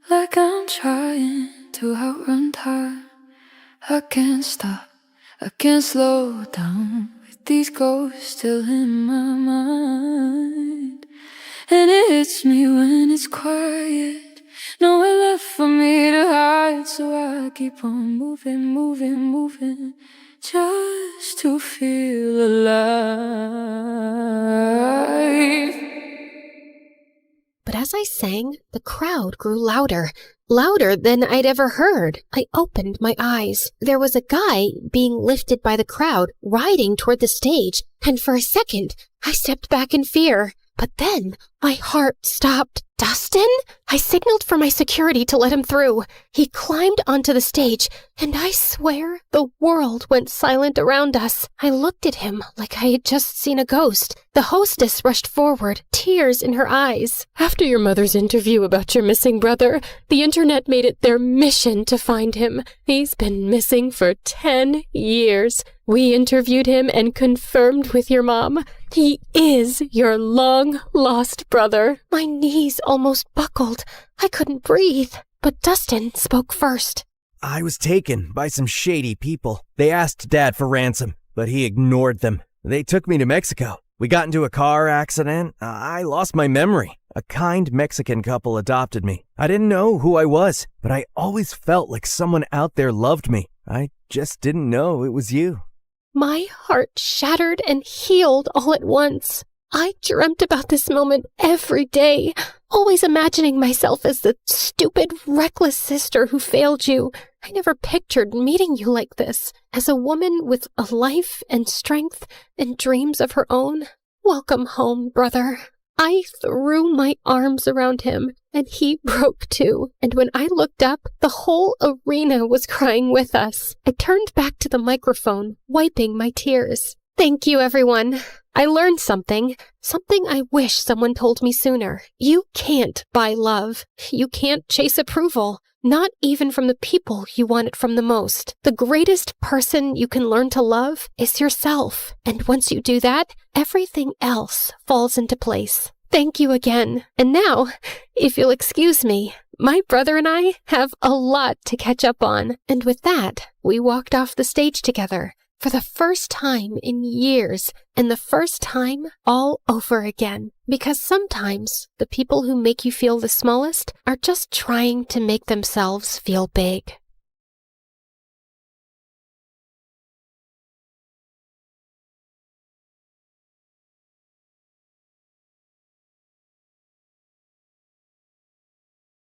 like I'm trying to outrun time. I can't stop, I can't slow down with these ghosts still in my mind. And it hits me when it's quiet, nowhere left for me to hide. So I keep on moving, just to feel alive. But as I sang, the crowd grew louder than I'd ever heard. I opened my eyes. There was a guy being lifted by the crowd, riding toward the stage, and for a second, I stepped back in fear. But then, my heart stopped. Dustin? I signaled for my security to let him through. He climbed onto the stage, and I swear the world went silent around us. I looked at him like I had just seen a ghost. The hostess rushed forward, tears in her eyes. After your mother's interview about your missing brother, the internet made it their mission to find him. He's been missing for 10 years. We interviewed him and confirmed with your mom. He is your long-lost brother. My knees almost buckled. I couldn't breathe. But Dustin spoke first. I was taken by some shady people. They asked Dad for ransom, but he ignored them. They took me to Mexico. We got into a car accident. I lost my memory. A kind Mexican couple adopted me. I didn't know who I was, but I always felt like someone out there loved me. I just didn't know it was you. My heart shattered and healed all at once. I dreamt about this moment every day, always imagining myself as the stupid, reckless sister who failed you. I never pictured meeting you like this, as a woman with a life and strength and dreams of her own. Welcome home, brother. I threw my arms around him, and he broke too. And when I looked up, the whole arena was crying with us. I turned back to the microphone, wiping my tears. Thank you, everyone. I learned something I wish someone told me sooner. You can't buy love. You can't chase approval. Not even from the people you want it from the most. The greatest person you can learn to love is yourself. And once you do that, everything else falls into place. Thank you again. And now, if you'll excuse me, my brother and I have a lot to catch up on. And with that, we walked off the stage together for the first time in years, and the first time all over again. Because sometimes the people who make you feel the smallest are just trying to make themselves feel big.